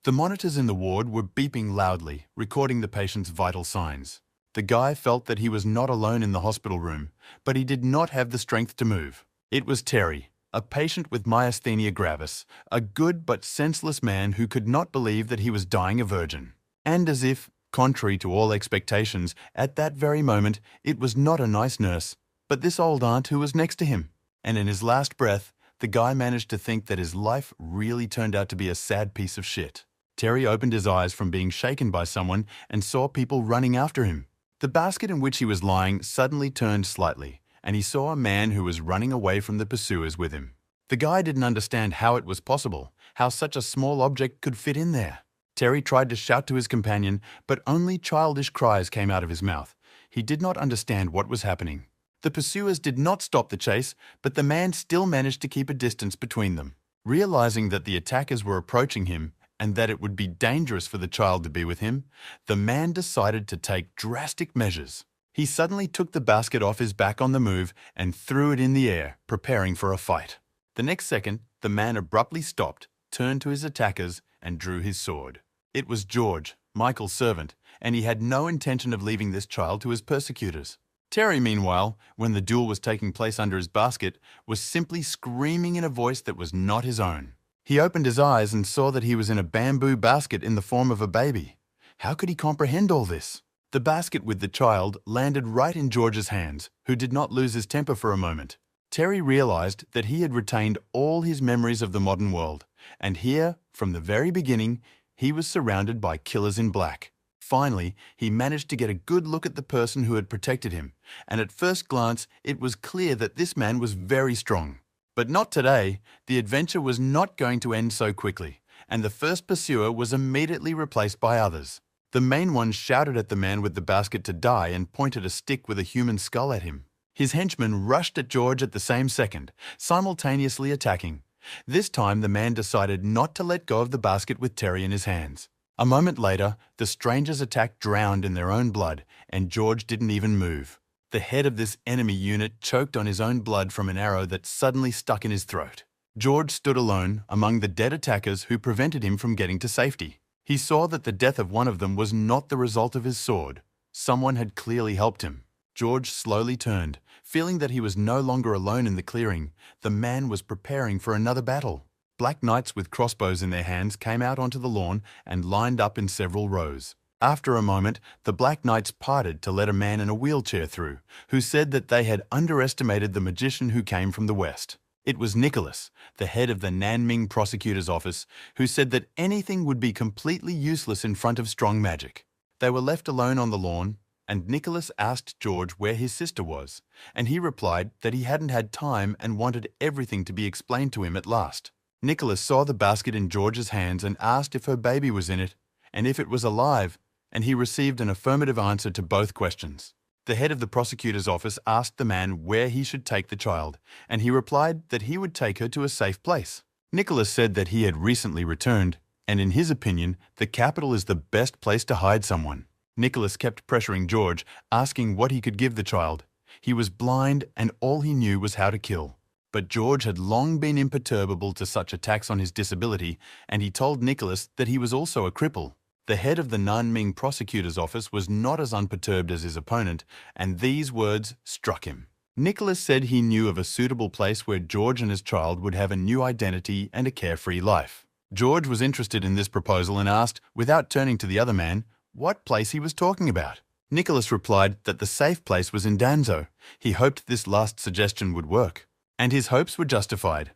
The monitors in the ward were beeping loudly, recording the patient's vital signs. The guy felt that he was not alone in the hospital room, but he did not have the strength to move. It was Terry, a patient with myasthenia gravis, a good but senseless man who could not believe that he was dying a virgin. And as if, contrary to all expectations, at that very moment, it was not a nice nurse, but this old aunt who was next to him. And in his last breath, the guy managed to think that his life really turned out to be a sad piece of shit. Terry opened his eyes from being shaken by someone and saw people running after him. The basket in which he was lying suddenly turned slightly, and he saw a man who was running away from the pursuers with him. The guy didn't understand how it was possible, how such a small object could fit in there. Terry tried to shout to his companion, but only childish cries came out of his mouth. He did not understand what was happening. The pursuers did not stop the chase, but the man still managed to keep a distance between them. Realizing that the attackers were approaching him, and that it would be dangerous for the child to be with him, the man decided to take drastic measures. He suddenly took the basket off his back on the move and threw it in the air, preparing for a fight. The next second, the man abruptly stopped, turned to his attackers, and drew his sword. It was George, Michael's servant, and he had no intention of leaving this child to his persecutors. Terry, meanwhile, when the duel was taking place under his basket, was simply screaming in a voice that was not his own. He opened his eyes and saw that he was in a bamboo basket in the form of a baby. How could he comprehend all this? The basket with the child landed right in George's hands, who did not lose his temper for a moment. Terry realized that he had retained all his memories of the modern world, and here, from the very beginning, he was surrounded by killers in black. Finally, he managed to get a good look at the person who had protected him, and at first glance, it was clear that this man was very strong. But not today. The adventure was not going to end so quickly, and the first pursuer was immediately replaced by others. The main one shouted at the man with the basket to die and pointed a stick with a human skull at him. His henchmen rushed at George at the same second, simultaneously attacking. This time, the man decided not to let go of the basket with Terry in his hands. A moment later, the strangers' attack drowned in their own blood, and George didn't even move. The head of this enemy unit choked on his own blood from an arrow that suddenly stuck in his throat. George stood alone among the dead attackers who prevented him from getting to safety. He saw that the death of one of them was not the result of his sword. Someone had clearly helped him. George slowly turned, feeling that he was no longer alone in the clearing. The man was preparing for another battle. Black knights with crossbows in their hands came out onto the lawn and lined up in several rows. After a moment, the Black Knights parted to let a man in a wheelchair through, who said that they had underestimated the magician who came from the west. It was Nicholas, the head of the Nanming prosecutor's office, who said that anything would be completely useless in front of strong magic. They were left alone on the lawn, and Nicholas asked George where his sister was, and he replied that he hadn't had time and wanted everything to be explained to him at last. Nicholas saw the basket in George's hands and asked if her baby was in it, and if it was alive, and he received an affirmative answer to both questions. The head of the prosecutor's office asked the man where he should take the child, and he replied that he would take her to a safe place. Nicholas said that he had recently returned, and in his opinion, the capital is the best place to hide someone. Nicholas kept pressuring George, asking what he could give the child. He was blind, and all he knew was how to kill. But George had long been imperturbable to such attacks on his disability, and he told Nicholas that he was also a cripple. The head of the Nanming prosecutor's office was not as unperturbed as his opponent, and these words struck him. Nicholas said he knew of a suitable place where George and his child would have a new identity and a carefree life. George was interested in this proposal and asked, without turning to the other man, what place he was talking about. Nicholas replied that the safe place was in Danzo. He hoped this last suggestion would work, and his hopes were justified.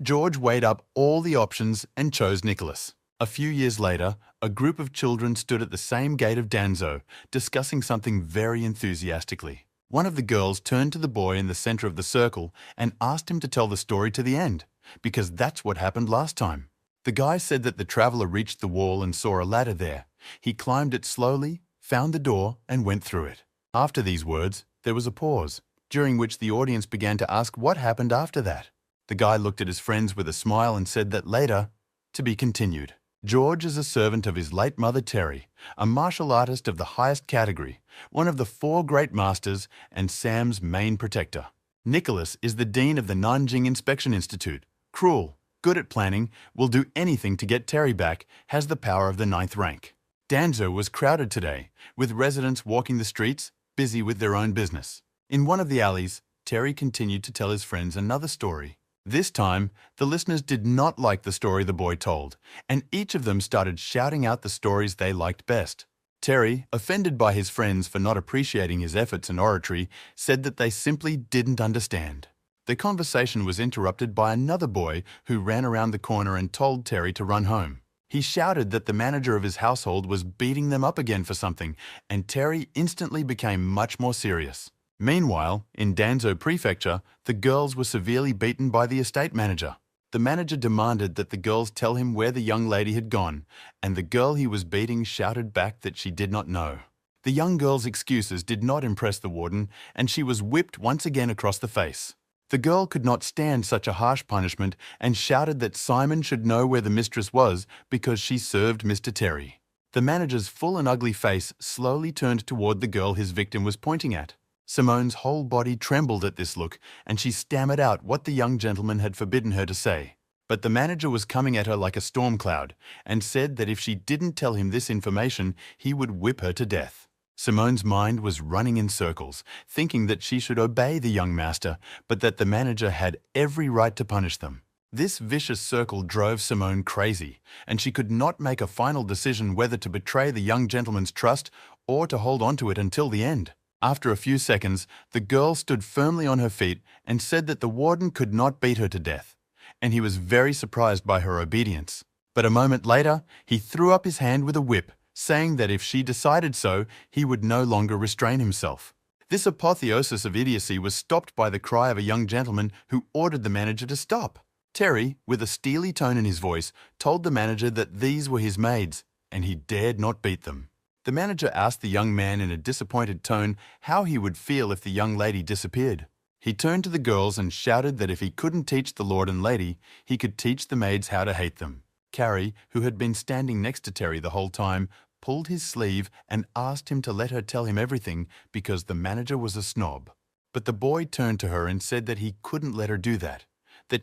George weighed up all the options and chose Nicholas. A few years later, a group of children stood at the same gate of Danzo, discussing something very enthusiastically. One of the girls turned to the boy in the center of the circle and asked him to tell the story to the end, because that's what happened last time. The guy said that the traveler reached the wall and saw a ladder there. He climbed it slowly, found the door, and went through it. After these words, there was a pause, during which the audience began to ask what happened after that. The guy looked at his friends with a smile and said that later, to be continued. George is a servant of his late mother Terry, a martial artist of the highest category, one of the 4 great masters and Sam's main protector. Nicholas is the dean of the Nanjing Inspection Institute, cruel, good at planning, will do anything to get Terry back, has the power of the 9th rank. Dronzer was crowded today, with residents walking the streets, busy with their own business. In one of the alleys, Terry continued to tell his friends another story. This time, the listeners did not like the story the boy told, and each of them started shouting out the stories they liked best. Terry, offended by his friends for not appreciating his efforts and oratory, said that they simply didn't understand. The conversation was interrupted by another boy who ran around the corner and told Terry to run home. He shouted that the manager of his household was beating them up again for something, and Terry instantly became much more serious. Meanwhile, in Danzo Prefecture, the girls were severely beaten by the estate manager. The manager demanded that the girls tell him where the young lady had gone, and the girl he was beating shouted back that she did not know. The young girl's excuses did not impress the warden, and she was whipped once again across the face. The girl could not stand such a harsh punishment and shouted that Simon should know where the mistress was because she served Mr. Terry. The manager's full and ugly face slowly turned toward the girl his victim was pointing at. Simone's whole body trembled at this look, and she stammered out what the young gentleman had forbidden her to say. But the manager was coming at her like a storm cloud, and said that if she didn't tell him this information, he would whip her to death. Simone's mind was running in circles, thinking that she should obey the young master, but that the manager had every right to punish them. This vicious circle drove Simone crazy, and she could not make a final decision whether to betray the young gentleman's trust or to hold on to it until the end. After a few seconds, the girl stood firmly on her feet and said that the warden could not beat her to death, and he was very surprised by her obedience. But a moment later, he threw up his hand with a whip, saying that if she decided so, he would no longer restrain himself. This apotheosis of idiocy was stopped by the cry of a young gentleman who ordered the manager to stop. Terry, with a steely tone in his voice, told the manager that these were his maids, and he dared not beat them. The manager asked the young man in a disappointed tone how he would feel if the young lady disappeared. He turned to the girls and shouted that if he couldn't teach the lord and lady, he could teach the maids how to hate them. Carrie, who had been standing next to Terry the whole time, pulled his sleeve and asked him to let her tell him everything because the manager was a snob. But the boy turned to her and said that he couldn't let her do that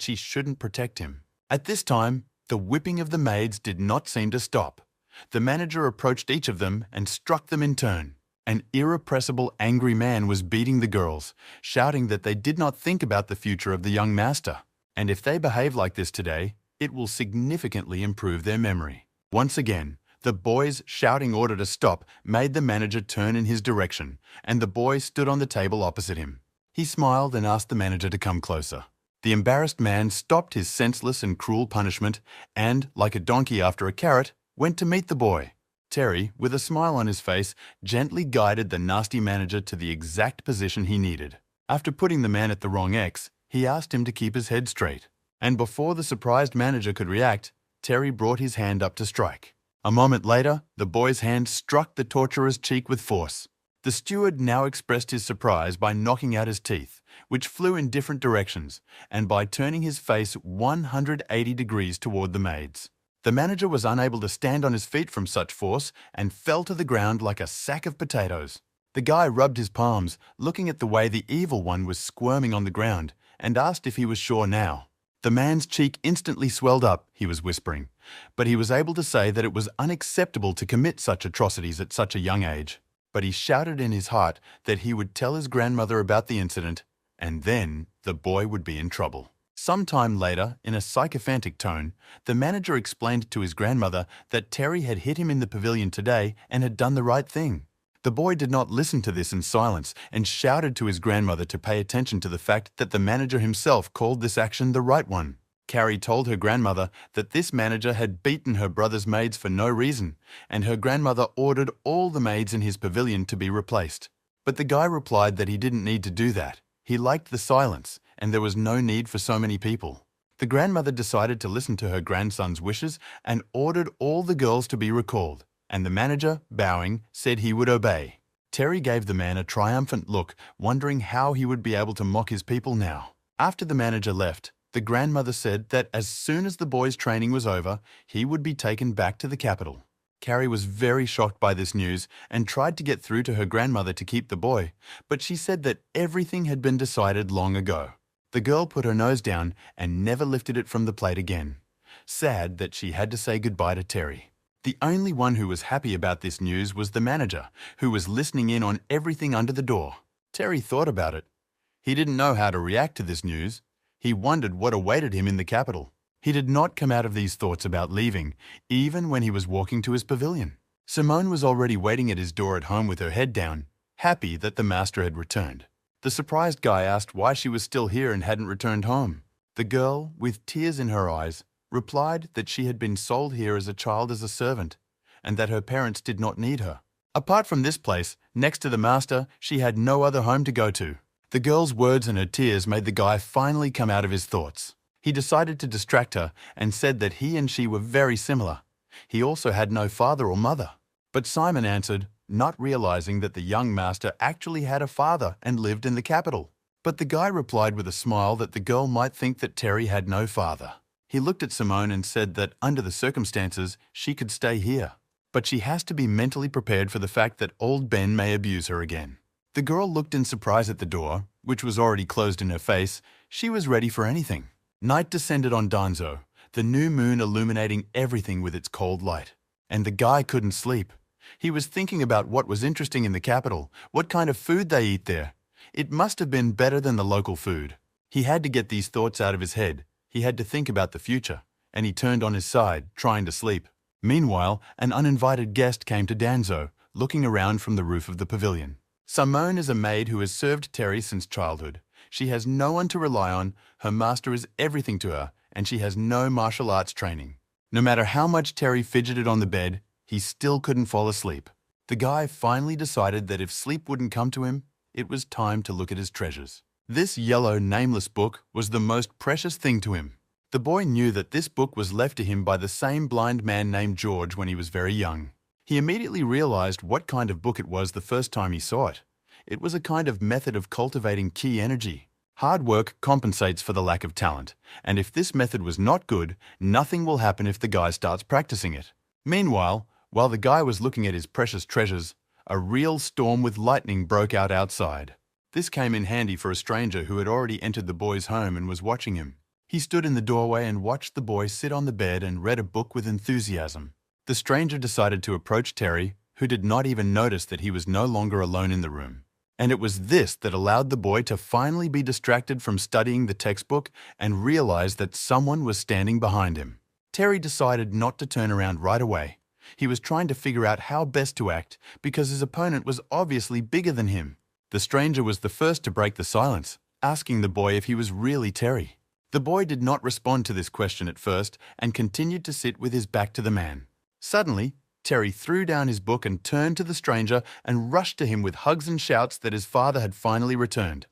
she shouldn't protect him. At this time, the whipping of the maids did not seem to stop. The manager approached each of them and struck them in turn. An irrepressible, angry man was beating the girls, shouting that they did not think about the future of the young master, and if they behave like this today, it will significantly improve their memory. Once again, the boy's shouting order to stop made the manager turn in his direction, and the boy stood on the table opposite him. He smiled and asked the manager to come closer. The embarrassed man stopped his senseless and cruel punishment and, like a donkey after a carrot, went to meet the boy. Terry, with a smile on his face, gently guided the nasty manager to the exact position he needed. After putting the man at the wrong X, he asked him to keep his head straight. And before the surprised manager could react, Terry brought his hand up to strike. A moment later, the boy's hand struck the torturer's cheek with force. The steward now expressed his surprise by knocking out his teeth, which flew in different directions, and by turning his face 180 degrees toward the maids. The manager was unable to stand on his feet from such force and fell to the ground like a sack of potatoes. The guy rubbed his palms, looking at the way the evil one was squirming on the ground, and asked if he was sure now. The man's cheek instantly swelled up, he was whispering, but he was able to say that it was unacceptable to commit such atrocities at such a young age. But he shouted in his heart that he would tell his grandmother about the incident, and then the boy would be in trouble. Some time later, in a sycophantic tone, the manager explained to his grandmother that Terry had hit him in the pavilion today and had done the right thing. The boy did not listen to this in silence and shouted to his grandmother to pay attention to the fact that the manager himself called this action the right one. Carrie told her grandmother that this manager had beaten her brother's maids for no reason, and her grandmother ordered all the maids in his pavilion to be replaced. But the guy replied that he didn't need to do that. He liked the silence, and there was no need for so many people. The grandmother decided to listen to her grandson's wishes and ordered all the girls to be recalled, and the manager, bowing, said he would obey. Terry gave the man a triumphant look, wondering how he would be able to mock his people now. After the manager left, the grandmother said that as soon as the boy's training was over, he would be taken back to the capital. Carrie was very shocked by this news and tried to get through to her grandmother to keep the boy, but she said that everything had been decided long ago. The girl put her nose down and never lifted it from the plate again. sad that she had to say goodbye to Terry. The only one who was happy about this news was the manager, who was listening in on everything under the door. Terry thought about it. He didn't know how to react to this news. He wondered what awaited him in the capital. He did not come out of these thoughts about leaving, even when he was walking to his pavilion. Simone was already waiting at his door at home with her head down, happy that the master had returned. The surprised guy asked why she was still here and hadn't returned home. The girl, with tears in her eyes, replied that she had been sold here as a child as a servant, and that her parents did not need her. Apart from this place, next to the master, she had no other home to go to. The girl's words and her tears made the guy finally come out of his thoughts. He decided to distract her and said that he and she were very similar. He also had no father or mother. But Simon answered, not realizing that the young master actually had a father and lived in the capital. But the guy replied with a smile that the girl might think that Terry had no father. He looked at Simone and said that under the circumstances, she could stay here. But she has to be mentally prepared for the fact that old Ben may abuse her again. The girl looked in surprise at the door, which was already closed in her face. She was ready for anything. Night descended on Dronzer, the new moon illuminating everything with its cold light. And the guy couldn't sleep. He was thinking about what was interesting in the capital, what kind of food they eat there. It must have been better than the local food. He had to get these thoughts out of his head. He had to think about the future, and he turned on his side, trying to sleep. Meanwhile, an uninvited guest came to Dronzer, looking around from the roof of the pavilion. Simone is a maid who has served Terry since childhood. She has no one to rely on, her master is everything to her, and she has no martial arts training. No matter how much Terry fidgeted on the bed, he still couldn't fall asleep. The guy finally decided that if sleep wouldn't come to him, it was time to look at his treasures. This yellow, nameless book was the most precious thing to him. The boy knew that this book was left to him by the same blind man named George when he was very young. He immediately realized what kind of book it was the first time he saw it. It was a kind of method of cultivating key energy. Hard work compensates for the lack of talent, and if this method was not good, nothing will happen if the guy starts practicing it. Meanwhile, while the guy was looking at his precious treasures, a real storm with lightning broke out outside. This came in handy for a stranger who had already entered the boy's home and was watching him. He stood in the doorway and watched the boy sit on the bed and read a book with enthusiasm. The stranger decided to approach Terry, who did not even notice that he was no longer alone in the room. And it was this that allowed the boy to finally be distracted from studying the textbook and realize that someone was standing behind him. Terry decided not to turn around right away. He was trying to figure out how best to act because his opponent was obviously bigger than him. The stranger was the first to break the silence, asking the boy if he was really Terry. The boy did not respond to this question at first and continued to sit with his back to the man. Suddenly, Terry threw down his book and turned to the stranger and rushed to him with hugs and shouts that his father had finally returned.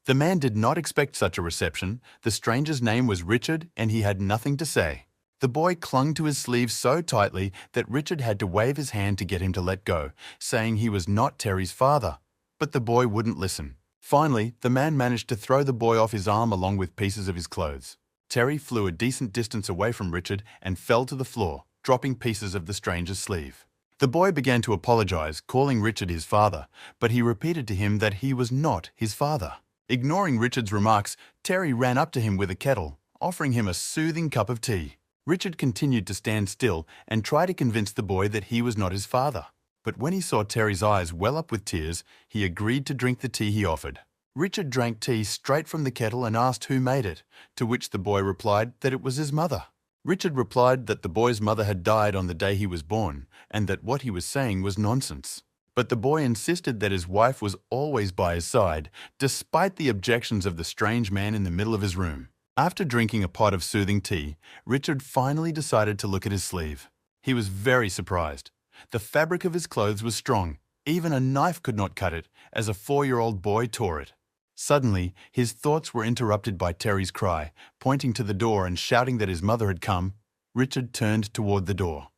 The man did not expect such a reception. The stranger's name was Richard, and he had nothing to say. The boy clung to his sleeve so tightly that Richard had to wave his hand to get him to let go, saying he was not Terry's father. But the boy wouldn't listen. Finally, the man managed to throw the boy off his arm along with pieces of his clothes. Terry flew a decent distance away from Richard and fell to the floor, dropping pieces of the stranger's sleeve. The boy began to apologize, calling Richard his father, but he repeated to him that he was not his father. Ignoring Richard's remarks, Terry ran up to him with a kettle, offering him a soothing cup of tea. Richard continued to stand still and try to convince the boy that he was not his father. But when he saw Terry's eyes well up with tears, he agreed to drink the tea he offered. Richard drank tea straight from the kettle and asked who made it, to which the boy replied that it was his mother. Richard replied that the boy's mother had died on the day he was born, and that what he was saying was nonsense. But the boy insisted that his wife was always by his side, despite the objections of the strange man in the middle of his room. After drinking a pot of soothing tea, Richard finally decided to look at his sleeve. He was very surprised. The fabric of his clothes was strong. Even a knife could not cut it, as a 4-year-old boy tore it. Suddenly, his thoughts were interrupted by Terry's cry. Pointing to the door and shouting that his mother had come, Richard turned toward the door.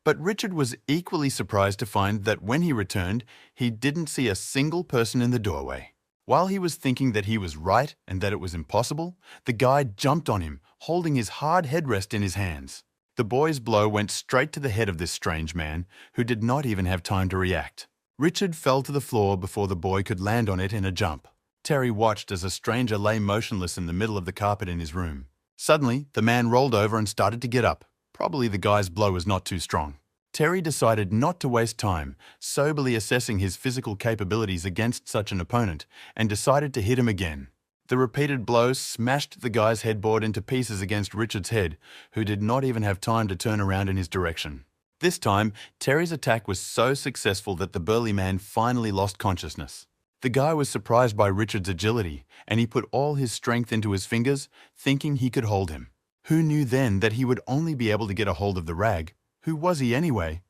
But Richard was equally surprised to find that when he returned, he didn't see a single person in the doorway. While he was thinking that he was right and that it was impossible, the guy jumped on him, holding his hard headrest in his hands. The boy's blow went straight to the head of this strange man, who did not even have time to react. Richard fell to the floor before the boy could land on it in a jump. Terry watched as a stranger lay motionless in the middle of the carpet in his room. Suddenly, the man rolled over and started to get up. Probably the guy's blow was not too strong. Terry decided not to waste time, soberly assessing his physical capabilities against such an opponent, and decided to hit him again. The repeated blows smashed the guy's headboard into pieces against Richard's head, who did not even have time to turn around in his direction. This time, Terry's attack was so successful that the burly man finally lost consciousness. The guy was surprised by Richard's agility, and he put all his strength into his fingers, thinking he could hold him. Who knew then that he would only be able to get a hold of the rag? Who was he anyway?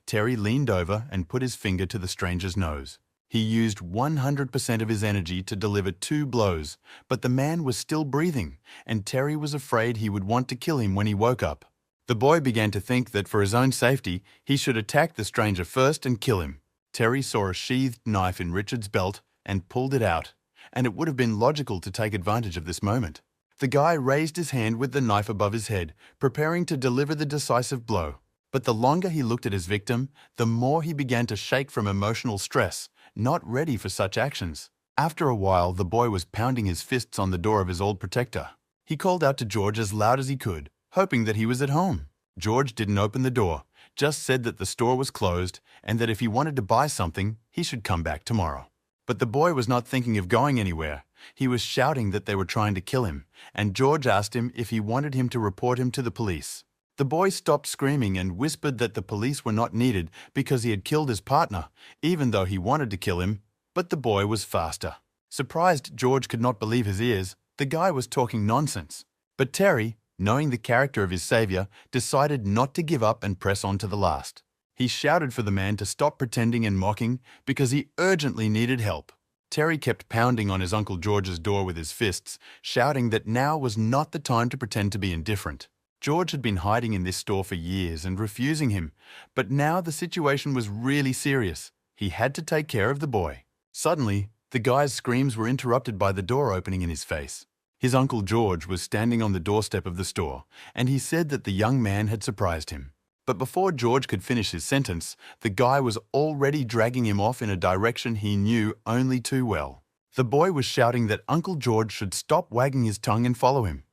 Terry leaned over and put his finger to the stranger's nose. He used 100% of his energy to deliver 2 blows, but the man was still breathing, and Terry was afraid he would want to kill him when he woke up. The boy began to think that for his own safety, he should attack the stranger first and kill him. Terry saw a sheathed knife in Richard's belt and pulled it out, and it would have been logical to take advantage of this moment. The guy raised his hand with the knife above his head, preparing to deliver the decisive blow. But the longer he looked at his victim, the more he began to shake from emotional stress, not ready for such actions. After a while, the boy was pounding his fists on the door of his old protector. He called out to George as loud as he could, hoping that he was at home. George didn't open the door, just said that the store was closed and that if he wanted to buy something, he should come back tomorrow. But the boy was not thinking of going anywhere. He was shouting that they were trying to kill him, and George asked him if he wanted him to report him to the police. The boy stopped screaming and whispered that the police were not needed because he had killed his partner, even though he wanted to kill him, but the boy was faster. Surprised, George could not believe his ears. The guy was talking nonsense. But Terry, knowing the character of his savior, decided not to give up and press on to the last. He shouted for the man to stop pretending and mocking because he urgently needed help. Terry kept pounding on his Uncle George's door with his fists, shouting that now was not the time to pretend to be indifferent. George had been hiding in this store for years and refusing him, but now the situation was really serious. He had to take care of the boy. Suddenly, the guy's screams were interrupted by the door opening in his face. His Uncle George was standing on the doorstep of the store, and he said that the young man had surprised him. But before George could finish his sentence, the guy was already dragging him off in a direction he knew only too well. The boy was shouting that Uncle George should stop wagging his tongue and follow him.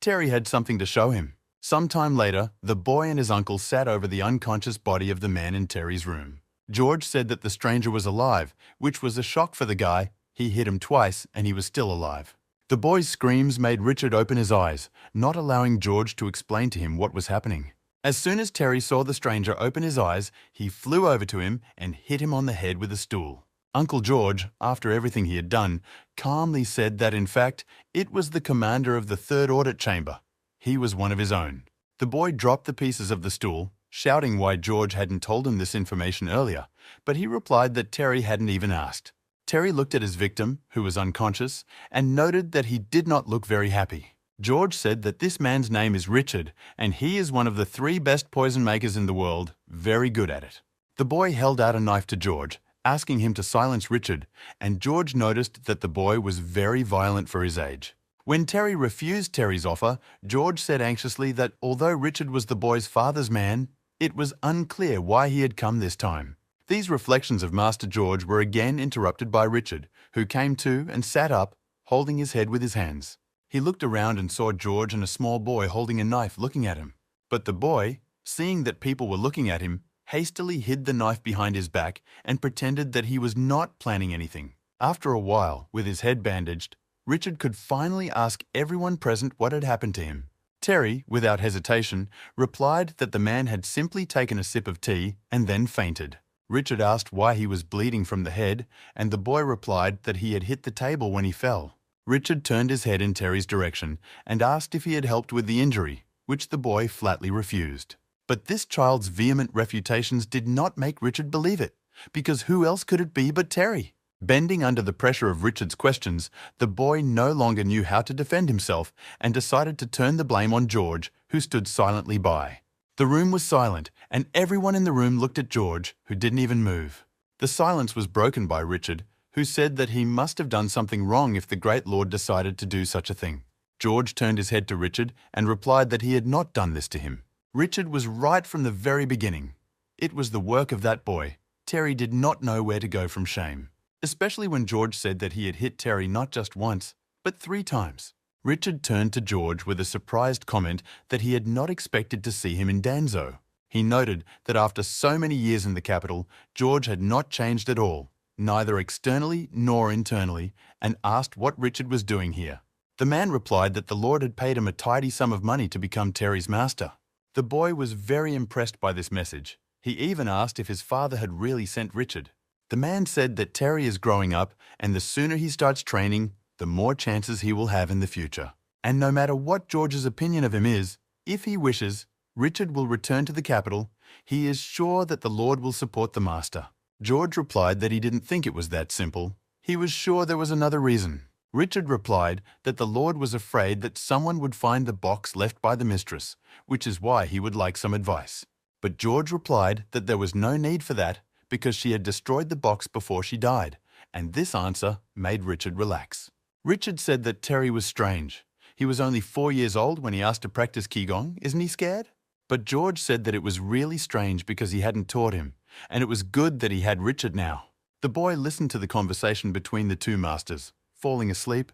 Terry had something to show him. Sometime later, the boy and his uncle sat over the unconscious body of the man in Terry's room. George said that the stranger was alive, which was a shock for the guy. He hit him twice and he was still alive. The boy's screams made Richard open his eyes, not allowing George to explain to him what was happening. As soon as Terry saw the stranger open his eyes, he flew over to him and hit him on the head with a stool. Uncle George, after everything he had done, calmly said that in fact, it was the commander of the third audit chamber. He was one of his own. The boy dropped the pieces of the stool, shouting why George hadn't told him this information earlier, but he replied that Terry hadn't even asked. Terry looked at his victim, who was unconscious, and noted that he did not look very happy. George said that this man's name is Richard, and he is one of the 3 best poison makers in the world, very good at it. The boy held out a knife to George, asking him to silence Richard, and George noticed that the boy was very violent for his age. When Terry refused Terry's offer, George said anxiously that although Richard was the boy's father's man, it was unclear why he had come this time. These reflections of Master George were again interrupted by Richard, who came to and sat up, holding his head with his hands. He looked around and saw George and a small boy holding a knife looking at him. But the boy, seeing that people were looking at him, hastily hid the knife behind his back and pretended that he was not planning anything. After a while, with his head bandaged, Richard could finally ask everyone present what had happened to him. Terry, without hesitation, replied that the man had simply taken a sip of tea and then fainted. Richard asked why he was bleeding from the head, and the boy replied that he had hit the table when he fell. Richard turned his head in Terry's direction and asked if he had helped with the injury, which the boy flatly refused. But this child's vehement refutations did not make Richard believe it, because who else could it be but Terry? Bending under the pressure of Richard's questions, the boy no longer knew how to defend himself and decided to turn the blame on George, who stood silently by. The room was silent, and everyone in the room looked at George, who didn't even move. The silence was broken by Richard, who said that he must have done something wrong if the great lord decided to do such a thing. George turned his head to Richard and replied that he had not done this to him. Richard was right from the very beginning. It was the work of that boy. Terry did not know where to go from shame, especially when George said that he had hit Terry not just once, but 3 times. Richard turned to George with a surprised comment that he had not expected to see him in Danzo. He noted that after so many years in the capital, George had not changed at all, neither externally nor internally, and asked what Richard was doing here. The man replied that the Lord had paid him a tidy sum of money to become Terry's master. The boy was very impressed by this message. He even asked if his father had really sent Richard. The man said that Terry is growing up, and the sooner he starts training, the more chances he will have in the future. And no matter what George's opinion of him is, if he wishes, Richard will return to the capital. He is sure that the Lord will support the master. George replied that he didn't think it was that simple. He was sure there was another reason. Richard replied that the Lord was afraid that someone would find the box left by the mistress, which is why he would like some advice. But George replied that there was no need for that because she had destroyed the box before she died, and this answer made Richard relax. Richard said that Terry was strange. He was only 4 years old when he asked to practice Qigong. Isn't he scared? But George said that it was really strange because he hadn't taught him, and it was good that he had Richard now. The boy listened to the conversation between the two masters, falling asleep,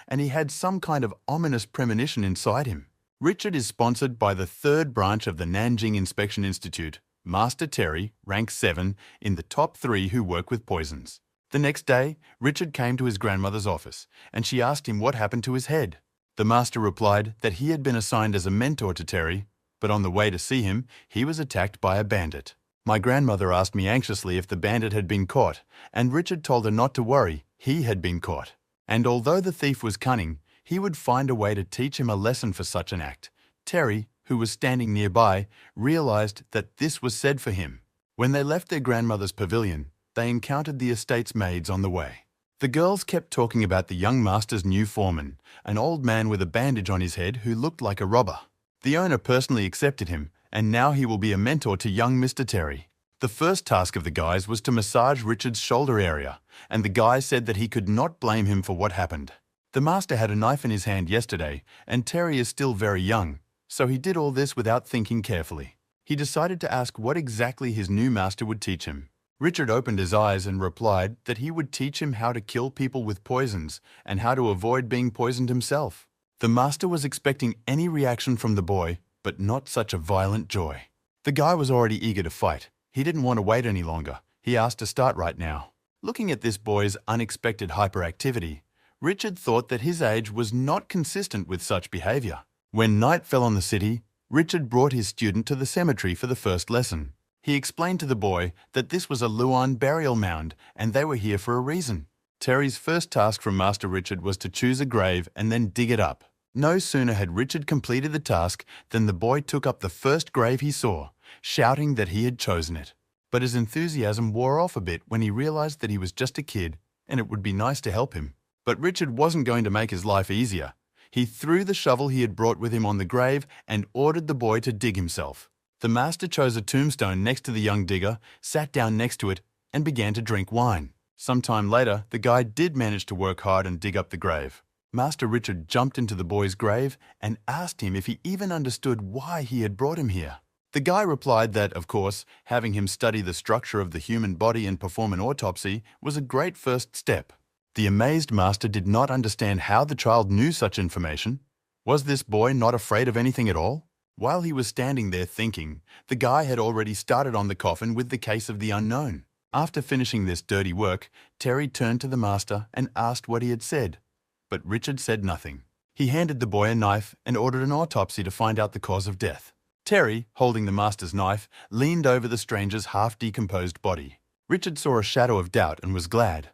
and he had some kind of ominous premonition inside him. Richard is sponsored by the 3rd branch of the Nanjing Inspection Institute, Master Terry, rank 7, in the top 3 who work with poisons. The next day, Richard came to his grandmother's office, and she asked him what happened to his head. The master replied that he had been assigned as a mentor to Terry, but on the way to see him, he was attacked by a bandit. My grandmother asked me anxiously if the bandit had been caught, and Richard told her not to worry, he had been caught. And although the thief was cunning, he would find a way to teach him a lesson for such an act. Terry, who was standing nearby, realized that this was said for him. When they left their grandmother's pavilion, they encountered the estate's maids on the way. The girls kept talking about the young master's new foreman, an old man with a bandage on his head who looked like a robber. The owner personally accepted him, and now he will be a mentor to young Mr. Terry. The first task of the guys was to massage Richard's shoulder area, and the guy said that he could not blame him for what happened. The master had a knife in his hand yesterday, and Terry is still very young, so he did all this without thinking carefully. He decided to ask what exactly his new master would teach him. Richard opened his eyes and replied that he would teach him how to kill people with poisons and how to avoid being poisoned himself. The master was expecting any reaction from the boy, but not such a violent joy. The guy was already eager to fight. He didn't want to wait any longer. He asked to start right now. Looking at this boy's unexpected hyperactivity, Richard thought that his age was not consistent with such behavior. When night fell on the city, Richard brought his student to the cemetery for the first lesson. He explained to the boy that this was a Luan burial mound and they were here for a reason. Terry's first task from Master Richard was to choose a grave and then dig it up. No sooner had Richard completed the task than the boy took up the first grave he saw, shouting that he had chosen it. But his enthusiasm wore off a bit when he realized that he was just a kid and it would be nice to help him. But Richard wasn't going to make his life easier. He threw the shovel he had brought with him on the grave and ordered the boy to dig himself. The master chose a tombstone next to the young digger, sat down next to it, and began to drink wine. Sometime later, the guy did manage to work hard and dig up the grave. Master Richard jumped into the boy's grave and asked him if he even understood why he had brought him here. The guy replied that, of course, having him study the structure of the human body and perform an autopsy was a great first step. The amazed master did not understand how the child knew such information. Was this boy not afraid of anything at all? While he was standing there thinking, the guy had already started on the coffin with the case of the unknown. After finishing this dirty work, Terry turned to the master and asked what he had said. But Richard said nothing. He handed the boy a knife and ordered an autopsy to find out the cause of death. Terry, holding the master's knife, leaned over the stranger's half-decomposed body. Richard saw a shadow of doubt and was glad.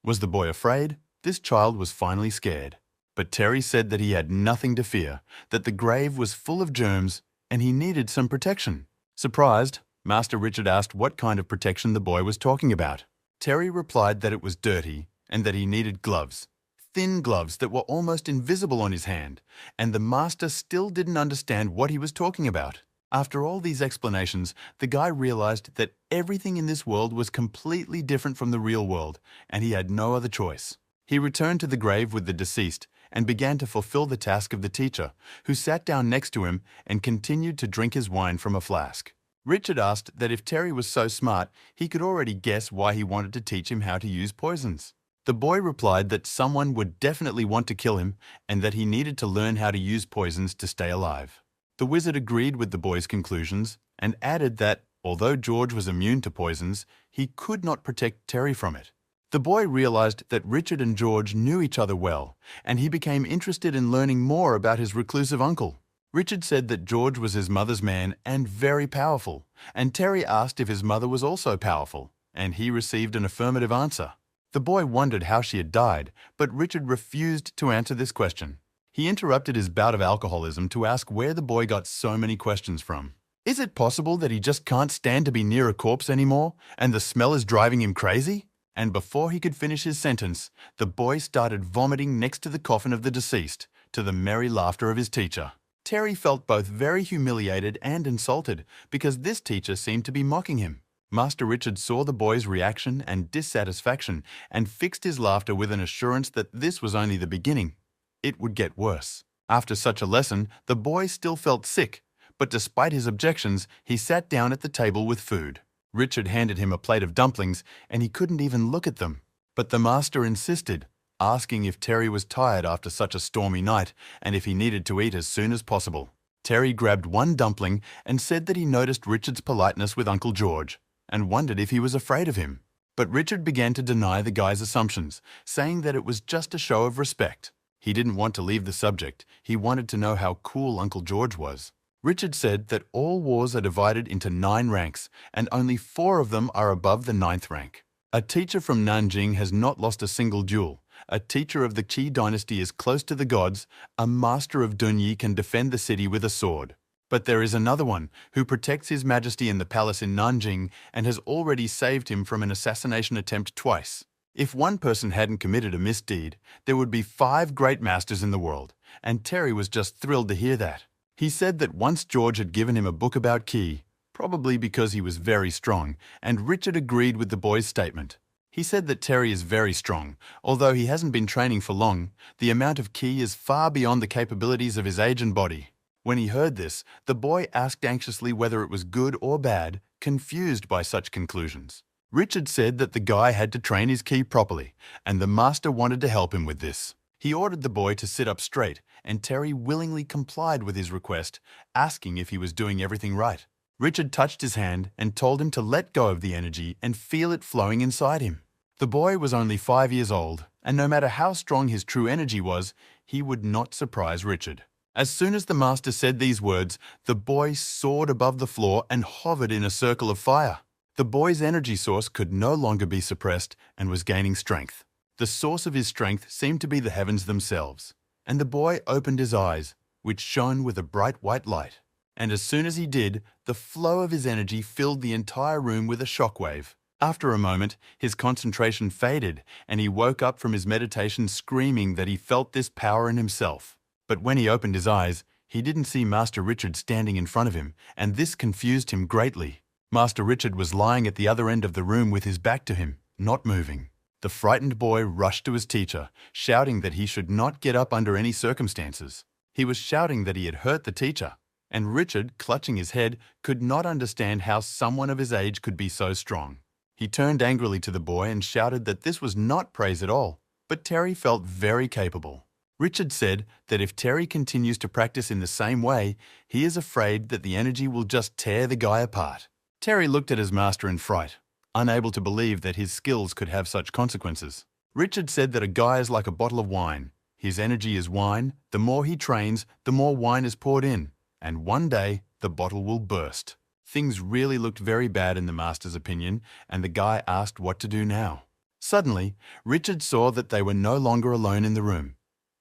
Was the boy afraid? This child was finally scared. But Terry said that he had nothing to fear, that the grave was full of germs and he needed some protection. Surprised, Master Richard asked what kind of protection the boy was talking about. Terry replied that it was dirty and that he needed gloves. Thin gloves that were almost invisible on his hand, and the master still didn't understand what he was talking about. After all these explanations, the guy realized that everything in this world was completely different from the real world, and he had no other choice. He returned to the grave with the deceased and began to fulfill the task of the teacher, who sat down next to him and continued to drink his wine from a flask. Richard asked that if Terry was so smart, he could already guess why he wanted to teach him how to use poisons. The boy replied that someone would definitely want to kill him and that he needed to learn how to use poisons to stay alive. The wizard agreed with the boy's conclusions and added that, although George was immune to poisons, he could not protect Terry from it. The boy realized that Richard and George knew each other well, and he became interested in learning more about his reclusive uncle. Richard said that George was his mother's man and very powerful, and Terry asked if his mother was also powerful, and he received an affirmative answer. The boy wondered how she had died, but Richard refused to answer this question. He interrupted his bout of alcoholism to ask where the boy got so many questions from. Is it possible that he just can't stand to be near a corpse anymore, and the smell is driving him crazy? And before he could finish his sentence, the boy started vomiting next to the coffin of the deceased, to the merry laughter of his teacher. Terry felt both very humiliated and insulted because this teacher seemed to be mocking him. Master Richard saw the boy's reaction and dissatisfaction and fixed his laughter with an assurance that this was only the beginning. It would get worse. After such a lesson, the boy still felt sick, but despite his objections, he sat down at the table with food. Richard handed him a plate of dumplings, and he couldn't even look at them. But the master insisted, asking if Terry was tired after such a stormy night and if he needed to eat as soon as possible. Terry grabbed one dumpling and said that he noticed Richard's politeness with Uncle George and wondered if he was afraid of him. But Richard began to deny the guy's assumptions, saying that it was just a show of respect. He didn't want to leave the subject. He wanted to know how cool Uncle George was. Richard said that all wars are divided into 9 ranks, and only 4 of them are above the 9th rank. A teacher from Nanjing has not lost a single duel. A teacher of the Qi dynasty is close to the gods. A master of Dunyi can defend the city with a sword. But there is another one who protects His Majesty in the palace in Nanjing and has already saved him from an assassination attempt twice. If one person hadn't committed a misdeed, there would be 5 great masters in the world, and Terry was just thrilled to hear that. He said that once George had given him a book about Qi, probably because he was very strong, and Richard agreed with the boy's statement. He said that Terry is very strong. Although he hasn't been training for long, the amount of Qi is far beyond the capabilities of his age and body. When he heard this, the boy asked anxiously whether it was good or bad, confused by such conclusions. Richard said that the guy had to train his Qi properly, and the master wanted to help him with this. He ordered the boy to sit up straight, and Terry willingly complied with his request, asking if he was doing everything right. Richard touched his hand and told him to let go of the energy and feel it flowing inside him. The boy was only 5 years old, and no matter how strong his true energy was, he would not surprise Richard. As soon as the master said these words, the boy soared above the floor and hovered in a circle of fire. The boy's energy source could no longer be suppressed and was gaining strength. The source of his strength seemed to be the heavens themselves, and the boy opened his eyes, which shone with a bright white light. And as soon as he did, the flow of his energy filled the entire room with a shockwave. After a moment, his concentration faded, and he woke up from his meditation screaming that he felt this power in himself. But when he opened his eyes, he didn't see Master Richard standing in front of him, and this confused him greatly. Master Richard was lying at the other end of the room with his back to him, not moving. The frightened boy rushed to his teacher, shouting that he should not get up under any circumstances. He was shouting that he had hurt the teacher, and Richard, clutching his head, could not understand how someone of his age could be so strong. He turned angrily to the boy and shouted that this was not praise at all, but Terry felt very capable. Richard said that if Terry continues to practice in the same way, he is afraid that the energy will just tear the guy apart. Terry looked at his master in fright, unable to believe that his skills could have such consequences. Richard said that a guy is like a bottle of wine. His energy is wine. The more he trains, the more wine is poured in, and one day the bottle will burst. Things really looked very bad in the master's opinion, and the guy asked what to do now. Suddenly, Richard saw that they were no longer alone in the room.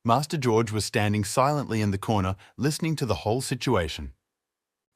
Master George was standing silently in the corner, listening to the whole situation.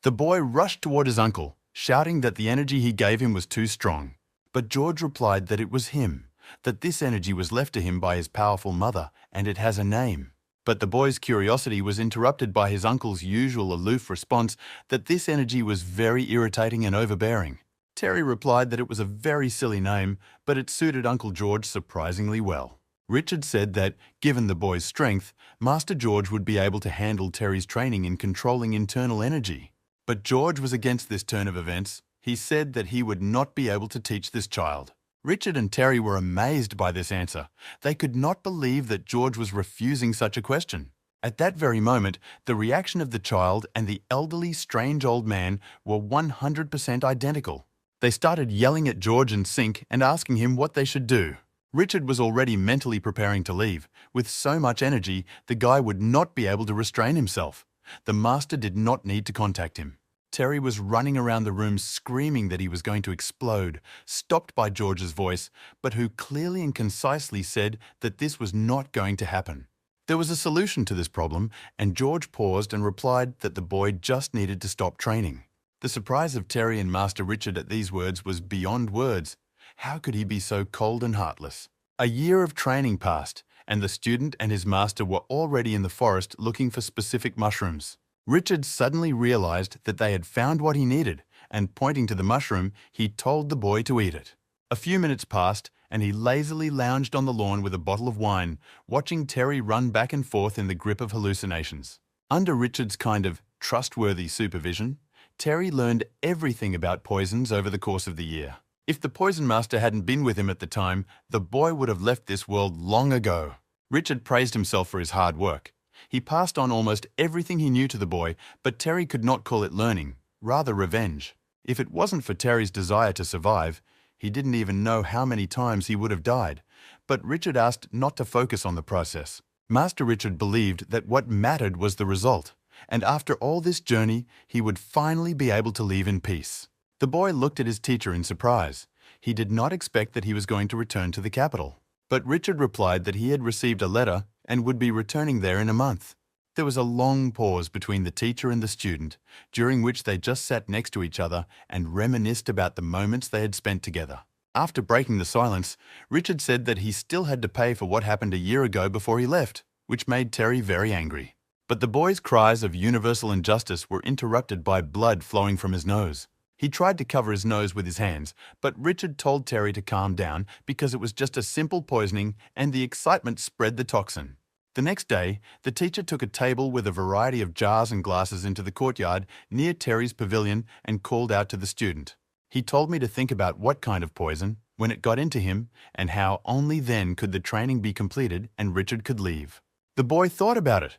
The boy rushed toward his uncle, shouting that the energy he gave him was too strong. But George replied that it was him, that this energy was left to him by his powerful mother, and it has a name. But the boy's curiosity was interrupted by his uncle's usual aloof response that this energy was very irritating and overbearing. Terry replied that it was a very silly name, but it suited Uncle George surprisingly well. Richard said that, given the boy's strength, Master George would be able to handle Terry's training in controlling internal energy. But George was against this turn of events. He said that he would not be able to teach this child. Richard and Terry were amazed by this answer. They could not believe that George was refusing such a question. At that very moment, the reaction of the child and the elderly, strange old man were 100% identical. They started yelling at George and Sink and asking him what they should do. Richard was already mentally preparing to leave. With so much energy, the guy would not be able to restrain himself. The master did not need to contact him. Terry was running around the room screaming that he was going to explode, stopped by George's voice, but who clearly and concisely said that this was not going to happen. There was a solution to this problem, and George paused and replied that the boy just needed to stop training. The surprise of Terry and Master Richard at these words was beyond words. How could he be so cold and heartless? A year of training passed, and the student and his master were already in the forest looking for specific mushrooms. Richard suddenly realized that they had found what he needed, and pointing to the mushroom, he told the boy to eat it. A few minutes passed, and he lazily lounged on the lawn with a bottle of wine, watching Terry run back and forth in the grip of hallucinations. Under Richard's kind of trustworthy supervision, Terry learned everything about poisons over the course of the year. If the poison master hadn't been with him at the time, the boy would have left this world long ago. Richard praised himself for his hard work. He passed on almost everything he knew to the boy, but Terry could not call it learning, rather revenge. If it wasn't for Terry's desire to survive, he didn't even know how many times he would have died. But Richard asked not to focus on the process. Master Richard believed that what mattered was the result, and after all this journey, he would finally be able to leave in peace. The boy looked at his teacher in surprise. He did not expect that he was going to return to the capital. But Richard replied that he had received a letter and would be returning there in a month. There was a long pause between the teacher and the student, during which they just sat next to each other and reminisced about the moments they had spent together. After breaking the silence, Richard said that he still had to pay for what happened a year ago before he left, which made Terry very angry. But the boy's cries of universal injustice were interrupted by blood flowing from his nose. He tried to cover his nose with his hands, but Richard told Terry to calm down because it was just a simple poisoning and the excitement spread the toxin. The next day, the teacher took a table with a variety of jars and glasses into the courtyard near Terry's pavilion and called out to the student. He told me to think about what kind of poison, when it got into him, and how only then could the training be completed and Richard could leave. The boy thought about it.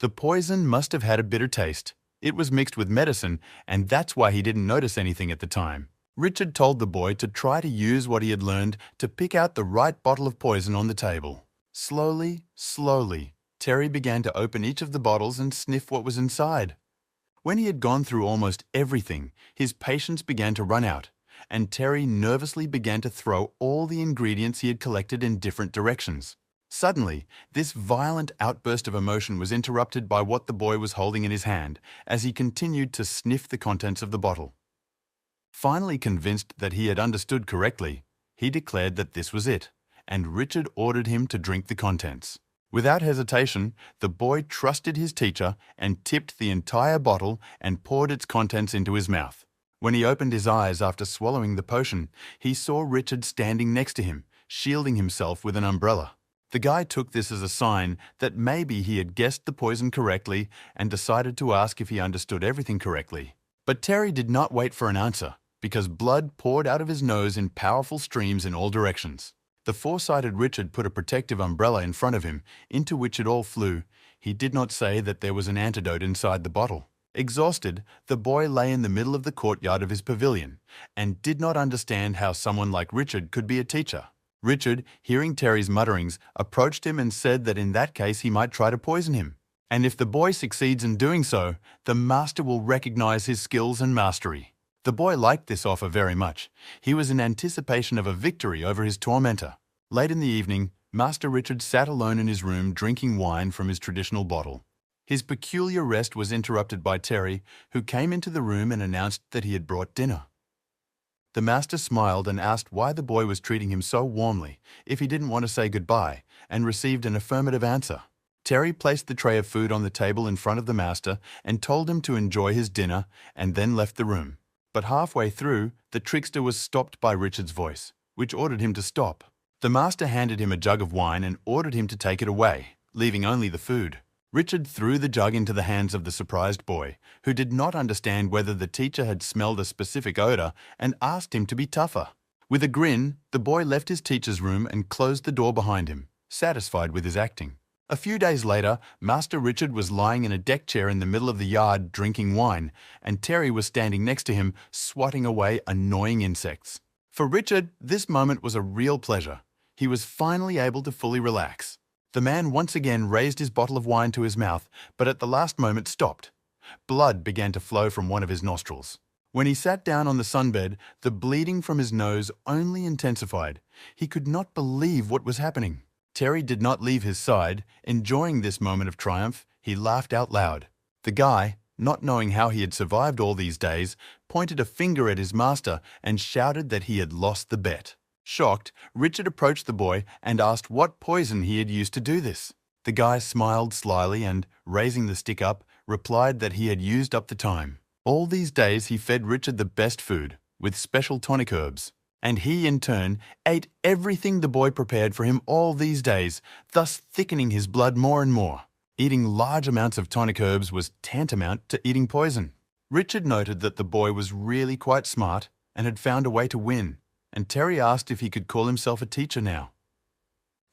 The poison must have had a bitter taste. It was mixed with medicine, and that's why he didn't notice anything at the time. Richard told the boy to try to use what he had learned to pick out the right bottle of poison on the table. Slowly, Terry began to open each of the bottles and sniff what was inside. When he had gone through almost everything, his patience began to run out, and Terry nervously began to throw all the ingredients he had collected in different directions. Suddenly, this violent outburst of emotion was interrupted by what the boy was holding in his hand as he continued to sniff the contents of the bottle. Finally convinced that he had understood correctly, he declared that this was it, and Richard ordered him to drink the contents. Without hesitation, the boy trusted his teacher and tipped the entire bottle and poured its contents into his mouth. When he opened his eyes after swallowing the potion, he saw Richard standing next to him, shielding himself with an umbrella. The guy took this as a sign that maybe he had guessed the poison correctly and decided to ask if he understood everything correctly. But Terry did not wait for an answer, because blood poured out of his nose in powerful streams in all directions. The foresighted Richard put a protective umbrella in front of him, into which it all flew. He did not say that there was an antidote inside the bottle. Exhausted, the boy lay in the middle of the courtyard of his pavilion, and did not understand how someone like Richard could be a teacher. Richard, hearing Terry's mutterings, approached him and said that in that case he might try to poison him. And if the boy succeeds in doing so, the master will recognize his skills and mastery. The boy liked this offer very much. He was in anticipation of a victory over his tormentor. Late in the evening, Master Richard sat alone in his room drinking wine from his traditional bottle. His peculiar rest was interrupted by Terry, who came into the room and announced that he had brought dinner. The master smiled and asked why the boy was treating him so warmly, if he didn't want to say goodbye, and received an affirmative answer. Terry placed the tray of food on the table in front of the master and told him to enjoy his dinner, and then left the room. But halfway through, the trickster was stopped by Richard's voice, which ordered him to stop. The master handed him a jug of wine and ordered him to take it away, leaving only the food. Richard threw the jug into the hands of the surprised boy, who did not understand whether the teacher had smelled a specific odor and asked him to be tougher. With a grin, the boy left his teacher's room and closed the door behind him, satisfied with his acting. A few days later, Master Richard was lying in a deck chair in the middle of the yard drinking wine, and Terry was standing next to him, swatting away annoying insects. For Richard, this moment was a real pleasure. He was finally able to fully relax. The man once again raised his bottle of wine to his mouth, but at the last moment stopped. Blood began to flow from one of his nostrils. When he sat down on the sunbed, the bleeding from his nose only intensified. He could not believe what was happening. Terry did not leave his side. Enjoying this moment of triumph, he laughed out loud. The guy, not knowing how he had survived all these days, pointed a finger at his master and shouted that he had lost the bet. Shocked, Richard approached the boy and asked what poison he had used to do this. The guy smiled slyly and, raising the stick up, replied that he had used up the time. All these days he fed Richard the best food, with special tonic herbs. And he, in turn, ate everything the boy prepared for him all these days, thus thickening his blood more and more. Eating large amounts of tonic herbs was tantamount to eating poison. Richard noted that the boy was really quite smart and had found a way to win, and Terry asked if he could call himself a teacher now.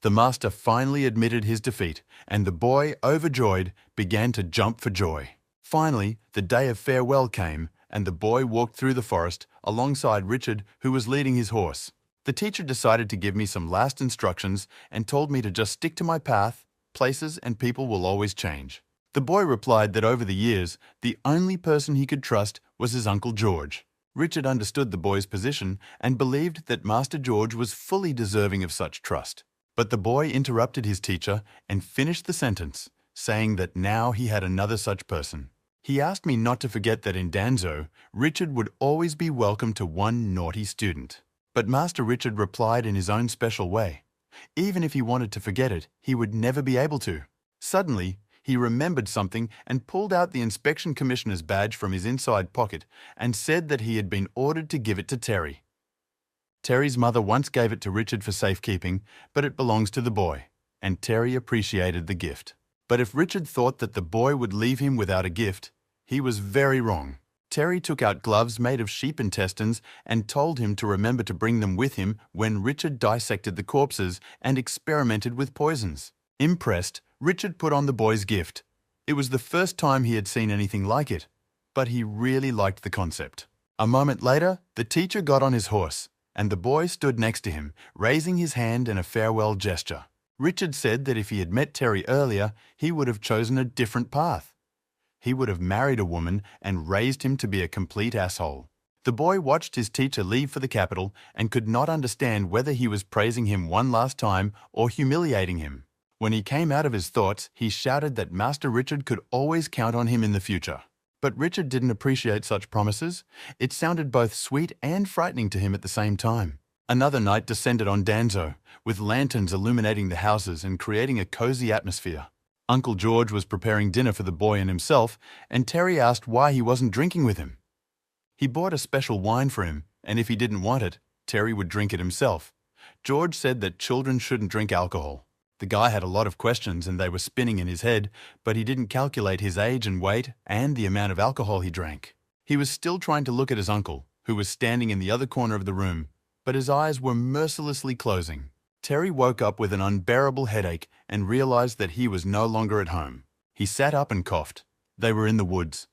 The master finally admitted his defeat, and the boy, overjoyed, began to jump for joy. Finally, the day of farewell came, and the boy walked through the forest alongside Richard, who was leading his horse. The teacher decided to give me some last instructions and told me to just stick to my path. Places and people will always change. The boy replied that over the years, the only person he could trust was his Uncle George. Richard understood the boy's position and believed that Master George was fully deserving of such trust. But the boy interrupted his teacher and finished the sentence, saying that now he had another such person. He asked me not to forget that in Danzo, Richard would always be welcome to one naughty student. But Master Richard replied in his own special way. Even if he wanted to forget it, he would never be able to. Suddenly, he remembered something and pulled out the inspection commissioner's badge from his inside pocket and said that he had been ordered to give it to Terry. Terry's mother once gave it to Richard for safekeeping, but it belongs to the boy, and Terry appreciated the gift. But if Richard thought that the boy would leave him without a gift, he was very wrong. Terry took out gloves made of sheep intestines and told him to remember to bring them with him when Richard dissected the corpses and experimented with poisons. Impressed, Richard put on the boy's gift. It was the first time he had seen anything like it, but he really liked the concept. A moment later, the teacher got on his horse, and the boy stood next to him, raising his hand in a farewell gesture. Richard said that if he had met Terry earlier, he would have chosen a different path. He would have married a woman and raised him to be a complete asshole. The boy watched his teacher leave for the capital and could not understand whether he was praising him one last time or humiliating him. When he came out of his thoughts, he shouted that Master Richard could always count on him in the future. But Richard didn't appreciate such promises. It sounded both sweet and frightening to him at the same time. Another night descended on Danzo, with lanterns illuminating the houses and creating a cozy atmosphere. Uncle George was preparing dinner for the boy and himself, and Terry asked why he wasn't drinking with him. He bought a special wine for him, and if he didn't want it, Terry would drink it himself. George said that children shouldn't drink alcohol. The guy had a lot of questions and they were spinning in his head, but he didn't calculate his age and weight and the amount of alcohol he drank. He was still trying to look at his uncle, who was standing in the other corner of the room, but his eyes were mercilessly closing. Terry woke up with an unbearable headache and realized that he was no longer at home. He sat up and coughed. They were in the woods.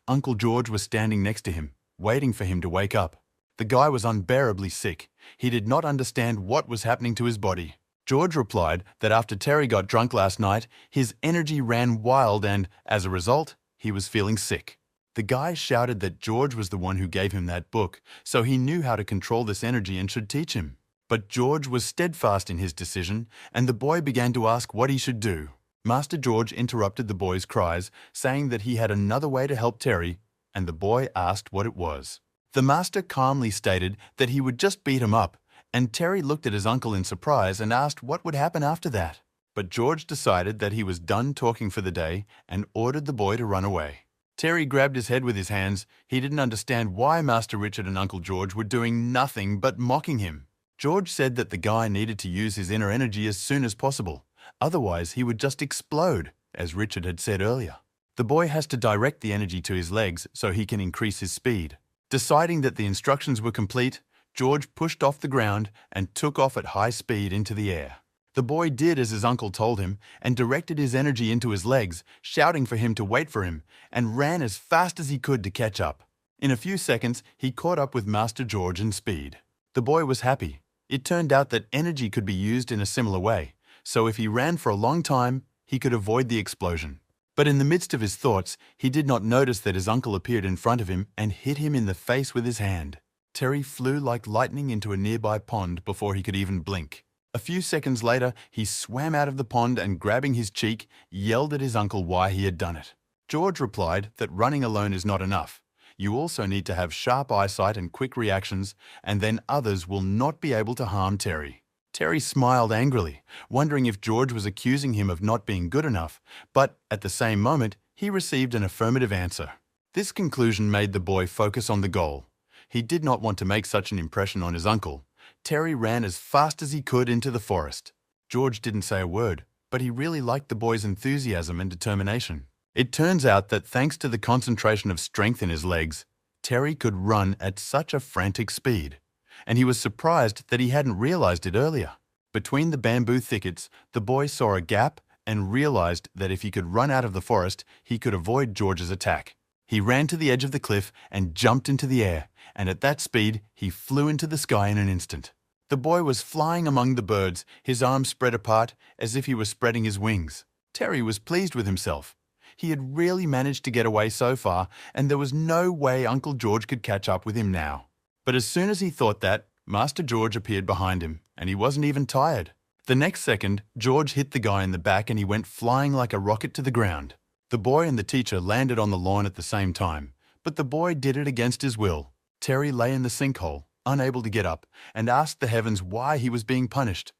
Uncle George was standing next to him, waiting for him to wake up. The guy was unbearably sick. He did not understand what was happening to his body. George replied that after Terry got drunk last night, his energy ran wild and, as a result, he was feeling sick. The guy shouted that George was the one who gave him that book, so he knew how to control this energy and should teach him. But George was steadfast in his decision, and the boy began to ask what he should do. Master George interrupted the boy's cries, saying that he had another way to help Terry, and the boy asked what it was. The master calmly stated that he would just beat him up, and Terry looked at his uncle in surprise and asked what would happen after that. But George decided that he was done talking for the day and ordered the boy to run away. Terry grabbed his head with his hands. He didn't understand why Master Richard and Uncle George were doing nothing but mocking him. George said that the guy needed to use his inner energy as soon as possible. Otherwise, he would just explode, as Richard had said earlier. The boy has to direct the energy to his legs so he can increase his speed. Deciding that the instructions were complete, George pushed off the ground and took off at high speed into the air. The boy did as his uncle told him and directed his energy into his legs, shouting for him to wait for him, and ran as fast as he could to catch up. In a few seconds, he caught up with Master George in speed. The boy was happy. It turned out that energy could be used in a similar way, so if he ran for a long time, he could avoid the explosion. But in the midst of his thoughts, he did not notice that his uncle appeared in front of him and hit him in the face with his hand. Terry flew like lightning into a nearby pond before he could even blink. A few seconds later, he swam out of the pond and, grabbing his cheek, yelled at his uncle why he had done it. George replied that running alone is not enough. You also need to have sharp eyesight and quick reactions, and then others will not be able to harm Terry. Terry smiled angrily, wondering if George was accusing him of not being good enough, but at the same moment, he received an affirmative answer. This conclusion made the boy focus on the goal. He did not want to make such an impression on his uncle. Terry ran as fast as he could into the forest. George didn't say a word, but he really liked the boy's enthusiasm and determination. It turns out that thanks to the concentration of strength in his legs, Terry could run at such a frantic speed, and he was surprised that he hadn't realized it earlier. Between the bamboo thickets, the boy saw a gap and realized that if he could run out of the forest, he could avoid George's attack. He ran to the edge of the cliff and jumped into the air, and at that speed, he flew into the sky in an instant. The boy was flying among the birds, his arms spread apart as if he was spreading his wings. Terry was pleased with himself. He had really managed to get away so far, and there was no way Uncle George could catch up with him now. But as soon as he thought that, Master George appeared behind him, and he wasn't even tired. The next second, George hit the guy in the back and he went flying like a rocket to the ground. The boy and the teacher landed on the lawn at the same time, but the boy did it against his will. Terry lay in the sinkhole, unable to get up, and asked the heavens why he was being punished.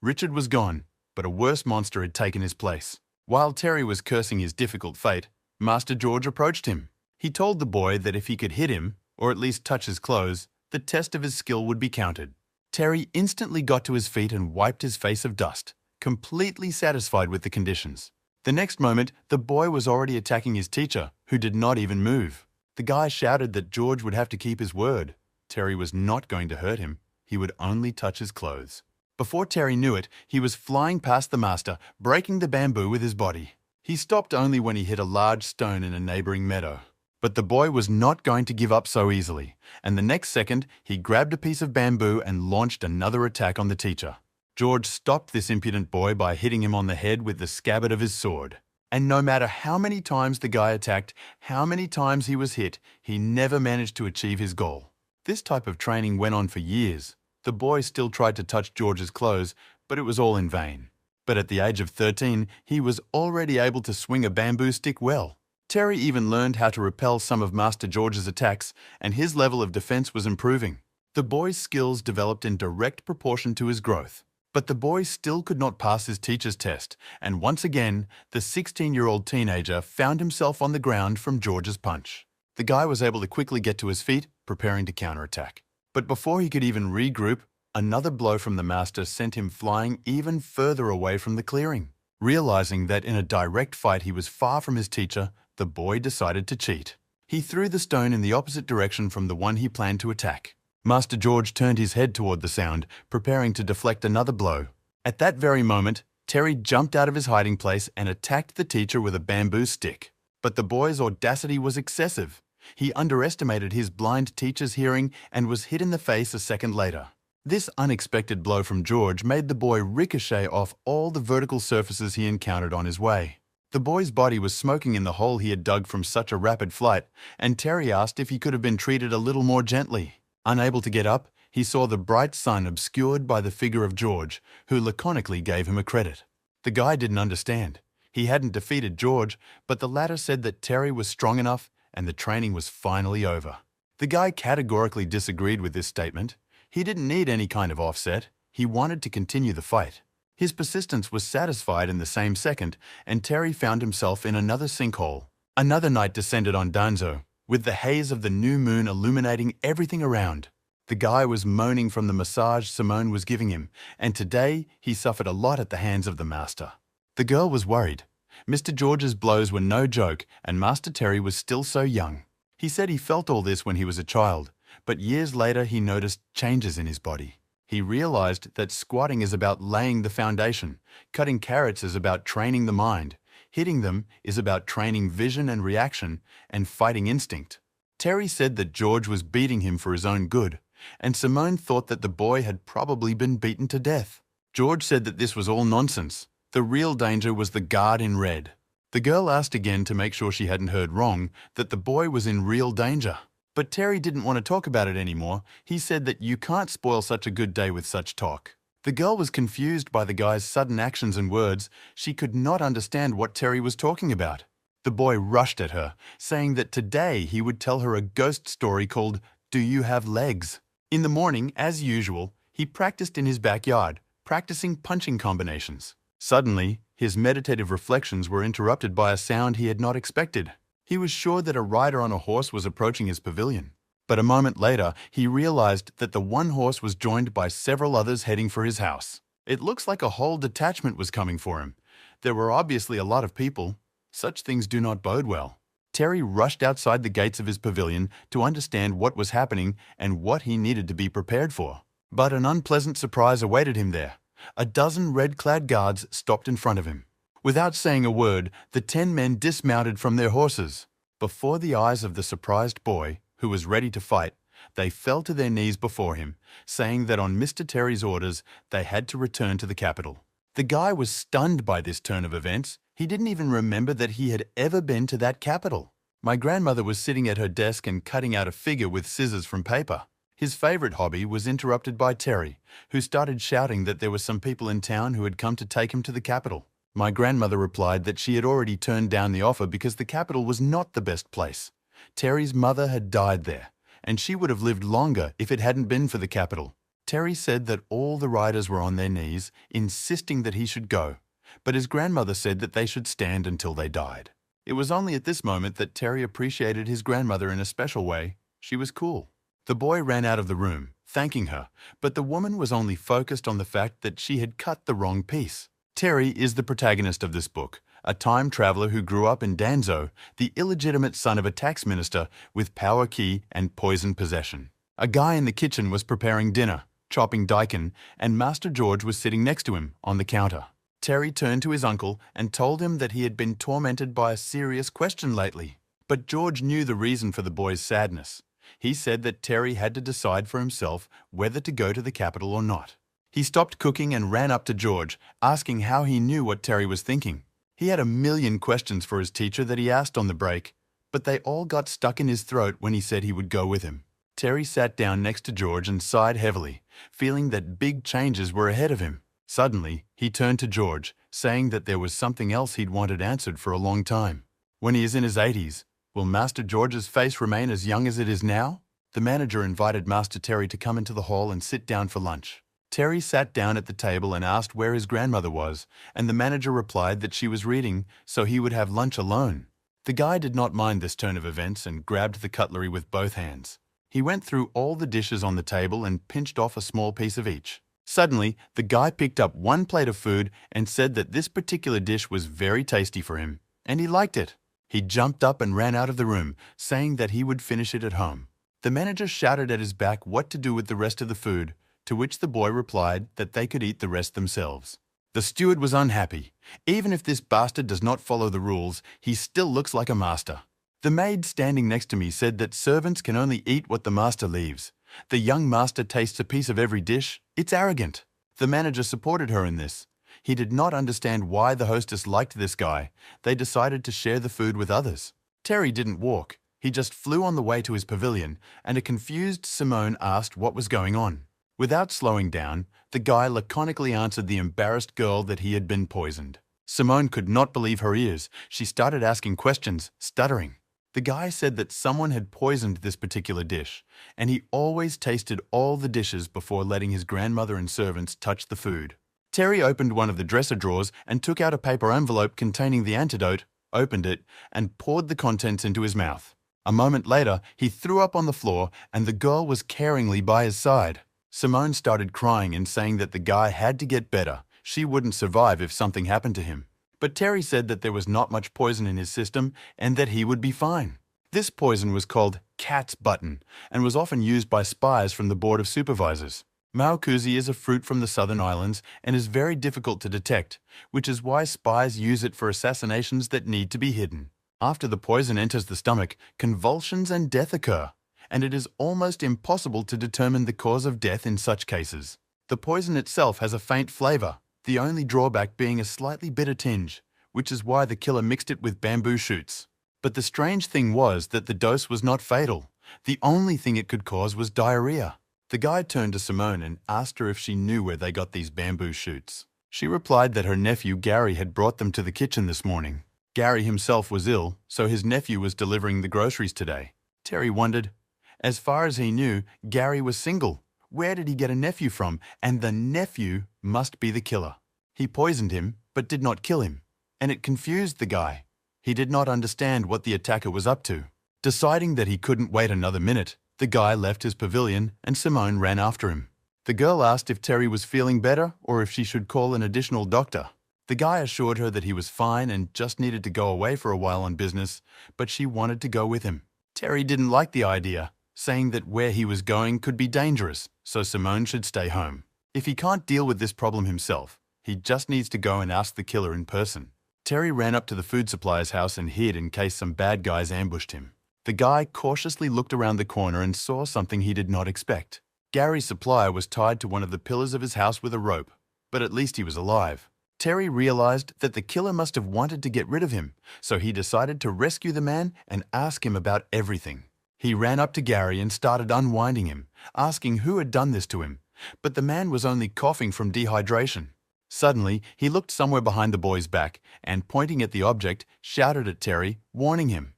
Richard was gone, but a worse monster had taken his place. While Terry was cursing his difficult fate, Master George approached him. He told the boy that if he could hit him, or at least touch his clothes, the test of his skill would be counted. Terry instantly got to his feet and wiped his face of dust, completely satisfied with the conditions. The next moment, the boy was already attacking his teacher, who did not even move. The guy shouted that George would have to keep his word. Terry was not going to hurt him. He would only touch his clothes. Before Terry knew it, he was flying past the master, breaking the bamboo with his body. He stopped only when he hit a large stone in a neighboring meadow. But the boy was not going to give up so easily, and the next second, he grabbed a piece of bamboo and launched another attack on the teacher. George stopped this impudent boy by hitting him on the head with the scabbard of his sword. And no matter how many times the guy attacked, how many times he was hit, he never managed to achieve his goal. This type of training went on for years. The boy still tried to touch George's clothes, but it was all in vain. But at the age of 13, he was already able to swing a bamboo stick well. Terry even learned how to repel some of Master George's attacks, and his level of defense was improving. The boy's skills developed in direct proportion to his growth. But the boy still could not pass his teacher's test, and once again, the 16-year-old teenager found himself on the ground from George's punch. The guy was able to quickly get to his feet, preparing to counterattack. But before he could even regroup, another blow from the master sent him flying even further away from the clearing. Realizing that in a direct fight he was far from his teacher, the boy decided to cheat. He threw the stone in the opposite direction from the one he planned to attack. Master George turned his head toward the sound, preparing to deflect another blow. At that very moment, Terry jumped out of his hiding place and attacked the teacher with a bamboo stick. But the boy's audacity was excessive. He underestimated his blind teacher's hearing and was hit in the face a second later. This unexpected blow from George made the boy ricochet off all the vertical surfaces he encountered on his way. The boy's body was smoking in the hole he had dug from such a rapid flight, and Terry asked if he could have been treated a little more gently. Unable to get up, he saw the bright sun obscured by the figure of George, who laconically gave him a credit. The guy didn't understand. He hadn't defeated George, but the latter said that Terry was strong enough and the training was finally over. The guy categorically disagreed with this statement. He didn't need any kind of offset. He wanted to continue the fight. His persistence was satisfied in the same second, and Terry found himself in another sinkhole. Another night descended on Dronzer, with the haze of the new moon illuminating everything around. The guy was moaning from the massage Simone was giving him, and today he suffered a lot at the hands of the master. The girl was worried. Mr. George's blows were no joke, and Master Terry was still so young. He said he felt all this when he was a child, but years later he noticed changes in his body. He realized that squatting is about laying the foundation, cutting carrots is about training the mind, hitting them is about training vision and reaction, and fighting instinct. Terry said that George was beating him for his own good, and Simone thought that the boy had probably been beaten to death. George said that this was all nonsense. The real danger was the guard in red. The girl asked again to make sure she hadn't heard wrong, that the boy was in real danger. But Terry didn't want to talk about it anymore. He said that you can't spoil such a good day with such talk. The girl was confused by the guy's sudden actions and words. She could not understand what Terry was talking about. The boy rushed at her, saying that today he would tell her a ghost story called Do You Have Legs? In the morning, as usual, he practiced in his backyard, practicing punching combinations. Suddenly, his meditative reflections were interrupted by a sound he had not expected. He was sure that a rider on a horse was approaching his pavilion. But a moment later, he realized that the one horse was joined by several others heading for his house. It looks like a whole detachment was coming for him. There were obviously a lot of people. Such things do not bode well. Terry rushed outside the gates of his pavilion to understand what was happening and what he needed to be prepared for. But an unpleasant surprise awaited him there. A dozen red-clad guards stopped in front of him. Without saying a word, the 10 men dismounted from their horses. Before the eyes of the surprised boy, who was ready to fight, they fell to their knees before him, saying that on Mr. Terry's orders, they had to return to the capital. The guy was stunned by this turn of events. He didn't even remember that he had ever been to that capital. My grandmother was sitting at her desk and cutting out a figure with scissors from paper. His favorite hobby was interrupted by Terry, who started shouting that there were some people in town who had come to take him to the capital. My grandmother replied that she had already turned down the offer because the capital was not the best place. Terry's mother had died there, and she would have lived longer if it hadn't been for the capital. Terry said that all the riders were on their knees, insisting that he should go, but his grandmother said that they should stand until they died. It was only at this moment that Terry appreciated his grandmother in a special way. She was cool. The boy ran out of the room, thanking her, but the woman was only focused on the fact that she had cut the wrong piece. Terry is the protagonist of this book, a time traveler who grew up in Danzo, the illegitimate son of a tax minister with power key and poison possession. A guy in the kitchen was preparing dinner, chopping daikon, and Master George was sitting next to him on the counter. Terry turned to his uncle and told him that he had been tormented by a serious question lately. But George knew the reason for the boy's sadness. He said that Terry had to decide for himself whether to go to the capital or not. He stopped cooking and ran up to George, asking how he knew what Terry was thinking. He had a million questions for his teacher that he asked on the break, but they all got stuck in his throat when he said he would go with him. Terry sat down next to George and sighed heavily, feeling that big changes were ahead of him. Suddenly, he turned to George, saying that there was something else he'd wanted answered for a long time. When he is in his 80s, will Master George's face remain as young as it is now? The manager invited Master Terry to come into the hall and sit down for lunch. Terry sat down at the table and asked where his grandmother was, and the manager replied that she was reading, so he would have lunch alone. The guy did not mind this turn of events and grabbed the cutlery with both hands. He went through all the dishes on the table and pinched off a small piece of each. Suddenly, the guy picked up one plate of food and said that this particular dish was very tasty for him, and he liked it. He jumped up and ran out of the room, saying that he would finish it at home. The manager shouted at his back what to do with the rest of the food, to which the boy replied that they could eat the rest themselves. The steward was unhappy. Even if this bastard does not follow the rules, he still looks like a master. The maid standing next to me said that servants can only eat what the master leaves. The young master tastes a piece of every dish. It's arrogant. The manager supported her in this. He did not understand why the hostess liked this guy. They decided to share the food with others. Terry didn't walk. He just flew on the way to his pavilion, and a confused Simone asked what was going on. Without slowing down, the guy laconically answered the embarrassed girl that he had been poisoned. Simone could not believe her ears. She started asking questions, stuttering. The guy said that someone had poisoned this particular dish, and he always tasted all the dishes before letting his grandmother and servants touch the food. Terry opened one of the dresser drawers and took out a paper envelope containing the antidote, opened it, and poured the contents into his mouth. A moment later, he threw up on the floor, and the girl was caringly by his side. Simone started crying and saying that the guy had to get better. She wouldn't survive if something happened to him. But Terry said that there was not much poison in his system and that he would be fine. This poison was called cat's button and was often used by spies from the Board of Supervisors. Maukuzi is a fruit from the southern islands and is very difficult to detect, which is why spies use it for assassinations that need to be hidden. After the poison enters the stomach, convulsions and death occur, and it is almost impossible to determine the cause of death in such cases. The poison itself has a faint flavor, the only drawback being a slightly bitter tinge, which is why the killer mixed it with bamboo shoots. But the strange thing was that the dose was not fatal. The only thing it could cause was diarrhea. The guy turned to Simone and asked her if she knew where they got these bamboo shoots. She replied that her nephew Gary had brought them to the kitchen this morning. Gary himself was ill, so his nephew was delivering the groceries today. Terry wondered. As far as he knew, Gary was single. Where did he get a nephew from? And the nephew must be the killer. He poisoned him, but did not kill him. And it confused the guy. He did not understand what the attacker was up to. Deciding that he couldn't wait another minute, the guy left his pavilion and Simone ran after him. The girl asked if Terry was feeling better or if she should call an additional doctor. The guy assured her that he was fine and just needed to go away for a while on business, but she wanted to go with him. Terry didn't like the idea, saying that where he was going could be dangerous, so Simone should stay home. If he can't deal with this problem himself, he just needs to go and ask the killer in person. Terry ran up to the food supplier's house and hid in case some bad guys ambushed him. The guy cautiously looked around the corner and saw something he did not expect. Gary's supplier was tied to one of the pillars of his house with a rope, but at least he was alive. Terry realized that the killer must have wanted to get rid of him, so he decided to rescue the man and ask him about everything. He ran up to Gary and started unwinding him, asking who had done this to him, but the man was only coughing from dehydration. Suddenly, he looked somewhere behind the boy's back and, pointing at the object, shouted at Terry, warning him.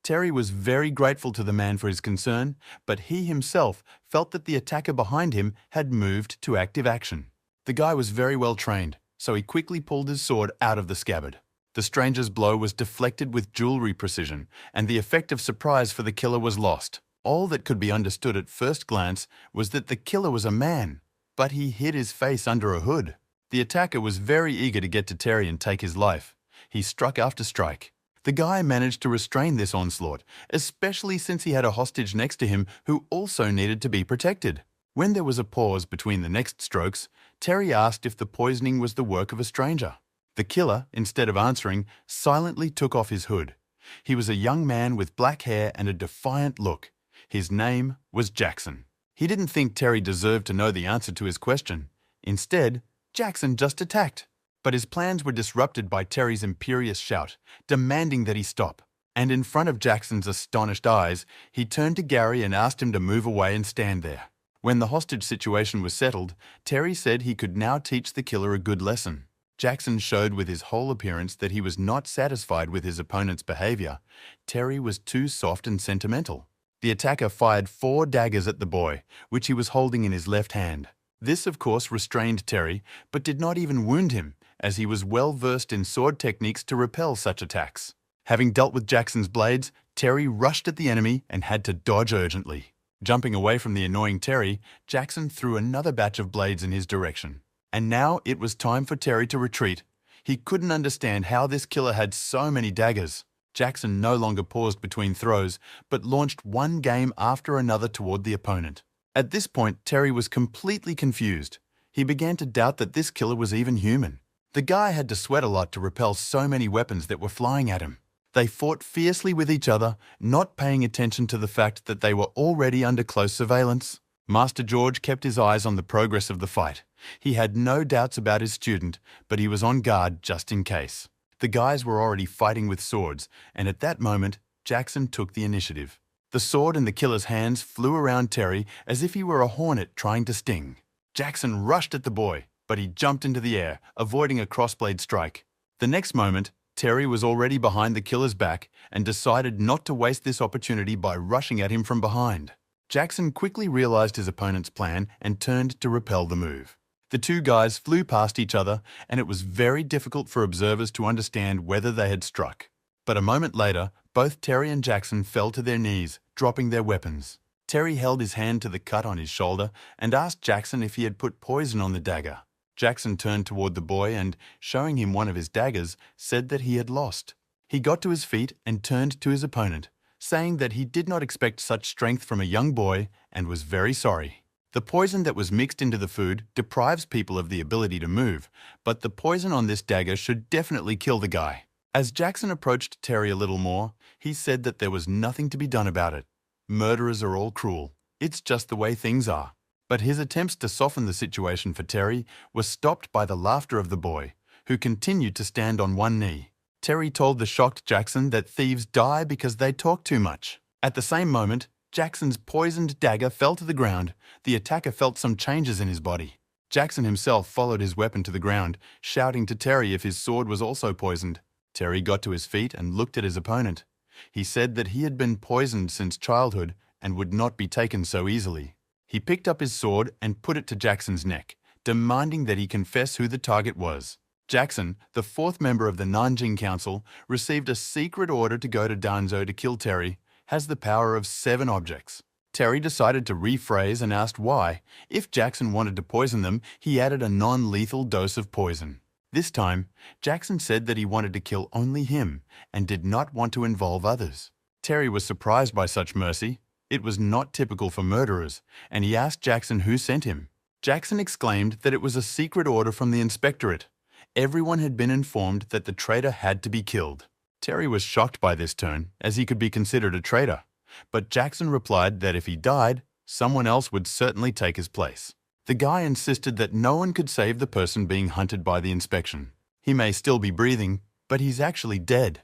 Terry was very grateful to the man for his concern, but he himself felt that the attacker behind him had moved to active action. The guy was very well trained, so he quickly pulled his sword out of the scabbard. The stranger's blow was deflected with jewelry precision, and the effect of surprise for the killer was lost. All that could be understood at first glance was that the killer was a man, but he hid his face under a hood. The attacker was very eager to get to Terry and take his life. He struck after strike. The guy managed to restrain this onslaught, especially since he had a hostage next to him who also needed to be protected. When there was a pause between the next strokes, Terry asked if the poisoning was the work of a stranger. The killer, instead of answering, silently took off his hood. He was a young man with black hair and a defiant look. His name was Jackson. He didn't think Terry deserved to know the answer to his question. Instead, Jackson just attacked. But his plans were disrupted by Terry's imperious shout, demanding that he stop. And in front of Jackson's astonished eyes, he turned to Gary and asked him to move away and stand there. When the hostage situation was settled, Terry said he could now teach the killer a good lesson. Jackson showed with his whole appearance that he was not satisfied with his opponent's behavior. Terry was too soft and sentimental. The attacker fired 4 daggers at the boy, which he was holding in his left hand. This, of course, restrained Terry, but did not even wound him, as he was well versed in sword techniques to repel such attacks. Having dealt with Jackson's blades, Terry rushed at the enemy and had to dodge urgently. Jumping away from the annoying Terry, Jackson threw another batch of blades in his direction. And now it was time for Terry to retreat. He couldn't understand how this killer had so many daggers. Jackson no longer paused between throws, but launched one game after another toward the opponent. At this point, Terry was completely confused. He began to doubt that this killer was even human. The guy had to sweat a lot to repel so many weapons that were flying at him. They fought fiercely with each other, not paying attention to the fact that they were already under close surveillance. Master George kept his eyes on the progress of the fight. He had no doubts about his student, but he was on guard just in case. The guys were already fighting with swords, and at that moment, Jackson took the initiative. The sword in the killer's hands flew around Terry as if he were a hornet trying to sting. Jackson rushed at the boy, but he jumped into the air, avoiding a crossblade strike. The next moment, Terry was already behind the killer's back and decided not to waste this opportunity by rushing at him from behind. Jackson quickly realized his opponent's plan and turned to repel the move. The two guys flew past each other, and it was very difficult for observers to understand whether they had struck. But a moment later, both Terry and Jackson fell to their knees, dropping their weapons. Terry held his hand to the cut on his shoulder and asked Jackson if he had put poison on the dagger. Jackson turned toward the boy and, showing him one of his daggers, said that he had lost. He got to his feet and turned to his opponent, saying that he did not expect such strength from a young boy and was very sorry. The poison that was mixed into the food deprives people of the ability to move, but the poison on this dagger should definitely kill the guy. As Jackson approached Terry a little more, he said that there was nothing to be done about it. Murderers are all cruel. It's just the way things are. But his attempts to soften the situation for Terry were stopped by the laughter of the boy, who continued to stand on one knee. Terry told the shocked Jackson that thieves die because they talk too much. At the same moment, Jackson's poisoned dagger fell to the ground. The attacker felt some changes in his body. Jackson himself followed his weapon to the ground, shouting to Terry if his sword was also poisoned. Terry got to his feet and looked at his opponent. He said that he had been poisoned since childhood and would not be taken so easily. He picked up his sword and put it to Jackson's neck, demanding that he confess who the target was. Jackson, the fourth member of the Nanjing Council, received a secret order to go to Dronzer to kill Terry, has the power of 7 objects. Terry decided to rephrase and asked why. If Jackson wanted to poison them, he added a non-lethal dose of poison. This time, Jackson said that he wanted to kill only him and did not want to involve others. Terry was surprised by such mercy. It was not typical for murderers, and he asked Jackson who sent him. Jackson exclaimed that it was a secret order from the inspectorate. Everyone had been informed that the traitor had to be killed. Terry was shocked by this turn, as he could be considered a traitor. But Jackson replied that if he died, someone else would certainly take his place. The guy insisted that no one could save the person being hunted by the inspection. He may still be breathing, but he's actually dead.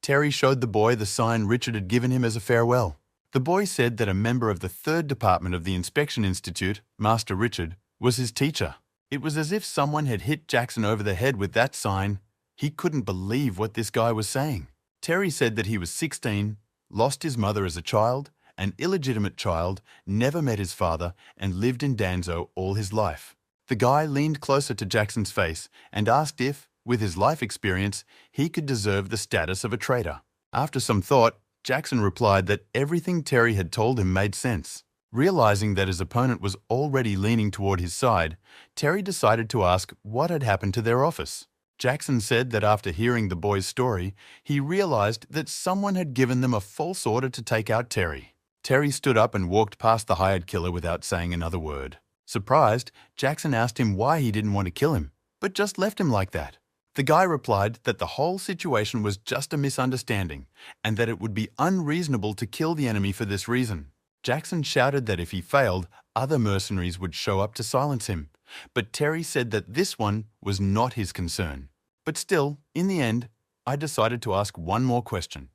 Terry showed the boy the sign Richard had given him as a farewell. The boy said that a member of the 3rd department of the Inspection Institute, Master Richard, was his teacher. It was as if someone had hit Jackson over the head with that sign. He couldn't believe what this guy was saying. Terry said that he was 16, lost his mother as a child, an illegitimate child, never met his father, and lived in Danzo all his life. The guy leaned closer to Jackson's face and asked if, with his life experience, he could deserve the status of a traitor. After some thought, Jackson replied that everything Terry had told him made sense. Realizing that his opponent was already leaning toward his side, Terry decided to ask what had happened to their office. Jackson said that after hearing the boy's story, he realized that someone had given them a false order to take out Terry. Terry stood up and walked past the hired killer without saying another word. Surprised, Jackson asked him why he didn't want to kill him, but just left him like that. The guy replied that the whole situation was just a misunderstanding and that it would be unreasonable to kill the enemy for this reason. Jackson shouted that if he failed, other mercenaries would show up to silence him, but Terry said that this one was not his concern. But still, in the end, I decided to ask one more question.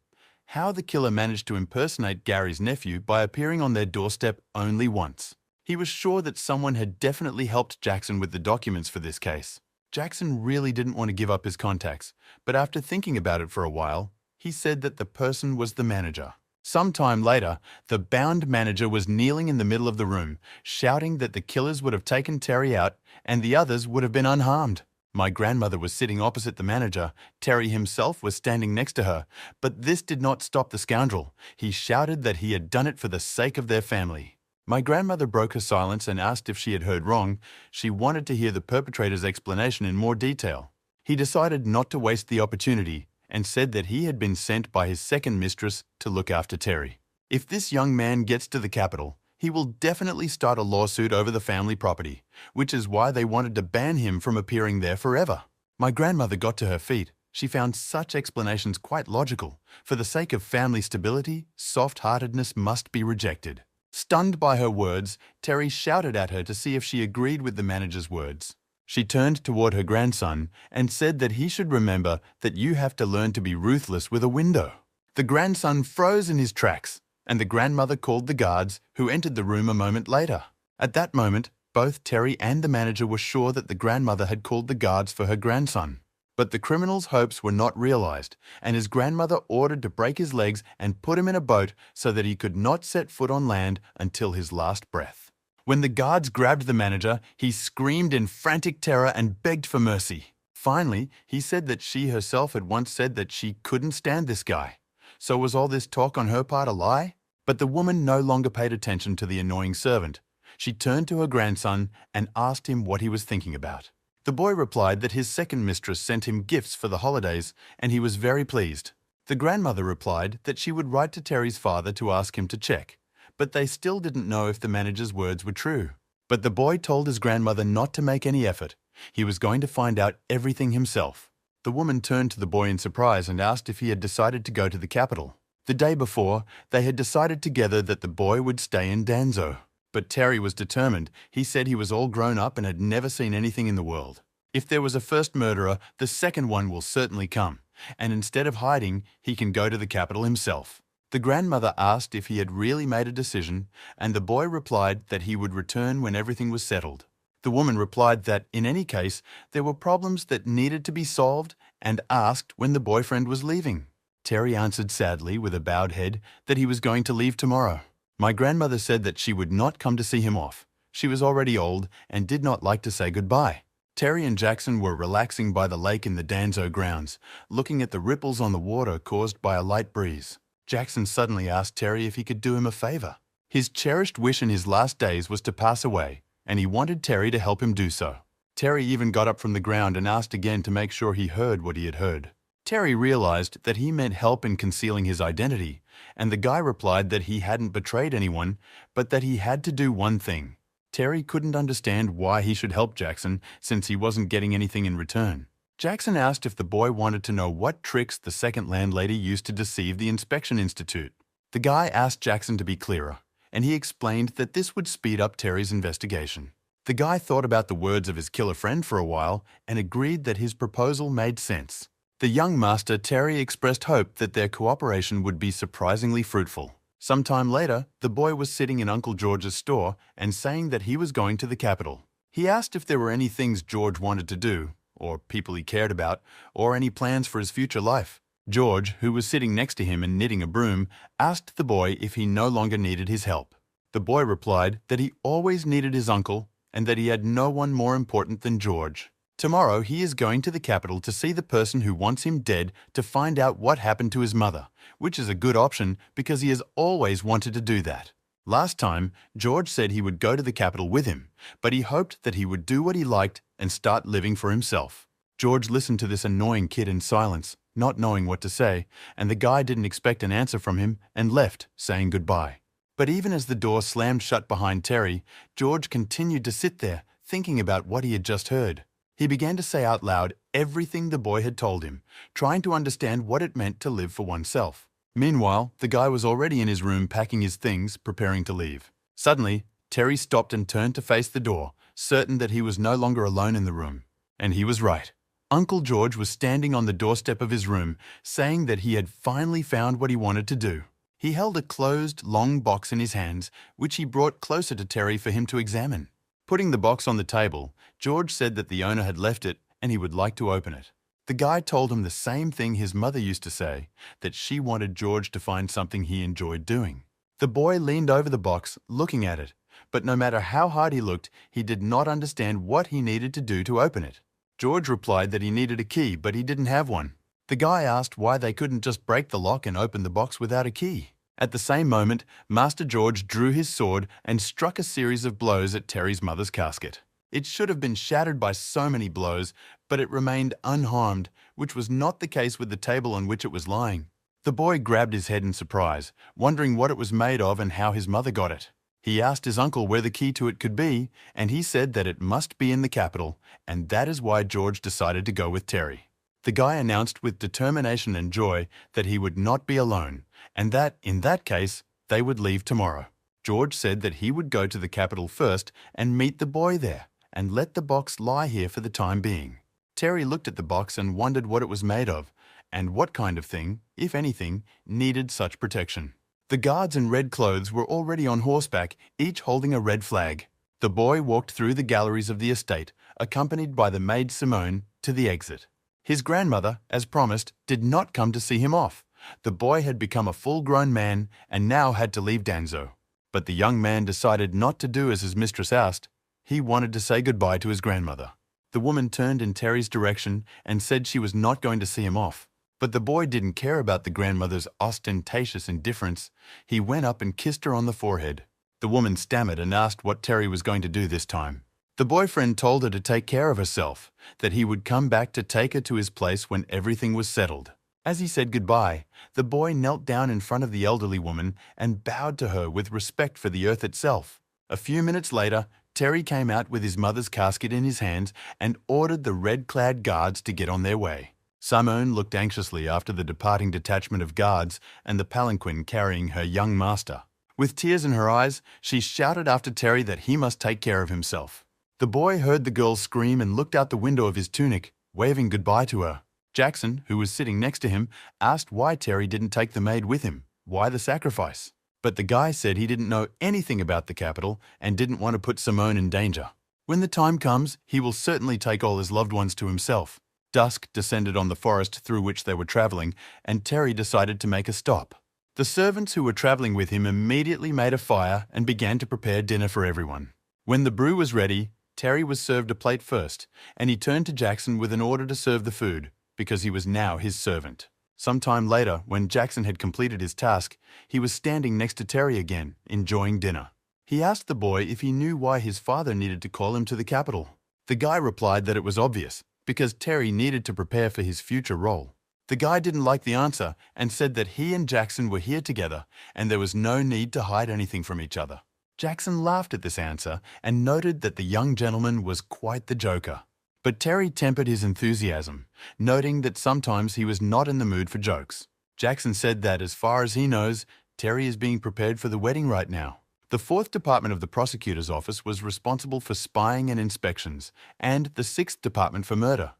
How the killer managed to impersonate Gary's nephew by appearing on their doorstep only once. He was sure that someone had definitely helped Jackson with the documents for this case. Jackson really didn't want to give up his contacts, but after thinking about it for a while, he said that the person was the manager. Sometime later, the bound manager was kneeling in the middle of the room, shouting that the killers would have taken Terry out and the others would have been unharmed. My grandmother was sitting opposite the manager. Terry himself was standing next to her, but this did not stop the scoundrel. He shouted that he had done it for the sake of their family. My grandmother broke her silence and asked if she had heard wrong. She wanted to hear the perpetrator's explanation in more detail. He decided not to waste the opportunity and said that he had been sent by his second mistress to look after Terry. If this young man gets to the capital, he will definitely start a lawsuit over the family property, which is why they wanted to ban him from appearing there forever. My grandmother got to her feet. She found such explanations quite logical. For the sake of family stability, soft-heartedness must be rejected. Stunned by her words, Terry shouted at her to see if she agreed with the manager's words. She turned toward her grandson and said that he should remember that you have to learn to be ruthless with a window. The grandson froze in his tracks, and the grandmother called the guards, who entered the room a moment later. At that moment, both Terry and the manager were sure that the grandmother had called the guards for her grandson. But the criminal's hopes were not realized, and his grandmother ordered to break his legs and put him in a boat so that he could not set foot on land until his last breath. When the guards grabbed the manager, he screamed in frantic terror and begged for mercy. Finally, he said that she herself had once said that she couldn't stand this guy. So was all this talk on her part a lie? But the woman no longer paid attention to the annoying servant. She turned to her grandson and asked him what he was thinking about. The boy replied that his second mistress sent him gifts for the holidays, and he was very pleased. The grandmother replied that she would write to Terry's father to ask him to check, but they still didn't know if the manager's words were true. But the boy told his grandmother not to make any effort. He was going to find out everything himself. The woman turned to the boy in surprise and asked if he had decided to go to the capital. The day before, they had decided together that the boy would stay in Danzo. But Terry was determined. He said he was all grown up and had never seen anything in the world. If there was a first murderer, the second one will certainly come, and instead of hiding, he can go to the capital himself. The grandmother asked if he had really made a decision, and the boy replied that he would return when everything was settled. The woman replied that, in any case, there were problems that needed to be solved and asked when the boyfriend was leaving. Terry answered sadly, with a bowed head, that he was going to leave tomorrow. My grandmother said that she would not come to see him off. She was already old and did not like to say goodbye. Terry and Jackson were relaxing by the lake in the Danzo grounds, looking at the ripples on the water caused by a light breeze. Jackson suddenly asked Terry if he could do him a favor. His cherished wish in his last days was to pass away, and he wanted Terry to help him do so. Terry even got up from the ground and asked again to make sure he heard what he had heard. Terry realized that he meant help in concealing his identity, and the guy replied that he hadn't betrayed anyone, but that he had to do one thing. Terry couldn't understand why he should help Jackson since he wasn't getting anything in return. Jackson asked if the boy wanted to know what tricks the second landlady used to deceive the Inspection Institute. The guy asked Jackson to be clearer, and he explained that this would speed up Terry's investigation. The guy thought about the words of his killer friend for a while and agreed that his proposal made sense. The young master Terry expressed hope that their cooperation would be surprisingly fruitful. Sometime later, the boy was sitting in Uncle George's store and saying that he was going to the capital. He asked if there were any things George wanted to do, or people he cared about, or any plans for his future life. George, who was sitting next to him and knitting a broom, asked the boy if he no longer needed his help. The boy replied that he always needed his uncle and that he had no one more important than George. Tomorrow he is going to the capital to see the person who wants him dead to find out what happened to his mother, which is a good option because he has always wanted to do that. Last time, George said he would go to the capital with him, but he hoped that he would do what he liked and start living for himself. George listened to this annoying kid in silence, not knowing what to say, and the guy didn't expect an answer from him and left, saying goodbye. But even as the door slammed shut behind Terry, George continued to sit there, thinking about what he had just heard. He began to say out loud everything the boy had told him, trying to understand what it meant to live for oneself. Meanwhile, the guy was already in his room packing his things, preparing to leave. Suddenly, Terry stopped and turned to face the door, certain that he was no longer alone in the room. And he was right. Uncle George was standing on the doorstep of his room, saying that he had finally found what he wanted to do. He held a closed, long box in his hands, which he brought closer to Terry for him to examine. Putting the box on the table, George said that the owner had left it and he would like to open it. The guy told him the same thing his mother used to say, that she wanted George to find something he enjoyed doing. The boy leaned over the box, looking at it, but no matter how hard he looked, he did not understand what he needed to do to open it. George replied that he needed a key, but he didn't have one. The guy asked why they couldn't just break the lock and open the box without a key. At the same moment, Master George drew his sword and struck a series of blows at Terry's mother's casket. It should have been shattered by so many blows, but it remained unharmed, which was not the case with the table on which it was lying. The boy grabbed his head in surprise, wondering what it was made of and how his mother got it. He asked his uncle where the key to it could be, and he said that it must be in the capital, and that is why George decided to go with Terry. The guy announced with determination and joy that he would not be alone, and that, in that case, they would leave tomorrow. George said that he would go to the capital first and meet the boy there, and let the box lie here for the time being. Terry looked at the box and wondered what it was made of, and what kind of thing, if anything, needed such protection. The guards in red clothes were already on horseback, each holding a red flag. The boy walked through the galleries of the estate, accompanied by the maid Simone, to the exit. His grandmother, as promised, did not come to see him off. The boy had become a full-grown man and now had to leave Danzo. But the young man decided not to do as his mistress asked. He wanted to say goodbye to his grandmother. The woman turned in Terry's direction and said she was not going to see him off. But the boy didn't care about the grandmother's ostentatious indifference. He went up and kissed her on the forehead. The woman stammered and asked what Terry was going to do this time. The boyfriend told her to take care of herself, that he would come back to take her to his place when everything was settled. As he said goodbye, the boy knelt down in front of the elderly woman and bowed to her with respect for the earth itself. A few minutes later, Terry came out with his mother's casket in his hands and ordered the red-clad guards to get on their way. Simone looked anxiously after the departing detachment of guards and the palanquin carrying her young master. With tears in her eyes, she shouted after Terry that he must take care of himself. The boy heard the girl scream and looked out the window of his tunic, waving goodbye to her. Jackson, who was sitting next to him, asked why Terry didn't take the maid with him. Why the sacrifice? But the guy said he didn't know anything about the capital and didn't want to put Simone in danger. When the time comes, he will certainly take all his loved ones to himself. Dusk descended on the forest through which they were traveling, and Terry decided to make a stop. The servants who were traveling with him immediately made a fire and began to prepare dinner for everyone. When the brew was ready, Terry was served a plate first, and he turned to Jackson with an order to serve the food, because he was now his servant. Some time later, when Jackson had completed his task, he was standing next to Terry again, enjoying dinner. He asked the boy if he knew why his father needed to call him to the capital. The guy replied that it was obvious, because Terry needed to prepare for his future role. The guy didn't like the answer and said that he and Jackson were here together and there was no need to hide anything from each other. Jackson laughed at this answer and noted that the young gentleman was quite the joker. But Terry tempered his enthusiasm, noting that sometimes he was not in the mood for jokes. Jackson said that, as far as he knows, Terry is being prepared for the wedding right now. The 4th Department of the Prosecutor's Office was responsible for spying and inspections, and the 6th Department for murder.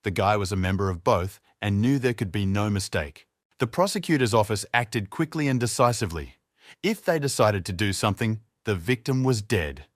The guy was a member of both and knew there could be no mistake. The prosecutor's office acted quickly and decisively. If they decided to do something, the victim was dead.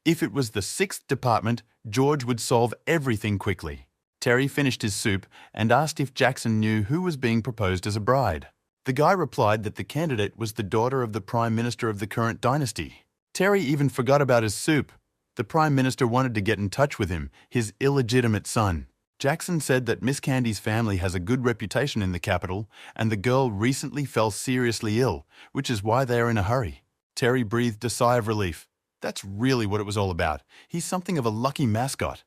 If it was the 6th Department, George would solve everything quickly. Terry finished his soup and asked if Jackson knew who was being proposed as a bride. The guy replied that the candidate was the daughter of the Prime Minister of the current dynasty. Terry even forgot about his soup. The Prime Minister wanted to get in touch with him, his illegitimate son. Jackson said that Miss Candy's family has a good reputation in the capital, and the girl recently fell seriously ill, which is why they are in a hurry. Terry breathed a sigh of relief. That's really what it was all about. He's something of a lucky mascot.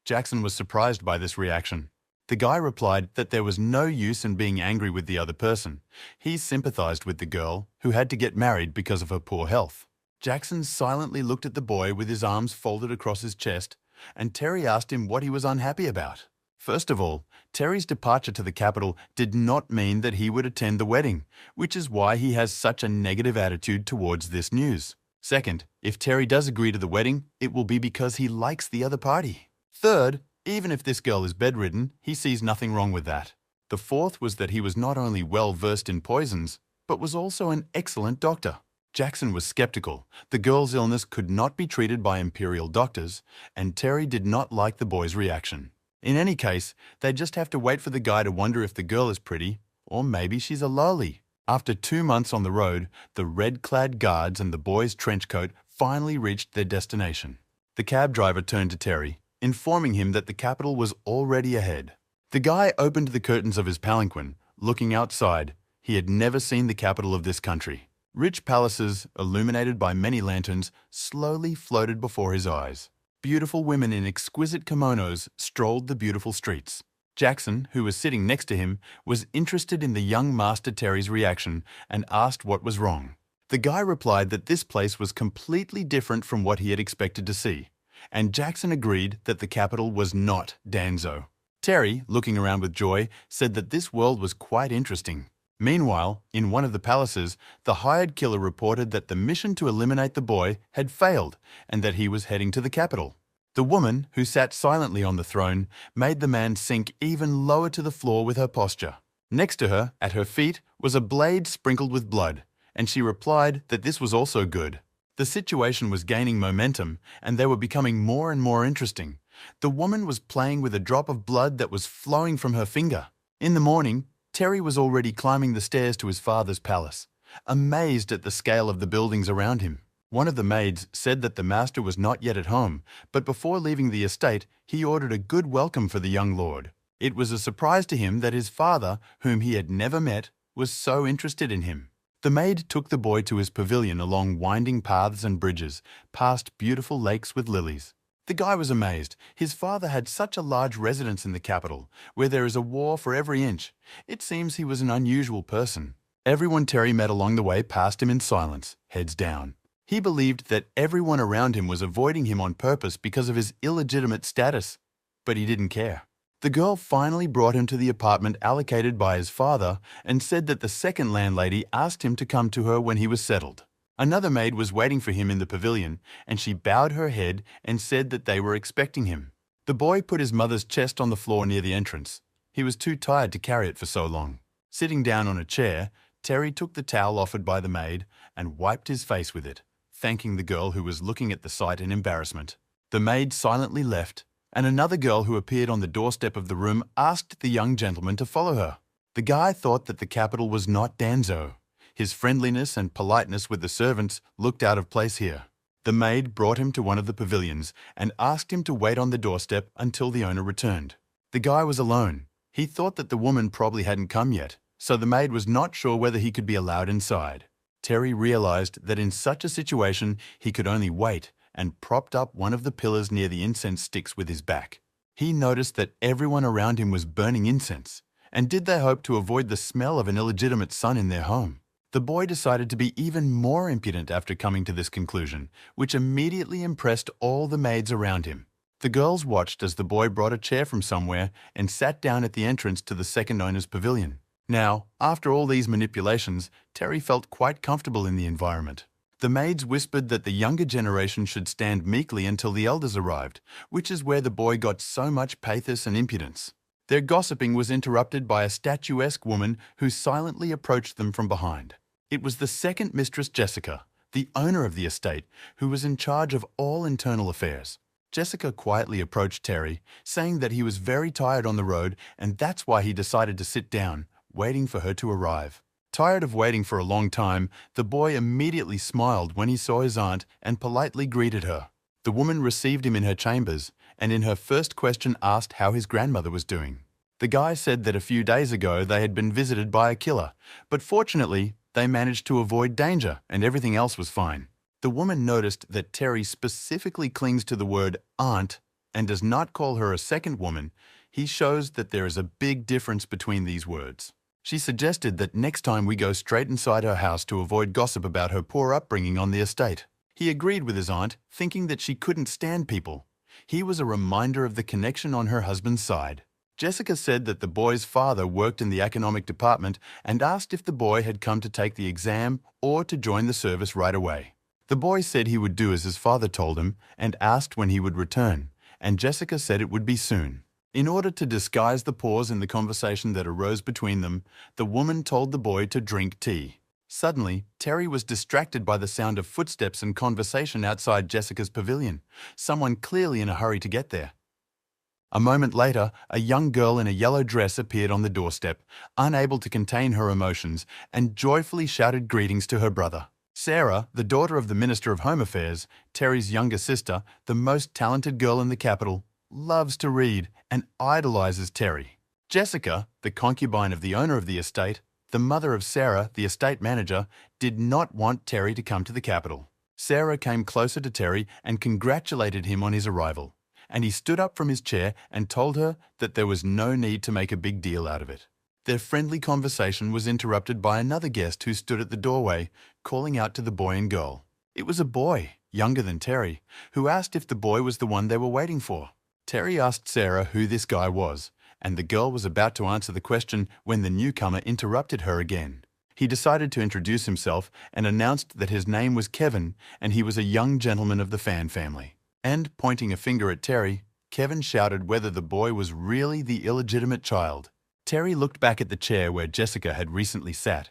Jackson was surprised by this reaction. The guy replied that there was no use in being angry with the other person. He sympathized with the girl, who had to get married because of her poor health. Jackson silently looked at the boy with his arms folded across his chest, and Terry asked him what he was unhappy about. First of all, Terry's departure to the capital did not mean that he would attend the wedding, which is why he has such a negative attitude towards this news. Second, if Terry does agree to the wedding, it will be because he likes the other party. Third, even if this girl is bedridden, he sees nothing wrong with that. The fourth was that he was not only well versed in poisons, but was also an excellent doctor. Jackson was skeptical. The girl's illness could not be treated by imperial doctors, and Terry did not like the boy's reaction. In any case, they just have to wait for the guy to wonder if the girl is pretty, or maybe she's a loli. After 2 months on the road, the red-clad guards and the boy's trench coat finally reached their destination. The cab driver turned to Terry, informing him that the capital was already ahead. The guy opened the curtains of his palanquin. Looking outside, he had never seen the capital of this country. Rich palaces, illuminated by many lanterns, slowly floated before his eyes. Beautiful women in exquisite kimonos strolled the beautiful streets. Jackson, who was sitting next to him, was interested in the young Master Terry's reaction and asked what was wrong. The guy replied that this place was completely different from what he had expected to see, and Jackson agreed that the capital was not Danzo. Terry, looking around with joy, said that this world was quite interesting. Meanwhile, in one of the palaces, the hired killer reported that the mission to eliminate the boy had failed and that he was heading to the capital. The woman, who sat silently on the throne, made the man sink even lower to the floor with her posture. Next to her, at her feet, was a blade sprinkled with blood, and she replied that this was also good. The situation was gaining momentum, and they were becoming more and more interesting. The woman was playing with a drop of blood that was flowing from her finger. In the morning, Terry was already climbing the stairs to his father's palace, amazed at the scale of the buildings around him. One of the maids said that the master was not yet at home, but before leaving the estate, he ordered a good welcome for the young lord. It was a surprise to him that his father, whom he had never met, was so interested in him. The maid took the boy to his pavilion along winding paths and bridges, past beautiful lakes with lilies. The guy was amazed. His father had such a large residence in the capital, where there is a war for every inch. It seems he was an unusual person. Everyone Terry met along the way passed him in silence, heads down. He believed that everyone around him was avoiding him on purpose because of his illegitimate status, but he didn't care. The girl finally brought him to the apartment allocated by his father and said that the second landlady asked him to come to her when he was settled. Another maid was waiting for him in the pavilion, and she bowed her head and said that they were expecting him. The boy put his mother's chest on the floor near the entrance. He was too tired to carry it for so long. Sitting down on a chair, Terry took the towel offered by the maid and wiped his face with it, thanking the girl who was looking at the sight in embarrassment. The maid silently left, and another girl who appeared on the doorstep of the room asked the young gentleman to follow her. The guy thought that the capital was not Danzo. His friendliness and politeness with the servants looked out of place here. The maid brought him to one of the pavilions and asked him to wait on the doorstep until the owner returned. The guy was alone. He thought that the woman probably hadn't come yet, so the maid was not sure whether he could be allowed inside. Terry realized that in such a situation he could only wait and propped up one of the pillars near the incense sticks with his back. He noticed that everyone around him was burning incense, and did they hope to avoid the smell of an illegitimate son in their home? The boy decided to be even more impudent after coming to this conclusion, which immediately impressed all the maids around him. The girls watched as the boy brought a chair from somewhere and sat down at the entrance to the second owner's pavilion. Now, after all these manipulations, Terry felt quite comfortable in the environment. The maids whispered that the younger generation should stand meekly until the elders arrived, which is where the boy got so much pathos and impudence. Their gossiping was interrupted by a statuesque woman who silently approached them from behind. It was the second mistress, Jessica, the owner of the estate, who was in charge of all internal affairs. Jessica quietly approached Terry, saying that he was very tired on the road and that's why he decided to sit down, waiting for her to arrive. Tired of waiting for a long time, the boy immediately smiled when he saw his aunt and politely greeted her. The woman received him in her chambers and in her first question asked how his grandmother was doing. The guy said that a few days ago they had been visited by a killer, but fortunately they managed to avoid danger and everything else was fine. The woman noticed that Terry specifically clings to the word aunt and does not call her a second woman. He shows that there is a big difference between these words. She suggested that next time we go straight inside her house to avoid gossip about her poor upbringing on the estate. He agreed with his aunt, thinking that she couldn't stand people. He was a reminder of the connection on her husband's side. Jessica said that the boy's father worked in the economic department and asked if the boy had come to take the exam or to join the service right away. The boy said he would do as his father told him and asked when he would return, and Jessica said it would be soon. In order to disguise the pause in the conversation that arose between them, the woman told the boy to drink tea. Suddenly, Terry was distracted by the sound of footsteps and conversation outside Jessica's pavilion, someone clearly in a hurry to get there. A moment later, a young girl in a yellow dress appeared on the doorstep, unable to contain her emotions, and joyfully shouted greetings to her brother. Sarah, the daughter of the Minister of Home Affairs, Terry's younger sister, the most talented girl in the capital, loves to read and idolizes Terry. Jessica, the concubine of the owner of the estate, the mother of Sarah, the estate manager, did not want Terry to come to the capital. Sarah came closer to Terry and congratulated him on his arrival, and he stood up from his chair and told her that there was no need to make a big deal out of it. Their friendly conversation was interrupted by another guest who stood at the doorway, calling out to the boy and girl. It was a boy, younger than Terry, who asked if the boy was the one they were waiting for. Terry asked Sarah who this guy was, and the girl was about to answer the question when the newcomer interrupted her again. He decided to introduce himself and announced that his name was Kevin and he was a young gentleman of the Fan family. And, pointing a finger at Terry, Kevin shouted whether the boy was really the illegitimate child. Terry looked back at the chair where Jessica had recently sat,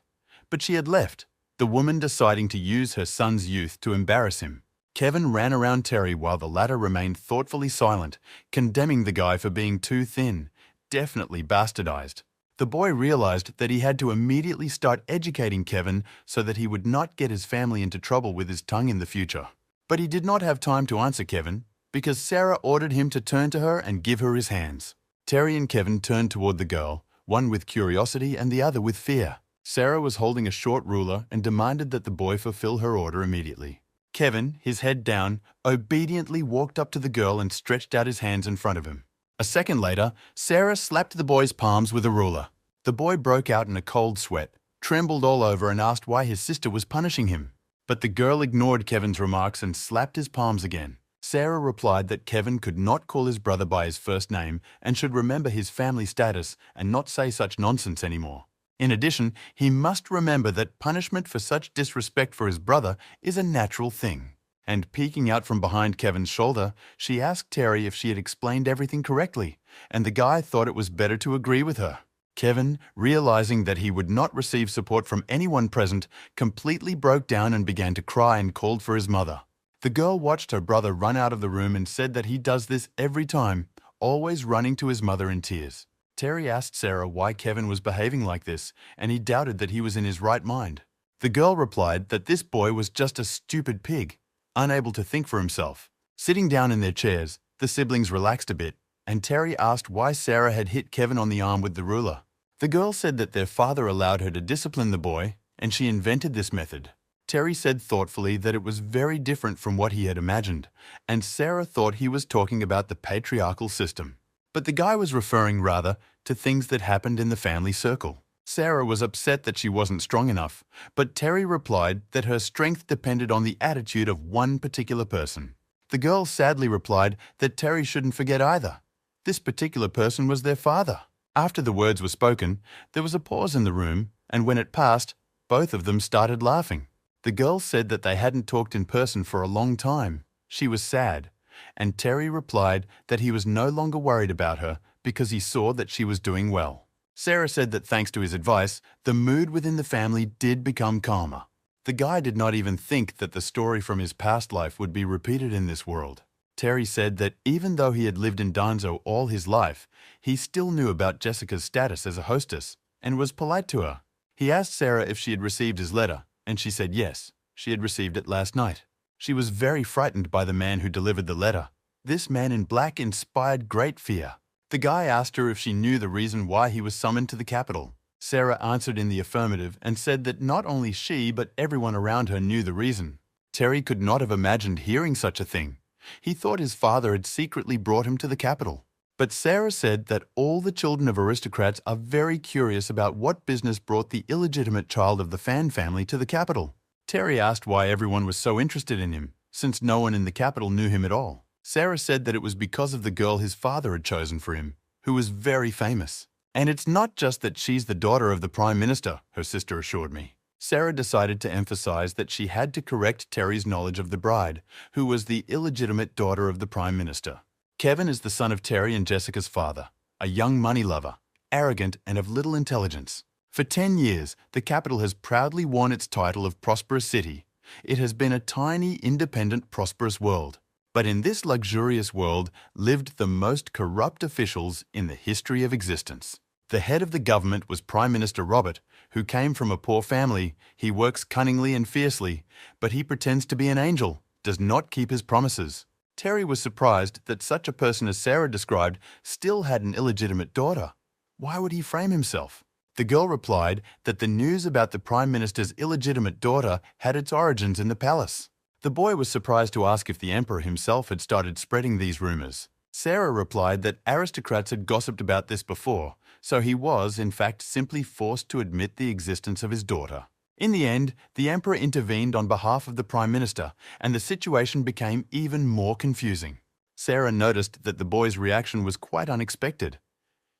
but she had left, the woman deciding to use her son's youth to embarrass him. Kevin ran around Terry while the latter remained thoughtfully silent, condemning the guy for being too thin, definitely bastardized. The boy realized that he had to immediately start educating Kevin so that he would not get his family into trouble with his tongue in the future. But he did not have time to answer Kevin, because Sarah ordered him to turn to her and give her his hands. Terry and Kevin turned toward the girl, one with curiosity and the other with fear. Sarah was holding a short ruler and demanded that the boy fulfill her order immediately. Kevin, his head down, obediently walked up to the girl and stretched out his hands in front of him. A second later, Sarah slapped the boy's palms with a ruler. The boy broke out in a cold sweat, trembled all over and asked why his sister was punishing him. But the girl ignored Kevin's remarks and slapped his palms again. Sarah replied that Kevin could not call his brother by his first name and should remember his family status and not say such nonsense anymore. In addition, he must remember that punishment for such disrespect for his brother is a natural thing. And peeking out from behind Kevin's shoulder, she asked Terry if she had explained everything correctly, and the guy thought it was better to agree with her. Kevin, realizing that he would not receive support from anyone present, completely broke down and began to cry and called for his mother. The girl watched her brother run out of the room and said that he does this every time, always running to his mother in tears. Terry asked Sarah why Kevin was behaving like this, and he doubted that he was in his right mind. The girl replied that this boy was just a stupid pig, unable to think for himself. Sitting down in their chairs, the siblings relaxed a bit, and Terry asked why Sarah had hit Kevin on the arm with the ruler. The girl said that their father allowed her to discipline the boy, and she invented this method. Terry said thoughtfully that it was very different from what he had imagined, and Sarah thought he was talking about the patriarchal system. But the guy was referring rather to things that happened in the family circle. Sarah was upset that she wasn't strong enough, but Terry replied that her strength depended on the attitude of one particular person. The girl sadly replied that Terry shouldn't forget either. This particular person was their father. After the words were spoken, there was a pause in the room, and when it passed, both of them started laughing. The girl said that they hadn't talked in person for a long time. She was sad, and Terry replied that he was no longer worried about her because he saw that she was doing well. Sarah said that thanks to his advice, the mood within the family did become calmer. The guy did not even think that the story from his past life would be repeated in this world. Terry said that even though he had lived in Dronzer all his life, he still knew about Jessica's status as a hostess and was polite to her. He asked Sarah if she had received his letter, and she said yes, she had received it last night. She was very frightened by the man who delivered the letter. This man in black inspired great fear. The guy asked her if she knew the reason why he was summoned to the capital. Sarah answered in the affirmative and said that not only she but everyone around her knew the reason. Terry could not have imagined hearing such a thing. He thought his father had secretly brought him to the capital. But Sarah said that all the children of aristocrats are very curious about what business brought the illegitimate child of the Fan family to the capital. Terry asked why everyone was so interested in him, since no one in the capital knew him at all. Sarah said that it was because of the girl his father had chosen for him, who was very famous. And it's not just that she's the daughter of the Prime Minister, her sister assured me. Sarah decided to emphasize that she had to correct Terry's knowledge of the bride, who was the illegitimate daughter of the Prime Minister. Kevin is the son of Terry and Jessica's father, a young money lover, arrogant and of little intelligence. For 10 years, the capital has proudly worn its title of prosperous city. It has been a tiny, independent, prosperous world. But in this luxurious world lived the most corrupt officials in the history of existence. The head of the government was Prime Minister Robert, who came from a poor family. He works cunningly and fiercely, but he pretends to be an angel, does not keep his promises. Terry was surprised that such a person as Sarah described still had an illegitimate daughter. Why would he frame himself? The girl replied that the news about the Prime Minister's illegitimate daughter had its origins in the palace. The boy was surprised to ask if the Emperor himself had started spreading these rumors. Sarah replied that aristocrats had gossiped about this before, so he was, in fact, simply forced to admit the existence of his daughter. In the end, the Emperor intervened on behalf of the Prime Minister, and the situation became even more confusing. Sarah noticed that the boy's reaction was quite unexpected.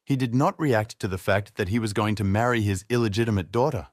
He did not react to the fact that he was going to marry his illegitimate daughter.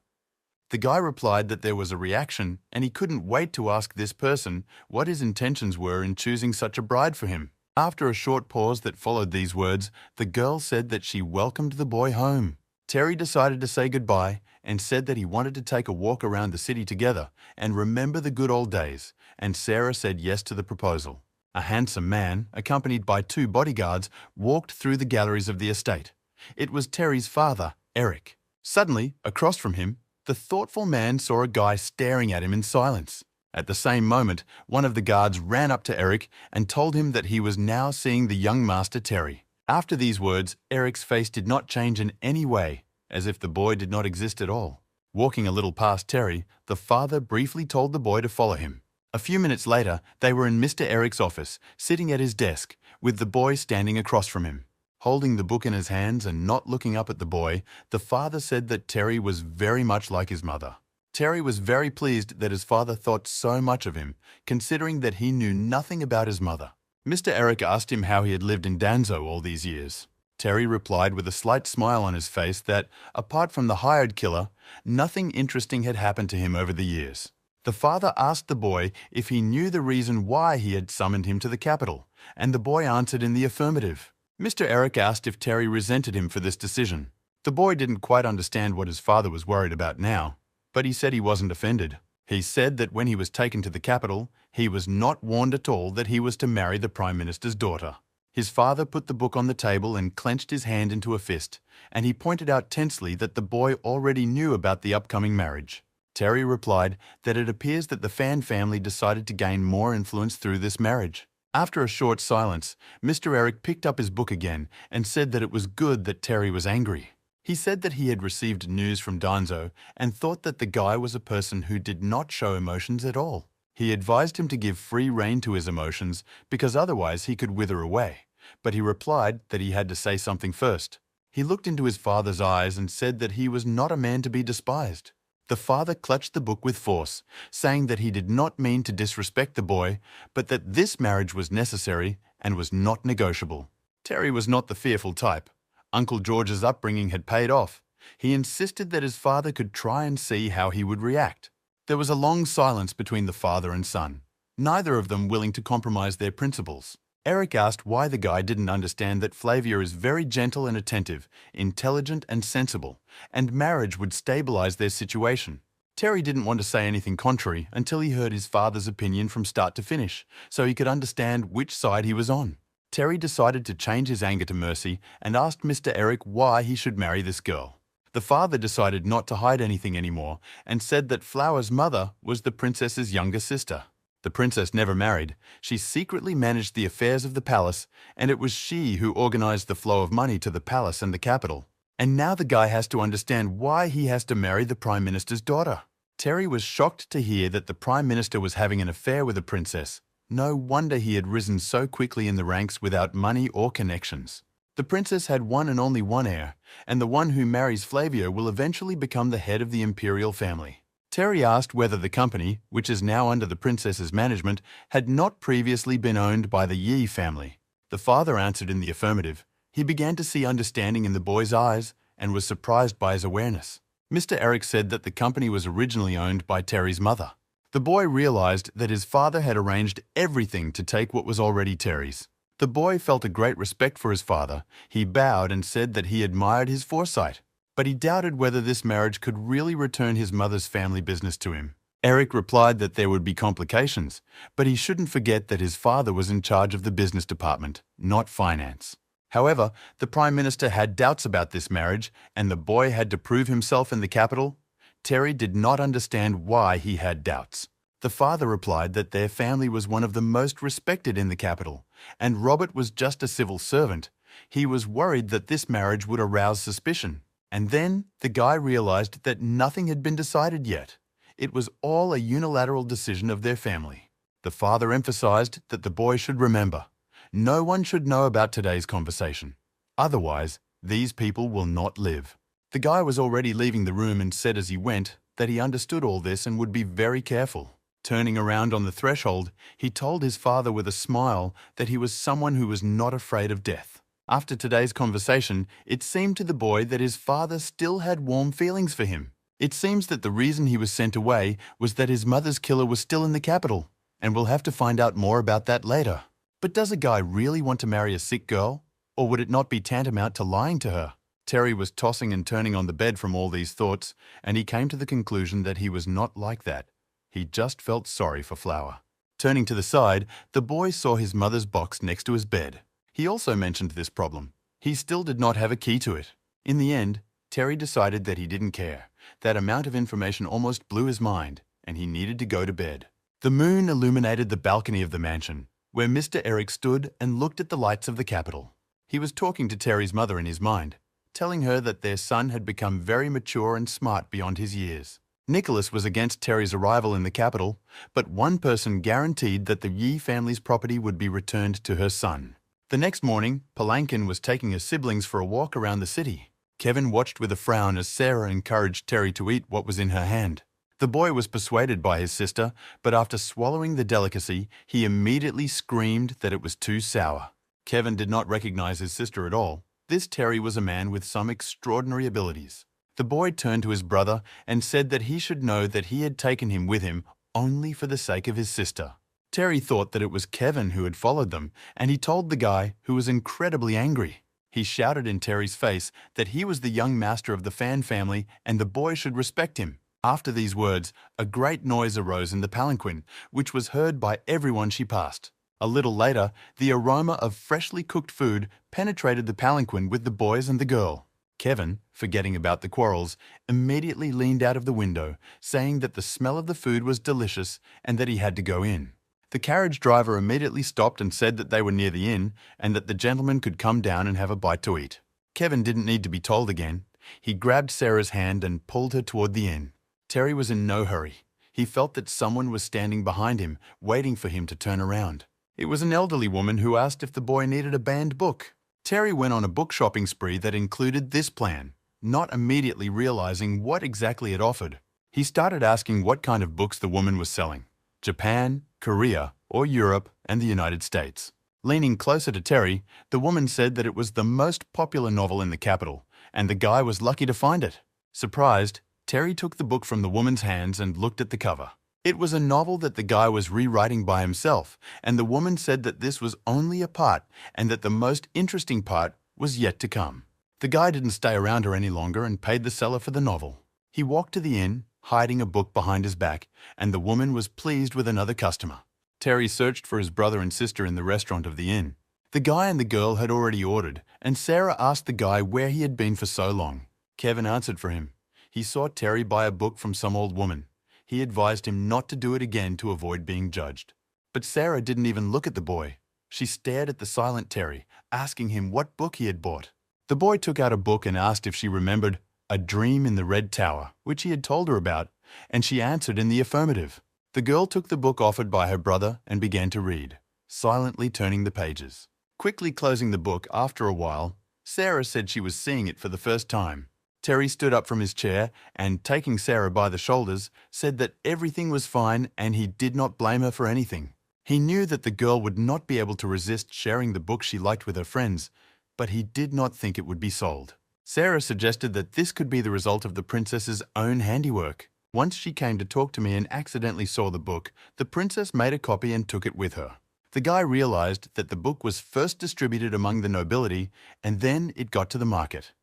The guy replied that there was a reaction, and he couldn't wait to ask this person what his intentions were in choosing such a bride for him. After a short pause that followed these words, the girl said that she welcomed the boy home. Terry decided to say goodbye and said that he wanted to take a walk around the city together and remember the good old days, and Sarah said yes to the proposal. A handsome man, accompanied by 2 bodyguards, walked through the galleries of the estate. It was Terry's father, Eric. Suddenly, across from him, the thoughtful man saw a guy staring at him in silence. At the same moment, one of the guards ran up to Eric and told him that he was now seeing the young master Terry. After these words, Eric's face did not change in any way, as if the boy did not exist at all. Walking a little past Terry, the father briefly told the boy to follow him. A few minutes later, they were in Mr. Eric's office, sitting at his desk, with the boy standing across from him. Holding the book in his hands and not looking up at the boy, the father said that Terry was very much like his mother. Terry was very pleased that his father thought so much of him, considering that he knew nothing about his mother. Mr. Eric asked him how he had lived in Danzo all these years. Terry replied with a slight smile on his face that, apart from the hired killer, nothing interesting had happened to him over the years. The father asked the boy if he knew the reason why he had summoned him to the capital, and the boy answered in the affirmative. Mr. Eric asked if Terry resented him for this decision. The boy didn't quite understand what his father was worried about now, but he said he wasn't offended. He said that when he was taken to the capital, he was not warned at all that he was to marry the Prime Minister's daughter. His father put the book on the table and clenched his hand into a fist, and he pointed out tensely that the boy already knew about the upcoming marriage. Terry replied that it appears that the Fan family decided to gain more influence through this marriage. After a short silence, Mr. Eric picked up his book again and said that it was good that Terry was angry. He said that he had received news from Danzo and thought that the guy was a person who did not show emotions at all. He advised him to give free rein to his emotions because otherwise he could wither away, but he replied that he had to say something first. He looked into his father's eyes and said that he was not a man to be despised. The father clutched the book with force, saying that he did not mean to disrespect the boy, but that this marriage was necessary and was not negotiable. Terry was not the fearful type. Uncle George's upbringing had paid off. He insisted that his father could try and see how he would react. There was a long silence between the father and son, neither of them willing to compromise their principles. Eric asked why the guy didn't understand that Flavia is very gentle and attentive, intelligent and sensible, and marriage would stabilize their situation. Terry didn't want to say anything contrary until he heard his father's opinion from start to finish, so he could understand which side he was on. Terry decided to change his anger to mercy and asked Mr. Eric why he should marry this girl. The father decided not to hide anything anymore and said that Flower's mother was the princess's younger sister. The princess never married. She secretly managed the affairs of the palace, and it was she who organized the flow of money to the palace and the capital. And now the guy has to understand why he has to marry the Prime Minister's daughter. Terry was shocked to hear that the Prime Minister was having an affair with a princess. No wonder he had risen so quickly in the ranks without money or connections. The princess had one and only one heir, and the one who marries Flavia will eventually become the head of the imperial family. Terry asked whether the company, which is now under the princess's management, had not previously been owned by the Yi family. The father answered in the affirmative. He began to see understanding in the boy's eyes and was surprised by his awareness. Mr. Eric said that the company was originally owned by Terry's mother. The boy realized that his father had arranged everything to take what was already Terry's. The boy felt a great respect for his father. He bowed and said that he admired his foresight, but he doubted whether this marriage could really return his mother's family business to him. Eric replied that there would be complications, but he shouldn't forget that his father was in charge of the business department, not finance. However, the Prime Minister had doubts about this marriage, and the boy had to prove himself in the capital. Terry did not understand why he had doubts. The father replied that their family was one of the most respected in the capital, and Robert was just a civil servant. He was worried that this marriage would arouse suspicion. And then the guy realized that nothing had been decided yet. It was all a unilateral decision of their family. The father emphasized that the boy should remember, no one should know about today's conversation. Otherwise, these people will not live. The guy was already leaving the room and said as he went that he understood all this and would be very careful. Turning around on the threshold, he told his father with a smile that he was someone who was not afraid of death. After today's conversation, it seemed to the boy that his father still had warm feelings for him. It seems that the reason he was sent away was that his mother's killer was still in the capital, and we'll have to find out more about that later. But does a guy really want to marry a sick girl? Or would it not be tantamount to lying to her? Terry was tossing and turning on the bed from all these thoughts, and he came to the conclusion that he was not like that. He just felt sorry for Flower. Turning to the side, the boy saw his mother's box next to his bed. He also mentioned this problem. He still did not have a key to it. In the end, Terry decided that he didn't care. That amount of information almost blew his mind, and he needed to go to bed. The moon illuminated the balcony of the mansion, where Mr. Eric stood and looked at the lights of the capital. He was talking to Terry's mother in his mind, telling her that their son had become very mature and smart beyond his years. Nicholas was against Terry's arrival in the capital, but one person guaranteed that the Yi family's property would be returned to her son. The next morning, Palankin was taking her siblings for a walk around the city. Kevin watched with a frown as Sarah encouraged Terry to eat what was in her hand. The boy was persuaded by his sister, but after swallowing the delicacy, he immediately screamed that it was too sour. Kevin did not recognize his sister at all. This Terry was a man with some extraordinary abilities. The boy turned to his brother and said that he should know that he had taken him with him only for the sake of his sister. Terry thought that it was Kevin who had followed them, and he told the guy, who was incredibly angry. He shouted in Terry's face that he was the young master of the Fan family and the boy should respect him. After these words, a great noise arose in the palanquin, which was heard by everyone she passed. A little later, the aroma of freshly cooked food penetrated the palanquin with the boys and the girl. Kevin, forgetting about the quarrels, immediately leaned out of the window, saying that the smell of the food was delicious and that he had to go in. The carriage driver immediately stopped and said that they were near the inn and that the gentleman could come down and have a bite to eat. Kevin didn't need to be told again. He grabbed Sarah's hand and pulled her toward the inn. Terry was in no hurry. He felt that someone was standing behind him, waiting for him to turn around. It was an elderly woman who asked if the boy needed a banned book. Terry went on a book shopping spree that included this plan, not immediately realizing what exactly it offered. He started asking what kind of books the woman was selling: Japan, Korea, or Europe and the United States. Leaning closer to Terry, the woman said that it was the most popular novel in the capital, and the guy was lucky to find it. Surprised, Terry took the book from the woman's hands and looked at the cover. It was a novel that the guy was rewriting by himself, and the woman said that this was only a part and that the most interesting part was yet to come. The guy didn't stay around her any longer and paid the seller for the novel. He walked to the inn, hiding a book behind his back, and the woman was pleased with another customer. Terry searched for his brother and sister in the restaurant of the inn. The guy and the girl had already ordered, and Sarah asked the guy where he had been for so long. Kevin answered for him. He saw Terry buy a book from some old woman. He advised him not to do it again to avoid being judged. But Sarah didn't even look at the boy. She stared at the silent Terry, asking him what book he had bought. The boy took out a book and asked if she remembered A Dream in the Red Tower, which he had told her about, and she answered in the affirmative. The girl took the book offered by her brother and began to read, silently turning the pages. Quickly closing the book after a while, Sarah said she was seeing it for the first time. Terry stood up from his chair and, taking Sarah by the shoulders, said that everything was fine and he did not blame her for anything. He knew that the girl would not be able to resist sharing the book she liked with her friends, but he did not think it would be sold. Sarah suggested that this could be the result of the princess's own handiwork. Once she came to talk to me and accidentally saw the book, the princess made a copy and took it with her. The guy realized that the book was first distributed among the nobility and then it got to the market.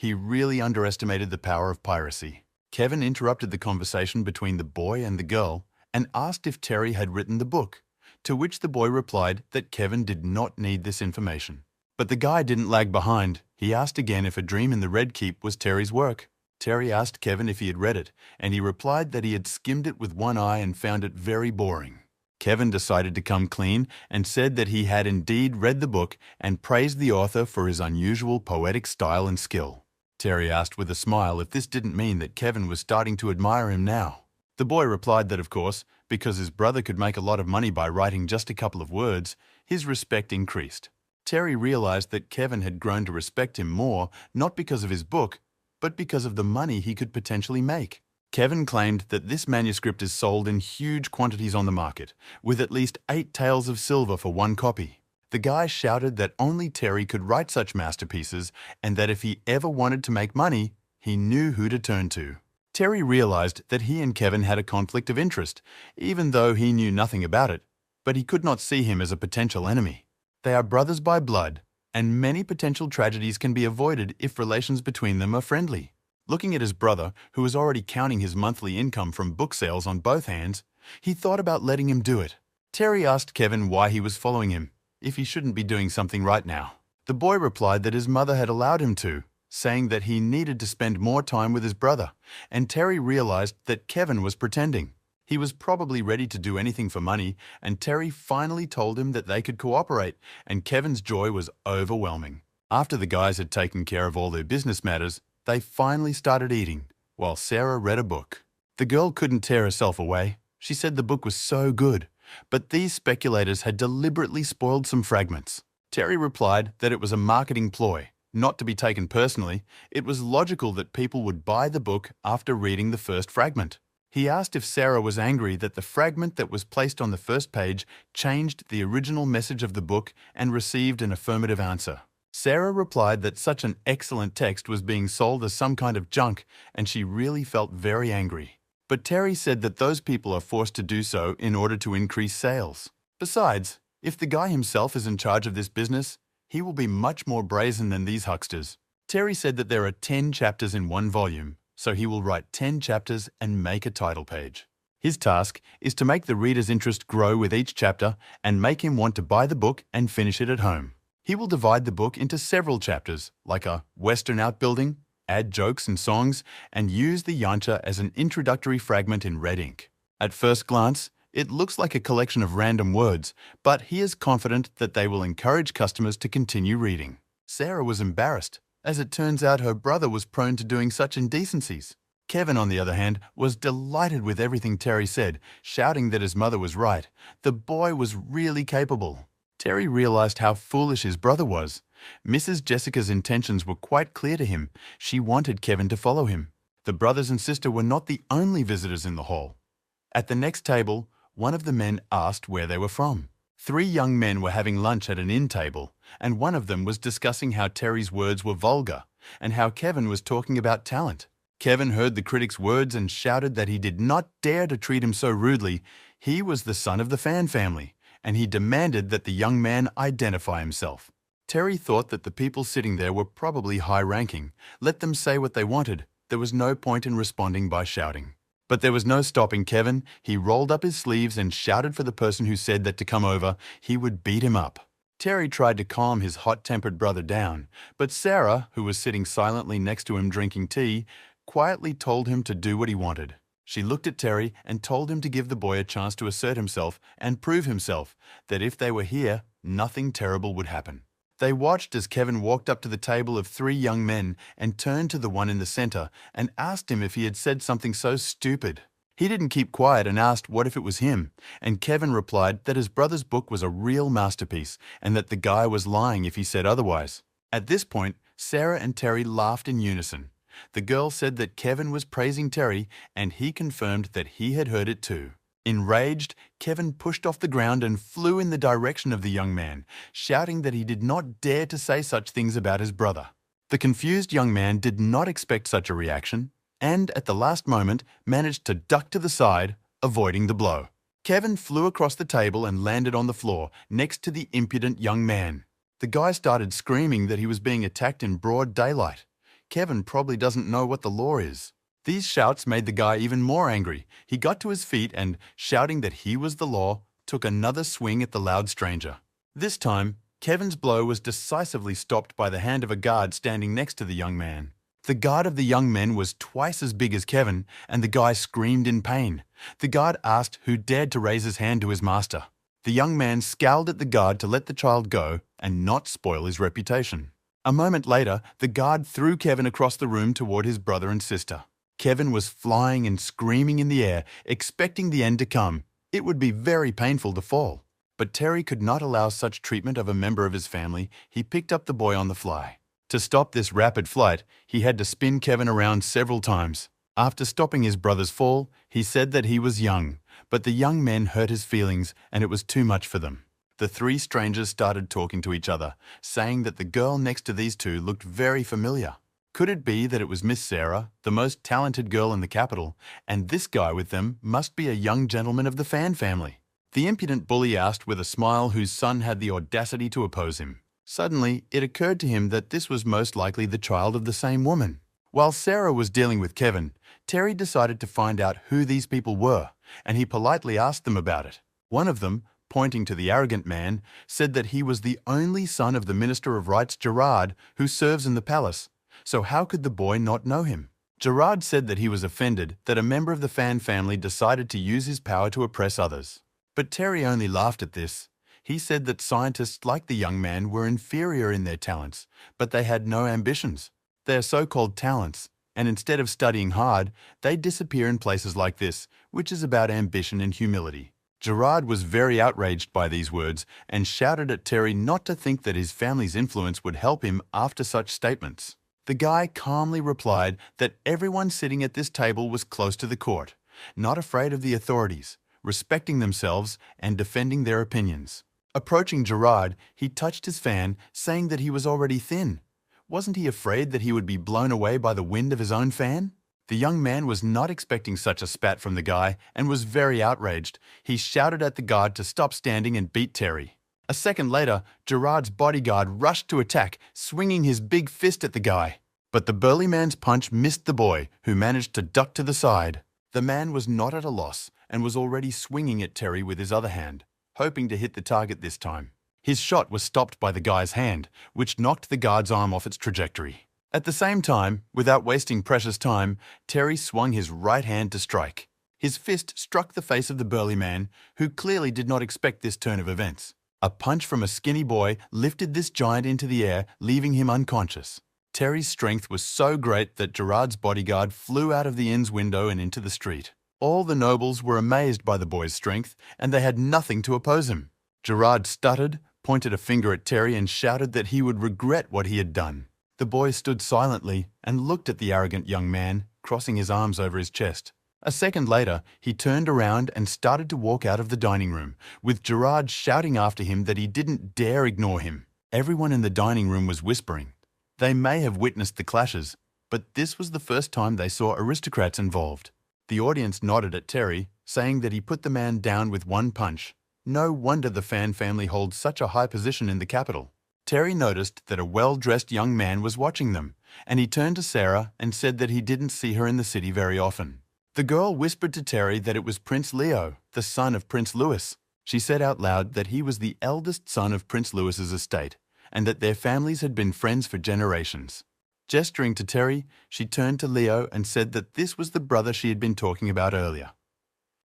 He really underestimated the power of piracy. Kevin interrupted the conversation between the boy and the girl and asked if Terry had written the book, to which the boy replied that Kevin did not need this information. But the guy didn't lag behind. He asked again if A Dream in the Red Keep was Terry's work. Terry asked Kevin if he had read it, and he replied that he had skimmed it with one eye and found it very boring. Kevin decided to come clean and said that he had indeed read the book and praised the author for his unusual poetic style and skill. Terry asked with a smile if this didn't mean that Kevin was starting to admire him now. The boy replied that, of course, because his brother could make a lot of money by writing just a couple of words, his respect increased. Terry realized that Kevin had grown to respect him more, not because of his book, but because of the money he could potentially make. Kevin claimed that this manuscript is sold in huge quantities on the market, with at least 8 taels of silver for one copy. The guy shouted that only Terry could write such masterpieces and that if he ever wanted to make money, he knew who to turn to. Terry realized that he and Kevin had a conflict of interest, even though he knew nothing about it, but he could not see him as a potential enemy. They are brothers by blood, and many potential tragedies can be avoided if relations between them are friendly. Looking at his brother, who was already counting his monthly income from book sales on both hands, he thought about letting him do it. Terry asked Kevin why he was following him, if he shouldn't be doing something right now. The boy replied that his mother had allowed him to, saying that he needed to spend more time with his brother, and Terry realized that Kevin was pretending. He was probably ready to do anything for money, and Terry finally told him that they could cooperate, and Kevin's joy was overwhelming. After the guys had taken care of all their business matters, they finally started eating, while Sarah read a book. The girl couldn't tear herself away. She said the book was so good, but these speculators had deliberately spoiled some fragments. Terry replied that it was a marketing ploy, not to be taken personally. It was logical that people would buy the book after reading the first fragment. He asked if Sarah was angry that the fragment that was placed on the first page changed the original message of the book and received an affirmative answer. Sarah replied that such an excellent text was being sold as some kind of junk, and she really felt very angry. But Terry said that those people are forced to do so in order to increase sales. Besides, if the guy himself is in charge of this business, he will be much more brazen than these hucksters. Terry said that there are 10 chapters in one volume, so he will write 10 chapters and make a title page. His task is to make the reader's interest grow with each chapter and make him want to buy the book and finish it at home. He will divide the book into several chapters, like a Western outbuilding, add jokes and songs, and use the yancha as an introductory fragment in red ink. At first glance, it looks like a collection of random words, but he is confident that they will encourage customers to continue reading. Sarah was embarrassed. As it turns out, her brother was prone to doing such indecencies. Kevin, on the other hand, was delighted with everything Terry said, shouting that his mother was right. The boy was really capable. Terry realized how foolish his brother was. Mrs. Jessica's intentions were quite clear to him. She wanted Kevin to follow him. The brothers and sister were not the only visitors in the hall. At the next table, one of the men asked where they were from. 3 young men were having lunch at an inn table, and one of them was discussing how Terry's words were vulgar and how Kevin was talking about talent. Kevin heard the critic's words and shouted that he did not dare to treat him so rudely. He was the son of the Fan family, and he demanded that the young man identify himself. Terry thought that the people sitting there were probably high-ranking. Let them say what they wanted. There was no point in responding by shouting. But there was no stopping Kevin. He rolled up his sleeves and shouted for the person who said that to come over. He would beat him up. Terry tried to calm his hot-tempered brother down, but Sarah, who was sitting silently next to him drinking tea, quietly told him to do what he wanted. She looked at Terry and told him to give the boy a chance to assert himself and prove himself, that if they were here, nothing terrible would happen. They watched as Kevin walked up to the table of 3 young men and turned to the one in the center and asked him if he had said something so stupid. He didn't keep quiet and asked what if it was him, and Kevin replied that his brother's book was a real masterpiece and that the guy was lying if he said otherwise. At this point, Sarah and Terry laughed in unison. The girl said that Kevin was praising Terry, and he confirmed that he had heard it too. Enraged, Kevin pushed off the ground and flew in the direction of the young man, shouting that he did not dare to say such things about his brother. The confused young man did not expect such a reaction, and at the last moment managed to duck to the side, avoiding the blow. Kevin flew across the table and landed on the floor next to the impudent young man. The guy started screaming that he was being attacked in broad daylight. Kevin probably doesn't know what the law is. These shouts made the guy even more angry. He got to his feet and, shouting that he was the law, took another swing at the loud stranger. This time, Kevin's blow was decisively stopped by the hand of a guard standing next to the young man. The guard of the young men was twice as big as Kevin, and the guy screamed in pain. The guard asked who dared to raise his hand to his master. The young man scowled at the guard to let the child go and not spoil his reputation. A moment later, the guard threw Kevin across the room toward his brother and sister. Kevin was flying and screaming in the air, expecting the end to come. It would be very painful to fall. But Terry could not allow such treatment of a member of his family. He picked up the boy on the fly. To stop this rapid flight, he had to spin Kevin around several times. After stopping his brother's fall, he said that he was young, but the young men hurt his feelings and it was too much for them. The 3 strangers started talking to each other, saying that the girl next to these 2 looked very familiar. Could it be that it was Miss Sarah, the most talented girl in the capital, and this guy with them must be a young gentleman of the Fan family? The impudent bully asked with a smile whose son had the audacity to oppose him. Suddenly, it occurred to him that this was most likely the child of the same woman. While Sarah was dealing with Kevin, Terry decided to find out who these people were, and he politely asked them about it. One of them, pointing to the arrogant man, said that he was the only son of the Minister of Rights, Gerard, who serves in the palace. So how could the boy not know him? Gerard said that he was offended that a member of the Fan family decided to use his power to oppress others. But Terry only laughed at this. He said that scientists like the young man were inferior in their talents, but they had no ambitions. They are so-called talents, and instead of studying hard, they disappear in places like this, which is about ambition and humility. Gerard was very outraged by these words and shouted at Terry not to think that his family's influence would help him after such statements. The guy calmly replied that everyone sitting at this table was close to the court, not afraid of the authorities, respecting themselves and defending their opinions. Approaching Gerard, he touched his fan, saying that he was already thin. Wasn't he afraid that he would be blown away by the wind of his own fan? The young man was not expecting such a spat from the guy and was very outraged. He shouted at the guard to stop standing and beat Terry. A second later, Gerard's bodyguard rushed to attack, swinging his big fist at the guy. But the burly man's punch missed the boy, who managed to duck to the side. The man was not at a loss and was already swinging at Terry with his other hand, hoping to hit the target this time. His shot was stopped by the guy's hand, which knocked the guard's arm off its trajectory. At the same time, without wasting precious time, Terry swung his right hand to strike. His fist struck the face of the burly man, who clearly did not expect this turn of events. A punch from a skinny boy lifted this giant into the air, leaving him unconscious. Terry's strength was so great that Gerard's bodyguard flew out of the inn's window and into the street. All the nobles were amazed by the boy's strength, and they had nothing to oppose him. Gerard stuttered, pointed a finger at Terry, and shouted that he would regret what he had done. The boy stood silently and looked at the arrogant young man, crossing his arms over his chest. A second later, he turned around and started to walk out of the dining room, with Gerard shouting after him that he didn't dare ignore him. Everyone in the dining room was whispering. They may have witnessed the clashes, but this was the first time they saw aristocrats involved. The audience nodded at Terry, saying that he put the man down with one punch. No wonder the Fan family holds such a high position in the capital. Terry noticed that a well-dressed young man was watching them, and he turned to Sarah and said that he didn't see her in the city very often. The girl whispered to Terry that it was Prince Leo, the son of Prince Louis. She said out loud that he was the eldest son of Prince Louis's estate, and that their families had been friends for generations. Gesturing to Terry, she turned to Leo and said that this was the brother she had been talking about earlier.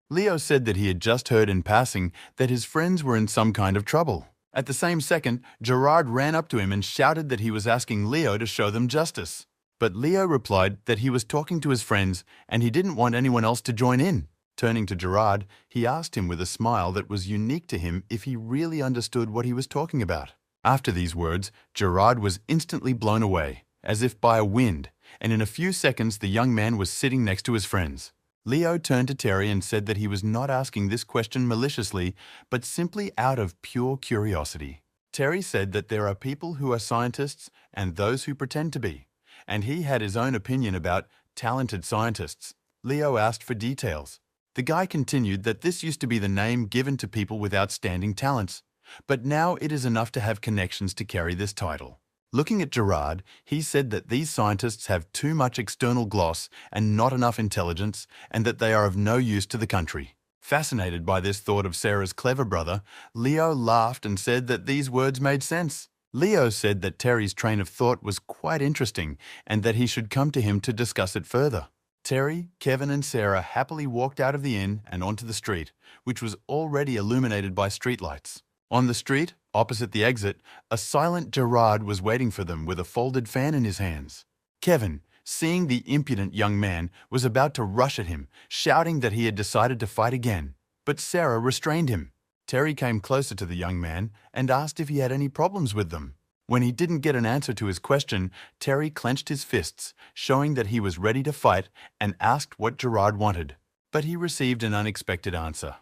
Leo said that he had just heard in passing that his friends were in some kind of trouble. At the same second, Gerard ran up to him and shouted that he was asking Leo to show them justice. But Leo replied that he was talking to his friends and he didn't want anyone else to join in. Turning to Gerard, he asked him with a smile that was unique to him if he really understood what he was talking about. After these words, Gerard was instantly blown away, as if by a wind, and in a few seconds the young man was sitting next to his friends. Leo turned to Terry and said that he was not asking this question maliciously, but simply out of pure curiosity. Terry said that there are people who are scientists and those who pretend to be, and he had his own opinion about talented scientists. Leo asked for details. The guy continued that this used to be the name given to people with outstanding talents, but now it is enough to have connections to carry this title. Looking at Gerard, he said that these scientists have too much external gloss and not enough intelligence, and that they are of no use to the country. Fascinated by this thought of Sarah's clever brother, Leo laughed and said that these words made sense. Leo said that Terry's train of thought was quite interesting and that he should come to him to discuss it further. Terry, Kevin and Sarah happily walked out of the inn and onto the street, which was already illuminated by streetlights. On the street, opposite the exit, a silent Gerard was waiting for them with a folded fan in his hands. Kevin, seeing the impudent young man, was about to rush at him, shouting that he had decided to fight again. But Sarah restrained him. Terry came closer to the young man and asked if he had any problems with them. When he didn't get an answer to his question, Terry clenched his fists, showing that he was ready to fight, and asked what Gerard wanted. But he received an unexpected answer.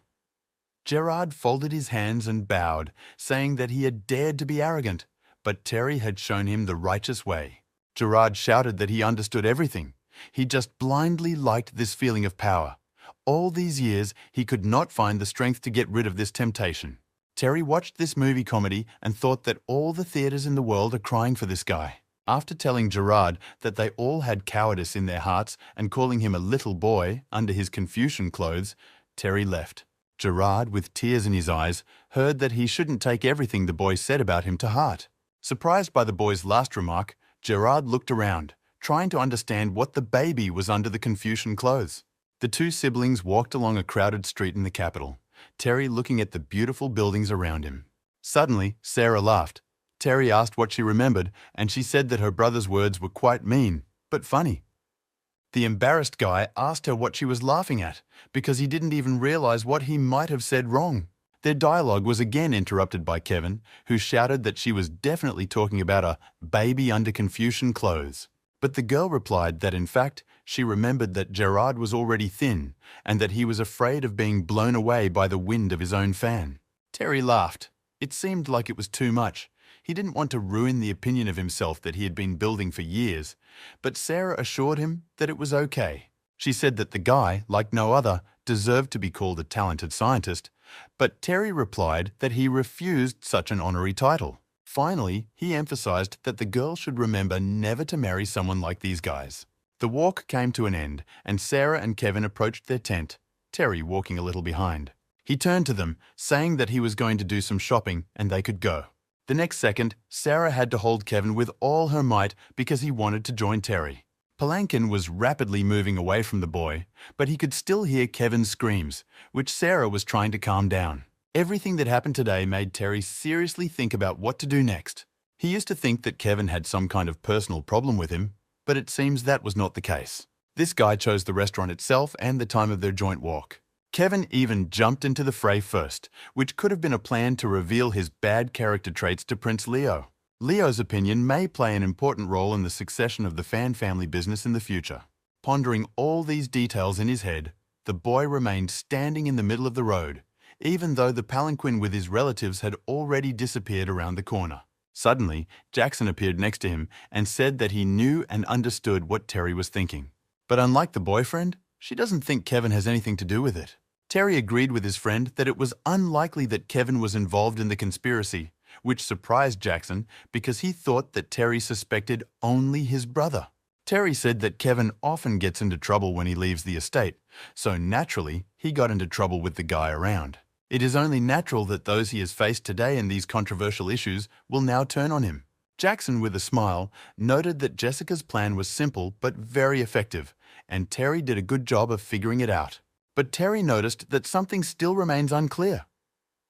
Gerard folded his hands and bowed, saying that he had dared to be arrogant, but Terry had shown him the righteous way. Gerard shouted that he understood everything. He just blindly liked this feeling of power. All these years, he could not find the strength to get rid of this temptation. Terry watched this movie comedy and thought that all the theaters in the world are crying for this guy. After telling Gerard that they all had cowardice in their hearts and calling him a little boy under his Confucian clothes, Terry left. Gerard, with tears in his eyes, heard that he shouldn't take everything the boy said about him to heart. Surprised by the boy's last remark, Gerard looked around, trying to understand what the baby was under the Confucian clothes. The two siblings walked along a crowded street in the capital, Terry looking at the beautiful buildings around him. Suddenly, Sarah laughed. Terry asked what she remembered, and she said that her brother's words were quite mean, but funny. The embarrassed guy asked her what she was laughing at, because he didn't even realize what he might have said wrong. Their dialogue was again interrupted by Kevin, who shouted that she was definitely talking about a baby under Confucian clothes. But the girl replied that in fact, she remembered that Gerard was already thin and that he was afraid of being blown away by the wind of his own fan. Terry laughed. It seemed like it was too much. He didn't want to ruin the opinion of himself that he had been building for years, but Sarah assured him that it was okay. She said that the guy, like no other, deserved to be called a talented scientist, but Terry replied that he refused such an honorary title. Finally, he emphasized that the girl should remember never to marry someone like these guys. The walk came to an end, and Sarah and Kevin approached their tent, Terry walking a little behind. He turned to them, saying that he was going to do some shopping and they could go. The next second, Sarah had to hold Kevin with all her might because he wanted to join Terry. Palankin was rapidly moving away from the boy, but he could still hear Kevin's screams, which Sarah was trying to calm down. Everything that happened today made Terry seriously think about what to do next. He used to think that Kevin had some kind of personal problem with him, but it seems that was not the case. This guy chose the restaurant itself and the time of their joint walk. Kevin even jumped into the fray first, which could have been a plan to reveal his bad character traits to Prince Leo. Leo's opinion may play an important role in the succession of the fan family business in the future. Pondering all these details in his head, the boy remained standing in the middle of the road, even though the palanquin with his relatives had already disappeared around the corner. Suddenly, Jackson appeared next to him and said that he knew and understood what Terry was thinking. But unlike the boyfriend, she doesn't think Kevin has anything to do with it. Terry agreed with his friend that it was unlikely that Kevin was involved in the conspiracy, which surprised Jackson because he thought that Terry suspected only his brother. Terry said that Kevin often gets into trouble when he leaves the estate, so naturally he got into trouble with the guy around. It is only natural that those he has faced today in these controversial issues will now turn on him. Jackson, with a smile, noted that Jessica's plan was simple but very effective, and Terry did a good job of figuring it out. But Terry noticed that something still remains unclear.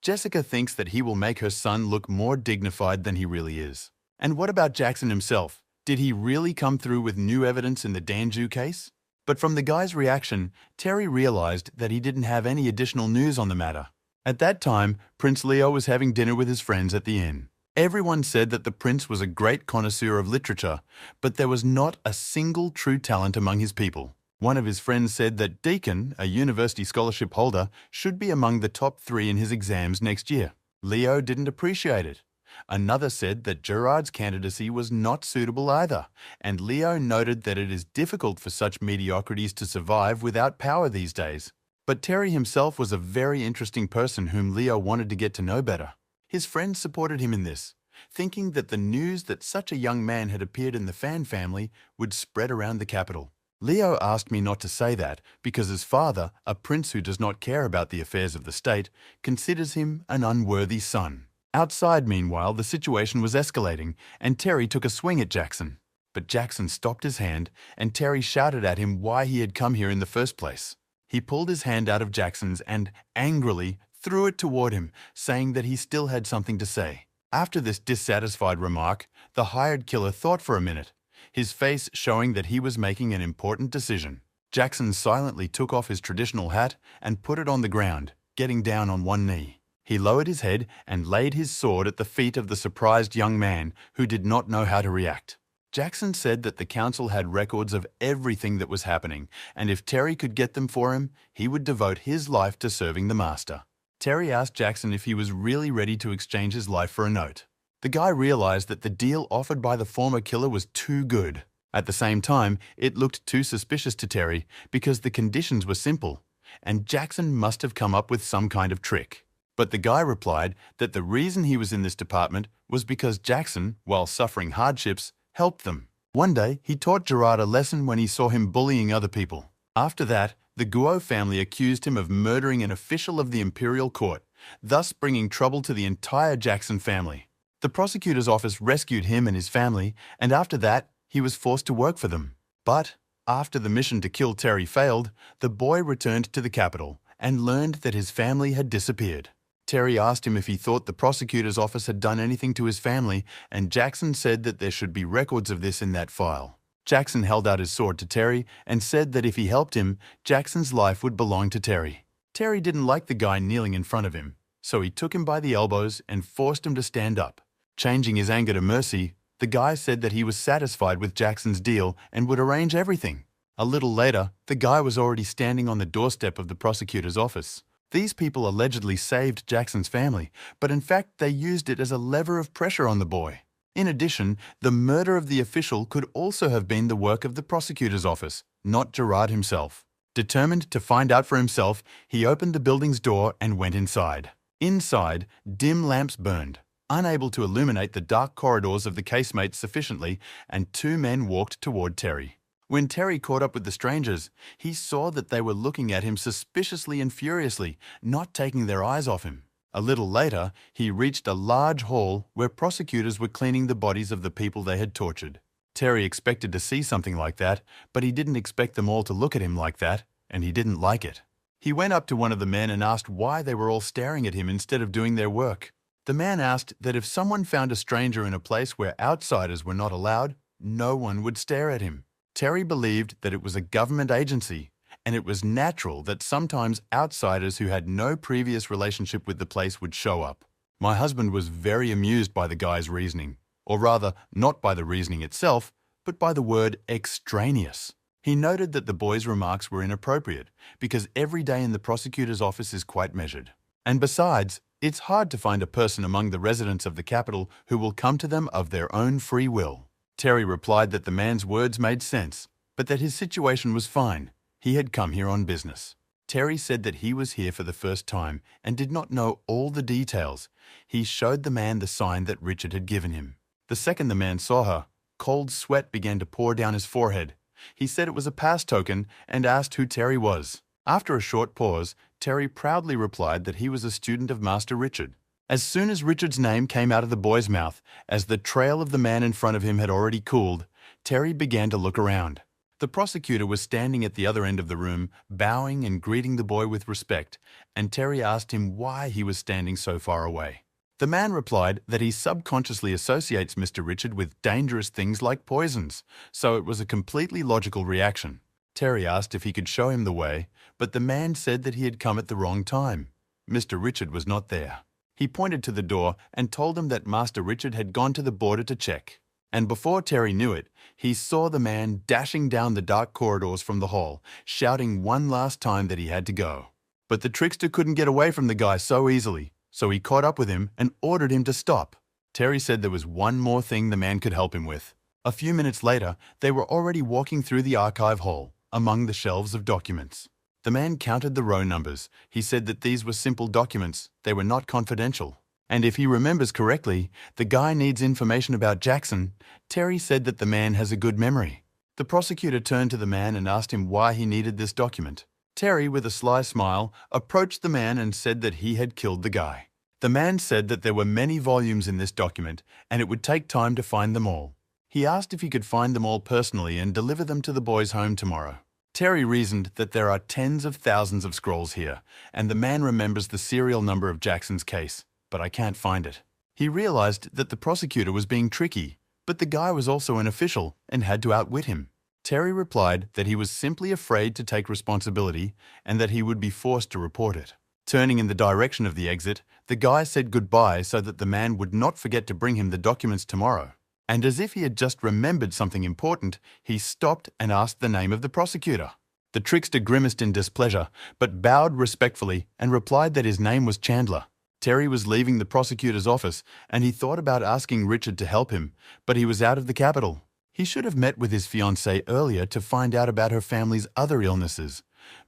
Jessica thinks that he will make her son look more dignified than he really is. And what about Jackson himself? Did he really come through with new evidence in the Danju case? But from the guy's reaction, Terry realized that he didn't have any additional news on the matter. At that time, Prince Leo was having dinner with his friends at the inn. Everyone said that the prince was a great connoisseur of literature, but there was not a single true talent among his people. One of his friends said that Deacon, a university scholarship holder, should be among the top 3 in his exams next year. Leo didn't appreciate it. Another said that Gerard's candidacy was not suitable either, and Leo noted that it is difficult for such mediocrities to survive without power these days. But Terry himself was a very interesting person whom Leo wanted to get to know better. His friends supported him in this, thinking that the news that such a young man had appeared in the fan family would spread around the capital. Leo asked me not to say that because his father, a prince who does not care about the affairs of the state, considers him an unworthy son. Outside, meanwhile, the situation was escalating and Terry took a swing at Jackson. But Jackson stopped his hand and Terry shouted at him why he had come here in the first place. He pulled his hand out of Jackson's and, angrily, threw it toward him, saying that he still had something to say. After this dissatisfied remark, the hired killer thought for a minute, his face showing that he was making an important decision. Jackson silently took off his traditional hat and put it on the ground, getting down on one knee. He lowered his head and laid his sword at the feet of the surprised young man who did not know how to react. Jackson said that the council had records of everything that was happening, and if Terry could get them for him, he would devote his life to serving the master. Terry asked Jackson if he was really ready to exchange his life for a note. The guy realized that the deal offered by the former killer was too good. At the same time, it looked too suspicious to Terry because the conditions were simple, and Jackson must have come up with some kind of trick. But the guy replied that the reason he was in this department was because Jackson, while suffering hardships, helped them. One day, he taught Gerard a lesson when he saw him bullying other people. After that, the Guo family accused him of murdering an official of the imperial court, thus bringing trouble to the entire Jackson family. The prosecutor's office rescued him and his family, and after that, he was forced to work for them. But after the mission to kill Terry failed, the boy returned to the capital and learned that his family had disappeared. Terry asked him if he thought the prosecutor's office had done anything to his family, and Jackson said that there should be records of this in that file. Jackson held out his sword to Terry and said that if he helped him, Jackson's life would belong to Terry. Terry didn't like the guy kneeling in front of him, so he took him by the elbows and forced him to stand up. Changing his anger to mercy, the guy said that he was satisfied with Jackson's deal and would arrange everything. A little later, the guy was already standing on the doorstep of the prosecutor's office. These people allegedly saved Jackson's family, but in fact they used it as a lever of pressure on the boy. In addition, the murder of the official could also have been the work of the prosecutor's office, not Gerard himself. Determined to find out for himself, he opened the building's door and went inside. Inside, dim lamps burned, unable to illuminate the dark corridors of the casemate sufficiently, and two men walked toward Terry. When Terry caught up with the strangers, he saw that they were looking at him suspiciously and furiously, not taking their eyes off him. A little later, he reached a large hall where prosecutors were cleaning the bodies of the people they had tortured. Terry expected to see something like that, but he didn't expect them all to look at him like that, and he didn't like it. He went up to one of the men and asked why they were all staring at him instead of doing their work. The man asked that if someone found a stranger in a place where outsiders were not allowed, no one would stare at him. Terry believed that it was a government agency, and it was natural that sometimes outsiders who had no previous relationship with the place would show up. My husband was very amused by the guy's reasoning, or rather, not by the reasoning itself, but by the word extraneous. He noted that the boy's remarks were inappropriate, because every day in the prosecutor's office is quite measured. And besides, it's hard to find a person among the residents of the capital who will come to them of their own free will. Terry replied that the man's words made sense, but that his situation was fine. He had come here on business. Terry said that he was here for the first time and did not know all the details. He showed the man the sign that Richard had given him. The second the man saw her, cold sweat began to pour down his forehead. He said it was a pass token and asked who Terry was. After a short pause, Terry proudly replied that he was a student of Master Richard. As soon as Richard's name came out of the boy's mouth, as the trail of the man in front of him had already cooled, Terry began to look around. The prosecutor was standing at the other end of the room, bowing and greeting the boy with respect, and Terry asked him why he was standing so far away. The man replied that he subconsciously associates Mr. Richard with dangerous things like poisons, so it was a completely logical reaction. Terry asked if he could show him the way, but the man said that he had come at the wrong time. Mr. Richard was not there. He pointed to the door and told him that Master Richard had gone to the border to check. And before Terry knew it, he saw the man dashing down the dark corridors from the hall, shouting one last time that he had to go. But the trickster couldn't get away from the guy so easily, so he caught up with him and ordered him to stop. Terry said there was one more thing the man could help him with. A few minutes later, they were already walking through the archive hall, among the shelves of documents. The man counted the row numbers. He said that these were simple documents, they were not confidential. And if he remembers correctly, the guy needs information about Jackson. Terry said that the man has a good memory. The prosecutor turned to the man and asked him why he needed this document. Terry, with a sly smile, approached the man and said that he had killed the guy. The man said that there were many volumes in this document and it would take time to find them all. He asked if he could find them all personally and deliver them to the boy's home tomorrow. Terry reasoned that there are tens of thousands of scrolls here, and the man remembers the serial number of Jackson's case, but I can't find it. He realized that the prosecutor was being tricky, but the guy was also an official and had to outwit him. Terry replied that he was simply afraid to take responsibility and that he would be forced to report it. Turning in the direction of the exit, the guy said goodbye so that the man would not forget to bring him the documents tomorrow. And as if he had just remembered something important, he stopped and asked the name of the prosecutor. The trickster grimaced in displeasure, but bowed respectfully and replied that his name was Chandler. Terry was leaving the prosecutor's office, and he thought about asking Richard to help him, but he was out of the capital. He should have met with his fiancée earlier to find out about her family's other illnesses,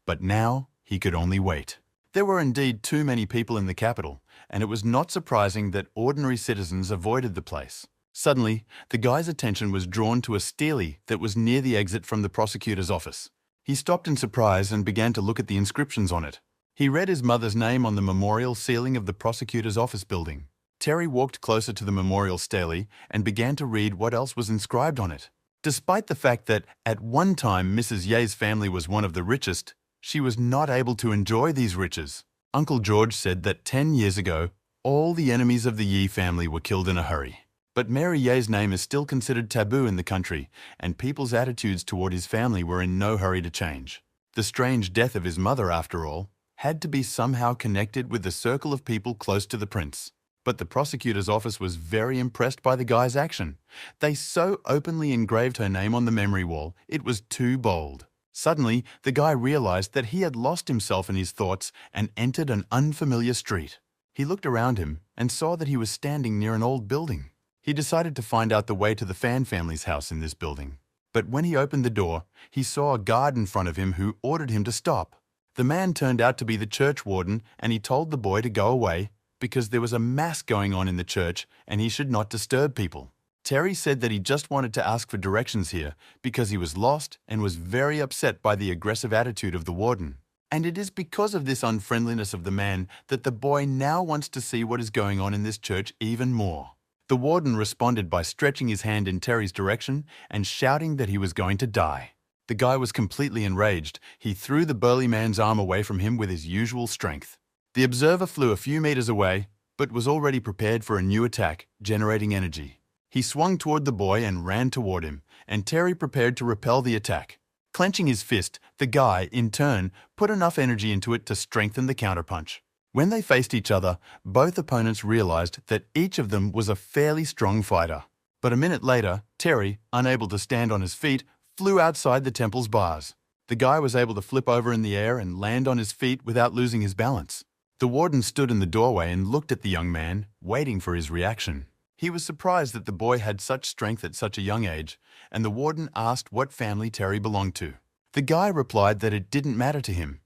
but now he could only wait. There were indeed too many people in the capital, and it was not surprising that ordinary citizens avoided the place. Suddenly, the guy's attention was drawn to a stele that was near the exit from the prosecutor's office. He stopped in surprise and began to look at the inscriptions on it. He read his mother's name on the memorial ceiling of the prosecutor's office building. Terry walked closer to the memorial stele and began to read what else was inscribed on it. Despite the fact that at one time Mrs. Ye's family was one of the richest, she was not able to enjoy these riches. Uncle George said that 10 years ago, all the enemies of the Ye family were killed in a hurry. But Mary Ye's name is still considered taboo in the country, and people's attitudes toward his family were in no hurry to change. The strange death of his mother, after all, had to be somehow connected with the circle of people close to the prince. But the prosecutor's office was very impressed by the guy's action. They so openly engraved her name on the memory wall, it was too bold. Suddenly, the guy realized that he had lost himself in his thoughts and entered an unfamiliar street. He looked around him and saw that he was standing near an old building. He decided to find out the way to the Fan family's house in this building. But when he opened the door, he saw a guard in front of him who ordered him to stop. The man turned out to be the church warden, and he told the boy to go away because there was a mass going on in the church and he should not disturb people. Terry said that he just wanted to ask for directions here because he was lost and was very upset by the aggressive attitude of the warden. And it is because of this unfriendliness of the man that the boy now wants to see what is going on in this church even more. The warden responded by stretching his hand in Terry's direction and shouting that he was going to die. The guy was completely enraged. He threw the burly man's arm away from him with his usual strength. The observer flew a few meters away, but was already prepared for a new attack, generating energy. He swung toward the boy and ran toward him, and Terry prepared to repel the attack. Clenching his fist, the guy, in turn, put enough energy into it to strengthen the counterpunch. When they faced each other, both opponents realized that each of them was a fairly strong fighter. But a minute later, Terry, unable to stand on his feet, flew outside the temple's bars. The guy was able to flip over in the air and land on his feet without losing his balance. The warden stood in the doorway and looked at the young man, waiting for his reaction. He was surprised that the boy had such strength at such a young age, and the warden asked what family Terry belonged to. The guy replied that it didn't matter to him.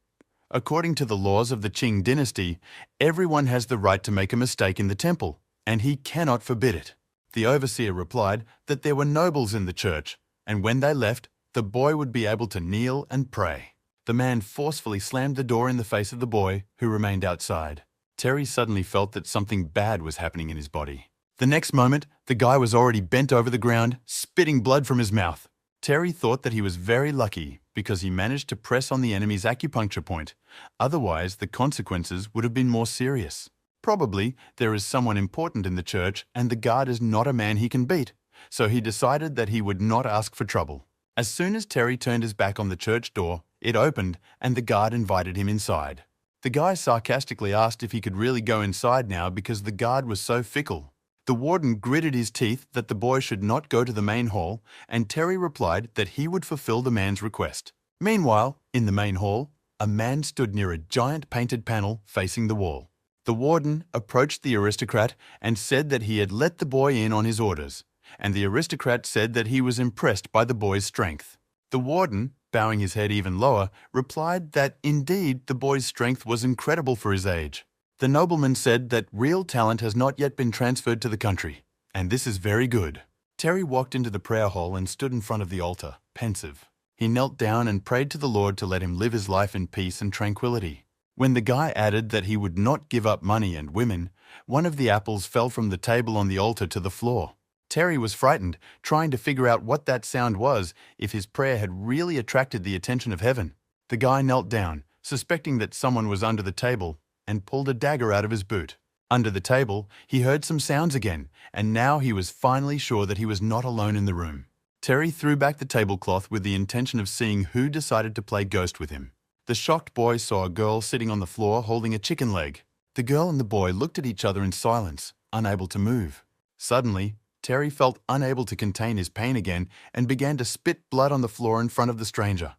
According to the laws of the Qing dynasty, everyone has the right to make a mistake in the temple, and he cannot forbid it. The overseer replied that there were nobles in the church, and when they left, the boy would be able to kneel and pray. The man forcefully slammed the door in the face of the boy, who remained outside. Terry suddenly felt that something bad was happening in his body. The next moment, the guy was already bent over the ground, spitting blood from his mouth. Terry thought that he was very lucky because he managed to press on the enemy's acupuncture point. Otherwise, the consequences would have been more serious. Probably, there is someone important in the church and the guard is not a man he can beat, so he decided that he would not ask for trouble. As soon as Terry turned his back on the church door, it opened and the guard invited him inside. The guy sarcastically asked if he could really go inside now because the guard was so fickle. The warden gritted his teeth that the boy should not go to the main hall, and Terry replied that he would fulfill the man's request. Meanwhile, in the main hall, a man stood near a giant painted panel facing the wall. The warden approached the aristocrat and said that he had let the boy in on his orders, and the aristocrat said that he was impressed by the boy's strength. The warden, bowing his head even lower, replied that indeed the boy's strength was incredible for his age. The nobleman said that real talent has not yet been transferred to the country, and this is very good. Terry walked into the prayer hall and stood in front of the altar, pensive. He knelt down and prayed to the Lord to let him live his life in peace and tranquility. When the guy added that he would not give up money and women, one of the apples fell from the table on the altar to the floor. Terry was frightened, trying to figure out what that sound was if his prayer had really attracted the attention of heaven. The guy knelt down, suspecting that someone was under the table, and pulled a dagger out of his boot. Under the table, he heard some sounds again, and now he was finally sure that he was not alone in the room. Terry threw back the tablecloth with the intention of seeing who decided to play ghost with him. The shocked boy saw a girl sitting on the floor holding a chicken leg. The girl and the boy looked at each other in silence, unable to move. Suddenly, Terry felt unable to contain his pain again and began to spit blood on the floor in front of the stranger.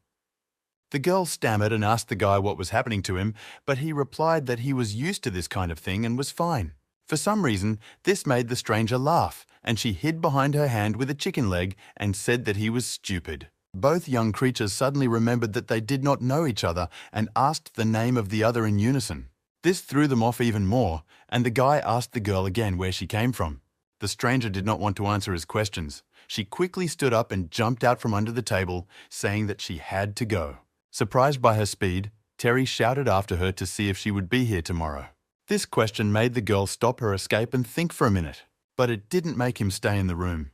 The girl stammered and asked the guy what was happening to him, but he replied that he was used to this kind of thing and was fine. For some reason, this made the stranger laugh, and she hid behind her hand with a chicken leg and said that he was stupid. Both young creatures suddenly remembered that they did not know each other and asked the name of the other in unison. This threw them off even more, and the guy asked the girl again where she came from. The stranger did not want to answer his questions. She quickly stood up and jumped out from under the table, saying that she had to go. Surprised by her speed, Terry shouted after her to see if she would be here tomorrow. This question made the girl stop her escape and think for a minute, but it didn't make him stay in the room.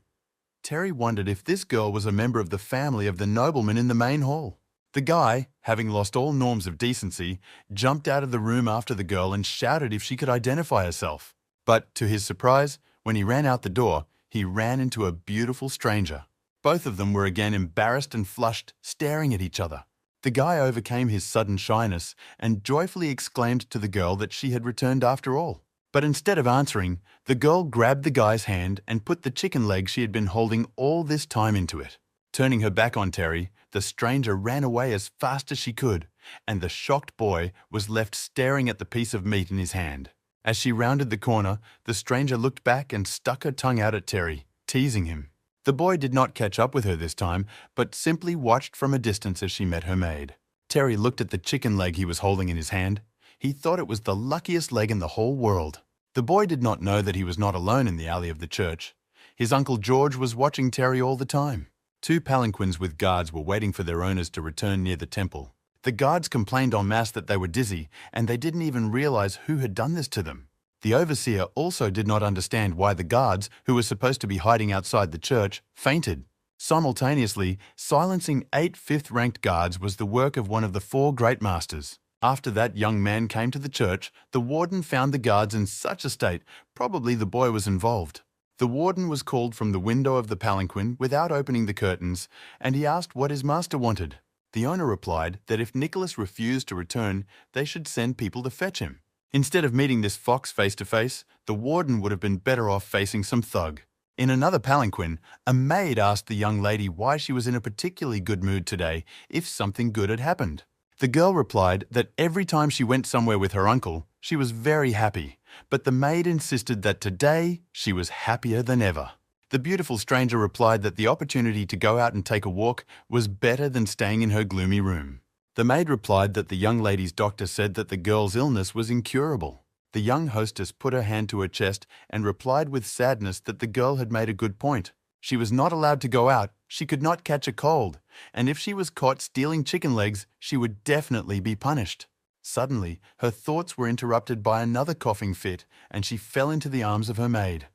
Terry wondered if this girl was a member of the family of the nobleman in the main hall. The guy, having lost all norms of decency, jumped out of the room after the girl and shouted if she could identify herself. But, to his surprise, when he ran out the door, he ran into a beautiful stranger. Both of them were again embarrassed and flushed, staring at each other. The guy overcame his sudden shyness and joyfully exclaimed to the girl that she had returned after all. But instead of answering, the girl grabbed the guy's hand and put the chicken leg she had been holding all this time into it. Turning her back on Terry, the stranger ran away as fast as she could, and the shocked boy was left staring at the piece of meat in his hand. As she rounded the corner, the stranger looked back and stuck her tongue out at Terry, teasing him. The boy did not catch up with her this time, but simply watched from a distance as she met her maid. Terry looked at the chicken leg he was holding in his hand. He thought it was the luckiest leg in the whole world. The boy did not know that he was not alone in the alley of the church. His Uncle George was watching Terry all the time. 2 palanquins with guards were waiting for their owners to return near the temple. The guards complained en masse that they were dizzy, and they didn't even realize who had done this to them. The overseer also did not understand why the guards, who were supposed to be hiding outside the church, fainted. Simultaneously, silencing 8 fifth-ranked guards was the work of one of the 4 great masters. After that young man came to the church, the warden found the guards in such a state, probably the boy was involved. The warden was called from the window of the palanquin without opening the curtains, and he asked what his master wanted. The owner replied that if Nicholas refused to return, they should send people to fetch him. Instead of meeting this fox face to face, the warden would have been better off facing some thug. In another palanquin, a maid asked the young lady why she was in a particularly good mood today, if something good had happened. The girl replied that every time she went somewhere with her uncle, she was very happy, but the maid insisted that today she was happier than ever. The beautiful stranger replied that the opportunity to go out and take a walk was better than staying in her gloomy room. The maid replied that the young lady's doctor said that the girl's illness was incurable. The young hostess put her hand to her chest and replied with sadness that the girl had made a good point. She was not allowed to go out, she could not catch a cold, and if she was caught stealing chicken legs, she would definitely be punished. Suddenly, her thoughts were interrupted by another coughing fit, and she fell into the arms of her maid.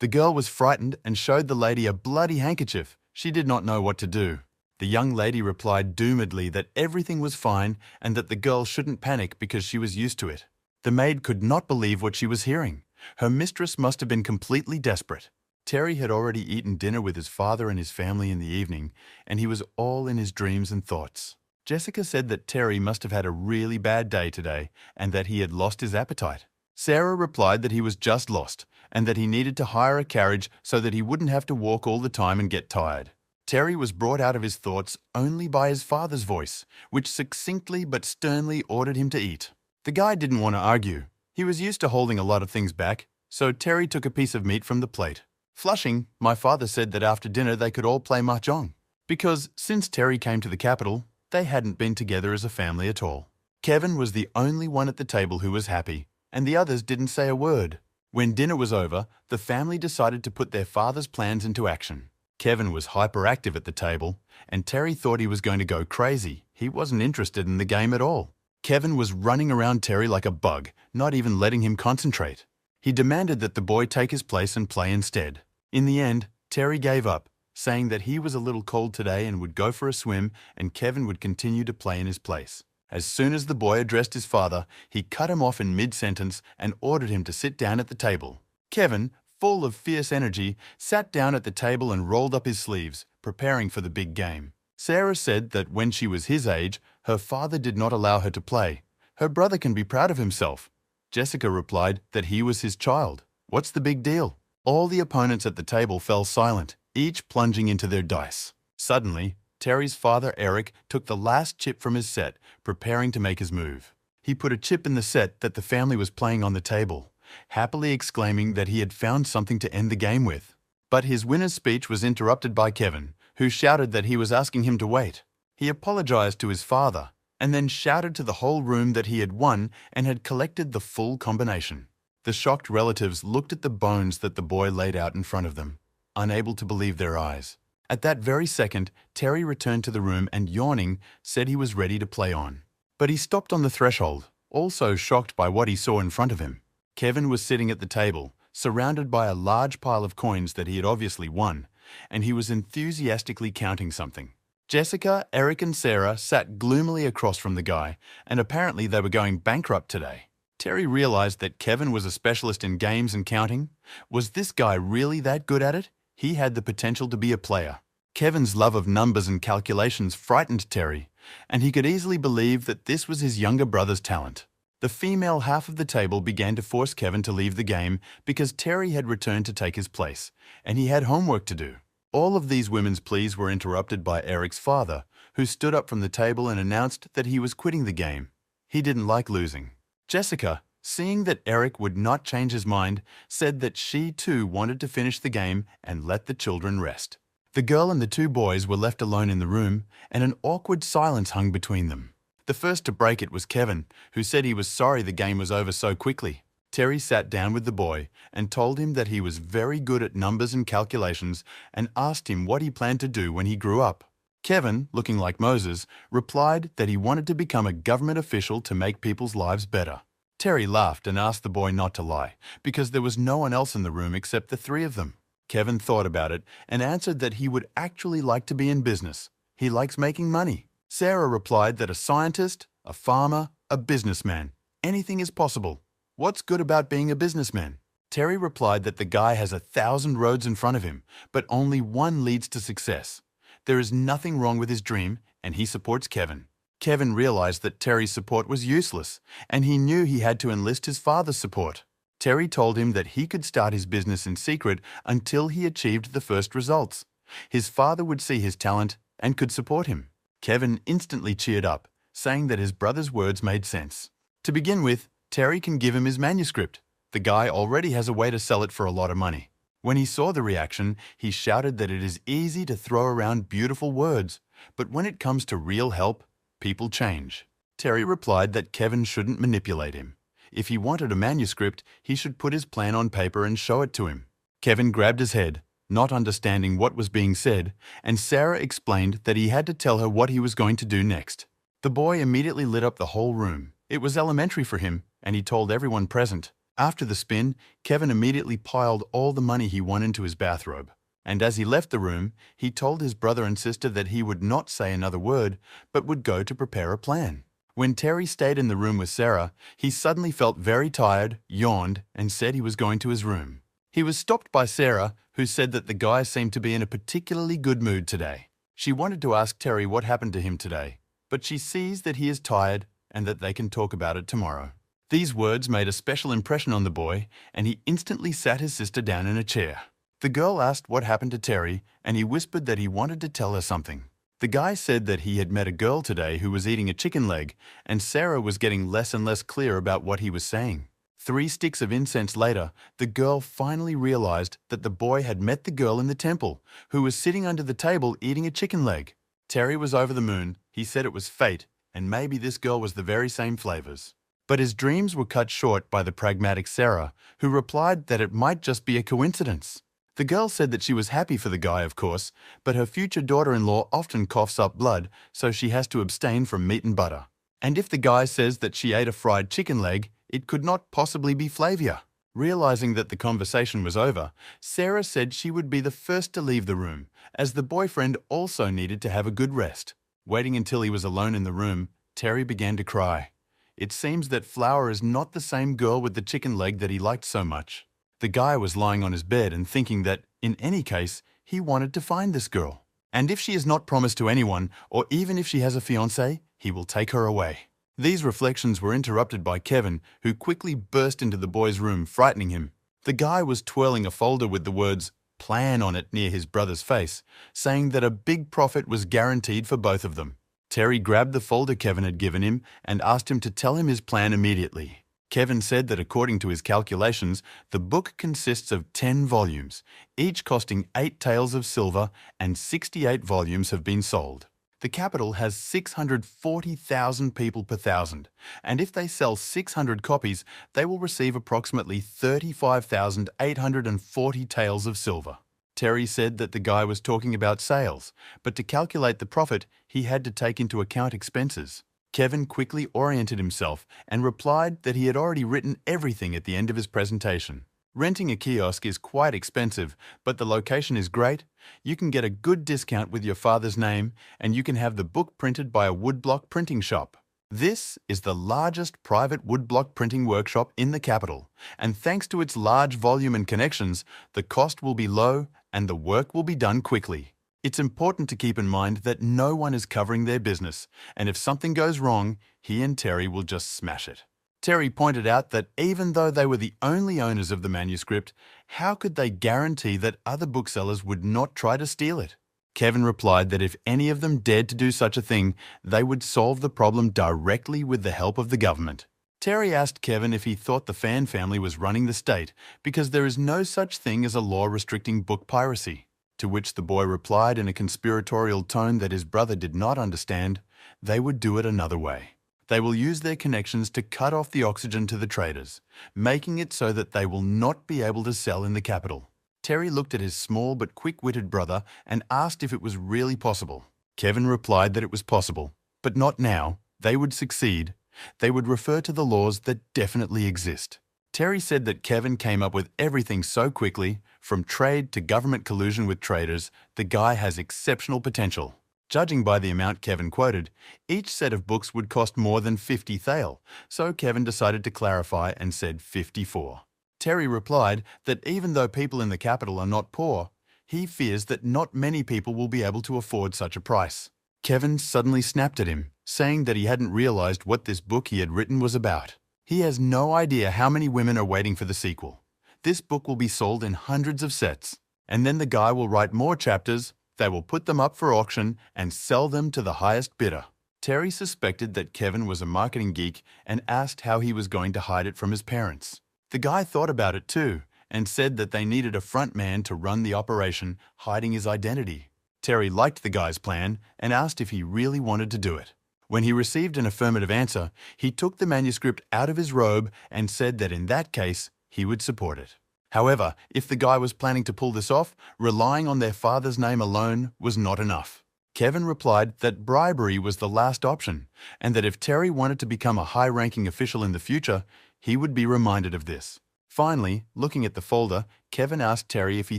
The girl was frightened and showed the lady a bloody handkerchief. She did not know what to do. The young lady replied doomedly that everything was fine and that the girl shouldn't panic because she was used to it. The maid could not believe what she was hearing. Her mistress must have been completely desperate. Terry had already eaten dinner with his father and his family in the evening, and he was all in his dreams and thoughts. Jessica said that Terry must have had a really bad day today and that he had lost his appetite. Sarah replied that he was just lost and that he needed to hire a carriage so that he wouldn't have to walk all the time and get tired. Terry was brought out of his thoughts only by his father's voice, which succinctly but sternly ordered him to eat. The guy didn't want to argue. He was used to holding a lot of things back, so Terry took a piece of meat from the plate. Flushing, my father said that after dinner they could all play mahjong, because since Terry came to the capital, they hadn't been together as a family at all. Kevin was the only one at the table who was happy, and the others didn't say a word. When dinner was over, the family decided to put their father's plans into action. Kevin was hyperactive at the table, and Terry thought he was going to go crazy. He wasn't interested in the game at all. Kevin was running around Terry like a bug, not even letting him concentrate. He demanded that the boy take his place and play instead. In the end, Terry gave up, saying that he was a little cold today and would go for a swim, and Kevin would continue to play in his place. As soon as the boy addressed his father, he cut him off in mid-sentence and ordered him to sit down at the table. Kevin, full of fierce energy, sat down at the table and rolled up his sleeves, preparing for the big game. Sarah said that when she was his age, her father did not allow her to play. Her brother can be proud of himself. Jessica replied that he was his child. What's the big deal? All the opponents at the table fell silent, each plunging into their dice. Suddenly, Terry's father, Eric, took the last chip from his set, preparing to make his move. He put a chip in the set that the family was playing on the table, happily exclaiming that he had found something to end the game with. But his winner's speech was interrupted by Kevin, who shouted that he was asking him to wait. He apologized to his father, and then shouted to the whole room that he had won and had collected the full combination. The shocked relatives looked at the bones that the boy laid out in front of them, unable to believe their eyes. At that very second, Terry returned to the room and, yawning, said he was ready to play on. But he stopped on the threshold, also shocked by what he saw in front of him. Kevin was sitting at the table, surrounded by a large pile of coins that he had obviously won, and he was enthusiastically counting something. Jessica, Eric and Sarah sat gloomily across from the guy, and apparently they were going bankrupt today. Terry realized that Kevin was a specialist in games and counting. Was this guy really that good at it? He had the potential to be a player. Kevin's love of numbers and calculations frightened Terry, and he could easily believe that this was his younger brother's talent. The female half of the table began to force Kevin to leave the game because Terry had returned to take his place, and he had homework to do. All of these women's pleas were interrupted by Eric's father, who stood up from the table and announced that he was quitting the game. He didn't like losing. Jessica, seeing that Eric would not change his mind, said that she too wanted to finish the game and let the children rest. The girl and the two boys were left alone in the room, and an awkward silence hung between them. The first to break it was Kevin, who said he was sorry the game was over so quickly. Terry sat down with the boy and told him that he was very good at numbers and calculations and asked him what he planned to do when he grew up. Kevin, looking like Moses, replied that he wanted to become a government official to make people's lives better. Terry laughed and asked the boy not to lie, because there was no one else in the room except the three of them. Kevin thought about it and answered that he would actually like to be in business. He likes making money. Sarah replied that a scientist, a farmer, a businessman, anything is possible. What's good about being a businessman? Terry replied that the guy has 1,000 roads in front of him, but only one leads to success. There is nothing wrong with his dream, and he supports Kevin. Kevin realized that Terry's support was useless, and he knew he had to enlist his father's support. Terry told him that he could start his business in secret until he achieved the first results. His father would see his talent and could support him. Kevin instantly cheered up, saying that his brother's words made sense. To begin with, Terry can give him his manuscript. The guy already has a way to sell it for a lot of money. When he saw the reaction, he shouted that it is easy to throw around beautiful words, but when it comes to real help, people change. Terry replied that Kevin shouldn't manipulate him. If he wanted a manuscript, he should put his plan on paper and show it to him. Kevin grabbed his head, not understanding what was being said, and Sarah explained that he had to tell her what he was going to do next. The boy immediately lit up the whole room. It was elementary for him, and he told everyone present. After the spin, Kevin immediately piled all the money he won into his bathrobe. And as he left the room, he told his brother and sister that he would not say another word, but would go to prepare a plan. When Terry stayed in the room with Sarah, he suddenly felt very tired, yawned, and said he was going to his room. He was stopped by Sarah, who said that the guy seemed to be in a particularly good mood today. She wanted to ask Terry what happened to him today, but she sees that he is tired and that they can talk about it tomorrow. These words made a special impression on the boy, and he instantly sat his sister down in a chair. The girl asked what happened to Terry, and he whispered that he wanted to tell her something. The guy said that he had met a girl today who was eating a chicken leg, and Sarah was getting less and less clear about what he was saying. 3 sticks of incense later, the girl finally realized that the boy had met the girl in the temple, who was sitting under the table eating a chicken leg. Terry was over the moon. He said it was fate, and maybe this girl was the very same flavors. But his dreams were cut short by the pragmatic Sarah, who replied that it might just be a coincidence. The girl said that she was happy for the guy, of course, but her future daughter-in-law often coughs up blood, so she has to abstain from meat and butter. And if the guy says that she ate a fried chicken leg, it could not possibly be Flavia. Realizing that the conversation was over, Sarah said she would be the first to leave the room, as the boyfriend also needed to have a good rest. Waiting until he was alone in the room, Terry began to cry. It seems that Flower is not the same girl with the chicken leg that he liked so much. The guy was lying on his bed and thinking that, in any case, he wanted to find this girl. And if she is not promised to anyone, or even if she has a fiancé, he will take her away. These reflections were interrupted by Kevin, who quickly burst into the boy's room, frightening him. The guy was twirling a folder with the words, "Plan" on it near his brother's face, saying that a big profit was guaranteed for both of them. Terry grabbed the folder Kevin had given him and asked him to tell him his plan immediately. Kevin said that according to his calculations, the book consists of 10 volumes, each costing 8 taels of silver, and 68 volumes have been sold. The capital has 640,000 people per thousand, and if they sell 600 copies, they will receive approximately 35,840 taels of silver. Terry said that the guy was talking about sales, but to calculate the profit, he had to take into account expenses. Kevin quickly oriented himself and replied that he had already written everything at the end of his presentation. Renting a kiosk is quite expensive, but the location is great. You can get a good discount with your father's name, and you can have the book printed by a woodblock printing shop. This is the largest private woodblock printing workshop in the capital, and thanks to its large volume and connections, the cost will be low and the work will be done quickly. It's important to keep in mind that no one is covering their business, and if something goes wrong, he and Terry will just smash it. Terry pointed out that even though they were the only owners of the manuscript, how could they guarantee that other booksellers would not try to steal it? Kevin replied that if any of them dared to do such a thing, they would solve the problem directly with the help of the government. Terry asked Kevin if he thought the Fan family was running the state because there is no such thing as a law restricting book piracy. To which the boy replied in a conspiratorial tone that his brother did not understand, they would do it another way. They will use their connections to cut off the oxygen to the traders, making it so that they will not be able to sell in the capital. Terry looked at his small but quick-witted brother and asked if it was really possible. Kevin replied that it was possible, but not now. They would succeed. They would refer to the laws that definitely exist. Terry said that Kevin came up with everything so quickly, from trade to government collusion with traders, the guy has exceptional potential. Judging by the amount Kevin quoted, each set of books would cost more than 50 thael, so Kevin decided to clarify and said 54. Terry replied that even though people in the capital are not poor, he fears that not many people will be able to afford such a price. Kevin suddenly snapped at him, saying that he hadn't realized what this book he had written was about. He has no idea how many women are waiting for the sequel. This book will be sold in hundreds of sets, and then the guy will write more chapters, they will put them up for auction and sell them to the highest bidder. Terry suspected that Kevin was a marketing geek and asked how he was going to hide it from his parents. The guy thought about it too and said that they needed a front man to run the operation, hiding his identity. Terry liked the guy's plan and asked if he really wanted to do it. When he received an affirmative answer, he took the manuscript out of his robe and said that in that case, he would support it. However, if the guy was planning to pull this off, relying on their father's name alone was not enough. Kevin replied that bribery was the last option, and that if Terry wanted to become a high-ranking official in the future, he would be reminded of this. Finally, looking at the folder, Kevin asked Terry if he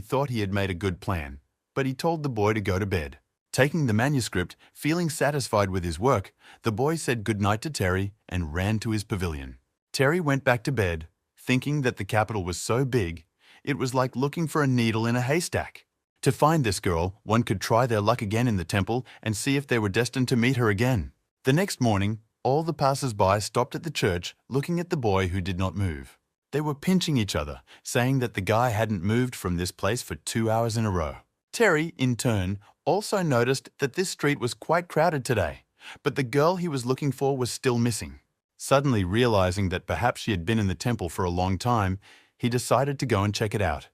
thought he had made a good plan, but he told the boy to go to bed. Taking the manuscript, feeling satisfied with his work, the boy said goodnight to Terry and ran to his pavilion. Terry went back to bed, thinking that the capital was so big, it was like looking for a needle in a haystack. To find this girl, one could try their luck again in the temple and see if they were destined to meet her again. The next morning, all the passers-by stopped at the church looking at the boy who did not move. They were pinching each other, saying that the guy hadn't moved from this place for 2 hours in a row. Terry, in turn, also noticed that this street was quite crowded today, but the girl he was looking for was still missing. Suddenly realizing that perhaps she had been in the temple for a long time, he decided to go and check it out.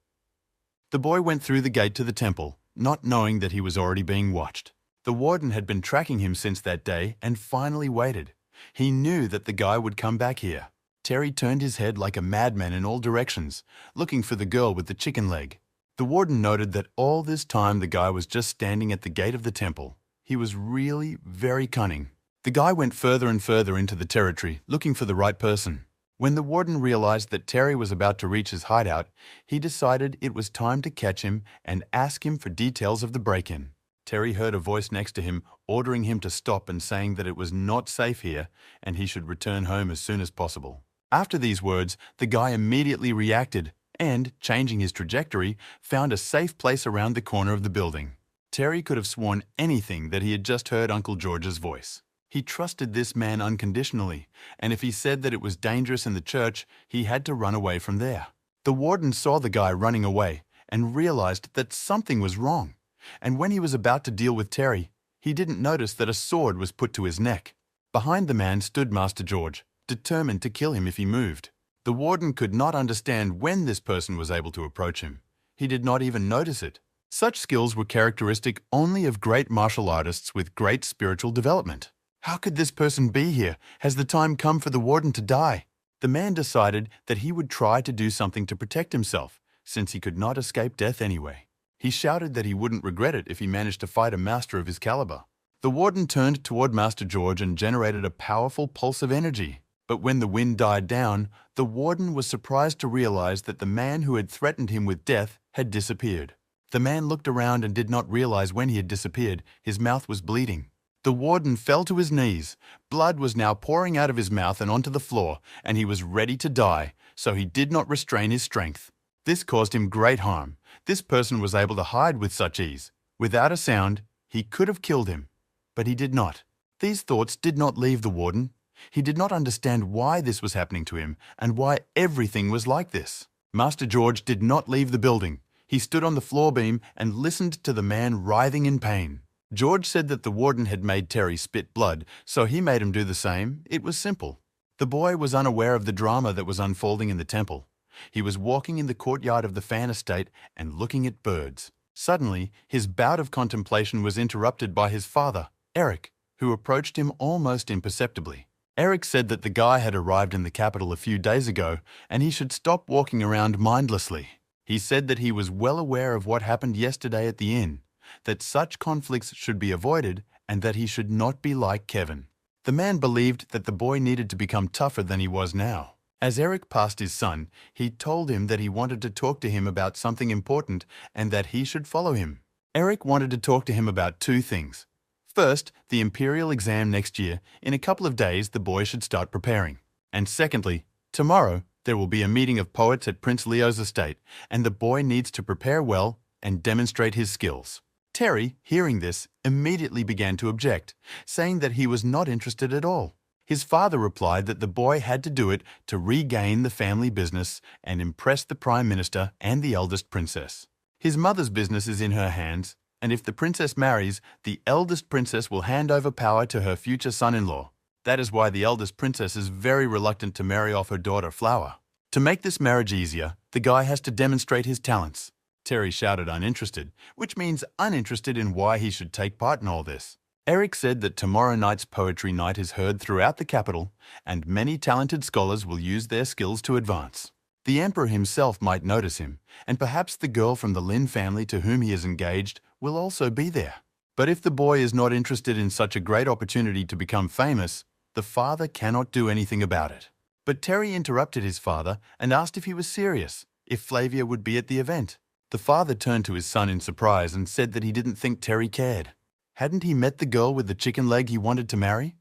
The boy went through the gate to the temple, not knowing that he was already being watched. The warden had been tracking him since that day and finally waited. He knew that the guy would come back here. Terry turned his head like a madman in all directions, looking for the girl with the chicken leg. The warden noted that all this time the guy was just standing at the gate of the temple. He was really very cunning. The guy went further and further into the territory, looking for the right person. When the warden realized that Terry was about to reach his hideout, he decided it was time to catch him and ask him for details of the break-in. Terry heard a voice next to him ordering him to stop and saying that it was not safe here and he should return home as soon as possible. After these words, the guy immediately reacted and, changing his trajectory, found a safe place around the corner of the building. Terry could have sworn anything that he had just heard Uncle George's voice. He trusted this man unconditionally, and if he said that it was dangerous in the church, he had to run away from there. The warden saw the guy running away and realized that something was wrong. And when he was about to deal with Terry, he didn't notice that a sword was put to his neck. Behind the man stood Master George, determined to kill him if he moved. The warden could not understand when this person was able to approach him. He did not even notice it. Such skills were characteristic only of great martial artists with great spiritual development. How could this person be here? Has the time come for the warden to die? The man decided that he would try to do something to protect himself, since he could not escape death anyway. He shouted that he wouldn't regret it if he managed to fight a master of his caliber. The warden turned toward Master George and generated a powerful pulse of energy. But when the wind died down, the warden was surprised to realize that the man who had threatened him with death had disappeared. The man looked around and did not realize when he had disappeared. His mouth was bleeding. The warden fell to his knees. Blood was now pouring out of his mouth and onto the floor, and he was ready to die, so he did not restrain his strength. This caused him great harm. This person was able to hide with such ease. Without a sound, he could have killed him, but he did not. These thoughts did not leave the warden. He did not understand why this was happening to him and why everything was like this. Master George did not leave the building. He stood on the floor beam and listened to the man writhing in pain. George said that the warden had made Terry spit blood, so he made him do the same. It was simple. The boy was unaware of the drama that was unfolding in the temple. He was walking in the courtyard of the Fan estate and looking at birds. Suddenly, his bout of contemplation was interrupted by his father, Eric, who approached him almost imperceptibly. Eric said that the guy had arrived in the capital a few days ago and he should stop walking around mindlessly. He said that he was well aware of what happened yesterday at the inn, that such conflicts should be avoided and that he should not be like Kevin. The man believed that the boy needed to become tougher than he was now. As Eric passed his son, he told him that he wanted to talk to him about something important and that he should follow him. Eric wanted to talk to him about two things. First, the imperial exam next year. In a couple of days, the boy should start preparing. And secondly, tomorrow, there will be a meeting of poets at Prince Leo's estate, and the boy needs to prepare well and demonstrate his skills. Terry, hearing this, immediately began to object, saying that he was not interested at all. His father replied that the boy had to do it to regain the family business and impress the Prime Minister and the eldest princess. His mother's business is in her hands, and if the princess marries, the eldest princess will hand over power to her future son-in-law. That is why the eldest princess is very reluctant to marry off her daughter Flower. To make this marriage easier, the guy has to demonstrate his talents. Terry shouted uninterested, which means uninterested in why he should take part in all this. Eric said that tomorrow night's poetry night is heard throughout the capital, and many talented scholars will use their skills to advance. The emperor himself might notice him, and perhaps the girl from the Lin family to whom he is engaged will also be there. But if the boy is not interested in such a great opportunity to become famous, the father cannot do anything about it. But Terry interrupted his father and asked if he was serious, if Flavia would be at the event. The father turned to his son in surprise and said that he didn't think Terry cared. Hadn't he met the girl with the chicken leg he wanted to marry?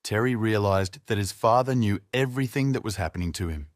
Terry realized that his father knew everything that was happening to him.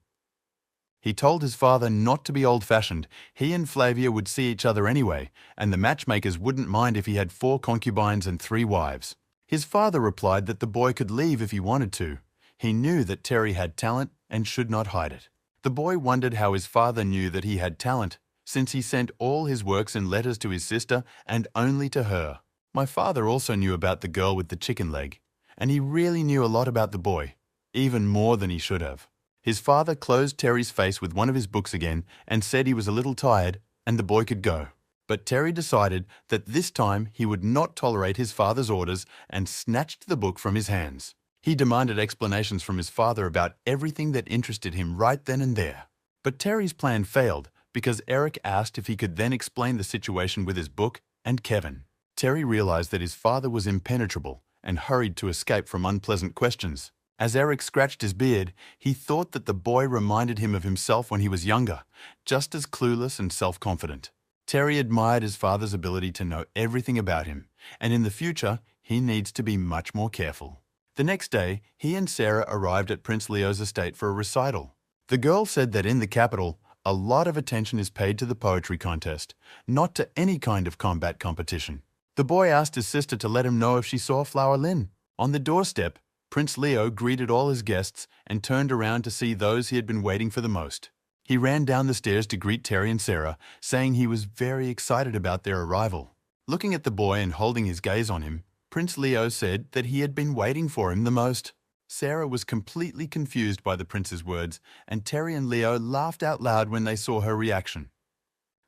He told his father not to be old-fashioned. He and Flavia would see each other anyway, and the matchmakers wouldn't mind if he had 4 concubines and 3 wives. His father replied that the boy could leave if he wanted to. He knew that Terry had talent and should not hide it. The boy wondered how his father knew that he had talent, since he sent all his works in letters to his sister and only to her. My father also knew about the girl with the chicken leg, and he really knew a lot about the boy, even more than he should have. His father closed Terry's face with one of his books again and said he was a little tired and the boy could go. But Terry decided that this time he would not tolerate his father's orders and snatched the book from his hands. He demanded explanations from his father about everything that interested him right then and there. But Terry's plan failed because Eric asked if he could then explain the situation with his book and Kevin. Terry realized that his father was impenetrable and hurried to escape from unpleasant questions. As Eric scratched his beard, he thought that the boy reminded him of himself when he was younger, just as clueless and self-confident. Terry admired his father's ability to know everything about him, and in the future, he needs to be much more careful. The next day, he and Sarah arrived at Prince Leo's estate for a recital. The girl said that in the capital, a lot of attention is paid to the poetry contest, not to any kind of combat competition. The boy asked his sister to let him know if she saw Flower Lin. On the doorstep, Prince Leo greeted all his guests and turned around to see those he had been waiting for the most. He ran down the stairs to greet Terry and Sarah, saying he was very excited about their arrival. Looking at the boy and holding his gaze on him, Prince Leo said that he had been waiting for him the most. Sarah was completely confused by the prince's words, and Terry and Leo laughed out loud when they saw her reaction.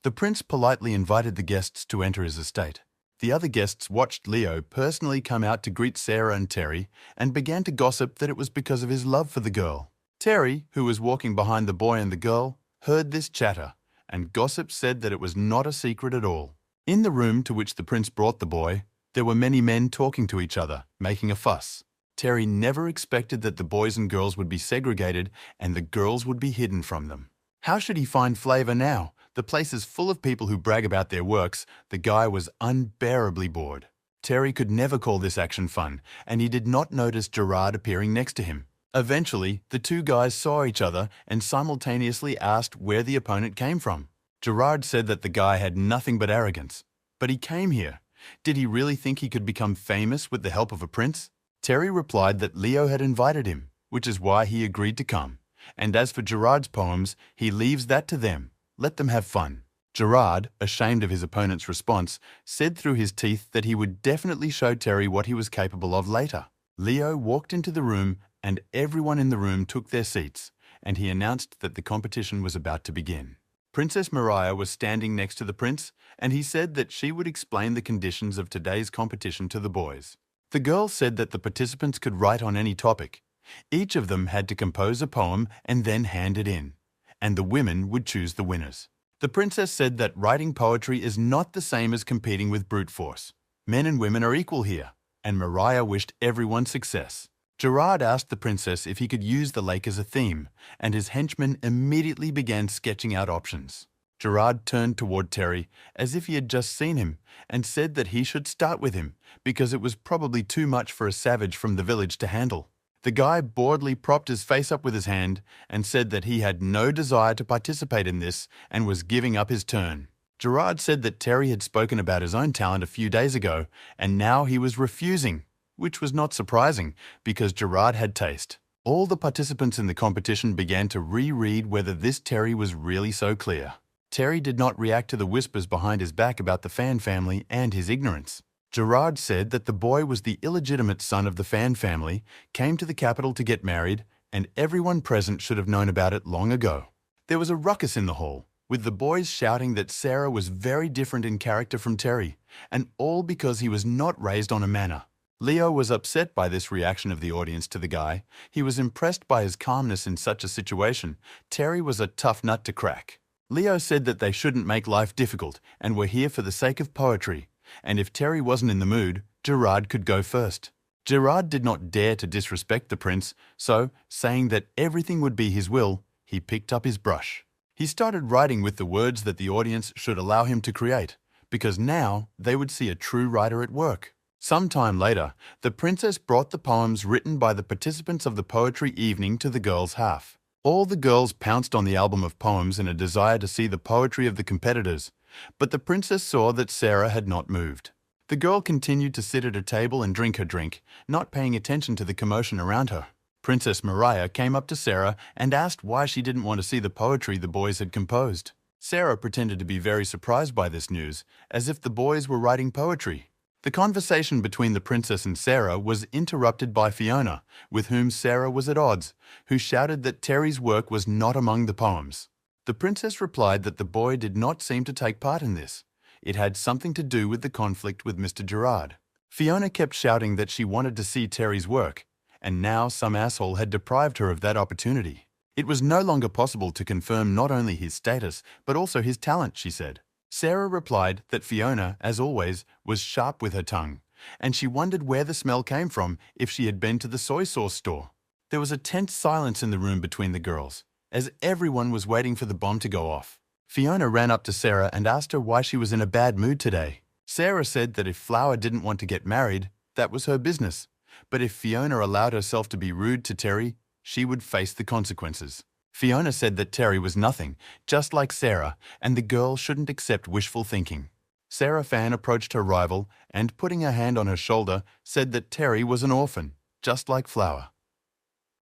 The prince politely invited the guests to enter his estate. The other guests watched Leo personally come out to greet Sarah and Terry and began to gossip that it was because of his love for the girl. Terry, who was walking behind the boy and the girl, heard this chatter, and gossip said that it was not a secret at all. In the room to which the prince brought the boy, there were many men talking to each other, making a fuss. Terry never expected that the boys and girls would be segregated and the girls would be hidden from them. How should he find Flavor now? The place is full of people who brag about their works. The guy was unbearably bored. Terry could never call this action fun, and he did not notice Gerard appearing next to him. Eventually, the two guys saw each other and simultaneously asked where the opponent came from. Gerard said that the guy had nothing but arrogance. But he came here. Did he really think he could become famous with the help of a prince? Terry replied that Leo had invited him, which is why he agreed to come. And as for Gerard's poems, he leaves that to them. Let them have fun. Gerard, ashamed of his opponent's response, said through his teeth that he would definitely show Terry what he was capable of later. Leo walked into the room and everyone in the room took their seats, and he announced that the competition was about to begin. Princess Maria was standing next to the prince, and he said that she would explain the conditions of today's competition to the boys. The girl said that the participants could write on any topic. Each of them had to compose a poem and then hand it in, and the women would choose the winners. The princess said that writing poetry is not the same as competing with brute force. Men and women are equal here, and Maria wished everyone success. Gerard asked the princess if he could use the lake as a theme, and his henchmen immediately began sketching out options. Gerard turned toward Terry as if he had just seen him and said that he should start with him because it was probably too much for a savage from the village to handle. The guy boredly propped his face up with his hand and said that he had no desire to participate in this and was giving up his turn. Gerard said that Terry had spoken about his own talent a few days ago and now he was refusing, which was not surprising because Gerard had taste. All the participants in the competition began to reread whether this Terry was really so clear. Terry did not react to the whispers behind his back about the Fan family and his ignorance. Gerard said that the boy was the illegitimate son of the Fan family, came to the capital to get married, and everyone present should have known about it long ago. There was a ruckus in the hall, with the boys shouting that Sarah was very different in character from Terry, and all because he was not raised on a manor. Leo was upset by this reaction of the audience to the guy. He was impressed by his calmness in such a situation. Terry was a tough nut to crack. Leo said that they shouldn't make life difficult and were here for the sake of poetry. And if Terry wasn't in the mood, Gerard could go first. Gerard did not dare to disrespect the prince, so, saying that everything would be his will, he picked up his brush. He started writing with the words that the audience should allow him to create, because now they would see a true writer at work. Some time later, the princess brought the poems written by the participants of the poetry evening to the girls' half. All the girls pounced on the album of poems in a desire to see the poetry of the competitors, but the princess saw that Sarah had not moved. The girl continued to sit at a table and drink her drink, not paying attention to the commotion around her. Princess Maria came up to Sarah and asked why she didn't want to see the poetry the boys had composed. Sarah pretended to be very surprised by this news, as if the boys were writing poetry. The conversation between the princess and Sarah was interrupted by Fiona, with whom Sarah was at odds, who shouted that Terry's work was not among the poems. The princess replied that the boy did not seem to take part in this. It had something to do with the conflict with Mr. Gerard. Fiona kept shouting that she wanted to see Terry's work, and now some asshole had deprived her of that opportunity. It was no longer possible to confirm not only his status, but also his talent, she said. Sarah replied that Fiona, as always, was sharp with her tongue, and she wondered where the smell came from if she had been to the soy sauce store. There was a tense silence in the room between the girls, as everyone was waiting for the bomb to go off. Fiona ran up to Sarah and asked her why she was in a bad mood today. Sarah said that if Flower didn't want to get married, that was her business, but if Fiona allowed herself to be rude to Terry, she would face the consequences. Fiona said that Terry was nothing, just like Sarah, and the girl shouldn't accept wishful thinking. Sarah Fan approached her rival and, putting her hand on her shoulder, said that Terry was an orphan, just like Flower.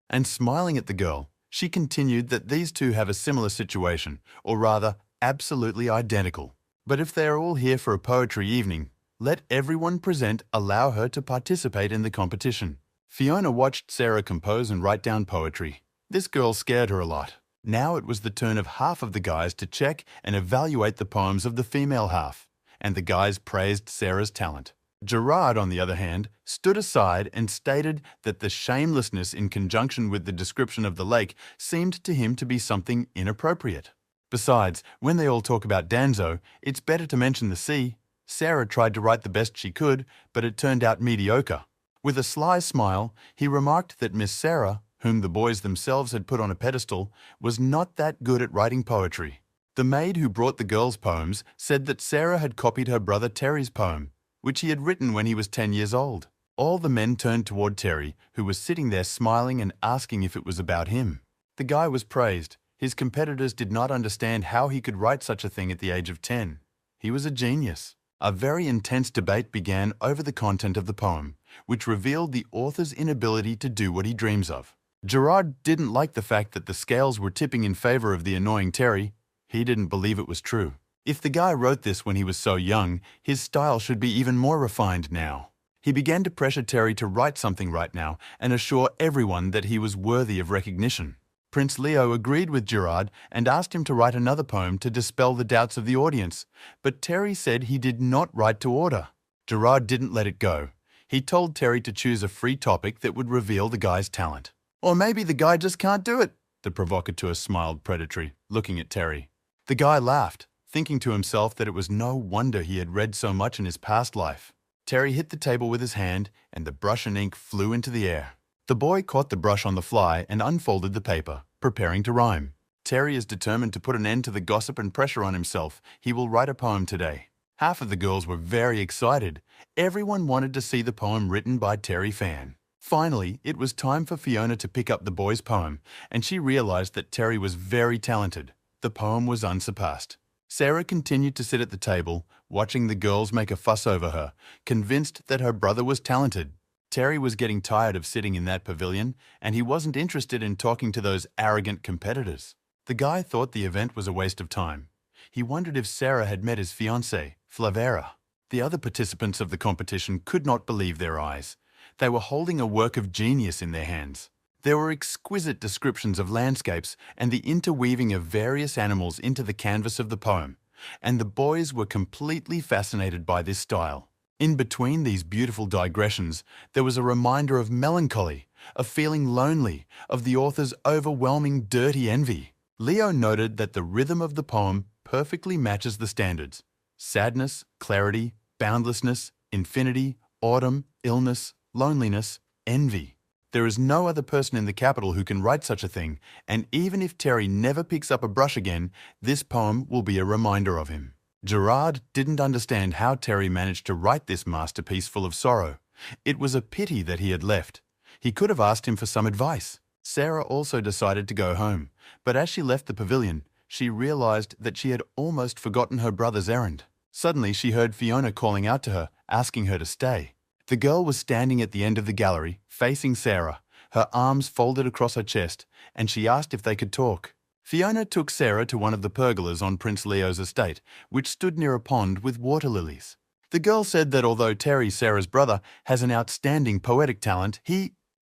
And smiling at the girl, she continued that these two have a similar situation, or rather, absolutely identical. But if they are all here for a poetry evening, let everyone present allow her to participate in the competition. Fiona watched Sarah compose and write down poetry. This girl scared her a lot. Now it was the turn of half of the guys to check and evaluate the poems of the female half, and the guys praised Sarah's talent. Gerard, on the other hand, stood aside and stated that the shamelessness in conjunction with the description of the lake seemed to him to be something inappropriate. Besides, when they all talk about Danzo, it's better to mention the sea. Sarah tried to write the best she could, but it turned out mediocre. With a sly smile, he remarked that Miss Sarah, whom the boys themselves had put on a pedestal, was not that good at writing poetry. The maid who brought the girls' poems said that Sarah had copied her brother Terry's poem, which he had written when he was 10 years old. All the men turned toward Terry, who was sitting there smiling and asking if it was about him. The guy was praised. His competitors did not understand how he could write such a thing at the age of 10. He was a genius. A very intense debate began over the content of the poem, which revealed the author's inability to do what he dreams of. Gerard didn't like the fact that the scales were tipping in favor of the annoying Terry. He didn't believe it was true. If the guy wrote this when he was so young, his style should be even more refined now. He began to pressure Terry to write something right now and assure everyone that he was worthy of recognition. Prince Leo agreed with Gerard and asked him to write another poem to dispel the doubts of the audience, but Terry said he did not write to order. Gerard didn't let it go. He told Terry to choose a free topic that would reveal the guy's talent. Or maybe the guy just can't do it, the provocateur smiled predatory, looking at Terry. The guy laughed, thinking to himself that it was no wonder he had read so much in his past life. Terry hit the table with his hand, and the brush and ink flew into the air. The boy caught the brush on the fly and unfolded the paper, preparing to rhyme. Terry is determined to put an end to the gossip and pressure on himself. He will write a poem today. Half of the girls were very excited. Everyone wanted to see the poem written by Terry Fan. Finally, it was time for Fiona to pick up the boy's poem, and she realized that Terry was very talented. The poem was unsurpassed. Sarah continued to sit at the table, watching the girls make a fuss over her, convinced that her brother was talented. Terry was getting tired of sitting in that pavilion, and he wasn't interested in talking to those arrogant competitors. The guy thought the event was a waste of time. He wondered if Sarah had met his fiancée, Flavera. The other participants of the competition could not believe their eyes. They were holding a work of genius in their hands. There were exquisite descriptions of landscapes and the interweaving of various animals into the canvas of the poem, and the boys were completely fascinated by this style. In between these beautiful digressions, there was a reminder of melancholy, of feeling lonely, of the author's overwhelming dirty envy. Leo noted that the rhythm of the poem perfectly matches the standards: sadness, clarity, boundlessness, infinity, autumn, illness, loneliness, envy. There is no other person in the capital who can write such a thing, and even if Terry never picks up a brush again, this poem will be a reminder of him. Gerard didn't understand how Terry managed to write this masterpiece full of sorrow. It was a pity that he had left. He could have asked him for some advice. Sarah also decided to go home, but as she left the pavilion, she realized that she had almost forgotten her brother's errand. Suddenly, she heard Fiona calling out to her, asking her to stay. The girl was standing at the end of the gallery, facing Sarah, her arms folded across her chest, and she asked if they could talk. Fiona took Sarah to one of the pergolas on Prince Leo's estate, which stood near a pond with water lilies. The girl said that although Terry, Sarah's brother, has an outstanding poetic talent,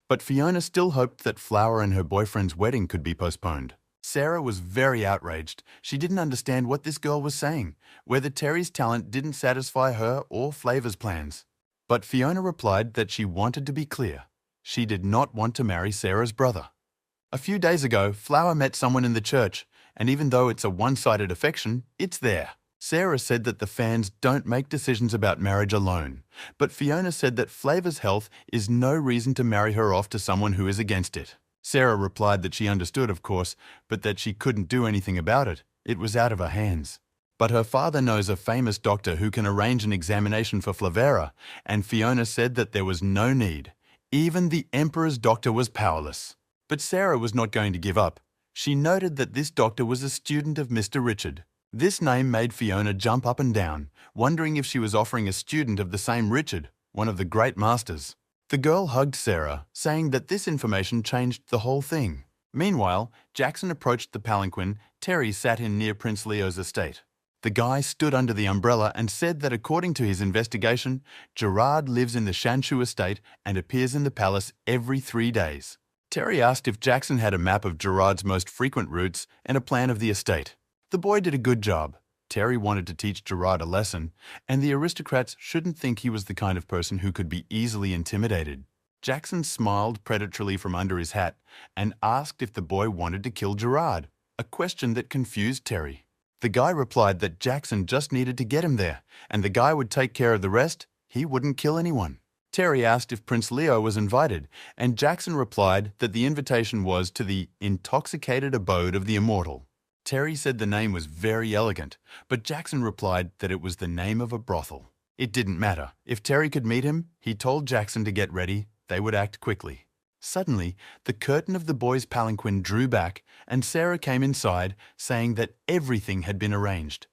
but Fiona still hoped that Flower and her boyfriend's wedding could be postponed. Sarah was very outraged. She didn't understand what this girl was saying, whether Terry's talent didn't satisfy her or Flavor's plans. But Fiona replied that she wanted to be clear. She did not want to marry Sarah's brother. A few days ago, Flower met someone in the church, and even though it's a one-sided affection, it's there. Sarah said that the fans don't make decisions about marriage alone, but Fiona said that Flavor's health is no reason to marry her off to someone who is against it. Sarah replied that she understood, of course, but that she couldn't do anything about it. It was out of her hands. But her father knows a famous doctor who can arrange an examination for Flavera, and Fiona said that there was no need. Even the Emperor's doctor was powerless. But Sarah was not going to give up. She noted that this doctor was a student of Mr. Richard. This name made Fiona jump up and down, wondering if she was offering a student of the same Richard, one of the great masters. The girl hugged Sarah, saying that this information changed the whole thing. Meanwhile, Jackson approached the palanquin Terry sat in near Prince Leo's estate. The guy stood under the umbrella and said that according to his investigation, Gerard lives in the Shanshu estate and appears in the palace every 3 days. Terry asked if Jackson had a map of Gerard's most frequent routes and a plan of the estate. The boy did a good job. Terry wanted to teach Gerard a lesson, and the aristocrats shouldn't think he was the kind of person who could be easily intimidated. Jackson smiled predatorily from under his hat and asked if the boy wanted to kill Gerard, a question that confused Terry. The guy replied that Jackson just needed to get him there, and the guy would take care of the rest. He wouldn't kill anyone. Terry asked if Prince Leo was invited, and Jackson replied that the invitation was to the intoxicated abode of the immortal. Terry said the name was very elegant, but Jackson replied that it was the name of a brothel. It didn't matter. If Terry could meet him, he told Jackson to get ready. They would act quickly. Suddenly, the curtain of the boys' palanquin drew back and Sarah came inside, saying that everything had been arranged.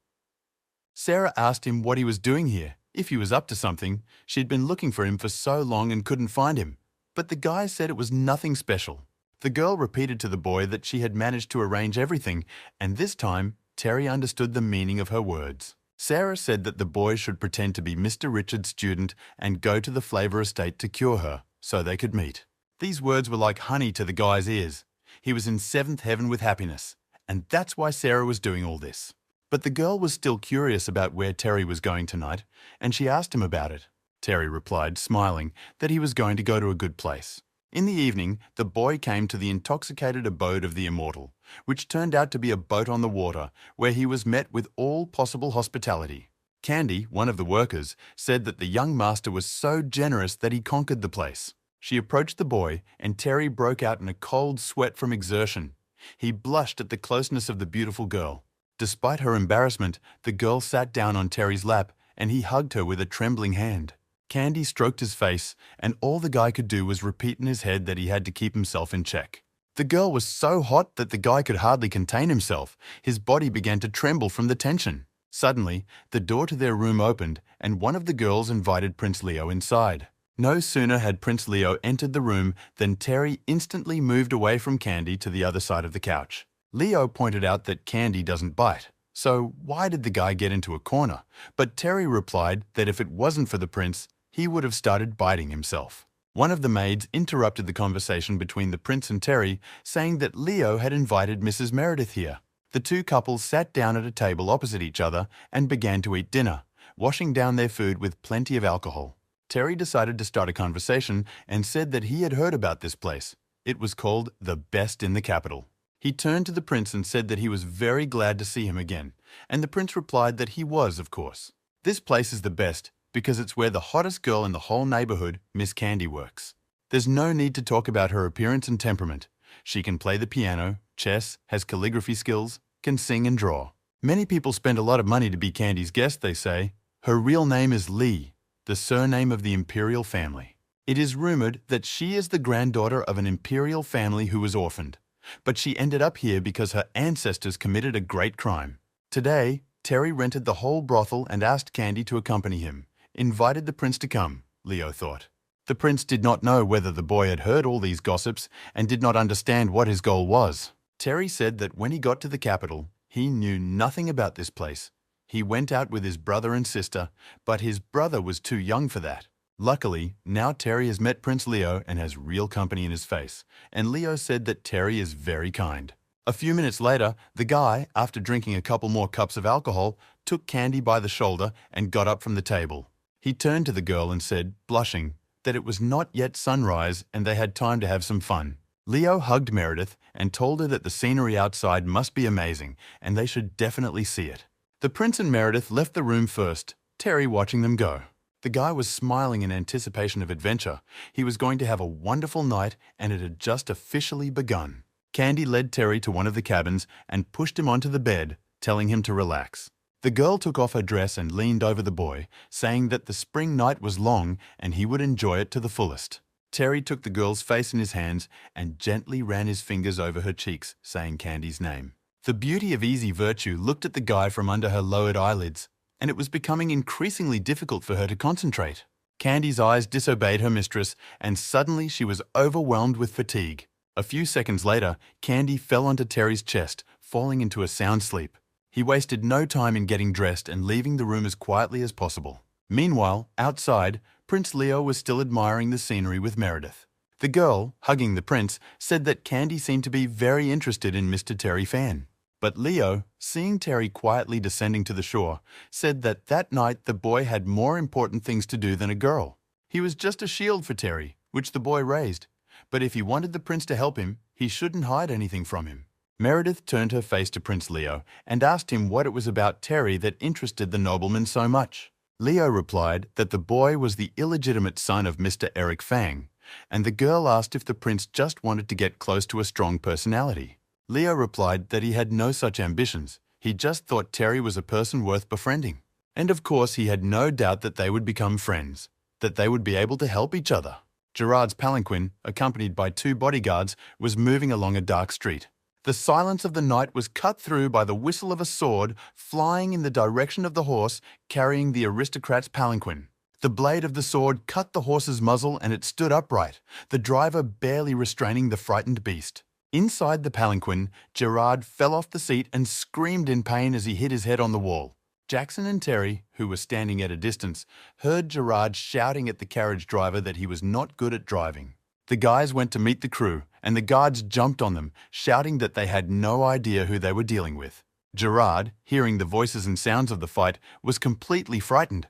Sarah asked him what he was doing here, if he was up to something. She'd been looking for him for so long and couldn't find him. But the guy said it was nothing special. The girl repeated to the boy that she had managed to arrange everything, and this time, Terry understood the meaning of her words. Sarah said that the boy should pretend to be Mr. Richard's student and go to the Flavor Estate to cure her, so they could meet. These words were like honey to the guy's ears. He was in seventh heaven with happiness, and that's why Sarah was doing all this. But the girl was still curious about where Terry was going tonight, and she asked him about it. Terry replied, smiling, that he was going to go to a good place. In the evening, the boy came to the intoxicated abode of the immortal, which turned out to be a boat on the water, where he was met with all possible hospitality. Candy, one of the workers, said that the young master was so generous that he conquered the place. She approached the boy, and Terry broke out in a cold sweat from exertion. He blushed at the closeness of the beautiful girl. Despite her embarrassment, the girl sat down on Terry's lap, and he hugged her with a trembling hand. Candy stroked his face, and all the guy could do was repeat in his head that he had to keep himself in check. The girl was so hot that the guy could hardly contain himself. His body began to tremble from the tension. Suddenly, the door to their room opened, and one of the girls invited Prince Leo inside. No sooner had Prince Leo entered the room than Terry instantly moved away from Candy to the other side of the couch. Leo pointed out that Candy doesn't bite, so why did the guy get into a corner? But Terry replied that if it wasn't for the prince, he would have started biting himself. One of the maids interrupted the conversation between the prince and Terry, saying that Leo had invited Mrs. Meredith here. The two couples sat down at a table opposite each other and began to eat dinner, washing down their food with plenty of alcohol. Terry decided to start a conversation and said that he had heard about this place. It was called the best in the capital. He turned to the prince and said that he was very glad to see him again, and the prince replied that he was, of course. This place is the best because it's where the hottest girl in the whole neighborhood, Miss Candy, works. There's no need to talk about her appearance and temperament. She can play the piano, chess, has calligraphy skills, can sing and draw. Many people spend a lot of money to be Candy's guest, they say. Her real name is Lee, the surname of the imperial family. It is rumored that she is the granddaughter of an imperial family who was orphaned, but she ended up here because her ancestors committed a great crime. Today, Terry rented the whole brothel and asked Candy to accompany him, invited the prince to come, Leo thought. The prince did not know whether the boy had heard all these gossips and did not understand what his goal was. Terry said that when he got to the capital, he knew nothing about this place. He went out with his brother and sister, but his brother was too young for that. Luckily, now Terry has met Prince Leo and has real company in his face, and Leo said that Terry is very kind. A few minutes later, the guy, after drinking a couple more cups of alcohol, took Candy by the shoulder and got up from the table. He turned to the girl and said, blushing, that it was not yet sunrise and they had time to have some fun. Leo hugged Meredith and told her that the scenery outside must be amazing and they should definitely see it. The prince and Meredith left the room first, Terry watching them go. The guy was smiling in anticipation of adventure. He was going to have a wonderful night and it had just officially begun. Candy led Terry to one of the cabins and pushed him onto the bed, telling him to relax. The girl took off her dress and leaned over the boy, saying that the spring night was long and he would enjoy it to the fullest. Terry took the girl's face in his hands and gently ran his fingers over her cheeks, saying Candy's name. The beauty of easy virtue looked at the guy from under her lowered eyelids, and it was becoming increasingly difficult for her to concentrate. Candy's eyes disobeyed her mistress, and suddenly she was overwhelmed with fatigue. A few seconds later, Candy fell onto Terry's chest, falling into a sound sleep. He wasted no time in getting dressed and leaving the room as quietly as possible. Meanwhile, outside, Prince Leo was still admiring the scenery with Meredith. The girl, hugging the prince, said that Candy seemed to be very interested in Mr. Terry Fan. But Leo, seeing Terry quietly descending to the shore, said that that night the boy had more important things to do than a girl. He was just a shield for Terry, which the boy raised. But if he wanted the prince to help him, he shouldn't hide anything from him. Meredith turned her face to Prince Leo and asked him what it was about Terry that interested the nobleman so much. Leo replied that the boy was the illegitimate son of Mr. Eric Fang, and the girl asked if the prince just wanted to get close to a strong personality. Leo replied that he had no such ambitions. He just thought Terry was a person worth befriending. And of course, he had no doubt that they would become friends, that they would be able to help each other. Gerard's palanquin, accompanied by 2 bodyguards, was moving along a dark street. The silence of the night was cut through by the whistle of a sword flying in the direction of the horse carrying the aristocrat's palanquin. The blade of the sword cut the horse's muzzle and it stood upright, the driver barely restraining the frightened beast. Inside the palanquin, Gerard fell off the seat and screamed in pain as he hit his head on the wall. Jackson and Terry, who were standing at a distance, heard Gerard shouting at the carriage driver that he was not good at driving. The guys went to meet the crew, and the guards jumped on them, shouting that they had no idea who they were dealing with. Gerard, hearing the voices and sounds of the fight, was completely frightened.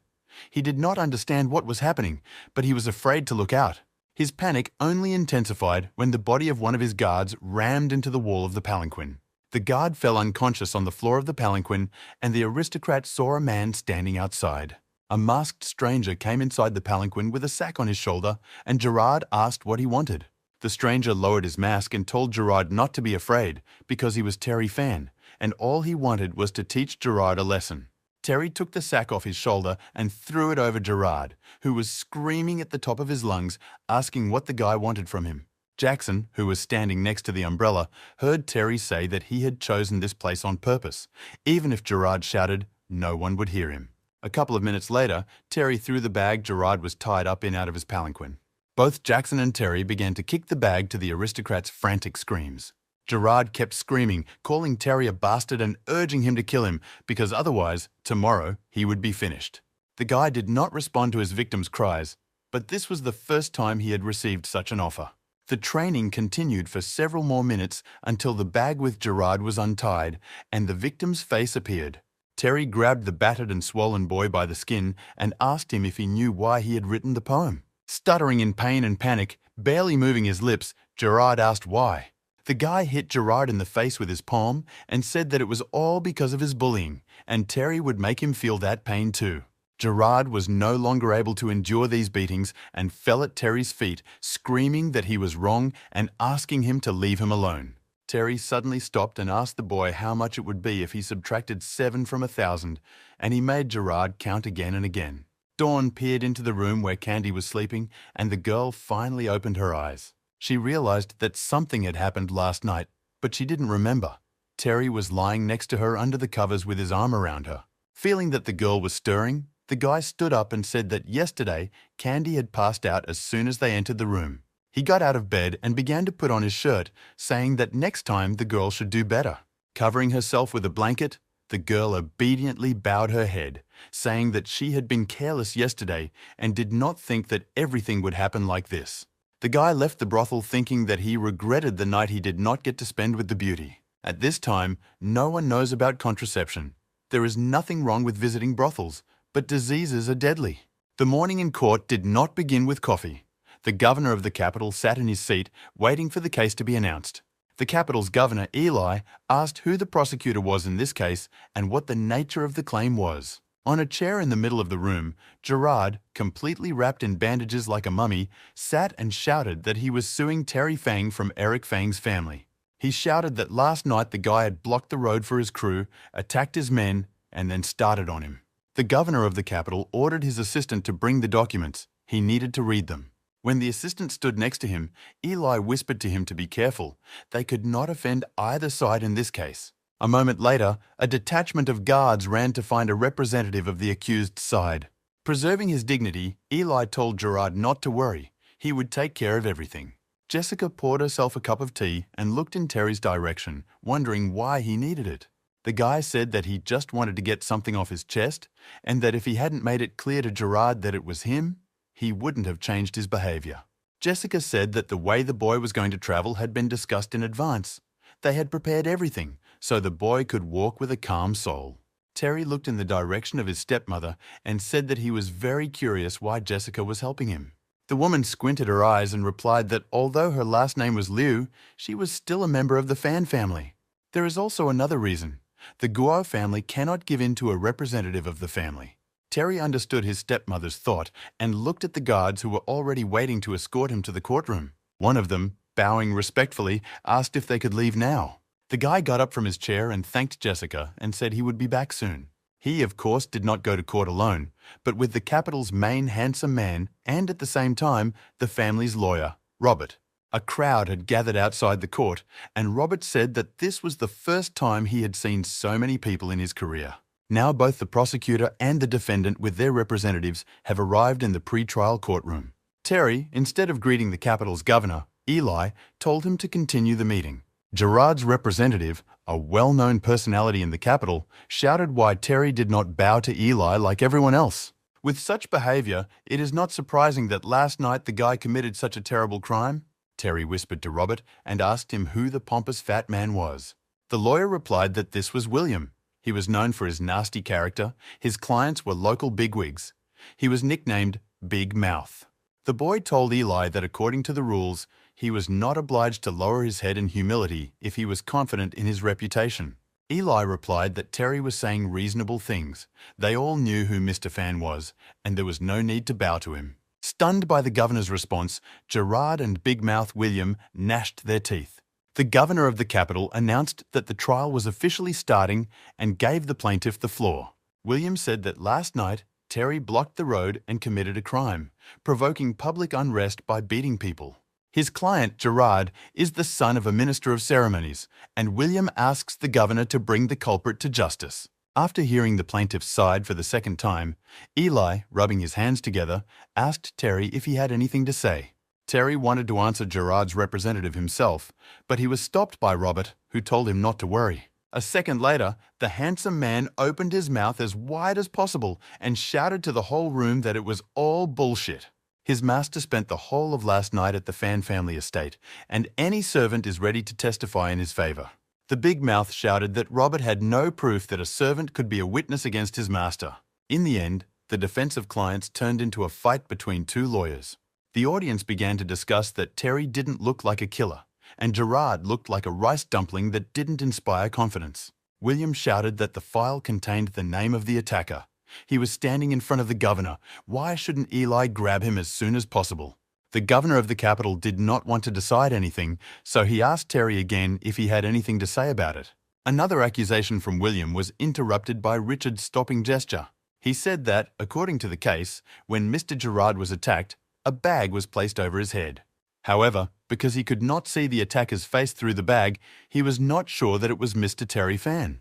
He did not understand what was happening, but he was afraid to look out. His panic only intensified when the body of one of his guards rammed into the wall of the palanquin. The guard fell unconscious on the floor of the palanquin, and the aristocrat saw a man standing outside. A masked stranger came inside the palanquin with a sack on his shoulder, and Gerard asked what he wanted. The stranger lowered his mask and told Gerard not to be afraid, because he was Terry Fan, and all he wanted was to teach Gerard a lesson. Terry took the sack off his shoulder and threw it over Gerard, who was screaming at the top of his lungs, asking what the guy wanted from him. Jackson, who was standing next to the umbrella, heard Terry say that he had chosen this place on purpose. Even if Gerard shouted, no one would hear him. A couple of minutes later, Terry threw the bag Gerard was tied up in out of his palanquin. Both Jackson and Terry began to kick the bag to the aristocrat's frantic screams. Gerard kept screaming, calling Terry a bastard and urging him to kill him, because otherwise, tomorrow, he would be finished. The guy did not respond to his victim's cries, but this was the first time he had received such an offer. The training continued for several more minutes until the bag with Gerard was untied and the victim's face appeared. Terry grabbed the battered and swollen boy by the skin and asked him if he knew why he had written the poem. Stuttering in pain and panic, barely moving his lips, Gerard asked why. The guy hit Gerard in the face with his palm and said that it was all because of his bullying, and Terry would make him feel that pain too. Gerard was no longer able to endure these beatings and fell at Terry's feet, screaming that he was wrong and asking him to leave him alone. Terry suddenly stopped and asked the boy how much it would be if he subtracted 7 from 1,000, and he made Gerard count again and again. Dawn peered into the room where Candy was sleeping, and the girl finally opened her eyes. She realized that something had happened last night, but she didn't remember. Terry was lying next to her under the covers with his arm around her. Feeling that the girl was stirring, the guy stood up and said that yesterday, Candy had passed out as soon as they entered the room. He got out of bed and began to put on his shirt, saying that next time the girl should do better. Covering herself with a blanket, the girl obediently bowed her head, saying that she had been careless yesterday and did not think that everything would happen like this. The guy left the brothel thinking that he regretted the night he did not get to spend with the beauty. At this time, no one knows about contraception. There is nothing wrong with visiting brothels, but diseases are deadly. The morning in court did not begin with coffee. The governor of the capital sat in his seat, waiting for the case to be announced. The capital's governor, Eli, asked who the prosecutor was in this case and what the nature of the claim was. On a chair in the middle of the room, Gerard, completely wrapped in bandages like a mummy, sat and shouted that he was suing Terry Fang from Eric Fang's family. He shouted that last night the guy had blocked the road for his crew, attacked his men, and then started on him. The governor of the capital ordered his assistant to bring the documents. He needed to read them. When the assistant stood next to him, Eli whispered to him to be careful. They could not offend either side in this case. A moment later, a detachment of guards ran to find a representative of the accused side. Preserving his dignity, Eli told Gerard not to worry. He would take care of everything. Jessica poured herself a cup of tea and looked in Terry's direction, wondering why he needed it. The guy said that he just wanted to get something off his chest, and that if he hadn't made it clear to Gerard that it was him, he wouldn't have changed his behavior. Jessica said that the way the boy was going to travel had been discussed in advance. They had prepared everything, so the boy could walk with a calm soul. Terry looked in the direction of his stepmother and said that he was very curious why Jessica was helping him. The woman squinted her eyes and replied that although her last name was Liu, she was still a member of the Fan family. There is also another reason. The Guo family cannot give in to a representative of the family. Terry understood his stepmother's thought and looked at the guards who were already waiting to escort him to the courtroom. One of them, bowing respectfully, asked if they could leave now. The guy got up from his chair and thanked Jessica and said he would be back soon. He, of course, did not go to court alone, but with the capital's main handsome man and, at the same time, the family's lawyer, Robert. A crowd had gathered outside the court, and Robert said that this was the first time he had seen so many people in his career. Now both the prosecutor and the defendant with their representatives have arrived in the pre-trial courtroom. Terry, instead of greeting the capital's governor, Eli, told him to continue the meeting. Gerard's representative, a well-known personality in the capital, shouted why Terry did not bow to Eli like everyone else. With such behavior, it is not surprising that last night the guy committed such a terrible crime, Terry whispered to Robert and asked him who the pompous fat man was. The lawyer replied that this was William. He was known for his nasty character. His clients were local bigwigs. He was nicknamed Big Mouth. The boy told Eli that according to the rules, he was not obliged to lower his head in humility if he was confident in his reputation. Eli replied that Terry was saying reasonable things. They all knew who Mr. Fan was, and there was no need to bow to him. Stunned by the governor's response, Gerard and Big Mouth William gnashed their teeth. The governor of the capital announced that the trial was officially starting and gave the plaintiff the floor. William said that last night, Terry blocked the road and committed a crime, provoking public unrest by beating people. His client, Gerard, is the son of a minister of ceremonies, and William asks the governor to bring the culprit to justice. After hearing the plaintiff's side for the second time, Eli, rubbing his hands together, asked Terry if he had anything to say. Terry wanted to answer Gerard's representative himself, but he was stopped by Robert, who told him not to worry. A second later, the handsome man opened his mouth as wide as possible and shouted to the whole room that it was all bullshit. His master spent the whole of last night at the Fan family estate, and any servant is ready to testify in his favor. The big mouth shouted that Robert had no proof that a servant could be a witness against his master. In the end, the defense of clients turned into a fight between two lawyers. The audience began to discuss that Terry didn't look like a killer, and Gerard looked like a rice dumpling that didn't inspire confidence. William shouted that the file contained the name of the attacker. He was standing in front of the governor. Why shouldn't Eli grab him as soon as possible? The governor of the capital did not want to decide anything, so he asked Terry again if he had anything to say about it. Another accusation from William was interrupted by Richard's stopping gesture. He said that, according to the case, when Mr. Gerard was attacked, a bag was placed over his head. However, because he could not see the attacker's face through the bag, he was not sure that it was Mr. Terry Fan.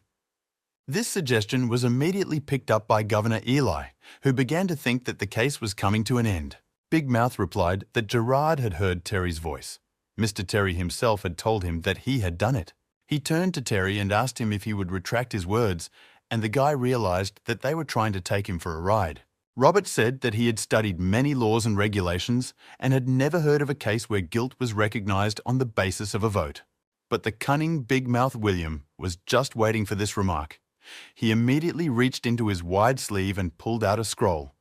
This suggestion was immediately picked up by Governor Eli, who began to think that the case was coming to an end. Big Mouth replied that Gerard had heard Terry's voice. Mr. Terry himself had told him that he had done it. He turned to Terry and asked him if he would retract his words, and the guy realized that they were trying to take him for a ride. Robert said that he had studied many laws and regulations and had never heard of a case where guilt was recognized on the basis of a vote. But the cunning Big Mouth William was just waiting for this remark. He immediately reached into his wide sleeve and pulled out a scroll.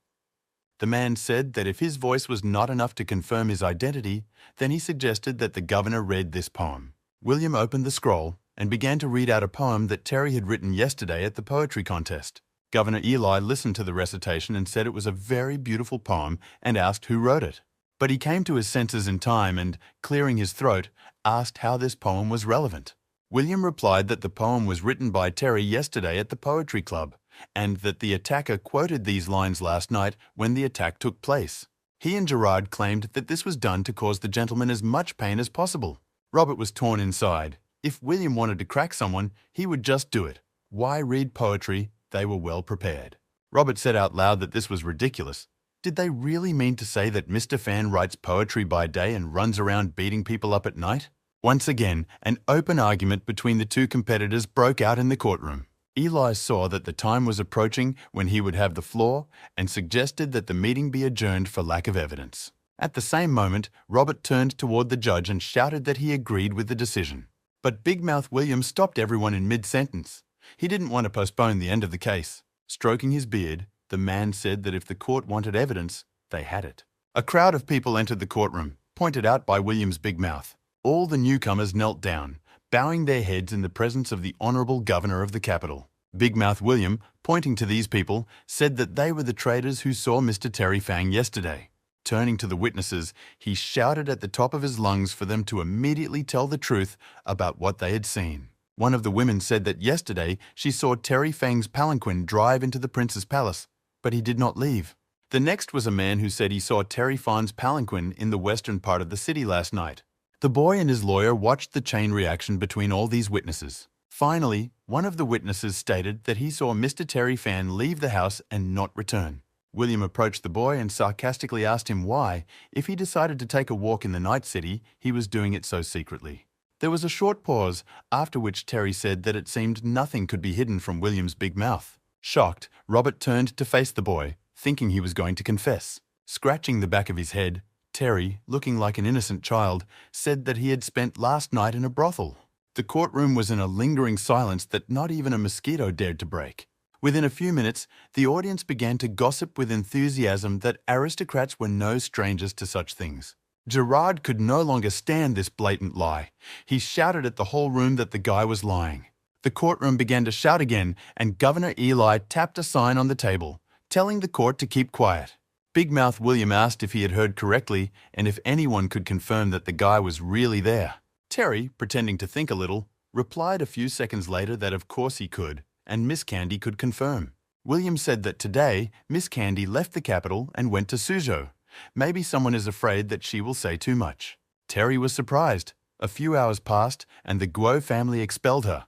The man said that if his voice was not enough to confirm his identity, then he suggested that the governor read this poem. William opened the scroll and began to read out a poem that Terry had written yesterday at the poetry contest. Governor Eli listened to the recitation and said it was a very beautiful poem and asked who wrote it. But he came to his senses in time and, clearing his throat, asked how this poem was relevant. William replied that the poem was written by Terry yesterday at the poetry club, and that the attacker quoted these lines last night when the attack took place. He and Gerard claimed that this was done to cause the gentleman as much pain as possible. Robert was torn inside. If William wanted to crack someone, he would just do it. Why read poetry? They were well prepared. Robert said out loud that this was ridiculous. Did they really mean to say that Mr. Fan writes poetry by day and runs around beating people up at night? Once again, an open argument between the two competitors broke out in the courtroom. Eli saw that the time was approaching when he would have the floor and suggested that the meeting be adjourned for lack of evidence. At the same moment, Robert turned toward the judge and shouted that he agreed with the decision. But Big Mouth William stopped everyone in mid-sentence. He didn't want to postpone the end of the case. Stroking his beard, the man said that if the court wanted evidence, they had it. A crowd of people entered the courtroom, pointed out by William's big mouth. All the newcomers knelt down, bowing their heads in the presence of the honorable governor of the capital. Big Mouth William, pointing to these people, said that they were the traders who saw Mr. Terry Fang yesterday. Turning to the witnesses, he shouted at the top of his lungs for them to immediately tell the truth about what they had seen. One of the women said that yesterday she saw Terry Fang's palanquin drive into the prince's palace, but he did not leave. The next was a man who said he saw Terry Fan's palanquin in the western part of the city last night. The boy and his lawyer watched the chain reaction between all these witnesses. Finally, one of the witnesses stated that he saw Mr. Terry Fan leave the house and not return. William approached the boy and sarcastically asked him why, if he decided to take a walk in the night city, he was doing it so secretly. There was a short pause, after which Terry said that it seemed nothing could be hidden from William's big mouth. Shocked, Robert turned to face the boy, thinking he was going to confess. Scratching the back of his head, Terry, looking like an innocent child, said that he had spent last night in a brothel. The courtroom was in a lingering silence that not even a mosquito dared to break. Within a few minutes, the audience began to gossip with enthusiasm that aristocrats were no strangers to such things. Gerard could no longer stand this blatant lie. He shouted at the whole room that the guy was lying. The courtroom began to shout again, and Governor Eli tapped a sign on the table, telling the court to keep quiet. Big Mouth William asked if he had heard correctly and if anyone could confirm that the guy was really there. Terry, pretending to think a little, replied a few seconds later that of course he could, and Miss Candy could confirm. William said that today, Miss Candy left the capital and went to Suzhou. Maybe someone is afraid that she will say too much. Terry was surprised. A few hours passed, and the Guo family expelled her.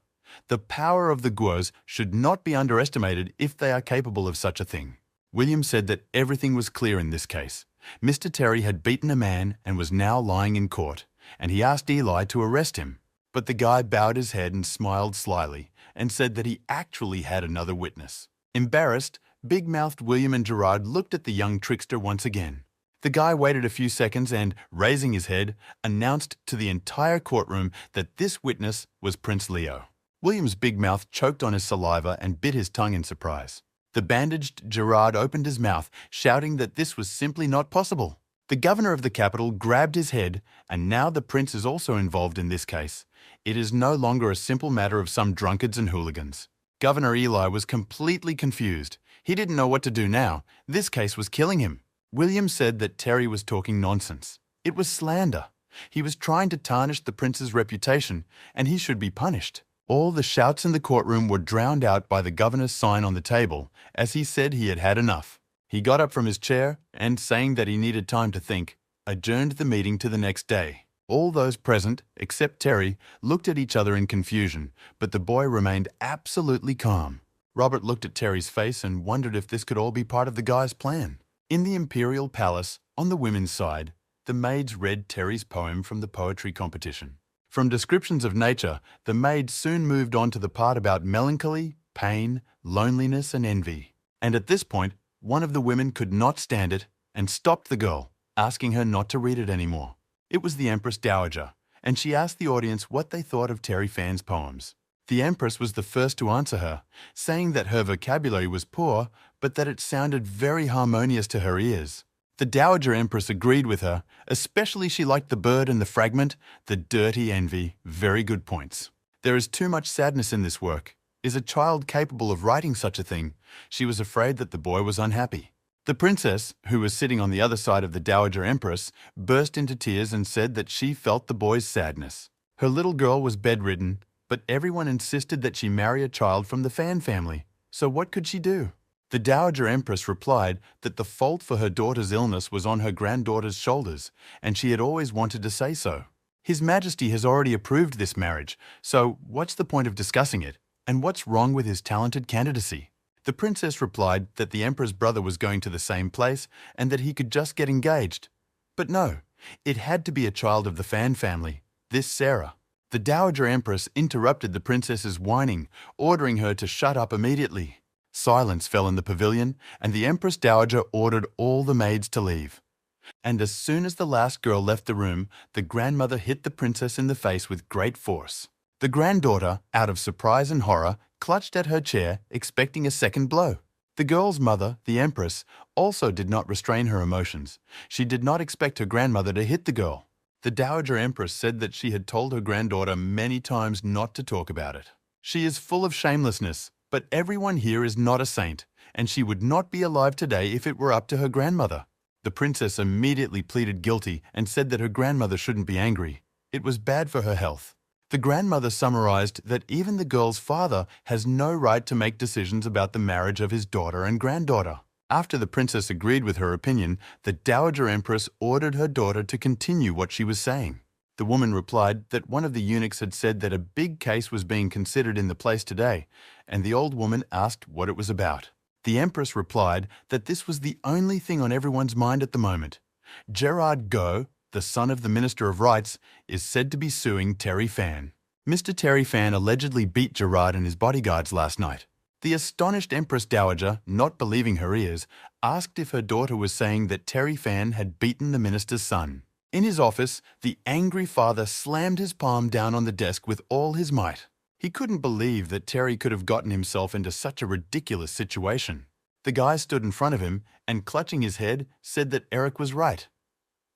The power of the Guos should not be underestimated if they are capable of such a thing. William said that everything was clear in this case. Mr. Terry had beaten a man and was now lying in court, and he asked Eli to arrest him. But the guy bowed his head and smiled slyly, and said that he actually had another witness. Embarrassed, big-mouthed William and Gerard looked at the young trickster once again. The guy waited a few seconds and, raising his head, announced to the entire courtroom that this witness was Prince Leo. William's big mouth choked on his saliva and bit his tongue in surprise. The bandaged Gerard opened his mouth, shouting that this was simply not possible. The governor of the capital grabbed his head, and now the prince is also involved in this case. It is no longer a simple matter of some drunkards and hooligans. Governor Eli was completely confused. He didn't know what to do now. This case was killing him. William said that Terry was talking nonsense. It was slander. He was trying to tarnish the prince's reputation, and he should be punished. All the shouts in the courtroom were drowned out by the governor's sign on the table, as he said he had had enough. He got up from his chair and, saying that he needed time to think, adjourned the meeting to the next day. All those present, except Terry, looked at each other in confusion, but the boy remained absolutely calm. Robert looked at Terry's face and wondered if this could all be part of the guy's plan. In the imperial palace, on the women's side, the maids read Terry's poem from the poetry competition. From descriptions of nature, the maids soon moved on to the part about melancholy, pain, loneliness, and envy. And at this point, one of the women could not stand it and stopped the girl, asking her not to read it anymore. It was the Empress Dowager, and she asked the audience what they thought of Terry Fan's poems. The Empress was the first to answer her, saying that her vocabulary was poor, but that it sounded very harmonious to her ears. The Dowager Empress agreed with her, especially she liked the bird and the fragment, the dirty envy, very good points. There is too much sadness in this work. Is a child capable of writing such a thing? She was afraid that the boy was unhappy. The princess, who was sitting on the other side of the Dowager Empress, burst into tears and said that she felt the boy's sadness. Her little girl was bedridden, but everyone insisted that she marry a child from the Fan family. So what could she do? The Dowager Empress replied that the fault for her daughter's illness was on her granddaughter's shoulders, and she had always wanted to say so. His Majesty has already approved this marriage, so what's the point of discussing it? And what's wrong with his talented candidacy? The princess replied that the emperor's brother was going to the same place and that he could just get engaged. But no, it had to be a child of the Fan family, this Sarah. The Dowager Empress interrupted the princess's whining, ordering her to shut up immediately. Silence fell in the pavilion, and the Empress Dowager ordered all the maids to leave. And as soon as the last girl left the room, the grandmother hit the princess in the face with great force. The granddaughter, out of surprise and horror, clutched at her chair, expecting a second blow. The girl's mother, the Empress, also did not restrain her emotions. She did not expect her grandmother to hit the girl. The Dowager Empress said that she had told her granddaughter many times not to talk about it. She is full of shamelessness, but everyone here is not a saint, and she would not be alive today if it were up to her grandmother. The princess immediately pleaded guilty and said that her grandmother shouldn't be angry. It was bad for her health. The grandmother summarized that even the girl's father has no right to make decisions about the marriage of his daughter and granddaughter. After the princess agreed with her opinion, the Dowager Empress ordered her daughter to continue what she was saying. The woman replied that one of the eunuchs had said that a big case was being considered in the place today, and the old woman asked what it was about. The Empress replied that this was the only thing on everyone's mind at the moment. Gerard Go, the son of the Minister of Rights, is said to be suing Terry Fan. Mr. Terry Fan allegedly beat Gerard and his bodyguards last night. The astonished Empress Dowager, not believing her ears, asked if her daughter was saying that Terry Fan had beaten the minister's son. In his office, the angry father slammed his palm down on the desk with all his might. He couldn't believe that Terry could have gotten himself into such a ridiculous situation. The guy stood in front of him and, clutching his head, said that Eric was right.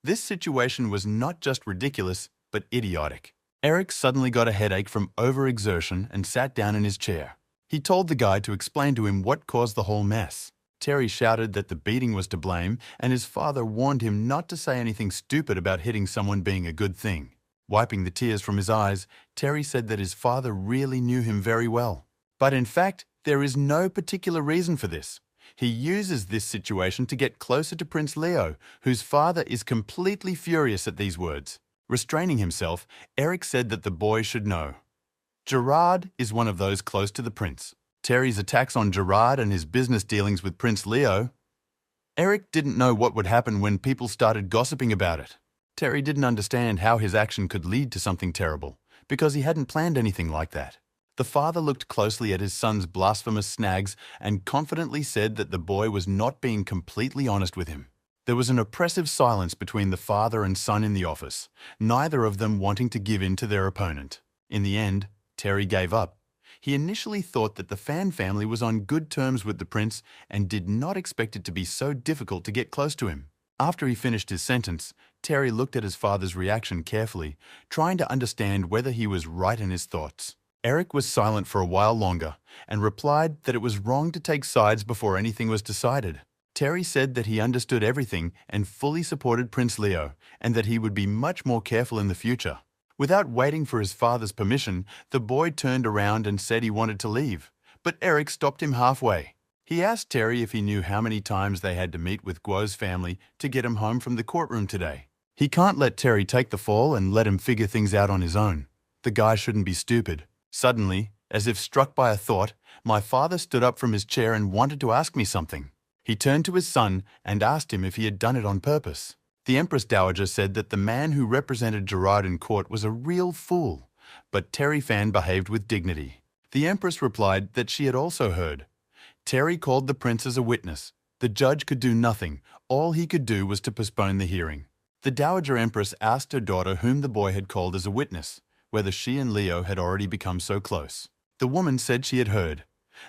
This situation was not just ridiculous, but idiotic. Eric suddenly got a headache from overexertion and sat down in his chair. He told the guy to explain to him what caused the whole mess. Terry shouted that the beating was to blame, and his father warned him not to say anything stupid about hitting someone being a good thing. Wiping the tears from his eyes, Terry said that his father really knew him very well. But in fact, there is no particular reason for this. He uses this situation to get closer to Prince Leo, whose father is completely furious at these words. Restraining himself, Eric said that the boy should know. Gerard is one of those close to the prince. Terry's attacks on Gerard and his business dealings with Prince Leo. Eric didn't know what would happen when people started gossiping about it. Terry didn't understand how his action could lead to something terrible, because he hadn't planned anything like that. The father looked closely at his son's blasphemous snags and confidently said that the boy was not being completely honest with him. There was an oppressive silence between the father and son in the office, neither of them wanting to give in to their opponent. In the end, Terry gave up. He initially thought that the Fan family was on good terms with the prince and did not expect it to be so difficult to get close to him. After he finished his sentence, Terry looked at his father's reaction carefully, trying to understand whether he was right in his thoughts. Eric was silent for a while longer and replied that it was wrong to take sides before anything was decided. Terry said that he understood everything and fully supported Prince Leo, and that he would be much more careful in the future. Without waiting for his father's permission, the boy turned around and said he wanted to leave, but Eric stopped him halfway. He asked Terry if he knew how many times they had to meet with Guo's family to get him home from the courtroom today. He can't let Terry take the fall and let him figure things out on his own. The guy shouldn't be stupid. Suddenly, as if struck by a thought, my father stood up from his chair and wanted to ask me something. He turned to his son and asked him if he had done it on purpose. The Empress Dowager said that the man who represented Gerard in court was a real fool, but Terry Fan behaved with dignity. The Empress replied that she had also heard. Terry called the prince as a witness. The judge could do nothing. All he could do was to postpone the hearing. The Dowager Empress asked her daughter whom the boy had called as a witness, whether she and Leo had already become so close. The woman said she had heard.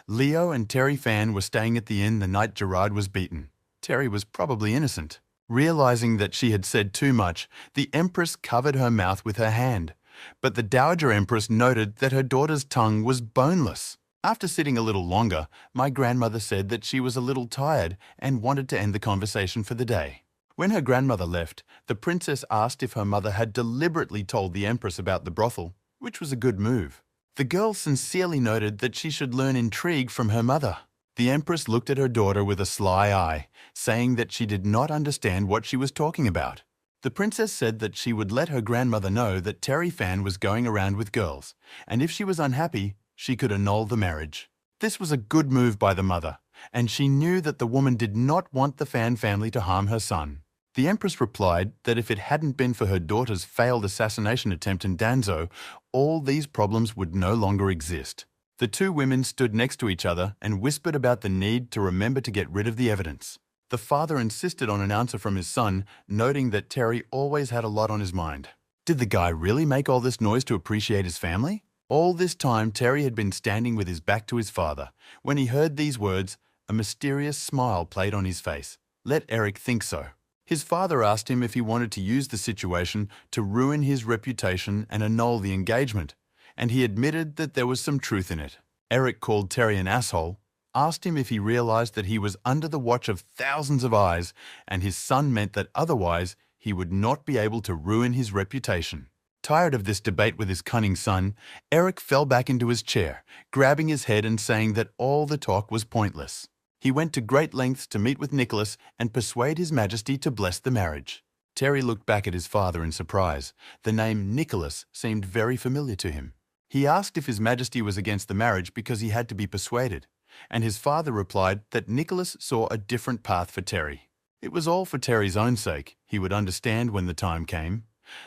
Leo and Terry Fan were staying at the inn the night Gerard was beaten. Terry was probably innocent. Realizing that she had said too much, the Empress covered her mouth with her hand. But the Dowager Empress noted that her daughter's tongue was boneless. After sitting a little longer, my grandmother said that she was a little tired and wanted to end the conversation for the day. When her grandmother left, the princess asked if her mother had deliberately told the Empress about the brothel, which was a good move. The girl sincerely noted that she should learn intrigue from her mother. The Empress looked at her daughter with a sly eye, saying that she did not understand what she was talking about. The princess said that she would let her grandmother know that Terry Fan was going around with girls, and if she was unhappy, she could annul the marriage. This was a good move by the mother, and she knew that the woman did not want the Fan family to harm her son. The Empress replied that if it hadn't been for her daughter's failed assassination attempt in Danzhou, all these problems would no longer exist. The two women stood next to each other and whispered about the need to remember to get rid of the evidence. The father insisted on an answer from his son, noting that Terry always had a lot on his mind. Did the guy really make all this noise to appreciate his family? All this time, Terry had been standing with his back to his father. When he heard these words, a mysterious smile played on his face. Let Eric think so. His father asked him if he wanted to use the situation to ruin his reputation and annul the engagement, and he admitted that there was some truth in it. Eric called Terry an asshole, asked him if he realized that he was under the watch of thousands of eyes, and his son meant that otherwise he would not be able to ruin his reputation. Tired of this debate with his cunning son, Eric fell back into his chair, grabbing his head and saying that all the talk was pointless. He went to great lengths to meet with Nicholas and persuade His Majesty to bless the marriage. Terry looked back at his father in surprise. The name Nicholas seemed very familiar to him. He asked if His Majesty was against the marriage because he had to be persuaded, and his father replied that Nicholas saw a different path for Terry. It was all for Terry's own sake. He would understand when the time came.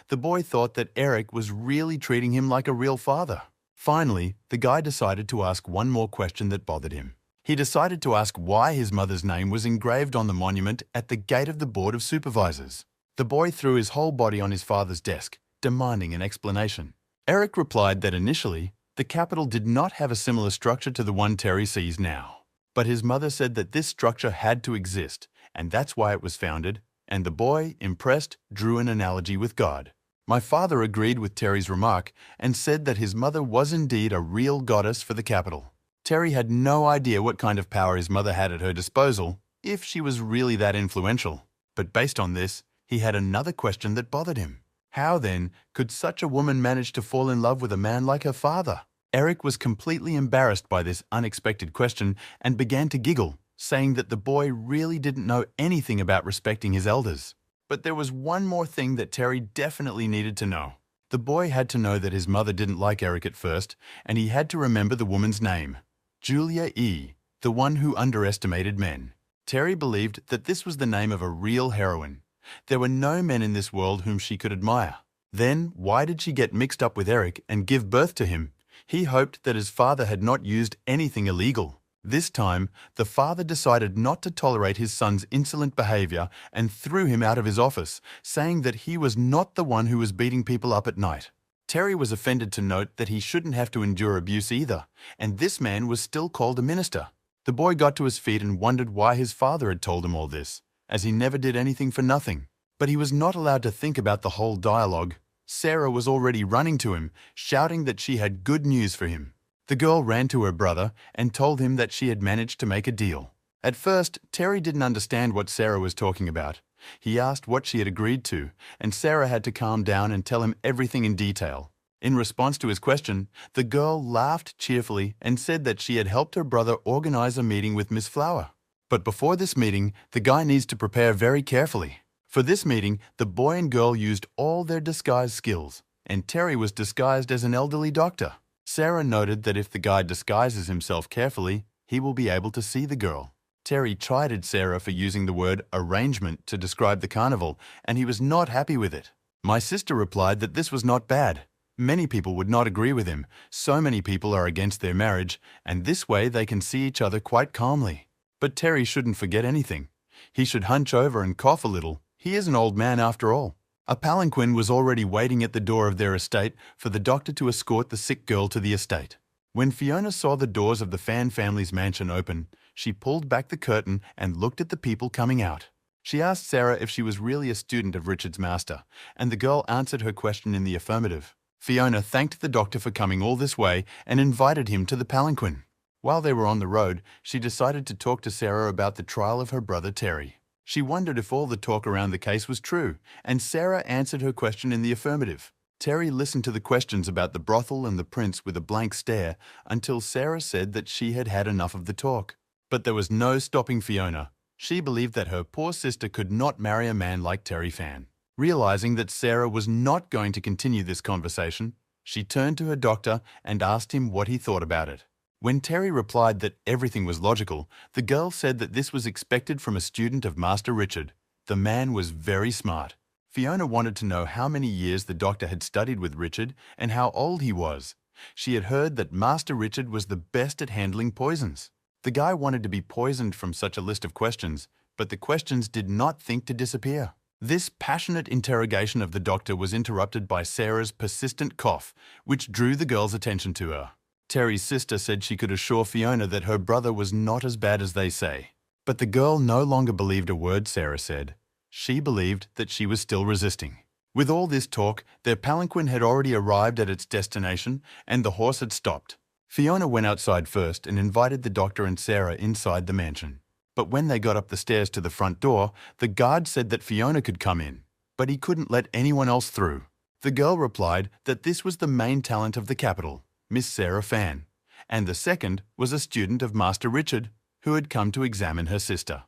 The boy thought that Eric was really treating him like a real father. Finally, the guy decided to ask one more question that bothered him. He decided to ask why his mother's name was engraved on the monument at the gate of the Board of Supervisors. The boy threw his whole body on his father's desk, demanding an explanation. Eric replied that initially, the capital did not have a similar structure to the one Terry sees now. But his mother said that this structure had to exist, and that's why it was founded, and the boy, impressed, drew an analogy with God. My father agreed with Terry's remark and said that his mother was indeed a real goddess for the capital. Terry had no idea what kind of power his mother had at her disposal, if she was really that influential. But based on this, he had another question that bothered him. How, then, could such a woman manage to fall in love with a man like her father? Eric was completely embarrassed by this unexpected question and began to giggle, saying that the boy really didn't know anything about respecting his elders. But there was one more thing that Terry definitely needed to know. The boy had to know that his mother didn't like Eric at first, and he had to remember the woman's name. Julia E., the one who underestimated men. Terry believed that this was the name of a real heroine. There were no men in this world whom she could admire. Then, why did she get mixed up with Eric and give birth to him? He hoped that his father had not used anything illegal. This time, the father decided not to tolerate his son's insolent behavior and threw him out of his office, saying that he was not the one who was beating people up at night. Terry was offended to note that he shouldn't have to endure abuse either, and this man was still called a minister. The boy got to his feet and wondered why his father had told him all this, as he never did anything for nothing. But he was not allowed to think about the whole dialogue. Sarah was already running to him, shouting that she had good news for him. The girl ran to her brother and told him that she had managed to make a deal. At first, Terry didn't understand what Sarah was talking about. He asked what she had agreed to, and Sarah had to calm down and tell him everything in detail. In response to his question, the girl laughed cheerfully and said that she had helped her brother organize a meeting with Miss Flower. But before this meeting, the guy needs to prepare very carefully. For this meeting, the boy and girl used all their disguise skills, and Terry was disguised as an elderly doctor. Sarah noted that if the guy disguises himself carefully, he will be able to see the girl. Terry chided Sarah for using the word arrangement to describe the carnival, and he was not happy with it. My sister replied that this was not bad. Many people would not agree with him. So many people are against their marriage, and this way they can see each other quite calmly. But Terry shouldn't forget anything. He should hunch over and cough a little. He is an old man after all. A palanquin was already waiting at the door of their estate for the doctor to escort the sick girl to the estate. When Fiona saw the doors of the Fan family's mansion open, she pulled back the curtain and looked at the people coming out. She asked Sarah if she was really a student of Richard's master, and the girl answered her question in the affirmative. Fiona thanked the doctor for coming all this way and invited him to the palanquin. While they were on the road, she decided to talk to Sarah about the trial of her brother Terry. She wondered if all the talk around the case was true, and Sarah answered her question in the affirmative. Terry listened to the questions about the brothel and the prince with a blank stare until Sarah said that she had had enough of the talk. But there was no stopping Fiona. She believed that her poor sister could not marry a man like Terry Fan. Realizing that Sarah was not going to continue this conversation, she turned to her doctor and asked him what he thought about it. When Terry replied that everything was logical, the girl said that this was expected from a student of Master Richard. The man was very smart. Fiona wanted to know how many years the doctor had studied with Richard and how old he was. She had heard that Master Richard was the best at handling poisons. The guy wanted to be poisoned from such a list of questions, but the questions did not think to disappear. This passionate interrogation of the doctor was interrupted by Sarah's persistent cough, which drew the girl's attention to her. Terry's sister said she could assure Fiona that her brother was not as bad as they say. But the girl no longer believed a word Sarah said. She believed that she was still resisting. With all this talk, their palanquin had already arrived at its destination and the horse had stopped. Fiona went outside first and invited the doctor and Sarah inside the mansion. But when they got up the stairs to the front door, the guard said that Fiona could come in, but he couldn't let anyone else through. The girl replied that this was the main talent of the capital, Miss Sarah Fan, and the second was a student of Master Richard, who had come to examine her sister.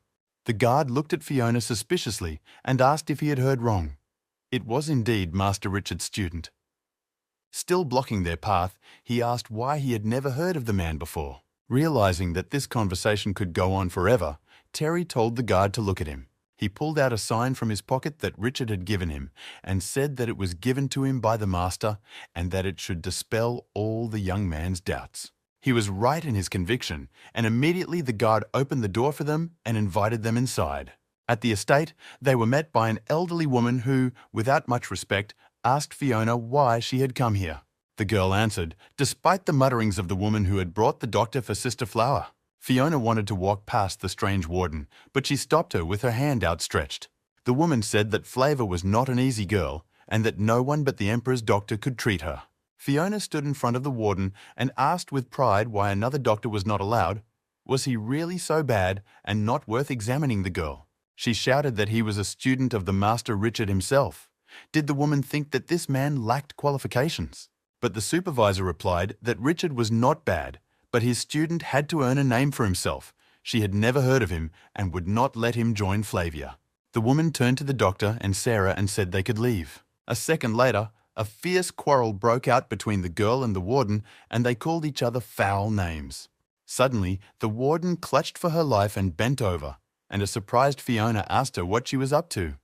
The guard looked at Fiona suspiciously and asked if he had heard wrong. It was indeed Master Richard's student. Still blocking their path, he asked why he had never heard of the man before. Realizing that this conversation could go on forever, Terry told the guard to look at him. He pulled out a sign from his pocket that Richard had given him and said that it was given to him by the master and that it should dispel all the young man's doubts. He was right in his conviction, and immediately the guard opened the door for them and invited them inside. At the estate, they were met by an elderly woman who, without much respect, asked Fiona why she had come here. The girl answered, despite the mutterings of the woman who had brought the doctor for Sister Flower. Fiona wanted to walk past the strange warden, but she stopped her with her hand outstretched. The woman said that Flavor was not an easy girl and that no one but the Emperor's doctor could treat her. Fiona stood in front of the warden and asked with pride why another doctor was not allowed. Was he really so bad and not worth examining the girl? She shouted that he was a student of the Master Richard himself. Did the woman think that this man lacked qualifications? But the supervisor replied that Richard was not bad, but his student had to earn a name for himself. She had never heard of him and would not let him join Flavia. The woman turned to the doctor and Sarah and said they could leave. A second later, a fierce quarrel broke out between the girl and the warden, and they called each other foul names. Suddenly, the warden clutched for her life and bent over, and a surprised Fiona asked her what she was up to.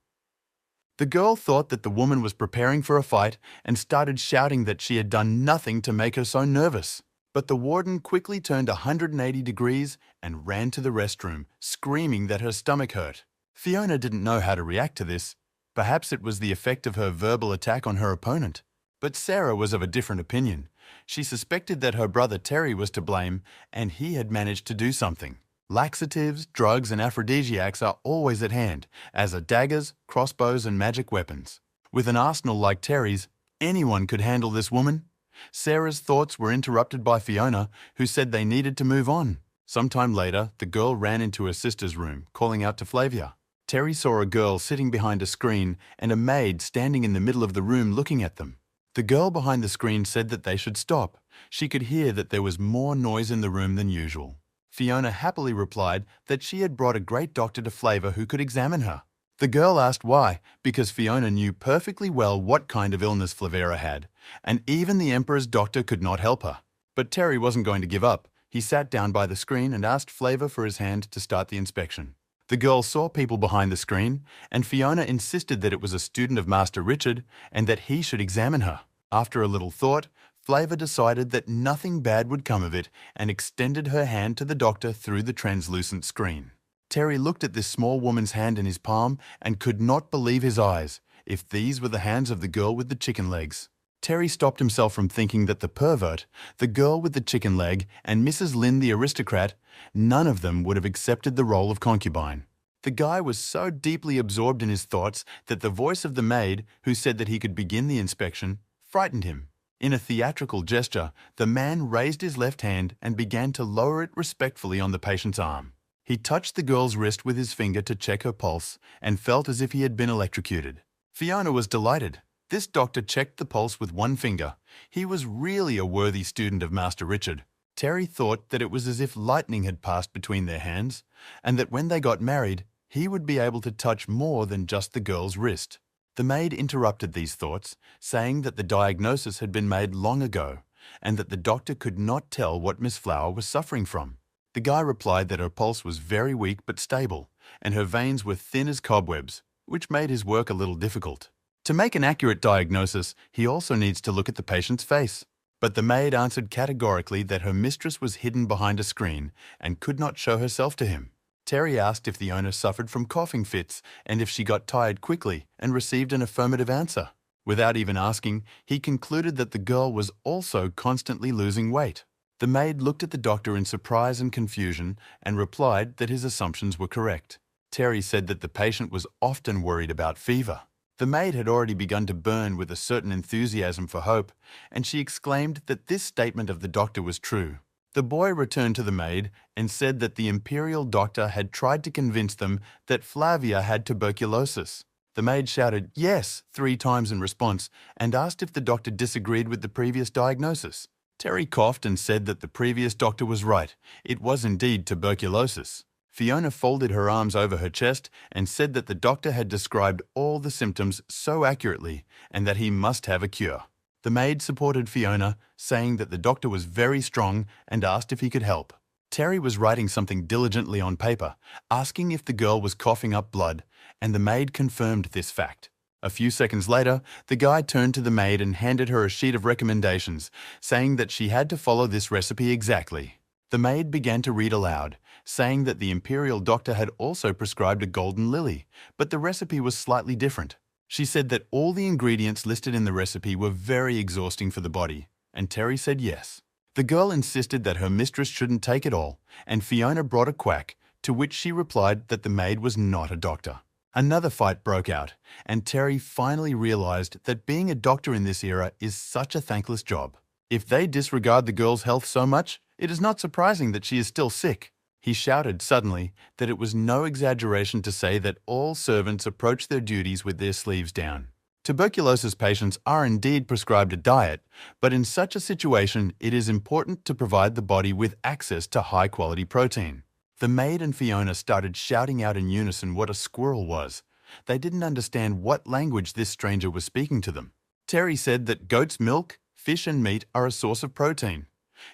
The girl thought that the woman was preparing for a fight and started shouting that she had done nothing to make her so nervous. But the warden quickly turned 180 degrees and ran to the restroom, screaming that her stomach hurt. Fiona didn't know how to react to this. Perhaps it was the effect of her verbal attack on her opponent. But Sarah was of a different opinion. She suspected that her brother Terry was to blame, and he had managed to do something. Laxatives, drugs, and aphrodisiacs are always at hand, as are daggers, crossbows, and magic weapons. With an arsenal like Terry's, anyone could handle this woman. Sarah's thoughts were interrupted by Fiona, who said they needed to move on. Sometime later, the girl ran into her sister's room, calling out to Flavia. Terry saw a girl sitting behind a screen and a maid standing in the middle of the room looking at them. The girl behind the screen said that they should stop. She could hear that there was more noise in the room than usual. Fiona happily replied that she had brought a great doctor to Flavor who could examine her. The girl asked why, because Fiona knew perfectly well what kind of illness Flavera had, and even the Emperor's doctor could not help her. But Terry wasn't going to give up. He sat down by the screen and asked Flavor for his hand to start the inspection. The girl saw people behind the screen, and Fiona insisted that it was a student of Master Richard and that he should examine her. After a little thought, Flavor decided that nothing bad would come of it and extended her hand to the doctor through the translucent screen. Terry looked at this small woman's hand in his palm and could not believe his eyes, if these were the hands of the girl with the chicken legs. Terry stopped himself from thinking that the pervert, the girl with the chicken leg, and Mrs. Lynn the aristocrat, none of them would have accepted the role of concubine. The guy was so deeply absorbed in his thoughts that the voice of the maid, who said that he could begin the inspection, frightened him. In a theatrical gesture, the man raised his left hand and began to lower it respectfully on the patient's arm. He touched the girl's wrist with his finger to check her pulse and felt as if he had been electrocuted. Fiona was delighted. This doctor checked the pulse with one finger. He was really a worthy student of Master Richard. Terry thought that it was as if lightning had passed between their hands, and that when they got married, he would be able to touch more than just the girl's wrist. The maid interrupted these thoughts, saying that the diagnosis had been made long ago, and that the doctor could not tell what Miss Flower was suffering from. The guy replied that her pulse was very weak but stable, and her veins were thin as cobwebs, which made his work a little difficult. To make an accurate diagnosis, he also needs to look at the patient's face. But the maid answered categorically that her mistress was hidden behind a screen and could not show herself to him. Terry asked if the owner suffered from coughing fits and if she got tired quickly, and received an affirmative answer. Without even asking, he concluded that the girl was also constantly losing weight. The maid looked at the doctor in surprise and confusion and replied that his assumptions were correct. Terry said that the patient was often worried about fever. The maid had already begun to burn with a certain enthusiasm for hope, and she exclaimed that this statement of the doctor was true. The boy returned to the maid and said that the imperial doctor had tried to convince them that Flavia had tuberculosis. The maid shouted, "Yes," 3 times in response and asked if the doctor disagreed with the previous diagnosis. Terry coughed and said that the previous doctor was right. It was indeed tuberculosis. Fiona folded her arms over her chest and said that the doctor had described all the symptoms so accurately and that he must have a cure. The maid supported Fiona, saying that the doctor was very strong and asked if he could help. Terry was writing something diligently on paper, asking if the girl was coughing up blood, and the maid confirmed this fact. A few seconds later, the guy turned to the maid and handed her a sheet of recommendations, saying that she had to follow this recipe exactly. The maid began to read aloud, saying that the imperial doctor had also prescribed a golden lily, but the recipe was slightly different. She said that all the ingredients listed in the recipe were very exhausting for the body, and Terry said yes. The girl insisted that her mistress shouldn't take it all, and Fiona brought a quack, to which she replied that the maid was not a doctor. Another fight broke out, and Terry finally realized that being a doctor in this era is such a thankless job. If they disregard the girl's health so much, it is not surprising that she is still sick. He shouted suddenly that it was no exaggeration to say that all servants approach their duties with their sleeves down. Tuberculosis patients are indeed prescribed a diet, but in such a situation, it is important to provide the body with access to high-quality protein. The maid and Fiona started shouting out in unison what a squirrel was. They didn't understand what language this stranger was speaking to them. Terry said that goat's milk, fish and meat are a source of protein.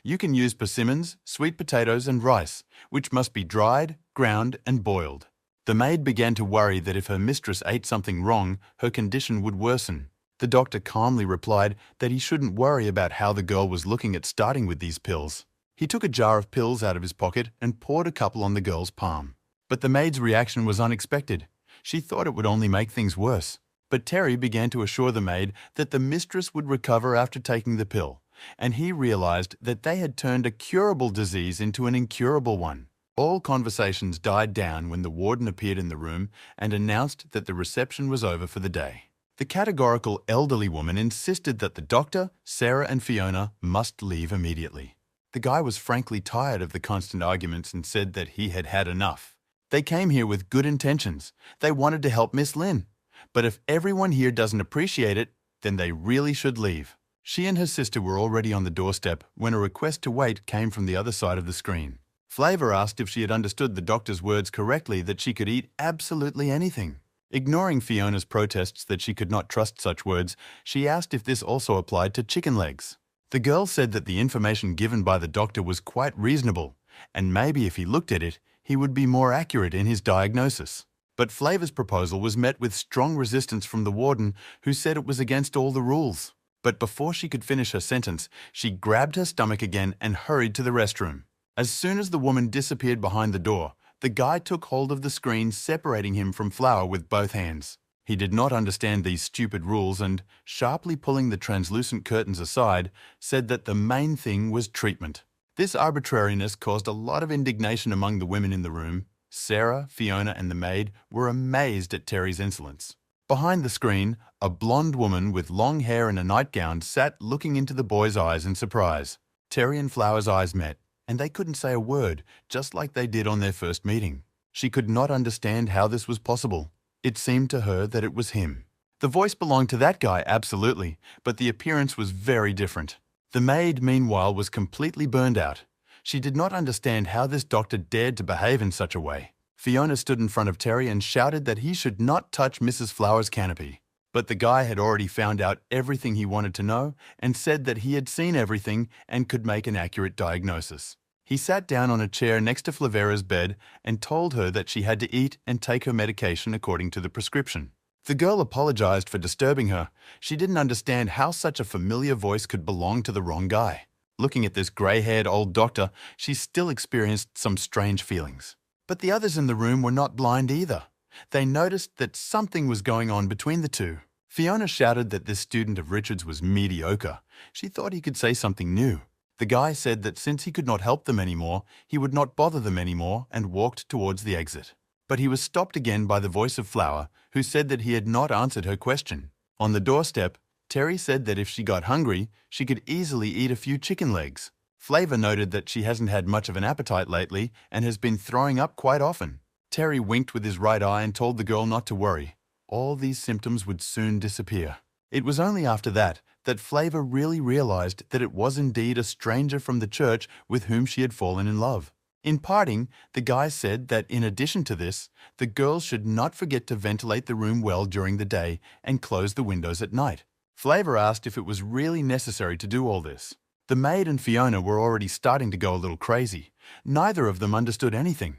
You can use persimmons, sweet potatoes and rice, which must be dried, ground and boiled. The maid began to worry that if her mistress ate something wrong, her condition would worsen. The doctor calmly replied that he shouldn't worry about how the girl was looking at starting with these pills. He took a jar of pills out of his pocket and poured a couple on the girl's palm. But the maid's reaction was unexpected. She thought it would only make things worse. But Terry began to assure the maid that the mistress would recover after taking the pill, and he realized that they had turned a curable disease into an incurable one. All conversations died down when the warden appeared in the room and announced that the reception was over for the day. The categorical elderly woman insisted that the doctor, Sarah and Fiona must leave immediately. The guy was frankly tired of the constant arguments and said that he had had enough. They came here with good intentions. They wanted to help Miss Lynn. But if everyone here doesn't appreciate it, then they really should leave. She and her sister were already on the doorstep when a request to wait came from the other side of the screen. Flavor asked if she had understood the doctor's words correctly that she could eat absolutely anything. Ignoring Fiona's protests that she could not trust such words, she asked if this also applied to chicken legs. The girl said that the information given by the doctor was quite reasonable, and maybe if he looked at it, he would be more accurate in his diagnosis. But Flavor's proposal was met with strong resistance from the warden, who said it was against all the rules. But before she could finish her sentence, she grabbed her stomach again and hurried to the restroom. As soon as the woman disappeared behind the door, the guy took hold of the screen, separating him from Flower with both hands. He did not understand these stupid rules and, sharply pulling the translucent curtains aside, said that the main thing was treatment. This arbitrariness caused a lot of indignation among the women in the room. Sarah, Fiona and the maid were amazed at Terry's insolence. Behind the screen, a blonde woman with long hair and a nightgown sat looking into the boy's eyes in surprise. Terry and Flower's eyes met, and they couldn't say a word, just like they did on their first meeting. She could not understand how this was possible. It seemed to her that it was him. The voice belonged to that guy, absolutely, but the appearance was very different. The maid, meanwhile, was completely burned out. She did not understand how this doctor dared to behave in such a way. Fiona stood in front of Terry and shouted that he should not touch Mrs. Flower's canopy. But the guy had already found out everything he wanted to know and said that he had seen everything and could make an accurate diagnosis. He sat down on a chair next to Flavera's bed and told her that she had to eat and take her medication according to the prescription. The girl apologized for disturbing her. She didn't understand how such a familiar voice could belong to the wrong guy. Looking at this grey-haired old doctor, she still experienced some strange feelings. But the others in the room were not blind either. They noticed that something was going on between the two. Fiona shouted that this student of Richard's was mediocre. She thought he could say something new. The guy said that since he could not help them anymore, he would not bother them anymore and walked towards the exit. But he was stopped again by the voice of Flower, who said that he had not answered her question. On the doorstep, Terry said that if she got hungry, she could easily eat a few chicken legs. Flavor noted that she hasn't had much of an appetite lately and has been throwing up quite often. Terry winked with his right eye and told the girl not to worry. all these symptoms would soon disappear. It was only after that Flavor really realized that it was indeed a stranger from the church with whom she had fallen in love. In parting, the guy said that in addition to this, the girls should not forget to ventilate the room well during the day and close the windows at night. Flavor asked if it was really necessary to do all this. The maid and Fiona were already starting to go a little crazy. Neither of them understood anything.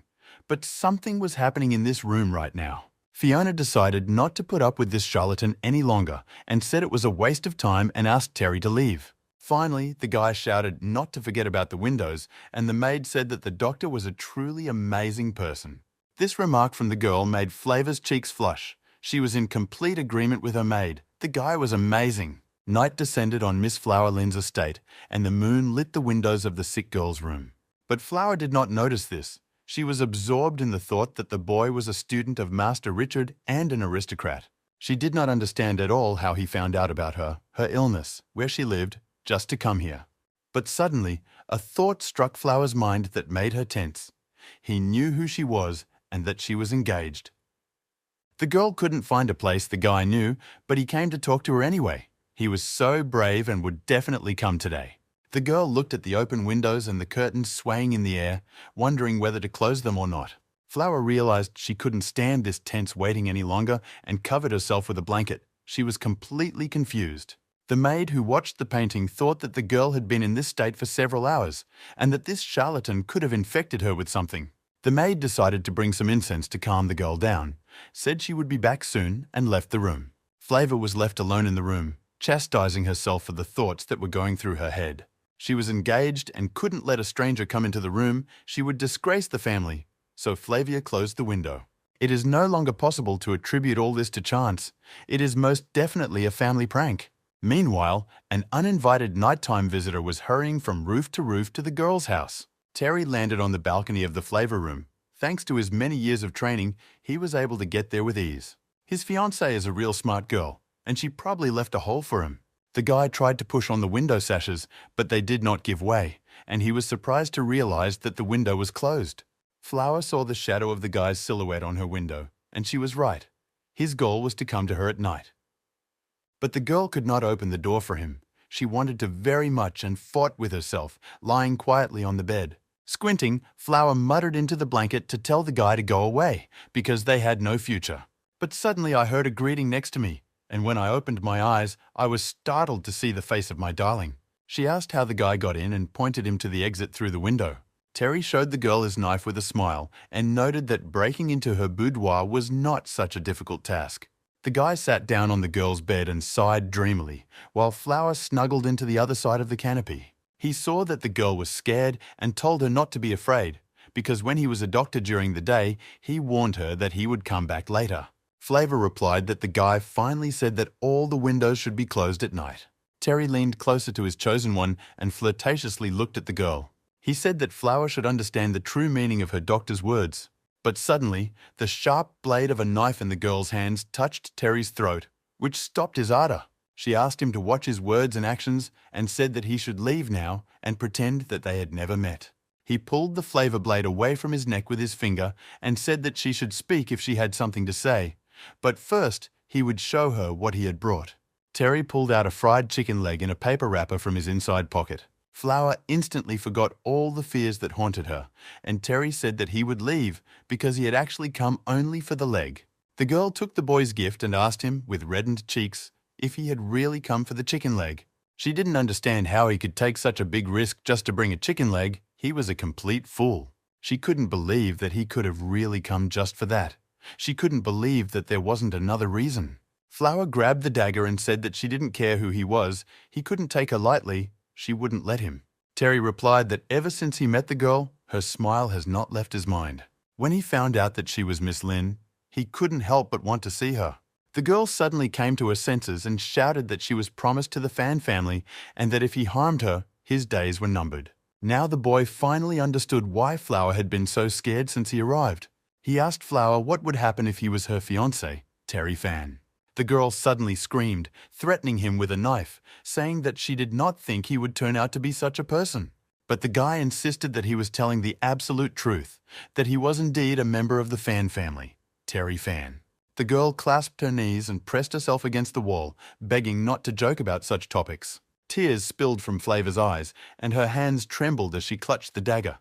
But something was happening in this room right now. Fiona decided not to put up with this charlatan any longer and said it was a waste of time and asked Terry to leave. Finally, the guy shouted not to forget about the windows, and the maid said that the doctor was a truly amazing person. This remark from the girl made Flavor's cheeks flush. She was in complete agreement with her maid. The guy was amazing. Night descended on Miss Flower Lynn's estate, and the moon lit the windows of the sick girl's room. But Flower did not notice this. She was absorbed in the thought that the boy was a student of Master Richard and an aristocrat. She did not understand at all how he found out about her illness, where she lived, just to come here. But suddenly, a thought struck Flower's mind that made her tense. He knew who she was and that she was engaged. The girl couldn't find a place the guy knew, but he came to talk to her anyway. He was so brave and would definitely come today. The girl looked at the open windows and the curtains swaying in the air, wondering whether to close them or not. Flower realized she couldn't stand this tense waiting any longer and covered herself with a blanket. She was completely confused. The maid who watched the painting thought that the girl had been in this state for several hours and that this charlatan could have infected her with something. The maid decided to bring some incense to calm the girl down, said she would be back soon, and left the room. Flavor was left alone in the room, chastising herself for the thoughts that were going through her head. She was engaged and couldn't let a stranger come into the room. She would disgrace the family. So Flavia closed the window. It is no longer possible to attribute all this to chance. It is most definitely a family prank. Meanwhile, an uninvited nighttime visitor was hurrying from roof to the girl's house. Terry landed on the balcony of the Flavor room. Thanks to his many years of training, he was able to get there with ease. His fiancée is a real smart girl, and she probably left a hole for him. The guy tried to push on the window sashes, but they did not give way, and he was surprised to realize that the window was closed. Flower saw the shadow of the guy's silhouette on her window, and she was right. His goal was to come to her at night. But the girl could not open the door for him. She wanted to very much and fought with herself, lying quietly on the bed. Squinting, Flower muttered into the blanket to tell the guy to go away, because they had no future. But suddenly I heard a greeting next to me, and when I opened my eyes, I was startled to see the face of my darling. She asked how the guy got in and pointed him to the exit through the window. Terry showed the girl his knife with a smile and noted that breaking into her boudoir was not such a difficult task. The guy sat down on the girl's bed and sighed dreamily, while Flower snuggled into the other side of the canopy. He saw that the girl was scared and told her not to be afraid, because when he was a doctor during the day, he warned her that he would come back later. Flavor replied that the guy finally said that all the windows should be closed at night. Terry leaned closer to his chosen one and flirtatiously looked at the girl. He said that Flower should understand the true meaning of her doctor's words. But suddenly, the sharp blade of a knife in the girl's hands touched Terry's throat, which stopped his ardor. She asked him to watch his words and actions and said that he should leave now and pretend that they had never met. He pulled the flavor blade away from his neck with his finger and said that she should speak if she had something to say. But first, he would show her what he had brought. Terry pulled out a fried chicken leg in a paper wrapper from his inside pocket. Flower instantly forgot all the fears that haunted her, and Terry said that he would leave because he had actually come only for the leg. The girl took the boy's gift and asked him, with reddened cheeks, if he had really come for the chicken leg. She didn't understand how he could take such a big risk just to bring a chicken leg. He was a complete fool. She couldn't believe that he could have really come just for that. She couldn't believe that there wasn't another reason. Flower grabbed the dagger and said that she didn't care who he was. He couldn't take her lightly. She wouldn't let him. Terry replied that ever since he met the girl, her smile has not left his mind. When he found out that she was Miss Lynn, he couldn't help but want to see her. The girl suddenly came to her senses and shouted that she was promised to the Fan family and that if he harmed her, his days were numbered. Now the boy finally understood why Flower had been so scared since he arrived. He asked Flower what would happen if he was her fiancé, Terry Fan. The girl suddenly screamed, threatening him with a knife, saying that she did not think he would turn out to be such a person. But the guy insisted that he was telling the absolute truth, that he was indeed a member of the Fan family, Terry Fan. The girl clasped her knees and pressed herself against the wall, begging not to joke about such topics. Tears spilled from Flavor's eyes, and her hands trembled as she clutched the dagger.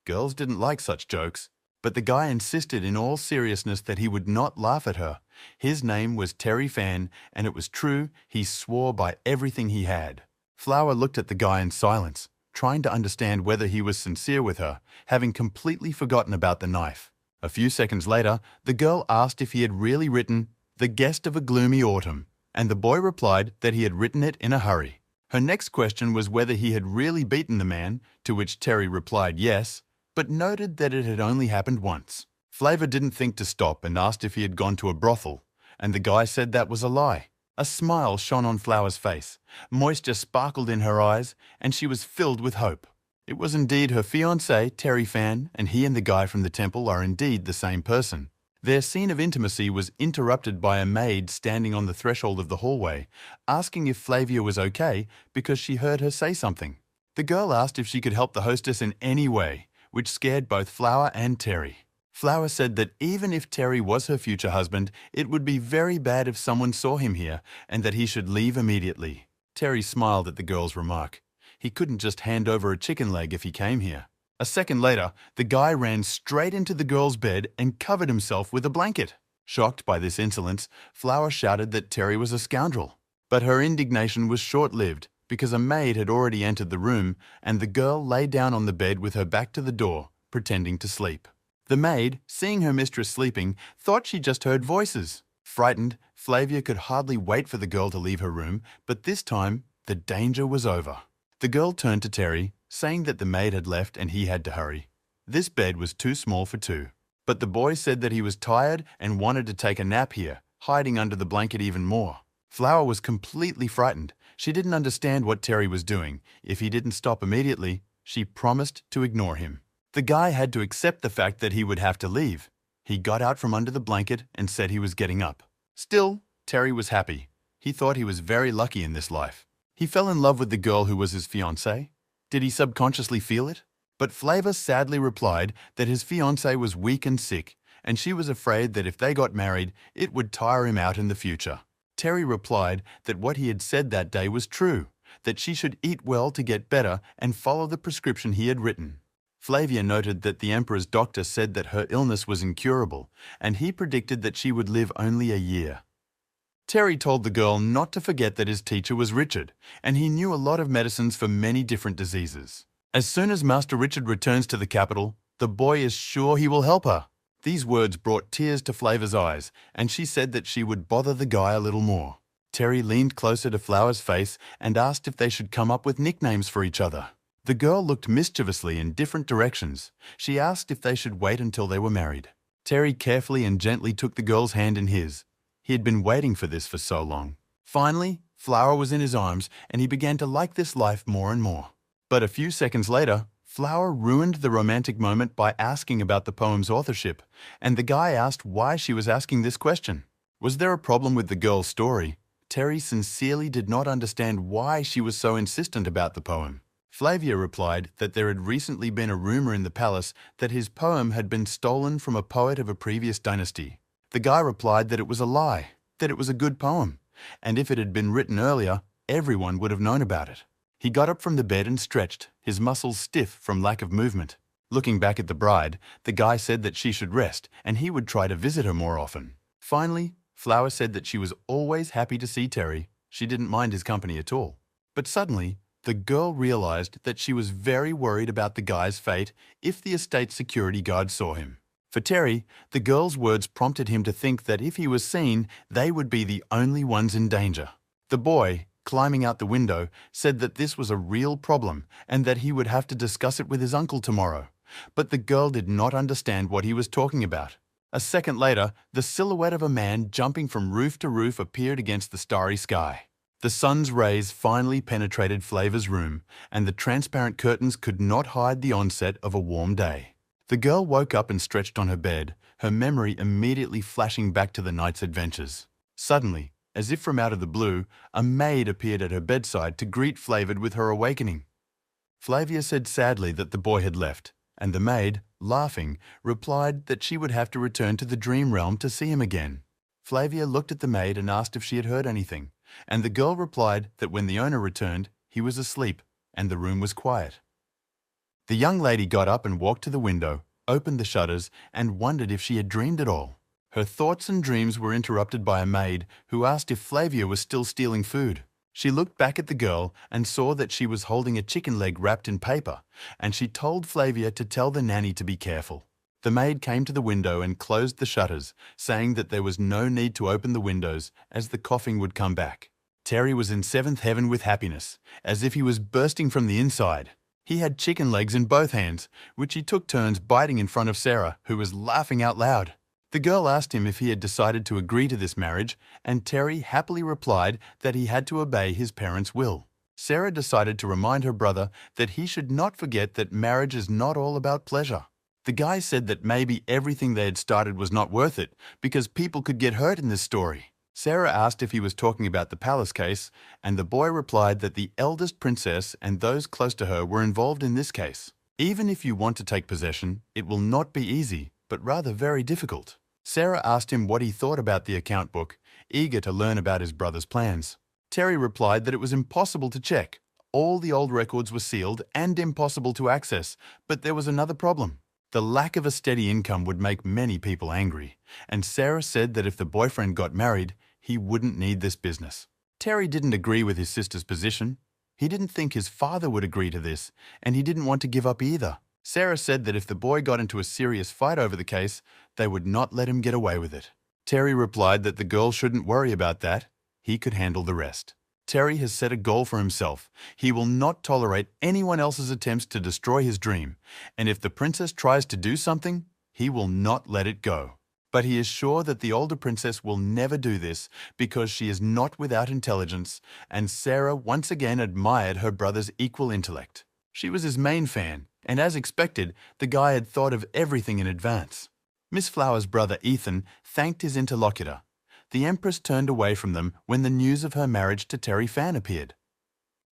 Girls didn't like such jokes, but the guy insisted in all seriousness that he would not laugh at her. His name was Terry Fan, and it was true, he swore by everything he had. Flower looked at the guy in silence, trying to understand whether he was sincere with her, having completely forgotten about the knife. A few seconds later, the girl asked if he had really written "The Guest of a Gloomy Autumn," and the boy replied that he had written it in a hurry. Her next question was whether he had really beaten the man, to which Terry replied yes, but noted that it had only happened once. Flavor didn't think to stop and asked if he had gone to a brothel, and the guy said that was a lie. A smile shone on Flower's face, moisture sparkled in her eyes, and she was filled with hope. It was indeed her fiancé, Terry Fan, and he and the guy from the temple are indeed the same person. Their scene of intimacy was interrupted by a maid standing on the threshold of the hallway, asking if Flavia was okay because she heard her say something. The girl asked if she could help the hostess in any way, which scared both Flower and Terry. Flower said that even if Terry was her future husband, it would be very bad if someone saw him here and that he should leave immediately. Terry smiled at the girl's remark. He couldn't just hand over a chicken leg if he came here. A second later, the guy ran straight into the girl's bed and covered himself with a blanket. Shocked by this insolence, Flower shouted that Terry was a scoundrel. But her indignation was short-lived because a maid had already entered the room and the girl lay down on the bed with her back to the door, pretending to sleep. The maid, seeing her mistress sleeping, thought she just heard voices. Frightened, Flavia could hardly wait for the girl to leave her room, but this time, the danger was over. The girl turned to Terry, saying that the maid had left and he had to hurry. This bed was too small for two. But the boy said that he was tired and wanted to take a nap here, hiding under the blanket even more. Flower was completely frightened. She didn't understand what Terry was doing. If he didn't stop immediately, she promised to ignore him. The guy had to accept the fact that he would have to leave. He got out from under the blanket and said he was getting up. Still, Terry was happy. He thought he was very lucky in this life. He fell in love with the girl who was his fiancée. Did he subconsciously feel it? But Flavor sadly replied that his fiancée was weak and sick, and she was afraid that if they got married, it would tire him out in the future. Terry replied that what he had said that day was true, that she should eat well to get better and follow the prescription he had written. Flavia noted that the emperor's doctor said that her illness was incurable, and he predicted that she would live only a year. Terry told the girl not to forget that his teacher was Richard, and he knew a lot of medicines for many different diseases. As soon as Master Richard returns to the capital, the boy is sure he will help her. These words brought tears to Flavor's eyes, and she said that she would bother the guy a little more. Terry leaned closer to Flower's face and asked if they should come up with nicknames for each other. The girl looked mischievously in different directions. She asked if they should wait until they were married. Terry carefully and gently took the girl's hand in his. He had been waiting for this for so long. Finally, Flower was in his arms, and he began to like this life more and more. But a few seconds later, Flower ruined the romantic moment by asking about the poem's authorship, and the guy asked why she was asking this question. Was there a problem with the girl's story? Terry sincerely did not understand why she was so insistent about the poem. Flavia replied that there had recently been a rumor in the palace that his poem had been stolen from a poet of a previous dynasty. The guy replied that it was a lie, that it was a good poem, and if it had been written earlier, everyone would have known about it. He got up from the bed and stretched, his muscles stiff from lack of movement. Looking back at the bride, the guy said that she should rest and he would try to visit her more often. Finally, Flower said that she was always happy to see Terry. She didn't mind his company at all. But suddenly, the girl realized that she was very worried about the guy's fate if the estate security guard saw him. For Terry, the girl's words prompted him to think that if he was seen, they would be the only ones in danger. The boy, climbing out the window, said that this was a real problem and that he would have to discuss it with his uncle tomorrow. But the girl did not understand what he was talking about. A second later, the silhouette of a man jumping from roof to roof appeared against the starry sky. The sun's rays finally penetrated Flavor's room, and the transparent curtains could not hide the onset of a warm day. The girl woke up and stretched on her bed, her memory immediately flashing back to the night's adventures. Suddenly, as if from out of the blue, a maid appeared at her bedside to greet Flavor with her awakening. Flavia said sadly that the boy had left, and the maid, laughing, replied that she would have to return to the dream realm to see him again. Flavia looked at the maid and asked if she had heard anything, and the girl replied that when the owner returned, he was asleep and the room was quiet. The young lady got up and walked to the window, opened the shutters, and wondered if she had dreamed it all. Her thoughts and dreams were interrupted by a maid who asked if Flavia was still stealing food. She looked back at the girl and saw that she was holding a chicken leg wrapped in paper, and she told Flavia to tell the nanny to be careful. The maid came to the window and closed the shutters, saying that there was no need to open the windows as the coughing would come back. Terry was in seventh heaven with happiness, as if he was bursting from the inside. He had chicken legs in both hands, which he took turns biting in front of Sarah, who was laughing out loud. The girl asked him if he had decided to agree to this marriage, and Terry happily replied that he had to obey his parents' will. Sarah decided to remind her brother that he should not forget that marriage is not all about pleasure. The guy said that maybe everything they had started was not worth it because people could get hurt in this story. Sarah asked if he was talking about the palace case, and the boy replied that the eldest princess and those close to her were involved in this case. Even if you want to take possession, it will not be easy, but rather very difficult. Sarah asked him what he thought about the account book, eager to learn about his brother's plans. Terry replied that it was impossible to check. All the old records were sealed and impossible to access, but there was another problem. The lack of a steady income would make many people angry, and Sarah said that if the boyfriend got married, he wouldn't need this business. Terry didn't agree with his sister's position. He didn't think his father would agree to this, and he didn't want to give up either. Sarah said that if the boy got into a serious fight over the case, they would not let him get away with it. Terry replied that the girl shouldn't worry about that. He could handle the rest. Terry has set a goal for himself. He will not tolerate anyone else's attempts to destroy his dream, and if the princess tries to do something, he will not let it go. But he is sure that the older princess will never do this because she is not without intelligence, and Sarah once again admired her brother's equal intellect. She was his main fan, and as expected, the guy had thought of everything in advance. Miss Flower's brother Ethan thanked his interlocutor. The Empress turned away from them when the news of her marriage to Terry Fan appeared.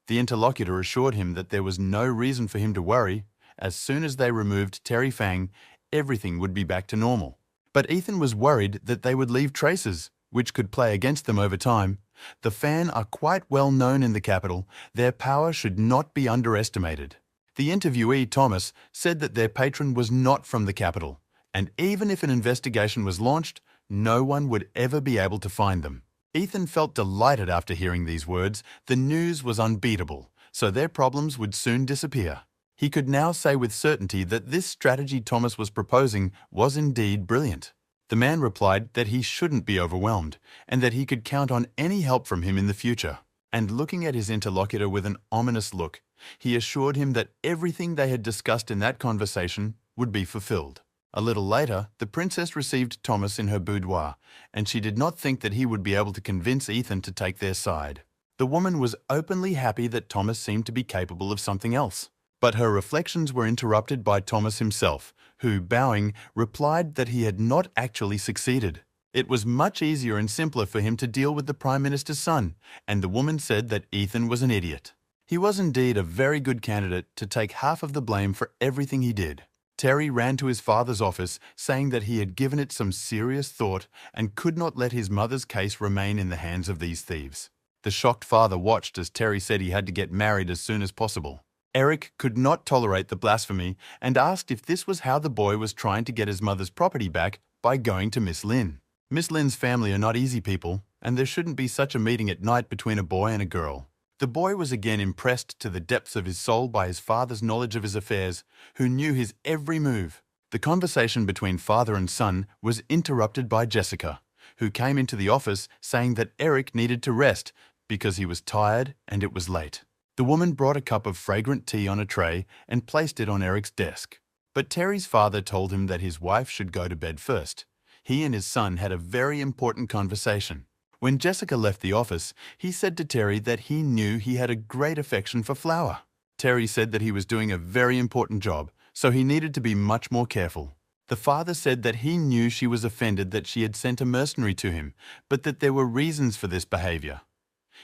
The interlocutor assured him that there was no reason for him to worry. As soon as they removed Terry Fang, everything would be back to normal. But Ethan was worried that they would leave traces, which could play against them over time. The Fan are quite well known in the capital. Their power should not be underestimated. The interviewee, Thomas, said that their patron was not from the capital, and even if an investigation was launched, no one would ever be able to find them. Ethan felt delighted after hearing these words. The news was unbeatable, so their problems would soon disappear. He could now say with certainty that this strategy Thomas was proposing was indeed brilliant. The man replied that he shouldn't be overwhelmed, and that he could count on any help from him in the future. And looking at his interlocutor with an ominous look, he assured him that everything they had discussed in that conversation would be fulfilled. A little later, the princess received Thomas in her boudoir, and she did not think that he would be able to convince Ethan to take their side. The woman was openly happy that Thomas seemed to be capable of something else. But her reflections were interrupted by Thomas himself, who, bowing, replied that he had not actually succeeded. It was much easier and simpler for him to deal with the Prime Minister's son, and the woman said that Ethan was an idiot. He was indeed a very good candidate to take half of the blame for everything he did. Terry ran to his father's office, saying that he had given it some serious thought and could not let his mother's case remain in the hands of these thieves. The shocked father watched as Terry said he had to get married as soon as possible. Eric could not tolerate the blasphemy and asked if this was how the boy was trying to get his mother's property back by going to Miss Lynn. Miss Lynn's family are not easy people, and there shouldn't be such a meeting at night between a boy and a girl. The boy was again impressed to the depths of his soul by his father's knowledge of his affairs, who knew his every move. The conversation between father and son was interrupted by Jessica, who came into the office saying that Eric needed to rest because he was tired and it was late. The woman brought a cup of fragrant tea on a tray and placed it on Eric's desk. But Terry's father told him that his wife should go to bed first. He and his son had a very important conversation. When Jessica left the office, he said to Terry that he knew he had a great affection for Flower. Terry said that he was doing a very important job, so he needed to be much more careful. The father said that he knew she was offended that she had sent a mercenary to him, but that there were reasons for this behavior.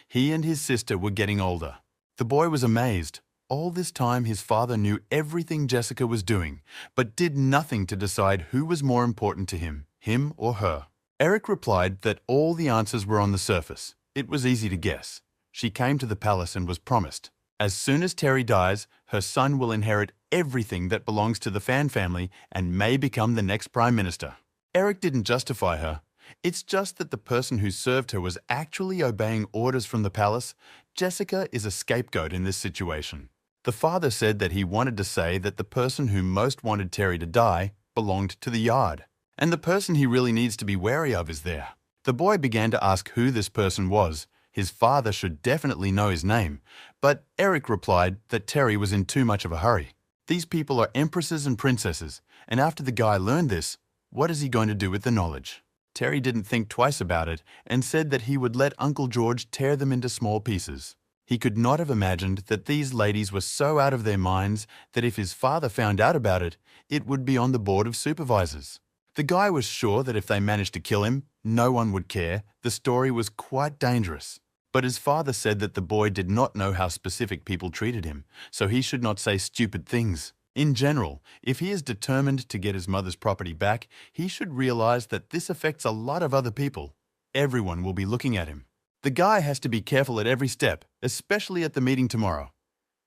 He and his sister were getting older. The boy was amazed. All this time his father knew everything Jessica was doing, but did nothing to decide who was more important to him or her. Eric replied that all the answers were on the surface. It was easy to guess. She came to the palace and was promised. As soon as Terry dies, her son will inherit everything that belongs to the Fan family and may become the next Prime Minister. Eric didn't justify her. It's just that the person who served her was actually obeying orders from the palace. Jessica is a scapegoat in this situation. The father said that he wanted to say that the person who most wanted Terry to die belonged to the yard. And the person he really needs to be wary of is there. The boy began to ask who this person was. His father should definitely know his name, but Eric replied that Terry was in too much of a hurry. These people are empresses and princesses, and after the guy learned this, what is he going to do with the knowledge? Terry didn't think twice about it and said that he would let Uncle George tear them into small pieces. He could not have imagined that these ladies were so out of their minds that if his father found out about it, it would be on the board of supervisors. The guy was sure that if they managed to kill him, no one would care. The story was quite dangerous. But his father said that the boy did not know how specific people treated him, so he should not say stupid things. In general, if he is determined to get his mother's property back, he should realize that this affects a lot of other people. Everyone will be looking at him. The guy has to be careful at every step, especially at the meeting tomorrow.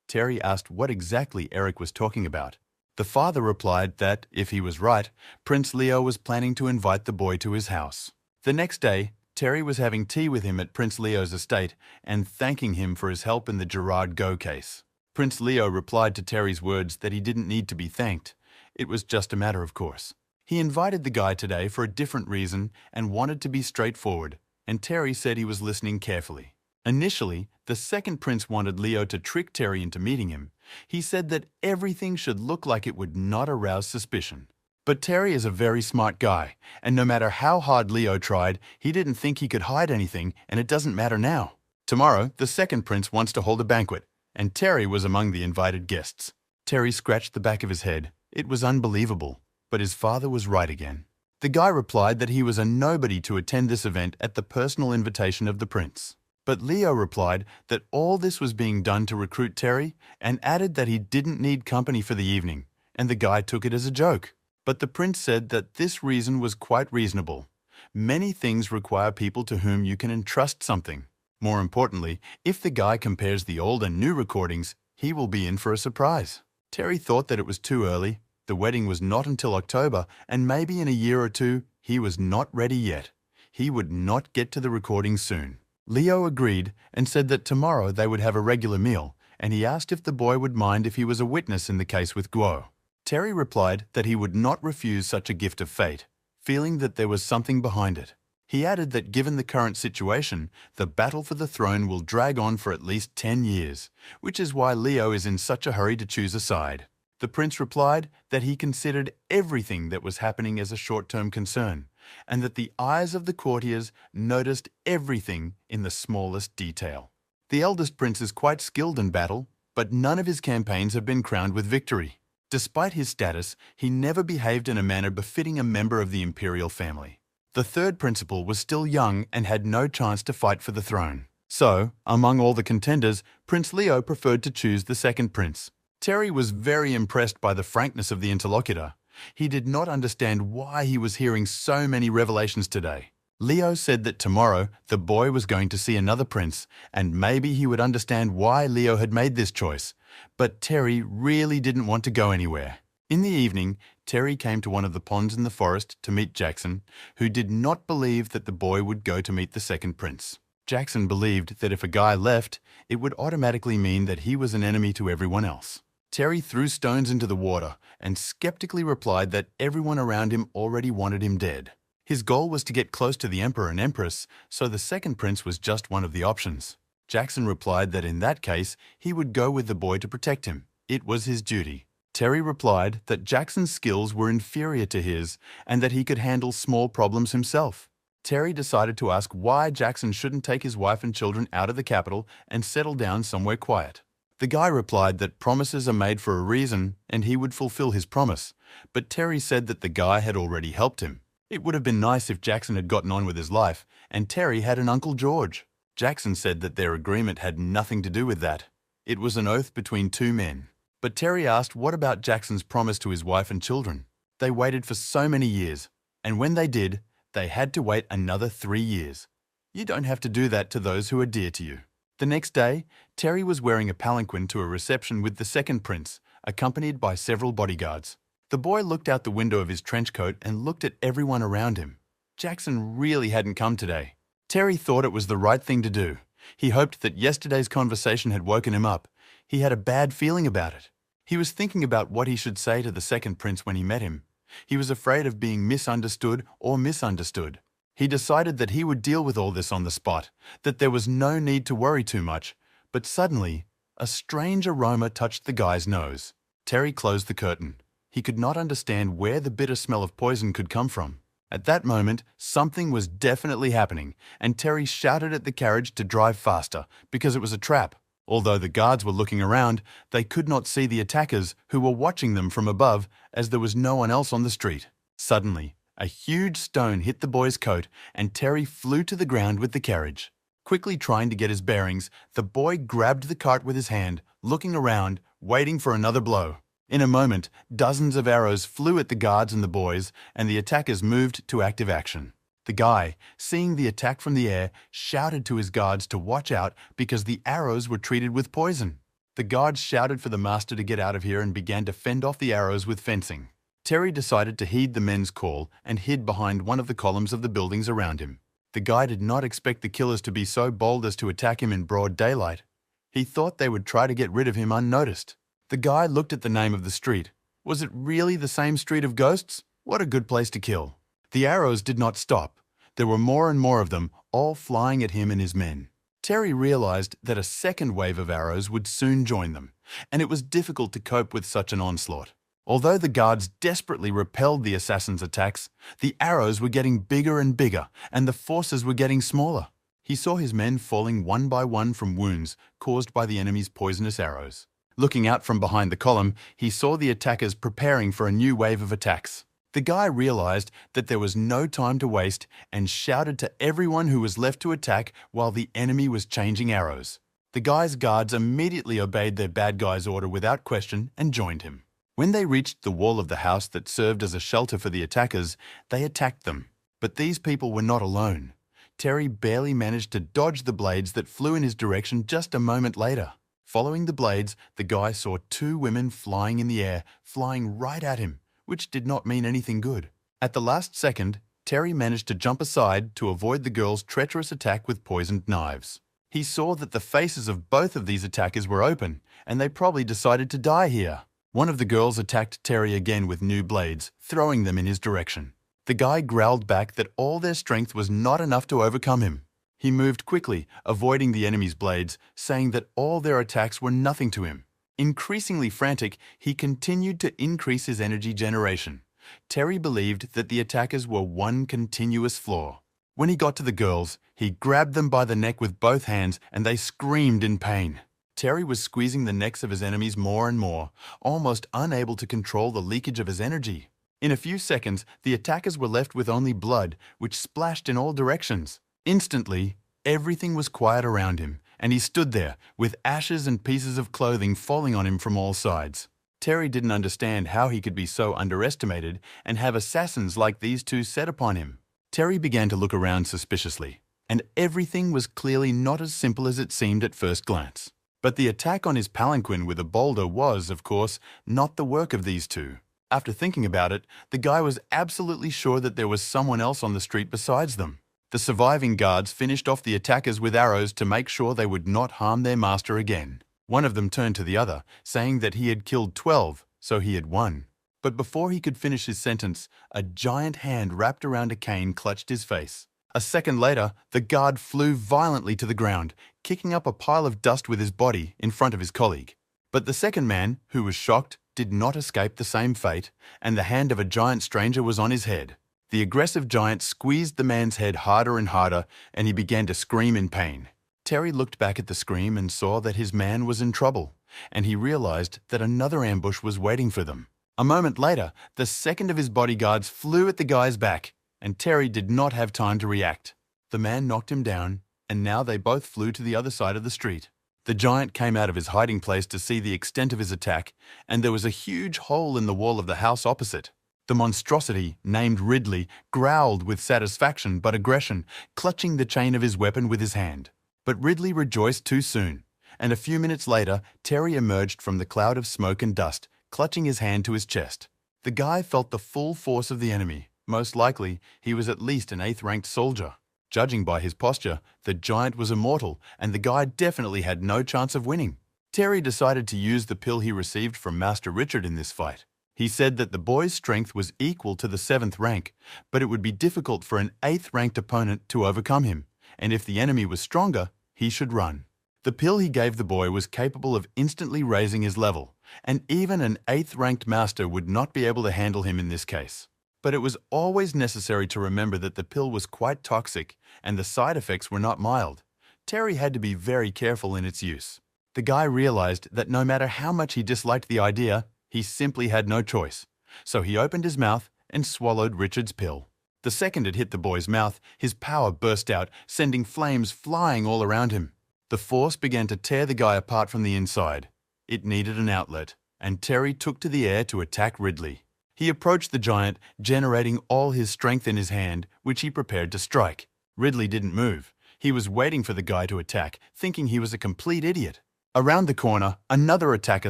Terry asked what exactly Eric was talking about. The father replied that, if he was right, Prince Leo was planning to invite the boy to his house. The next day, Terry was having tea with him at Prince Leo's estate and thanking him for his help in the Gerard Go case. Prince Leo replied to Terry's words that he didn't need to be thanked. It was just a matter of course. He invited the guy today for a different reason and wanted to be straightforward, and Terry said he was listening carefully. Initially, the second prince wanted Leo to trick Terry into meeting him. He said that everything should look like it would not arouse suspicion. But Terry is a very smart guy, and no matter how hard Leo tried, he didn't think he could hide anything, and it doesn't matter now. Tomorrow, the second prince wants to hold a banquet, and Terry was among the invited guests. Terry scratched the back of his head. It was unbelievable, but his father was right again. The guy replied that he was a nobody to attend this event at the personal invitation of the prince. But Leo replied that all this was being done to recruit Terry and added that he didn't need company for the evening, and the guy took it as a joke. But the prince said that this reason was quite reasonable. Many things require people to whom you can entrust something. More importantly, if the guy compares the old and new recordings, he will be in for a surprise. Terry thought that it was too early. The wedding was not until October, and maybe in a year or two, he was not ready yet. He would not get to the recording soon. Leo agreed and said that tomorrow they would have a regular meal, and he asked if the boy would mind if he was a witness in the case with Guo. Terry replied that he would not refuse such a gift of fate, feeling that there was something behind it. He added that given the current situation, the battle for the throne will drag on for at least 10 years, which is why Leo is in such a hurry to choose a side. The prince replied that he considered everything that was happening as a short-term concern, and that the eyes of the courtiers noticed everything in the smallest detail. The eldest prince is quite skilled in battle, but none of his campaigns have been crowned with victory. Despite his status, he never behaved in a manner befitting a member of the imperial family. The third principal was still young and had no chance to fight for the throne. So, among all the contenders, Prince Leo preferred to choose the second prince. Terry was very impressed by the frankness of the interlocutor. He did not understand why he was hearing so many revelations today. Leo said that tomorrow the boy was going to see another prince, and maybe he would understand why Leo had made this choice. But Terry really didn't want to go anywhere. In the evening, Terry came to one of the ponds in the forest to meet Jackson, who did not believe that the boy would go to meet the second prince. Jackson believed that if a guy left, it would automatically mean that he was an enemy to everyone else. Terry threw stones into the water and skeptically replied that everyone around him already wanted him dead. His goal was to get close to the emperor and empress, so the second prince was just one of the options. Jackson replied that in that case, he would go with the boy to protect him. It was his duty. Terry replied that Jackson's skills were inferior to his and that he could handle small problems himself. Terry decided to ask why Jackson shouldn't take his wife and children out of the capital and settle down somewhere quiet. The guy replied that promises are made for a reason and he would fulfill his promise, but Terry said that the guy had already helped him. It would have been nice if Jackson had gotten on with his life and Terry had an Uncle George. Jackson said that their agreement had nothing to do with that. It was an oath between two men. But Terry asked what about Jackson's promise to his wife and children. They waited for so many years, and when they did, They had to wait another 3 years. You don't have to do that to those who are dear to you. The next day, Terry was wearing a palanquin to a reception with the second prince, accompanied by several bodyguards. The boy looked out the window of his trench coat and looked at everyone around him. Jackson really hadn't come today. Terry thought it was the right thing to do. He hoped that yesterday's conversation had woken him up. He had a bad feeling about it. He was thinking about what he should say to the second prince when he met him. He was afraid of being misunderstood or misunderstood. He decided that he would deal with all this on the spot, that there was no need to worry too much. But suddenly, a strange aroma touched the guy's nose. Terry closed the curtain. He could not understand where the bitter smell of poison could come from. At that moment, something was definitely happening, and Terry shouted at the carriage to drive faster because it was a trap. Although the guards were looking around, they could not see the attackers who were watching them from above as there was no one else on the street. Suddenly, a huge stone hit the boy's coat and Terry flew to the ground with the carriage. Quickly trying to get his bearings, the boy grabbed the cart with his hand, looking around, waiting for another blow. In a moment, dozens of arrows flew at the guards and the boys, and the attackers moved to active action. The guy, seeing the attack from the air, shouted to his guards to watch out because the arrows were treated with poison. The guards shouted for the master to get out of here and began to fend off the arrows with fencing. Terry decided to heed the men's call and hid behind one of the columns of the buildings around him. The guy did not expect the killers to be so bold as to attack him in broad daylight. He thought they would try to get rid of him unnoticed. The guy looked at the name of the street. Was it really the same street of ghosts? What a good place to kill. The arrows did not stop. There were more and more of them, all flying at him and his men. Terry realized that a second wave of arrows would soon join them, and it was difficult to cope with such an onslaught. Although the guards desperately repelled the assassins' attacks, the arrows were getting bigger and bigger, and the forces were getting smaller. He saw his men falling one by one from wounds caused by the enemy's poisonous arrows. Looking out from behind the column, he saw the attackers preparing for a new wave of attacks. The guy realized that there was no time to waste and shouted to everyone who was left to attack while the enemy was changing arrows. The guy's guards immediately obeyed their bad guy's order without question and joined him. When they reached the wall of the house that served as a shelter for the attackers, they attacked them. But these people were not alone. Terry barely managed to dodge the blades that flew in his direction just a moment later. Following the blades, the guy saw two women flying in the air, flying right at him, which did not mean anything good. At the last second, Terry managed to jump aside to avoid the girls' treacherous attack with poisoned knives. He saw that the faces of both of these attackers were open, and they probably decided to die here. One of the girls attacked Terry again with new blades, throwing them in his direction. The guy growled back that all their strength was not enough to overcome him. He moved quickly, avoiding the enemy's blades, saying that all their attacks were nothing to him. Increasingly frantic, he continued to increase his energy generation. Terry believed that the attackers were one continuous flaw. When he got to the girls, he grabbed them by the neck with both hands and they screamed in pain. Terry was squeezing the necks of his enemies more and more, almost unable to control the leakage of his energy. In a few seconds, the attackers were left with only blood, which splashed in all directions. Instantly, everything was quiet around him, and he stood there, with ashes and pieces of clothing falling on him from all sides. Terry didn't understand how he could be so underestimated and have assassins like these two set upon him. Terry began to look around suspiciously, and everything was clearly not as simple as it seemed at first glance. But the attack on his palanquin with a boulder was, of course, not the work of these two. After thinking about it, the guy was absolutely sure that there was someone else on the street besides them. The surviving guards finished off the attackers with arrows to make sure they would not harm their master again. One of them turned to the other, saying that he had killed 12, so he had won. But before he could finish his sentence, a giant hand wrapped around a cane clutched his face. A second later, the guard flew violently to the ground, kicking up a pile of dust with his body in front of his colleague. But the second man, who was shocked, did not escape the same fate, and the hand of a giant stranger was on his head. The aggressive giant squeezed the man's head harder and harder, and he began to scream in pain. Terry looked back at the scream and saw that his man was in trouble, and he realized that another ambush was waiting for them. A moment later, the second of his bodyguards flew at the guy's back, and Terry did not have time to react. The man knocked him down, and now they both flew to the other side of the street. The giant came out of his hiding place to see the extent of his attack, and there was a huge hole in the wall of the house opposite. The monstrosity, named Ridley, growled with satisfaction but aggression, clutching the chain of his weapon with his hand. But Ridley rejoiced too soon, and a few minutes later, Terry emerged from the cloud of smoke and dust, clutching his hand to his chest. The guy felt the full force of the enemy. Most likely, he was at least an 8th-ranked soldier. Judging by his posture, the giant was immortal, and the guy definitely had no chance of winning. Terry decided to use the pill he received from Master Richard in this fight. He said that the boy's strength was equal to the 7th rank, but it would be difficult for an 8th-ranked opponent to overcome him, and if the enemy was stronger, he should run. The pill he gave the boy was capable of instantly raising his level, and even an 8th-ranked master would not be able to handle him in this case. But it was always necessary to remember that the pill was quite toxic, and the side effects were not mild. Terry had to be very careful in its use. The guy realized that no matter how much he disliked the idea, he simply had no choice. So he opened his mouth and swallowed Richard's pill. The second it hit the boy's mouth, his power burst out, sending flames flying all around him. The force began to tear the guy apart from the inside. It needed an outlet, and Terry took to the air to attack Ridley. He approached the giant, generating all his strength in his hand, which he prepared to strike. Ridley didn't move. He was waiting for the guy to attack, thinking he was a complete idiot. Around the corner, another attacker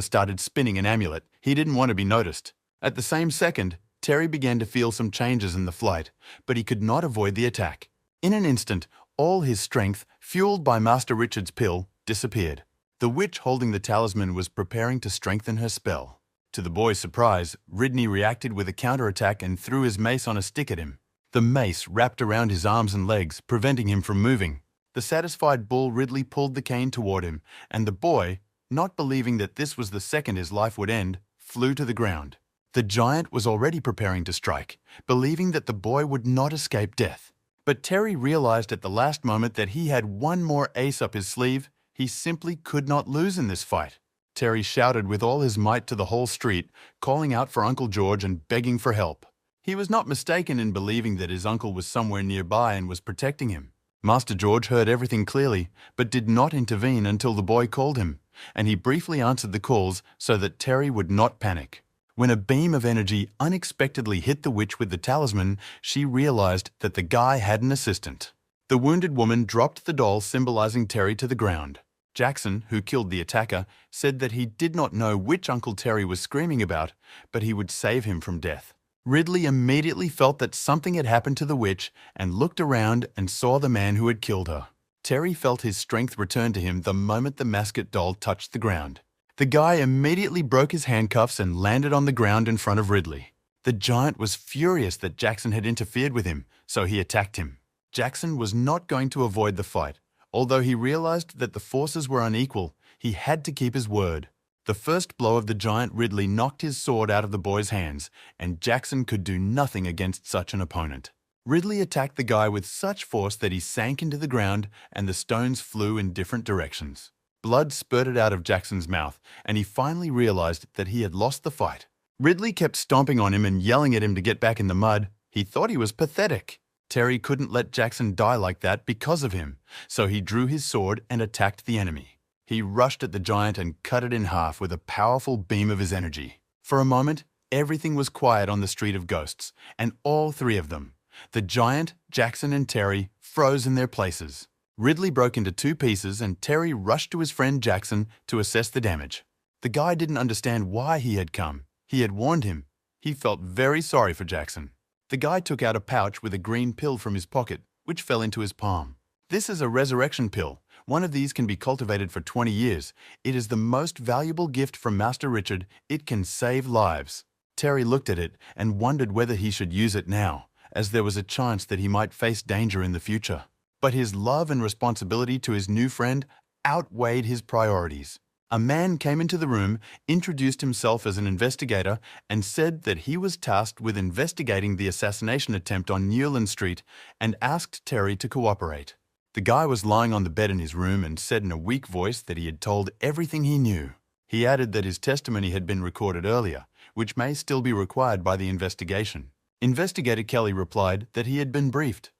started spinning an amulet. He didn't want to be noticed. At the same second, Terry began to feel some changes in the flight, but he could not avoid the attack. In an instant, all his strength, fueled by Master Richard's pill, disappeared. The witch holding the talisman was preparing to strengthen her spell. To the boy's surprise, Ridley reacted with a counterattack and threw his mace on a stick at him. The mace wrapped around his arms and legs, preventing him from moving. The satisfied bull Ridley pulled the cane toward him, and the boy, not believing that this was the second his life would end, flew to the ground. The giant was already preparing to strike, believing that the boy would not escape death. But Terry realized at the last moment that he had one more ace up his sleeve. He simply could not lose in this fight. Terry shouted with all his might to the whole street, calling out for Uncle George and begging for help. He was not mistaken in believing that his uncle was somewhere nearby and was protecting him. Master George heard everything clearly, but did not intervene until the boy called him, and he briefly answered the calls so that Terry would not panic. When a beam of energy unexpectedly hit the witch with the talisman, she realized that the guy had an assistant. The wounded woman dropped the doll symbolizing Terry to the ground. Jackson, who killed the attacker, said that he did not know which Uncle Terry was screaming about, but he would save him from death. Ridley immediately felt that something had happened to the witch and looked around and saw the man who had killed her. Terry felt his strength return to him the moment the mascot doll touched the ground. The guy immediately broke his handcuffs and landed on the ground in front of Ridley. The giant was furious that Jackson had interfered with him, so he attacked him. Jackson was not going to avoid the fight. Although he realized that the forces were unequal, he had to keep his word. The first blow of the giant Ridley knocked his sword out of the boy's hands, and Jackson could do nothing against such an opponent. Ridley attacked the guy with such force that he sank into the ground and the stones flew in different directions. Blood spurted out of Jackson's mouth, and he finally realized that he had lost the fight. Ridley kept stomping on him and yelling at him to get back in the mud. He thought he was pathetic. Terry couldn't let Jackson die like that because of him, so he drew his sword and attacked the enemy. He rushed at the giant and cut it in half with a powerful beam of his energy. For a moment, everything was quiet on the Street of Ghosts, and all three of them, the giant, Jackson, and Terry, froze in their places. Ridley broke into two pieces and Terry rushed to his friend Jackson to assess the damage. The guy didn't understand why he had come. He had warned him. He felt very sorry for Jackson. The guy took out a pouch with a green pill from his pocket, which fell into his palm. This is a resurrection pill. One of these can be cultivated for 20 years. It is the most valuable gift from Master Richard. It can save lives. Terry looked at it and wondered whether he should use it now, as there was a chance that he might face danger in the future. But his love and responsibility to his new friend outweighed his priorities. A man came into the room, introduced himself as an investigator, and said that he was tasked with investigating the assassination attempt on Newland Street and asked Terry to cooperate. The guy was lying on the bed in his room and said in a weak voice that he had told everything he knew. He added that his testimony had been recorded earlier, which may still be required by the investigation. Investigator Kelly replied that he had been briefed.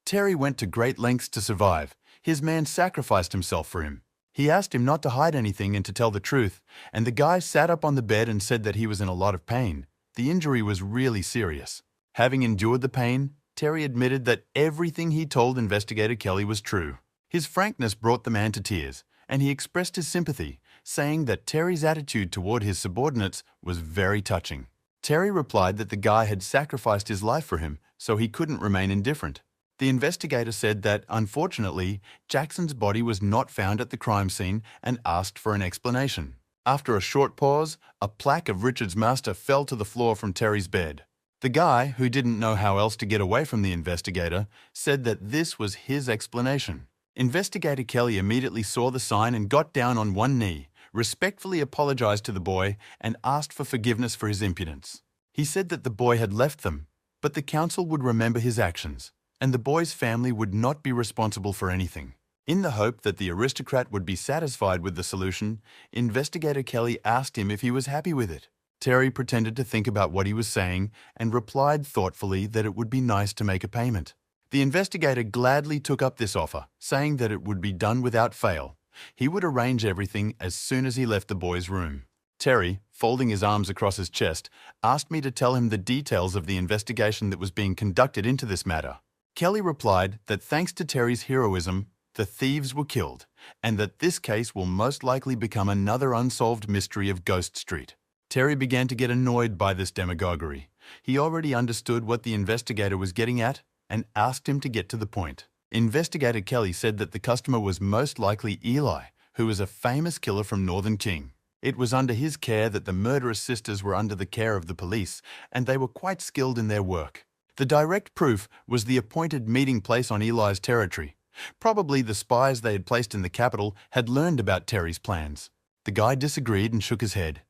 Terry went to great lengths to survive. His man sacrificed himself for him. He asked him not to hide anything and to tell the truth, and the guy sat up on the bed and said that he was in a lot of pain. The injury was really serious. Having endured the pain, Terry admitted that everything he told Investigator Kelly was true. His frankness brought the man to tears, and he expressed his sympathy, saying that Terry's attitude toward his subordinates was very touching. Terry replied that the guy had sacrificed his life for him, so he couldn't remain indifferent. The investigator said that, unfortunately, Jackson's body was not found at the crime scene and asked for an explanation. After a short pause, a plaque of Richard's master fell to the floor from Terry's bed. The guy, who didn't know how else to get away from the investigator, said that this was his explanation. Investigator Kelly immediately saw the sign and got down on one knee, respectfully apologized to the boy, and asked for forgiveness for his impudence. He said that the boy had left them, but the council would remember his actions, and the boy's family would not be responsible for anything. In the hope that the aristocrat would be satisfied with the solution, Investigator Kelly asked him if he was happy with it. Terry pretended to think about what he was saying and replied thoughtfully that it would be nice to make a payment. The investigator gladly took up this offer, saying that it would be done without fail. He would arrange everything as soon as he left the boy's room. Terry, folding his arms across his chest, asked me to tell him the details of the investigation that was being conducted into this matter. Kelly replied that thanks to Terry's heroism, the thieves were killed, and that this case will most likely become another unsolved mystery of Ghost Street. Terry began to get annoyed by this demagoguery. He already understood what the investigator was getting at and asked him to get to the point. Investigator Kelly said that the customer was most likely Eli, who was a famous killer from Northern King. It was under his care that the murderous sisters were under the care of the police, and they were quite skilled in their work. The direct proof was the appointed meeting place on Eli's territory. Probably the spies they had placed in the capital had learned about Terry's plans. The guy disagreed and shook his head.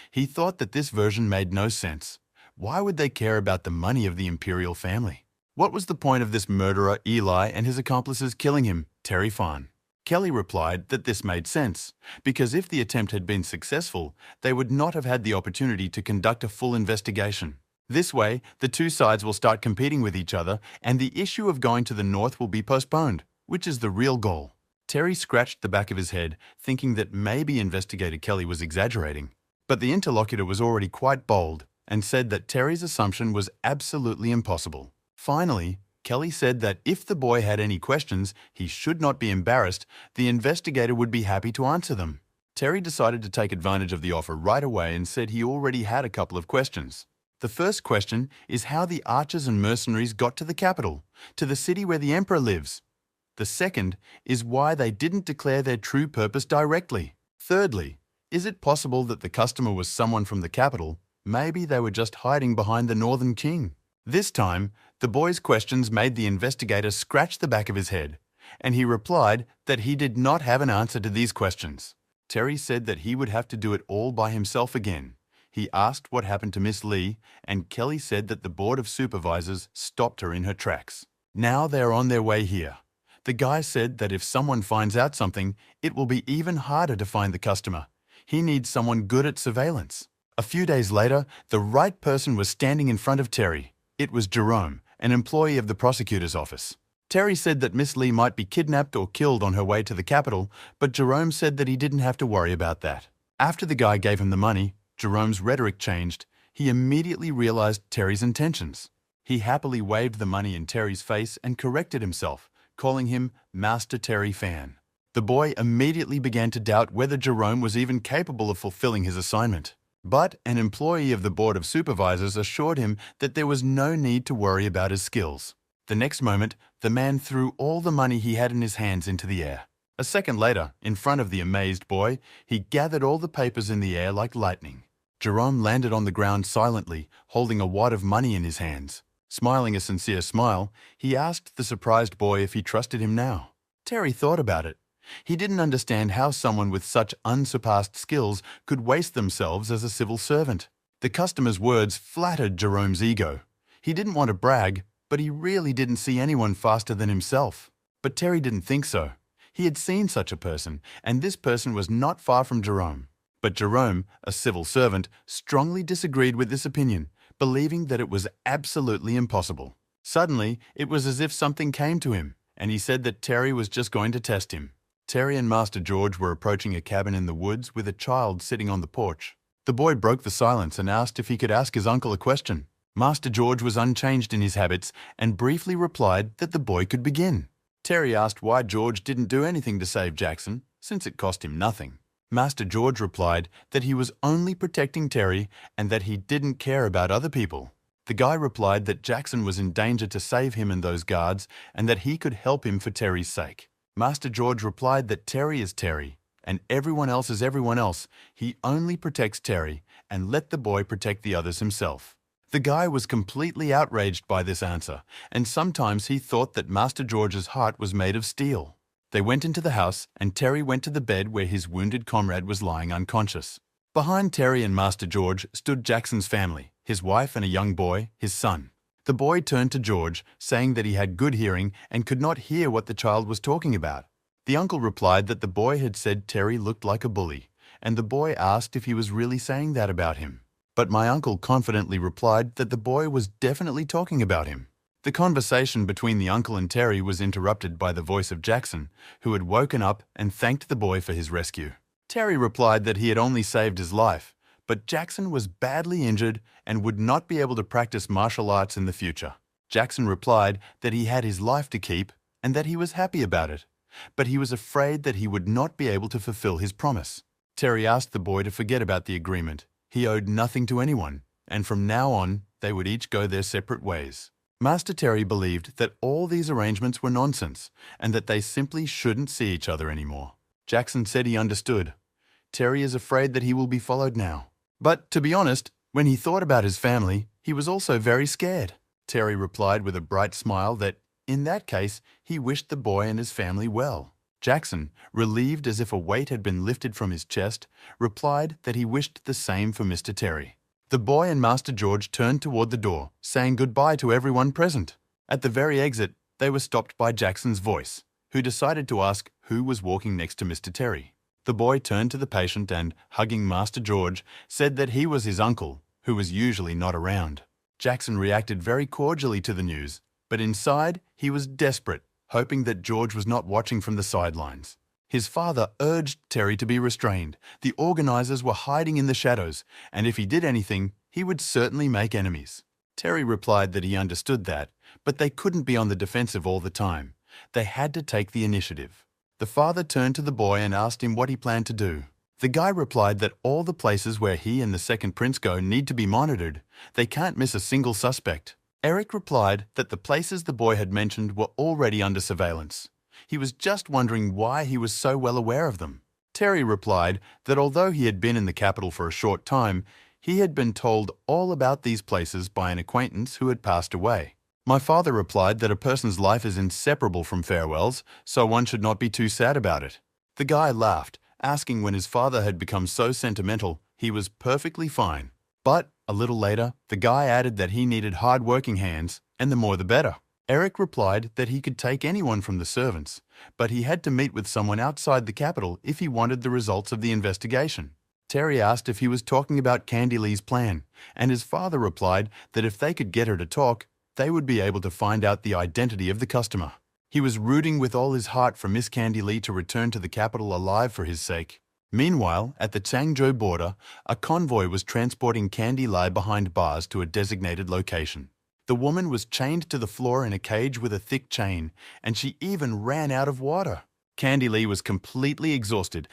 He thought that this version made no sense. Why would they care about the money of the imperial family? What was the point of this murderer Eli and his accomplices killing him, Terry Fan? Kelly replied that this made sense, because if the attempt had been successful, they would not have had the opportunity to conduct a full investigation. This way, the two sides will start competing with each other, and the issue of going to the north will be postponed, which is the real goal. Terry scratched the back of his head, thinking that maybe Investigator Kelly was exaggerating. But the interlocutor was already quite bold and said that Terry's assumption was absolutely impossible. Finally, Kelly said that if the boy had any questions, he should not be embarrassed. The investigator would be happy to answer them. Terry decided to take advantage of the offer right away and said he already had a couple of questions. The first question is how the archers and mercenaries got to the capital, to the city where the emperor lives. The second is why they didn't declare their true purpose directly. Thirdly, is it possible that the customer was someone from the capital? Maybe they were just hiding behind the Northern King. This time, the boy's questions made the investigator scratch the back of his head, and he replied that he did not have an answer to these questions. Terry said that he would have to do it all by himself again. He asked what happened to Miss Lee, and Kelly said that the board of supervisors stopped her in her tracks. Now they are on their way here. The guy said that if someone finds out something, it will be even harder to find the customer. He needs someone good at surveillance. A few days later, the right person was standing in front of Terry. It was Jerome, an employee of the prosecutor's office. Terry said that Miss Lee might be kidnapped or killed on her way to the capital, but Jerome said that he didn't have to worry about that. After the guy gave him the money, Jerome's rhetoric changed. He immediately realized Terry's intentions. He happily waved the money in Terry's face and corrected himself, calling him Master Terry Fan. The boy immediately began to doubt whether Jerome was even capable of fulfilling his assignment. But an employee of the Board of Supervisors assured him that there was no need to worry about his skills. The next moment, the man threw all the money he had in his hands into the air. A second later, in front of the amazed boy, he gathered all the papers in the air like lightning. Jerome landed on the ground silently, holding a wad of money in his hands. Smiling a sincere smile, he asked the surprised boy if he trusted him now. Terry thought about it. He didn't understand how someone with such unsurpassed skills could waste themselves as a civil servant. The customer's words flattered Jerome's ego. He didn't want to brag, but he really didn't see anyone faster than himself. But Terry didn't think so. He had seen such a person, and this person was not far from Jerome. But Jerome, a civil servant, strongly disagreed with this opinion, believing that it was absolutely impossible. Suddenly, it was as if something came to him, and he said that Terry was just going to test him. Terry and Master George were approaching a cabin in the woods with a child sitting on the porch. The boy broke the silence and asked if he could ask his uncle a question. Master George was unchanged in his habits and briefly replied that the boy could begin. Terry asked why George didn't do anything to save Jackson, since it cost him nothing. Master George replied that he was only protecting Terry and that he didn't care about other people. The guy replied that Jackson was in danger to save him and those guards and that he could help him for Terry's sake. Master George replied that Terry is Terry and everyone else is everyone else. He only protects Terry and let the boy protect the others himself. The guy was completely outraged by this answer, and sometimes he thought that Master George's heart was made of steel. They went into the house, and Terry went to the bed where his wounded comrade was lying unconscious. Behind Terry and Master George stood Jackson's family, his wife and a young boy, his son. The boy turned to George, saying that he had good hearing and could not hear what the child was talking about. The uncle replied that the boy had said Terry looked like a bully, and the boy asked if he was really saying that about him. But my uncle confidently replied that the boy was definitely talking about him. The conversation between the uncle and Terry was interrupted by the voice of Jackson, who had woken up and thanked the boy for his rescue. Terry replied that he had only saved his life, but Jackson was badly injured and would not be able to practice martial arts in the future. Jackson replied that he had his life to keep and that he was happy about it, but he was afraid that he would not be able to fulfill his promise. Terry asked the boy to forget about the agreement. He owed nothing to anyone, and from now on, they would each go their separate ways. Master Terry believed that all these arrangements were nonsense, and that they simply shouldn't see each other anymore. Jackson said he understood. Terry is afraid that he will be followed now. But, to be honest, when he thought about his family, he was also very scared. Terry replied with a bright smile that, in that case, he wished the boy and his family well. Jackson, relieved as if a weight had been lifted from his chest, replied that he wished the same for Mr. Terry. The boy and Master George turned toward the door, saying goodbye to everyone present. At the very exit, they were stopped by Jackson's voice, who decided to ask who was walking next to Mr. Terry. The boy turned to the patient and, hugging Master George, said that he was his uncle, who was usually not around. Jackson reacted very cordially to the news, but inside he was desperate, hoping that George was not watching from the sidelines. His father urged Terry to be restrained. The organizers were hiding in the shadows, and if he did anything, he would certainly make enemies. Terry replied that he understood that, but they couldn't be on the defensive all the time. They had to take the initiative. The father turned to the boy and asked him what he planned to do. The guy replied that all the places where he and the second prince go need to be monitored. They can't miss a single suspect. Eric replied that the places the boy had mentioned were already under surveillance. He was just wondering why he was so well aware of them. Terry replied that although he had been in the capital for a short time, he had been told all about these places by an acquaintance who had passed away. My father replied that a person's life is inseparable from farewells, so one should not be too sad about it. The guy laughed, asking when his father had become so sentimental, he was perfectly fine. But, a little later, the guy added that he needed hard-working hands, and the more the better. Eric replied that he could take anyone from the servants, but he had to meet with someone outside the capital if he wanted the results of the investigation. Terry asked if he was talking about Candy Lee's plan, and his father replied that if they could get her to talk, they would be able to find out the identity of the customer. He was rooting with all his heart for Miss Candy Lee to return to the capital alive for his sake. Meanwhile, at the Changzhou border, a convoy was transporting Candy Lee behind bars to a designated location. The woman was chained to the floor in a cage with a thick chain, and she even ran out of water. Candy Lee was completely exhausted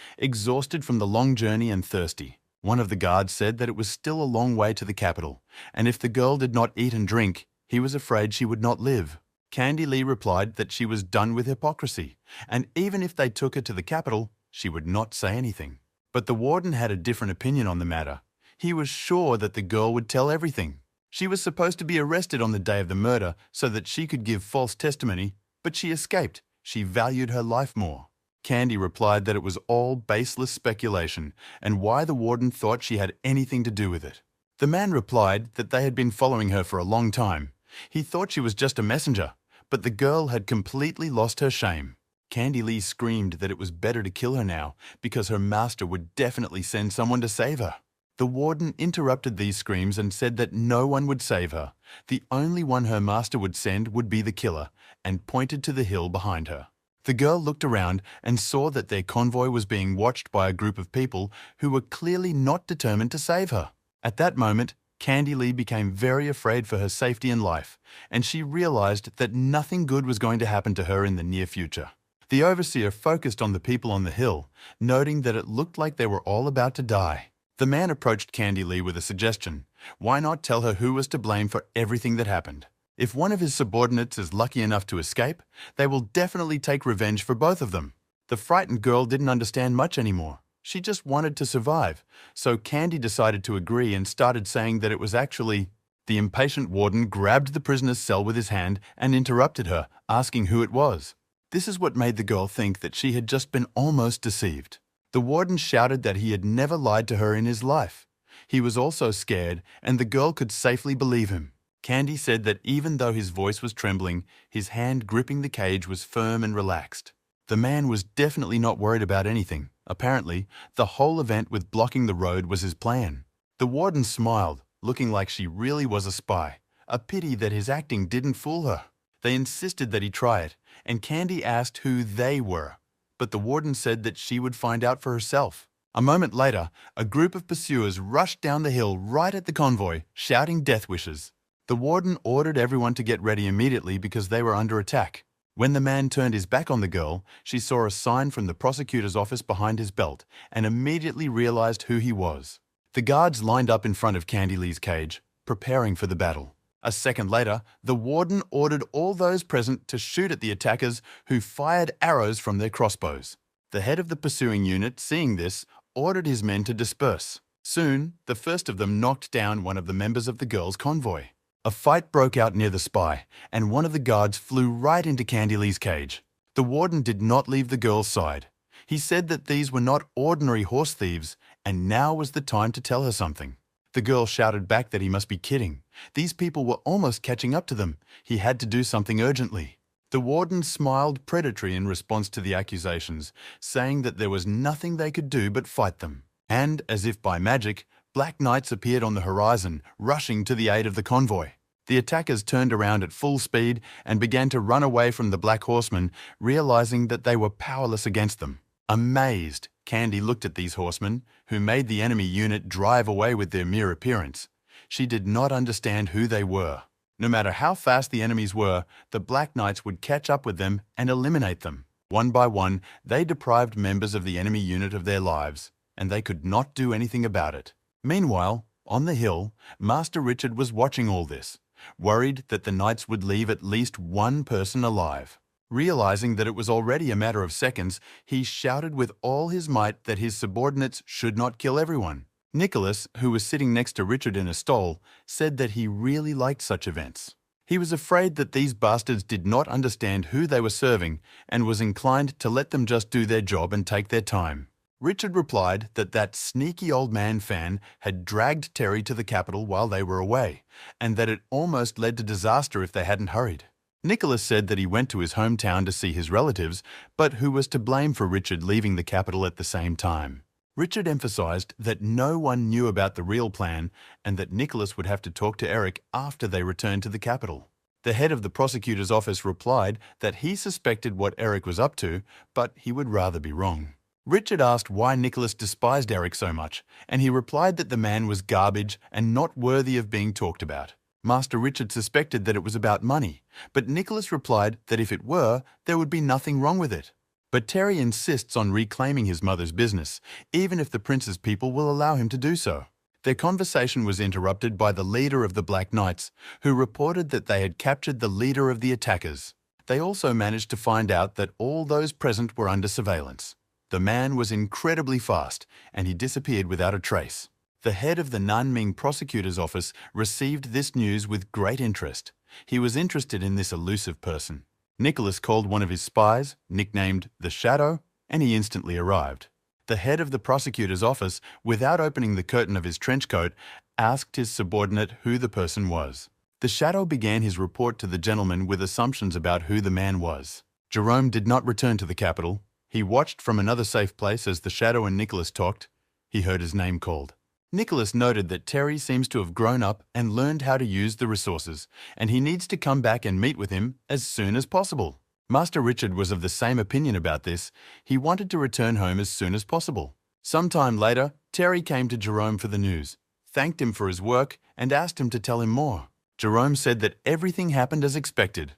from the long journey and thirsty. One of the guards said that it was still a long way to the capital, and if the girl did not eat and drink, he was afraid she would not live. Candy Lee replied that she was done with hypocrisy, and even if they took her to the capital, she would not say anything. But the warden had a different opinion on the matter. He was sure that the girl would tell everything. She was supposed to be arrested on the day of the murder so that she could give false testimony, but she escaped. She valued her life more. Candy replied that it was all baseless speculation and why the warden thought she had anything to do with it. The man replied that they had been following her for a long time. He thought she was just a messenger, but the girl had completely lost her shame. Candy Lee screamed that it was better to kill her now because her master would definitely send someone to save her. The warden interrupted these screams and said that no one would save her. The only one her master would send would be the killer, and pointed to the hill behind her. The The girl looked around and saw that their convoy was being watched by a group of people who were clearly not determined to save her. At that moment, Candy Lee became very afraid for her safety and life, and she realized that nothing good was going to happen to her in the near future. The overseer focused on the people on the hill, noting that it looked like they were all about to die. The man approached Candy Lee with a suggestion. Why not tell her who was to blame for everything that happened? If one of his subordinates is lucky enough to escape, they will definitely take revenge for both of them. The frightened girl didn't understand much anymore. She just wanted to survive, so Candy decided to agree and started saying that it was actually... The impatient warden grabbed the prisoner's cell with his hand and interrupted her, asking who it was. This is what made the girl think that she had just been almost deceived. The warden shouted that he had never lied to her in his life. He was also scared, and the girl could safely believe him. Candy said that even though his voice was trembling, his hand gripping the cage was firm and relaxed. The man was definitely not worried about anything. Apparently, the whole event with blocking the road was his plan. The warden smiled, looking like she really was a spy. A pity that his acting didn't fool her. They insisted that he try it, and Candy asked who they were. But the warden said that she would find out for herself. A moment later, a group of pursuers rushed down the hill right at the convoy, shouting death wishes. The warden ordered everyone to get ready immediately because they were under attack. When the man turned his back on the girl, she saw a sign from the prosecutor's office behind his belt and immediately realized who he was. The guards lined up in front of Candy Lee's cage, preparing for the battle. A second later, the warden ordered all those present to shoot at the attackers who fired arrows from their crossbows. The head of the pursuing unit, seeing this, ordered his men to disperse. Soon, the first of them knocked down one of the members of the girl's convoy. A fight broke out near the spy, and one of the guards flew right into Candy Lee's cage. The warden did not leave the girl's side. He said that these were not ordinary horse thieves, and now was the time to tell her something. The girl shouted back that he must be kidding. These people were almost catching up to them. He had to do something urgently. The warden smiled predatory in response to the accusations, saying that there was nothing they could do but fight them. And, as if by magic, black knights appeared on the horizon, rushing to the aid of the convoy. The attackers turned around at full speed and began to run away from the black horsemen, realizing that they were powerless against them. Amazed, Candy looked at these horsemen, who made the enemy unit drive away with their mere appearance. She did not understand who they were. No matter how fast the enemies were, the Black Knights would catch up with them and eliminate them. One by one, they deprived members of the enemy unit of their lives, and they could not do anything about it. Meanwhile, on the hill, Master Richard was watching all this, worried that the knights would leave at least one person alive. Realizing that it was already a matter of seconds, he shouted with all his might that his subordinates should not kill everyone. Nicholas, who was sitting next to Richard in a stall, said that he really liked such events. He was afraid that these bastards did not understand who they were serving and was inclined to let them just do their job and take their time. Richard replied that that sneaky old man Fan had dragged Terry to the capital while they were away, and that it almost led to disaster if they hadn't hurried. Nicholas said that he went to his hometown to see his relatives, but who was to blame for Richard leaving the capital at the same time. Richard emphasized that no one knew about the real plan and that Nicholas would have to talk to Eric after they returned to the capital. The head of the prosecutor's office replied that he suspected what Eric was up to, but he would rather be wrong. Richard asked why Nicholas despised Eric so much, and he replied that the man was garbage and not worthy of being talked about. Master Richard suspected that it was about money, but Nicholas replied that if it were, there would be nothing wrong with it. But Terry insists on reclaiming his mother's business, even if the prince's people will allow him to do so. Their conversation was interrupted by the leader of the Black Knights, who reported that they had captured the leader of the attackers. They also managed to find out that all those present were under surveillance. The man was incredibly fast, and he disappeared without a trace. The head of the Nanming prosecutor's office received this news with great interest. He was interested in this elusive person. Nicholas called one of his spies, nicknamed the Shadow, and he instantly arrived. The head of the prosecutor's office, without opening the curtain of his trench coat, asked his subordinate who the person was. The Shadow began his report to the gentleman with assumptions about who the man was. Jerome did not return to the capital. He watched from another safe place as the Shadow and Nicholas talked. He heard his name called. Nicholas noted that Terry seems to have grown up and learned how to use the resources, and he needs to come back and meet with him as soon as possible. Master Richard was of the same opinion about this. He wanted to return home as soon as possible. Sometime later, Terry came to Jerome for the news, thanked him for his work, and asked him to tell him more. Jerome said that everything happened as expected.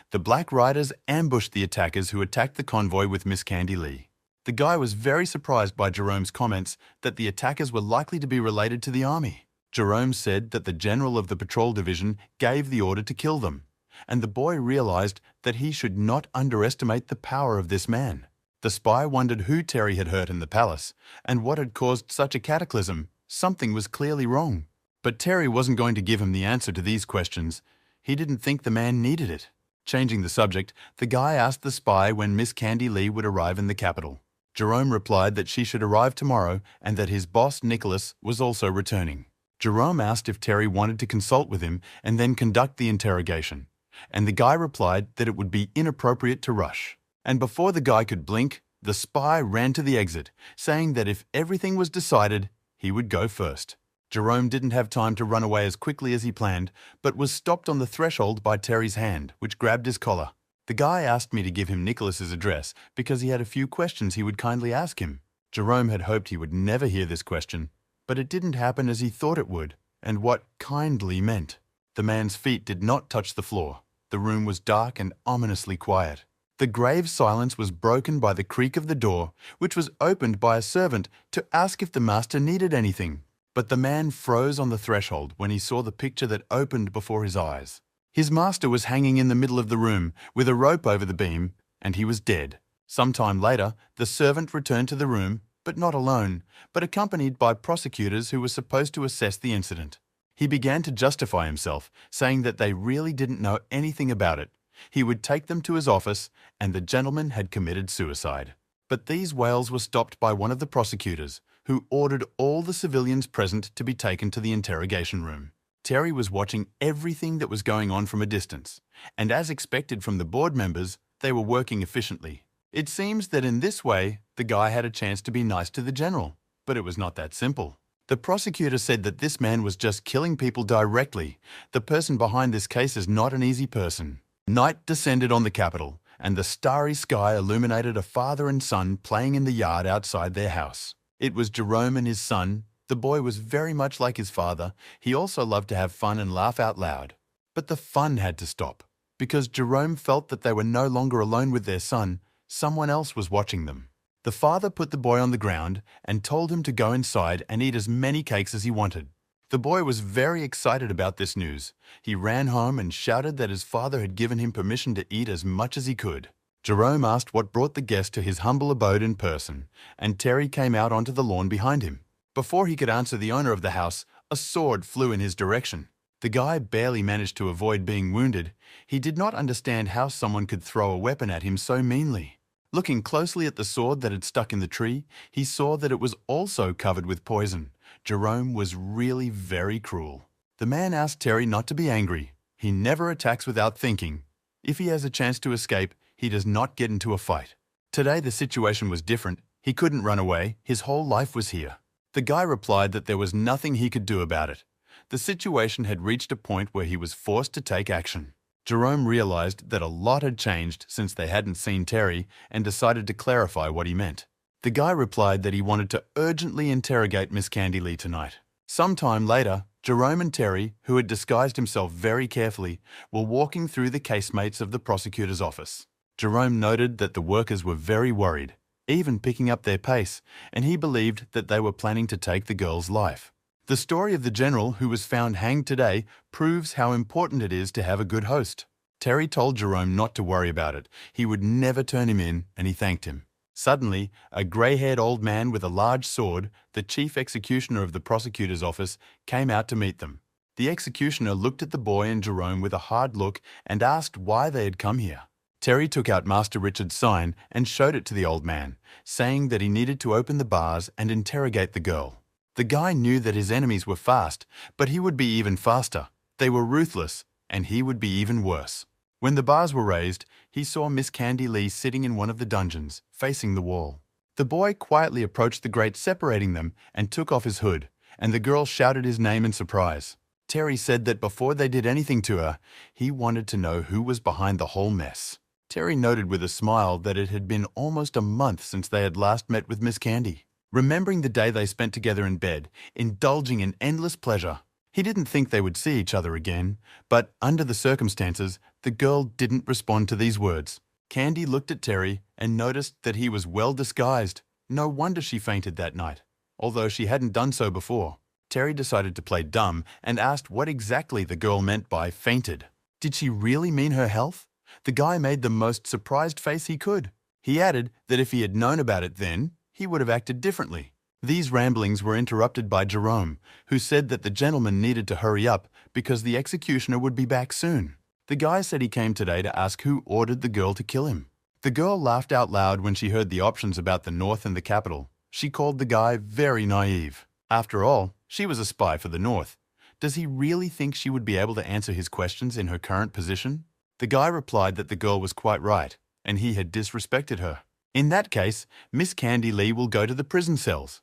The Black Riders ambushed the attackers who attacked the convoy with Miss Candy Lee. The guy was very surprised by Jerome's comments that the attackers were likely to be related to the army. Jerome said that the general of the patrol division gave the order to kill them, and the boy realized that he should not underestimate the power of this man. The spy wondered who Terry had hurt in the palace and what had caused such a cataclysm. Something was clearly wrong. But Terry wasn't going to give him the answer to these questions. He didn't think the man needed it. Changing the subject, the guy asked the spy when Miss Candy Lee would arrive in the capital. Jerome replied that she should arrive tomorrow and that his boss, Nicholas, was also returning. Jerome asked if Terry wanted to consult with him and then conduct the interrogation, and the guy replied that it would be inappropriate to rush. And before the guy could blink, the spy ran to the exit, saying that if everything was decided, he would go first. Jerome didn't have time to run away as quickly as he planned, but was stopped on the threshold by Terry's hand, which grabbed his collar. The guy asked me to give him Nicholas's address because he had a few questions he would kindly ask him. Jerome had hoped he would never hear this question, but it didn't happen as he thought it would, and what kindly meant. The man's feet did not touch the floor. The room was dark and ominously quiet. The grave silence was broken by the creak of the door, which was opened by a servant to ask if the master needed anything. But the man froze on the threshold when he saw the picture that opened before his eyes. His master was hanging in the middle of the room with a rope over the beam, and he was dead. Sometime later, the servant returned to the room, but not alone, but accompanied by prosecutors who were supposed to assess the incident. He began to justify himself, saying that they really didn't know anything about it. He would take them to his office, and the gentleman had committed suicide. But these wails were stopped by one of the prosecutors, who ordered all the civilians present to be taken to the interrogation room. Terry was watching everything that was going on from a distance, and as expected from the board members, they were working efficiently. It seems that in this way, the guy had a chance to be nice to the general, but it was not that simple. The prosecutor said that this man was just killing people directly. The person behind this case is not an easy person. Night descended on the capital, and the starry sky illuminated a father and son playing in the yard outside their house. It was Jerome and his son. The boy was very much like his father. He also loved to have fun and laugh out loud. But the fun had to stop, because Jerome felt that they were no longer alone with their son. Someone else was watching them. The father put the boy on the ground and told him to go inside and eat as many cakes as he wanted. The boy was very excited about this news. He ran home and shouted that his father had given him permission to eat as much as he could. Jerome asked what brought the guest to his humble abode in person, and Terry came out onto the lawn behind him. Before he could answer the owner of the house, a sword flew in his direction. The guy barely managed to avoid being wounded. He did not understand how someone could throw a weapon at him so meanly. Looking closely at the sword that had stuck in the tree, he saw that it was also covered with poison. Jerome was really very cruel. The man asked Terry not to be angry. He never attacks without thinking. If he has a chance to escape, he does not get into a fight. Today the situation was different. He couldn't run away. His whole life was here. The guy replied that there was nothing he could do about it. The situation had reached a point where he was forced to take action. Jerome realized that a lot had changed since they hadn't seen Terry and decided to clarify what he meant. The guy replied that he wanted to urgently interrogate Miss Candy Lee tonight. Sometime later, Jerome and Terry, who had disguised himself very carefully, were walking through the casemates of the prosecutor's office. Jerome noted that the workers were very worried, even picking up their pace, and he believed that they were planning to take the girl's life. The story of the general who was found hanged today proves how important it is to have a good host. Terry told Jerome not to worry about it. He would never turn him in, and he thanked him. Suddenly, a grey-haired old man with a large sword, the chief executioner of the prosecutor's office, came out to meet them. The executioner looked at the boy and Jerome with a hard look and asked why they had come here. Terry took out Master Richard's sign and showed it to the old man, saying that he needed to open the bars and interrogate the girl. The guy knew that his enemies were fast, but he would be even faster. They were ruthless, and he would be even worse. When the bars were raised, he saw Miss Candy Lee sitting in one of the dungeons, facing the wall. The boy quietly approached the grate separating them and took off his hood, and the girl shouted his name in surprise. Terry said that before they did anything to her, he wanted to know who was behind the whole mess. Terry noted with a smile that it had been almost a month since they had last met with Miss Candy. Remembering the day they spent together in bed, indulging in endless pleasure, he didn't think they would see each other again, but under the circumstances, the girl didn't respond to these words. Candy looked at Terry and noticed that he was well disguised. No wonder she fainted that night, although she hadn't done so before. Terry decided to play dumb and asked what exactly the girl meant by fainted. Did she really mean her health? The guy made the most surprised face he could. He added that if he had known about it then, he would have acted differently. These ramblings were interrupted by Jerome, who said that the gentleman needed to hurry up because the executioner would be back soon. The guy said he came today to ask who ordered the girl to kill him. The girl laughed out loud when she heard the options about the North and the capital. She called the guy very naive. After all, she was a spy for the North. Does he really think she would be able to answer his questions in her current position? The guy replied that the girl was quite right, and he had disrespected her. In that case, Miss Candy Lee will go to the prison cells.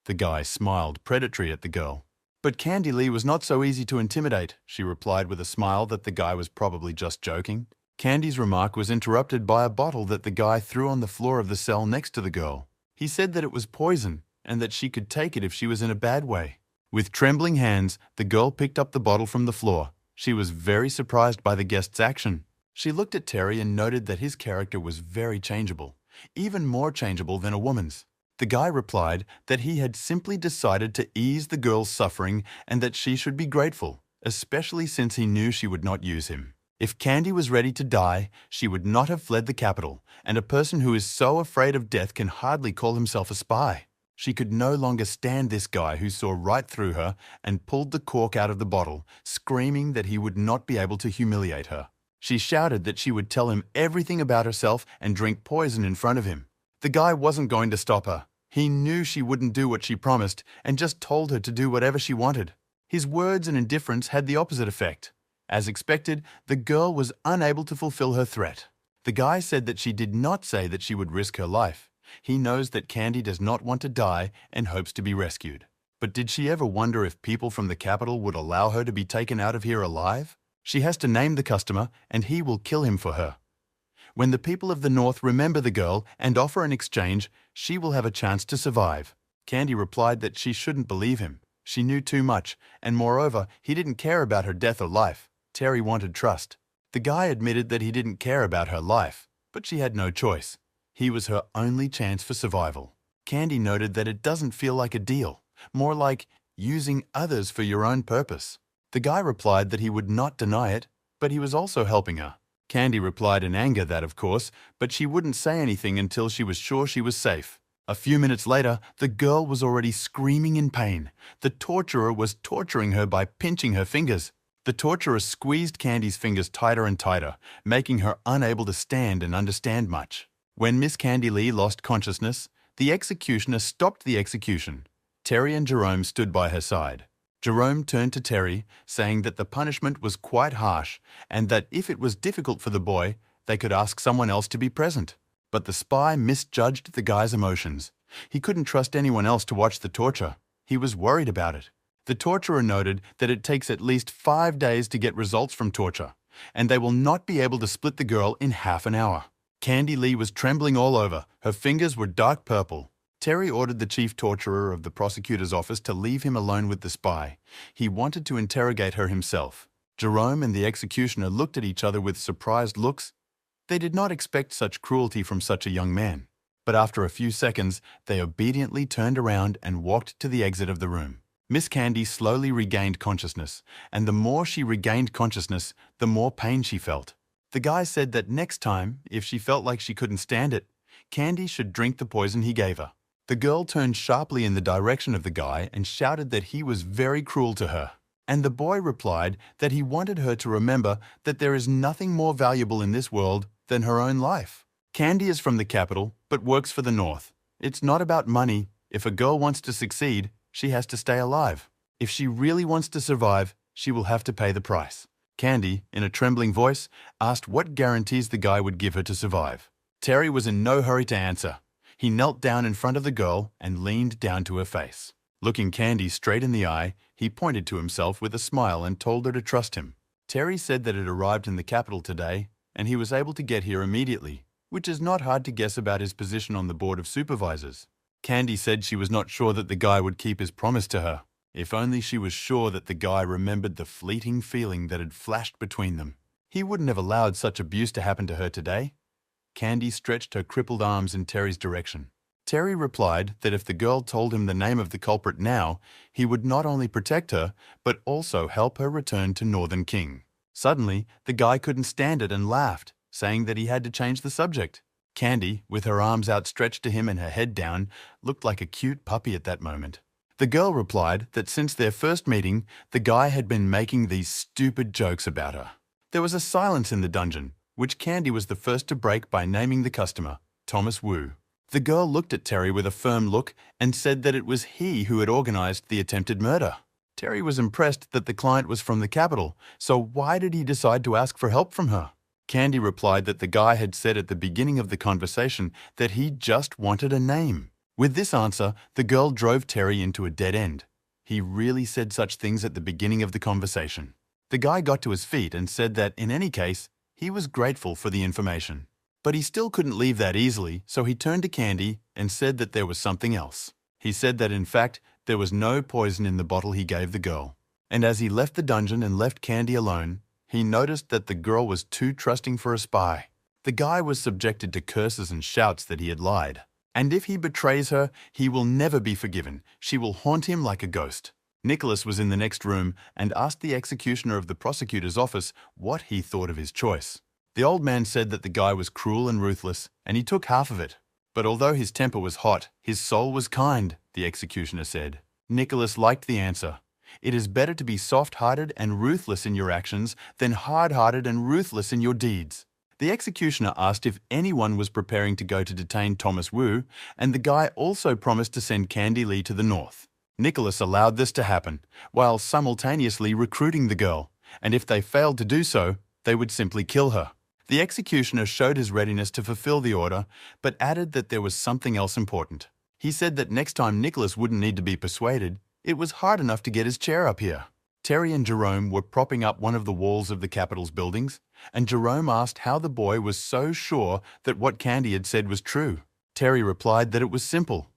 The guy smiled predatory at the girl. But Candy Lee was not so easy to intimidate, she replied with a smile that the guy was probably just joking. Candy's remark was interrupted by a bottle that the guy threw on the floor of the cell next to the girl. He said that it was poison and that she could take it if she was in a bad way. With trembling hands, the girl picked up the bottle from the floor. She was very surprised by the guest's action. She looked at Terry and noted that his character was very changeable, even more changeable than a woman's. The guy replied that he had simply decided to ease the girl's suffering and that she should be grateful, especially since he knew she would not use him. If Candy was ready to die, she would not have fled the capital, and a person who is so afraid of death can hardly call himself a spy. She could no longer stand this guy who saw right through her and pulled the cork out of the bottle, screaming that he would not be able to humiliate her. She shouted that she would tell him everything about herself and drink poison in front of him. The guy wasn't going to stop her. He knew she wouldn't do what she promised and just told her to do whatever she wanted. His words and indifference had the opposite effect. As expected, the girl was unable to fulfill her threat. The guy said that she did not say that she would risk her life. He knows that Candy does not want to die and hopes to be rescued. But did she ever wonder if people from the capital would allow her to be taken out of here alive? She has to name the customer and he will kill him for her. When the people of the North remember the girl and offer an exchange, she will have a chance to survive. Candy replied that she shouldn't believe him. She knew too much, and moreover, he didn't care about her death or life. Terry wanted trust. The guy admitted that he didn't care about her life, but she had no choice. He was her only chance for survival. Candy noted that it doesn't feel like a deal, more like using others for your own purpose. The guy replied that he would not deny it, but he was also helping her. Candy replied in anger that, of course, but she wouldn't say anything until she was sure she was safe. A few minutes later, the girl was already screaming in pain. The torturer was torturing her by pinching her fingers. The torturer squeezed Candy's fingers tighter and tighter, making her unable to stand and understand much. When Miss Candy Lee lost consciousness, the executioner stopped the execution. Terry and Jerome stood by her side. Jerome turned to Terry, saying that the punishment was quite harsh and that if it was difficult for the boy, they could ask someone else to be present. But the spy misjudged the guy's emotions. He couldn't trust anyone else to watch the torture. He was worried about it. The torturer noted that it takes at least 5 days to get results from torture, and they will not be able to split the girl in half an hour. Candy Lee was trembling all over. Her fingers were dark purple. Terry ordered the chief torturer of the prosecutor's office to leave him alone with the spy. He wanted to interrogate her himself. Jerome and the executioner looked at each other with surprised looks. They did not expect such cruelty from such a young man. But after a few seconds, they obediently turned around and walked to the exit of the room. Miss Candy slowly regained consciousness, and the more she regained consciousness, the more pain she felt. The guy said that next time, if she felt like she couldn't stand it, Candy should drink the poison he gave her. The girl turned sharply in the direction of the guy and shouted that he was very cruel to her. And the boy replied that he wanted her to remember that there is nothing more valuable in this world than her own life. Candy is from the capital, but works for the North. It's not about money. If a girl wants to succeed, she has to stay alive. If she really wants to survive, she will have to pay the price. Candy, in a trembling voice, asked what guarantees the guy would give her to survive. Terry was in no hurry to answer. He knelt down in front of the girl and leaned down to her face. Looking Candy straight in the eye, he pointed to himself with a smile and told her to trust him. Terry said that it arrived in the capital today and he was able to get here immediately, which is not hard to guess about his position on the board of supervisors. Candy said she was not sure that the guy would keep his promise to her. If only she was sure that the guy remembered the fleeting feeling that had flashed between them. He wouldn't have allowed such abuse to happen to her today. Candy stretched her crippled arms in Terry's direction. Terry replied that if the girl told him the name of the culprit now, he would not only protect her, but also help her return to Northern King. Suddenly, the guy couldn't stand it and laughed, saying that he had to change the subject. Candy, with her arms outstretched to him and her head down, looked like a cute puppy at that moment. The girl replied that since their first meeting, the guy had been making these stupid jokes about her. There was a silence in the dungeon, which Candy was the first to break by naming the customer, Thomas Wu. The girl looked at Terry with a firm look and said that it was he who had organized the attempted murder. Terry was impressed that the client was from the capital, so why did he decide to ask for help from her? Candy replied that the guy had said at the beginning of the conversation that he just wanted a name. With this answer, the girl drove Terry into a dead end. He really said such things at the beginning of the conversation. The guy got to his feet and said that, in any case, he was grateful for the information. But he still couldn't leave that easily, so he turned to Candy and said that there was something else. He said that, in fact, there was no poison in the bottle he gave the girl. And as he left the dungeon and left Candy alone, he noticed that the girl was too trusting for a spy. The guy was subjected to curses and shouts that he had lied. And if he betrays her, he will never be forgiven. She will haunt him like a ghost. Nicholas was in the next room and asked the executioner of the prosecutor's office what he thought of his choice. The old man said that the guy was cruel and ruthless, and he took half of it. But although his temper was hot, his soul was kind, the executioner said. Nicholas liked the answer. It is better to be soft-hearted and ruthless in your actions than hard-hearted and ruthless in your deeds. The executioner asked if anyone was preparing to go to detain Thomas Wu, and the guy also promised to send Candy Lee to the north. Nicholas allowed this to happen, while simultaneously recruiting the girl, and if they failed to do so, they would simply kill her. The executioner showed his readiness to fulfill the order, but added that there was something else important. He said that next time Nicholas wouldn't need to be persuaded. It was hard enough to get his chair up here. Terry and Jerome were propping up one of the walls of the Capitol's buildings, and Jerome asked how the boy was so sure that what Candy had said was true. Terry replied that it was simple.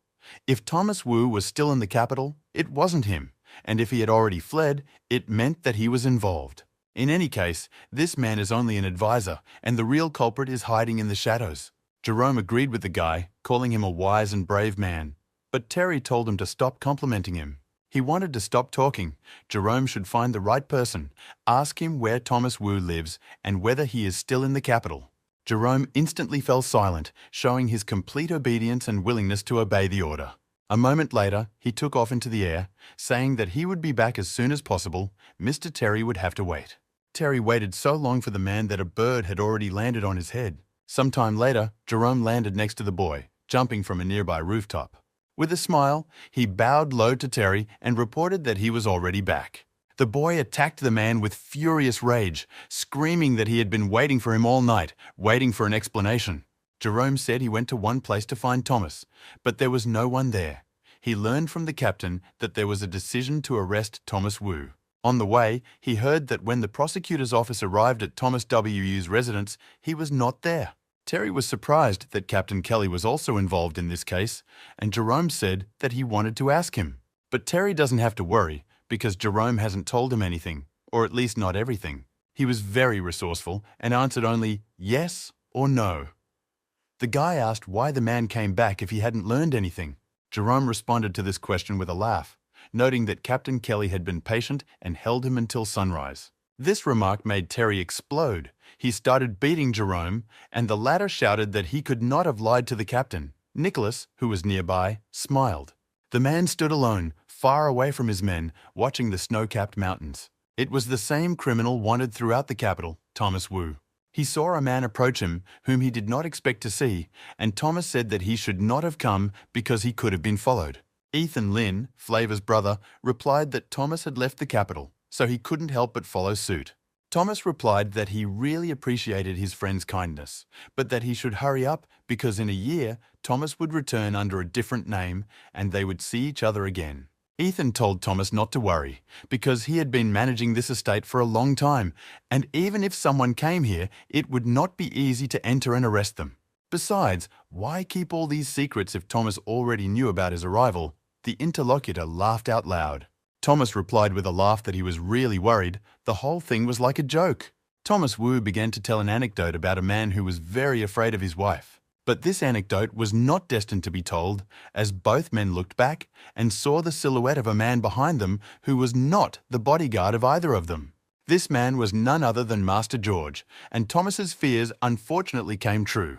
If Thomas Wu was still in the Capitol, it wasn't him, and if he had already fled, it meant that he was involved. In any case, this man is only an advisor, and the real culprit is hiding in the shadows. Jerome agreed with the guy, calling him a wise and brave man, but Terry told him to stop complimenting him. He wanted to stop talking. Jerome should find the right person, ask him where Thomas Wu lives and whether he is still in the capital. Jerome instantly fell silent, showing his complete obedience and willingness to obey the order. A moment later, he took off into the air, saying that he would be back as soon as possible. Mr. Terry would have to wait. Terry waited so long for the man that a bird had already landed on his head. Some time later, Jerome landed next to the boy, jumping from a nearby rooftop. With a smile, he bowed low to Terry and reported that he was already back. The boy attacked the man with furious rage, screaming that he had been waiting for him all night, waiting for an explanation. Jerome said he went to one place to find Thomas, but there was no one there. He learned from the captain that there was a decision to arrest Thomas Wu. On the way, he heard that when the prosecutor's office arrived at Thomas W.'s residence, he was not there. Terry was surprised that Captain Kelly was also involved in this case, and Jerome said that he wanted to ask him. But Terry doesn't have to worry, because Jerome hasn't told him anything, or at least not everything. He was very resourceful and answered only yes or no. The guy asked why the man came back if he hadn't learned anything. Jerome responded to this question with a laugh, noting that Captain Kelly had been patient and held him until sunrise. This remark made Terry explode. He started beating Jerome, and the latter shouted that he could not have lied to the captain. Nicholas, who was nearby, smiled. The man stood alone, far away from his men, watching the snow-capped mountains. It was the same criminal wanted throughout the capital, Thomas Wu. He saw a man approach him whom he did not expect to see, and Thomas said that he should not have come because he could have been followed. Ethan Lin, Flavor's brother, replied that Thomas had left the capital, so he couldn't help but follow suit. Thomas replied that he really appreciated his friend's kindness, but that he should hurry up because in a year, Thomas would return under a different name and they would see each other again. Ethan told Thomas not to worry, because he had been managing this estate for a long time, and even if someone came here, it would not be easy to enter and arrest them. Besides, why keep all these secrets if Thomas already knew about his arrival? The interlocutor laughed out loud. Thomas replied with a laugh that he was really worried. The whole thing was like a joke. Thomas Wu began to tell an anecdote about a man who was very afraid of his wife. But this anecdote was not destined to be told, as both men looked back and saw the silhouette of a man behind them who was not the bodyguard of either of them. This man was none other than Master George, and Thomas's fears unfortunately came true.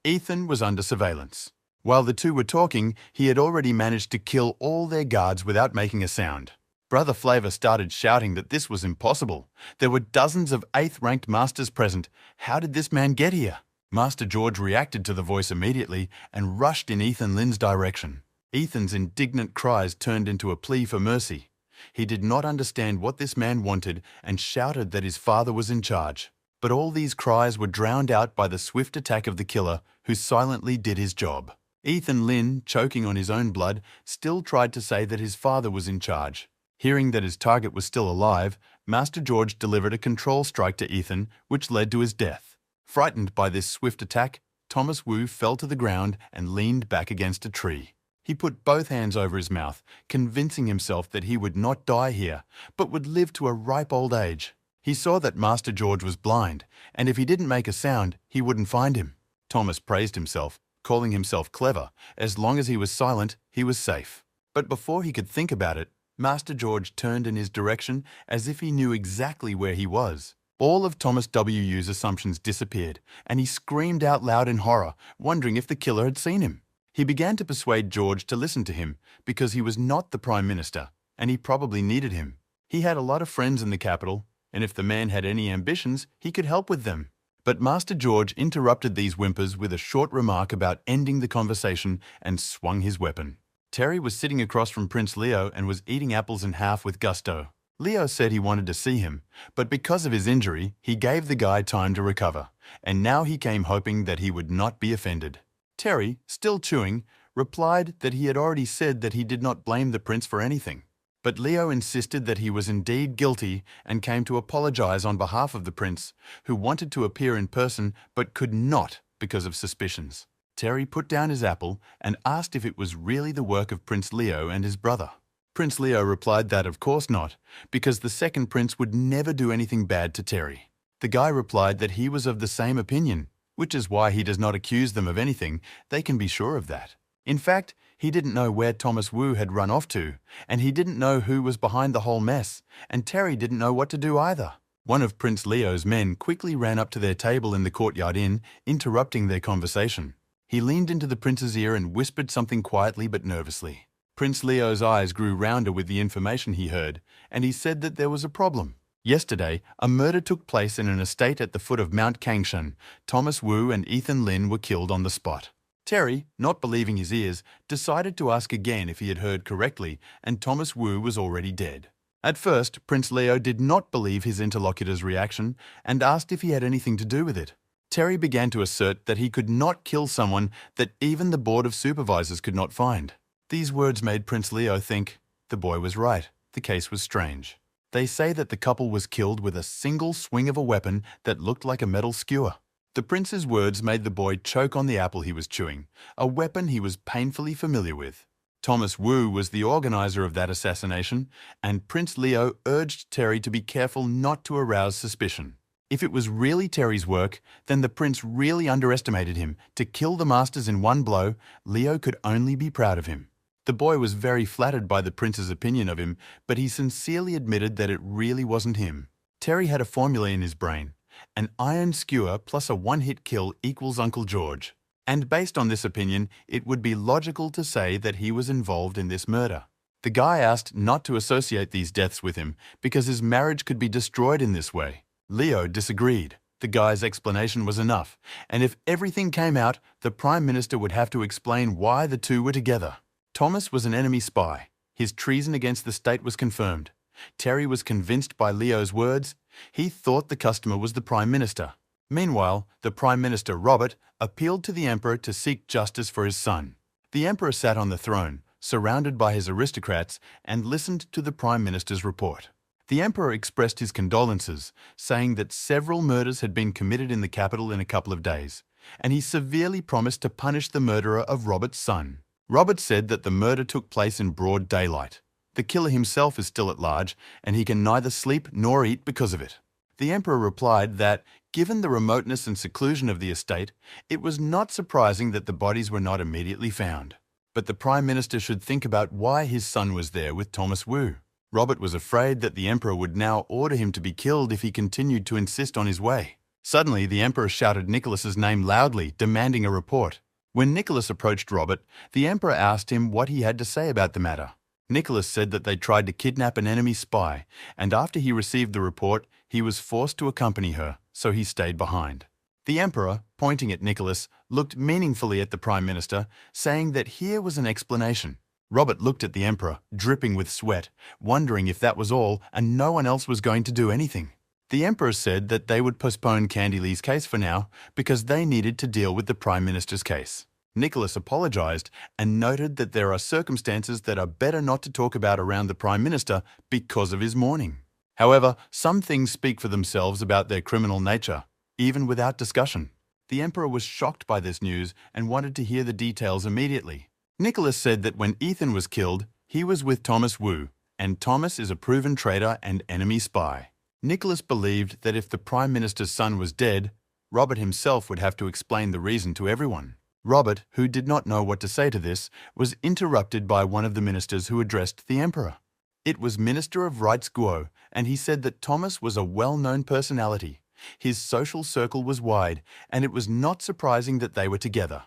Ethan was under surveillance. While the two were talking, he had already managed to kill all their guards without making a sound. Brother Flavor started shouting that this was impossible. There were dozens of 8th-ranked masters present. How did this man get here? Master George reacted to the voice immediately and rushed in Ethan Lin's direction. Ethan's indignant cries turned into a plea for mercy. He did not understand what this man wanted and shouted that his father was in charge. But all these cries were drowned out by the swift attack of the killer, who silently did his job. Ethan Lin, choking on his own blood, still tried to say that his father was in charge. Hearing that his target was still alive, Master George delivered a control strike to Ethan, which led to his death. Frightened by this swift attack, Thomas Wu fell to the ground and leaned back against a tree. He put both hands over his mouth, convincing himself that he would not die here, but would live to a ripe old age. He saw that Master George was blind, and if he didn't make a sound, he wouldn't find him. Thomas praised himself, calling himself clever. As long as he was silent, he was safe. But before he could think about it, Master George turned in his direction as if he knew exactly where he was. All of Thomas W.'s assumptions disappeared, and he screamed out loud in horror, wondering if the killer had seen him. He began to persuade George to listen to him, because he was not the Prime Minister, and he probably needed him. He had a lot of friends in the capital, and if the man had any ambitions, he could help with them. But Master George interrupted these whimpers with a short remark about ending the conversation and swung his weapon. Terry was sitting across from Prince Leo and was eating apples in half with gusto. Leo said he wanted to see him, but because of his injury, he gave the guy time to recover, and now he came hoping that he would not be offended. Terry, still chewing, replied that he had already said that he did not blame the prince for anything. But Leo insisted that he was indeed guilty and came to apologize on behalf of the prince, who wanted to appear in person but could not because of suspicions. Terry put down his apple and asked if it was really the work of Prince Leo and his brother. Prince Leo replied that of course not, because the second prince would never do anything bad to Terry. The guy replied that he was of the same opinion, which is why he does not accuse them of anything. They can be sure of that. In fact, he didn't know where Thomas Wu had run off to, and he didn't know who was behind the whole mess, and Terry didn't know what to do either. One of Prince Leo's men quickly ran up to their table in the courtyard inn, interrupting their conversation. He leaned into the prince's ear and whispered something quietly but nervously. Prince Leo's eyes grew rounder with the information he heard, and he said that there was a problem. Yesterday, a murder took place in an estate at the foot of Mount Kangshan. Thomas Wu and Ethan Lin were killed on the spot. Terry, not believing his ears, decided to ask again if he had heard correctly, and Thomas Wu was already dead. At first, Prince Leo did not believe his interlocutor's reaction and asked if he had anything to do with it. Terry began to assert that he could not kill someone that even the Board of Supervisors could not find. These words made Prince Leo think the boy was right. The case was strange. They say that the couple was killed with a single swing of a weapon that looked like a metal skewer. The prince's words made the boy choke on the apple he was chewing, a weapon he was painfully familiar with. Thomas Wu was the organizer of that assassination, and Prince Leo urged Terry to be careful not to arouse suspicion. If it was really Terry's work, then the prince really underestimated him. To kill the masters in one blow, Leo could only be proud of him. The boy was very flattered by the prince's opinion of him, but he sincerely admitted that it really wasn't him. Terry had a formula in his brain. An iron skewer plus a one-hit kill equals Uncle George. And based on this opinion, it would be logical to say that he was involved in this murder. The guy asked not to associate these deaths with him because his marriage could be destroyed in this way. Leo disagreed. The guy's explanation was enough, and if everything came out, the Prime Minister would have to explain why the two were together. Thomas was an enemy spy. His treason against the state was confirmed. Terry was convinced by Leo's words. He thought the customer was the Prime Minister. Meanwhile, the Prime Minister, Robert, appealed to the Emperor to seek justice for his son. The Emperor sat on the throne, surrounded by his aristocrats, and listened to the Prime Minister's report. The Emperor expressed his condolences, saying that several murders had been committed in the capital in a couple of days, and he severely promised to punish the murderer of Robert's son. Robert said that the murder took place in broad daylight. The killer himself is still at large, and he can neither sleep nor eat because of it. The Emperor replied that, given the remoteness and seclusion of the estate, it was not surprising that the bodies were not immediately found. But the Prime Minister should think about why his son was there with Thomas Wu. Robert was afraid that the Emperor would now order him to be killed if he continued to insist on his way. Suddenly, the Emperor shouted Nicholas's name loudly, demanding a report. When Nicholas approached Robert, the Emperor asked him what he had to say about the matter. Nicholas said that they tried to kidnap an enemy spy, and after he received the report, he was forced to accompany her, so he stayed behind. The Emperor, pointing at Nicholas, looked meaningfully at the Prime Minister, saying that here was an explanation. Robert looked at the Emperor, dripping with sweat, wondering if that was all and no one else was going to do anything. The Emperor said that they would postpone Candy Lee's case for now because they needed to deal with the Prime Minister's case. Nicholas apologized and noted that there are circumstances that are better not to talk about around the Prime Minister because of his mourning. However, some things speak for themselves about their criminal nature, even without discussion. The Emperor was shocked by this news and wanted to hear the details immediately. Nicholas said that when Ethan was killed, he was with Thomas Wu, and Thomas is a proven traitor and enemy spy. Nicholas believed that if the Prime Minister's son was dead, Robert himself would have to explain the reason to everyone. Robert, who did not know what to say to this, was interrupted by one of the ministers who addressed the Emperor. It was Minister of Rights Guo, and he said that Thomas was a well-known personality. His social circle was wide, and it was not surprising that they were together.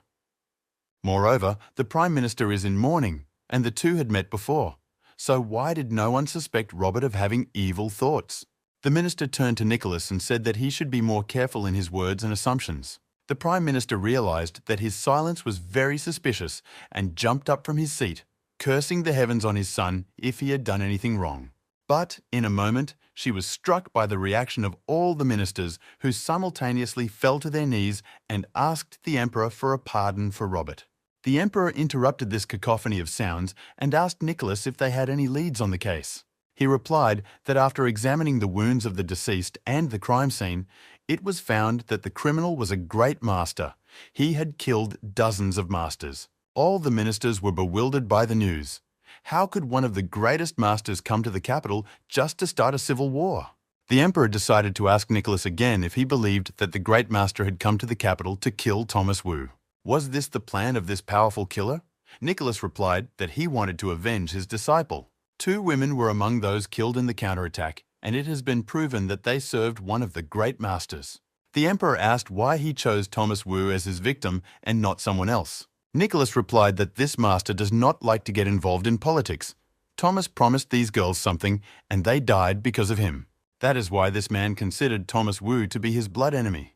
Moreover, the Prime Minister is in mourning, and the two had met before. So why did no one suspect Robert of having evil thoughts? The minister turned to Nicholas and said that he should be more careful in his words and assumptions. The Prime Minister realized that his silence was very suspicious and jumped up from his seat, cursing the heavens on his son if he had done anything wrong. But, in a moment, she was struck by the reaction of all the ministers, who simultaneously fell to their knees and asked the Emperor for a pardon for Robert. The Emperor interrupted this cacophony of sounds and asked Nicholas if they had any leads on the case. He replied that after examining the wounds of the deceased and the crime scene, it was found that the criminal was a great master. He had killed dozens of masters. All the ministers were bewildered by the news. How could one of the greatest masters come to the capital just to start a civil war? The Emperor decided to ask Nicholas again if he believed that the great master had come to the capital to kill Thomas Wu. Was this the plan of this powerful killer? Nicholas replied that he wanted to avenge his disciple. 2 women were among those killed in the counterattack, and it has been proven that they served one of the great masters. The Emperor asked why he chose Thomas Wu as his victim and not someone else. Nicholas replied that this master does not like to get involved in politics. Thomas promised these girls something, and they died because of him. That is why this man considered Thomas Wu to be his blood enemy.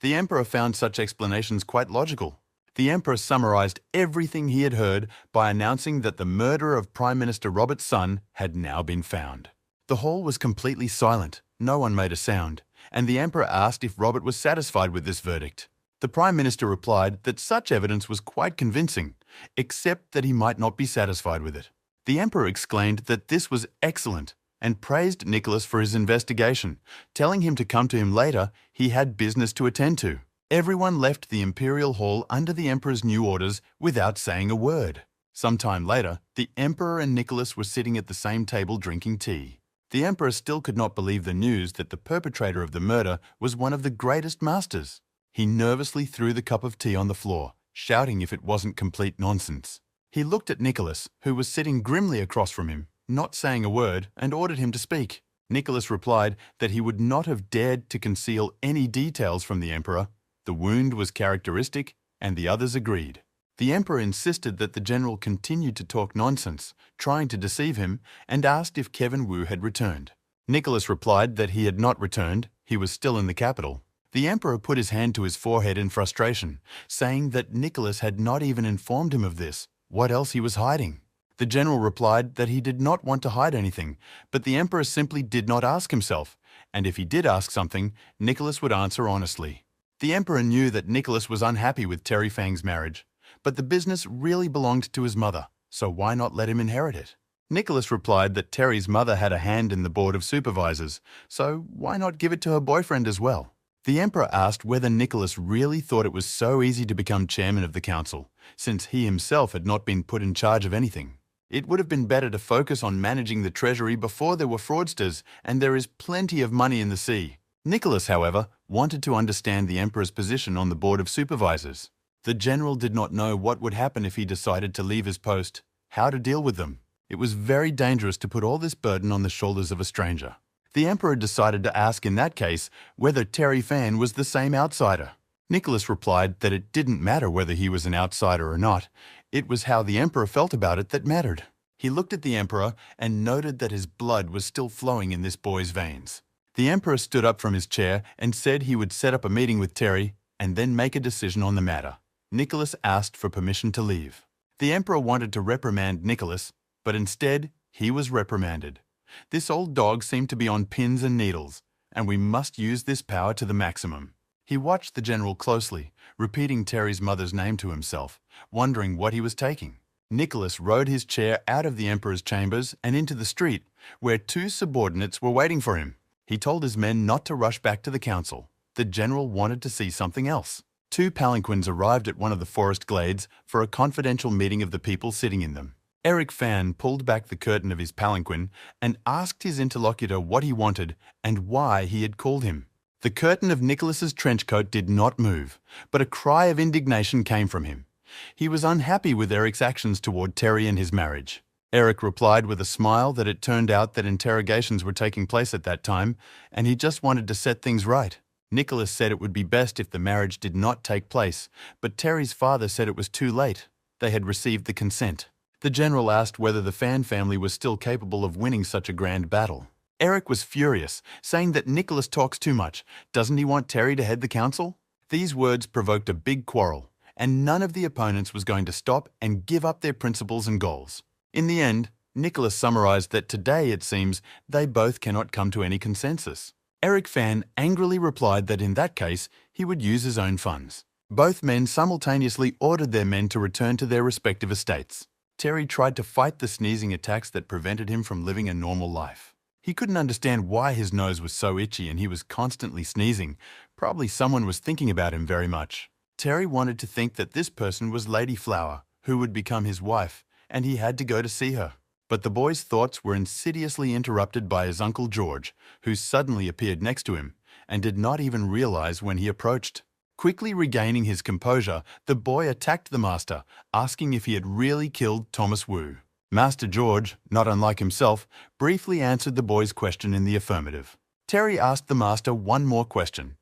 The Emperor found such explanations quite logical. The Emperor summarized everything he had heard by announcing that the murderer of Prime Minister Robert's son had now been found. The hall was completely silent, no one made a sound, and the Emperor asked if Robert was satisfied with this verdict. The Prime Minister replied that such evidence was quite convincing, except that he might not be satisfied with it. The Emperor exclaimed that this was excellent and praised Nicholas for his investigation, telling him to come to him later. He had business to attend to. Everyone left the Imperial Hall under the Emperor's new orders without saying a word. Some time later, the Emperor and Nicholas were sitting at the same table drinking tea. The Emperor still could not believe the news that the perpetrator of the murder was one of the greatest masters. He nervously threw the cup of tea on the floor, shouting if it wasn't complete nonsense. He looked at Nicholas, who was sitting grimly across from him, not saying a word, and ordered him to speak. Nicholas replied that he would not have dared to conceal any details from the Emperor. The wound was characteristic, and the others agreed. The Emperor insisted that the general continued to talk nonsense, trying to deceive him, and asked if Kevin Wu had returned. Nicholas replied that he had not returned, he was still in the capital. The Emperor put his hand to his forehead in frustration, saying that Nicholas had not even informed him of this. What else he was hiding? The general replied that he did not want to hide anything, but the Emperor simply did not ask himself, and if he did ask something, Nicholas would answer honestly. The Emperor knew that Nicholas was unhappy with Terry Fang's marriage, but the business really belonged to his mother, so why not let him inherit it? Nicholas replied that Terry's mother had a hand in the board of supervisors, so why not give it to her boyfriend as well? The Emperor asked whether Nicholas really thought it was so easy to become chairman of the council, since he himself had not been put in charge of anything. It would have been better to focus on managing the treasury before there were fraudsters, and there is plenty of money in the sea. Nicholas, however, wanted to understand the Emperor's position on the board of supervisors. The general did not know what would happen if he decided to leave his post, how to deal with them. It was very dangerous to put all this burden on the shoulders of a stranger. The Emperor decided to ask in that case whether Terry Fan was the same outsider. Nicholas replied that it didn't matter whether he was an outsider or not. It was how the Emperor felt about it that mattered. He looked at the Emperor and noted that his blood was still flowing in this boy's veins. The Emperor stood up from his chair and said he would set up a meeting with Terry and then make a decision on the matter. Nicholas asked for permission to leave. The Emperor wanted to reprimand Nicholas, but instead he was reprimanded. This old dog seemed to be on pins and needles, and we must use this power to the maximum. He watched the general closely, repeating Terry's mother's name to himself, wondering what he was taking. Nicholas rode his chair out of the Emperor's chambers and into the street, where two subordinates were waiting for him. He told his men not to rush back to the council. The general wanted to see something else. Two palanquins arrived at one of the forest glades for a confidential meeting of the people sitting in them. Eric Fan pulled back the curtain of his palanquin and asked his interlocutor what he wanted and why he had called him. The curtain of Nicholas's trench coat did not move, but a cry of indignation came from him. He was unhappy with Eric's actions toward Terry and his marriage. Eric replied with a smile that it turned out that interrogations were taking place at that time, and he just wanted to set things right. Nicholas said it would be best if the marriage did not take place, but Terry's father said it was too late. They had received the consent. The general asked whether the Fan family was still capable of winning such a grand battle. Eric was furious, saying that Nicholas talks too much. Doesn't he want Terry to head the council? These words provoked a big quarrel, and none of the opponents was going to stop and give up their principles and goals. In the end, Nicholas summarized that today, it seems, they both cannot come to any consensus. Eric Fan angrily replied that in that case, he would use his own funds. Both men simultaneously ordered their men to return to their respective estates. Terry tried to fight the sneezing attacks that prevented him from living a normal life. He couldn't understand why his nose was so itchy and he was constantly sneezing. Probably someone was thinking about him very much. Terry wanted to think that this person was Lady Flower, who would become his wife, and he had to go to see her. But the boy's thoughts were insidiously interrupted by his Uncle George, who suddenly appeared next to him and did not even realize when he approached. Quickly regaining his composure, the boy attacked the master, asking if he had really killed Thomas Wu. Master George, not unlike himself, briefly answered the boy's question in the affirmative. Terry asked the master one more question.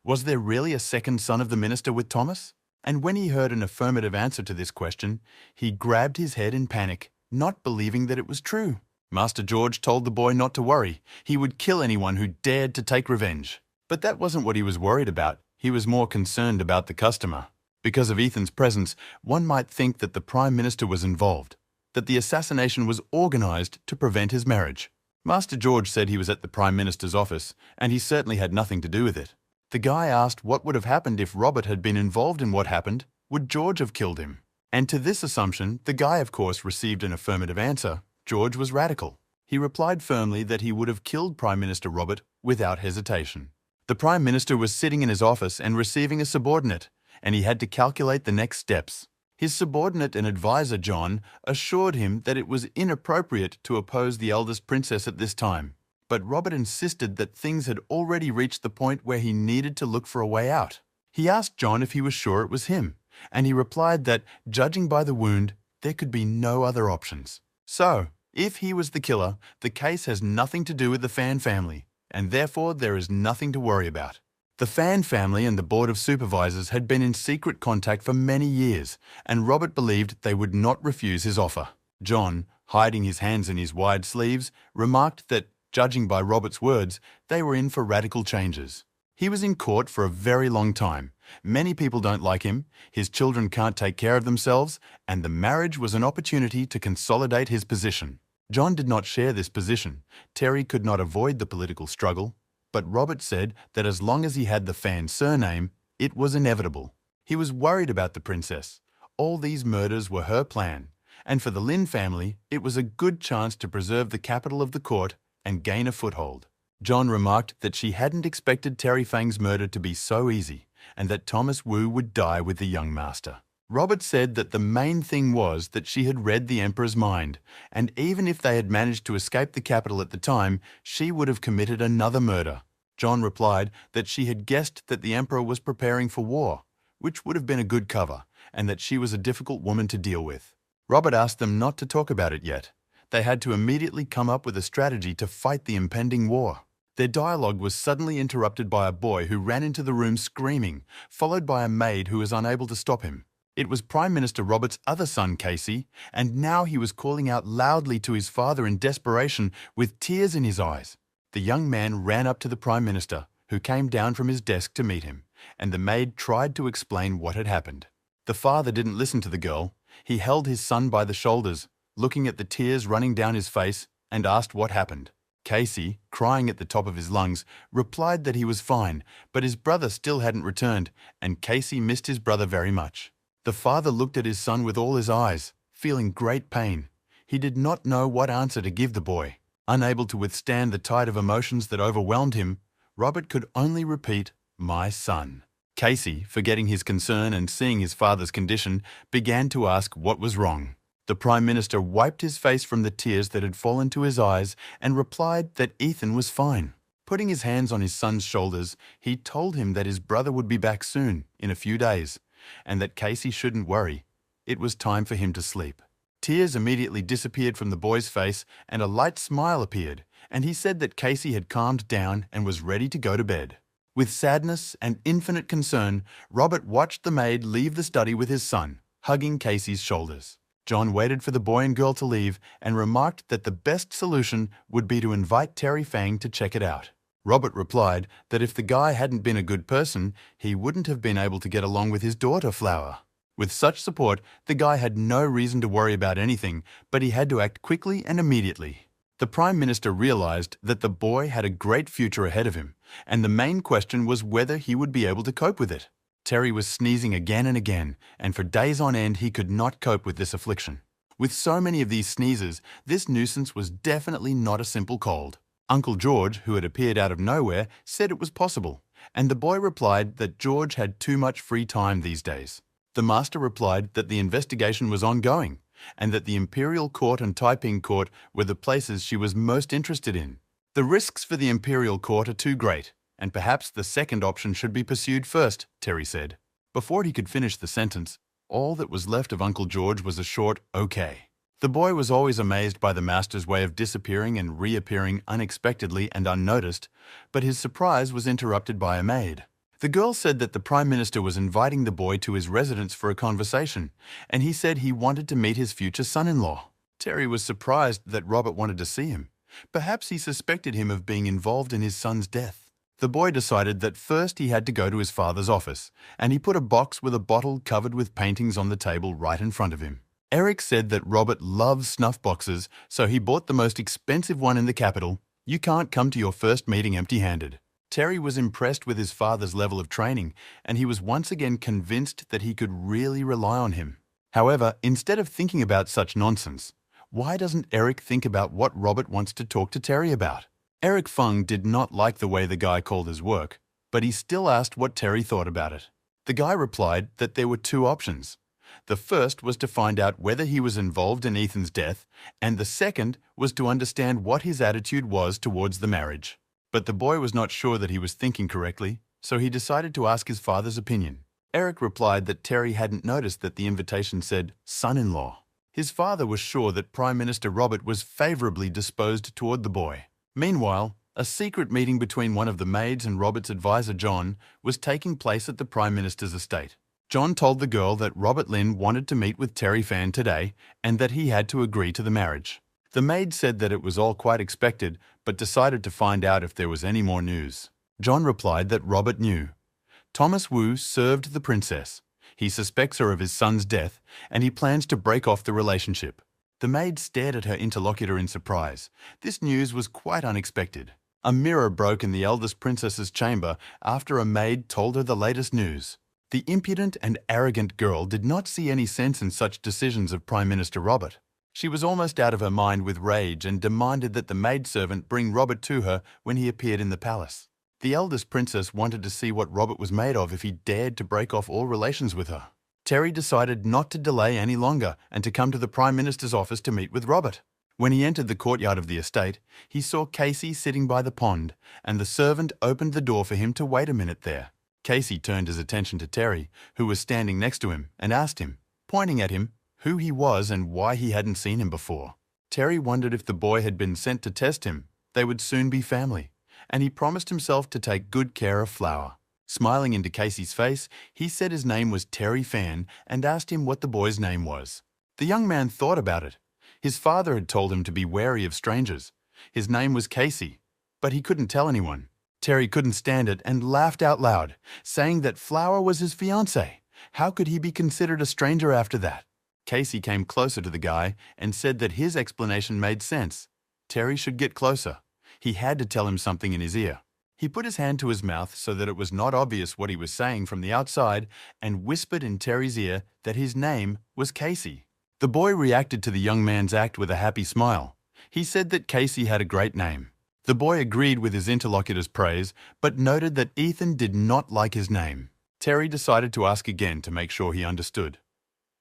Was there really a second son of the minister with Thomas? And when he heard an affirmative answer to this question, he grabbed his head in panic, not believing that it was true. Master George told the boy not to worry. He would kill anyone who dared to take revenge. But that wasn't what he was worried about. He was more concerned about the customer. Because of Ethan's presence, one might think that the Prime Minister was involved, that the assassination was organized to prevent his marriage. Master George said he was at the Prime Minister's office, and he certainly had nothing to do with it. The guy asked what would have happened if Robert had been involved in what happened. Would George have killed him? And to this assumption, the guy of course received an affirmative answer. George was radical. He replied firmly that he would have killed Prime Minister Robert without hesitation. The Prime Minister was sitting in his office and receiving a subordinate, and he had to calculate the next steps. His subordinate and advisor, John, assured him that it was inappropriate to oppose the eldest princess at this time. But Robert insisted that things had already reached the point where he needed to look for a way out. He asked John if he was sure it was him, and he replied that, judging by the wound, there could be no other options. So, if he was the killer, the case has nothing to do with the Fan family, and therefore there is nothing to worry about. The Fan family and the Board of Supervisors had been in secret contact for many years, and Robert believed they would not refuse his offer. John, hiding his hands in his wide sleeves, remarked that, judging by Robert's words, they were in for radical changes. He was in court for a very long time. Many people don't like him, his children can't take care of themselves, and the marriage was an opportunity to consolidate his position. John did not share this position. Terry could not avoid the political struggle, but Robert said that as long as he had the Fan surname, it was inevitable. He was worried about the princess. All these murders were her plan, and for the Lin family, it was a good chance to preserve the capital of the court and gain a foothold. John remarked that she hadn't expected Terry Fang's murder to be so easy, and that Thomas Wu would die with the young master. Robert said that the main thing was that she had read the Emperor's mind, and even if they had managed to escape the capital at the time, she would have committed another murder. John replied that she had guessed that the Emperor was preparing for war, which would have been a good cover, and that she was a difficult woman to deal with. Robert asked them not to talk about it yet. They had to immediately come up with a strategy to fight the impending war. Their dialogue was suddenly interrupted by a boy who ran into the room screaming, followed by a maid who was unable to stop him. It was Prime Minister Robert's other son, Casey, and now he was calling out loudly to his father in desperation with tears in his eyes. The young man ran up to the Prime Minister, who came down from his desk to meet him, and the maid tried to explain what had happened. The father didn't listen to the girl. He held his son by the shoulders, looking at the tears running down his face, and asked what happened. Casey, crying at the top of his lungs, replied that he was fine, but his brother still hadn't returned, and Casey missed his brother very much. The father looked at his son with all his eyes, feeling great pain. He did not know what answer to give the boy. Unable to withstand the tide of emotions that overwhelmed him, Robert could only repeat, "My son." Casey, forgetting his concern and seeing his father's condition, began to ask what was wrong. The Prime Minister wiped his face from the tears that had fallen to his eyes and replied that Ethan was fine. Putting his hands on his son's shoulders, he told him that his brother would be back soon, in a few days, and that Casey shouldn't worry. It was time for him to sleep. Tears immediately disappeared from the boy's face and a light smile appeared, and he said that Casey had calmed down and was ready to go to bed. With sadness and infinite concern, Robert watched the maid leave the study with his son, hugging Casey's shoulders. John waited for the boy and girl to leave and remarked that the best solution would be to invite Terry Fang to check it out. Robert replied that if the guy hadn't been a good person, he wouldn't have been able to get along with his daughter, Flower. With such support, the guy had no reason to worry about anything, but he had to act quickly and immediately. The Prime Minister realized that the boy had a great future ahead of him, and the main question was whether he would be able to cope with it. Terry was sneezing again and again, and for days on end he could not cope with this affliction. With so many of these sneezes, this nuisance was definitely not a simple cold. Uncle George, who had appeared out of nowhere, said it was possible, and the boy replied that George had too much free time these days. The master replied that the investigation was ongoing, and that the Imperial Court and Taiping Court were the places she was most interested in. The risks for the Imperial Court are too great, and perhaps the second option should be pursued first, Terry said. Before he could finish the sentence, all that was left of Uncle George was a short "okay." The boy was always amazed by the master's way of disappearing and reappearing unexpectedly and unnoticed, but his surprise was interrupted by a maid. The girl said that the Prime Minister was inviting the boy to his residence for a conversation, and he said he wanted to meet his future son-in-law. Terry was surprised that Robert wanted to see him. Perhaps he suspected him of being involved in his son's death. The boy decided that first he had to go to his father's office, and he put a box with a bottle covered with paintings on the table right in front of him. Eric said that Robert loves snuff boxes, so he bought the most expensive one in the capital. You can't come to your first meeting empty-handed. Terry was impressed with his father's level of training, and he was once again convinced that he could really rely on him. However, instead of thinking about such nonsense, why doesn't Eric think about what Robert wants to talk to Terry about? Eric Fung did not like the way the guy called his work, but he still asked what Terry thought about it. The guy replied that there were two options. The first was to find out whether he was involved in Ethan's death, and the second was to understand what his attitude was towards the marriage. But the boy was not sure that he was thinking correctly, so he decided to ask his father's opinion. Eric replied that Terry hadn't noticed that the invitation said son-in-law. His father was sure that Prime Minister Robert was favorably disposed toward the boy. Meanwhile, a secret meeting between one of the maids and Robert's advisor John was taking place at the Prime Minister's estate. John told the girl that Robert Lin wanted to meet with Terry Fan today and that he had to agree to the marriage. The maid said that it was all quite expected, but decided to find out if there was any more news. John replied that Robert knew. Thomas Wu served the princess. He suspects her of his son's death, and he plans to break off the relationship. The maid stared at her interlocutor in surprise. This news was quite unexpected. A mirror broke in the eldest princess's chamber after a maid told her the latest news. The impudent and arrogant girl did not see any sense in such decisions of Prime Minister Robert. She was almost out of her mind with rage and demanded that the maidservant bring Robert to her when he appeared in the palace. The eldest princess wanted to see what Robert was made of if he dared to break off all relations with her. Terry decided not to delay any longer and to come to the Prime Minister's office to meet with Robert. When he entered the courtyard of the estate, he saw Casey sitting by the pond, and the servant opened the door for him to wait a minute there. Casey turned his attention to Terry, who was standing next to him, and asked him, pointing at him, who he was and why he hadn't seen him before. Terry wondered if the boy had been sent to test him. They would soon be family, and he promised himself to take good care of Flower. Smiling into Casey's face, he said his name was Terry Fan and asked him what the boy's name was. The young man thought about it. His father had told him to be wary of strangers. His name was Casey, but he couldn't tell anyone. Terry couldn't stand it and laughed out loud, saying that Flower was his fiancée. How could he be considered a stranger after that? Casey came closer to the guy and said that his explanation made sense. Terry should get closer. He had to tell him something in his ear. He put his hand to his mouth so that it was not obvious what he was saying from the outside and whispered in Terry's ear that his name was Casey. The boy reacted to the young man's act with a happy smile. He said that Casey had a great name. The boy agreed with his interlocutor's praise, but noted that Ethan did not like his name. Terry decided to ask again to make sure he understood.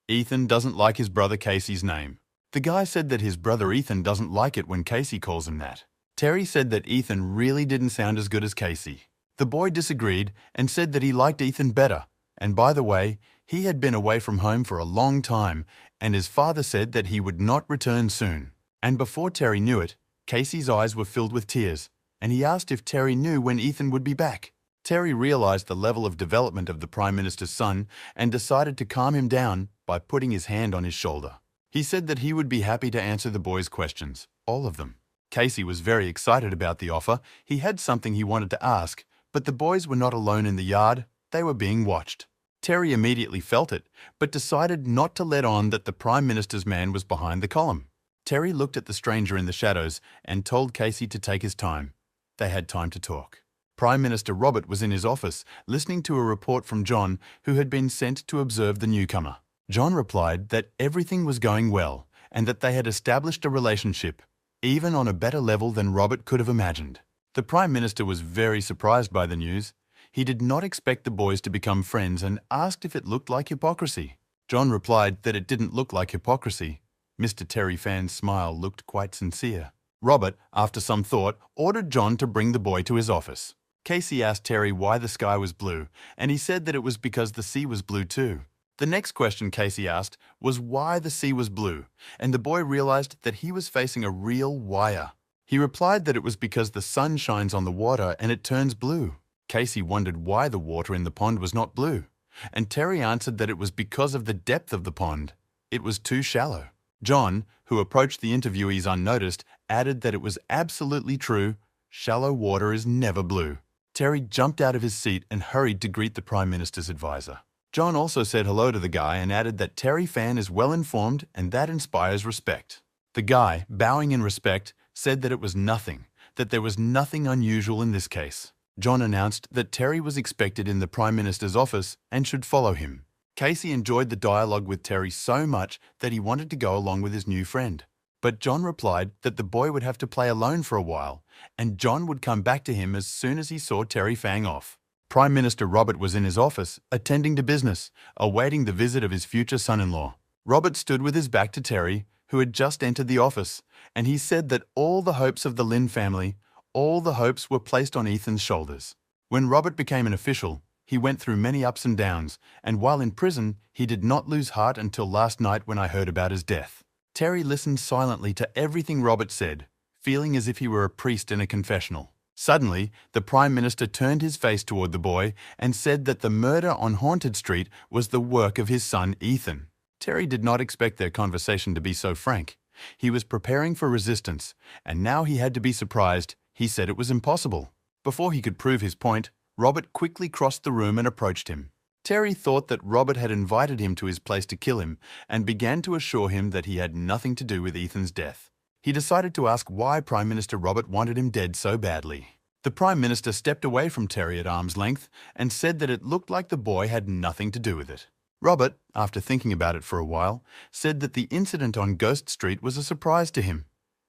Ethan doesn't like his brother Casey's name. The guy said that his brother Ethan doesn't like it when Casey calls him that. Terry said that Ethan really didn't sound as good as Casey. The boy disagreed and said that he liked Ethan better. And by the way, he had been away from home for a long time, and his father said that he would not return soon. And before Terry knew it, Casey's eyes were filled with tears, and he asked if Terry knew when Ethan would be back. Terry realized the level of development of the Prime Minister's son and decided to calm him down by putting his hand on his shoulder. He said that he would be happy to answer the boy's questions, all of them. Casey was very excited about the offer. He had something he wanted to ask, but the boys were not alone in the yard. They were being watched. Terry immediately felt it, but decided not to let on that the Prime Minister's man was behind the column. Terry looked at the stranger in the shadows and told Casey to take his time. They had time to talk. Prime Minister Robert was in his office, listening to a report from John, who had been sent to observe the newcomer. John replied that everything was going well and that they had established a relationship, even on a better level than Robert could have imagined. The Prime Minister was very surprised by the news. He did not expect the boys to become friends and asked if it looked like hypocrisy. John replied that it didn't look like hypocrisy. Mr. Terry Fan's smile looked quite sincere. Robert, after some thought, ordered John to bring the boy to his office. Casey asked Terry why the sky was blue, and he said that it was because the sea was blue too. The next question Casey asked was why the sea was blue, and the boy realized that he was facing a real wire. He replied that it was because the sun shines on the water and it turns blue. Casey wondered why the water in the pond was not blue, and Terry answered that it was because of the depth of the pond. It was too shallow. John, who approached the interviewees unnoticed, added that it was absolutely true. Shallow water is never blue. Terry jumped out of his seat and hurried to greet the Prime Minister's advisor. John also said hello to the guy and added that Terry Fan is well informed and that inspires respect. The guy, bowing in respect, said that it was nothing, that there was nothing unusual in this case. John announced that Terry was expected in the Prime Minister's office and should follow him. Casey enjoyed the dialogue with Terry so much that he wanted to go along with his new friend. But John replied that the boy would have to play alone for a while, and John would come back to him as soon as he saw Terry Fang off. Prime Minister Robert was in his office, attending to business, awaiting the visit of his future son-in-law. Robert stood with his back to Terry, who had just entered the office, and he said that all the hopes of the Lin family, all the hopes were placed on Ethan's shoulders. When Robert became an official, he went through many ups and downs, and while in prison, he did not lose heart until last night when I heard about his death. Terry listened silently to everything Robert said, feeling as if he were a priest in a confessional. Suddenly, the Prime Minister turned his face toward the boy and said that the murder on Haunted Street was the work of his son Ethan. Terry did not expect their conversation to be so frank. He was preparing for resistance, and now he had to be surprised. He said it was impossible. Before he could prove his point, Robert quickly crossed the room and approached him. Terry thought that Robert had invited him to his place to kill him and began to assure him that he had nothing to do with Ethan's death. He decided to ask why Prime Minister Robert wanted him dead so badly. The Prime Minister stepped away from Terry at arm's length and said that it looked like the boy had nothing to do with it. Robert, after thinking about it for a while, said that the incident on Ghost Street was a surprise to him.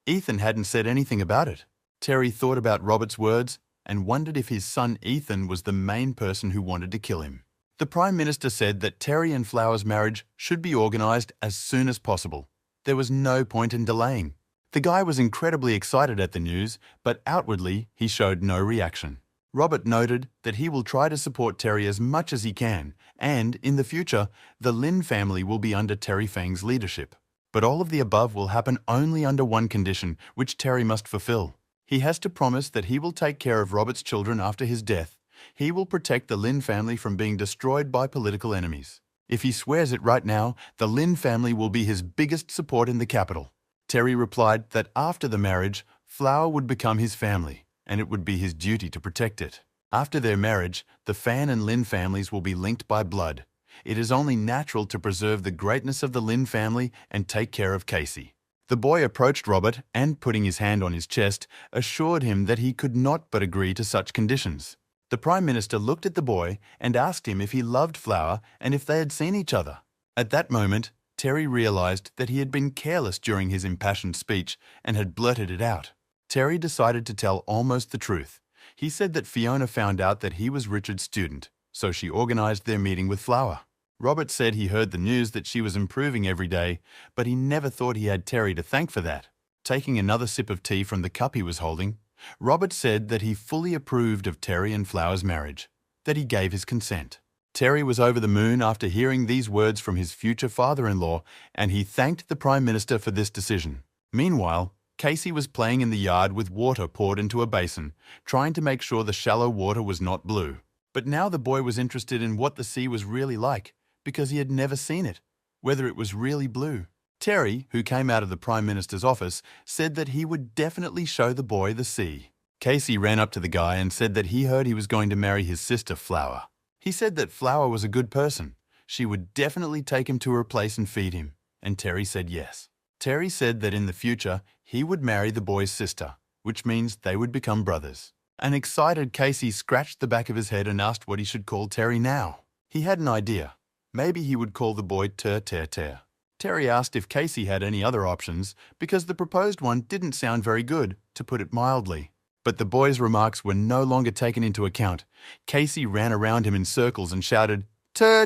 Ethan hadn't said anything about it. Terry thought about Robert's words and wondered if his son Ethan was the main person who wanted to kill him. The Prime Minister said that Terry and Flower's marriage should be organised as soon as possible. There was no point in delaying. The guy was incredibly excited at the news, but outwardly he showed no reaction. Robert noted that he will try to support Terry as much as he can, and, in the future, the Lin family will be under Terry Fang's leadership. But all of the above will happen only under one condition, which Terry must fulfill. He has to promise that he will take care of Robert's children after his death. He will protect the Lin family from being destroyed by political enemies. If he swears it right now, the Lin family will be his biggest support in the capital. Terry replied that after the marriage, Flower would become his family, and it would be his duty to protect it. After their marriage, the Fan and Lin families will be linked by blood. It is only natural to preserve the greatness of the Lin family and take care of Casey. The boy approached Robert and, putting his hand on his chest, assured him that he could not but agree to such conditions. The Prime Minister looked at the boy and asked him if he loved Flower and if they had seen each other. At that moment, Terry realised that he had been careless during his impassioned speech and had blurted it out. Terry decided to tell almost the truth. He said that Fiona found out that he was Richard's student, so she organised their meeting with Flower. Robert said he heard the news that she was improving every day, but he never thought he had Terry to thank for that. Taking another sip of tea from the cup he was holding, Robert said that he fully approved of Terry and Flower's marriage, that he gave his consent. Terry was over the moon after hearing these words from his future father-in-law, and he thanked the Prime Minister for this decision. Meanwhile, Casey was playing in the yard with water poured into a basin, trying to make sure the shallow water was not blue. But now the boy was interested in what the sea was really like, because he had never seen it, whether it was really blue. Terry, who came out of the Prime Minister's office, said that he would definitely show the boy the sea. Casey ran up to the guy and said that he heard he was going to marry his sister Flower. He said that Flower was a good person. She would definitely take him to her place and feed him, and Terry said yes. Terry said that in the future he would marry the boy's sister, which means they would become brothers. An excited Casey scratched the back of his head and asked what he should call Terry now. He had an idea. Maybe he would call the boy Ter. Terry asked if Casey had any other options because the proposed one didn't sound very good, to put it mildly. But the boy's remarks were no longer taken into account. Casey ran around him in circles and shouted, "Ter."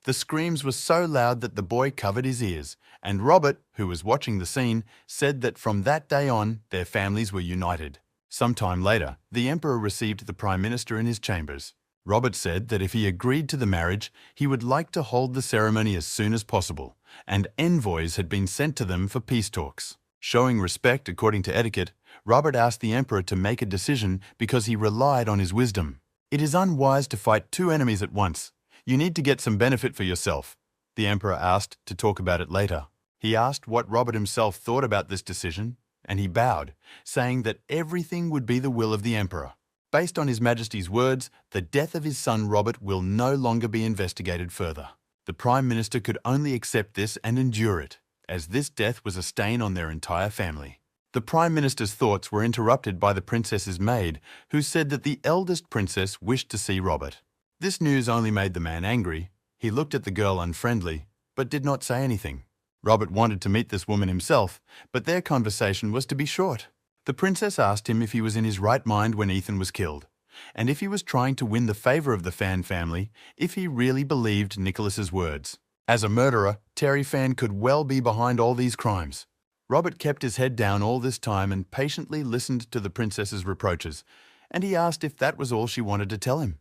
The screams were so loud that the boy covered his ears, and Robert, who was watching the scene, said that from that day on, their families were united. Sometime later, the Emperor received the Prime Minister in his chambers. Robert said that if he agreed to the marriage, he would like to hold the ceremony as soon as possible, and envoys had been sent to them for peace talks. Showing respect according to etiquette, Robert asked the Emperor to make a decision because he relied on his wisdom. "It is unwise to fight two enemies at once. You need to get some benefit for yourself," the Emperor asked to talk about it later. He asked what Robert himself thought about this decision, and he bowed, saying that everything would be the will of the Emperor. Based on His Majesty's words, the death of his son Robert will no longer be investigated further. The Prime Minister could only accept this and endure it, as this death was a stain on their entire family. The Prime Minister's thoughts were interrupted by the princess's maid, who said that the eldest princess wished to see Robert. This news only made the man angry. He looked at the girl unfriendly, but did not say anything. Robert wanted to meet this woman himself, but their conversation was to be short. The princess asked him if he was in his right mind when Ethan was killed, and if he was trying to win the favour of the Fan family, if he really believed Nicholas's words. As a murderer, Terry Fan could well be behind all these crimes. Robert kept his head down all this time and patiently listened to the princess's reproaches, and he asked if that was all she wanted to tell him.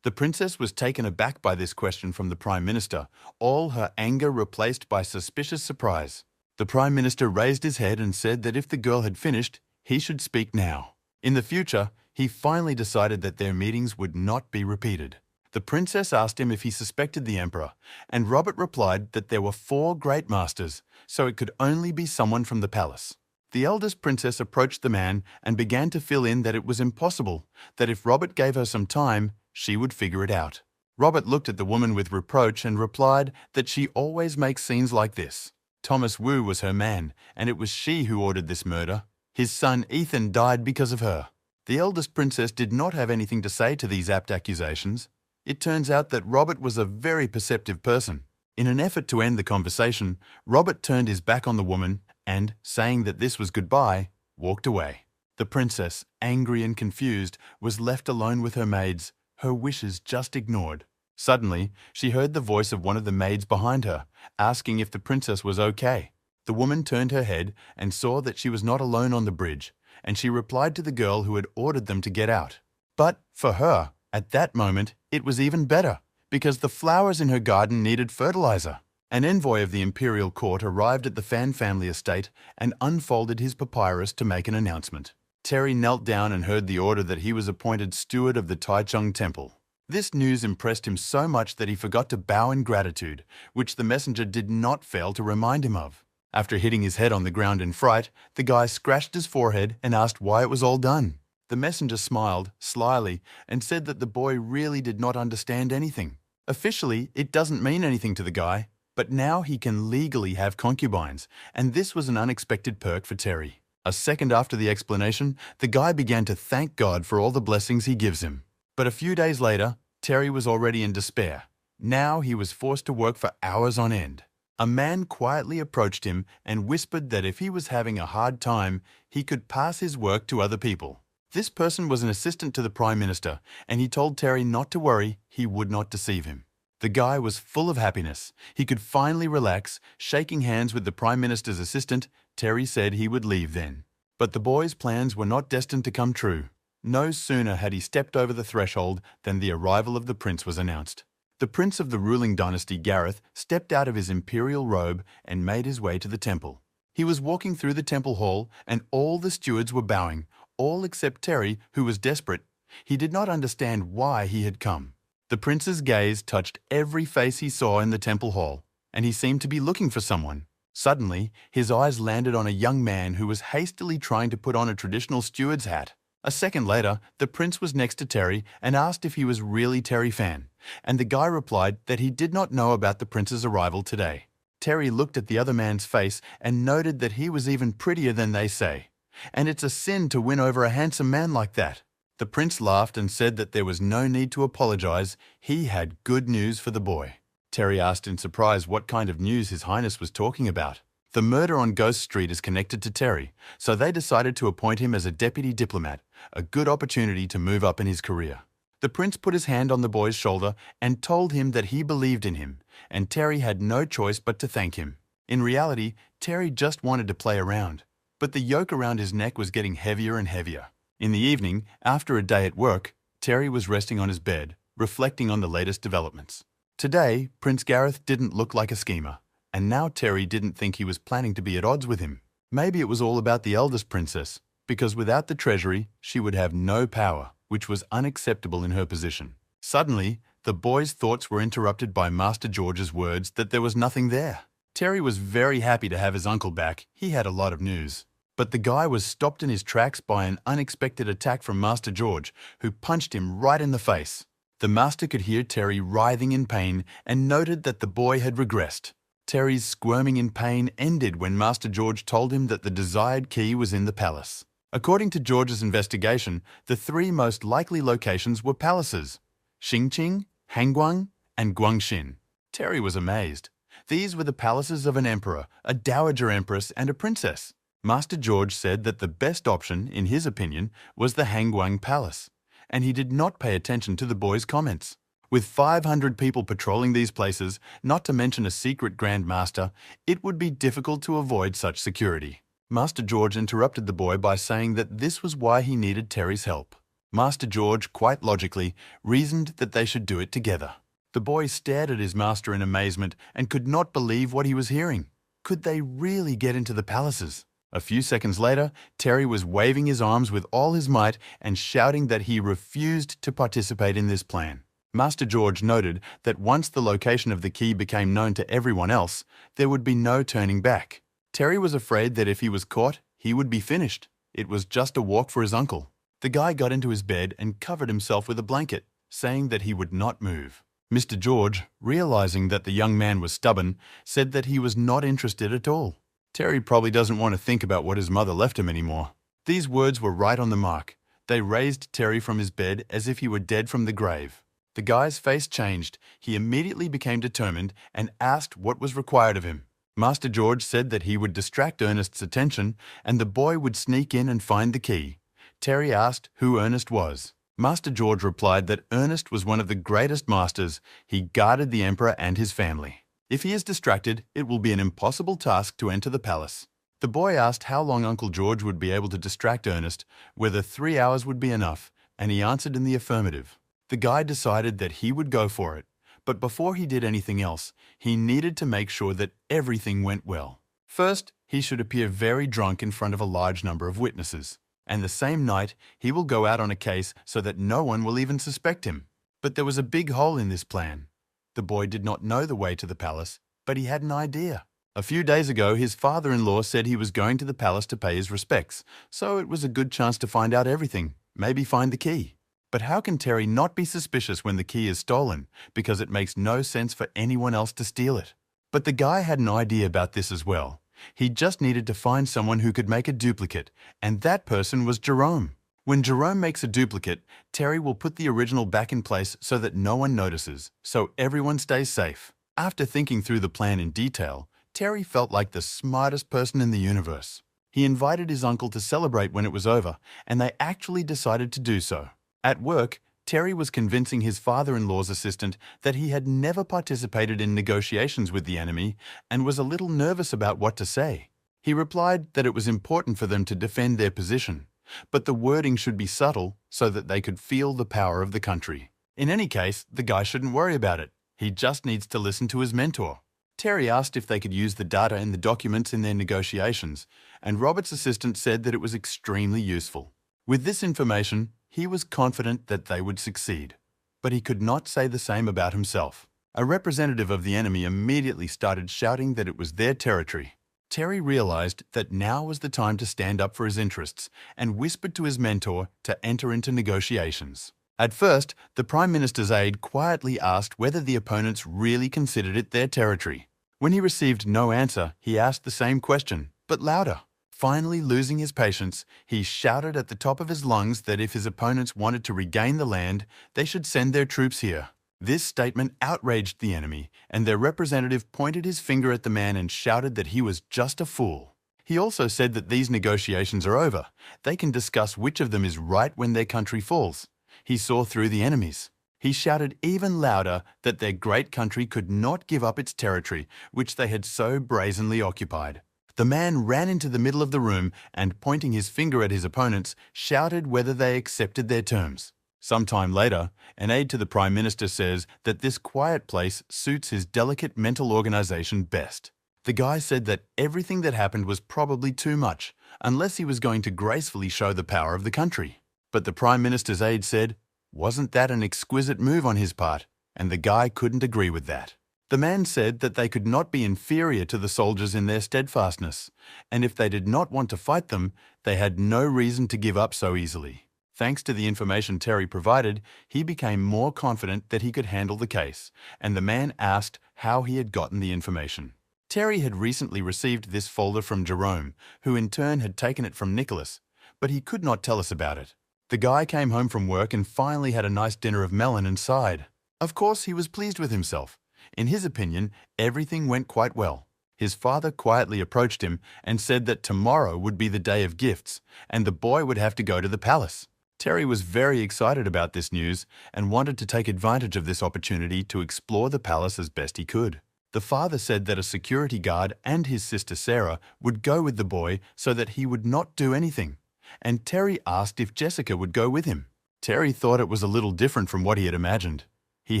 The princess was taken aback by this question from the Prime Minister, all her anger replaced by suspicious surprise. The Prime Minister raised his head and said that if the girl had finished, he should speak now. In the future, he finally decided that their meetings would not be repeated. The princess asked him if he suspected the Emperor, and Robert replied that there were 4 great masters, so it could only be someone from the palace. The eldest princess approached the man and began to fill in that it was impossible, that if Robert gave her some time, she would figure it out. Robert looked at the woman with reproach and replied that she always makes scenes like this. Thomas Wu was her man, and it was she who ordered this murder. His son Ethan died because of her. The eldest princess did not have anything to say to these apt accusations. It turns out that Robert was a very perceptive person. In an effort to end the conversation, Robert turned his back on the woman and, saying that this was goodbye, walked away. The princess, angry and confused, was left alone with her maids, her wishes just ignored. Suddenly, she heard the voice of one of the maids behind her, asking if the princess was okay. The woman turned her head and saw that she was not alone on the bridge, and she replied to the girl who had ordered them to get out. But, for her, at that moment, it was even better, because the flowers in her garden needed fertilizer. An envoy of the imperial court arrived at the Fan family estate and unfolded his papyrus to make an announcement. Terry knelt down and heard the order that he was appointed steward of the Taichung Temple. This news impressed him so much that he forgot to bow in gratitude, which the messenger did not fail to remind him of. After hitting his head on the ground in fright, the guy scratched his forehead and asked why it was all done. The messenger smiled, slyly, and said that the boy really did not understand anything. Officially, it doesn't mean anything to the guy, but now he can legally have concubines, and this was an unexpected perk for Terry. A second after the explanation, the guy began to thank God for all the blessings he gives him. But a few days later, Terry was already in despair. Now he was forced to work for hours on end. A man quietly approached him and whispered that if he was having a hard time, he could pass his work to other people. This person was an assistant to the Prime Minister, and he told Terry not to worry, he would not deceive him. The guy was full of happiness. He could finally relax. Shaking hands with the Prime Minister's assistant, Terry said he would leave then. But the boy's plans were not destined to come true. No sooner had he stepped over the threshold than the arrival of the prince was announced. The prince of the ruling dynasty, Gareth, stepped out of his imperial robe and made his way to the temple. He was walking through the temple hall, and all the stewards were bowing, all except Terry, who was desperate. He did not understand why he had come. The prince's gaze touched every face he saw in the temple hall, and he seemed to be looking for someone. Suddenly, his eyes landed on a young man who was hastily trying to put on a traditional steward's hat. A second later, the prince was next to Terry and asked if he was really Terry Fan, and the guy replied that he did not know about the prince's arrival today. Terry looked at the other man's face and noted that he was even prettier than they say. And it's a sin to win over a handsome man like that. The prince laughed and said that there was no need to apologize. He had good news for the boy. Terry asked in surprise what kind of news His Highness was talking about. The murder on Ghost Street is connected to Terry, so they decided to appoint him as a deputy diplomat, a good opportunity to move up in his career. The prince put his hand on the boy's shoulder and told him that he believed in him, and Terry had no choice but to thank him. In reality, Terry just wanted to play around, but the yoke around his neck was getting heavier and heavier. In the evening, after a day at work, Terry was resting on his bed, reflecting on the latest developments. Today, Prince Gareth didn't look like a schemer, and now Terry didn't think he was planning to be at odds with him. Maybe it was all about the eldest princess, because without the treasury, she would have no power, which was unacceptable in her position. Suddenly, the boy's thoughts were interrupted by Master George's words that there was nothing there. Terry was very happy to have his uncle back. He had a lot of news. But the guy was stopped in his tracks by an unexpected attack from Master George, who punched him right in the face. The master could hear Terry writhing in pain and noted that the boy had regressed. Terry's squirming in pain ended when Master George told him that the desired key was in the palace. According to George's investigation, the three most likely locations were palaces: Xingqing, Hangguang, and Guangxin. Terry was amazed. These were the palaces of an emperor, a dowager empress, and a princess. Master George said that the best option, in his opinion, was the Hangguang Palace, and he did not pay attention to the boy's comments. With 500 people patrolling these places, not to mention a secret Grand Master, it would be difficult to avoid such security. Master George interrupted the boy by saying that this was why he needed Terry's help. Master George, quite logically, reasoned that they should do it together. The boy stared at his master in amazement and could not believe what he was hearing. Could they really get into the palaces? A few seconds later, Terry was waving his arms with all his might and shouting that he refused to participate in this plan. Master George noted that once the location of the key became known to everyone else, there would be no turning back. Terry was afraid that if he was caught, he would be finished. It was just a walk for his uncle. The guy got into his bed and covered himself with a blanket, saying that he would not move. Mr. George, realizing that the young man was stubborn, said that he was not interested at all. Terry probably doesn't want to think about what his mother left him anymore. These words were right on the mark. They raised Terry from his bed as if he were dead from the grave. The guy's face changed. He immediately became determined and asked what was required of him. Master George said that he would distract Ernest's attention and the boy would sneak in and find the key. Terry asked who Ernest was. Master George replied that Ernest was one of the greatest masters. He guarded the emperor and his family. If he is distracted, it will be an impossible task to enter the palace. The boy asked how long Uncle George would be able to distract Ernest, whether 3 hours would be enough, and he answered in the affirmative. The guy decided that he would go for it, but before he did anything else, he needed to make sure that everything went well. First, he should appear very drunk in front of a large number of witnesses, and the same night he will go out on a case so that no one will even suspect him. But there was a big hole in this plan. The boy did not know the way to the palace, but he had an idea. A few days ago, his father-in-law said he was going to the palace to pay his respects, so it was a good chance to find out everything, maybe find the key. But how can Terry not be suspicious when the key is stolen, because it makes no sense for anyone else to steal it? But the guy had an idea about this as well. He just needed to find someone who could make a duplicate, and that person was Jerome. When Jerome makes a duplicate, Terry will put the original back in place so that no one notices, so everyone stays safe. After thinking through the plan in detail, Terry felt like the smartest person in the universe. He invited his uncle to celebrate when it was over, and they actually decided to do so. At work, Terry was convincing his father-in-law's assistant that he had never participated in negotiations with the enemy and was a little nervous about what to say. He replied that it was important for them to defend their position, but the wording should be subtle so that they could feel the power of the country. In any case, the guy shouldn't worry about it. He just needs to listen to his mentor. Terry asked if they could use the data in the documents in their negotiations, and Robert's assistant said that it was extremely useful. With this information, he was confident that they would succeed. But he could not say the same about himself. A representative of the enemy immediately started shouting that it was their territory. Terry realized that now was the time to stand up for his interests and whispered to his mentor to enter into negotiations. At first, the Prime Minister's aide quietly asked whether the opponents really considered it their territory. When he received no answer, he asked the same question, but louder. Finally, losing his patience, he shouted at the top of his lungs that if his opponents wanted to regain the land, they should send their troops here. This statement outraged the enemy, and their representative pointed his finger at the man and shouted that he was just a fool. He also said that these negotiations are over. They can discuss which of them is right when their country falls. He saw through the enemies. He shouted even louder that their great country could not give up its territory, which they had so brazenly occupied. The man ran into the middle of the room and, pointing his finger at his opponents, shouted whether they accepted their terms. Sometime later, an aide to the Prime Minister says that this quiet place suits his delicate mental organization best. The guy said that everything that happened was probably too much, unless he was going to gracefully show the power of the country. But the Prime Minister's aide said, wasn't that an exquisite move on his part? And the guy couldn't agree with that. The man said that they could not be inferior to the soldiers in their steadfastness, and if they did not want to fight them, they had no reason to give up so easily. Thanks to the information Terry provided, he became more confident that he could handle the case, and the man asked how he had gotten the information. Terry had recently received this folder from Jerome, who in turn had taken it from Nicholas, but he could not tell us about it. The guy came home from work and finally had a nice dinner of melon and sighed. Of course, he was pleased with himself. In his opinion, everything went quite well. His father quietly approached him and said that tomorrow would be the day of gifts, and the boy would have to go to the palace. Terry was very excited about this news and wanted to take advantage of this opportunity to explore the palace as best he could. The father said that a security guard and his sister Sarah would go with the boy so that he would not do anything, and Terry asked if Jessica would go with him. Terry thought it was a little different from what he had imagined. He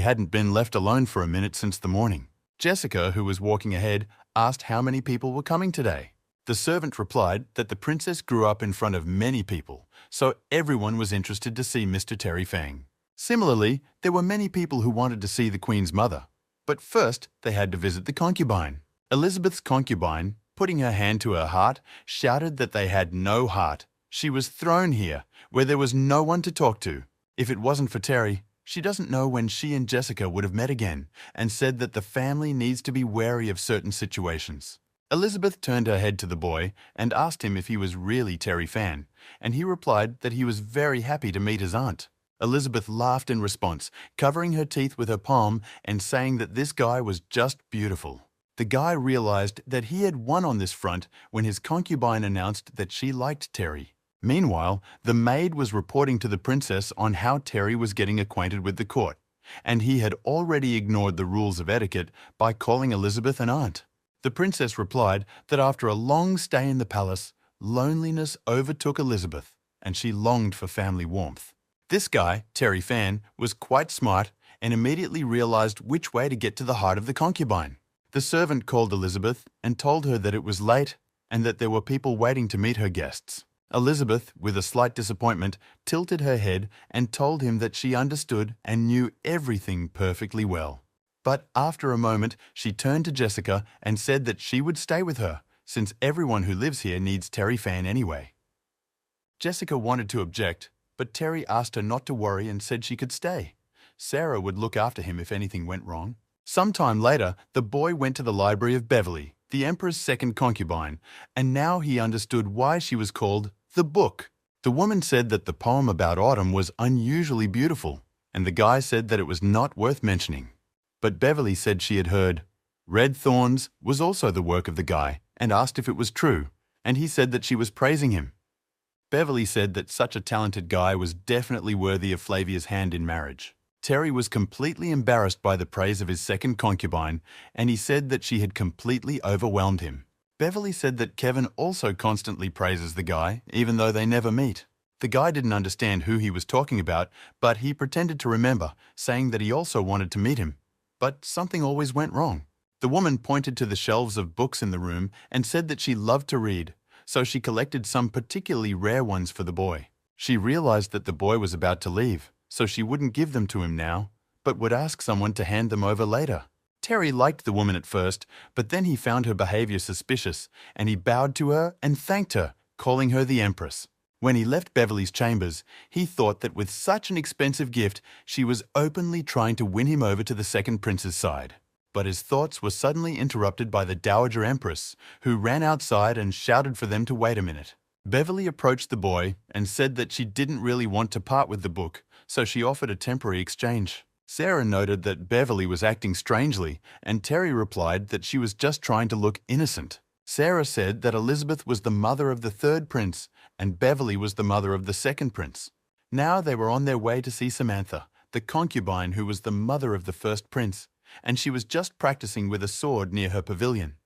hadn't been left alone for a minute since the morning. Jessica, who was walking ahead, asked how many people were coming today. The servant replied that the princess grew up in front of many people, so everyone was interested to see Mr. Terry Fang. Similarly, there were many people who wanted to see the Queen's mother. But first, they had to visit the concubine. Elizabeth's concubine, putting her hand to her heart, shouted that they had no heart. She was thrown here, where there was no one to talk to. If it wasn't for Terry, she doesn't know when she and Jessica would have met again, and said that the family needs to be wary of certain situations. Elizabeth turned her head to the boy and asked him if he was really Terry Fan, and he replied that he was very happy to meet his aunt. Elizabeth laughed in response, covering her teeth with her palm and saying that this guy was just beautiful. The guy realized that he had won on this front when his concubine announced that she liked Terry. Meanwhile, the maid was reporting to the princess on how Terry was getting acquainted with the court, and he had already ignored the rules of etiquette by calling Elizabeth an aunt. The princess replied that after a long stay in the palace, loneliness overtook Elizabeth, and she longed for family warmth. This guy, Terry Fan, was quite smart and immediately realized which way to get to the heart of the concubine. The servant called Elizabeth and told her that it was late and that there were people waiting to meet her guests. Elizabeth, with a slight disappointment, tilted her head and told him that she understood and knew everything perfectly well. But after a moment, she turned to Jessica and said that she would stay with her, since everyone who lives here needs Terry Fan anyway. Jessica wanted to object, but Terry asked her not to worry and said she could stay. Sarah would look after him if anything went wrong. Sometime later, the boy went to the library of Beverly, the Emperor's second concubine, and now he understood why she was called the Book. The woman said that the poem about autumn was unusually beautiful, and the guy said that it was not worth mentioning. But Beverly said she had heard Red Thorns was also the work of the guy and asked if it was true, and he said that she was praising him. Beverly said that such a talented guy was definitely worthy of Flavia's hand in marriage. Terry was completely embarrassed by the praise of his second concubine, and he said that she had completely overwhelmed him. Beverly said that Kevin also constantly praises the guy, even though they never meet. The guy didn't understand who he was talking about, but he pretended to remember, saying that he also wanted to meet him. But something always went wrong. The woman pointed to the shelves of books in the room and said that she loved to read, so she collected some particularly rare ones for the boy. She realized that the boy was about to leave, so she wouldn't give them to him now, but would ask someone to hand them over later. Terry liked the woman at first, but then he found her behavior suspicious, and he bowed to her and thanked her, calling her the Empress. When he left Beverly's chambers, he thought that with such an expensive gift, she was openly trying to win him over to the second prince's side. But his thoughts were suddenly interrupted by the Dowager Empress, who ran outside and shouted for them to wait a minute. Beverly approached the boy and said that she didn't really want to part with the book, so she offered a temporary exchange. Sarah noted that Beverly was acting strangely, and Terry replied that she was just trying to look innocent. Sarah said that Elizabeth was the mother of the third prince, and Beverly was the mother of the second prince. Now they were on their way to see Samantha, the concubine who was the mother of the first prince, and she was just practicing with a sword near her pavilion.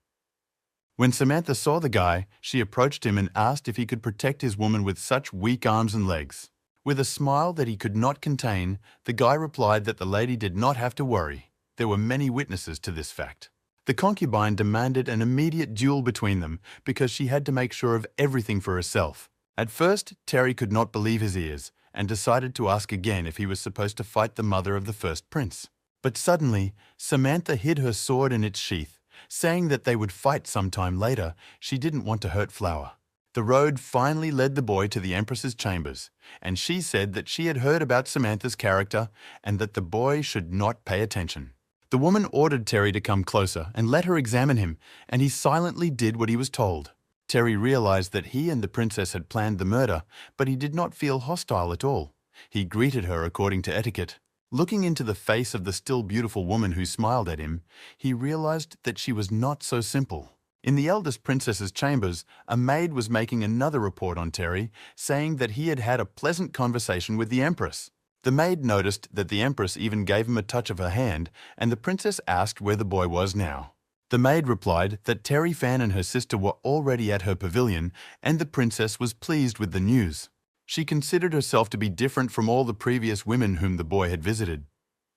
When Samantha saw the guy, she approached him and asked if he could protect his woman with such weak arms and legs. With a smile that he could not contain, the guy replied that the lady did not have to worry. There were many witnesses to this fact. The concubine demanded an immediate duel between them because she had to make sure of everything for herself. At first, Terry could not believe his ears and decided to ask again if he was supposed to fight the mother of the first prince. But suddenly, Samantha hid her sword in its sheath, saying that they would fight sometime later. She didn't want to hurt Flower. The road finally led the boy to the Empress's chambers, and she said that she had heard about Samantha's character and that the boy should not pay attention. The woman ordered Terry to come closer and let her examine him, and he silently did what he was told. Terry realized that he and the princess had planned the murder, but he did not feel hostile at all. He greeted her according to etiquette. Looking into the face of the still beautiful woman who smiled at him, he realized that she was not so simple. In the eldest princess's chambers, a maid was making another report on Terry, saying that he had had a pleasant conversation with the Empress. The maid noticed that the Empress even gave him a touch of her hand, and the princess asked where the boy was now. The maid replied that Terry Fan and her sister were already at her pavilion, and the princess was pleased with the news. She considered herself to be different from all the previous women whom the boy had visited.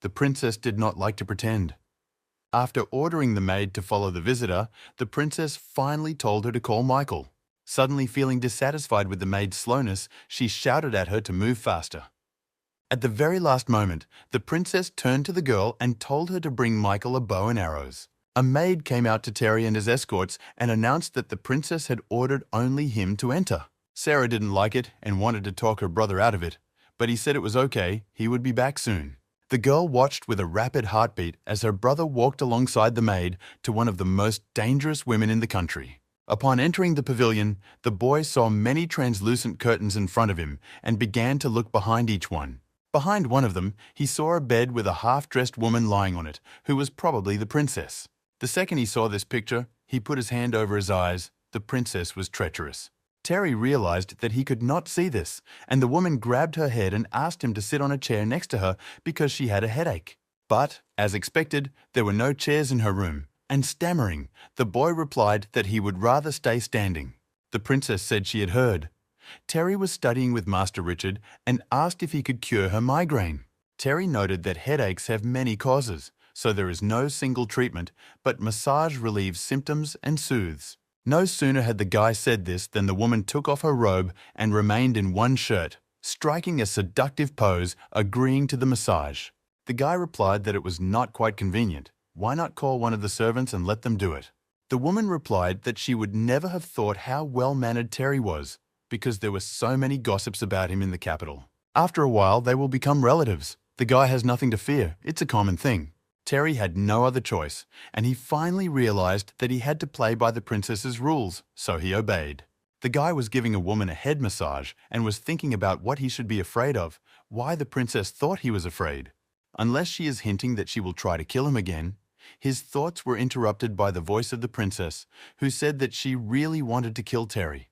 The princess did not like to pretend. After ordering the maid to follow the visitor, the princess finally told her to call Michael. Suddenly feeling dissatisfied with the maid's slowness, she shouted at her to move faster. At the very last moment, the princess turned to the girl and told her to bring Michael a bow and arrows. A maid came out to Terry and his escorts and announced that the princess had ordered only him to enter. Sarah didn't like it and wanted to talk her brother out of it, but he said it was okay, he would be back soon. The girl watched with a rapid heartbeat as her brother walked alongside the maid to one of the most dangerous women in the country. Upon entering the pavilion, the boy saw many translucent curtains in front of him and began to look behind each one. Behind one of them, he saw a bed with a half-dressed woman lying on it, who was probably the princess. The second he saw this picture, he put his hand over his eyes. The princess was treacherous. Terry realized that he could not see this, and the woman grabbed her head and asked him to sit on a chair next to her because she had a headache. But, as expected, there were no chairs in her room, and stammering, the boy replied that he would rather stay standing. The princess said she had heard. Terry was studying with Master Richard and asked if he could cure her migraine. Terry noted that headaches have many causes, so there is no single treatment, but massage relieves symptoms and soothes. No sooner had the guy said this than the woman took off her robe and remained in one shirt, striking a seductive pose, agreeing to the massage. The guy replied that it was not quite convenient. Why not call one of the servants and let them do it? The woman replied that she would never have thought how well-mannered Terry was, because there were so many gossips about him in the capital. After a while, they will become relatives. The guy has nothing to fear. It's a common thing. Terry had no other choice, and he finally realized that he had to play by the princess's rules, so he obeyed. The guy was giving a woman a head massage and was thinking about what he should be afraid of, why the princess thought he was afraid. Unless she is hinting that she will try to kill him again, his thoughts were interrupted by the voice of the princess, who said that she really wanted to kill Terry.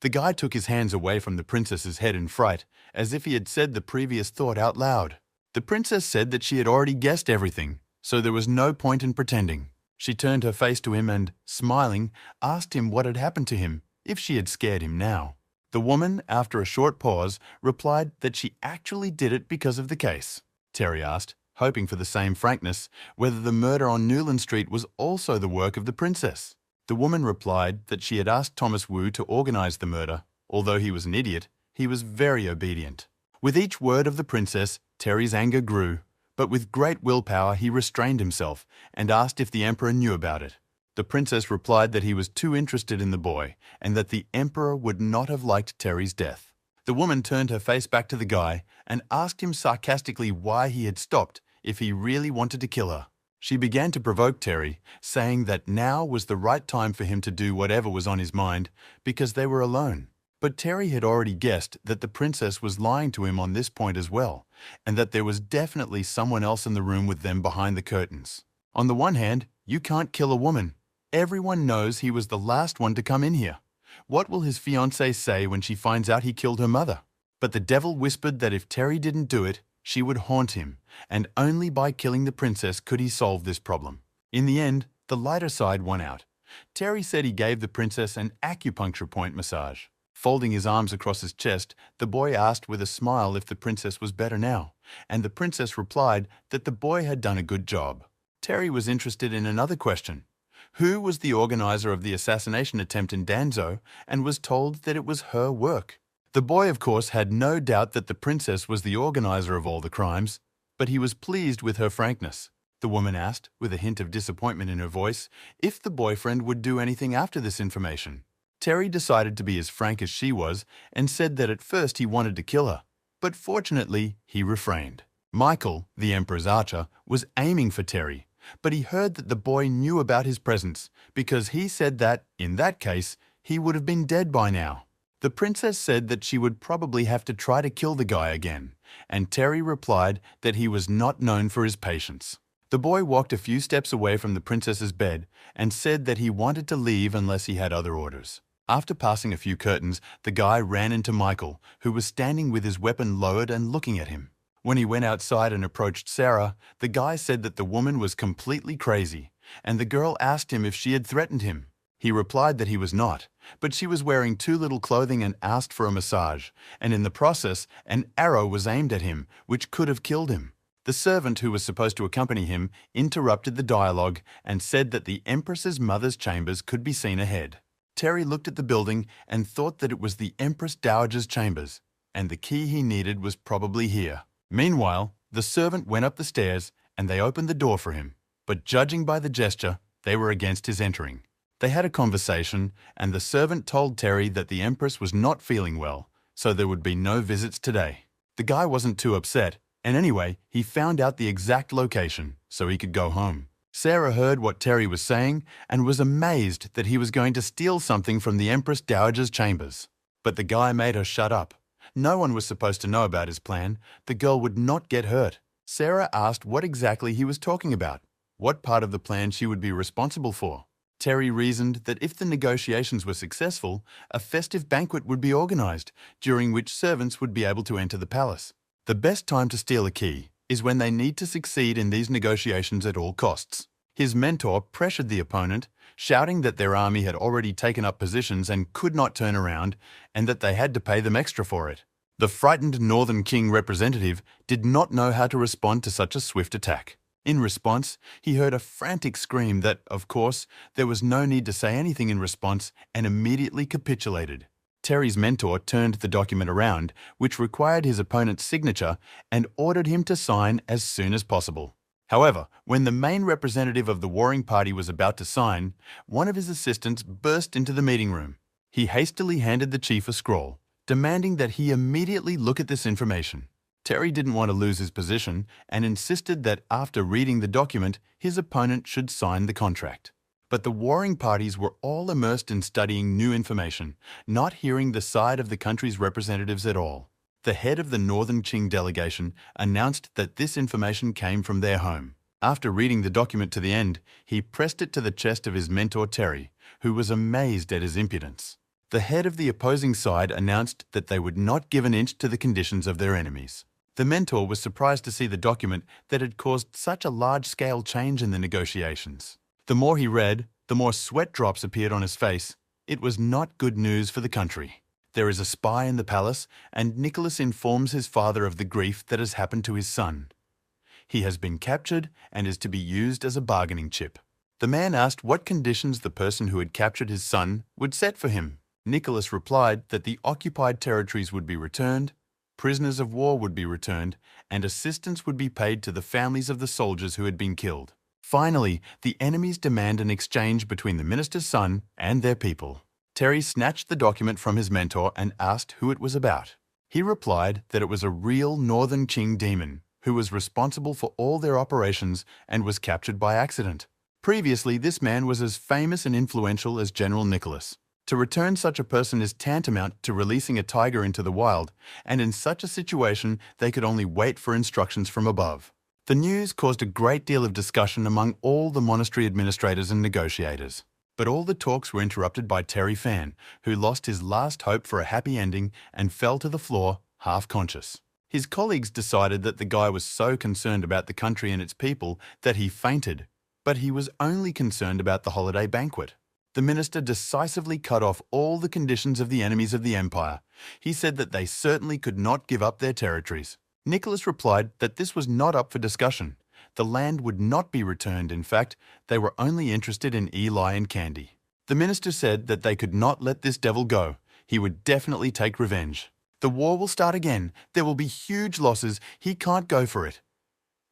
The guy took his hands away from the princess's head in fright, as if he had said the previous thought out loud. The princess said that she had already guessed everything, so there was no point in pretending. She turned her face to him and, smiling, asked him what had happened to him, if she had scared him now. The woman, after a short pause, replied that she actually did it because of the case. Terry asked, hoping for the same frankness, whether the murder on Newland Street was also the work of the princess. The woman replied that she had asked Thomas Wu to organize the murder. Although he was an idiot, he was very obedient. With each word of the princess, Terry's anger grew, but with great willpower he restrained himself and asked if the emperor knew about it. The princess replied that he was too interested in the boy and that the emperor would not have liked Terry's death. The woman turned her face back to the guy and asked him sarcastically why he had stopped if he really wanted to kill her. She began to provoke Terry, saying that now was the right time for him to do whatever was on his mind because they were alone. But Terry had already guessed that the princess was lying to him on this point as well, and that there was definitely someone else in the room with them behind the curtains. On the one hand, you can't kill a woman. Everyone knows he was the last one to come in here. What will his fiancée say when she finds out he killed her mother? But the devil whispered that if Terry didn't do it, she would haunt him, and only by killing the princess could he solve this problem. In the end, the lighter side won out. Terry said he gave the princess an acupuncture point massage. Folding his arms across his chest, the boy asked with a smile if the princess was better now, and the princess replied that the boy had done a good job. Terry was interested in another question. Who was the organizer of the assassination attempt in Danzo and was told that it was her work? The boy, of course, had no doubt that the princess was the organizer of all the crimes, but he was pleased with her frankness. The woman asked, with a hint of disappointment in her voice, if the boyfriend would do anything after this information. Terry decided to be as frank as she was and said that at first he wanted to kill her, but fortunately he refrained. Michael, the Emperor's archer, was aiming for Terry, but he heard that the boy knew about his presence because he said that, in that case, he would have been dead by now. The princess said that she would probably have to try to kill the guy again, and Terry replied that he was not known for his patience. The boy walked a few steps away from the princess's bed and said that he wanted to leave unless he had other orders. After passing a few curtains, the guy ran into Michael, who was standing with his weapon lowered and looking at him. When he went outside and approached Sarah, the guy said that the woman was completely crazy, and the girl asked him if she had threatened him. He replied that he was not, but she was wearing too little clothing and asked for a massage, and in the process, an arrow was aimed at him, which could have killed him. The servant who was supposed to accompany him interrupted the dialogue and said that the Empress's mother's chambers could be seen ahead. Terry looked at the building and thought that it was the Empress Dowager's chambers, and the key he needed was probably here. Meanwhile, the servant went up the stairs and they opened the door for him, but judging by the gesture, they were against his entering. They had a conversation, and the servant told Terry that the Empress was not feeling well, so there would be no visits today. The guy wasn't too upset, And anyway, he found out the exact location, so he could go home. Sarah heard what Terry was saying and was amazed that he was going to steal something from the Empress Dowager's chambers. But the guy made her shut up. No one was supposed to know about his plan. The girl would not get hurt. Sarah asked what exactly he was talking about, what part of the plan she would be responsible for. Terry reasoned that if the negotiations were successful, a festive banquet would be organized, during which servants would be able to enter the palace. The best time to steal a key is when they need to succeed in these negotiations at all costs. His mentor pressured the opponent, shouting that their army had already taken up positions and could not turn around, and that they had to pay them extra for it. The frightened Northern King representative did not know how to respond to such a swift attack. In response, he heard a frantic scream that, of course, there was no need to say anything in response, and immediately capitulated. Terry's mentor turned the document around, which required his opponent's signature, and ordered him to sign as soon as possible. However, when the main representative of the warring party was about to sign, one of his assistants burst into the meeting room. He hastily handed the chief a scroll, demanding that he immediately look at this information. Terry didn't want to lose his position and insisted that after reading the document, his opponent should sign the contract. But the warring parties were all immersed in studying new information, not hearing the side of the country's representatives at all. The head of the Northern Qing delegation announced that this information came from their home. After reading the document to the end, he pressed it to the chest of his mentor Terry, who was amazed at his impudence. The head of the opposing side announced that they would not give an inch to the conditions of their enemies. The mentor was surprised to see the document that had caused such a large-scale change in the negotiations. The more he read, the more sweat drops appeared on his face. It was not good news for the country. There is a spy in the palace, and Nicholas informs his father of the grief that has happened to his son. He has been captured and is to be used as a bargaining chip. The man asked what conditions the person who had captured his son would set for him. Nicholas replied that the occupied territories would be returned, prisoners of war would be returned, and assistance would be paid to the families of the soldiers who had been killed. Finally, the enemies demand an exchange between the minister's son and their people. Terry snatched the document from his mentor and asked who it was about. He replied that it was a real Northern Qing demon who was responsible for all their operations and was captured by accident. Previously, this man was as famous and influential as General Nicholas. To return such a person is tantamount to releasing a tiger into the wild, and in such a situation, they could only wait for instructions from above. The news caused a great deal of discussion among all the monastery administrators and negotiators. But all the talks were interrupted by Terry Fan, who lost his last hope for a happy ending and fell to the floor, half-conscious. His colleagues decided that the guy was so concerned about the country and its people that he fainted, but he was only concerned about the holiday banquet. The minister decisively cut off all the conditions of the enemies of the empire. He said that they certainly could not give up their territories. Nicholas replied that this was not up for discussion. The land would not be returned. In fact, they were only interested in Eli and Candy. The minister said that they could not let this devil go. He would definitely take revenge. The war will start again. There will be huge losses. He can't go for it.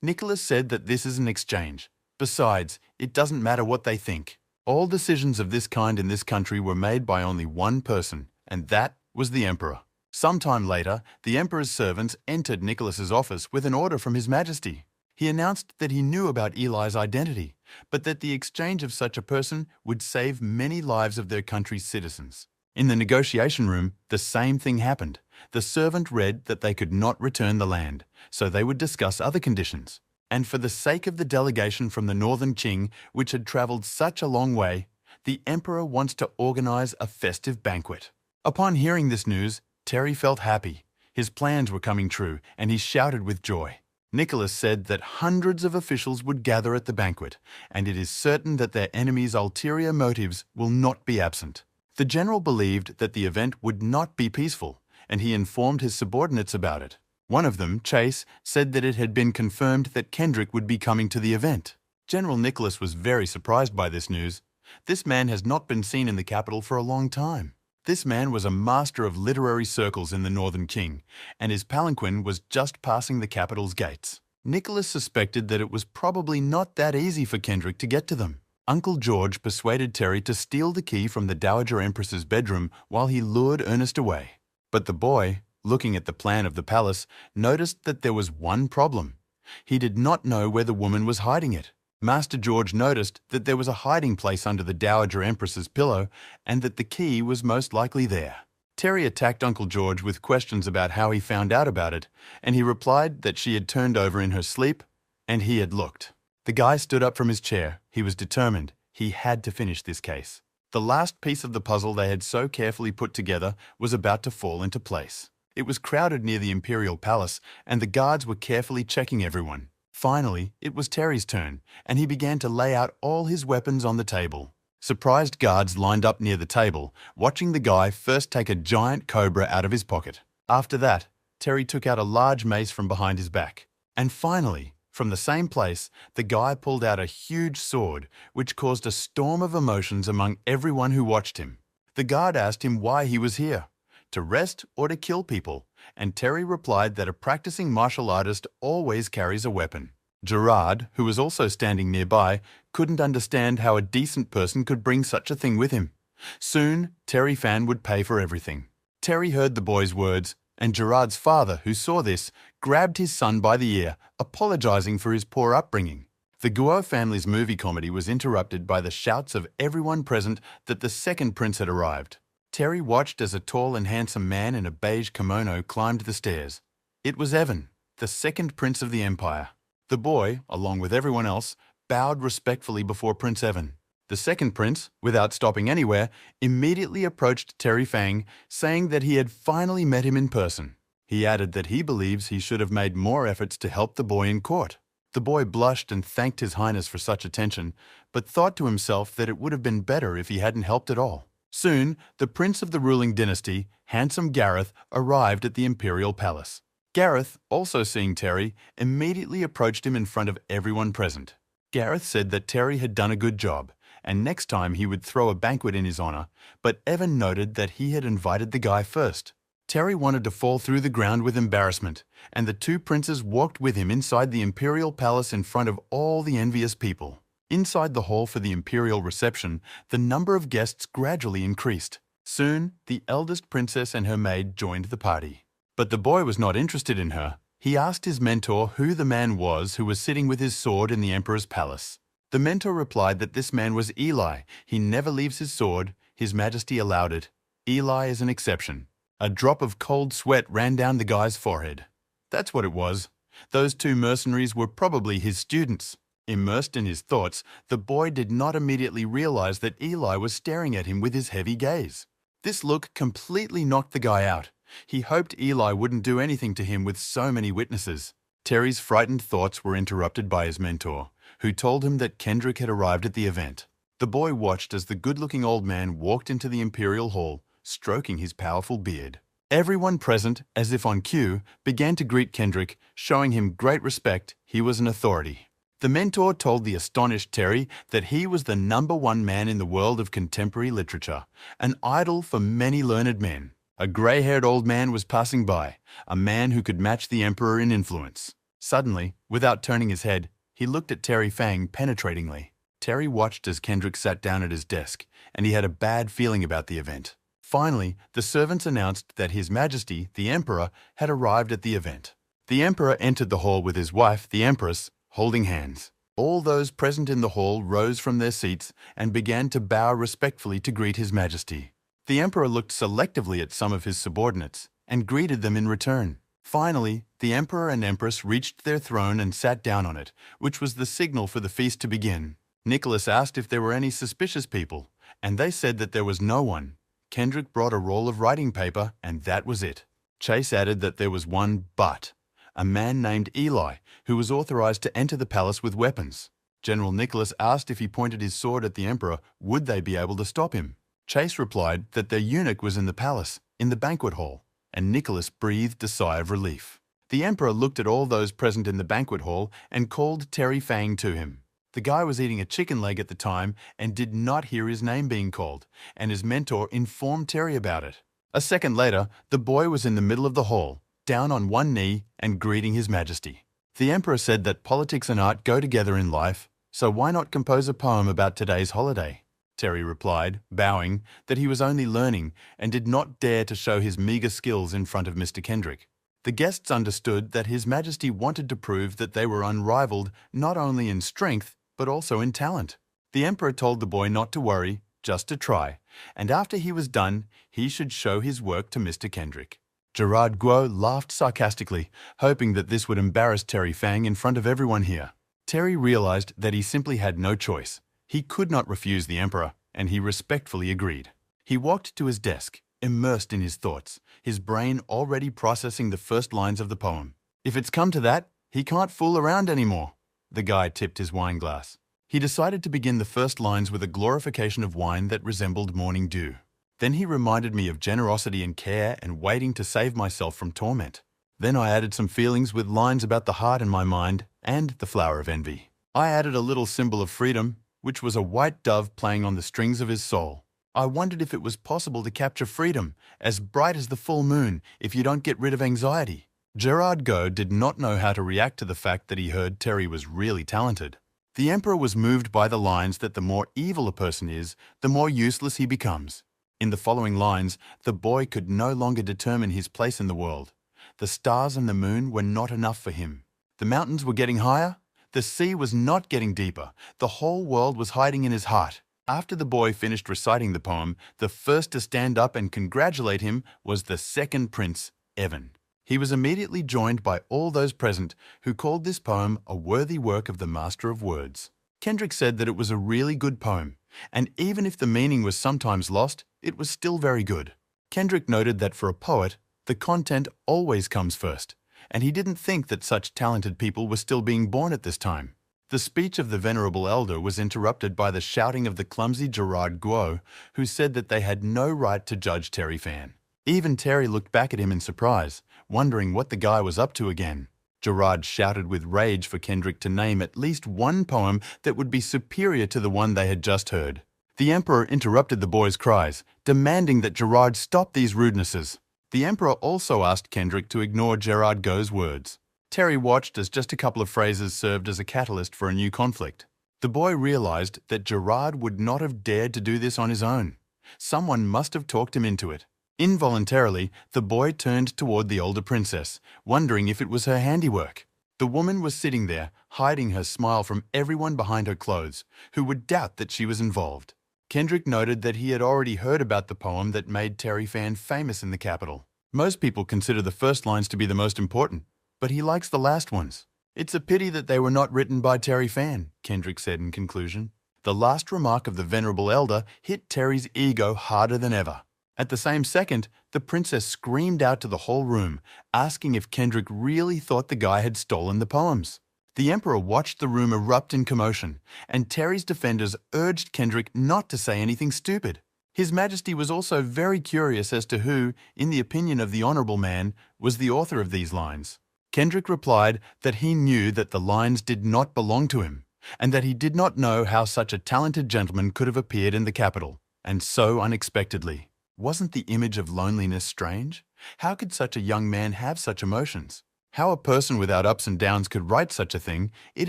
Nicholas said that this is an exchange. Besides, it doesn't matter what they think. All decisions of this kind in this country were made by only one person, and that was the emperor. Sometime later, the emperor's servants entered Nicholas's office with an order from His Majesty. He announced that he knew about Eli's identity, but that the exchange of such a person would save many lives of their country's citizens. In the negotiation room, the same thing happened. The servant read that they could not return the land, so they would discuss other conditions. And for the sake of the delegation from the Northern Qing, which had travelled such a long way, the emperor wants to organize a festive banquet. Upon hearing this news, Terry felt happy. His plans were coming true, and he shouted with joy. Nicholas said that hundreds of officials would gather at the banquet, and it is certain that their enemies' ulterior motives will not be absent. The general believed that the event would not be peaceful, and he informed his subordinates about it. One of them, Chase, said that it had been confirmed that Kendrick would be coming to the event. General Nicholas was very surprised by this news. This man has not been seen in the capital for a long time. This man was a master of literary circles in the Northern Qing, and his palanquin was just passing the capital's gates. Nicholas suspected that it was probably not that easy for Kendrick to get to them. Uncle George persuaded Terry to steal the key from the Dowager Empress's bedroom while he lured Ernest away. But the boy, looking at the plan of the palace, noticed that there was one problem. He did not know where the woman was hiding it. Master George noticed that there was a hiding place under the Dowager Empress's pillow and that the key was most likely there. Terry attacked Uncle George with questions about how he found out about it, and he replied that she had turned over in her sleep and he had looked. The guy stood up from his chair. He was determined. He had to finish this case. The last piece of the puzzle they had so carefully put together was about to fall into place. It was crowded near the Imperial Palace, and the guards were carefully checking everyone. Finally, it was Terry's turn, and he began to lay out all his weapons on the table. Surprised guards lined up near the table, watching the guy first take a giant cobra out of his pocket. After that, Terry took out a large mace from behind his back. And finally, from the same place, the guy pulled out a huge sword, which caused a storm of emotions among everyone who watched him. The guard asked him why he was here, to rest or to kill people, and Terry replied that a practicing martial artist always carries a weapon. Gerard, who was also standing nearby, couldn't understand how a decent person could bring such a thing with him. Soon, Terry Fan would pay for everything. Terry heard the boy's words, and Gerard's father, who saw this, grabbed his son by the ear, apologizing for his poor upbringing. The Guo family's movie comedy was interrupted by the shouts of everyone present that the second prince had arrived. Terry watched as a tall and handsome man in a beige kimono climbed the stairs. It was Evan, the second prince of the empire. The boy, along with everyone else, bowed respectfully before Prince Evan. The second prince, without stopping anywhere, immediately approached Terry Fang, saying that he had finally met him in person. He added that he believes he should have made more efforts to help the boy in court. The boy blushed and thanked His Highness for such attention, but thought to himself that it would have been better if he hadn't helped at all. Soon, the prince of the ruling dynasty, handsome Gareth, arrived at the imperial palace. Gareth, also seeing Terry, immediately approached him in front of everyone present. Gareth said that Terry had done a good job, and next time he would throw a banquet in his honor, but Evan noted that he had invited the guy first. Terry wanted to fall through the ground with embarrassment, and the two princes walked with him inside the imperial palace in front of all the envious people. Inside the hall for the imperial reception, the number of guests gradually increased. Soon, the eldest princess and her maid joined the party. But the boy was not interested in her. He asked his mentor who the man was who was sitting with his sword in the emperor's palace. The mentor replied that this man was Eli. He never leaves his sword. His Majesty allowed it. Eli is an exception. A drop of cold sweat ran down the guy's forehead. That's what it was. Those two mercenaries were probably his students. Immersed in his thoughts, the boy did not immediately realize that Eli was staring at him with his heavy gaze. This look completely knocked the guy out. He hoped Eli wouldn't do anything to him with so many witnesses. Terry's frightened thoughts were interrupted by his mentor, who told him that Kendrick had arrived at the event. The boy watched as the good-looking old man walked into the imperial hall, stroking his powerful beard. Everyone present, as if on cue, began to greet Kendrick, showing him great respect. He was an authority. The mentor told the astonished Terry that he was the #1 man in the world of contemporary literature, an idol for many learned men. A grey-haired old man was passing by, a man who could match the emperor in influence. Suddenly, without turning his head, he looked at Terry Fang penetratingly. Terry watched as Kendrick sat down at his desk, and he had a bad feeling about the event. Finally, the servants announced that His Majesty, the Emperor, had arrived at the event. The Emperor entered the hall with his wife, the Empress, holding hands. All those present in the hall rose from their seats and began to bow respectfully to greet His Majesty. The Emperor looked selectively at some of his subordinates and greeted them in return. Finally, the Emperor and Empress reached their throne and sat down on it, which was the signal for the feast to begin. Nicholas asked if there were any suspicious people, and they said that there was no one. Kendrick brought a roll of writing paper, and that was it. Chase added that there was one but, a man named Eli, who was authorized to enter the palace with weapons. General Nicholas asked if he pointed his sword at the Emperor, would they be able to stop him? Chase replied that their eunuch was in the palace, in the banquet hall, and Nicholas breathed a sigh of relief. The Emperor looked at all those present in the banquet hall and called Terry Fang to him. The guy was eating a chicken leg at the time and did not hear his name being called, and his mentor informed Terry about it. A second later, the boy was in the middle of the hall, down on one knee and greeting His Majesty. The Emperor said that politics and art go together in life, so why not compose a poem about today's holiday? Terry replied, bowing, that he was only learning and did not dare to show his meager skills in front of Mr. Kendrick. The guests understood that His Majesty wanted to prove that they were unrivaled not only in strength, but also in talent. The Emperor told the boy not to worry, just to try, and after he was done, he should show his work to Mr. Kendrick. Gerard Guo laughed sarcastically, hoping that this would embarrass Terry Fang in front of everyone here. Terry realized that he simply had no choice. He could not refuse the Emperor, and he respectfully agreed. He walked to his desk, immersed in his thoughts, his brain already processing the first lines of the poem. If it's come to that, he can't fool around anymore. The guy tipped his wine glass. He decided to begin the first lines with a glorification of wine that resembled morning dew. Then he reminded me of generosity and care and waiting to save myself from torment. Then I added some feelings with lines about the heart in my mind and the flower of envy. I added a little symbol of freedom, which was a white dove playing on the strings of his soul. I wondered if it was possible to capture freedom, as bright as the full moon, if you don't get rid of anxiety. Gerard Go did not know how to react to the fact that he heard Terry was really talented. The Emperor was moved by the lines that the more evil a person is, the more useless he becomes. In the following lines, the boy could no longer determine his place in the world. The stars and the moon were not enough for him. The mountains were getting higher. The sea was not getting deeper. The whole world was hiding in his heart. After the boy finished reciting the poem, the first to stand up and congratulate him was the second prince, Evan. He was immediately joined by all those present who called this poem a worthy work of the master of words. Kendrick said that it was a really good poem, and even if the meaning was sometimes lost, it was still very good. Kendrick noted that for a poet, the content always comes first, and he didn't think that such talented people were still being born at this time. The speech of the venerable elder was interrupted by the shouting of the clumsy Gerard Guo, who said that they had no right to judge Terry Fan. Even Terry looked back at him in surprise, wondering what the guy was up to again. Gerard shouted with rage for Kendrick to name at least one poem that would be superior to the one they had just heard. The Emperor interrupted the boy's cries, demanding that Gerard stop these rudenesses. The Emperor also asked Kendrick to ignore Gerard Go's words. Terry watched as just a couple of phrases served as a catalyst for a new conflict. The boy realized that Gerard would not have dared to do this on his own. Someone must have talked him into it. Involuntarily, the boy turned toward the older princess, wondering if it was her handiwork. The woman was sitting there, hiding her smile from everyone behind her clothes, who would doubt that she was involved. Kendrick noted that he had already heard about the poem that made Terry Fan famous in the capital. Most people consider the first lines to be the most important, but he likes the last ones. It's a pity that they were not written by Terry Fan, Kendrick said in conclusion. The last remark of the venerable elder hit Terry's ego harder than ever. At the same second, the princess screamed out to the whole room, asking if Kendrick really thought the guy had stolen the poems. The Emperor watched the room erupt in commotion, and Terry's defenders urged Kendrick not to say anything stupid. His Majesty was also very curious as to who, in the opinion of the honourable man, was the author of these lines. Kendrick replied that he knew that the lines did not belong to him, and that he did not know how such a talented gentleman could have appeared in the capital, and so unexpectedly. Wasn't the image of loneliness strange? How could such a young man have such emotions? How a person without ups and downs could write such a thing? It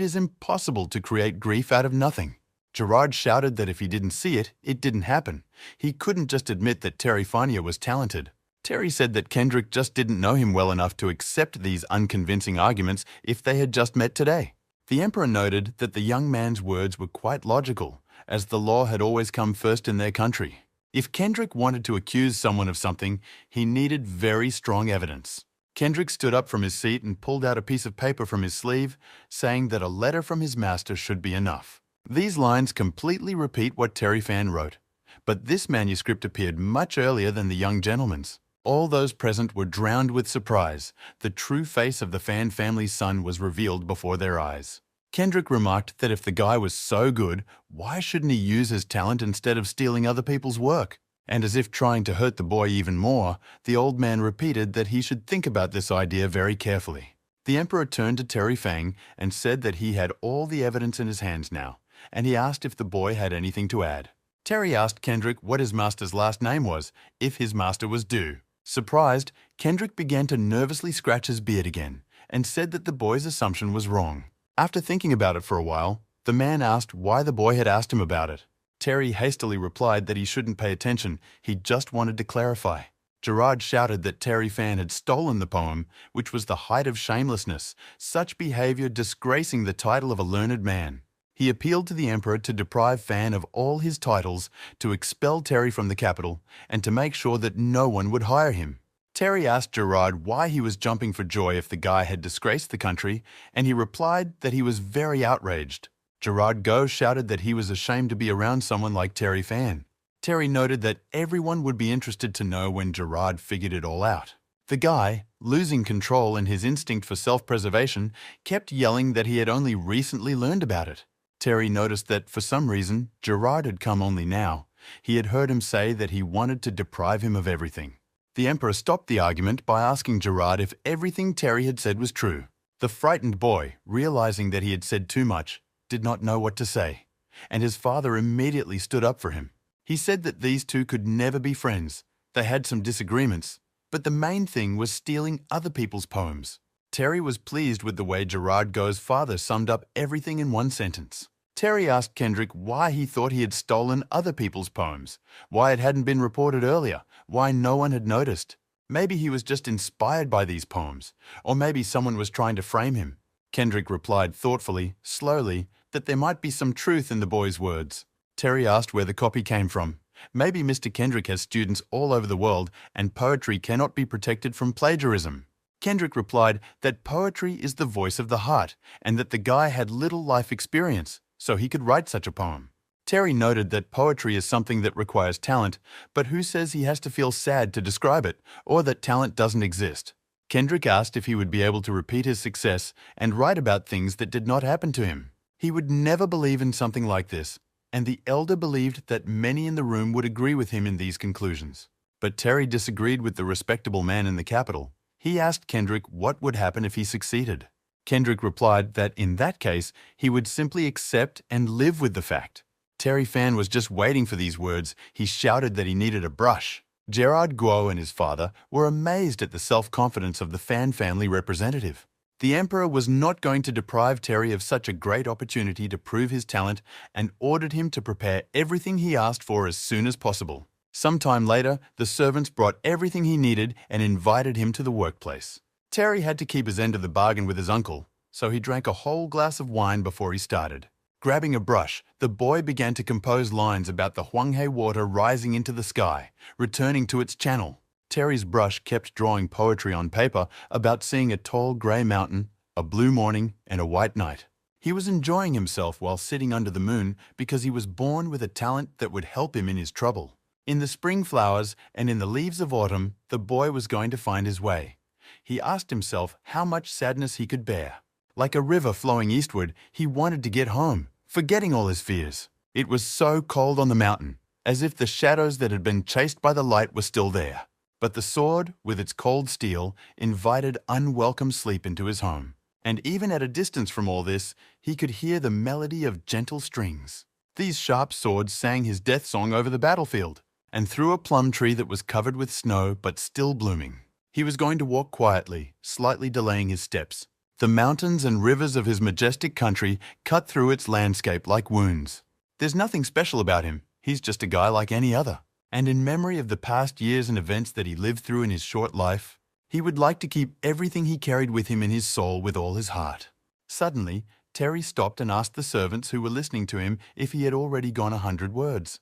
is impossible to create grief out of nothing. Gerard shouted that if he didn't see it, it didn't happen. He couldn't just admit that Terry Fania was talented. Terry said that Kendrick just didn't know him well enough to accept these unconvincing arguments if they had just met today. The Emperor noted that the young man's words were quite logical, as the law had always come first in their country. If Kendrick wanted to accuse someone of something, he needed very strong evidence. Kendrick stood up from his seat and pulled out a piece of paper from his sleeve, saying that a letter from his master should be enough. These lines completely repeat what Terry Fan wrote, but this manuscript appeared much earlier than the young gentleman's. All those present were drowned with surprise. The true face of the Fan family's son was revealed before their eyes. Kendrick remarked that if the guy was so good, why shouldn't he use his talent instead of stealing other people's work? And as if trying to hurt the boy even more, the old man repeated that he should think about this idea very carefully. The Emperor turned to Terry Fang and said that he had all the evidence in his hands now, and he asked if the boy had anything to add. Terry asked Kendrick what his master's last name was, if his master was due. Surprised, Kendrick began to nervously scratch his beard again, and said that the boy's assumption was wrong. After thinking about it for a while, the man asked why the boy had asked him about it. Terry hastily replied that he shouldn't pay attention, he just wanted to clarify. Gerard shouted that Terry Fan had stolen the poem, which was the height of shamelessness, such behavior disgracing the title of a learned man. He appealed to the Emperor to deprive Fan of all his titles, to expel Terry from the capital, and to make sure that no one would hire him. Terry asked Gerard why he was jumping for joy if the guy had disgraced the country, and he replied that he was very outraged. Gerard Go shouted that he was ashamed to be around someone like Terry Fan. Terry noted that everyone would be interested to know when Gerard figured it all out. The guy, losing control and his instinct for self-preservation, kept yelling that he had only recently learned about it. Terry noticed that, for some reason, Gerard had come only now. He had heard him say that he wanted to deprive him of everything. The Emperor stopped the argument by asking Gerard if everything Terry had said was true. The frightened boy, realizing that he had said too much, did not know what to say, and his father immediately stood up for him. He said that these two could never be friends. They had some disagreements, but the main thing was stealing other people's poems. Terry was pleased with the way Gerard Go's father summed up everything in one sentence. Terry asked Kendrick why he thought he had stolen other people's poems, why it hadn't been reported earlier, why no one had noticed. Maybe he was just inspired by these poems, or maybe someone was trying to frame him. Kendrick replied thoughtfully, slowly, that there might be some truth in the boy's words. Terry asked where the copy came from. Maybe Mr. Kendrick has students all over the world and poetry cannot be protected from plagiarism. Kendrick replied that poetry is the voice of the heart and that the guy had little life experience, so he could write such a poem. Terry noted that poetry is something that requires talent, but who says he has to feel sad to describe it, or that talent doesn't exist? Kendrick asked if he would be able to repeat his success and write about things that did not happen to him. He would never believe in something like this, and the elder believed that many in the room would agree with him in these conclusions. But Terry disagreed with the respectable man in the capital. He asked Kendrick what would happen if he succeeded. Kendrick replied that in that case, he would simply accept and live with the fact. Terry Fan was just waiting for these words. He shouted that he needed a brush. Gerard Guo and his father were amazed at the self-confidence of the Fan family representative. The Emperor was not going to deprive Terry of such a great opportunity to prove his talent and ordered him to prepare everything he asked for as soon as possible. Sometime later, the servants brought everything he needed and invited him to the workplace. Terry had to keep his end of the bargain with his uncle, so he drank a whole glass of wine before he started. Grabbing a brush, the boy began to compose lines about the Huanghe water rising into the sky, returning to its channel. Terry's brush kept drawing poetry on paper about seeing a tall grey mountain, a blue morning, and a white night. He was enjoying himself while sitting under the moon because he was born with a talent that would help him in his trouble. In the spring flowers and in the leaves of autumn, the boy was going to find his way. He asked himself how much sadness he could bear. Like a river flowing eastward, he wanted to get home, forgetting all his fears. It was so cold on the mountain, as if the shadows that had been chased by the light were still there. But the sword, with its cold steel, invited unwelcome sleep into his home. And even at a distance from all this, he could hear the melody of gentle strings. These sharp swords sang his death song over the battlefield, and through a plum tree that was covered with snow but still blooming. He was going to walk quietly, slightly delaying his steps. The mountains and rivers of his majestic country cut through its landscape like wounds. There's nothing special about him. He's just a guy like any other. And in memory of the past years and events that he lived through in his short life, he would like to keep everything he carried with him in his soul with all his heart. Suddenly, Terry stopped and asked the servants who were listening to him if he had already gone 100 words.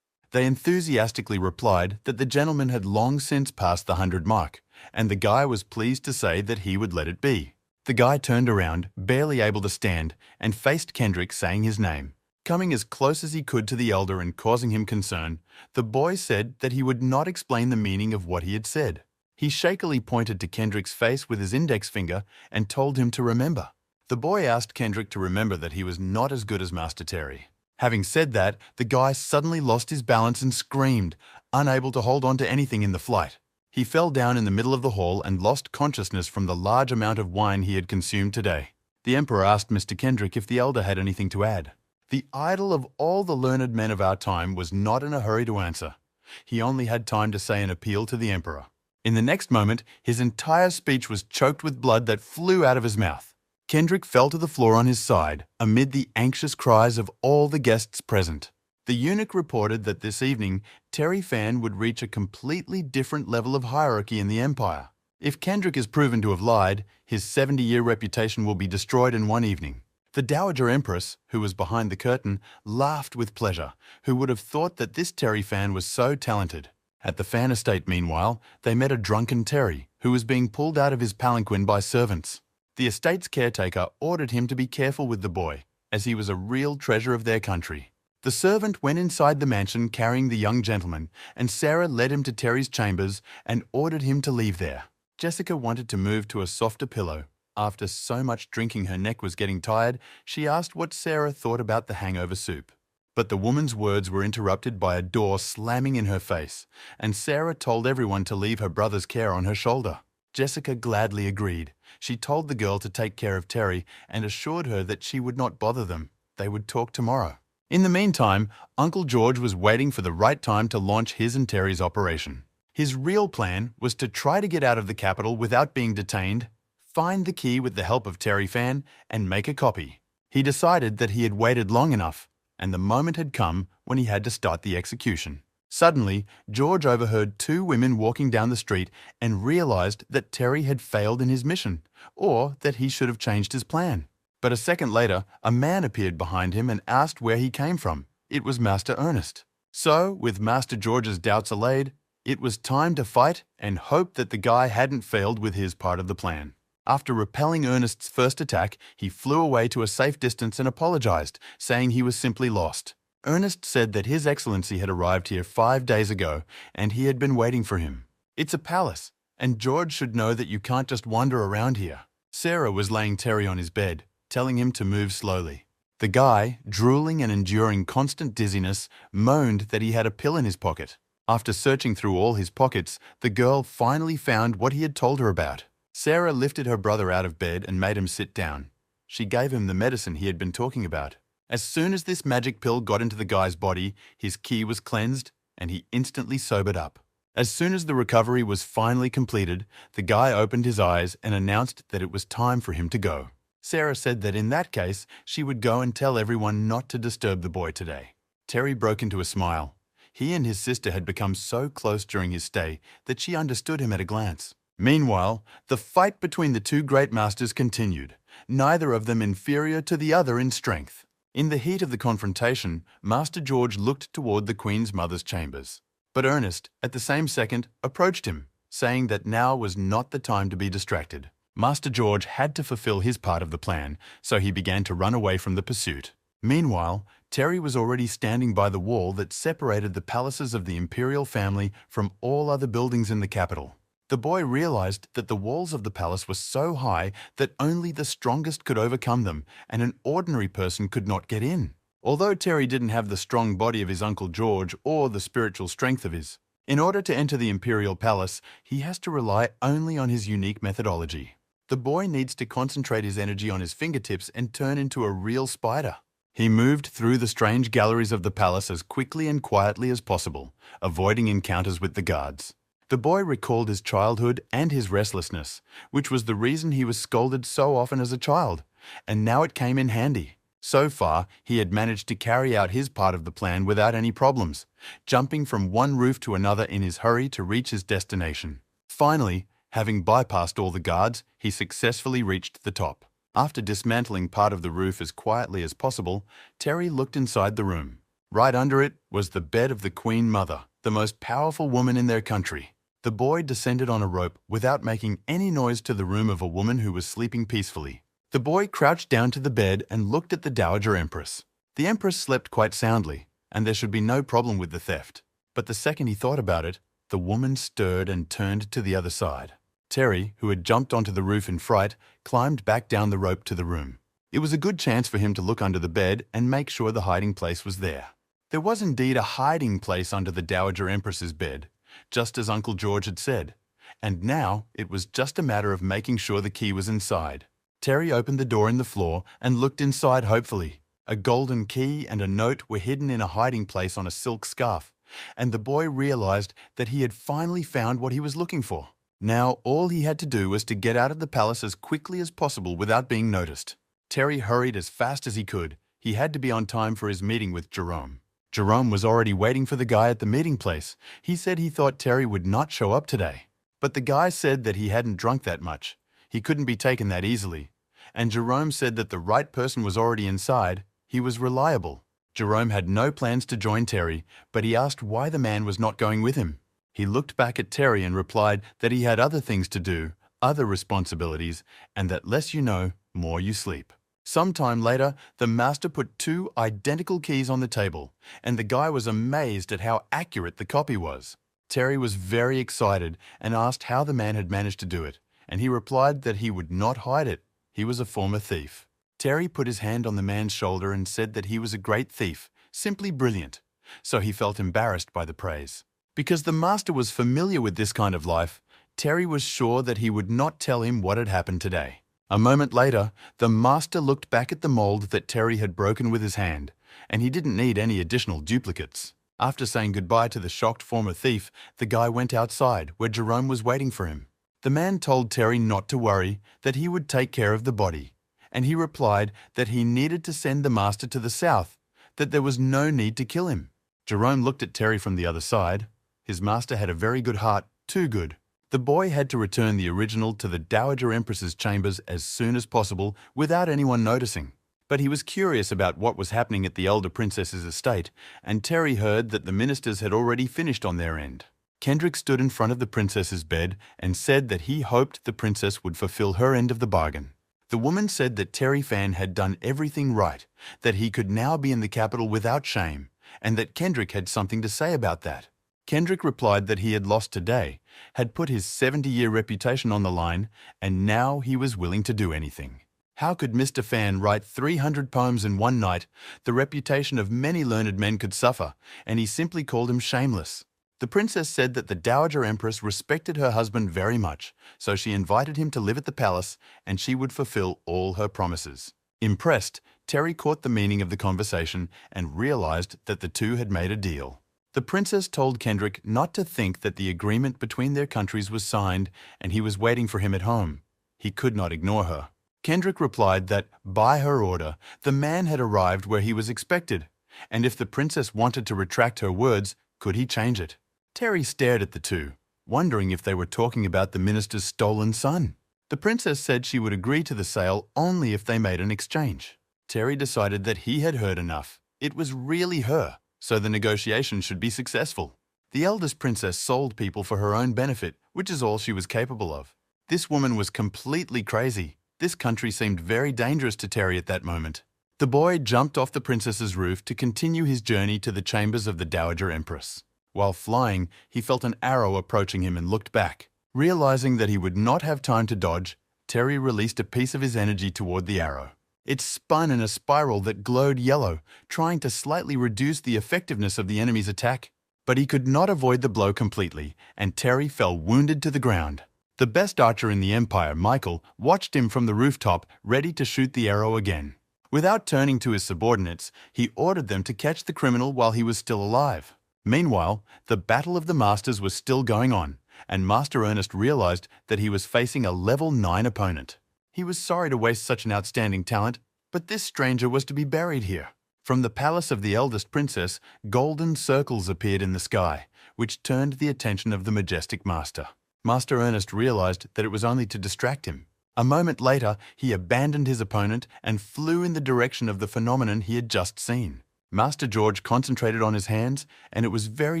They enthusiastically replied that the gentleman had long since passed the 100 mark, and the guy was pleased to say that he would let it be. The guy turned around, barely able to stand, and faced Kendrick saying his name. Coming as close as he could to the elder and causing him concern, the boy said that he would not explain the meaning of what he had said. He shakily pointed to Kendrick's face with his index finger and told him to remember. The boy asked Kendrick to remember that he was not as good as Master Terry. Having said that, the guy suddenly lost his balance and screamed, unable to hold on to anything in the flight. He fell down in the middle of the hall and lost consciousness from the large amount of wine he had consumed today. The Emperor asked Mr. Kendrick if the elder had anything to add. The idol of all the learned men of our time was not in a hurry to answer. He only had time to say an appeal to the Emperor. In the next moment, his entire speech was choked with blood that flew out of his mouth. Kendrick fell to the floor on his side, amid the anxious cries of all the guests present. The eunuch reported that this evening, Terry Fan would reach a completely different level of hierarchy in the empire. If Kendrick is proven to have lied, his 70-year reputation will be destroyed in one evening. The Dowager Empress, who was behind the curtain, laughed with pleasure. Who would have thought that this Terry Fan was so talented? At the Fan estate, meanwhile, they met a drunken Terry, who was being pulled out of his palanquin by servants. The estate's caretaker ordered him to be careful with the boy, as he was a real treasure of their country. The servant went inside the mansion carrying the young gentleman, and Sarah led him to Terry's chambers and ordered him to leave there. Jessica wanted to move to a softer pillow. After so much drinking her neck was getting tired, she asked what Sarah thought about the hangover soup. But the woman's words were interrupted by a door slamming in her face, and Sarah told everyone to leave her brother's care on her shoulder. Jessica gladly agreed. She told the girl to take care of Terry and assured her that she would not bother them. They would talk tomorrow. In the meantime, Uncle George was waiting for the right time to launch his and Terry's operation. His real plan was to try to get out of the capital without being detained, find the key with the help of Terry Fan, and make a copy. He decided that he had waited long enough, and the moment had come when he had to start the execution. Suddenly, George overheard two women walking down the street and realized that Terry had failed in his mission, or that he should have changed his plan. But a second later, a man appeared behind him and asked where he came from. It was Master Ernest. So, with Master George's doubts allayed, it was time to fight and hope that the guy hadn't failed with his part of the plan. After repelling Ernest's first attack, he flew away to a safe distance and apologized, saying he was simply lost. Ernest said that His Excellency had arrived here 5 days ago and he had been waiting for him. It's a palace, and George should know that you can't just wander around here. Sarah was laying Terry on his bed, telling him to move slowly. The guy, drooling and enduring constant dizziness, moaned that he had a pill in his pocket. After searching through all his pockets, the girl finally found what he had told her about. Sarah lifted her brother out of bed and made him sit down. She gave him the medicine he had been talking about. As soon as this magic pill got into the guy's body, his ki was cleansed and he instantly sobered up. As soon as the recovery was finally completed, the guy opened his eyes and announced that it was time for him to go. Sarah said that in that case, she would go and tell everyone not to disturb the boy today. Terry broke into a smile. He and his sister had become so close during his stay that she understood him at a glance. Meanwhile, the fight between the two great masters continued, neither of them inferior to the other in strength. In the heat of the confrontation, Master George looked toward the Queen's mother's chambers. But Ernest, at the same second, approached him, saying that now was not the time to be distracted. Master George had to fulfill his part of the plan, so he began to run away from the pursuit. Meanwhile, Terry was already standing by the wall that separated the palaces of the imperial family from all other buildings in the capital. The boy realized that the walls of the palace were so high that only the strongest could overcome them, and an ordinary person could not get in. Although Terry didn't have the strong body of his Uncle George or the spiritual strength of his, in order to enter the imperial palace, he has to rely only on his unique methodology. The boy needs to concentrate his energy on his fingertips and turn into a real spider. He moved through the strange galleries of the palace as quickly and quietly as possible, avoiding encounters with the guards. The boy recalled his childhood and his restlessness, which was the reason he was scolded so often as a child, and now it came in handy. So far, he had managed to carry out his part of the plan without any problems, jumping from one roof to another in his hurry to reach his destination. Finally, having bypassed all the guards, he successfully reached the top. After dismantling part of the roof as quietly as possible, Terry looked inside the room. Right under it was the bed of the Queen Mother, the most powerful woman in their country. The boy descended on a rope without making any noise to the room of a woman who was sleeping peacefully. The boy crouched down to the bed and looked at the Dowager Empress. The Empress slept quite soundly, and there should be no problem with the theft. But the second he thought about it, the woman stirred and turned to the other side. Terry, who had jumped onto the roof in fright, climbed back down the rope to the room. It was a good chance for him to look under the bed and make sure the hiding place was there. There was indeed a hiding place under the Dowager Empress's bed, just as Uncle George had said, and now it was just a matter of making sure the key was inside. Terry opened the door in the floor and looked inside hopefully. A golden key and a note were hidden in a hiding place on a silk scarf, and the boy realized that he had finally found what he was looking for. Now all he had to do was to get out of the palace as quickly as possible without being noticed. Terry hurried as fast as he could. He had to be on time for his meeting with Jerome. Jerome was already waiting for the guy at the meeting place. He said he thought Terry would not show up today. But the guy said that he hadn't drunk that much. He couldn't be taken that easily. And Jerome said that the right person was already inside. He was reliable. Jerome had no plans to join Terry, but he asked why the man was not going with him. He looked back at Terry and replied that he had other things to do, other responsibilities, and that less you know, more you sleep. Sometime later, the master put 2 identical keys on the table, and the guy was amazed at how accurate the copy was. Terry was very excited and asked how the man had managed to do it, and he replied that he would not hide it. He was a former thief. Terry put his hand on the man's shoulder and said that he was a great thief, simply brilliant. So he felt embarrassed by the praise. Because the master was familiar with this kind of life, Terry was sure that he would not tell him what had happened today. A moment later, the master looked back at the mold that Terry had broken with his hand, and he didn't need any additional duplicates. After saying goodbye to the shocked former thief, the guy went outside, where Jerome was waiting for him. The man told Terry not to worry, that he would take care of the body, and he replied that he needed to send the master to the south, that there was no need to kill him. Jerome looked at Terry from the other side. His master had a very good heart, too good. The boy had to return the original to the Dowager Empress's chambers as soon as possible without anyone noticing. But he was curious about what was happening at the elder princess's estate, and Terry heard that the ministers had already finished on their end. Kendrick stood in front of the princess's bed and said that he hoped the princess would fulfill her end of the bargain. The woman said that Terry Fan had done everything right, that he could now be in the capital without shame, and that Kendrick had something to say about that. Kendrick replied that he had lost today, had put his 70-year reputation on the line, and now he was willing to do anything. How could Mr. Fan write 300 poems in one night? The reputation of many learned men could suffer, and he simply called him shameless. The princess said that the Dowager Empress respected her husband very much, so she invited him to live at the palace, and she would fulfill all her promises. Impressed, Terry caught the meaning of the conversation and realized that the two had made a deal. The princess told Kendrick not to think that the agreement between their countries was signed and he was waiting for him at home. He could not ignore her. Kendrick replied that, by her order, the man had arrived where he was expected, and if the princess wanted to retract her words, could he change it? Terry stared at the two, wondering if they were talking about the minister's stolen son. The princess said she would agree to the sale only if they made an exchange. Terry decided that he had heard enough. It was really her, so the negotiation should be successful. The eldest princess sold people for her own benefit, which is all she was capable of. This woman was completely crazy. This country seemed very dangerous to Terry at that moment. The boy jumped off the princess's roof to continue his journey to the chambers of the Dowager Empress. While flying, he felt an arrow approaching him and looked back. Realizing that he would not have time to dodge, Terry released a piece of his energy toward the arrow. It spun in a spiral that glowed yellow, trying to slightly reduce the effectiveness of the enemy's attack. But he could not avoid the blow completely, and Terry fell wounded to the ground. The best archer in the Empire, Michael, watched him from the rooftop, ready to shoot the arrow again. Without turning to his subordinates, he ordered them to catch the criminal while he was still alive. Meanwhile, the Battle of the Masters was still going on, and Master Ernest realized that he was facing a level 9 opponent. He was sorry to waste such an outstanding talent, but this stranger was to be buried here. From the palace of the eldest princess, golden circles appeared in the sky, which turned the attention of the majestic master. Master Ernest realized that it was only to distract him. A moment later, he abandoned his opponent and flew in the direction of the phenomenon he had just seen. Master George concentrated on his hands, and it was very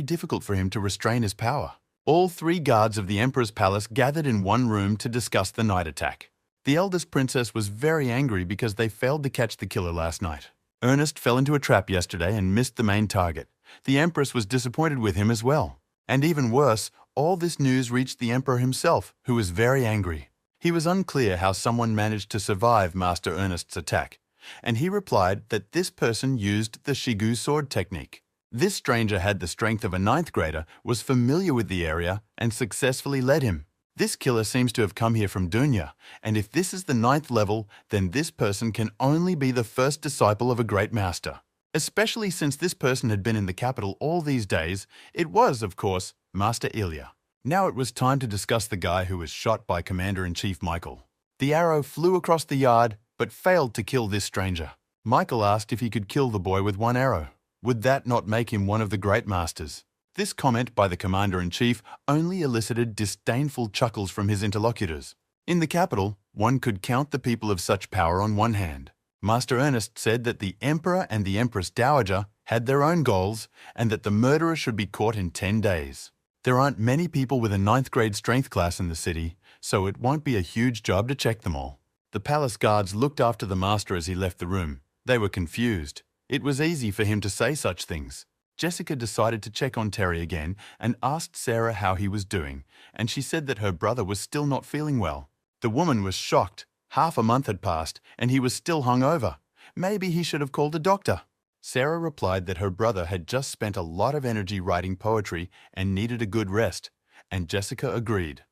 difficult for him to restrain his power. All 3 guards of the Emperor's palace gathered in one room to discuss the night attack. The eldest princess was very angry because they failed to catch the killer last night. Ernest fell into a trap yesterday and missed the main target. The Empress was disappointed with him as well. And even worse, all this news reached the Emperor himself, who was very angry. He was unclear how someone managed to survive Master Ernest's attack, and he replied that this person used the Shigu sword technique. This stranger had the strength of a 9th grader, was familiar with the area, and successfully led him. This killer seems to have come here from Dunya, and if this is the 9th level, then this person can only be the first disciple of a great master. Especially since this person had been in the capital all these days, it was, of course, Master Ilya. Now it was time to discuss the guy who was shot by Commander-in-Chief Michael. The arrow flew across the yard, but failed to kill this stranger. Michael asked if he could kill the boy with one arrow. Would that not make him one of the great masters? This comment by the commander-in-chief only elicited disdainful chuckles from his interlocutors. In the capital, one could count the people of such power on one hand. Master Ernest said that the Emperor and the Empress Dowager had their own goals and that the murderer should be caught in 10 days. There aren't many people with a 9th grade strength class in the city, so it won't be a huge job to check them all. The palace guards looked after the master as he left the room. They were confused. It was easy for him to say such things. Jessica decided to check on Terry again and asked Sarah how he was doing, and she said that her brother was still not feeling well. The woman was shocked. Half a month had passed, and he was still hungover. Maybe he should have called a doctor. Sarah replied that her brother had just spent a lot of energy writing poetry and needed a good rest, and Jessica agreed.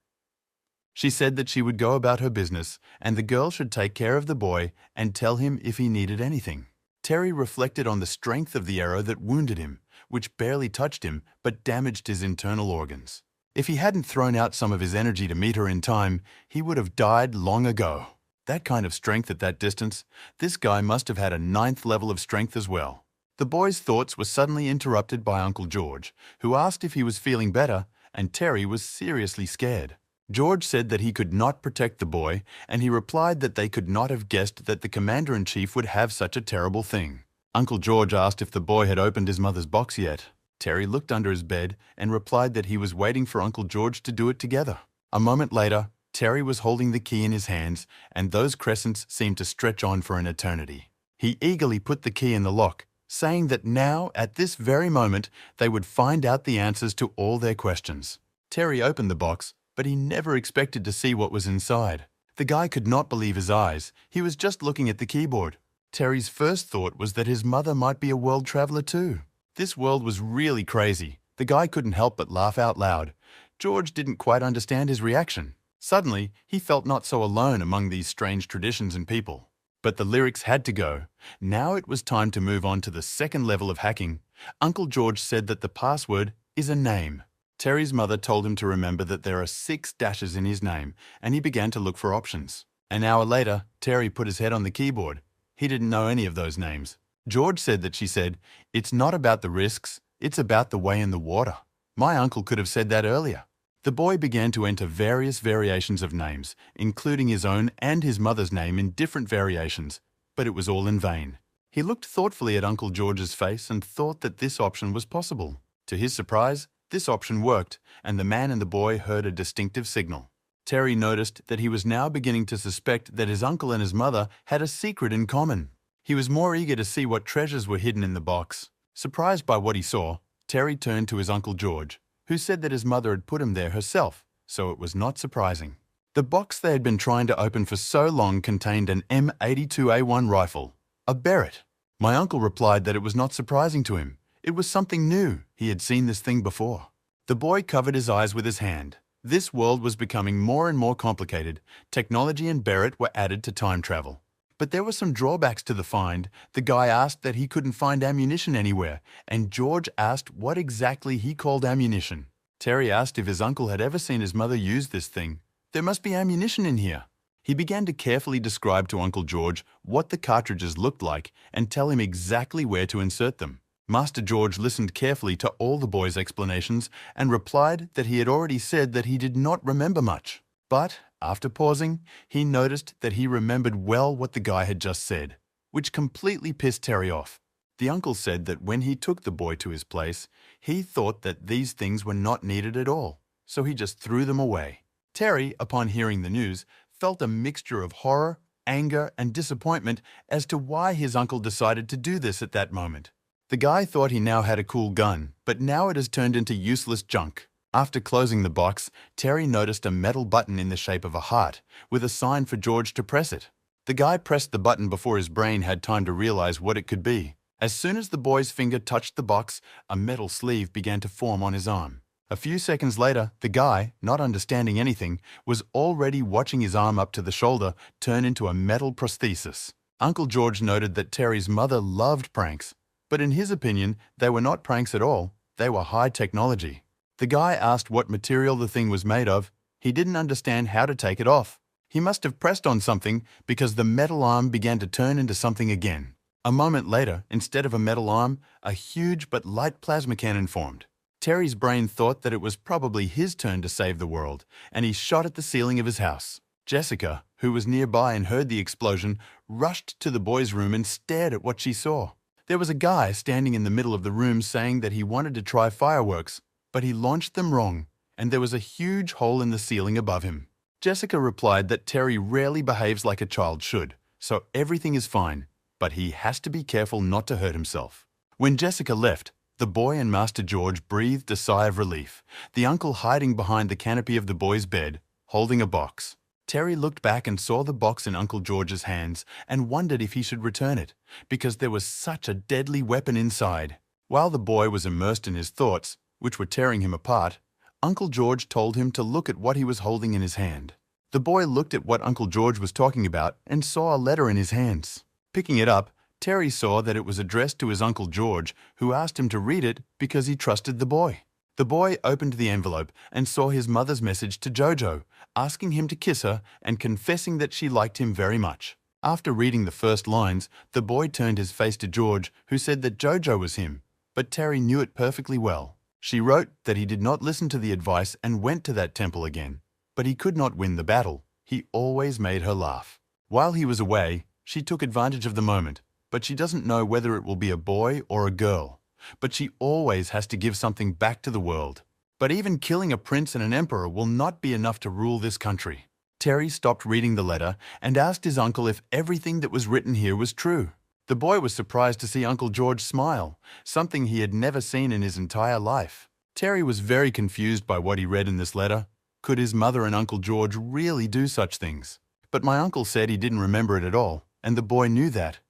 She said that she would go about her business, and the girl should take care of the boy and tell him if he needed anything. Terry reflected on the strength of the arrow that wounded him, which barely touched him but damaged his internal organs. If he hadn't thrown out some of his energy to meet her in time, he would have died long ago. That kind of strength at that distance, this guy must have had a 9th level of strength as well. The boy's thoughts were suddenly interrupted by Uncle George, who asked if he was feeling better, and Terry was seriously scared. George said that he could not protect the boy, and he replied that they could not have guessed that the commander-in-chief would have such a terrible thing. Uncle George asked if the boy had opened his mother's box yet. Terry looked under his bed and replied that he was waiting for Uncle George to do it together. A moment later, Terry was holding the key in his hands, and those crescents seemed to stretch on for an eternity. He eagerly put the key in the lock, saying that now, at this very moment, they would find out the answers to all their questions. Terry opened the box, but he never expected to see what was inside. The guy could not believe his eyes. He was just looking at the keyboard. Terry's first thought was that his mother might be a world traveler too. This world was really crazy. The guy couldn't help but laugh out loud. George didn't quite understand his reaction. Suddenly, he felt not so alone among these strange traditions and people. But the lyrics had to go. Now it was time to move on to the second level of hacking. Uncle George said that the password is a name. Terry's mother told him to remember that there are 6 dashes in his name, and he began to look for options. An hour later, Terry put his head on the keyboard. He didn't know any of those names. George said that she said, "It's not about the risks, it's about the way in the water." My uncle could have said that earlier. The boy began to enter various variations of names, including his own and his mother's name in different variations, but it was all in vain. He looked thoughtfully at Uncle George's face and thought that this option was possible. To his surprise, this option worked, and the man and the boy heard a distinctive signal. Terry noticed that he was now beginning to suspect that his uncle and his mother had a secret in common. He was more eager to see what treasures were hidden in the box. Surprised by what he saw, Terry turned to his Uncle George, who said that his mother had put him there herself, so it was not surprising. The box they had been trying to open for so long contained an M82A1 rifle, a Barrett. My uncle replied that it was not surprising to him. It was something new. He had seen this thing before. The boy covered his eyes with his hand. This world was becoming more and more complicated. Technology and Barrett were added to time travel. But there were some drawbacks to the find. The guy asked that he couldn't find ammunition anywhere, and George asked what exactly he called ammunition. Terry asked if his uncle had ever seen his mother use this thing. There must be ammunition in here. He began to carefully describe to Uncle George what the cartridges looked like and tell him exactly where to insert them. Master George listened carefully to all the boy's explanations and replied that he had already said that he did not remember much. But, after pausing, he noticed that he remembered well what the guy had just said, which completely pissed Terry off. The uncle said that when he took the boy to his place, he thought that these things were not needed at all, so he just threw them away. Terry, upon hearing the news, felt a mixture of horror, anger, and disappointment as to why his uncle decided to do this at that moment. The guy thought he now had a cool gun, but now it has turned into useless junk. After closing the box, Terry noticed a metal button in the shape of a heart, with a sign for George to press it. The guy pressed the button before his brain had time to realize what it could be. As soon as the boy's finger touched the box, a metal sleeve began to form on his arm. A few seconds later, the guy, not understanding anything, was already watching his arm up to the shoulder turn into a metal prosthesis. Uncle George noted that Terry's mother loved pranks, but in his opinion, they were not pranks at all, they were high technology. The guy asked what material the thing was made of. He didn't understand how to take it off. He must have pressed on something because the metal arm began to turn into something again. A moment later, instead of a metal arm, a huge but light plasma cannon formed. Terry's brain thought that it was probably his turn to save the world, and he shot at the ceiling of his house. Jessica, who was nearby and heard the explosion, rushed to the boy's room and stared at what she saw. There was a guy standing in the middle of the room saying that he wanted to try fireworks, but he launched them wrong, and there was a huge hole in the ceiling above him. Jessica replied that Terry rarely behaves like a child should, so everything is fine, but he has to be careful not to hurt himself. When Jessica left, the boy and Master George breathed a sigh of relief, the uncle hiding behind the canopy of the boy's bed, holding a box. Terry looked back and saw the box in Uncle George's hands and wondered if he should return it, because there was such a deadly weapon inside. While the boy was immersed in his thoughts, which were tearing him apart, Uncle George told him to look at what he was holding in his hand. The boy looked at what Uncle George was talking about and saw a letter in his hands. Picking it up, Terry saw that it was addressed to his Uncle George, who asked him to read it because he trusted the boy. The boy opened the envelope and saw his mother's message to Jojo, asking him to kiss her and confessing that she liked him very much. After reading the first lines, the boy turned his face to George, who said that Jojo was him, but Terry knew it perfectly well. She wrote that he did not listen to the advice and went to that temple again. But he could not win the battle. He always made her laugh. While he was away, she took advantage of the moment, but she doesn't know whether it will be a boy or a girl. But she always has to give something back to the world. But even killing a prince and an emperor will not be enough to rule this country. Terry stopped reading the letter and asked his uncle if everything that was written here was true. The boy was surprised to see Uncle George smile, something he had never seen in his entire life. Terry was very confused by what he read in this letter. Could his mother and Uncle George really do such things? But my uncle said he didn't remember it at all, and the boy knew that.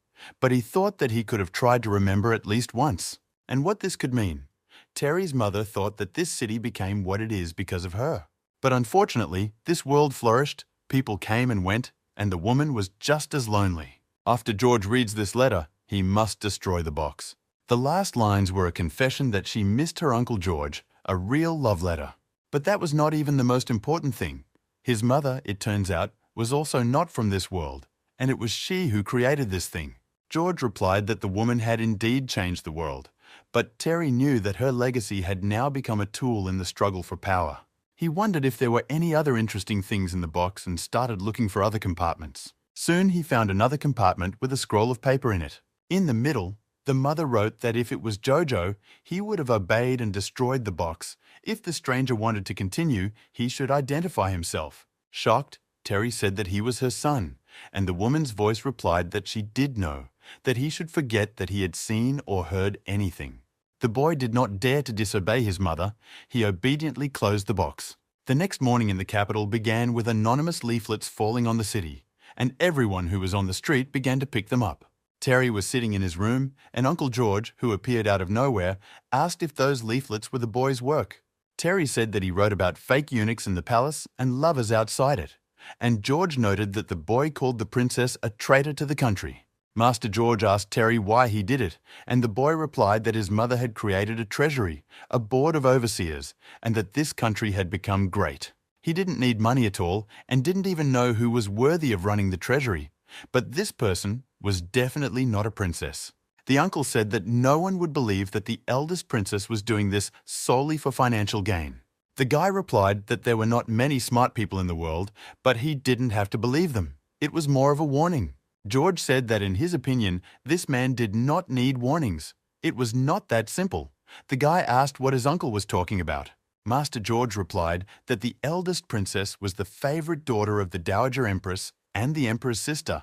But he thought that he could have tried to remember at least once. And what this could mean. Terry's mother thought that this city became what it is because of her. But unfortunately, this world flourished, people came and went, and the woman was just as lonely. After George reads this letter, he must destroy the box. The last lines were a confession that she missed her Uncle George, a real love letter. But that was not even the most important thing. His mother, it turns out, was also not from this world, and it was she who created this thing. George replied that the woman had indeed changed the world, but Terry knew that her legacy had now become a tool in the struggle for power. He wondered if there were any other interesting things in the box and started looking for other compartments. Soon he found another compartment with a scroll of paper in it. In the middle, the mother wrote that if it was Jojo, he would have obeyed and destroyed the box. If the stranger wanted to continue, he should identify himself. Shocked, Terry said that he was her son, and the woman's voice replied that she did know, that he should forget that he had seen or heard anything. The boy did not dare to disobey his mother. He obediently closed the box. The next morning in the capital began with anonymous leaflets falling on the city, and everyone who was on the street began to pick them up. Terry was sitting in his room, and Uncle George, who appeared out of nowhere, asked if those leaflets were the boy's work. Terry said that he wrote about fake eunuchs in the palace and lovers outside it, and George noted that the boy called the princess a traitor to the country. Master George asked Terry why he did it, and the boy replied that his mother had created a treasury, a board of overseers, and that this country had become great. He didn't need money at all and didn't even know who was worthy of running the treasury, but this person was definitely not a princess. The uncle said that no one would believe that the eldest princess was doing this solely for financial gain. The guy replied that there were not many smart people in the world, but he didn't have to believe them. It was more of a warning. George said that in his opinion, this man did not need warnings. It was not that simple. The guy asked what his uncle was talking about. Master George replied that the eldest princess was the favorite daughter of the Dowager Empress and the Emperor's sister,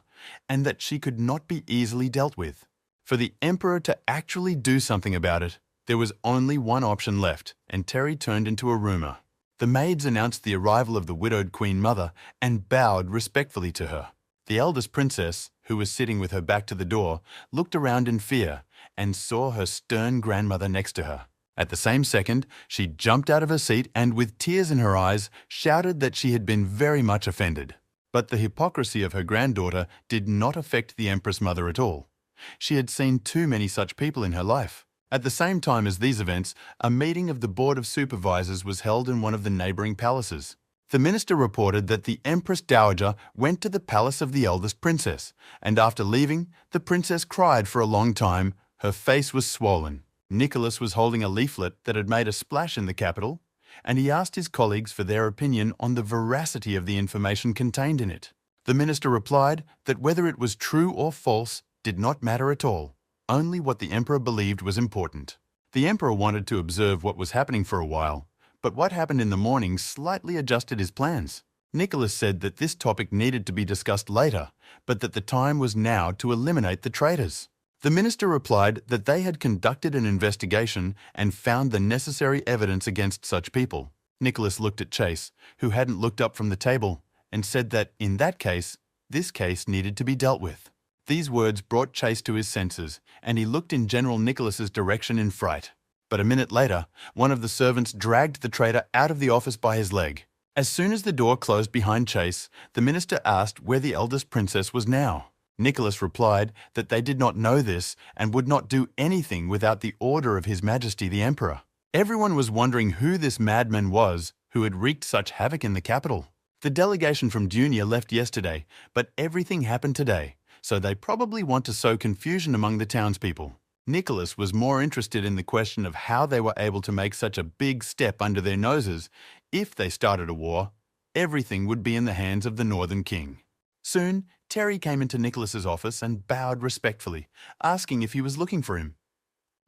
and that she could not be easily dealt with. For the Emperor to actually do something about it, there was only one option left, and Terry turned into a rumor. The maids announced the arrival of the widowed Queen Mother and bowed respectfully to her. The eldest princess, who was sitting with her back to the door, looked around in fear and saw her stern grandmother next to her. At the same second, she jumped out of her seat and, with tears in her eyes, shouted that she had been very much offended. But the hypocrisy of her granddaughter did not affect the Empress Mother at all. She had seen too many such people in her life. At the same time as these events, a meeting of the Board of Supervisors was held in one of the neighboring palaces. The minister reported that the Empress Dowager went to the palace of the eldest princess, and after leaving, the princess cried for a long time. Her face was swollen. Nicholas was holding a leaflet that had made a splash in the capital, and he asked his colleagues for their opinion on the veracity of the information contained in it. The minister replied that whether it was true or false did not matter at all. Only what the emperor believed was important. The emperor wanted to observe what was happening for a while, but what happened in the morning slightly adjusted his plans. Nicholas said that this topic needed to be discussed later, but that the time was now to eliminate the traitors. The minister replied that they had conducted an investigation and found the necessary evidence against such people. Nicholas looked at Chase, who hadn't looked up from the table, and said that, in that case, this case needed to be dealt with. These words brought Chase to his senses, and he looked in General Nicholas's direction in fright. But a minute later, one of the servants dragged the traitor out of the office by his leg. As soon as the door closed behind Chase, the minister asked where the eldest princess was now. Nicholas replied that they did not know this and would not do anything without the order of His Majesty the Emperor. Everyone was wondering who this madman was who had wreaked such havoc in the capital. The delegation from Junior left yesterday, but everything happened today, so they probably want to sow confusion among the townspeople. Nicholas was more interested in the question of how they were able to make such a big step under their noses. If they started a war, everything would be in the hands of the Northern King. Soon, Terry came into Nicholas's office and bowed respectfully, asking if he was looking for him.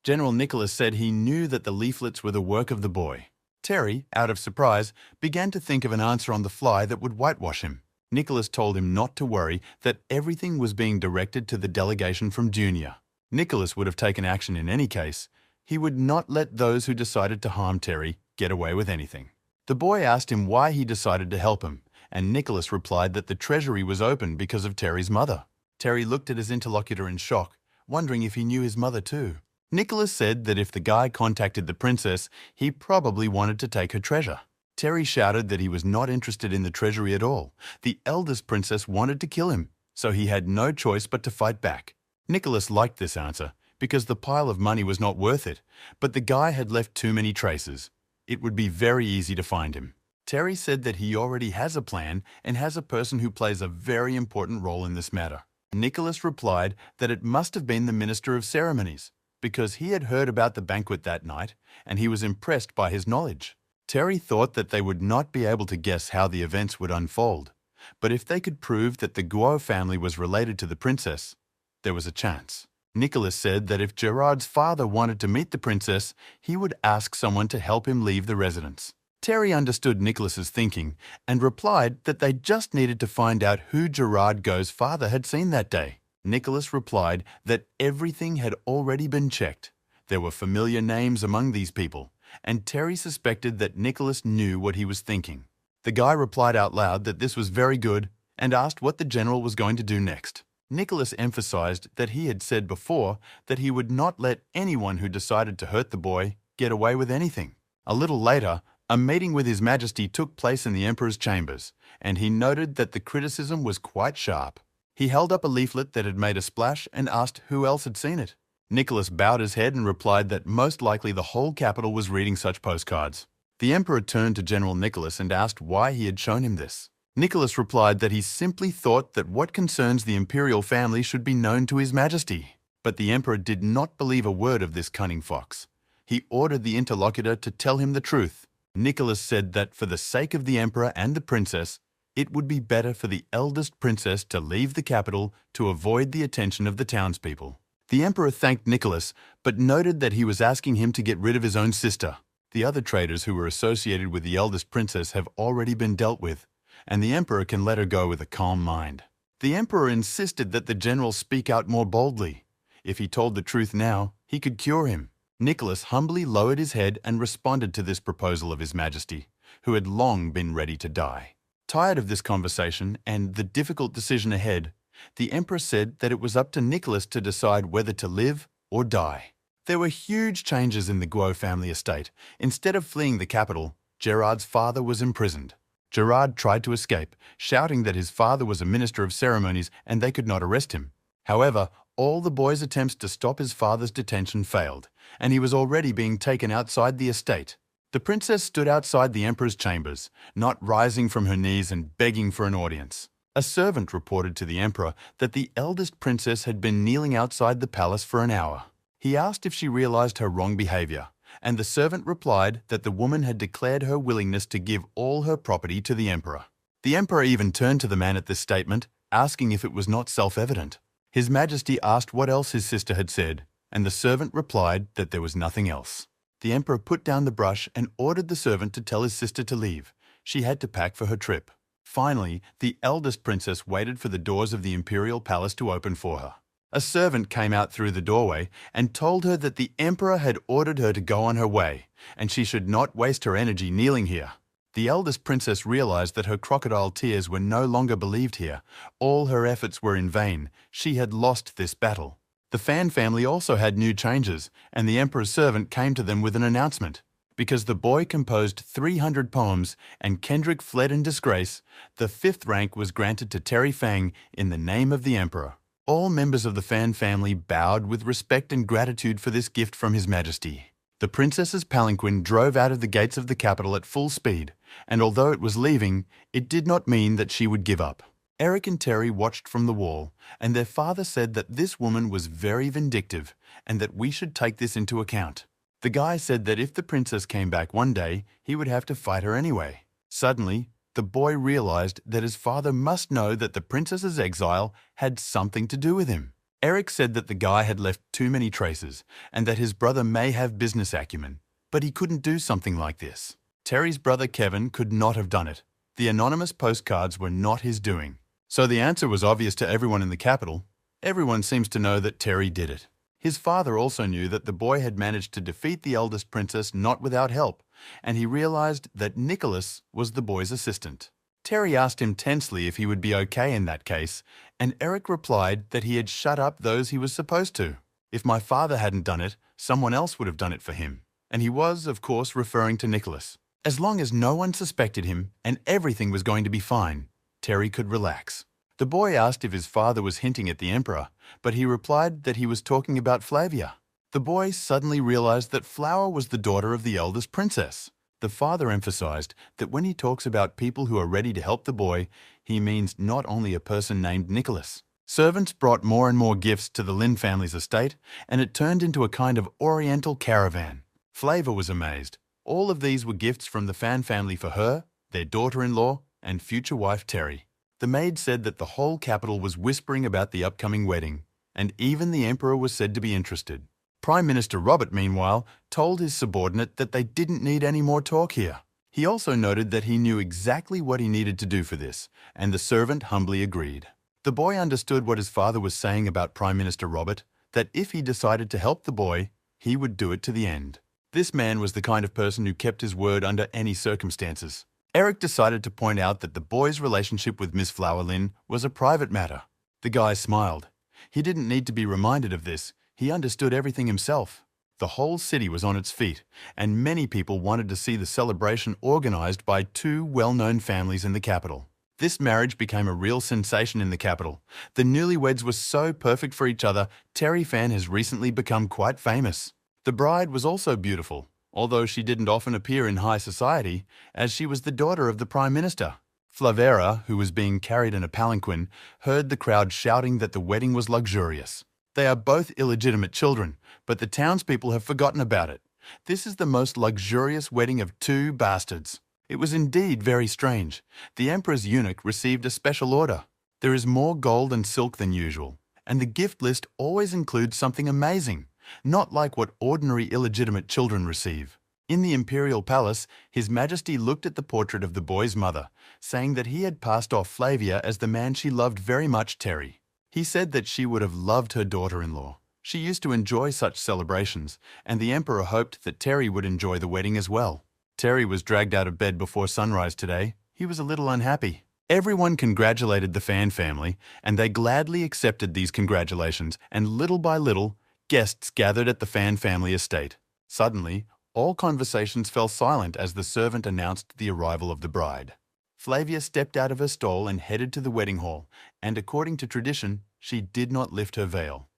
General Nicholas said he knew that the leaflets were the work of the boy. Terry, out of surprise, began to think of an answer on the fly that would whitewash him. Nicholas told him not to worry, that everything was being directed to the delegation from Junior. Nicholas would have taken action in any case. He would not let those who decided to harm Terry get away with anything. The boy asked him why he decided to help him, and Nicholas replied that the treasury was open because of Terry's mother. Terry looked at his interlocutor in shock, wondering if he knew his mother too. Nicholas said that if the guy contacted the princess, he probably wanted to take her treasure. Terry shouted that he was not interested in the treasury at all. The eldest princess wanted to kill him, so he had no choice but to fight back. Nicholas liked this answer because the pile of money was not worth it, but the guy had left too many traces. It would be very easy to find him. Terry said that he already has a plan and has a person who plays a very important role in this matter. Nicholas replied that it must have been the Minister of Ceremonies, because he had heard about the banquet that night and he was impressed by his knowledge. Terry thought that they would not be able to guess how the events would unfold, but if they could prove that the Guo family was related to the princess, there was a chance. Nicholas said that if Gerard's father wanted to meet the princess, he would ask someone to help him leave the residence. Terry understood Nicholas's thinking and replied that they just needed to find out who Gerard Go's father had seen that day. Nicholas replied that everything had already been checked. There were familiar names among these people, and Terry suspected that Nicholas knew what he was thinking. The guy replied out loud that this was very good and asked what the general was going to do next. Nicholas emphasized that he had said before that he would not let anyone who decided to hurt the boy get away with anything. A little later, a meeting with His Majesty took place in the Emperor's chambers, and he noted that the criticism was quite sharp. He held up a leaflet that had made a splash and asked who else had seen it. Nicholas bowed his head and replied that most likely the whole capital was reading such postcards. The Emperor turned to General Nicholas and asked why he had shown him this. Nicholas replied that he simply thought that what concerns the imperial family should be known to His Majesty. But the Emperor did not believe a word of this cunning fox. He ordered the interlocutor to tell him the truth. Nicholas said that for the sake of the Emperor and the princess, it would be better for the eldest princess to leave the capital to avoid the attention of the townspeople. The Emperor thanked Nicholas, but noted that he was asking him to get rid of his own sister. The other traitors who were associated with the eldest princess have already been dealt with, and the Emperor can let her go with a calm mind. The Emperor insisted that the general speak out more boldly. If he told the truth now, he could cure him. Nicholas humbly lowered his head and responded to this proposal of His Majesty, who had long been ready to die. Tired of this conversation and the difficult decision ahead, the Emperor said that it was up to Nicholas to decide whether to live or die. There were huge changes in the Guo family estate. Instead of fleeing the capital, Gerard's father was imprisoned. Gerard tried to escape, shouting that his father was a minister of ceremonies and they could not arrest him. However, all the boy's attempts to stop his father's detention failed, and he was already being taken outside the estate. The princess stood outside the emperor's chambers, not rising from her knees and begging for an audience. A servant reported to the emperor that the eldest princess had been kneeling outside the palace for an hour. He asked if she realized her wrong behavior, and the servant replied that the woman had declared her willingness to give all her property to the emperor. The emperor even turned to the man at this statement, asking if it was not self-evident. His Majesty asked what else his sister had said, and the servant replied that there was nothing else. The emperor put down the brush and ordered the servant to tell his sister to leave. She had to pack for her trip. Finally, the eldest princess waited for the doors of the imperial palace to open for her. A servant came out through the doorway and told her that the emperor had ordered her to go on her way, and she should not waste her energy kneeling here. The eldest princess realized that her crocodile tears were no longer believed here. All her efforts were in vain. She had lost this battle. The Fan family also had new changes, and the emperor's servant came to them with an announcement. Because the boy composed 300 poems and Kendrick fled in disgrace, the 5th rank was granted to Terry Fang in the name of the emperor. All members of the Fan family bowed with respect and gratitude for this gift from His Majesty. The princess's palanquin drove out of the gates of the capital at full speed, and although it was leaving, it did not mean that she would give up. Eric and Terry watched from the wall, and their father said that this woman was very vindictive and that we should take this into account. The guy said that if the princess came back one day, he would have to fight her anyway. Suddenly, the boy realized that his father must know that the princess's exile had something to do with him. Eric said that the guy had left too many traces and that his brother may have business acumen, but he couldn't do something like this. Terry's brother Kevin could not have done it. The anonymous postcards were not his doing. So the answer was obvious to everyone in the capital. Everyone seems to know that Terry did it. His father also knew that the boy had managed to defeat the eldest princess not without help, and he realized that Nicholas was the boy's assistant. Terry asked him tensely if he would be okay in that case, and Eric replied that he had shut up those he was supposed to. If my father hadn't done it, someone else would have done it for him. And he was, of course, referring to Nicholas. As long as no one suspected him and everything was going to be fine, Terry could relax. The boy asked if his father was hinting at the emperor, but he replied that he was talking about Flavia. The boy suddenly realized that Flower was the daughter of the eldest princess. The father emphasized that when he talks about people who are ready to help the boy, he means not only a person named Nicholas. Servants brought more and more gifts to the Lin family's estate, and it turned into a kind of oriental caravan. Flavor was amazed. All of these were gifts from the Fan family for her, their daughter-in-law, and future wife Terry. The maid said that the whole capital was whispering about the upcoming wedding, and even the emperor was said to be interested. Prime Minister Robert, meanwhile, told his subordinate that they didn't need any more talk here. He also noted that he knew exactly what he needed to do for this, and the servant humbly agreed. The boy understood what his father was saying about Prime Minister Robert, that if he decided to help the boy, he would do it to the end. This man was the kind of person who kept his word under any circumstances. Eric decided to point out that the boy's relationship with Miss Flower Lin was a private matter. The guy smiled. He didn't need to be reminded of this. He understood everything himself. The whole city was on its feet, and many people wanted to see the celebration organized by two well-known families in the capital. This marriage became a real sensation in the capital. The newlyweds were so perfect for each other, Terry Fan has recently become quite famous. The bride was also beautiful, although she didn't often appear in high society, as she was the daughter of the Prime Minister. Flavera, who was being carried in a palanquin, heard the crowd shouting that the wedding was luxurious. They are both illegitimate children, but the townspeople have forgotten about it. This is the most luxurious wedding of two bastards. It was indeed very strange. The emperor's eunuch received a special order. There is more gold and silk than usual, and the gift list always includes something amazing, not like what ordinary illegitimate children receive. In the imperial palace, His Majesty looked at the portrait of the boy's mother, saying that he had passed off Flavia as the man she loved very much, Terry. He said that she would have loved her daughter-in-law. She used to enjoy such celebrations, and the emperor hoped that Terry would enjoy the wedding as well. Terry was dragged out of bed before sunrise today. He was a little unhappy. Everyone congratulated the Fan family, and they gladly accepted these congratulations, and little by little, guests gathered at the Fan family estate. Suddenly, all conversations fell silent as the servant announced the arrival of the bride. Flavia stepped out of her stall and headed to the wedding hall, and according to tradition, she did not lift her veil.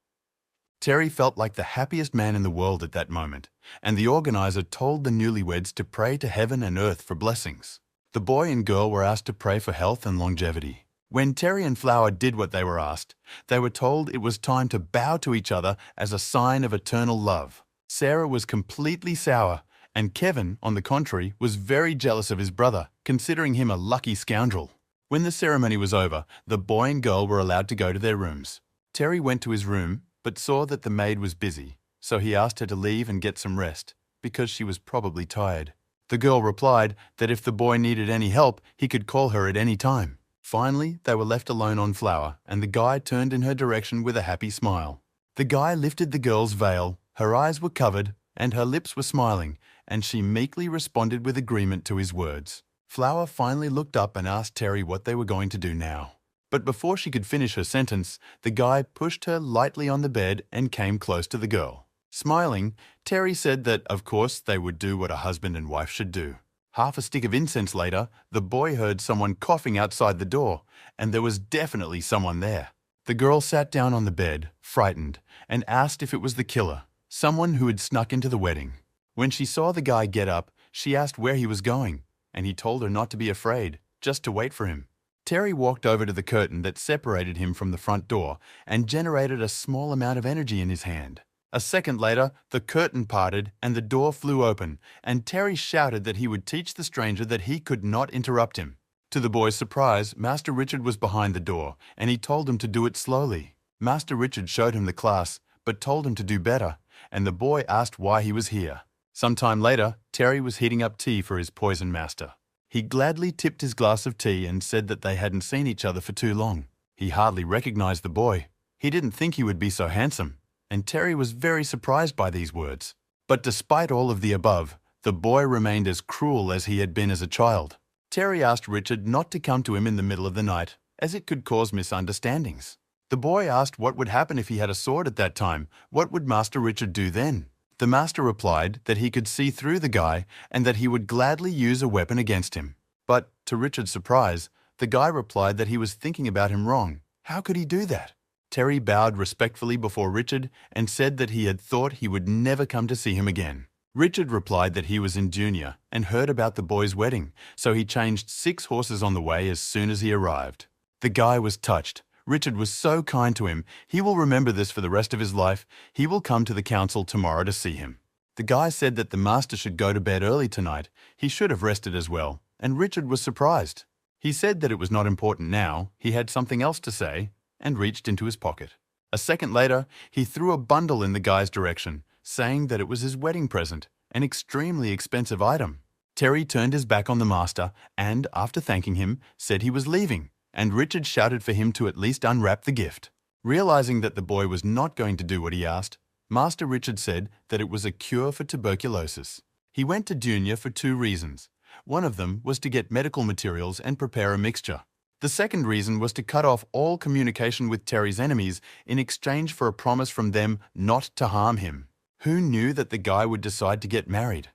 Terry felt like the happiest man in the world at that moment, and the organizer told the newlyweds to pray to heaven and earth for blessings. The boy and girl were asked to pray for health and longevity. When Terry and Flower did what they were asked, they were told it was time to bow to each other as a sign of eternal love. Sarah was completely sour, and Kevin, on the contrary, was very jealous of his brother, considering him a lucky scoundrel. When the ceremony was over, the boy and girl were allowed to go to their rooms. Terry went to his room, but saw that the maid was busy, so he asked her to leave and get some rest, because she was probably tired. The girl replied that if the boy needed any help, he could call her at any time. Finally, they were left alone on Flower, and the guy turned in her direction with a happy smile. The guy lifted the girl's veil, her eyes were covered, and her lips were smiling, and she meekly responded with agreement to his words. Flower finally looked up and asked Terry what they were going to do now. But before she could finish her sentence, the guy pushed her lightly on the bed and came close to the girl. Smiling, Terry said that, of course, they would do what a husband and wife should do. Half a stick of incense later, the boy heard someone coughing outside the door, and there was definitely someone there. The girl sat down on the bed, frightened, and asked if it was the killer, someone who had snuck into the wedding. When she saw the guy get up, she asked where he was going, and he told her not to be afraid, just to wait for him. Terry walked over to the curtain that separated him from the front door and generated a small amount of energy in his hand. A second later, the curtain parted and the door flew open, and Terry shouted that he would teach the stranger that he could not interrupt him. To the boy's surprise, Master Richard was behind the door, and he told him to do it slowly. Master Richard showed him the class, but told him to do better, and the boy asked why he was here. Some time later, Terry was heating up tea for his poison master. He gladly tipped his glass of tea and said that they hadn't seen each other for too long. He hardly recognized the boy. He didn't think he would be so handsome, and Terry was very surprised by these words. But despite all of the above, the boy remained as cruel as he had been as a child. Terry asked Richard not to come to him in the middle of the night, as it could cause misunderstandings. The boy asked what would happen if he had a sword at that time. What would Master Richard do then? The master replied that he could see through the guy and that he would gladly use a weapon against him. But, to Richard's surprise, the guy replied that he was thinking about him wrong. How could he do that? Terry bowed respectfully before Richard and said that he had thought he would never come to see him again. Richard replied that he was in Junior and heard about the boy's wedding, so he changed 6 horses on the way as soon as he arrived. The guy was touched. Richard was so kind to him. He will remember this for the rest of his life. He will come to the council tomorrow to see him. The guy said that the master should go to bed early tonight. He should have rested as well, and Richard was surprised. He said that it was not important now. He had something else to say, and reached into his pocket. A second later, he threw a bundle in the guy's direction, saying that it was his wedding present, an extremely expensive item. Terry turned his back on the master and, after thanking him, said he was leaving, and Richard shouted for him to at least unwrap the gift. Realizing that the boy was not going to do what he asked, Master Richard said that it was a cure for tuberculosis. He went to Junior for 2 reasons. One of them was to get medical materials and prepare a mixture. The second reason was to cut off all communication with Terry's enemies in exchange for a promise from them not to harm him. Who knew that the guy would decide to get married?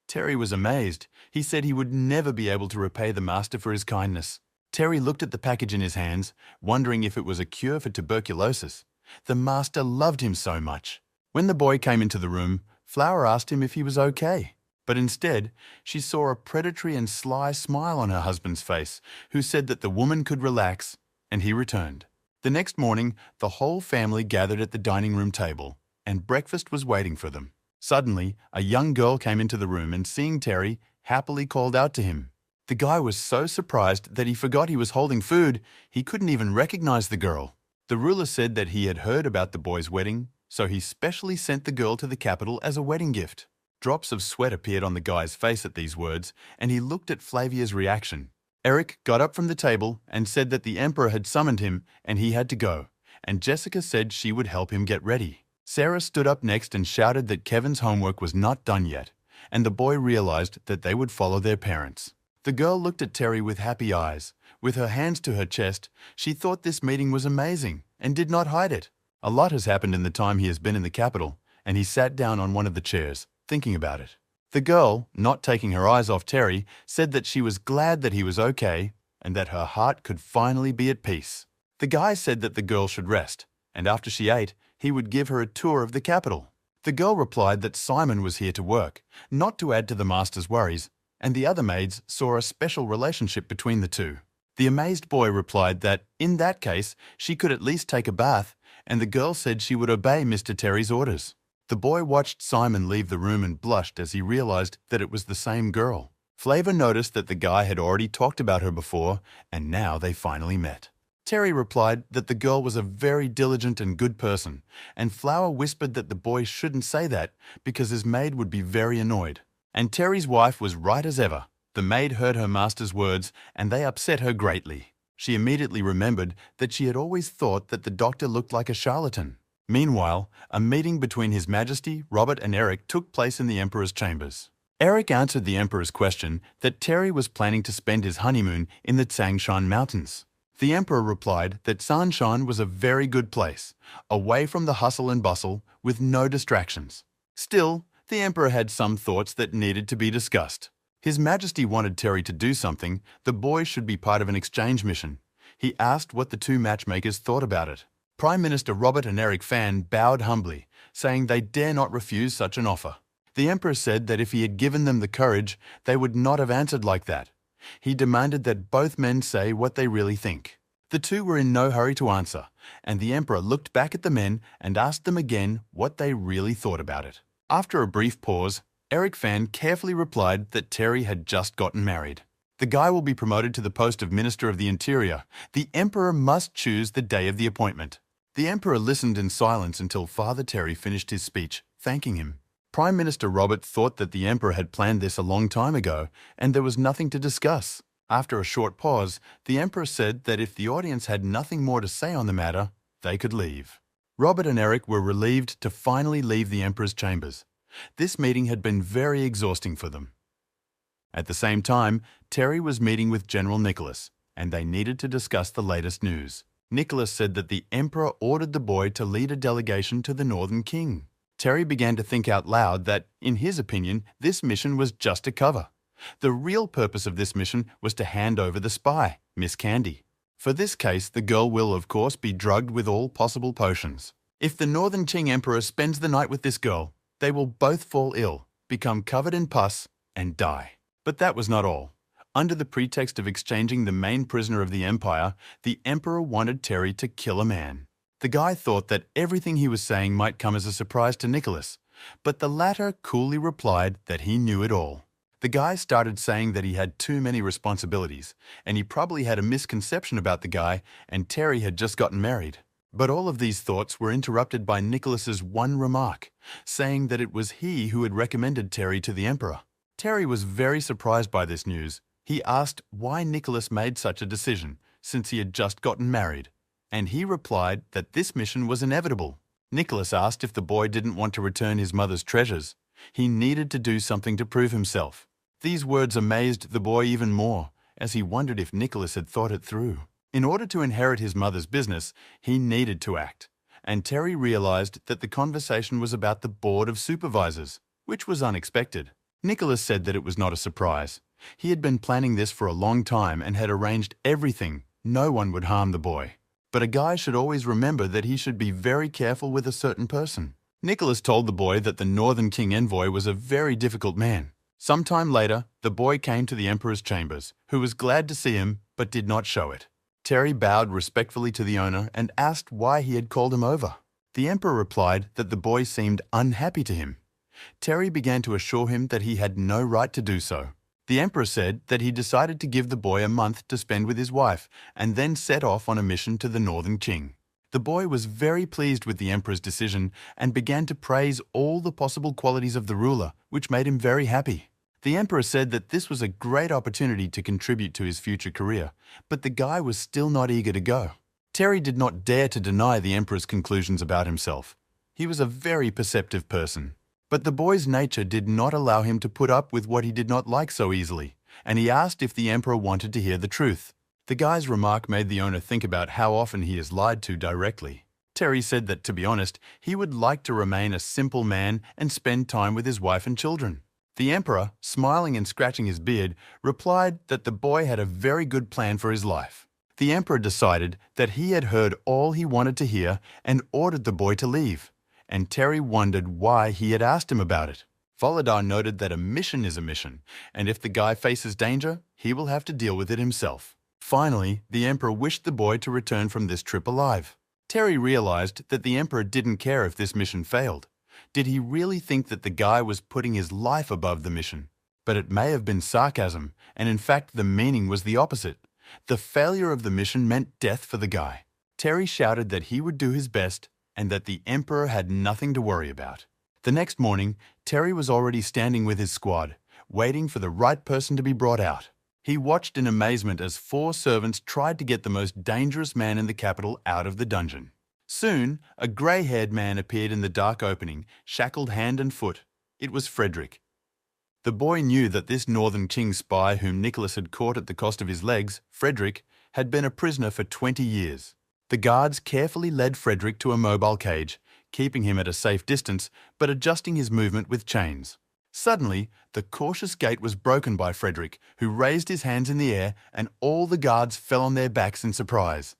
Terry was amazed. He said he would never be able to repay the master for his kindness. Terry looked at the package in his hands, wondering if it was a cure for tuberculosis. The master loved him so much. When the boy came into the room, Flower asked him if he was okay. But instead, she saw a predatory and sly smile on her husband's face, who said that the woman could relax, and he returned. The next morning, the whole family gathered at the dining room table, and breakfast was waiting for them. Suddenly, a young girl came into the room and, seeing Terry, happily called out to him. The guy was so surprised that he forgot he was holding food. He couldn't even recognize the girl. The ruler said that he had heard about the boy's wedding, so he specially sent the girl to the capital as a wedding gift. Drops of sweat appeared on the guy's face at these words, and he looked at Flavia's reaction. Eric got up from the table and said that the emperor had summoned him and he had to go, and Jessica said she would help him get ready. Sarah stood up next and shouted that Kevin's homework was not done yet, and the boy realized that they would follow their parents. The girl looked at Terry with happy eyes. With her hands to her chest, she thought this meeting was amazing and did not hide it. A lot has happened in the time he has been in the capital, and he sat down on one of the chairs, thinking about it. The girl, not taking her eyes off Terry, said that she was glad that he was okay and that her heart could finally be at peace. The guy said that the girl should rest, and after she ate, he would give her a tour of the capital. The girl replied that Simon was here to work, not to add to the master's worries, and the other maids saw a special relationship between the two. The amazed boy replied that, in that case, she could at least take a bath, and the girl said she would obey Mr. Terry's orders. The boy watched Simon leave the room and blushed as he realized that it was the same girl. Flavor noticed that the guy had already talked about her before, and now they finally met. Terry replied that the girl was a very diligent and good person, and Flower whispered that the boy shouldn't say that because his maid would be very annoyed. And Terry's wife was right as ever. The maid heard her master's words, and they upset her greatly. She immediately remembered that she had always thought that the doctor looked like a charlatan. Meanwhile, a meeting between His Majesty, Robert and Eric took place in the Emperor's chambers. Eric answered the Emperor's question that Terry was planning to spend his honeymoon in the Tsangshan Mountains. The Emperor replied that Sanshan was a very good place, away from the hustle and bustle, with no distractions. Still, the Emperor had some thoughts that needed to be discussed. His Majesty wanted Terry to do something. The boy should be part of an exchange mission. He asked what the two matchmakers thought about it. Prime Minister Robert and Eric Fan bowed humbly, saying they dare not refuse such an offer. The Emperor said that if he had given them the courage, they would not have answered like that. He demanded that both men say what they really think. The two were in no hurry to answer, and the Emperor looked back at the men and asked them again what they really thought about it. After a brief pause, Eric Fan carefully replied that Terry had just gotten married. The guy will be promoted to the post of Minister of the Interior. The Emperor must choose the day of the appointment. The Emperor listened in silence until Father Terry finished his speech, thanking him. Prime Minister Robert thought that the Emperor had planned this a long time ago, and there was nothing to discuss. After a short pause, the Emperor said that if the audience had nothing more to say on the matter, they could leave. Robert and Eric were relieved to finally leave the Emperor's chambers. This meeting had been very exhausting for them. At the same time, Terry was meeting with General Nicholas, and they needed to discuss the latest news. Nicholas said that the Emperor ordered the boy to lead a delegation to the Northern King. Terry began to think out loud that, in his opinion, this mission was just a cover. The real purpose of this mission was to hand over the spy, Miss Candy. For this case, the girl will, of course, be drugged with all possible potions. If the Northern Qing Emperor spends the night with this girl, they will both fall ill, become covered in pus, and die. But that was not all. Under the pretext of exchanging the main prisoner of the Empire, the Emperor wanted Terry to kill a man. The guy thought that everything he was saying might come as a surprise to Nicholas, but the latter coolly replied that he knew it all. The guy started saying that he had too many responsibilities, and he probably had a misconception about the guy, and Terry had just gotten married. But all of these thoughts were interrupted by Nicholas's one remark, saying that it was he who had recommended Terry to the Emperor. Terry was very surprised by this news. He asked why Nicholas made such a decision, since he had just gotten married, and he replied that this mission was inevitable. Nicholas asked if the boy didn't want to return his mother's treasures. He needed to do something to prove himself. These words amazed the boy even more, as he wondered if Nicholas had thought it through. In order to inherit his mother's business, he needed to act, and Terry realized that the conversation was about the Board of Supervisors, which was unexpected. Nicholas said that it was not a surprise. He had been planning this for a long time and had arranged everything. No one would harm the boy. But a guy should always remember that he should be very careful with a certain person. Nicholas told the boy that the Northern King envoy was a very difficult man. Sometime later, the boy came to the Emperor's chambers, who was glad to see him but did not show it. Terry bowed respectfully to the owner and asked why he had called him over. The Emperor replied that the boy seemed unhappy to him. Terry began to assure him that he had no right to do so. The Emperor said that he decided to give the boy a month to spend with his wife and then set off on a mission to the Northern King. The boy was very pleased with the Emperor's decision and began to praise all the possible qualities of the ruler, which made him very happy. The Emperor said that this was a great opportunity to contribute to his future career, but the guy was still not eager to go. Terry did not dare to deny the Emperor's conclusions about himself. He was a very perceptive person. But the boy's nature did not allow him to put up with what he did not like so easily, and he asked if the Emperor wanted to hear the truth. The guy's remark made the owner think about how often he is lied to directly. Terry said that, to be honest, he would like to remain a simple man and spend time with his wife and children. The Emperor, smiling and scratching his beard, replied that the boy had a very good plan for his life. The emperor decided that he had heard all he wanted to hear and ordered the boy to leave, and Terry wondered why he had asked him about it. Volodar noted that a mission is a mission, and if the guy faces danger, he will have to deal with it himself. Finally, the emperor wished the boy to return from this trip alive. Terry realized that the emperor didn't care if this mission failed. Did he really think that the guy was putting his life above the mission? But it may have been sarcasm, and in fact the meaning was the opposite. The failure of the mission meant death for the guy. Terry shouted that he would do his best and that the emperor had nothing to worry about. The next morning, Terry was already standing with his squad, waiting for the right person to be brought out. He watched in amazement as 4 servants tried to get the most dangerous man in the capital out of the dungeon. Soon, a grey-haired man appeared in the dark opening, shackled hand and foot. It was Frederick. The boy knew that this northern king spy whom Nicholas had caught at the cost of his legs, Frederick, had been a prisoner for 20 years. The guards carefully led Frederick to a mobile cage, keeping him at a safe distance but adjusting his movement with chains. Suddenly, the cautious gate was broken by Frederick, who raised his hands in the air, and all the guards fell on their backs in surprise.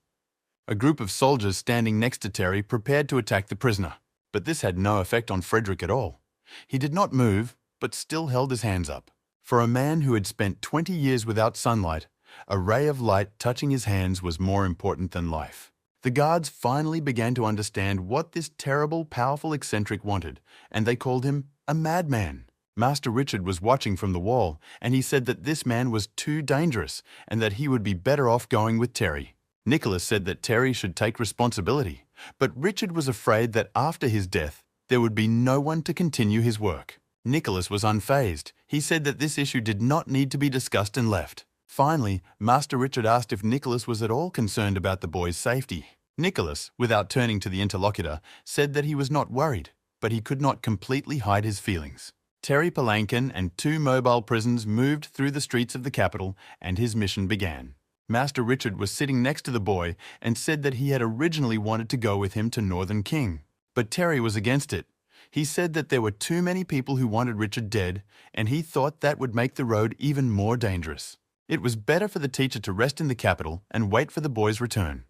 A group of soldiers standing next to Terry prepared to attack the prisoner, but this had no effect on Frederick at all. He did not move, but still held his hands up. For a man who had spent 20 years without sunlight, a ray of light touching his hands was more important than life. The guards finally began to understand what this terrible, powerful eccentric wanted, and they called him a madman. Master Richard was watching from the wall, and he said that this man was too dangerous and that he would be better off going with Terry. Nicholas said that Terry should take responsibility, but Richard was afraid that after his death, there would be no one to continue his work. Nicholas was unfazed. He said that this issue did not need to be discussed and left. Finally, Master Richard asked if Nicholas was at all concerned about the boy's safety. Nicholas, without turning to the interlocutor, said that he was not worried, but he could not completely hide his feelings. Terry Palankin and 2 mobile prisons moved through the streets of the capital, and his mission began. Master Richard was sitting next to the boy and said that he had originally wanted to go with him to Northern King. But Terry was against it. He said that there were too many people who wanted Richard dead, and he thought that would make the road even more dangerous. It was better for the teacher to rest in the capital and wait for the boy's return.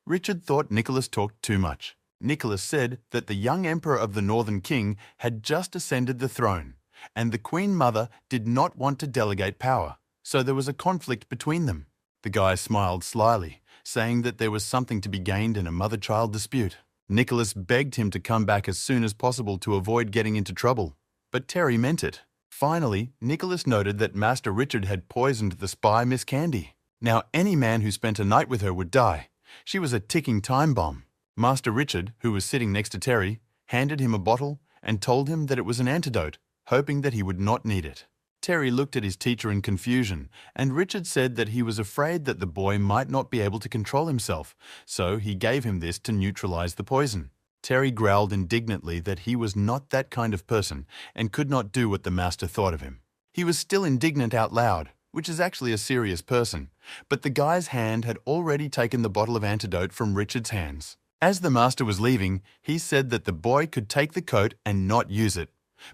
Richard thought Nicholas talked too much. Nicholas said that the young emperor of the Northern King had just ascended the throne, and the Queen Mother did not want to delegate power, so there was a conflict between them. The guy smiled slyly, saying that there was something to be gained in a mother-child dispute. Nicholas begged him to come back as soon as possible to avoid getting into trouble, but Terry meant it. Finally, Nicholas noted that Master Richard had poisoned the spy Miss Candy. Now any man who spent a night with her would die. She was a ticking time bomb. Master Richard, who was sitting next to Terry, handed him a bottle and told him that it was an antidote, hoping that he would not need it. Terry looked at his teacher in confusion, and Richard said that he was afraid that the boy might not be able to control himself, so he gave him this to neutralize the poison. Terry growled indignantly that he was not that kind of person and could not do what the master thought of him. He was still indignant out loud, which is actually a serious person, but the guy's hand had already taken the bottle of antidote from Richard's hands. As the master was leaving, he said that the boy could take the coat and not use it,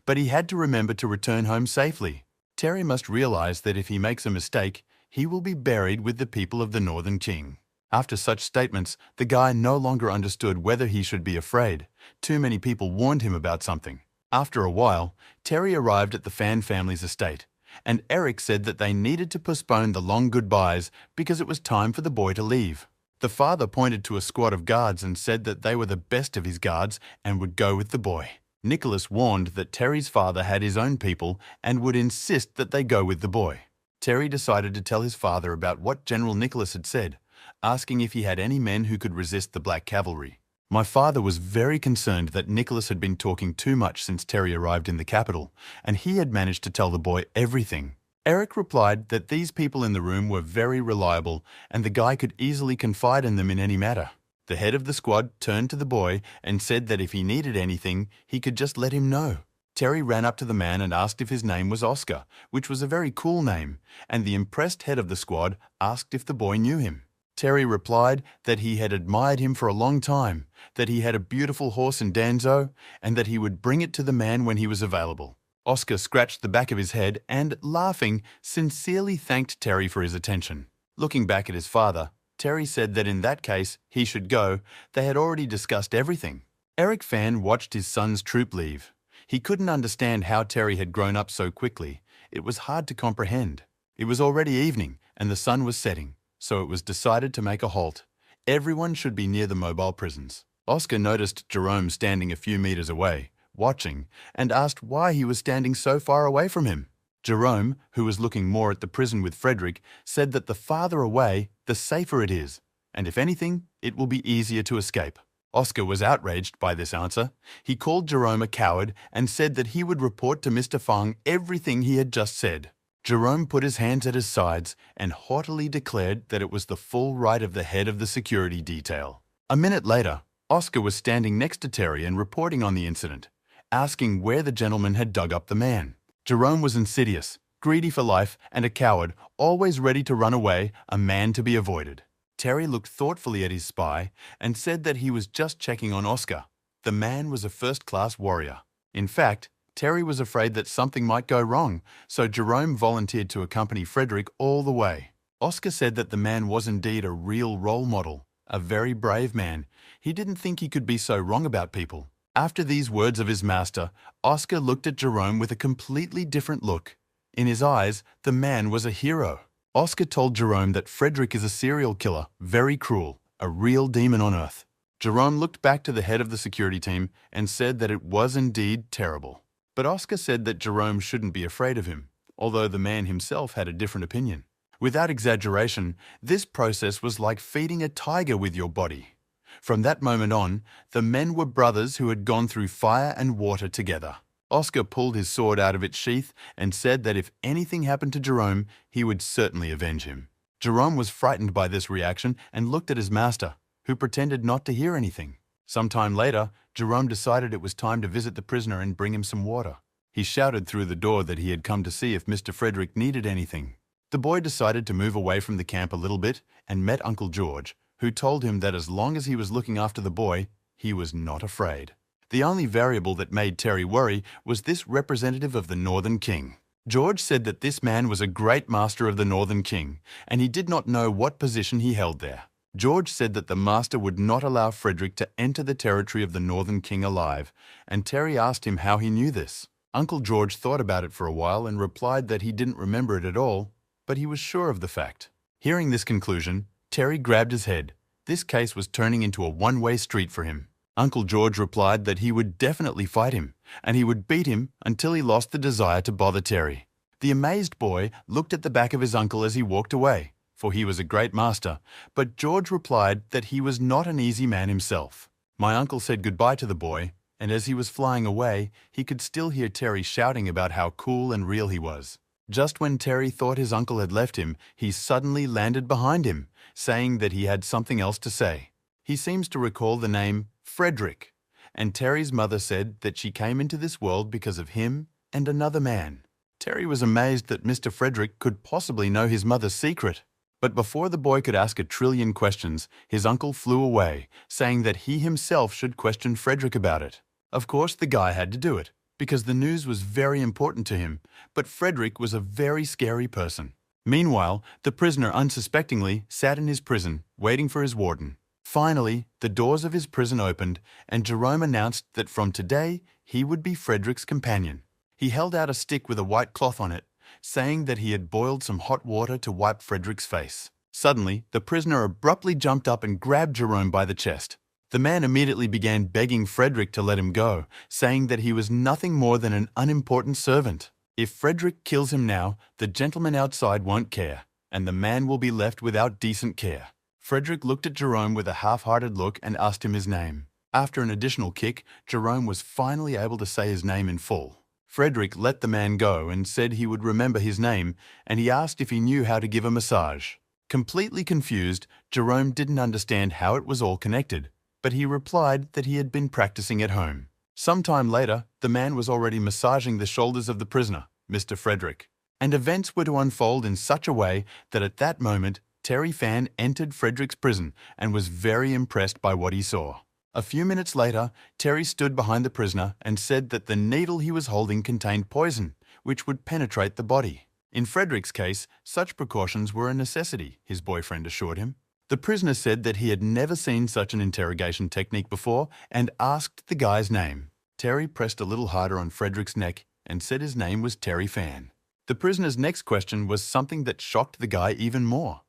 but he had to remember to return home safely. Terry must realize that if he makes a mistake, he will be buried with the people of the Northern King. After such statements, the guy no longer understood whether he should be afraid. Too many people warned him about something. After a while, Terry arrived at the Fan family's estate, and Eric said that they needed to postpone the long goodbyes because it was time for the boy to leave. The father pointed to a squad of guards and said that they were the best of his guards and would go with the boy. Nicholas warned that Terry's father had his own people and would insist that they go with the boy. Terry decided to tell his father about what General Nicholas had said, asking if he had any men who could resist the Black Cavalry. My father was very concerned that Nicholas had been talking too much since Terry arrived in the capital, and he had managed to tell the boy everything. Eric replied that these people in the room were very reliable and the guy could easily confide in them in any matter. The head of the squad turned to the boy and said that if he needed anything, he could just let him know. Terry ran up to the man and asked if his name was Oscar, which was a very cool name, and the impressed head of the squad asked if the boy knew him. Terry replied that he had admired him for a long time, that he had a beautiful horse in Danzo, and that he would bring it to the man when he was available. Oscar scratched the back of his head and, laughing, sincerely thanked Terry for his attention. Looking back at his father, Terry said that in that case, he should go. They had already discussed everything. Eric Fan watched his son's troop leave. He couldn't understand how Terry had grown up so quickly. It was hard to comprehend. It was already evening, and the sun was setting, so it was decided to make a halt. Everyone should be near the mobile prisons. Oscar noticed Jerome standing a few meters away, watching, and asked why he was standing so far away from him. Jerome, who was looking more at the prison with Frederick, said that the farther away, the safer it is, and if anything, it will be easier to escape. Oscar was outraged by this answer. He called Jerome a coward and said that he would report to Mr. Fang everything he had just said. Jerome put his hands at his sides and haughtily declared that it was the full right of the head of the security detail. A minute later, Oscar was standing next to Terry and reporting on the incident, asking where the gentleman had dug up the man. Jerome was insidious, greedy for life, and a coward, always ready to run away, a man to be avoided. Terry looked thoughtfully at his spy and said that he was just checking on Oscar. The man was a first-class warrior. In fact, Terry was afraid that something might go wrong, so Jerome volunteered to accompany Frederick all the way. Oscar said that the man was indeed a real role model, a very brave man. He didn't think he could be so wrong about people. After these words of his master, Oscar looked at Jerome with a completely different look. In his eyes, the man was a hero. Oscar told Jerome that Frederick is a serial killer, very cruel, a real demon on earth. Jerome looked back to the head of the security team and said that it was indeed terrible. But Oscar said that Jerome shouldn't be afraid of him, although the man himself had a different opinion. Without exaggeration, this process was like feeding a tiger with your body. From that moment on, the men were brothers who had gone through fire and water together. Oscar pulled his sword out of its sheath and said that if anything happened to Jerome, he would certainly avenge him. Jerome was frightened by this reaction and looked at his master, who pretended not to hear anything. Sometime later, Jerome decided it was time to visit the prisoner and bring him some water. He shouted through the door that he had come to see if Mr. Frederick needed anything. The boy decided to move away from the camp a little bit and met Uncle George, who told him that as long as he was looking after the boy, he was not afraid. The only variable that made Terry worry was this representative of the Northern King. George said that this man was a great master of the Northern King, and he did not know what position he held there. George said that the master would not allow Frederick to enter the territory of the Northern King alive, and Terry asked him how he knew this. Uncle George thought about it for a while and replied that he didn't remember it at all, but he was sure of the fact. Hearing this conclusion, Terry grabbed his head. This case was turning into a one-way street for him. Uncle George replied that he would definitely fight him, and he would beat him until he lost the desire to bother Terry. The amazed boy looked at the back of his uncle as he walked away, for he was a great master, but George replied that he was not an easy man himself. My uncle said goodbye to the boy, and as he was flying away, he could still hear Terry shouting about how cool and real he was. Just when Terry thought his uncle had left him, he suddenly landed behind him, saying that he had something else to say. He seems to recall the name Frederick, and Terry's mother said that she came into this world because of him and another man. Terry was amazed that Mr. Frederick could possibly know his mother's secret. But before the boy could ask 1,000,000,000 questions, his uncle flew away, saying that he himself should question Frederick about it. Of course, the guy had to do it, because the news was very important to him, but Frederick was a very scary person. Meanwhile, the prisoner unsuspectingly sat in his prison, waiting for his warden. Finally, the doors of his prison opened, and Jerome announced that from today, he would be Frederick's companion. He held out a stick with a white cloth on it, saying that he had boiled some hot water to wipe Frederick's face. Suddenly, the prisoner abruptly jumped up and grabbed Jerome by the chest. The man immediately began begging Frederick to let him go, saying that he was nothing more than an unimportant servant. If Frederick kills him now, the gentleman outside won't care, and the man will be left without decent care. Frederick looked at Jerome with a half-hearted look and asked him his name. After an additional kick, Jerome was finally able to say his name in full. Frederick let the man go and said he would remember his name, and he asked if he knew how to give a massage. Completely confused, Jerome didn't understand how it was all connected, but he replied that he had been practicing at home. Sometime later, the man was already massaging the shoulders of the prisoner, Mr. Frederick, and events were to unfold in such a way that at that moment, Terry Fan entered Frederick's prison and was very impressed by what he saw. A few minutes later, Terry stood behind the prisoner and said that the needle he was holding contained poison, which would penetrate the body. In Frederick's case, such precautions were a necessity, his boyfriend assured him. The prisoner said that he had never seen such an interrogation technique before and asked the guy's name. Terry pressed a little harder on Frederick's neck and said his name was Terry Fan. The prisoner's next question was something that shocked the guy even more.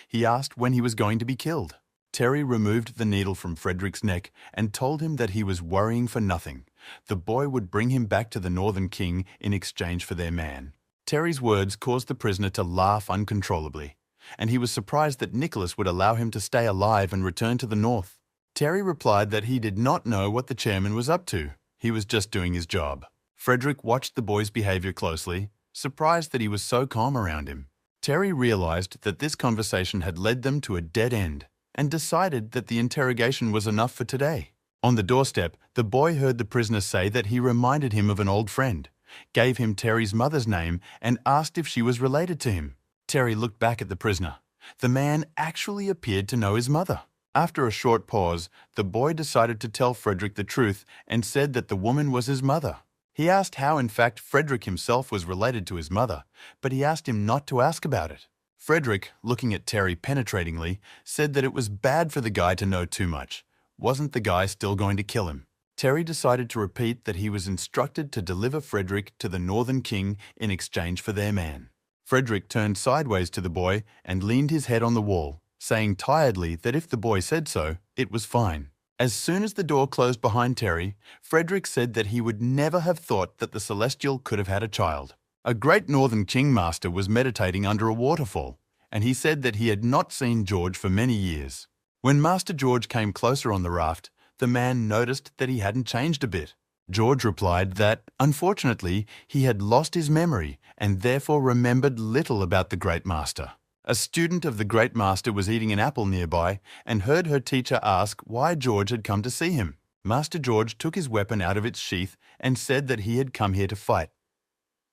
He asked when he was going to be killed. Terry removed the needle from Frederick's neck and told him that he was worrying for nothing. The boy would bring him back to the Northern King in exchange for their man. Terry's words caused the prisoner to laugh uncontrollably, and he was surprised that Nicholas would allow him to stay alive and return to the North. Terry replied that he did not know what the chairman was up to. He was just doing his job. Frederick watched the boy's behavior closely, surprised that he was so calm around him. Terry realized that this conversation had led them to a dead end and decided that the interrogation was enough for today. On the doorstep, the boy heard the prisoner say that he reminded him of an old friend, gave him Terry's mother's name, and asked if she was related to him. Terry looked back at the prisoner. The man actually appeared to know his mother. After a short pause, the boy decided to tell Frederick the truth and said that the woman was his mother. He asked how, in fact, Frederick himself was related to his mother, but he asked him not to ask about it. Frederick, looking at Terry penetratingly, said that it was bad for the guy to know too much. Wasn't the guy still going to kill him? Terry decided to repeat that he was instructed to deliver Frederick to the Northern King in exchange for their man. Frederick turned sideways to the boy and leaned his head on the wall, saying tiredly that if the boy said so, it was fine. As soon as the door closed behind Terry, Frederick said that he would never have thought that the Celestial could have had a child. A great Northern King master was meditating under a waterfall, and he said that he had not seen George for many years. When Master George came closer on the raft, the man noticed that he hadn't changed a bit. George replied that, unfortunately, he had lost his memory and therefore remembered little about the Great Master. A student of the Great Master was eating an apple nearby and heard her teacher ask why George had come to see him. Master George took his weapon out of its sheath and said that he had come here to fight.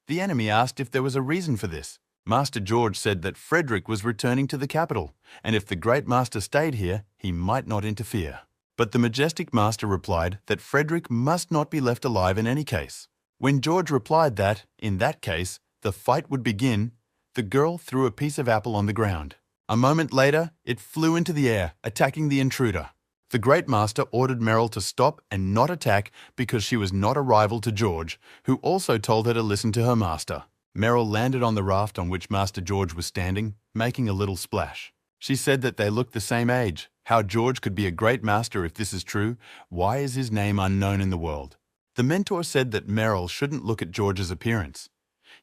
The enemy asked if there was a reason for this. Master George said that Frederick was returning to the capital, and if the Great Master stayed here, he might not interfere. But the majestic master replied that Frederick must not be left alive in any case. When George replied that, in that case, the fight would begin, the girl threw a piece of apple on the ground. A moment later, it flew into the air, attacking the intruder. The Great Master ordered Meryl to stop and not attack because she was not a rival to George, who also told her to listen to her master. Meryl landed on the raft on which Master George was standing, making a little splash. She said that they looked the same age. How George could be a great master if this is true? Why is his name unknown in the world? The mentor said that Meryl shouldn't look at George's appearance.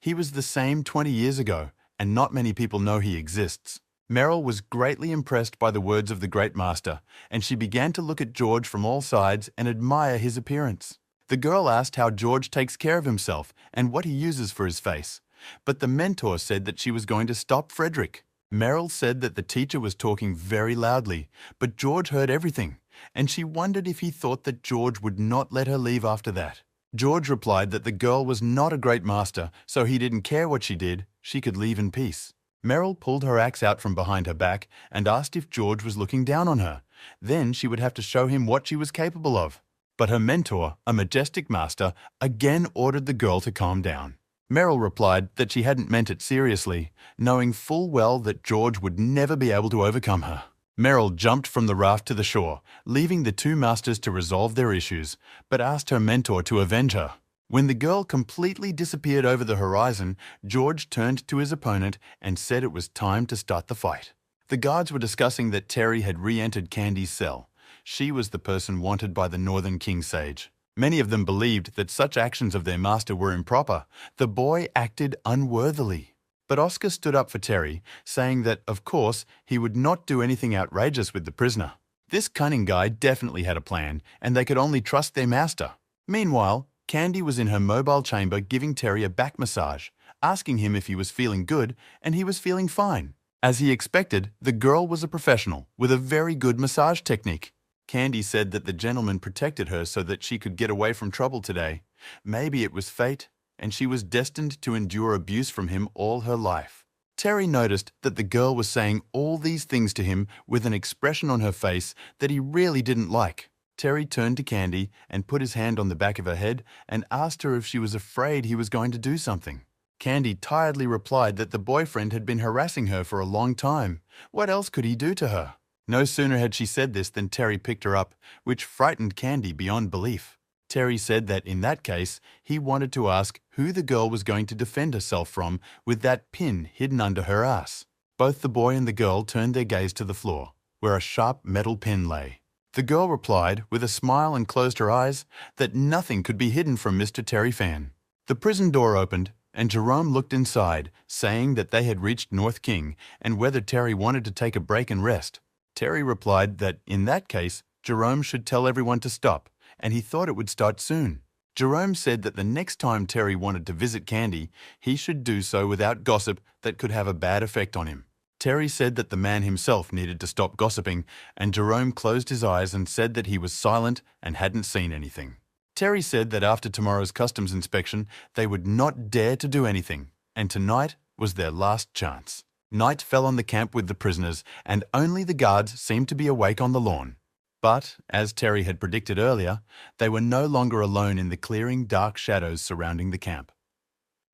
He was the same 20 years ago, and not many people know he exists. Meryl was greatly impressed by the words of the Great Master, and she began to look at George from all sides and admire his appearance. The girl asked how George takes care of himself and what he uses for his face, but the mentor said that she was going to stop Frederick. Meryl said that the teacher was talking very loudly, but George heard everything, and she wondered if he thought that George would not let her leave after that. George replied that the girl was not a great master, so he didn't care what she did, she could leave in peace. Meryl pulled her axe out from behind her back and asked if George was looking down on her. Then she would have to show him what she was capable of. But her mentor, a majestic master, again ordered the girl to calm down. Meryl replied that she hadn't meant it seriously, knowing full well that George would never be able to overcome her. Meryl jumped from the raft to the shore, leaving the two masters to resolve their issues, but asked her mentor to avenge her. When the girl completely disappeared over the horizon, George turned to his opponent and said it was time to start the fight. The guards were discussing that Terry had re-entered Candy's cell. She was the person wanted by the Northern King Sage. Many of them believed that such actions of their master were improper. The boy acted unworthily. But Oscar stood up for Terry, saying that, of course, he would not do anything outrageous with the prisoner. This cunning guy definitely had a plan, and they could only trust their master. Meanwhile, Candy was in her mobile chamber giving Terry a back massage, asking him if he was feeling good, and he was feeling fine. As he expected, the girl was a professional, with a very good massage technique. Candy said that the gentleman protected her so that she could get away from trouble today. Maybe it was fate, and she was destined to endure abuse from him all her life. Terry noticed that the girl was saying all these things to him with an expression on her face that he really didn't like. Terry turned to Candy and put his hand on the back of her head and asked her if she was afraid he was going to do something. Candy tiredly replied that the boyfriend had been harassing her for a long time. What else could he do to her? No sooner had she said this than Terry picked her up, which frightened Candy beyond belief. Terry said that in that case, he wanted to ask who the girl was going to defend herself from with that pin hidden under her ass. Both the boy and the girl turned their gaze to the floor, where a sharp metal pin lay. The girl replied, with a smile and closed her eyes, that nothing could be hidden from Mr. Terry Fan. The prison door opened, and Jerome looked inside, saying that they had reached North King and whether Terry wanted to take a break and rest. Terry replied that, in that case, Jerome should tell everyone to stop, and he thought it would start soon. Jerome said that the next time Terry wanted to visit Candy, he should do so without gossip that could have a bad effect on him. Terry said that the man himself needed to stop gossiping, and Jerome closed his eyes and said that he was silent and hadn't seen anything. Terry said that after tomorrow's customs inspection, they would not dare to do anything, and tonight was their last chance. Night fell on the camp with the prisoners, and only the guards seemed to be awake on the lawn. But, as Terry had predicted earlier, they were no longer alone in the clearing dark shadows surrounding the camp.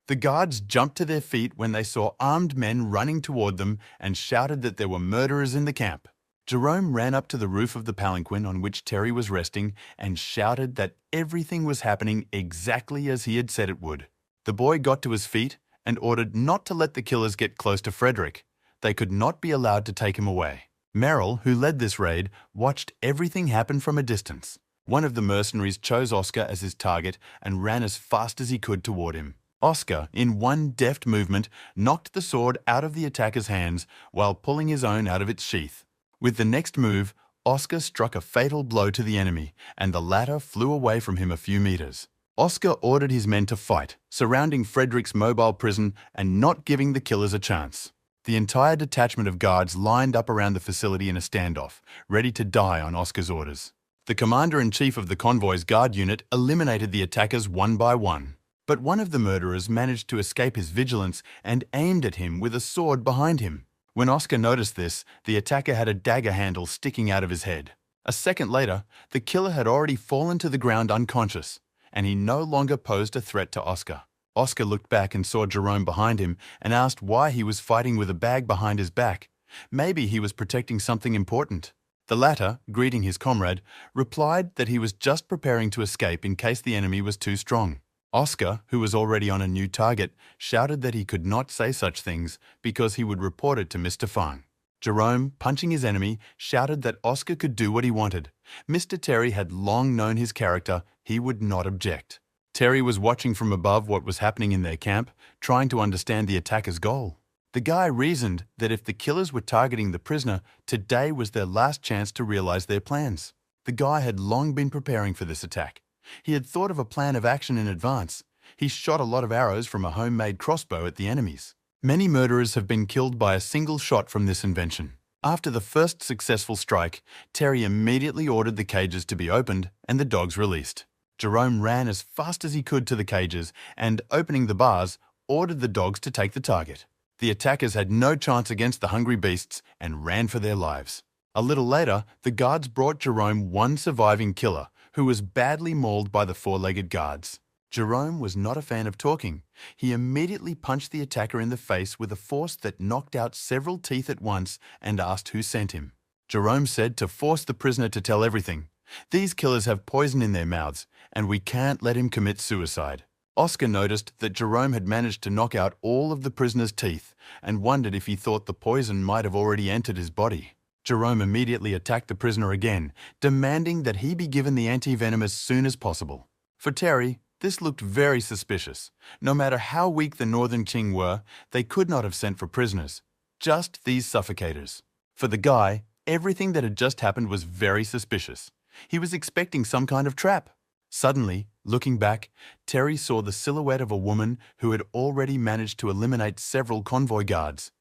The guards jumped to their feet when they saw armed men running toward them and shouted that there were murderers in the camp. Jerome ran up to the roof of the palanquin on which Terry was resting and shouted that everything was happening exactly as he had said it would. The boy got to his feet and ordered not to let the killers get close to Frederick. They could not be allowed to take him away. Merrill, who led this raid, watched everything happen from a distance. One of the mercenaries chose Oscar as his target and ran as fast as he could toward him. Oscar, in one deft movement, knocked the sword out of the attacker's hands while pulling his own out of its sheath. With the next move, Oscar struck a fatal blow to the enemy, and the latter flew away from him a few meters. Oscar ordered his men to fight, surrounding Frederick's mobile prison and not giving the killers a chance. The entire detachment of guards lined up around the facility in a standoff, ready to die on Oscar's orders. The commander-in-chief of the convoy's guard unit eliminated the attackers one by one. But one of the murderers managed to escape his vigilance and aimed at him with a sword behind him. When Oscar noticed this, the attacker had a dagger handle sticking out of his head. A second later, the killer had already fallen to the ground unconscious, and he no longer posed a threat to Oscar. Oscar looked back and saw Jerome behind him and asked why he was fighting with a bag behind his back. Maybe he was protecting something important. The latter, greeting his comrade, replied that he was just preparing to escape in case the enemy was too strong. Oscar, who was already on a new target, shouted that he could not say such things because he would report it to Mr. Fang. Jerome, punching his enemy, shouted that Oscar could do what he wanted. Mr. Terry had long known his character. He would not object. Terry was watching from above what was happening in their camp, trying to understand the attacker's goal. The guy reasoned that if the killers were targeting the prisoner, today was their last chance to realize their plans. The guy had long been preparing for this attack. He had thought of a plan of action in advance. He shot a lot of arrows from a homemade crossbow at the enemies. Many murderers have been killed by a single shot from this invention. After the first successful strike, Terry immediately ordered the cages to be opened and the dogs released. Jerome ran as fast as he could to the cages and, opening the bars, ordered the dogs to take the target. The attackers had no chance against the hungry beasts and ran for their lives. A little later, the guards brought Jerome one surviving killer, who was badly mauled by the four-legged guards. Jerome was not a fan of talking. He immediately punched the attacker in the face with a force that knocked out several teeth at once and asked who sent him. Jerome said to force the prisoner to tell everything. These killers have poison in their mouths, and we can't let him commit suicide. Oscar noticed that Jerome had managed to knock out all of the prisoner's teeth and wondered if he thought the poison might have already entered his body. Jerome immediately attacked the prisoner again, demanding that he be given the anti-venom as soon as possible. For Terry, this looked very suspicious. No matter how weak the Northern Qing were, they could not have sent for prisoners. Just these suffocators. For the guy, everything that had just happened was very suspicious. He was expecting some kind of trap. Suddenly, looking back, Terry saw the silhouette of a woman who had already managed to eliminate several convoy guards.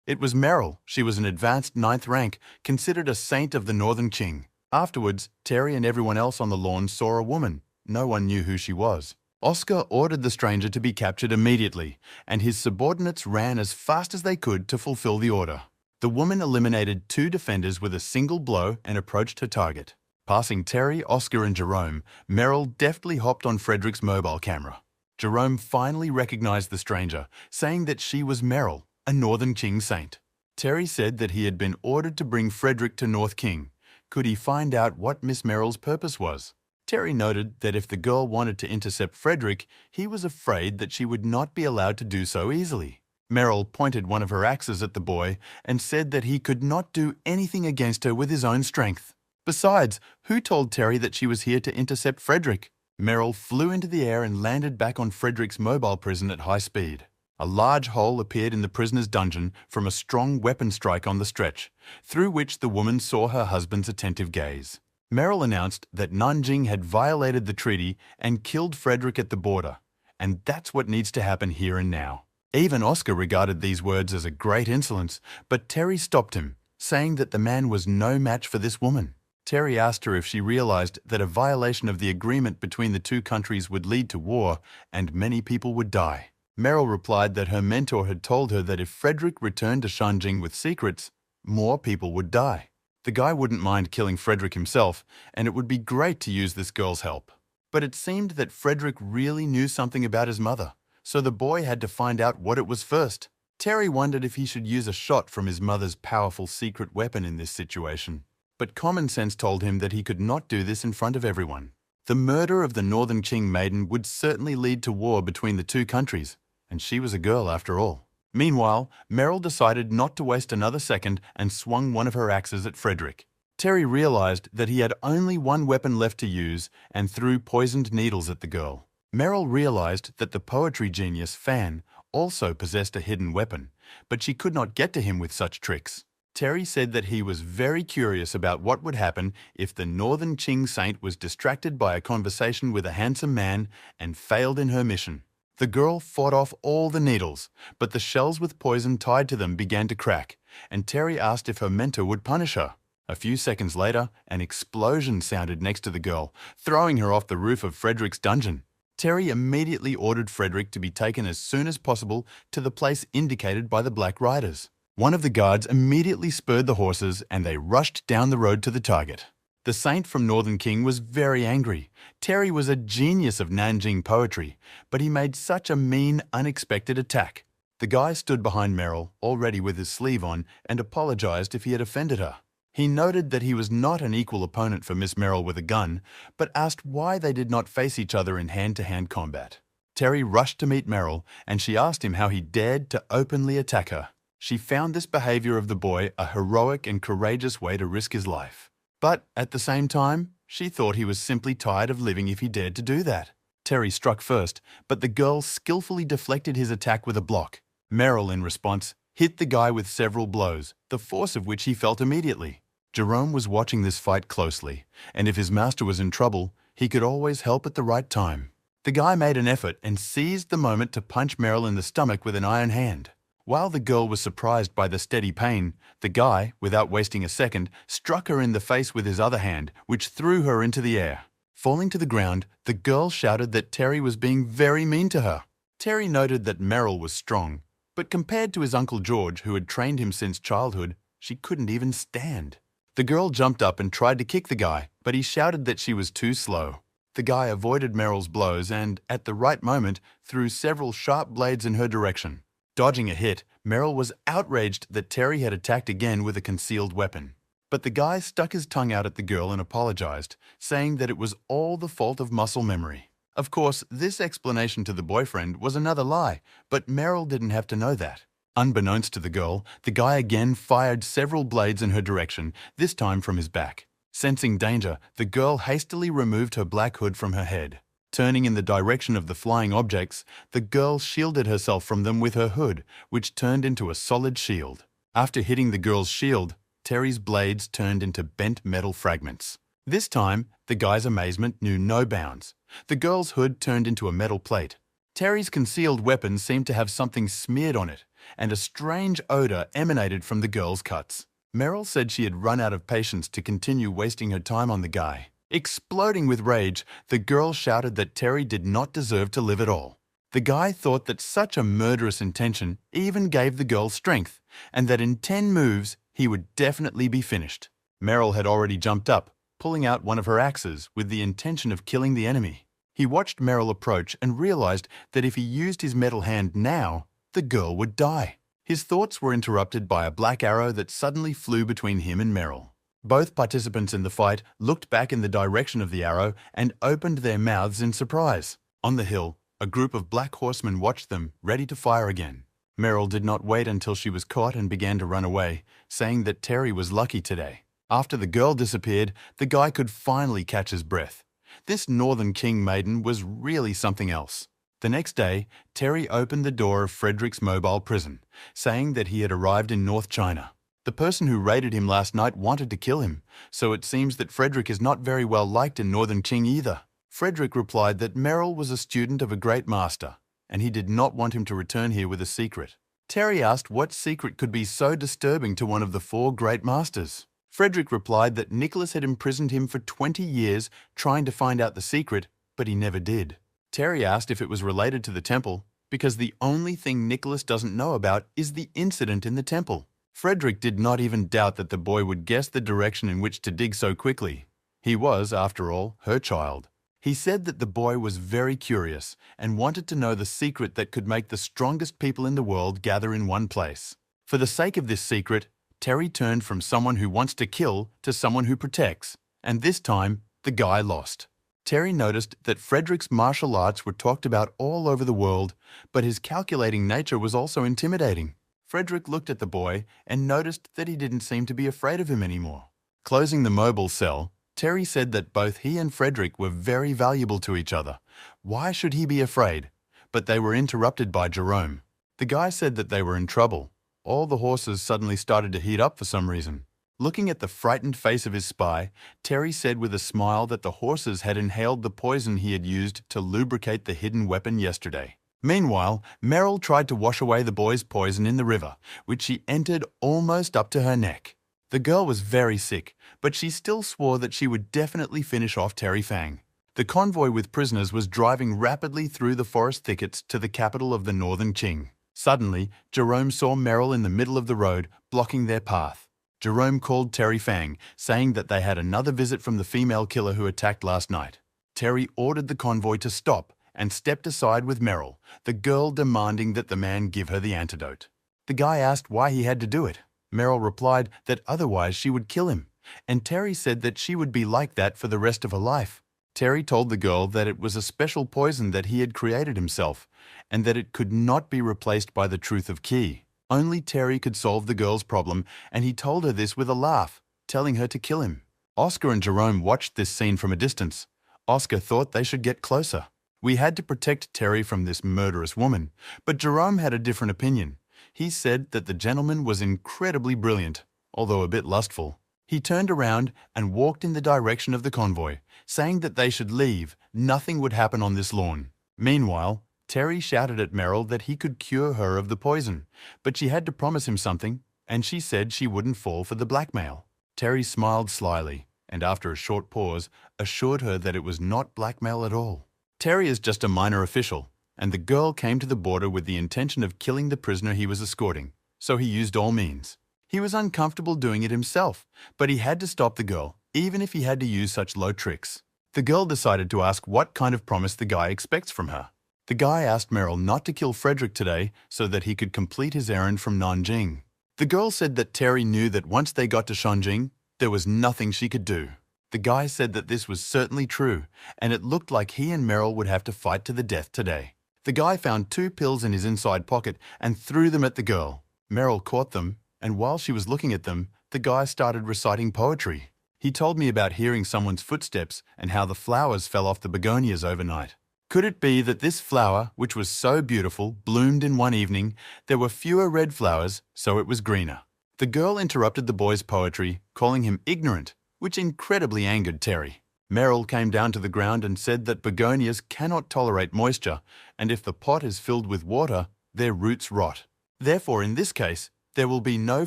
It was Merrill. She was an advanced 9th rank, considered a saint of the Northern Qing. Afterwards, Terry and everyone else on the lawn saw a woman. No one knew who she was. Oscar ordered the stranger to be captured immediately, and his subordinates ran as fast as they could to fulfill the order. The woman eliminated 2 defenders with a single blow and approached her target. Passing Terry, Oscar, and Jerome, Merrill deftly hopped on Frederick's mobile camera. Jerome finally recognized the stranger, saying that she was Merrill, a Northern Qing saint. Terry said that he had been ordered to bring Frederick to North King. Could he find out what Miss Merrill's purpose was? Terry noted that if the girl wanted to intercept Frederick, he was afraid that she would not be allowed to do so easily. Merrill pointed one of her axes at the boy and said that he could not do anything against her with his own strength. Besides, who told Terry that she was here to intercept Frederick? Merrill flew into the air and landed back on Frederick's mobile prison at high speed. A large hole appeared in the prisoner's dungeon from a strong weapon strike on the stretch, through which the woman saw her husband's attentive gaze. Merrill announced that Nanjing had violated the treaty and killed Frederick at the border, and that's what needs to happen here and now. Even Oscar regarded these words as a great insolence, but Terry stopped him, saying that the man was no match for this woman. Terry asked her if she realized that a violation of the agreement between the two countries would lead to war and many people would die. Merrill replied that her mentor had told her that if Frederick returned to Shanjing with secrets, more people would die. The guy wouldn't mind killing Frederick himself, and it would be great to use this girl's help. But it seemed that Frederick really knew something about his mother, so the boy had to find out what it was first. Terry wondered if he should use a shot from his mother's powerful secret weapon in this situation. But common sense told him that he could not do this in front of everyone. The murder of the Northern Qing maiden would certainly lead to war between the two countries, and she was a girl after all. Meanwhile, Merrill decided not to waste another second and swung one of her axes at Frederick. Terry realized that he had only one weapon left to use and threw poisoned needles at the girl. Merrill realized that the poetry genius Fan also possessed a hidden weapon, but she could not get to him with such tricks. Terry said that he was very curious about what would happen if the Northern Qing saint was distracted by a conversation with a handsome man and failed in her mission. The girl fought off all the needles, but the shells with poison tied to them began to crack, and Terry asked if her mentor would punish her. A few seconds later, an explosion sounded next to the girl, throwing her off the roof of Frederick's dungeon. Terry immediately ordered Frederick to be taken as soon as possible to the place indicated by the Black Riders. One of the guards immediately spurred the horses and they rushed down the road to the target. The saint from Northern Qing was very angry. Terry was a genius of Nanjing poetry, but he made such a mean, unexpected attack. The guy stood behind Merrill, already with his sleeve on, and apologized if he had offended her. He noted that he was not an equal opponent for Miss Merrill with a gun, but asked why they did not face each other in hand-to-hand combat. Terry rushed to meet Merrill, and she asked him how he dared to openly attack her. She found this behavior of the boy a heroic and courageous way to risk his life. But at the same time, she thought he was simply tired of living if he dared to do that. Terry struck first, but the girl skillfully deflected his attack with a block. Merrill, in response, hit the guy with several blows, the force of which he felt immediately. Jerome was watching this fight closely, and if his master was in trouble, he could always help at the right time. The guy made an effort and seized the moment to punch Merrill in the stomach with an iron hand. While the girl was surprised by the steady pain, the guy, without wasting a second, struck her in the face with his other hand, which threw her into the air. Falling to the ground, the girl shouted that Terry was being very mean to her. Terry noted that Merrill was strong, but compared to his Uncle George, who had trained him since childhood, she couldn't even stand. The girl jumped up and tried to kick the guy, but he shouted that she was too slow. The guy avoided Merrill's blows and, at the right moment, threw several sharp blades in her direction. Dodging a hit, Merrill was outraged that Terry had attacked again with a concealed weapon. But the guy stuck his tongue out at the girl and apologized, saying that it was all the fault of muscle memory. Of course, this explanation to the boyfriend was another lie, but Merrill didn't have to know that. Unbeknownst to the girl, the guy again fired several blades in her direction, this time from his back. Sensing danger, the girl hastily removed her black hood from her head. Turning in the direction of the flying objects, the girl shielded herself from them with her hood, which turned into a solid shield. After hitting the girl's shield, Terry's blades turned into bent metal fragments. This time, the guy's amazement knew no bounds. The girl's hood turned into a metal plate. Terry's concealed weapon seemed to have something smeared on it, and a strange odor emanated from the girl's cuts. Merrill said she had run out of patience to continue wasting her time on the guy. Exploding with rage, the girl shouted that Terry did not deserve to live at all. The guy thought that such a murderous intention even gave the girl strength, and that in 10 moves he would definitely be finished. Merrill had already jumped up, pulling out one of her axes with the intention of killing the enemy. He watched Merrill approach and realized that if he used his metal hand now, the girl would die. His thoughts were interrupted by a black arrow that suddenly flew between him and Meryl. Both participants in the fight looked back in the direction of the arrow and opened their mouths in surprise. On the hill, a group of black horsemen watched them, ready to fire again. Meryl did not wait until she was caught and began to run away, saying that Terry was lucky today. After the girl disappeared, the guy could finally catch his breath. This Northern King maiden was really something else. The next day, Terry opened the door of Frederick's mobile prison, saying that he had arrived in North China. The person who raided him last night wanted to kill him, so it seems that Frederick is not very well liked in Northern Qing either. Frederick replied that Meryl was a student of a great master, and he did not want him to return here with a secret. Terry asked what secret could be so disturbing to one of the 4 great masters. Frederick replied that Nicholas had imprisoned him for 20 years trying to find out the secret, but he never did. Terry asked if it was related to the temple, because the only thing Nicholas doesn't know about is the incident in the temple. Frederick did not even doubt that the boy would guess the direction in which to dig so quickly. He was, after all, her child. He said that the boy was very curious and wanted to know the secret that could make the strongest people in the world gather in one place. For the sake of this secret, Terry turned from someone who wants to kill to someone who protects, and this time, the guy lost. Terry noticed that Frederick's martial arts were talked about all over the world, but his calculating nature was also intimidating. Frederick looked at the boy and noticed that he didn't seem to be afraid of him anymore. Closing the mobile cell, Terry said that both he and Frederick were very valuable to each other. Why should he be afraid? But they were interrupted by Jerome. The guy said that they were in trouble. All the horses suddenly started to heat up for some reason. Looking at the frightened face of his spy, Terry said with a smile that the horses had inhaled the poison he had used to lubricate the hidden weapon yesterday. Meanwhile, Meryl tried to wash away the boy's poison in the river, which she entered almost up to her neck. The girl was very sick, but she still swore that she would definitely finish off Terry Fang. The convoy with prisoners was driving rapidly through the forest thickets to the capital of the Northern Qing. Suddenly, Jerome saw Meryl in the middle of the road, blocking their path. Jerome called Terry Fang, saying that they had another visit from the female killer who attacked last night. Terry ordered the convoy to stop and stepped aside with Meryl, the girl demanding that the man give her the antidote. The guy asked why he had to do it. Meryl replied that otherwise she would kill him, and Terry said that she would be like that for the rest of her life. Terry told the girl that it was a special poison that he had created himself, and that it could not be replaced by the truth of Qi. Only Terry could solve the girl's problem, and he told her this with a laugh, telling her to kill him. Oscar and Jerome watched this scene from a distance. Oscar thought they should get closer. We had to protect Terry from this murderous woman, but Jerome had a different opinion. He said that the gentleman was incredibly brilliant, although a bit lustful. He turned around and walked in the direction of the convoy, saying that they should leave. Nothing would happen on this lawn. Meanwhile, Terry shouted at Meryl that he could cure her of the poison, but she had to promise him something, and she said she wouldn't fall for the blackmail. Terry smiled slyly, and after a short pause, assured her that it was not blackmail at all. Terry is just a minor official, and the girl came to the border with the intention of killing the prisoner he was escorting, so he used all means. He was uncomfortable doing it himself, but he had to stop the girl, even if he had to use such low tricks. The girl decided to ask what kind of promise the guy expects from her. The guy asked Meryl not to kill Frederick today so that he could complete his errand from Nanjing. The girl said that Terry knew that once they got to Shanjing, there was nothing she could do. The guy said that this was certainly true, and it looked like he and Meryl would have to fight to the death today. The guy found 2 pills in his inside pocket and threw them at the girl. Meryl caught them, and while she was looking at them, the guy started reciting poetry. He told me about hearing someone's footsteps and how the flowers fell off the begonias overnight. Could it be that this flower, which was so beautiful, bloomed in one evening? There were fewer red flowers, so it was greener. The girl interrupted the boy's poetry, calling him ignorant, which incredibly angered Terry. Meryl came down to the ground and said that begonias cannot tolerate moisture, and if the pot is filled with water, their roots rot. Therefore, in this case, there will be no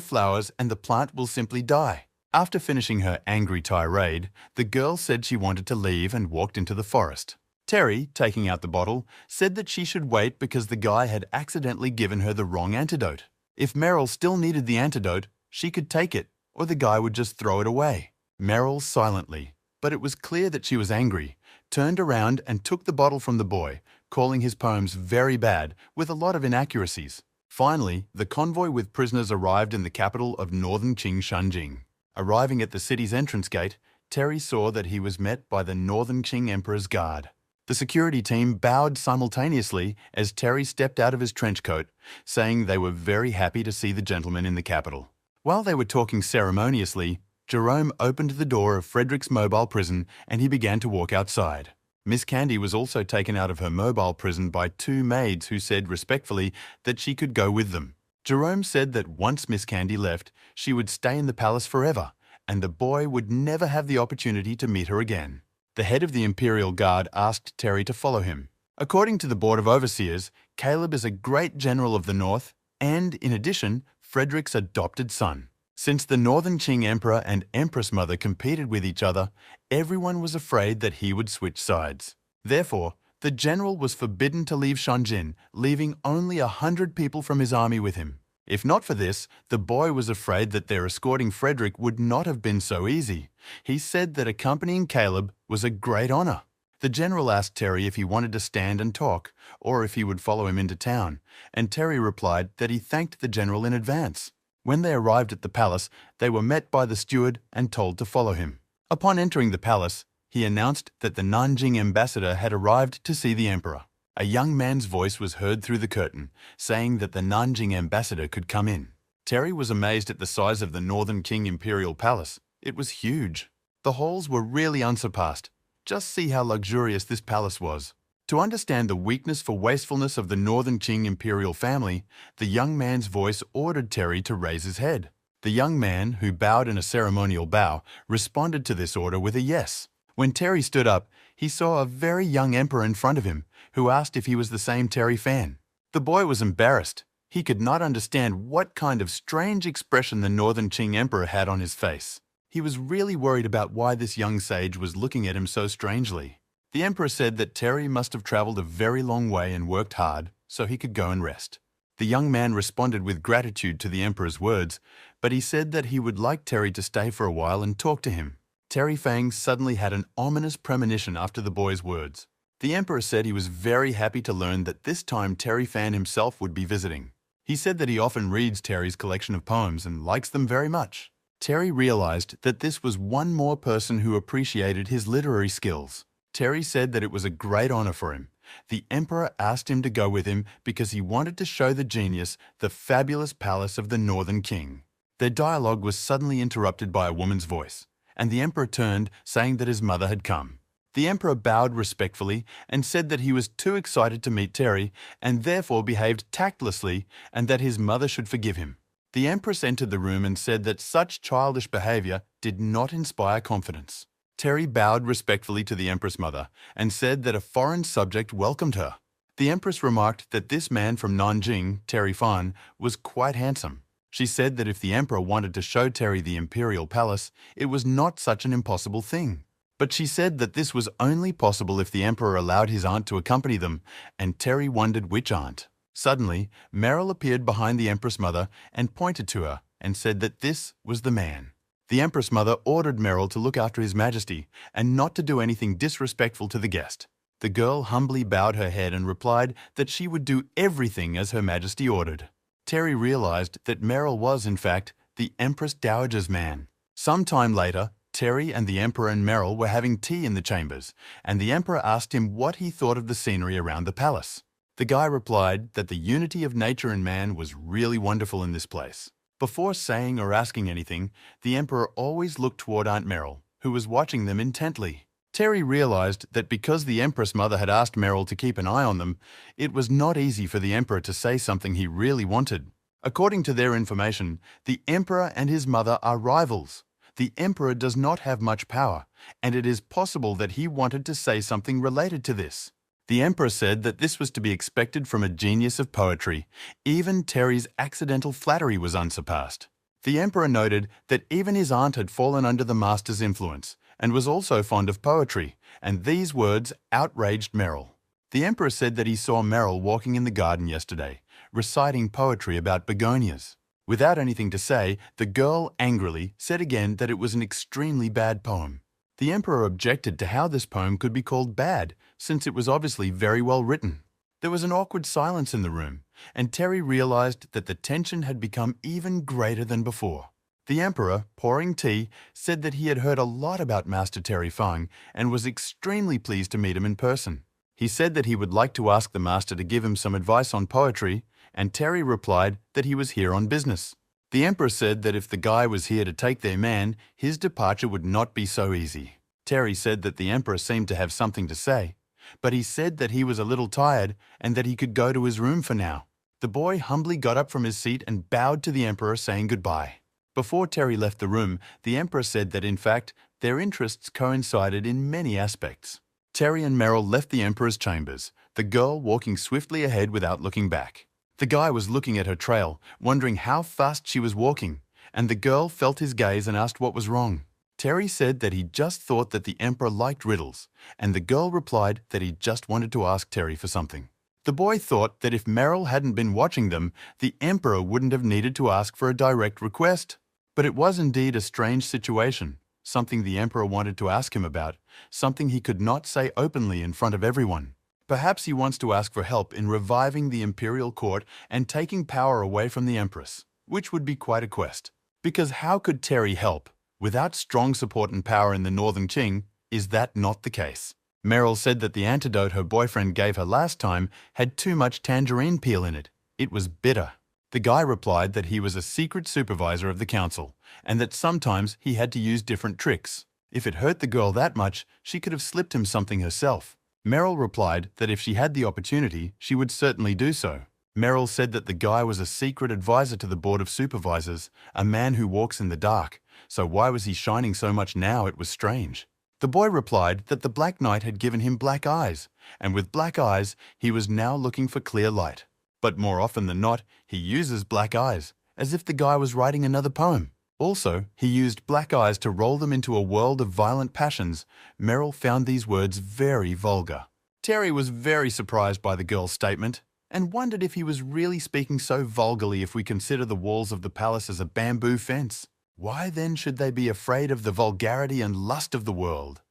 flowers and the plant will simply die. After finishing her angry tirade, the girl said she wanted to leave and walked into the forest. Terry, taking out the bottle, said that she should wait because the guy had accidentally given her the wrong antidote. If Meryl still needed the antidote, she could take it, or the guy would just throw it away. Meryl silently, but it was clear that she was angry, turned around and took the bottle from the boy, calling his poems very bad with a lot of inaccuracies. Finally, the convoy with prisoners arrived in the capital of northern Qing Shanjing. Arriving at the city's entrance gate, Terry saw that he was met by the northern Qing Emperor's guard. The security team bowed simultaneously as Terry stepped out of his trench coat, saying they were very happy to see the gentleman in the capital. While they were talking ceremoniously, Jerome opened the door of Frederick's mobile prison and he began to walk outside. Miss Candy was also taken out of her mobile prison by two maids who said respectfully that she could go with them. Jerome said that once Miss Candy left, she would stay in the palace forever, and the boy would never have the opportunity to meet her again. The head of the Imperial Guard asked Terry to follow him. According to the Board of Overseers, Caleb is a great general of the North and, in addition, Frederick's adopted son. Since the Northern Qing Emperor and Empress Mother competed with each other, everyone was afraid that he would switch sides. Therefore, the general was forbidden to leave Shanjin, leaving only 100 people from his army with him. If not for this, the boy was afraid that their escorting Frederick would not have been so easy. He said that accompanying Caleb was a great honor. The general asked Terry if he wanted to stand and talk, or if he would follow him into town, and Terry replied that he thanked the general in advance. When they arrived at the palace, they were met by the steward and told to follow him. Upon entering the palace, he announced that the Nanjing ambassador had arrived to see the emperor. A young man's voice was heard through the curtain, saying that the Nanjing ambassador could come in. Terry was amazed at the size of the Northern Qing Imperial Palace. It was huge. The halls were really unsurpassed. Just see how luxurious this palace was. To understand the weakness for wastefulness of the Northern Qing imperial family, the young man's voice ordered Terry to raise his head. The young man, who bowed in a ceremonial bow, responded to this order with a yes. When Terry stood up, he saw a very young emperor in front of him, who asked if he was the same Terry fan. The boy was embarrassed. He could not understand what kind of strange expression the Northern Qing emperor had on his face. He was really worried about why this young sage was looking at him so strangely. The emperor said that Terry must have traveled a very long way and worked hard, so he could go and rest. The young man responded with gratitude to the emperor's words, but he said that he would like Terry to stay for a while and talk to him. Terry Fang suddenly had an ominous premonition after the boy's words. The emperor said he was very happy to learn that this time Terry Fan himself would be visiting. He said that he often reads Terry's collection of poems and likes them very much. Terry realized that this was one more person who appreciated his literary skills. Terry said that it was a great honor for him. The emperor asked him to go with him because he wanted to show the genius the fabulous palace of the Northern King. Their dialogue was suddenly interrupted by a woman's voice, and the emperor turned, saying that his mother had come. The emperor bowed respectfully and said that he was too excited to meet Terry and therefore behaved tactlessly and that his mother should forgive him. The empress entered the room and said that such childish behavior did not inspire confidence. Terry bowed respectfully to the empress mother and said that a foreign subject welcomed her. The empress remarked that this man from Nanjing, Terry Fan, was quite handsome. She said that if the emperor wanted to show Terry the imperial palace, it was not such an impossible thing. But she said that this was only possible if the emperor allowed his aunt to accompany them, and Terry wondered which aunt. Suddenly, Meryl appeared behind the empress mother and pointed to her and said that this was the man. The empress mother ordered Meryl to look after His Majesty and not to do anything disrespectful to the guest. The girl humbly bowed her head and replied that she would do everything as Her Majesty ordered. Terry realized that Meryl was, in fact, the Empress Dowager's man. Some time later, Terry and the Emperor and Meryl were having tea in the chambers, and the Emperor asked him what he thought of the scenery around the palace. The guy replied that the unity of nature and man was really wonderful in this place. Before saying or asking anything, the Emperor always looked toward Aunt Meryl, who was watching them intently. Terry realized that because the Empress Mother had asked Meryl to keep an eye on them, it was not easy for the Emperor to say something he really wanted. According to their information, the Emperor and his mother are rivals. The Emperor does not have much power, and it is possible that he wanted to say something related to this. The Emperor said that this was to be expected from a genius of poetry. Even Terry's accidental flattery was unsurpassed. The Emperor noted that even his aunt had fallen under the master's influence and was also fond of poetry, and these words outraged Meryl. The Emperor said that he saw Meryl walking in the garden yesterday, reciting poetry about begonias. Without anything to say, the girl angrily said again that it was an extremely bad poem. The Emperor objected to how this poem could be called bad, since it was obviously very well written. There was an awkward silence in the room, and Terry realized that the tension had become even greater than before. The Emperor, pouring tea, said that he had heard a lot about Master Terry Fung and was extremely pleased to meet him in person. He said that he would like to ask the Master to give him some advice on poetry, and Terry replied that he was here on business. The Emperor said that if the guy was here to take their man, his departure would not be so easy. Terry said that the Emperor seemed to have something to say, but he said that he was a little tired and that he could go to his room for now. The boy humbly got up from his seat and bowed to the Emperor, saying goodbye. Before Terry left the room, the Emperor said that in fact, their interests coincided in many aspects. Terry and Meryl left the Emperor's chambers, the girl walking swiftly ahead without looking back. The guy was looking at her trail, wondering how fast she was walking, and the girl felt his gaze and asked what was wrong. Terry said that he just thought that the Emperor liked riddles, and the girl replied that he just wanted to ask Terry for something. The boy thought that if Meryl hadn't been watching them, the Emperor wouldn't have needed to ask for a direct request. But it was indeed a strange situation, something the Emperor wanted to ask him about, something he could not say openly in front of everyone. Perhaps he wants to ask for help in reviving the imperial court and taking power away from the Empress, which would be quite a quest. Because how could Terry help? Without strong support and power in the Northern Qing, is that not the case? Meryl said that the antidote her boyfriend gave her last time had too much tangerine peel in it. It was bitter. The guy replied that he was a secret supervisor of the council, and that sometimes he had to use different tricks. If it hurt the girl that much, she could have slipped him something herself. Meryl replied that if she had the opportunity, she would certainly do so. Meryl said that the guy was a secret advisor to the Board of Supervisors, a man who walks in the dark, so why was he shining so much now? It was strange. The boy replied that the Black Knight had given him black eyes, and with black eyes, he was now looking for clear light. But more often than not, he uses black eyes, as if the guy was writing another poem. Also, he used black eyes to roll them into a world of violent passions. Meryl found these words very vulgar. Terry was very surprised by the girl's statement, and wondered if he was really speaking so vulgarly if we consider the walls of the palace as a bamboo fence. Why then should they be afraid of the vulgarity and lust of the world?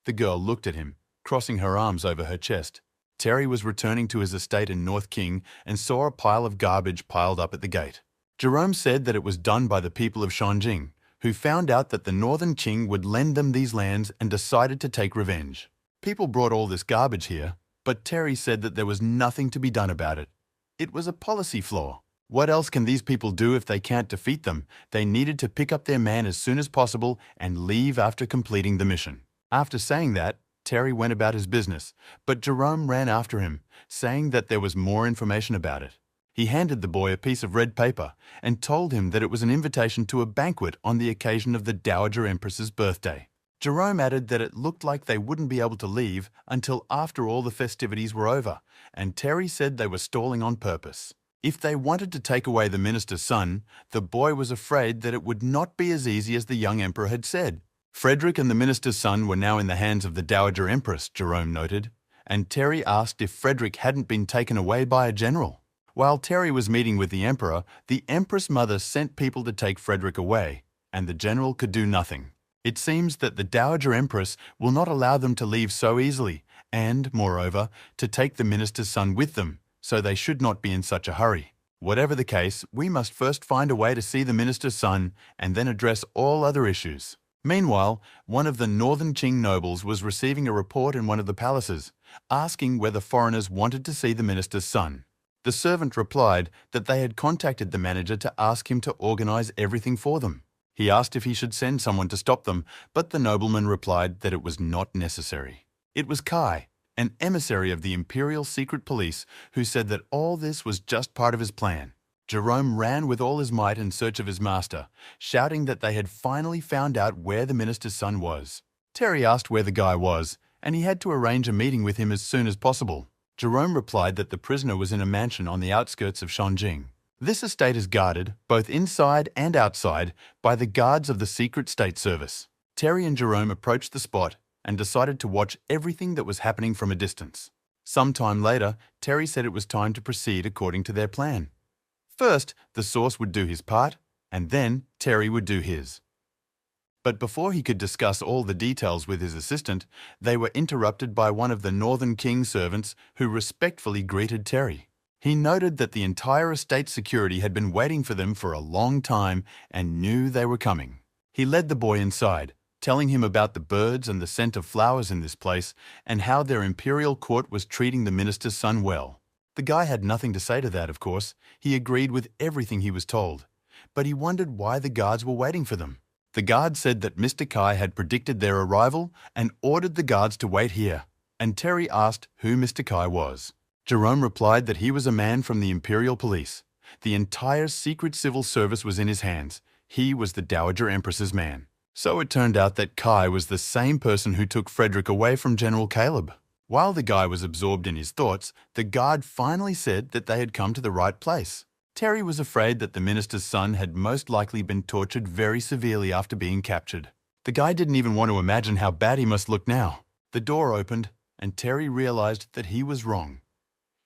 The girl looked at him, crossing her arms over her chest. Terry was returning to his estate in North Qing and saw a pile of garbage piled up at the gate. Jerome said that it was done by the people of Shanjing, who found out that the Northern Qing would lend them these lands and decided to take revenge. People brought all this garbage here, but Terry said that there was nothing to be done about it. It was a policy flaw. What else can these people do if they can't defeat them? They needed to pick up their man as soon as possible and leave after completing the mission. After saying that, Terry went about his business, but Jerome ran after him, saying that there was more information about it. He handed the boy a piece of red paper and told him that it was an invitation to a banquet on the occasion of the Dowager Empress's birthday. Jerome added that it looked like they wouldn't be able to leave until after all the festivities were over, and Terry said they were stalling on purpose. If they wanted to take away the minister's son, the boy was afraid that it would not be as easy as the young emperor had said. Frederick and the minister's son were now in the hands of the Dowager Empress, Jerome noted, and Terry asked if Frederick hadn't been taken away by a general. While Terry was meeting with the emperor, the empress mother sent people to take Frederick away, and the general could do nothing. It seems that the Dowager Empress will not allow them to leave so easily, and, moreover, to take the minister's son with them, so they should not be in such a hurry. Whatever the case, we must first find a way to see the minister's son and then address all other issues. Meanwhile, one of the Northern Qing nobles was receiving a report in one of the palaces, asking whether foreigners wanted to see the minister's son. The servant replied that they had contacted the manager to ask him to organize everything for them. He asked if he should send someone to stop them, but the nobleman replied that it was not necessary. It was Kai, an emissary of the Imperial Secret Police, who said that all this was just part of his plan. Jerome ran with all his might in search of his master, shouting that they had finally found out where the minister's son was. Terry asked where the guy was, and he had to arrange a meeting with him as soon as possible. Jerome replied that the prisoner was in a mansion on the outskirts of Shanjing. This estate is guarded, both inside and outside, by the guards of the Secret State Service. Terry and Jerome approached the spot and decided to watch everything that was happening from a distance. Sometime later, Terry said it was time to proceed according to their plan. First, the source would do his part, and then Terry would do his. But before he could discuss all the details with his assistant, they were interrupted by one of the Northern King's servants who respectfully greeted Terry. He noted that the entire estate security had been waiting for them for a long time and knew they were coming. He led the boy inside, telling him about the birds and the scent of flowers in this place and how their imperial court was treating the minister's son well. The guy had nothing to say to that, of course. He agreed with everything he was told. But he wondered why the guards were waiting for them. The guard said that Mr. Kai had predicted their arrival and ordered the guards to wait here, and Terry asked who Mr. Kai was. Jerome replied that he was a man from the Imperial Police. The entire secret civil service was in his hands. He was the Dowager Empress's man. So it turned out that Kai was the same person who took Frederick away from General Caleb. While the guy was absorbed in his thoughts, the guard finally said that they had come to the right place. Terry was afraid that the minister's son had most likely been tortured very severely after being captured. The guy didn't even want to imagine how bad he must look now. The door opened, and Terry realized that he was wrong.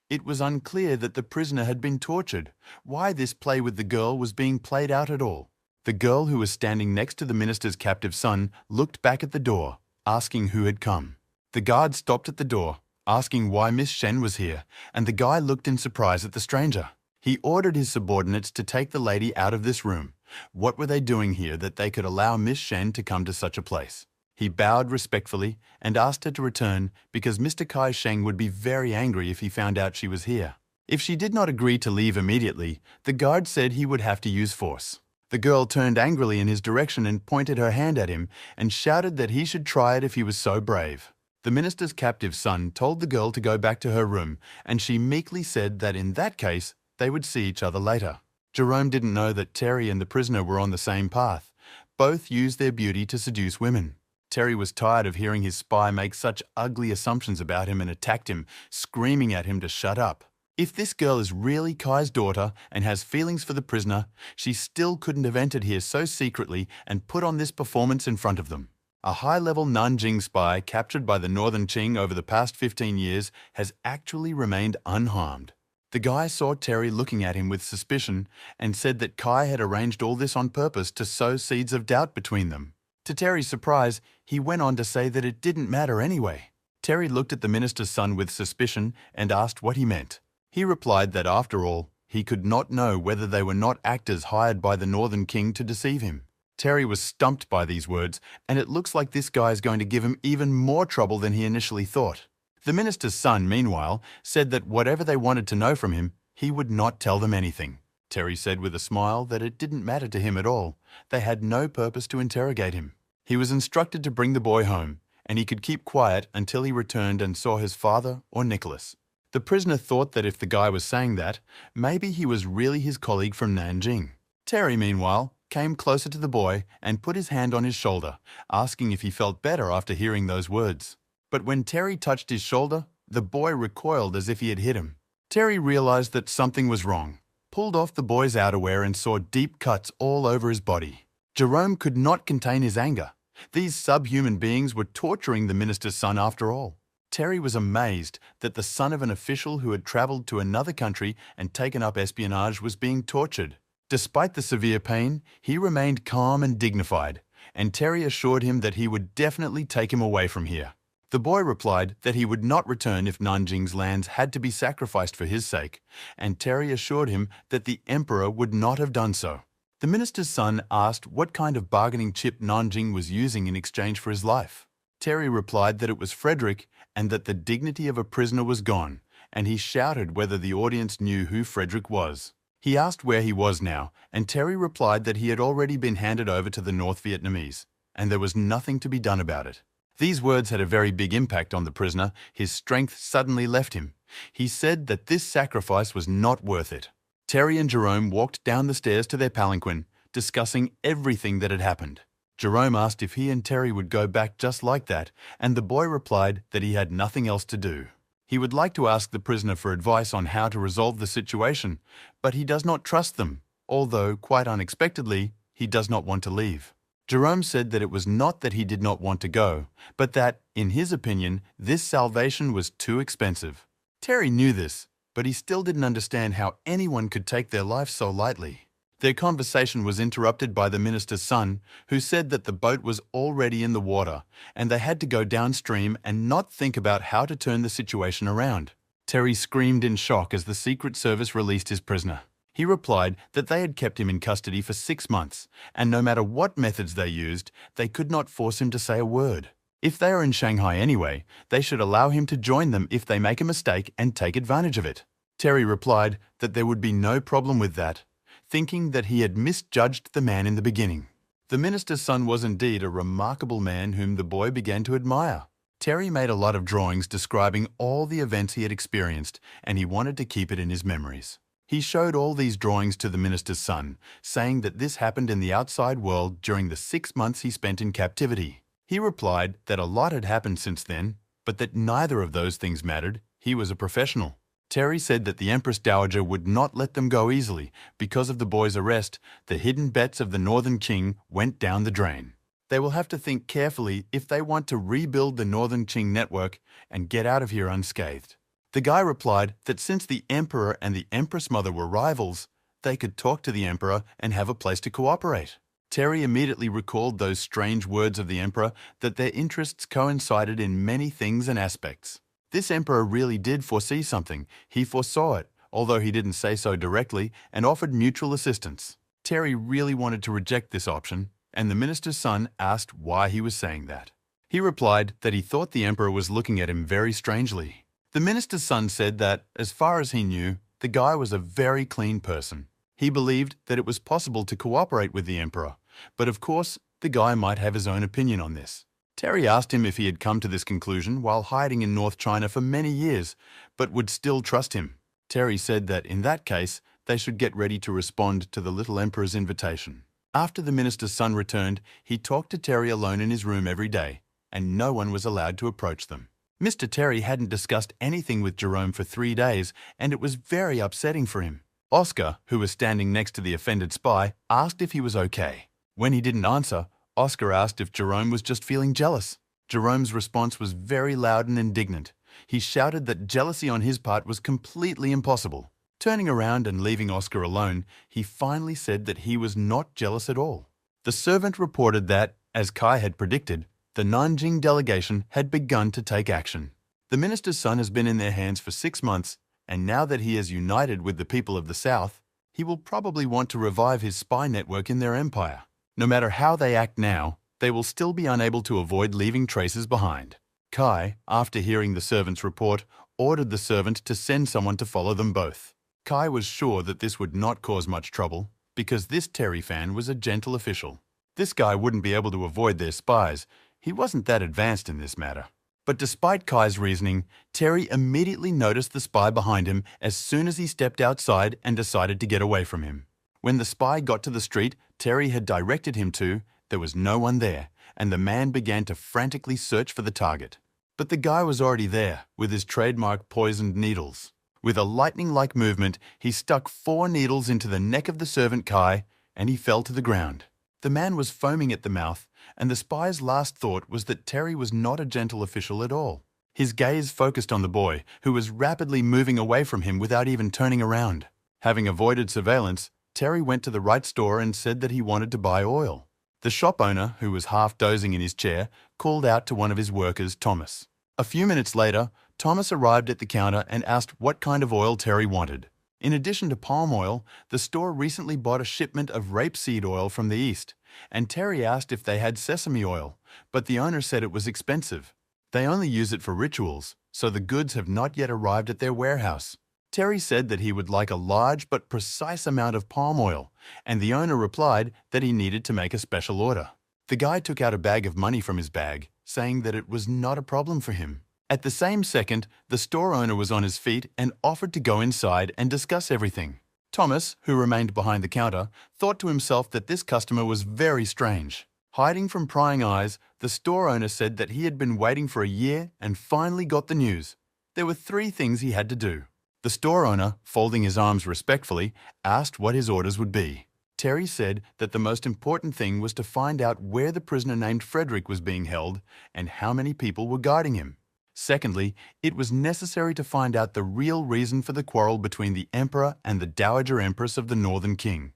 It was unclear that the prisoner had been tortured, why this play with the girl was being played out at all. The girl who was standing next to the minister's captive son looked back at the door, asking who had come. The guard stopped at the door, asking why Miss Shen was here, and the guy looked in surprise at the stranger. He ordered his subordinates to take the lady out of this room. What were they doing here that they could allow Miss Shen to come to such a place? He bowed respectfully and asked her to return because Mr. Kai Sheng would be very angry if he found out she was here. If she did not agree to leave immediately, the guard said he would have to use force. The girl turned angrily in his direction and pointed her hand at him and shouted that he should try it if he was so brave. The minister's captive son told the girl to go back to her room, and she meekly said that in that case, they would see each other later. Jerome didn't know that Terry and the prisoner were on the same path. Both used their beauty to seduce women. Terry was tired of hearing his spy make such ugly assumptions about him and attacked him, screaming at him to shut up. If this girl is really Kai's daughter and has feelings for the prisoner, she still couldn't have entered here so secretly and put on this performance in front of them. A high-level Nanjing spy captured by the Northern Qing over the past 15 years has actually remained unharmed. The guy saw Terry looking at him with suspicion and said that Kai had arranged all this on purpose to sow seeds of doubt between them. To Terry's surprise, he went on to say that it didn't matter anyway. Terry looked at the minister's son with suspicion and asked what he meant. He replied that after all, he could not know whether they were not actors hired by the Northern King to deceive him. Terry was stumped by these words, and it looks like this guy is going to give him even more trouble than he initially thought. The minister's son, meanwhile, said that whatever they wanted to know from him, he would not tell them anything. Terry said with a smile that it didn't matter to him at all. They had no purpose to interrogate him. He was instructed to bring the boy home, and he could keep quiet until he returned and saw his father or Nicholas. The prisoner thought that if the guy was saying that, maybe he was really his colleague from Nanjing. Terry, meanwhile, came closer to the boy and put his hand on his shoulder, asking if he felt better after hearing those words. But when Terry touched his shoulder, the boy recoiled as if he had hit him. Terry realized that something was wrong, pulled off the boy's outerwear and saw deep cuts all over his body. Jerome could not contain his anger. These subhuman beings were torturing the minister's son after all. Terry was amazed that the son of an official who had traveled to another country and taken up espionage was being tortured. Despite the severe pain, he remained calm and dignified, and Terry assured him that he would definitely take him away from here. The boy replied that he would not return if Nanjing's lands had to be sacrificed for his sake, and Terry assured him that the emperor would not have done so. The minister's son asked what kind of bargaining chip Nanjing was using in exchange for his life. Terry replied that it was Frederick and that the dignity of a prisoner was gone, and he shouted whether the audience knew who Frederick was. He asked where he was now, and Terry replied that he had already been handed over to the North Vietnamese, and there was nothing to be done about it. These words had a very big impact on the prisoner. His strength suddenly left him. He said that this sacrifice was not worth it. Terry and Jerome walked down the stairs to their palanquin, discussing everything that had happened. Jerome asked if he and Terry would go back just like that, and the boy replied that he had nothing else to do. He would like to ask the prisoner for advice on how to resolve the situation, but he does not trust them, although, quite unexpectedly, he does not want to leave. Jerome said that it was not that he did not want to go, but that, in his opinion, this salvation was too expensive. Terry knew this, but he still didn't understand how anyone could take their life so lightly. Their conversation was interrupted by the minister's son, who said that the boat was already in the water and they had to go downstream and not think about how to turn the situation around. Terry screamed in shock as the Secret Service released his prisoner. He replied that they had kept him in custody for 6 months, and no matter what methods they used, they could not force him to say a word. If they are in Shanghai anyway, they should allow him to join them if they make a mistake and take advantage of it. Terry replied that there would be no problem with that, thinking that he had misjudged the man in the beginning. The minister's son was indeed a remarkable man whom the boy began to admire. Terry made a lot of drawings describing all the events he had experienced, and he wanted to keep it in his memories. He showed all these drawings to the minister's son, saying that this happened in the outside world during the 6 months he spent in captivity. He replied that a lot had happened since then, but that neither of those things mattered. He was a professional. Terry said that the Empress Dowager would not let them go easily. Because of the boy's arrest, the hidden bets of the Northern King went down the drain. They will have to think carefully if they want to rebuild the Northern Qing network and get out of here unscathed. The guy replied that since the Emperor and the Empress Mother were rivals, they could talk to the Emperor and have a place to cooperate. Terry immediately recalled those strange words of the Emperor that their interests coincided in many things and aspects. This Emperor really did foresee something. He foresaw it, although he didn't say so directly, and offered mutual assistance. Terry really wanted to reject this option, and the minister's son asked why he was saying that. He replied that he thought the Emperor was looking at him very strangely. The minister's son said that, as far as he knew, the guy was a very clean person. He believed that it was possible to cooperate with the Emperor, but of course, the guy might have his own opinion on this. Terry asked him if he had come to this conclusion while hiding in North China for many years, but would still trust him. Terry said that in that case, they should get ready to respond to the little Emperor's invitation. After the minister's son returned, he talked to Terry alone in his room every day, and no one was allowed to approach them. Mr. Terry hadn't discussed anything with Jerome for 3 days, and it was very upsetting for him. Oscar, who was standing next to the offended spy, asked if he was okay. When he didn't answer, Oscar asked if Jerome was just feeling jealous. Jerome's response was very loud and indignant. He shouted that jealousy on his part was completely impossible. Turning around and leaving Oscar alone, he finally said that he was not jealous at all. The servant reported that, as Kai had predicted, the Nanjing delegation had begun to take action. The minister's son has been in their hands for 6 months, and now that he has united with the people of the South, he will probably want to revive his spy network in their empire. No matter how they act now, they will still be unable to avoid leaving traces behind. Kai, after hearing the servant's report, ordered the servant to send someone to follow them both. Kai was sure that this would not cause much trouble, because this Terry fan was a gentle official. This guy wouldn't be able to avoid their spies. He wasn't that advanced in this matter. But despite Kai's reasoning, Terry immediately noticed the spy behind him as soon as he stepped outside and decided to get away from him. When the spy got to the street Terry had directed him to, there was no one there, and the man began to frantically search for the target. But the guy was already there, with his trademark poisoned needles. With a lightning-like movement, he stuck 4 needles into the neck of the servant Kai, and he fell to the ground. The man was foaming at the mouth, and the spy's last thought was that Terry was not a gentle official at all. His gaze focused on the boy, who was rapidly moving away from him without even turning around. Having avoided surveillance, Terry went to the right store and said that he wanted to buy oil. The shop owner, who was half dozing in his chair, called out to one of his workers, Thomas. A few minutes later, Thomas arrived at the counter and asked what kind of oil Terry wanted. In addition to palm oil, the store recently bought a shipment of rapeseed oil from the east, and Terry asked if they had sesame oil, but the owner said it was expensive. They only use it for rituals, so the goods have not yet arrived at their warehouse. Terry said that he would like a large but precise amount of palm oil, and the owner replied that he needed to make a special order. The guy took out a bag of money from his bag, saying that it was not a problem for him. At the same second, the store owner was on his feet and offered to go inside and discuss everything. Thomas, who remained behind the counter, thought to himself that this customer was very strange. Hiding from prying eyes, the store owner said that he had been waiting for a year and finally got the news. There were 3 things he had to do. The store owner, folding his arms respectfully, asked what his orders would be. Terry said that the most important thing was to find out where the prisoner named Frederick was being held and how many people were guarding him. Secondly, it was necessary to find out the real reason for the quarrel between the Emperor and the Dowager Empress of the Northern King.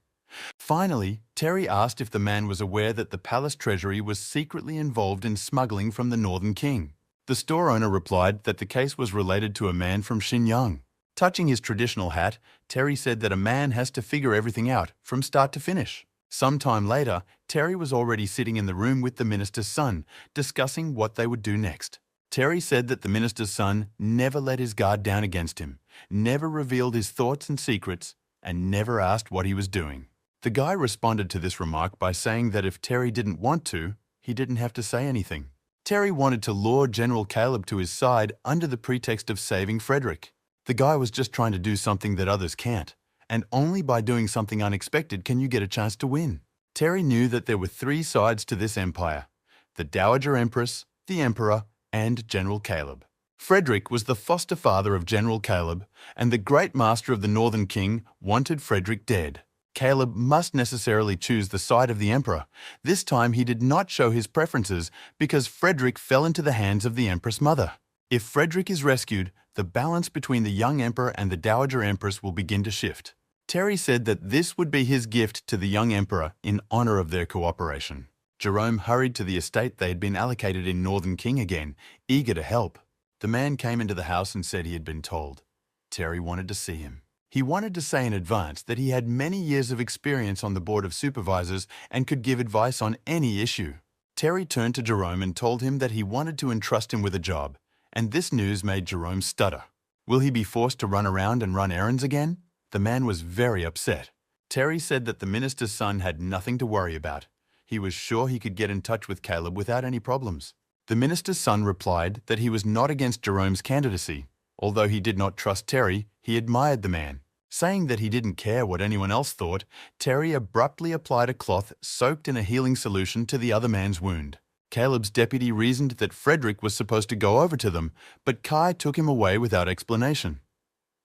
Finally, Terry asked if the man was aware that the palace treasury was secretly involved in smuggling from the Northern King. The store owner replied that the case was related to a man from Xinjiang. Touching his traditional hat, Terry said that a man has to figure everything out, from start to finish. Sometime later, Terry was already sitting in the room with the minister's son, discussing what they would do next. Terry said that the minister's son never let his guard down against him, never revealed his thoughts and secrets, and never asked what he was doing. The guy responded to this remark by saying that if Terry didn't want to, he didn't have to say anything. Terry wanted to lure General Caleb to his side under the pretext of saving Frederick. The guy was just trying to do something that others can't, and only by doing something unexpected can you get a chance to win. Terry knew that there were three sides to this empire: the Dowager Empress, the Emperor, and General Caleb. Frederick was the foster father of General Caleb, and the great master of the Northern King wanted Frederick dead. Caleb must necessarily choose the side of the Emperor. This time he did not show his preferences because Frederick fell into the hands of the Empress Mother. If Frederick is rescued, the balance between the young Emperor and the Dowager Empress will begin to shift. Terry said that this would be his gift to the young Emperor in honor of their cooperation. Jerome hurried to the estate they had been allocated in Northern King again, eager to help. The man came into the house and said he had been told. Terry wanted to see him. He wanted to say in advance that he had many years of experience on the board of supervisors and could give advice on any issue. Terry turned to Jerome and told him that he wanted to entrust him with a job, and this news made Jerome stutter. Will he be forced to run around and run errands again? The man was very upset. Terry said that the minister's son had nothing to worry about. He was sure he could get in touch with Caleb without any problems. The minister's son replied that he was not against Jerome's candidacy. Although he did not trust Terry, he admired the man. Saying that he didn't care what anyone else thought, Terry abruptly applied a cloth soaked in a healing solution to the other man's wound. Caleb's deputy reasoned that Frederick was supposed to go over to them, but Kai took him away without explanation.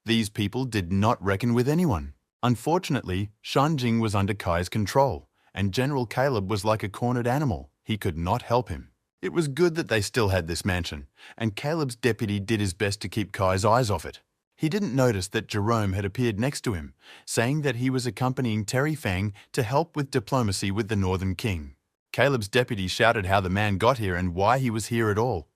These people did not reckon with anyone. Unfortunately, Shanjing was under Kai's control, and General Caleb was like a cornered animal. He could not help him. It was good that they still had this mansion, and Caleb's deputy did his best to keep Kai's eyes off it. He didn't notice that Jerome had appeared next to him, saying that he was accompanying Terry Fang to help with diplomacy with the Northern King. Caleb's deputy shouted how the man got here and why he was here at all.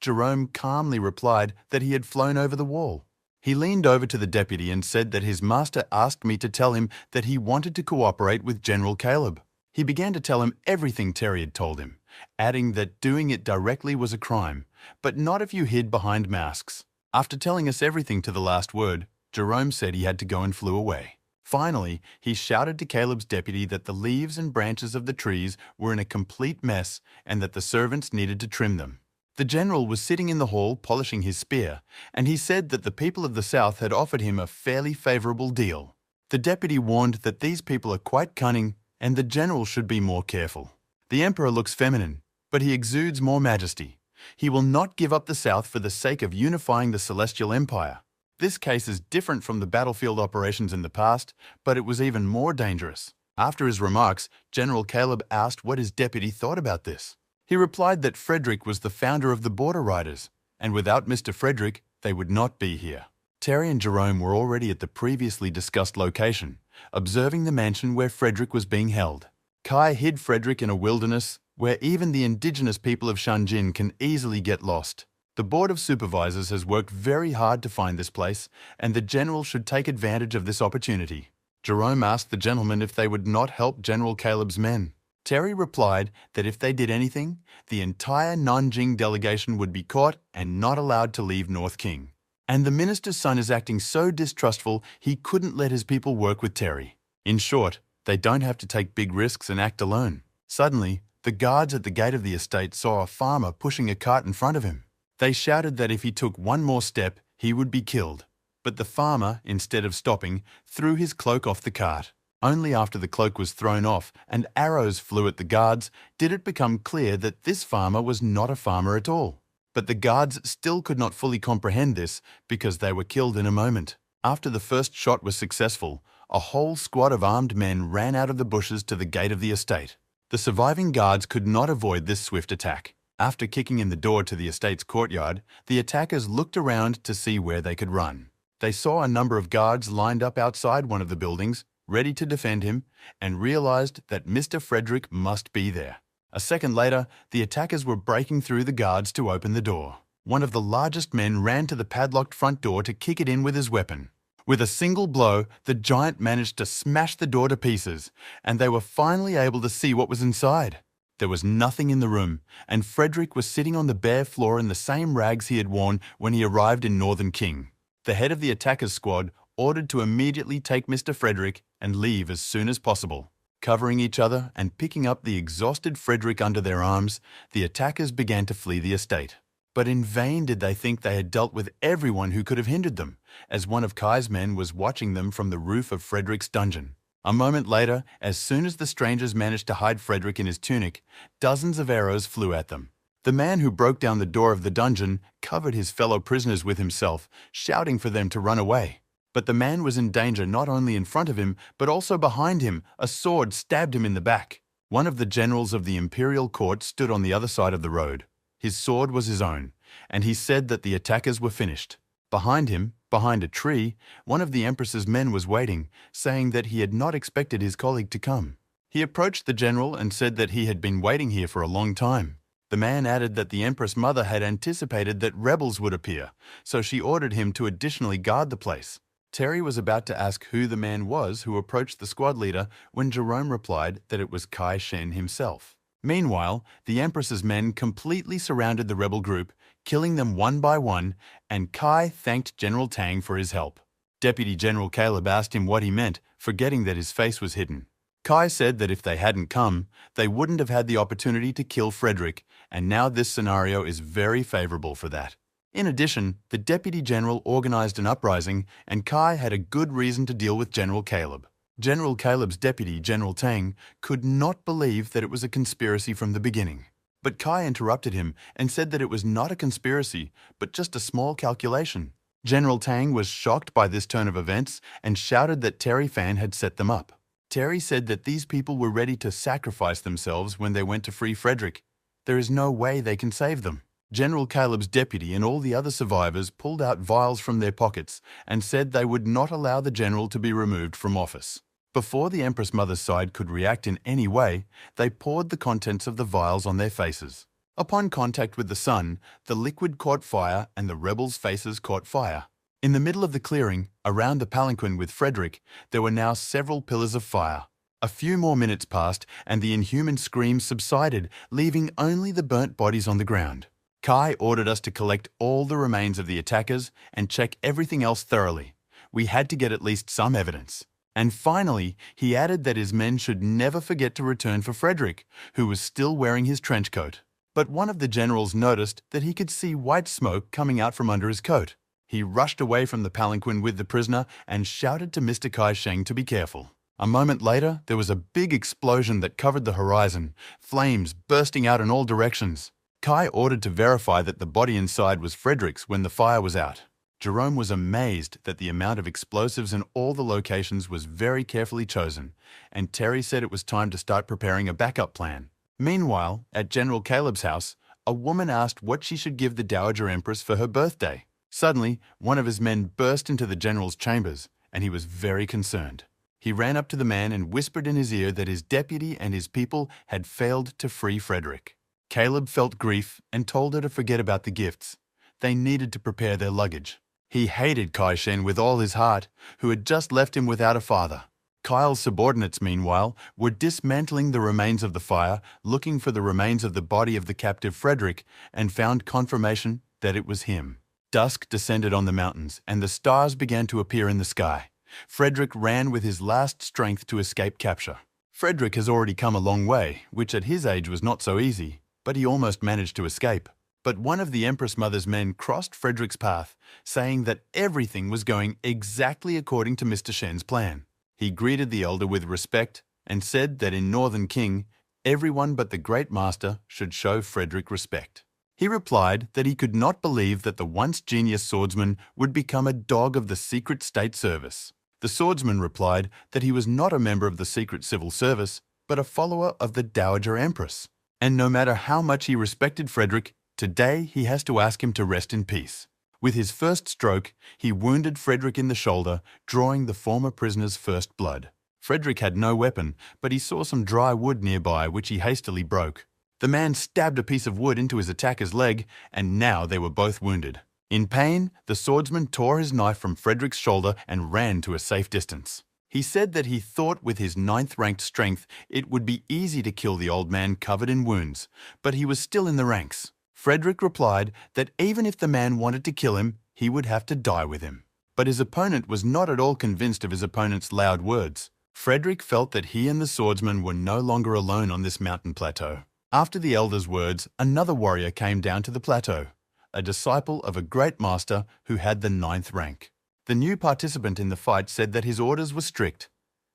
Jerome calmly replied that he had flown over the wall. He leaned over to the deputy and said that his master asked me to tell him that he wanted to cooperate with General Caleb. He began to tell him everything Terry had told him, adding that doing it directly was a crime, but not if you hid behind masks. After telling us everything to the last word, Jerome said he had to go and flew away. Finally, he shouted to Caleb's deputy that the leaves and branches of the trees were in a complete mess and that the servants needed to trim them. The general was sitting in the hall polishing his spear, and he said that the people of the south had offered him a fairly favorable deal. The deputy warned that these people are quite cunning and the general should be more careful. The emperor looks feminine, but he exudes more majesty. He will not give up the south for the sake of unifying the Celestial Empire. This case is different from the battlefield operations in the past, but it was even more dangerous. After his remarks, General Caleb asked what his deputy thought about this. He replied that Frederick was the founder of the Border Riders, and without Mr. Frederick, they would not be here. Terry and Jerome were already at the previously discussed location, observing the mansion where Frederick was being held. Kai hid Frederick in a wilderness where even the indigenous people of Shanjin can easily get lost. The Board of Supervisors has worked very hard to find this place, and the general should take advantage of this opportunity. Jerome asked the gentlemen if they would not help General Caleb's men. Terry replied that if they did anything, the entire Nanjing delegation would be caught and not allowed to leave North King. And the minister's son is acting so distrustful he couldn't let his people work with Terry. In short, they don't have to take big risks and act alone. Suddenly, the guards at the gate of the estate saw a farmer pushing a cart in front of him. They shouted that if he took one more step, he would be killed. But the farmer, instead of stopping, threw his cloak off the cart. Only after the cloak was thrown off and arrows flew at the guards did it become clear that this farmer was not a farmer at all. But the guards still could not fully comprehend this because they were killed in a moment. After the first shot was successful, a whole squad of armed men ran out of the bushes to the gate of the estate. The surviving guards could not avoid this swift attack. After kicking in the door to the estate's courtyard, the attackers looked around to see where they could run. They saw a number of guards lined up outside one of the buildings, ready to defend him, and realized that Mr. Frederick must be there. A second later, the attackers were breaking through the guards to open the door. One of the largest men ran to the padlocked front door to kick it in with his weapon. With a single blow, the giant managed to smash the door to pieces, and they were finally able to see what was inside. There was nothing in the room, and Frederick was sitting on the bare floor in the same rags he had worn when he arrived in Northern King. The head of the attackers' squad ordered to immediately take Mr. Frederick and leave as soon as possible. Covering each other and picking up the exhausted Frederick under their arms, the attackers began to flee the estate. But in vain did they think they had dealt with everyone who could have hindered them, as one of Kai's men was watching them from the roof of Frederick's dungeon. A moment later, as soon as the strangers managed to hide Frederick in his tunic, dozens of arrows flew at them. The man who broke down the door of the dungeon covered his fellow prisoners with himself, shouting for them to run away. But the man was in danger not only in front of him, but also behind him. A sword stabbed him in the back. One of the generals of the imperial court stood on the other side of the road. His sword was his own, and he said that the attackers were finished. Behind him, behind a tree, one of the Empress's men was waiting, saying that he had not expected his colleague to come. He approached the general and said that he had been waiting here for a long time. The man added that the Empress Mother had anticipated that rebels would appear, so she ordered him to additionally guard the place. Terry was about to ask who the man was who approached the squad leader when Jerome replied that it was Kai Shen himself. Meanwhile, the Empress's men completely surrounded the rebel group, killing them one by one, and Kai thanked General Tang for his help. Deputy General Caleb asked him what he meant, forgetting that his face was hidden. Kai said that if they hadn't come, they wouldn't have had the opportunity to kill Frederick, and now this scenario is very favorable for that. In addition, the Deputy General organized an uprising, and Kai had a good reason to deal with General Caleb. General Caleb's deputy, General Tang, could not believe that it was a conspiracy from the beginning. But Kai interrupted him and said that it was not a conspiracy, but just a small calculation. General Tang was shocked by this turn of events and shouted that Terry Fan had set them up. Terry said that these people were ready to sacrifice themselves when they went to free Frederick. There is no way they can save them. General Caleb's deputy and all the other survivors pulled out vials from their pockets and said they would not allow the general to be removed from office. Before the Empress Mother's side could react in any way, they poured the contents of the vials on their faces. Upon contact with the sun, the liquid caught fire and the rebels' faces caught fire. In the middle of the clearing, around the palanquin with Frederick, there were now several pillars of fire. A few more minutes passed and the inhuman screams subsided, leaving only the burnt bodies on the ground. Kai ordered us to collect all the remains of the attackers and check everything else thoroughly. We had to get at least some evidence. And finally, he added that his men should never forget to return for Frederick, who was still wearing his trench coat. But one of the generals noticed that he could see white smoke coming out from under his coat. He rushed away from the palanquin with the prisoner and shouted to Mr. Kai Sheng to be careful. A moment later, there was a big explosion that covered the horizon, flames bursting out in all directions. Kai ordered to verify that the body inside was Frederick's when the fire was out. Jerome was amazed that the amount of explosives in all the locations was very carefully chosen, and Terry said it was time to start preparing a backup plan. Meanwhile, at General Caleb's house, a woman asked what she should give the Dowager Empress for her birthday. Suddenly, one of his men burst into the general's chambers, and he was very concerned. He ran up to the man and whispered in his ear that his deputy and his people had failed to free Frederick. Caleb felt grief and told her to forget about the gifts. They needed to prepare their luggage. He hated Kai Shen with all his heart, who had just left him without a father. Kyle's subordinates, meanwhile, were dismantling the remains of the fire, looking for the remains of the body of the captive Frederick, and found confirmation that it was him. Dusk descended on the mountains, and the stars began to appear in the sky. Frederick ran with his last strength to escape capture. Frederick has already come a long way, which at his age was not so easy, but he almost managed to escape. But one of the Empress Mother's men crossed Frederick's path, saying that everything was going exactly according to Mr. Shen's plan. He greeted the elder with respect and said that in Northern King, everyone but the Great Master should show Frederick respect. He replied that he could not believe that the once genius swordsman would become a dog of the Secret State Service. The swordsman replied that he was not a member of the Secret Civil Service, but a follower of the Dowager Empress. And no matter how much he respected Frederick, today he has to ask him to rest in peace. With his first stroke, he wounded Frederick in the shoulder, drawing the former prisoner's first blood. Frederick had no weapon, but he saw some dry wood nearby which he hastily broke. The man stabbed a piece of wood into his attacker's leg, and now they were both wounded. In pain, the swordsman tore his knife from Frederick's shoulder and ran to a safe distance. He said that he thought with his 9th-ranked strength it would be easy to kill the old man covered in wounds, but he was still in the ranks. Frederick replied that even if the man wanted to kill him, he would have to die with him. But his opponent was not at all convinced of his opponent's loud words. Frederick felt that he and the swordsman were no longer alone on this mountain plateau. After the elder's words, another warrior came down to the plateau, a disciple of a great master who had the 9th rank. The new participant in the fight said that his orders were strict.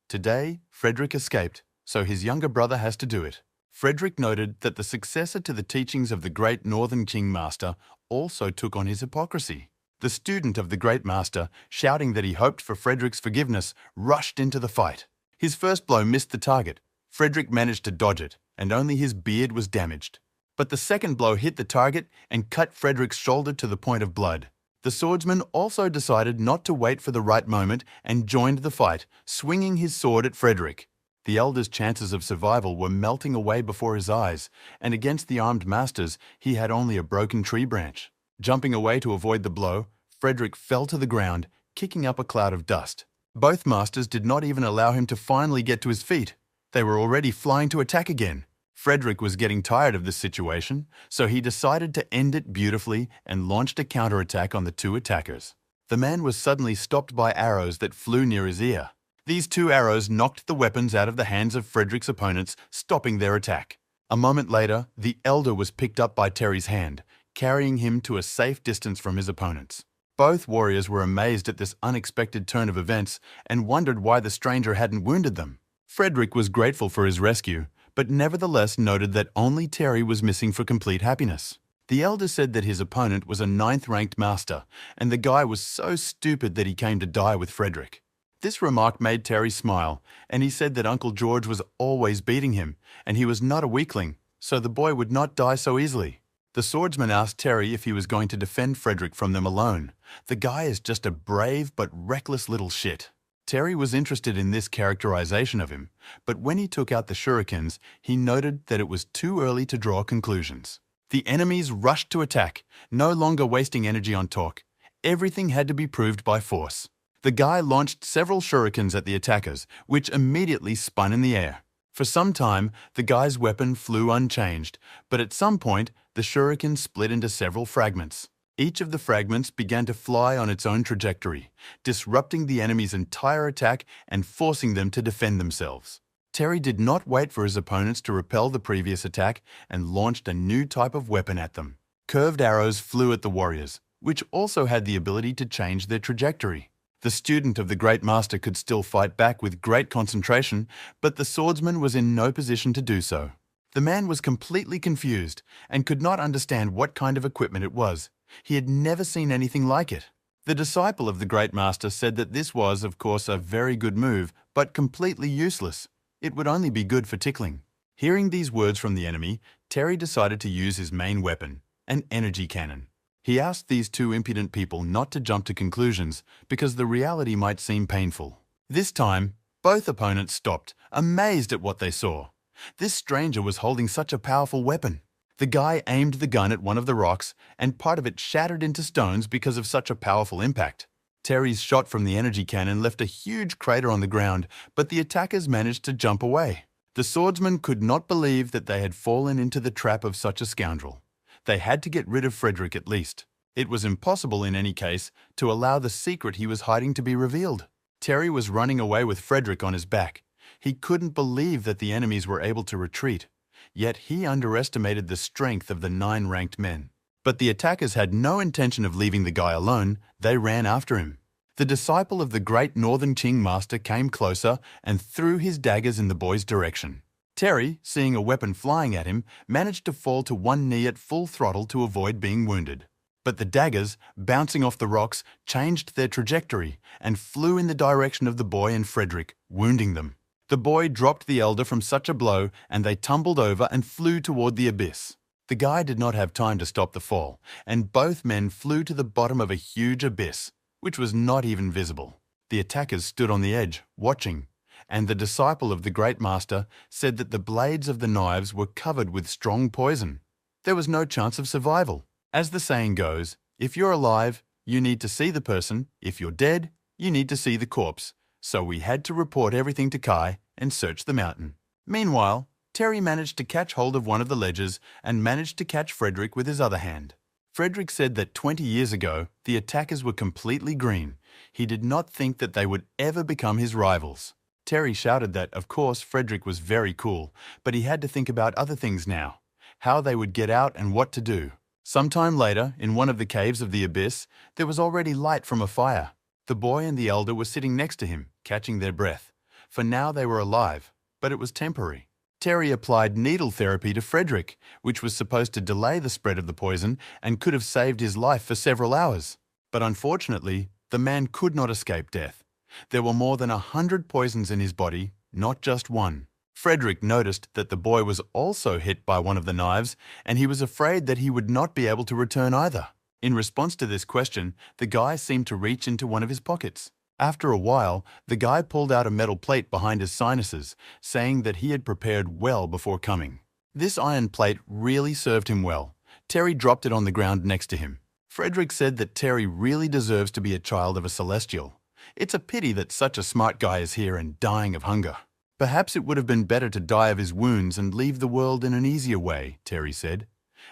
Today, Frederick escaped, so his younger brother has to do it. Frederick noted that the successor to the teachings of the great Northern King Master also took on his hypocrisy. The student of the great master, shouting that he hoped for Frederick's forgiveness, rushed into the fight. His first blow missed the target. Frederick managed to dodge it, and only his beard was damaged. But the second blow hit the target and cut Frederick's shoulder to the point of blood. The swordsman also decided not to wait for the right moment and joined the fight, swinging his sword at Frederick. The elder's chances of survival were melting away before his eyes, and against the armed masters, he had only a broken tree branch. Jumping away to avoid the blow, Frederick fell to the ground, kicking up a cloud of dust. Both masters did not even allow him to finally get to his feet. They were already flying to attack again. Frederick was getting tired of this situation, so he decided to end it beautifully and launched a counterattack on the two attackers. The man was suddenly stopped by arrows that flew near his ear. These 2 arrows knocked the weapons out of the hands of Frederick's opponents, stopping their attack. A moment later, the elder was picked up by Terry's hand, carrying him to a safe distance from his opponents. Both warriors were amazed at this unexpected turn of events and wondered why the stranger hadn't wounded them. Frederick was grateful for his rescue, but nevertheless noted that only Terry was missing for complete happiness. The elder said that his opponent was a 9th-ranked master, and the guy was so stupid that he came to die with Frederick. This remark made Terry smile, and he said that Uncle George was always beating him, and he was not a weakling, so the boy would not die so easily. The swordsman asked Terry if he was going to defend Frederick from them alone. The guy is just a brave but reckless little shit. Terry was interested in this characterization of him, but when he took out the shurikens, he noted that it was too early to draw conclusions. The enemies rushed to attack, no longer wasting energy on talk. Everything had to be proved by force. The guy launched several shurikens at the attackers, which immediately spun in the air. For some time, the guy's weapon flew unchanged, but at some point, the shuriken split into several fragments. Each of the fragments began to fly on its own trajectory, disrupting the enemy's entire attack and forcing them to defend themselves. Terry did not wait for his opponents to repel the previous attack and launched a new type of weapon at them. Curved arrows flew at the warriors, which also had the ability to change their trajectory. The student of the great master could still fight back with great concentration, but the swordsman was in no position to do so. The man was completely confused and could not understand what kind of equipment it was. He had never seen anything like it. The disciple of the great master said that this was, of course, a very good move, but completely useless. It would only be good for tickling. Hearing these words from the enemy, Terry decided to use his main weapon, an energy cannon. He asked these 2 impudent people not to jump to conclusions because the reality might seem painful. This time, both opponents stopped, amazed at what they saw. This stranger was holding such a powerful weapon. The guy aimed the gun at one of the rocks, and part of it shattered into stones because of such a powerful impact. Terry's shot from the energy cannon left a huge crater on the ground, but the attackers managed to jump away. The swordsmen could not believe that they had fallen into the trap of such a scoundrel. They had to get rid of Frederick at least. It was impossible in any case to allow the secret he was hiding to be revealed. Terry was running away with Frederick on his back. He couldn't believe that the enemies were able to retreat. Yet he underestimated the strength of the 9 ranked men. But the attackers had no intention of leaving the guy alone. They ran after him. The disciple of the great Northern Qing master came closer and threw his daggers in the boy's direction. Terry, seeing a weapon flying at him, managed to fall to one knee at full throttle to avoid being wounded. But the daggers, bouncing off the rocks, changed their trajectory and flew in the direction of the boy and Frederick, wounding them. The boy dropped the elder from such a blow, and they tumbled over and flew toward the abyss. The guy did not have time to stop the fall, and both men flew to the bottom of a huge abyss, which was not even visible. The attackers stood on the edge, watching. and the disciple of the great master said that the blades of the knives were covered with strong poison. There was no chance of survival. As the saying goes, if you're alive, you need to see the person. If you're dead, you need to see the corpse. So we had to report everything to Kai and search the mountain. Meanwhile, Terry managed to catch hold of one of the ledgers and managed to catch Frederick with his other hand. Frederick said that 20 years ago, the attackers were completely green. He did not think that they would ever become his rivals. Terry shouted that, of course, Frederick was very cool, but he had to think about other things now, how they would get out and what to do. Sometime later, in one of the caves of the abyss, there was already light from a fire. The boy and the elder were sitting next to him, catching their breath. For now they were alive, but it was temporary. Terry applied needle therapy to Frederick, which was supposed to delay the spread of the poison and could have saved his life for several hours. But unfortunately, the man could not escape death. There were more than 100 poisons in his body, not just one. Frederick noticed that the boy was also hit by one of the knives, and he was afraid that he would not be able to return either. In response to this question, the guy seemed to reach into one of his pockets. After a while, the guy pulled out a metal plate behind his sinuses, saying that he had prepared well before coming. This iron plate really served him well. Terry dropped it on the ground next to him. Frederick said that Terry really deserves to be a child of a celestial. It's a pity that such a smart guy is here and dying of hunger. Perhaps it would have been better to die of his wounds and leave the world in an easier way, Terry said.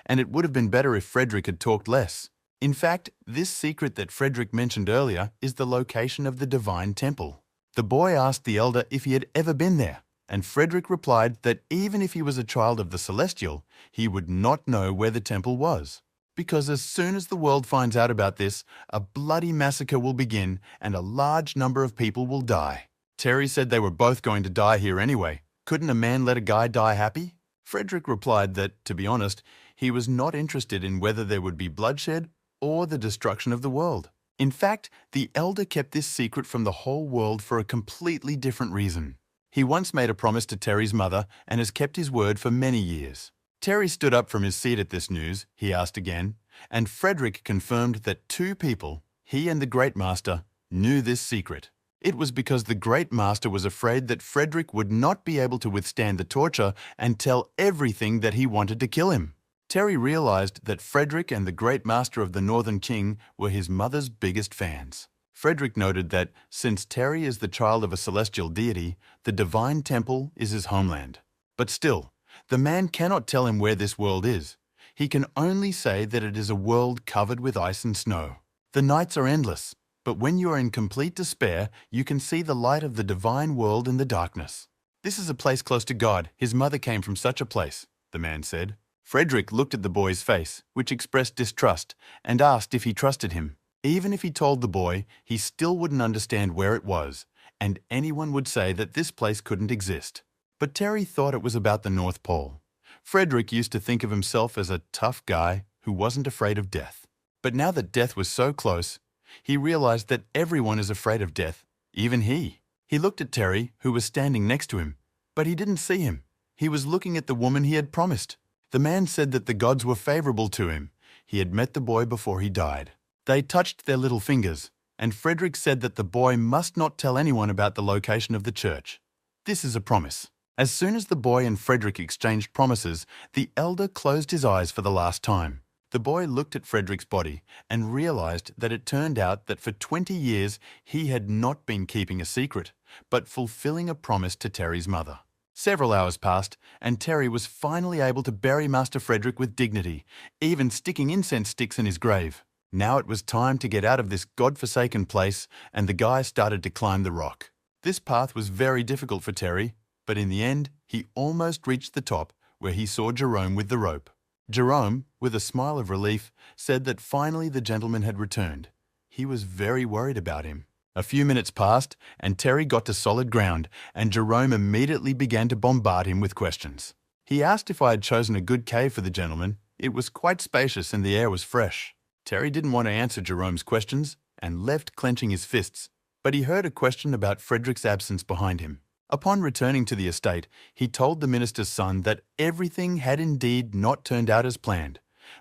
And it would have been better if Frederick had talked less. In fact, this secret that Frederick mentioned earlier is the location of the divine temple. The boy asked the elder if he had ever been there, and Frederick replied that even if he was a child of the celestial, he would not know where the temple was. Because as soon as the world finds out about this, a bloody massacre will begin and a large number of people will die. Terry said they were both going to die here anyway. Couldn't a man let a guy die happy? Frederick replied that, to be honest, he was not interested in whether there would be bloodshed or the destruction of the world. In fact, the elder kept this secret from the whole world for a completely different reason. He once made a promise to Terry's mother and has kept his word for many years. Terry stood up from his seat at this news, he asked again, and Frederick confirmed that two people, he and the Great Master, knew this secret. It was because the Great Master was afraid that Frederick would not be able to withstand the torture and tell everything that he wanted to kill him. Terry realized that Frederick and the Great Master of the Northern King were his mother's biggest fans. Frederick noted that, since Terry is the child of a celestial deity, the divine temple is his homeland. But still, the man cannot tell him where this world is. He can only say that it is a world covered with ice and snow. The nights are endless, but when you are in complete despair, you can see the light of the divine world in the darkness. This is a place close to God. His mother came from such a place, the man said. Frederick looked at the boy's face, which expressed distrust, and asked if he trusted him. Even if he told the boy, he still wouldn't understand where it was, and anyone would say that this place couldn't exist. But Terry thought it was about the North Pole. Frederick used to think of himself as a tough guy who wasn't afraid of death. But now that death was so close, he realized that everyone is afraid of death, even he. He looked at Terry, who was standing next to him, but he didn't see him. He was looking at the woman he had promised. The man said that the gods were favorable to him. He had met the boy before he died. They touched their little fingers, and Frederick said that the boy must not tell anyone about the location of the church. This is a promise. As soon as the boy and Frederick exchanged promises, the elder closed his eyes for the last time. The boy looked at Frederick's body and realized that it turned out that for 20 years he had not been keeping a secret, but fulfilling a promise to Terry's mother. Several hours passed, and Terry was finally able to bury Master Frederick with dignity, even sticking incense sticks in his grave. Now it was time to get out of this God-forsaken place, and the guy started to climb the rock. This path was very difficult for Terry, but in the end, he almost reached the top, where he saw Jerome with the rope. Jerome, with a smile of relief, said that finally the gentleman had returned. He was very worried about him. A few minutes passed, and Terry got to solid ground, and Jerome immediately began to bombard him with questions. He asked if I had chosen a good cave for the gentleman. It was quite spacious and the air was fresh. Terry didn't want to answer Jerome's questions and left clenching his fists, but he heard a question about Frederick's absence behind him. Upon returning to the estate, he told the minister's son that everything had indeed not turned out as planned,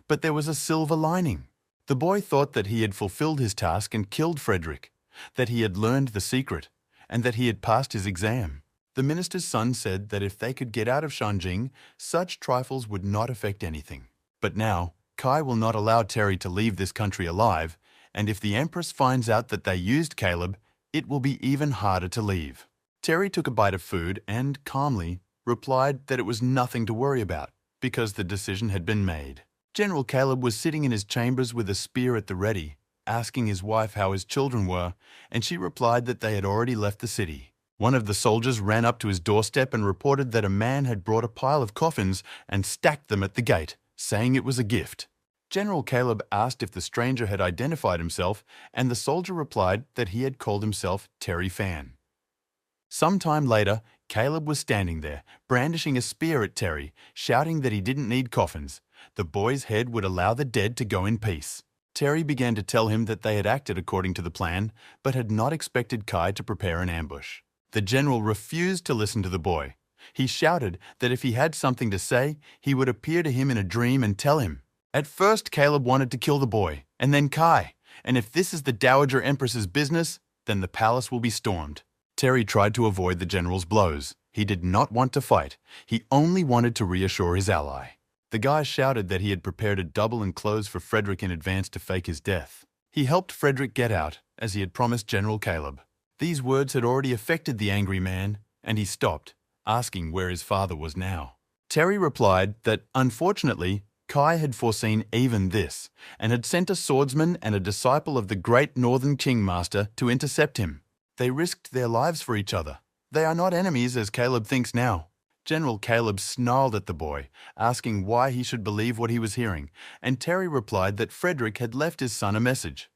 but there was a silver lining. The boy thought that he had fulfilled his task and killed Frederick, that he had learned the secret, and that he had passed his exam. The minister's son said that if they could get out of Shanjing, such trifles would not affect anything. But now, Kai will not allow Terry to leave this country alive, and if the Empress finds out that they used Caleb, it will be even harder to leave. Terry took a bite of food and, calmly, replied that it was nothing to worry about, because the decision had been made. General Caleb was sitting in his chambers with a spear at the ready, asking his wife how his children were, and she replied that they had already left the city. One of the soldiers ran up to his doorstep and reported that a man had brought a pile of coffins and stacked them at the gate, saying it was a gift. General Caleb asked if the stranger had identified himself, and the soldier replied that he had called himself Terry Fan. Some time later, Caleb was standing there, brandishing a spear at Terry, shouting that he didn't need coffins. The boy's head would allow the dead to go in peace. Terry began to tell him that they had acted according to the plan, but had not expected Kai to prepare an ambush. The general refused to listen to the boy. He shouted that if he had something to say, he would appear to him in a dream and tell him. At first, Caleb wanted to kill the boy, and then Kai, and if this is the Dowager Empress's business, then the palace will be stormed. Terry tried to avoid the general's blows. He did not want to fight. He only wanted to reassure his ally. The guy shouted that he had prepared a double and clothes for Frederick in advance to fake his death. He helped Frederick get out, as he had promised General Caleb. These words had already affected the angry man, and he stopped, asking where his father was now. Terry replied that, unfortunately, Kai had foreseen even this, and had sent a swordsman and a disciple of the great Northern Kingmaster to intercept him. They risked their lives for each other. They are not enemies as Caleb thinks now. General Caleb snarled at the boy, asking why he should believe what he was hearing, and Terry replied that Frederick had left his son a message.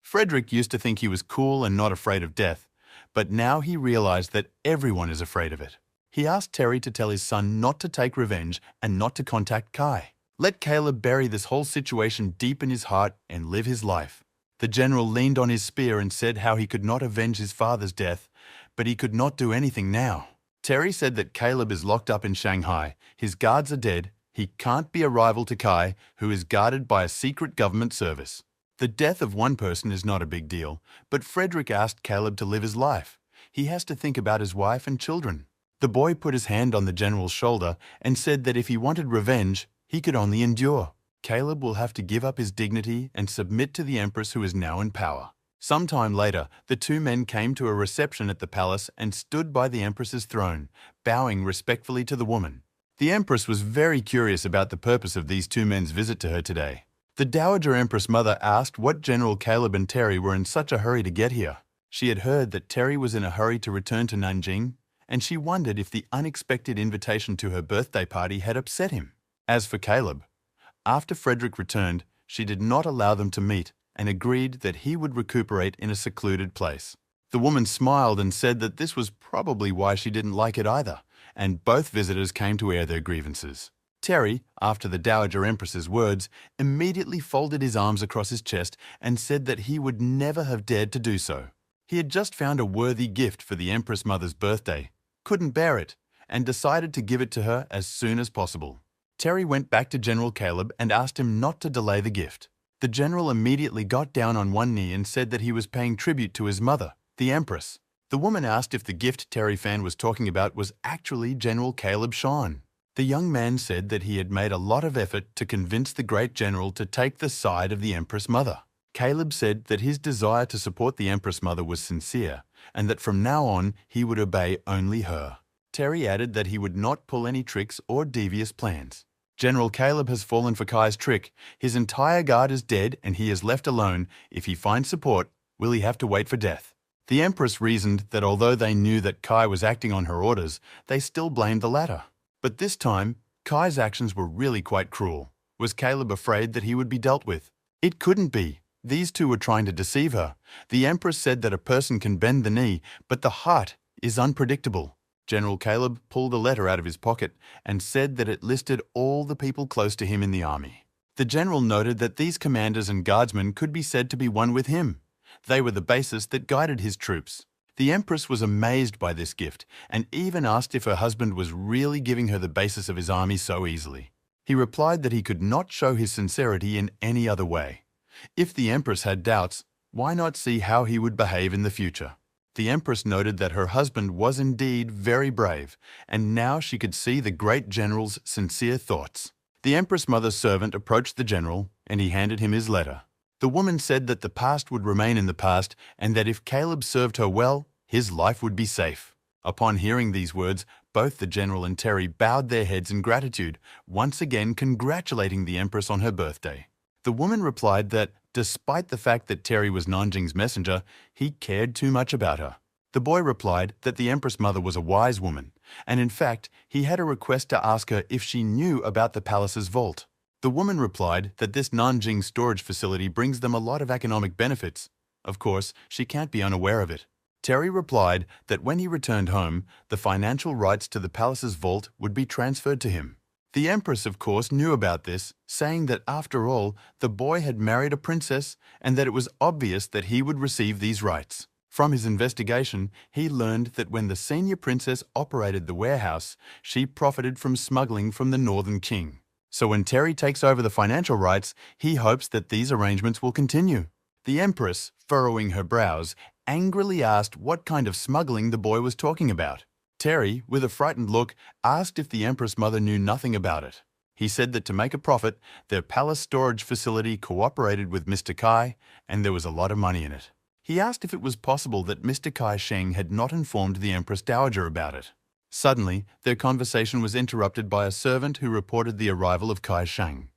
Frederick used to think he was cool and not afraid of death, but now he realized that everyone is afraid of it. He asked Terry to tell his son not to take revenge and not to contact Kai. Let Caleb bury this whole situation deep in his heart and live his life. The general leaned on his spear and said how he could not avenge his father's death, but he could not do anything now. Terry said that Caleb is locked up in Shanghai, his guards are dead, he can't be a rival to Kai, who is guarded by a secret government service. The death of one person is not a big deal, but Frederick asked Caleb to live his life. He has to think about his wife and children. The boy put his hand on the general's shoulder and said that if he wanted revenge, he could only endure. Caleb will have to give up his dignity and submit to the Empress who is now in power. Sometime later, the two men came to a reception at the palace and stood by the Empress's throne, bowing respectfully to the woman. The Empress was very curious about the purpose of these two men's visit to her today. The Dowager Empress Mother asked what General Caleb and Terry were in such a hurry to get here. She had heard that Terry was in a hurry to return to Nanjing, and she wondered if the unexpected invitation to her birthday party had upset him. As for Caleb, after Frederick returned, she did not allow them to meet and agreed that he would recuperate in a secluded place. The woman smiled and said that this was probably why she didn't like it either, and both visitors came to air their grievances. Terry, after the Dowager Empress's words, immediately folded his arms across his chest and said that he would never have dared to do so. He had just found a worthy gift for the Empress Mother's birthday, couldn't bear it, and decided to give it to her as soon as possible. Terry went back to General Caleb and asked him not to delay the gift. The general immediately got down on one knee and said that he was paying tribute to his mother, the Empress. The woman asked if the gift Terry Fan was talking about was actually General Caleb Shawn. The young man said that he had made a lot of effort to convince the great general to take the side of the Empress Mother. Caleb said that his desire to support the Empress Mother was sincere, and that from now on he would obey only her. Terry added that he would not pull any tricks or devious plans. General Caleb has fallen for Kai's trick. His entire guard is dead and he is left alone. If he finds support, will he have to wait for death? The Empress reasoned that although they knew that Kai was acting on her orders, they still blamed the latter. But this time, Kai's actions were really quite cruel. Was Caleb afraid that he would be dealt with? It couldn't be. These two were trying to deceive her. The Empress said that a person can bend the knee, but the heart is unpredictable. General Caleb pulled a letter out of his pocket and said that it listed all the people close to him in the army. The general noted that these commanders and guardsmen could be said to be one with him. They were the basis that guided his troops. The Empress was amazed by this gift and even asked if her husband was really giving her the basis of his army so easily. He replied that he could not show his sincerity in any other way. If the Empress had doubts, why not see how he would behave in the future? The Empress noted that her husband was indeed very brave, and now she could see the great general's sincere thoughts. The Empress Mother's servant approached the general, and he handed him his letter. The woman said that the past would remain in the past, and that if Caleb served her well, his life would be safe. Upon hearing these words, both the general and Terry bowed their heads in gratitude, once again congratulating the Empress on her birthday. The woman replied that, despite the fact that Terry was Nanjing's messenger, he cared too much about her. The boy replied that the Empress Mother was a wise woman, and in fact, he had a request to ask her if she knew about the palace's vault. The woman replied that this Nanjing storage facility brings them a lot of economic benefits. Of course, she can't be unaware of it. Terry replied that when he returned home, the financial rights to the palace's vault would be transferred to him. The Empress, of course, knew about this, saying that after all, the boy had married a princess and that it was obvious that he would receive these rights. From his investigation, he learned that when the senior princess operated the warehouse, she profited from smuggling from the Northern King. So when Terry takes over the financial rights, he hopes that these arrangements will continue. The Empress, furrowing her brows, angrily asked what kind of smuggling the boy was talking about. Terry, with a frightened look, asked if the Empress Mother knew nothing about it. He said that to make a profit, their palace storage facility cooperated with Mr. Kai, and there was a lot of money in it. He asked if it was possible that Mr. Kai Sheng had not informed the Empress Dowager about it. Suddenly, their conversation was interrupted by a servant who reported the arrival of Kai Sheng.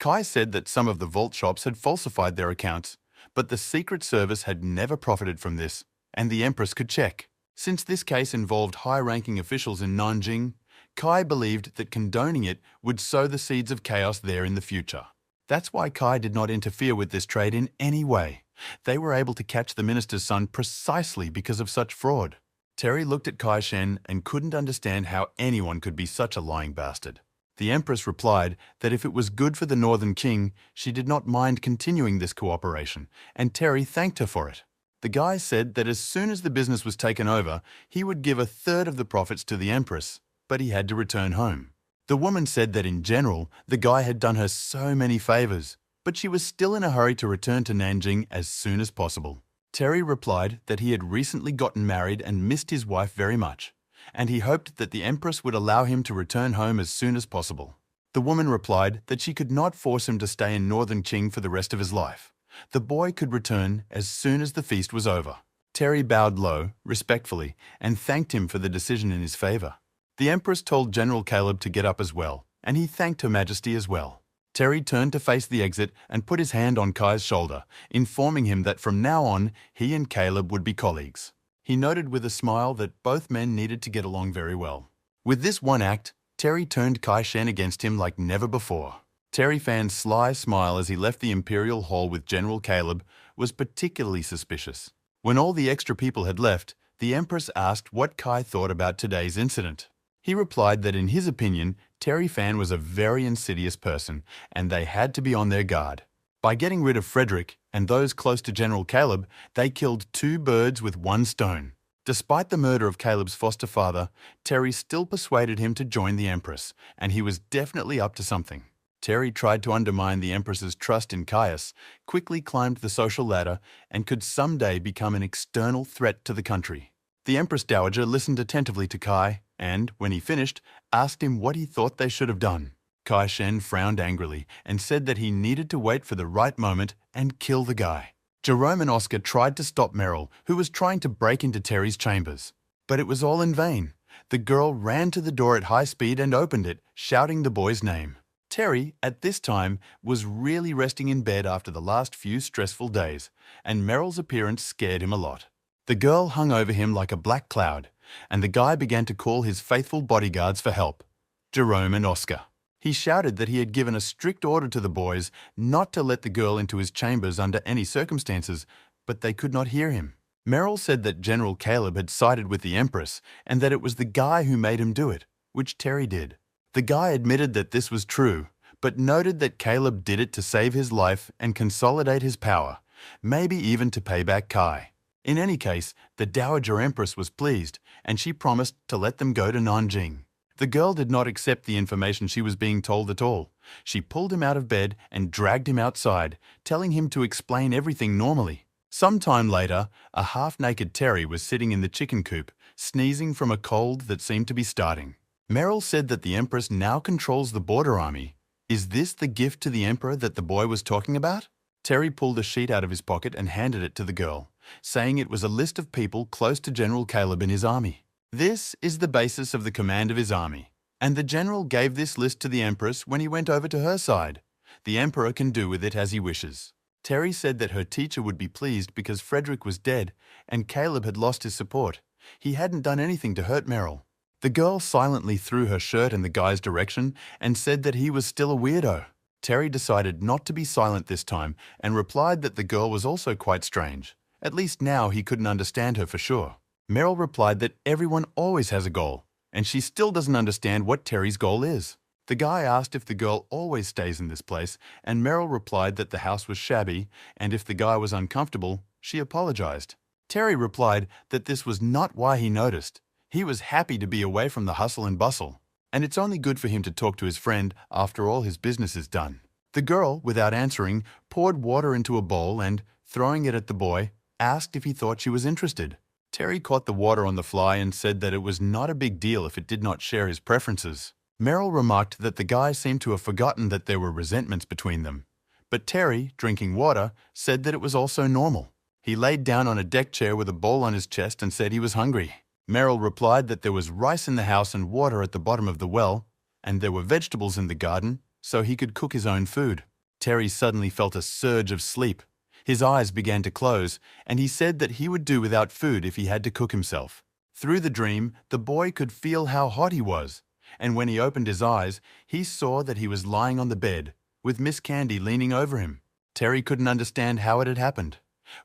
Kai said that some of the vault shops had falsified their accounts, but the Secret Service had never profited from this, and the Empress could check. Since this case involved high-ranking officials in Nanjing, Kai believed that condoning it would sow the seeds of chaos there in the future. That's why Kai did not interfere with this trade in any way. They were able to catch the minister's son precisely because of such fraud. Terry looked at Kai Shen and couldn't understand how anyone could be such a lying bastard. The Empress replied that if it was good for the Northern King, she did not mind continuing this cooperation, and Terry thanked her for it. The guy said that as soon as the business was taken over, he would give a third of the profits to the Empress, but he had to return home. The woman said that in general, the guy had done her so many favors, but she was still in a hurry to return to Nanjing as soon as possible. Terry replied that he had recently gotten married and missed his wife very much, and he hoped that the Empress would allow him to return home as soon as possible. The woman replied that she could not force him to stay in Northern Qing for the rest of his life. The boy could return as soon as the feast was over. Terry bowed low, respectfully, and thanked him for the decision in his favor. The Empress told General Caleb to get up as well, and he thanked Her Majesty as well. Terry turned to face the exit and put his hand on Kai's shoulder, informing him that from now on, he and Caleb would be colleagues. He noted with a smile that both men needed to get along very well. With this one act, Terry turned Kai Shen against him like never before. Terry Fan's sly smile as he left the Imperial Hall with General Caleb was particularly suspicious. When all the extra people had left, the Empress asked what Kai thought about today's incident. He replied that in his opinion, Terry Fan was a very insidious person, and they had to be on their guard. By getting rid of Frederick and those close to General Caleb, they killed 2 birds with 1 stone. Despite the murder of Caleb's foster father, Terry still persuaded him to join the Empress, and he was definitely up to something. Terry tried to undermine the Empress's trust in Caius, quickly climbed the social ladder, and could someday become an external threat to the country. The Empress Dowager listened attentively to Kai, and, when he finished, asked him what he thought they should have done. Kai Shen frowned angrily and said that he needed to wait for the right moment and kill the guy. Jerome and Oscar tried to stop Meryl, who was trying to break into Terry's chambers. But it was all in vain. The girl ran to the door at high speed and opened it, shouting the boy's name. Terry, at this time, was really resting in bed after the last few stressful days, and Meryl's appearance scared him a lot. The girl hung over him like a black cloud, and the guy began to call his faithful bodyguards for help, Jerome and Oscar. He shouted that he had given a strict order to the boys not to let the girl into his chambers under any circumstances, but they could not hear him. Meryl said that General Caleb had sided with the Empress and that it was the guy who made him do it, which Terry did. The guy admitted that this was true, but noted that Caleb did it to save his life and consolidate his power, maybe even to pay back Kai. In any case, the Dowager Empress was pleased, and she promised to let them go to Nanjing. The girl did not accept the information she was being told at all. She pulled him out of bed and dragged him outside, telling him to explain everything normally. Some time later, a half-naked Terry was sitting in the chicken coop, sneezing from a cold that seemed to be starting. Meryl said that the Empress now controls the border army. Is this the gift to the Emperor that the boy was talking about? Terry pulled a sheet out of his pocket and handed it to the girl, saying it was a list of people close to General Caleb in his army. This is the basis of the command of his army, and the general gave this list to the Empress when he went over to her side. The Emperor can do with it as he wishes. Terry said that her teacher would be pleased because Frederick was dead and Caleb had lost his support. He hadn't done anything to hurt Meryl. The girl silently threw her shirt in the guy's direction and said that he was still a weirdo. Terry decided not to be silent this time and replied that the girl was also quite strange. At least now he couldn't understand her for sure. Meryl replied that everyone always has a goal, and she still doesn't understand what Terry's goal is. The guy asked if the girl always stays in this place, and Meryl replied that the house was shabby, and if the guy was uncomfortable, she apologized. Terry replied that this was not why he noticed. He was happy to be away from the hustle and bustle, and it's only good for him to talk to his friend after all his business is done. The girl, without answering, poured water into a bowl and, throwing it at the boy, asked if he thought she was interested. Terry caught the water on the fly and said that it was not a big deal if it did not share his preferences. Meryl remarked that the guy seemed to have forgotten that there were resentments between them. But Terry, drinking water, said that it was also normal. He laid down on a deck chair with a bowl on his chest and said he was hungry. Meryl replied that there was rice in the house and water at the bottom of the well, and there were vegetables in the garden, so he could cook his own food. Terry suddenly felt a surge of sleep. His eyes began to close, and he said that he would do without food if he had to cook himself. Through the dream, the boy could feel how hot he was, and when he opened his eyes, he saw that he was lying on the bed, with Miss Candy leaning over him. Terry couldn't understand how it had happened.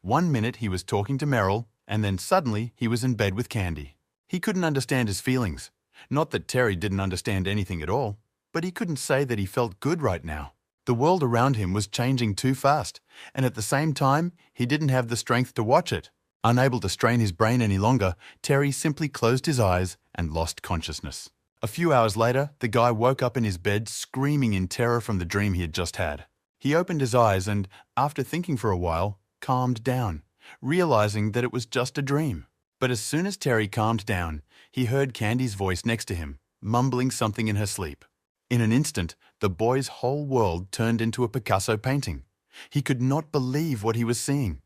1 minute he was talking to Meryl, and then suddenly he was in bed with Candy. He couldn't understand his feelings. Not that Terry didn't understand anything at all, but he couldn't say that he felt good right now. The world around him was changing too fast, and at the same time, he didn't have the strength to watch it. Unable to strain his brain any longer, Terry simply closed his eyes and lost consciousness. A few hours later, the guy woke up in his bed screaming in terror from the dream he had just had. He opened his eyes and, after thinking for a while, calmed down, realizing that it was just a dream. But as soon as Terry calmed down, he heard Candy's voice next to him, mumbling something in her sleep. In an instant, the boy's whole world turned into a Picasso painting. He could not believe what he was seeing.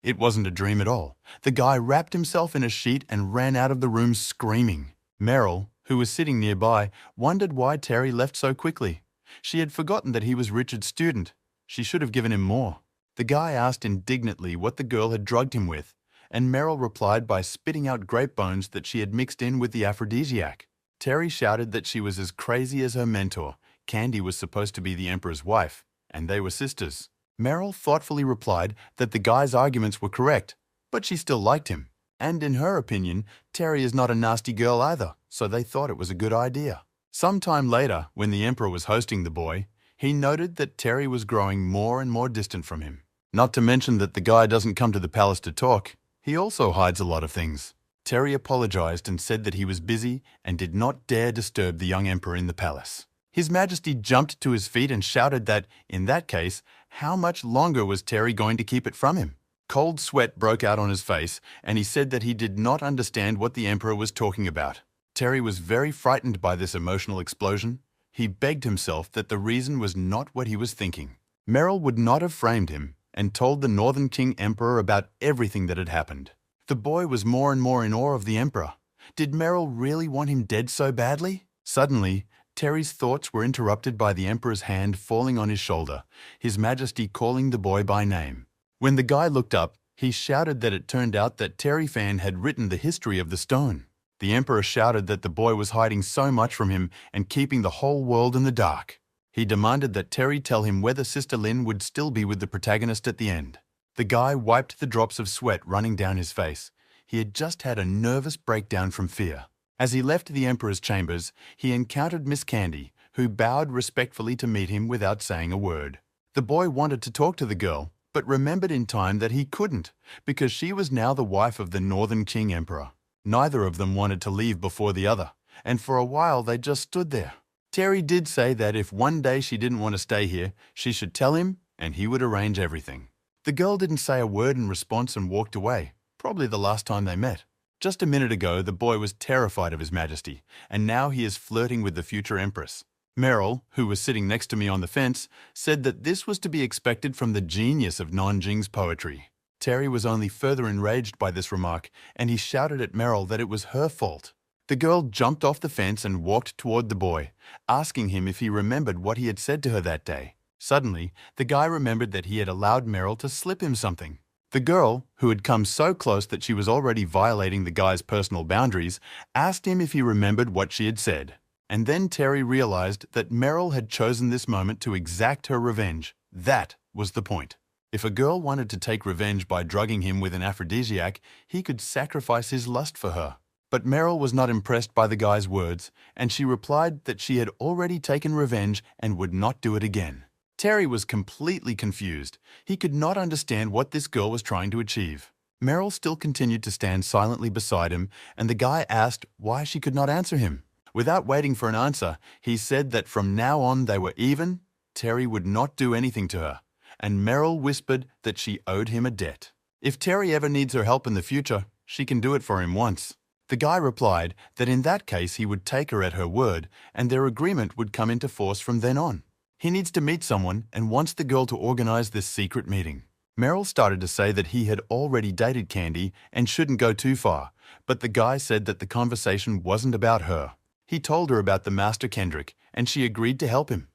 It wasn't a dream at all. The guy wrapped himself in a sheet and ran out of the room screaming. Meryl, who was sitting nearby, wondered why Terry left so quickly. She had forgotten that he was Richard's student. She should have given him more. The guy asked indignantly what the girl had drugged him with, and Meryl replied by spitting out grape bones that she had mixed in with the aphrodisiac. Terry shouted that she was as crazy as her mentor. Candy was supposed to be the Emperor's wife, and they were sisters. Meryl thoughtfully replied that the guy's arguments were correct, but she still liked him. And in her opinion, Terry is not a nasty girl either, so they thought it was a good idea. Sometime later, when the Emperor was hosting the boy, he noted that Terry was growing more and more distant from him. Not to mention that the guy doesn't come to the palace to talk. He also hides a lot of things. Terry apologized and said that he was busy and did not dare disturb the young emperor in the palace. His Majesty jumped to his feet and shouted that, in that case, how much longer was Terry going to keep it from him? Cold sweat broke out on his face, and he said that he did not understand what the emperor was talking about. Terry was very frightened by this emotional explosion. He begged himself that the reason was not what he was thinking. Meryl would not have framed him, and told the Northern King Emperor about everything that had happened. The boy was more and more in awe of the Emperor. Did Meryl really want him dead so badly? Suddenly, Terry's thoughts were interrupted by the Emperor's hand falling on his shoulder, His Majesty calling the boy by name. When the guy looked up, he shouted that it turned out that Terry Fan had written the history of the stone. The Emperor shouted that the boy was hiding so much from him and keeping the whole world in the dark. He demanded that Terry tell him whether Sister Lin would still be with the protagonist at the end. The guy wiped the drops of sweat running down his face. He had just had a nervous breakdown from fear. As he left the Emperor's chambers, he encountered Miss Candy, who bowed respectfully to meet him without saying a word. The boy wanted to talk to the girl, but remembered in time that he couldn't, because she was now the wife of the Northern King Emperor. Neither of them wanted to leave before the other, and for a while they just stood there. Terry did say that if one day she didn't want to stay here, she should tell him and he would arrange everything. The girl didn't say a word in response and walked away, probably the last time they met. Just a minute ago, the boy was terrified of His Majesty, and now he is flirting with the future Empress. Meryl, who was sitting next to me on the fence, said that this was to be expected from the genius of Nanjing's poetry. Terry was only further enraged by this remark, and he shouted at Meryl that it was her fault. The girl jumped off the fence and walked toward the boy, asking him if he remembered what he had said to her that day. Suddenly, the guy remembered that he had allowed Meryl to slip him something. The girl, who had come so close that she was already violating the guy's personal boundaries, asked him if he remembered what she had said. And then Terry realized that Meryl had chosen this moment to exact her revenge. That was the point. If a girl wanted to take revenge by drugging him with an aphrodisiac, he could sacrifice his lust for her. But Meryl was not impressed by the guy's words, and she replied that she had already taken revenge and would not do it again. Terry was completely confused. He could not understand what this girl was trying to achieve. Meryl still continued to stand silently beside him, and the guy asked why she could not answer him. Without waiting for an answer, he said that from now on they were even. Terry would not do anything to her, and Meryl whispered that she owed him a debt. If Terry ever needs her help in the future, she can do it for him once. The guy replied that in that case he would take her at her word, and their agreement would come into force from then on. He needs to meet someone and wants the girl to organize this secret meeting. Meryl started to say that he had already dated Candy and shouldn't go too far, but the guy said that the conversation wasn't about her. He told her about the Master Kendrick, and she agreed to help him.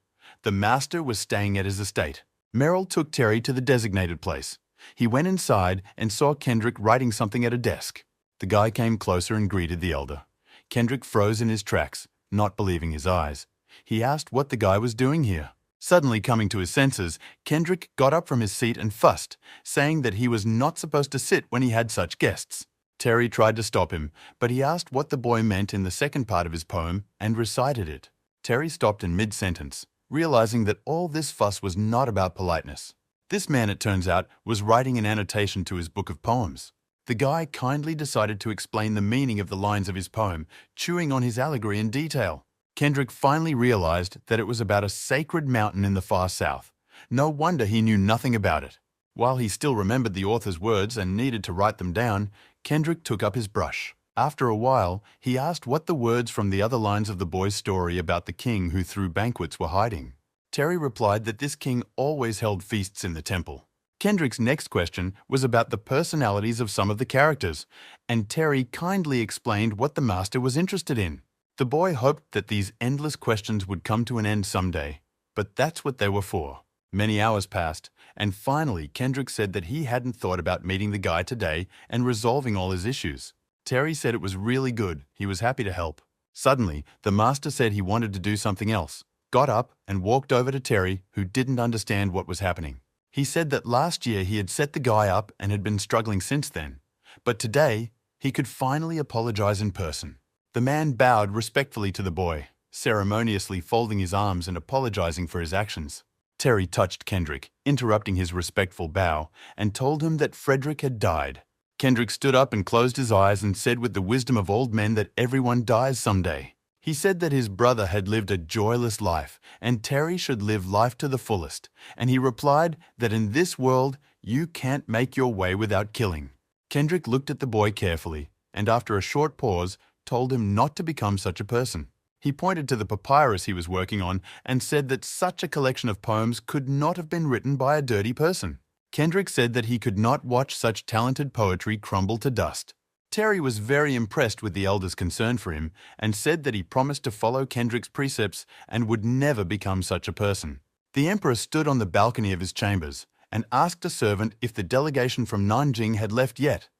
The Master was staying at his estate. Meryl took Terry to the designated place. He went inside and saw Kendrick writing something at a desk. The guy came closer and greeted the elder. Kendrick froze in his tracks, not believing his eyes. He asked what the guy was doing here. Suddenly coming to his senses, Kendrick got up from his seat and fussed, saying that he was not supposed to sit when he had such guests. Terry tried to stop him, but he asked what the boy meant in the second part of his poem and recited it. Terry stopped in mid-sentence, realizing that all this fuss was not about politeness. This man, it turns out, was writing an annotation to his book of poems. The guy kindly decided to explain the meaning of the lines of his poem, chewing on his allegory in detail. Kendrick finally realized that it was about a sacred mountain in the far south. No wonder he knew nothing about it. While he still remembered the author's words and needed to write them down, Kendrick took up his brush. After a while, he asked what the words from the other lines of the boy's story about the king who threw banquets were hiding. Terry replied that this king always held feasts in the temple. Kendrick's next question was about the personalities of some of the characters, and Terry kindly explained what the master was interested in. The boy hoped that these endless questions would come to an end someday, but that's what they were for. Many hours passed, and finally Kendrick said that he hadn't thought about meeting the guy today and resolving all his issues. Terry said it was really good, he was happy to help. Suddenly, the master said he wanted to do something else, got up and walked over to Terry, who didn't understand what was happening. He said that last year he had set the guy up and had been struggling since then, but today he could finally apologize in person. The man bowed respectfully to the boy, ceremoniously folding his arms and apologizing for his actions. Terry touched Kendrick, interrupting his respectful bow, and told him that Frederick had died. Kendrick stood up and closed his eyes and said with the wisdom of old men that everyone dies someday. He said that his brother had lived a joyless life, and Terry should live life to the fullest, and he replied that in this world you can't make your way without killing. Kendrick looked at the boy carefully, and after a short pause, told him not to become such a person. He pointed to the papyrus he was working on and said that such a collection of poems could not have been written by a dirty person. Kendrick said that he could not watch such talented poetry crumble to dust. Terry was very impressed with the elder's concern for him and said that he promised to follow Kendrick's precepts and would never become such a person. The emperor stood on the balcony of his chambers and asked a servant if the delegation from Nanjing had left yet,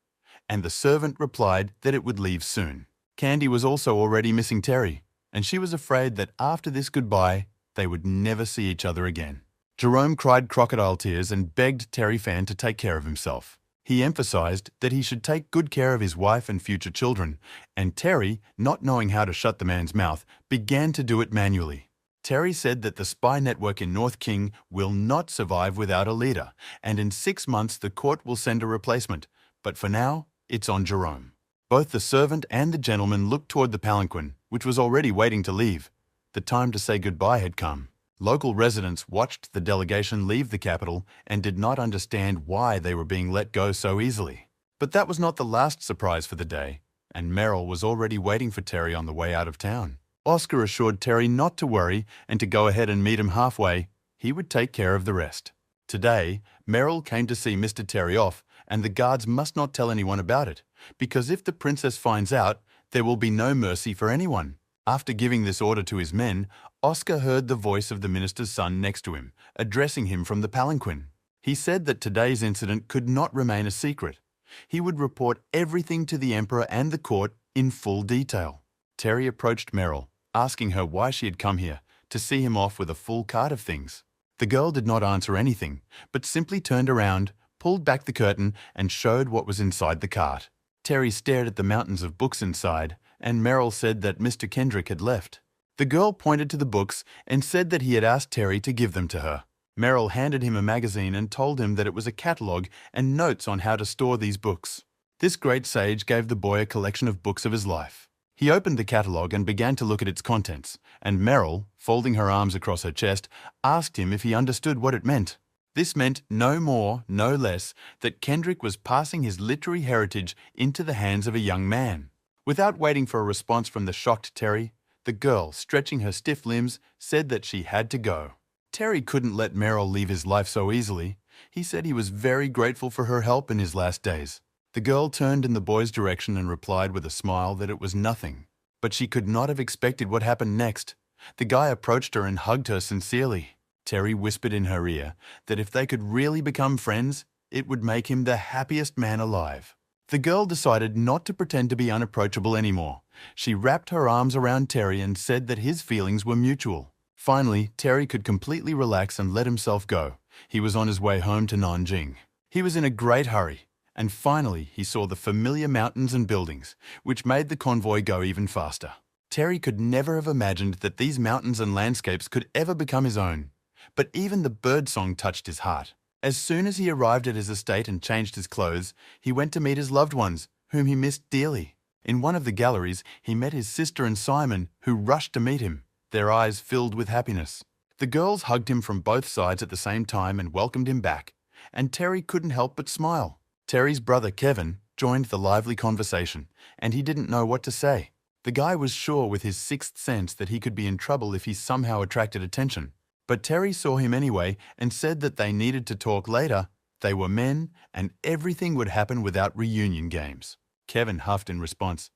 and the servant replied that it would leave soon. Candy was also already missing Terry, and she was afraid that after this goodbye, they would never see each other again. Jerome cried crocodile tears and begged Terry Fan to take care of himself. He emphasized that he should take good care of his wife and future children, and Terry, not knowing how to shut the man's mouth, began to do it manually. Terry said that the spy network in North King will not survive without a leader, and in 6 months the court will send a replacement, but for now, it's on Jerome. Both the servant and the gentleman looked toward the palanquin, which was already waiting to leave. The time to say goodbye had come. Local residents watched the delegation leave the capital and did not understand why they were being let go so easily. But that was not the last surprise for the day, and Meryl was already waiting for Terry on the way out of town. Oscar assured Terry not to worry and to go ahead and meet him halfway. He would take care of the rest. Today, Meryl came to see Mr. Terry off, and the guards must not tell anyone about it, because if the princess finds out, there will be no mercy for anyone. After giving this order to his men, Oscar heard the voice of the minister's son next to him, addressing him from the palanquin. He said that today's incident could not remain a secret. He would report everything to the emperor and the court in full detail. Terry approached Meryl, asking her why she had come here, to see him off with a full cart of things. The girl did not answer anything, but simply turned around, pulled back the curtain, and showed what was inside the cart. Terry stared at the mountains of books inside, and Meryl said that Mr. Kendrick had left. The girl pointed to the books and said that he had asked Terry to give them to her. Meryl handed him a magazine and told him that it was a catalogue and notes on how to store these books. This great sage gave the boy a collection of books of his life. He opened the catalogue and began to look at its contents, and Meryl, folding her arms across her chest, asked him if he understood what it meant. This meant no more, no less, that Kendrick was passing his literary heritage into the hands of a young man. Without waiting for a response from the shocked Terry, the girl, stretching her stiff limbs, said that she had to go. Terry couldn't let Meryl leave his life so easily. He said he was very grateful for her help in his last days. The girl turned in the boy's direction and replied with a smile that it was nothing. But she could not have expected what happened next. The guy approached her and hugged her sincerely. Terry whispered in her ear that if they could really become friends, it would make him the happiest man alive. The girl decided not to pretend to be unapproachable anymore. She wrapped her arms around Terry and said that his feelings were mutual. Finally, Terry could completely relax and let himself go. He was on his way home to Nanjing. He was in a great hurry, and finally he saw the familiar mountains and buildings, which made the convoy go even faster. Terry could never have imagined that these mountains and landscapes could ever become his own. But even the birdsong touched his heart. As soon as he arrived at his estate and changed his clothes, he went to meet his loved ones, whom he missed dearly. In one of the galleries, he met his sister and Simon, who rushed to meet him, their eyes filled with happiness. The girls hugged him from both sides at the same time and welcomed him back, and Terry couldn't help but smile. Terry's brother Kevin joined the lively conversation, and he didn't know what to say. The guy was sure with his sixth sense that he could be in trouble if he somehow attracted attention. But Terry saw him anyway and said that they needed to talk later. They were men, and everything would happen without reunion games. Kevin huffed in response.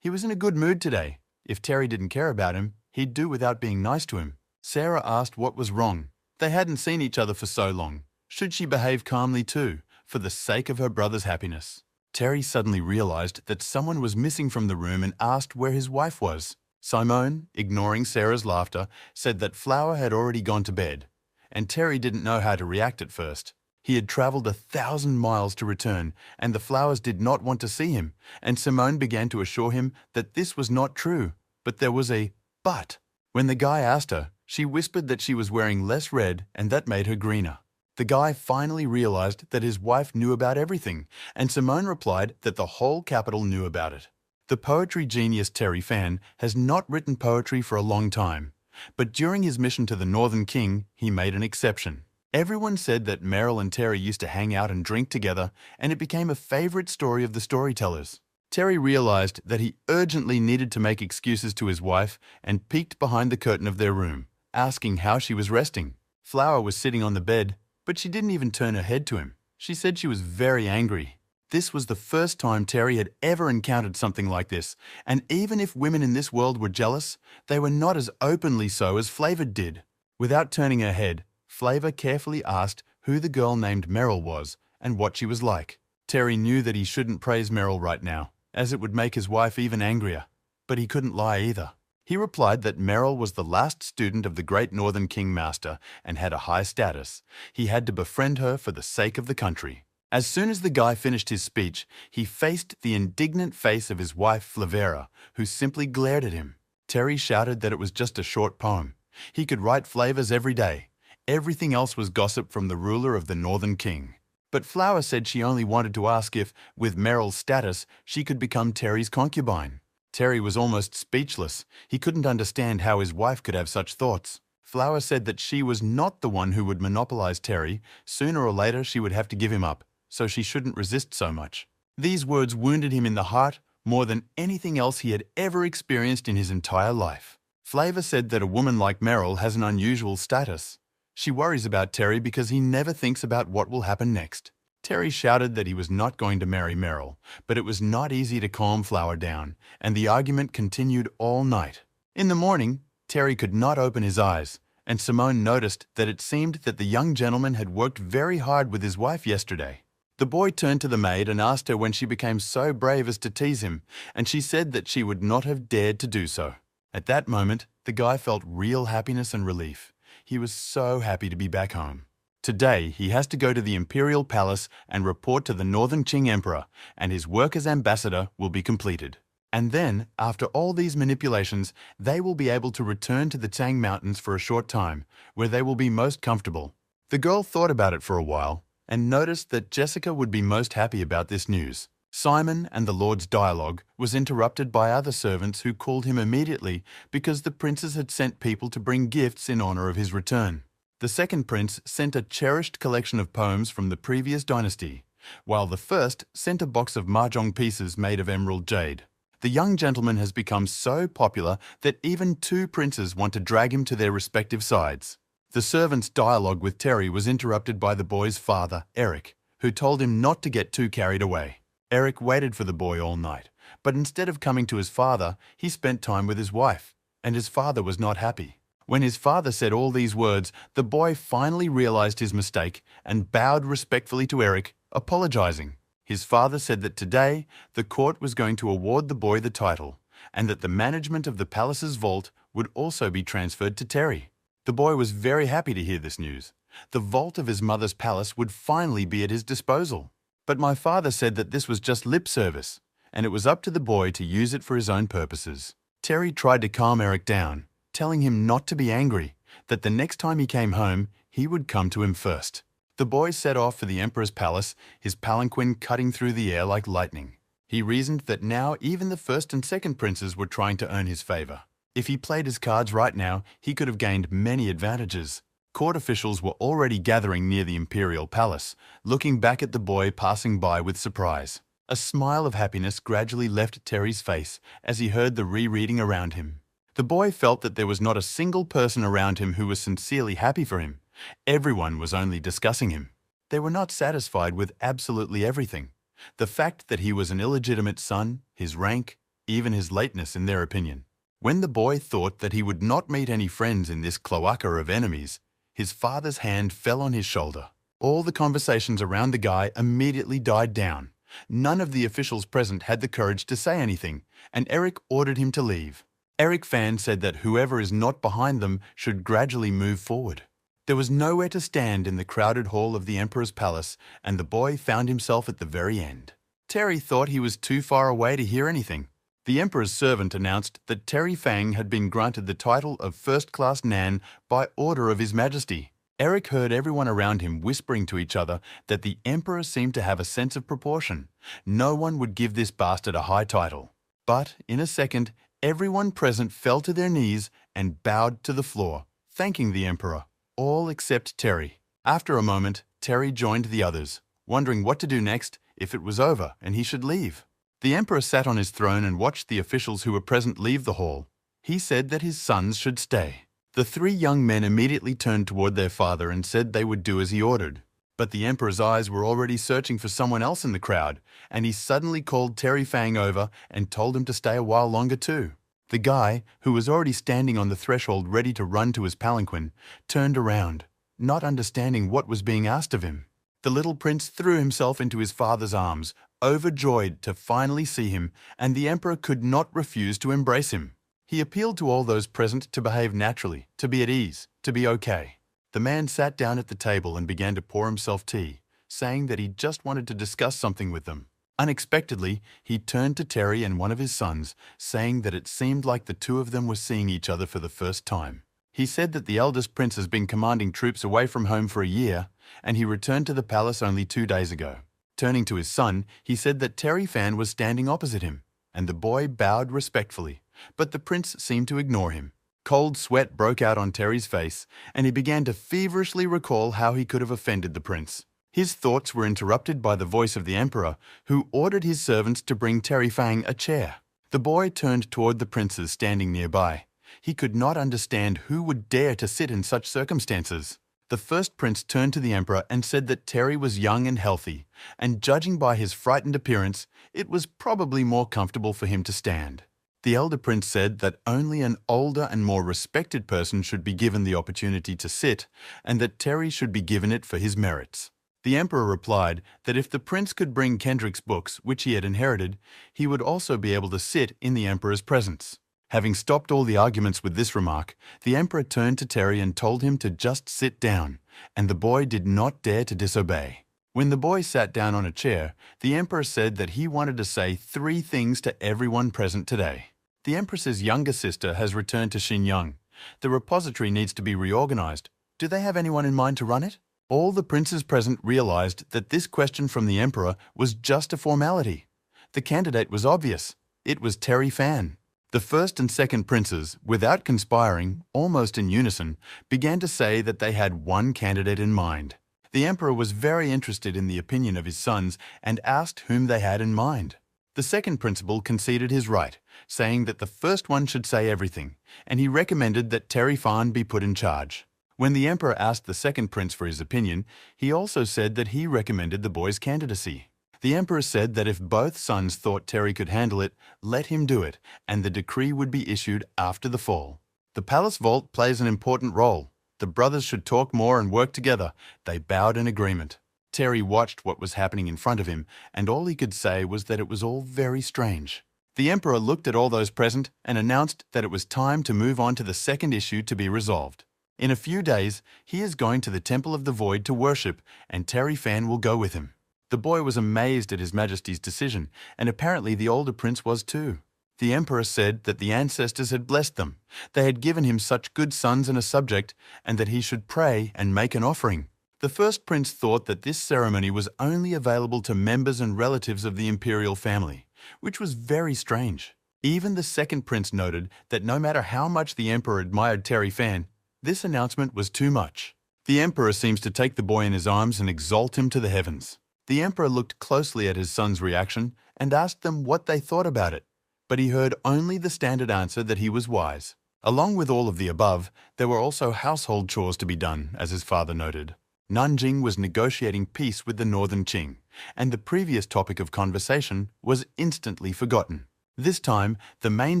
He was in a good mood today. If Terry didn't care about him, he'd do without being nice to him. Sarah asked what was wrong. They hadn't seen each other for so long. Should she behave calmly too, for the sake of her brother's happiness? Terry suddenly realized that someone was missing from the room and asked where his wife was. Simone, ignoring Sarah's laughter, said that Flower had already gone to bed, and Terry didn't know how to react at first. He had traveled 1,000 miles to return, and the Flowers did not want to see him, and Simone began to assure him that this was not true, but there was a but. When the guy asked her, she whispered that she was wearing less red, and that made her greener. The guy finally realized that his wife knew about everything, and Simone replied that the whole capital knew about it. The poetry genius Terry Fan has not written poetry for a long time, but during his mission to the Northern King, he made an exception. Everyone said that Meryl and Terry used to hang out and drink together, and it became a favorite story of the storytellers. Terry realized that he urgently needed to make excuses to his wife and peeked behind the curtain of their room, asking how she was resting. Flower was sitting on the bed, but she didn't even turn her head to him. She said she was very angry. This was the first time Terry had ever encountered something like this, and even if women in this world were jealous, they were not as openly so as Flavor did. Without turning her head, Flavor carefully asked who the girl named Meryl was and what she was like. Terry knew that he shouldn't praise Meryl right now, as it would make his wife even angrier, but he couldn't lie either. He replied that Meryl was the last student of the great Northern King Master and had a high status. He had to befriend her for the sake of the country. As soon as the guy finished his speech, he faced the indignant face of his wife Flavera, who simply glared at him. Terry shouted that it was just a short poem. He could write flavors every day. Everything else was gossip from the ruler of the Northern King. But Flower said she only wanted to ask if, with Meryl's status, she could become Terry's concubine. Terry was almost speechless. He couldn't understand how his wife could have such thoughts. Flower said that she was not the one who would monopolize Terry. Sooner or later she would have to give him up, so she shouldn't resist so much. These words wounded him in the heart more than anything else he had ever experienced in his entire life. Flavor said that a woman like Meryl has an unusual status. She worries about Terry because he never thinks about what will happen next. Terry shouted that he was not going to marry Meryl, but it was not easy to calm Flower down, and the argument continued all night. In the morning, Terry could not open his eyes, and Simone noticed that it seemed that the young gentleman had worked very hard with his wife yesterday. The boy turned to the maid and asked her when she became so brave as to tease him, and she said that she would not have dared to do so. At that moment, the guy felt real happiness and relief. He was so happy to be back home. Today, he has to go to the Imperial Palace and report to the Northern Qing Emperor, and his work as ambassador will be completed. And then, after all these manipulations, they will be able to return to the Tang Mountains for a short time, where they will be most comfortable. The girl thought about it for a while, and noticed that Jessica would be most happy about this news. Simon and the Lord's dialogue was interrupted by other servants who called him immediately because the princes had sent people to bring gifts in honor of his return. The second prince sent a cherished collection of poems from the previous dynasty, while the first sent a box of mahjong pieces made of emerald jade. The young gentleman has become so popular that even two princes want to drag him to their respective sides. The servant's dialogue with Terry was interrupted by the boy's father, Eric, who told him not to get too carried away. Eric waited for the boy all night, but instead of coming to his father, he spent time with his wife, and his father was not happy. When his father said all these words, the boy finally realized his mistake and bowed respectfully to Eric, apologizing. His father said that today, the court was going to award the boy the title, and that the management of the palace's vault would also be transferred to Terry. The boy was very happy to hear this news. The vault of his mother's palace would finally be at his disposal. But my father said that this was just lip service, and it was up to the boy to use it for his own purposes. Terry tried to calm Eric down, telling him not to be angry, that the next time he came home, he would come to him first. The boy set off for the emperor's palace, his palanquin cutting through the air like lightning. He reasoned that now even the first and second princes were trying to earn his favor. If he played his cards right now, he could have gained many advantages. Court officials were already gathering near the imperial palace, looking back at the boy passing by with surprise. A smile of happiness gradually left Terry's face as he heard the rereading around him. The boy felt that there was not a single person around him who was sincerely happy for him. Everyone was only discussing him. They were not satisfied with absolutely everything. The fact that he was an illegitimate son, his rank, even his lateness in their opinion. When the boy thought that he would not meet any friends in this cloaca of enemies, his father's hand fell on his shoulder. All the conversations around the guy immediately died down. None of the officials present had the courage to say anything, and Eric ordered him to leave. Eric Fan said that whoever is not behind them should gradually move forward. There was nowhere to stand in the crowded hall of the Emperor's palace, and the boy found himself at the very end. Terry thought he was too far away to hear anything. The Emperor's servant announced that Terry Fang had been granted the title of first-class Nan by order of His Majesty. Eric heard everyone around him whispering to each other that the Emperor seemed to have a sense of proportion. No one would give this bastard a high title. But, in a second, everyone present fell to their knees and bowed to the floor, thanking the Emperor. All except Terry. After a moment, Terry joined the others, wondering what to do next if it was over and he should leave. The Emperor sat on his throne and watched the officials who were present leave the hall. He said that his sons should stay. The three young men immediately turned toward their father and said they would do as he ordered. But the Emperor's eyes were already searching for someone else in the crowd, and he suddenly called Terry Fang over and told him to stay a while longer too. The guy, who was already standing on the threshold ready to run to his palanquin, turned around, not understanding what was being asked of him. The little prince threw himself into his father's arms, overjoyed to finally see him, and the Emperor could not refuse to embrace him. He appealed to all those present to behave naturally, to be at ease, to be okay. The man sat down at the table and began to pour himself tea, saying that he just wanted to discuss something with them. Unexpectedly, he turned to Terry and one of his sons, saying that it seemed like the two of them were seeing each other for the first time. He said that the eldest prince has been commanding troops away from home for a year, and he returned to the palace only 2 days ago. Turning to his son, he said that Terry Fan was standing opposite him, and the boy bowed respectfully, but the prince seemed to ignore him. Cold sweat broke out on Terry's face, and he began to feverishly recall how he could have offended the prince. His thoughts were interrupted by the voice of the emperor, who ordered his servants to bring Terry Fang a chair. The boy turned toward the princes standing nearby. He could not understand who would dare to sit in such circumstances. The first prince turned to the emperor and said that Terry was young and healthy, and judging by his frightened appearance, it was probably more comfortable for him to stand. The elder prince said that only an older and more respected person should be given the opportunity to sit, and that Terry should be given it for his merits. The emperor replied that if the prince could bring Kendrick's books, which he had inherited, he would also be able to sit in the emperor's presence. Having stopped all the arguments with this remark, the emperor turned to Terry and told him to just sit down, and the boy did not dare to disobey. When the boy sat down on a chair, the emperor said that he wanted to say 3 things to everyone present today. The empress's younger sister has returned to Xinjiang. The repository needs to be reorganized. Do they have anyone in mind to run it? All the princes present realized that this question from the emperor was just a formality. The candidate was obvious. It was Terry Fan. The first and second princes, without conspiring, almost in unison, began to say that they had one candidate in mind. The emperor was very interested in the opinion of his sons and asked whom they had in mind. The second principal conceded his right, saying that the first one should say everything, and he recommended that Terry Fan be put in charge. When the emperor asked the second prince for his opinion, he also said that he recommended the boy's candidacy. The emperor said that if both sons thought Terry could handle it, let him do it, and the decree would be issued after the fall. The palace vault plays an important role. The brothers should talk more and work together. They bowed in agreement. Terry watched what was happening in front of him, and all he could say was that it was all very strange. The emperor looked at all those present and announced that it was time to move on to the second issue to be resolved. In a few days, he is going to the Temple of the Void to worship, and Terry Fan will go with him. The boy was amazed at His Majesty's decision, and apparently the older prince was too. The emperor said that the ancestors had blessed them. They had given him such good sons and a subject, and that he should pray and make an offering. The first prince thought that this ceremony was only available to members and relatives of the imperial family, which was very strange. Even the second prince noted that no matter how much the emperor admired Terry Fan, this announcement was too much. The emperor seems to take the boy in his arms and exalt him to the heavens. The emperor looked closely at his son's reaction and asked them what they thought about it, but he heard only the standard answer that he was wise. Along with all of the above, there were also household chores to be done, as his father noted. Nanjing was negotiating peace with the northern Qing, and the previous topic of conversation was instantly forgotten. This time, the main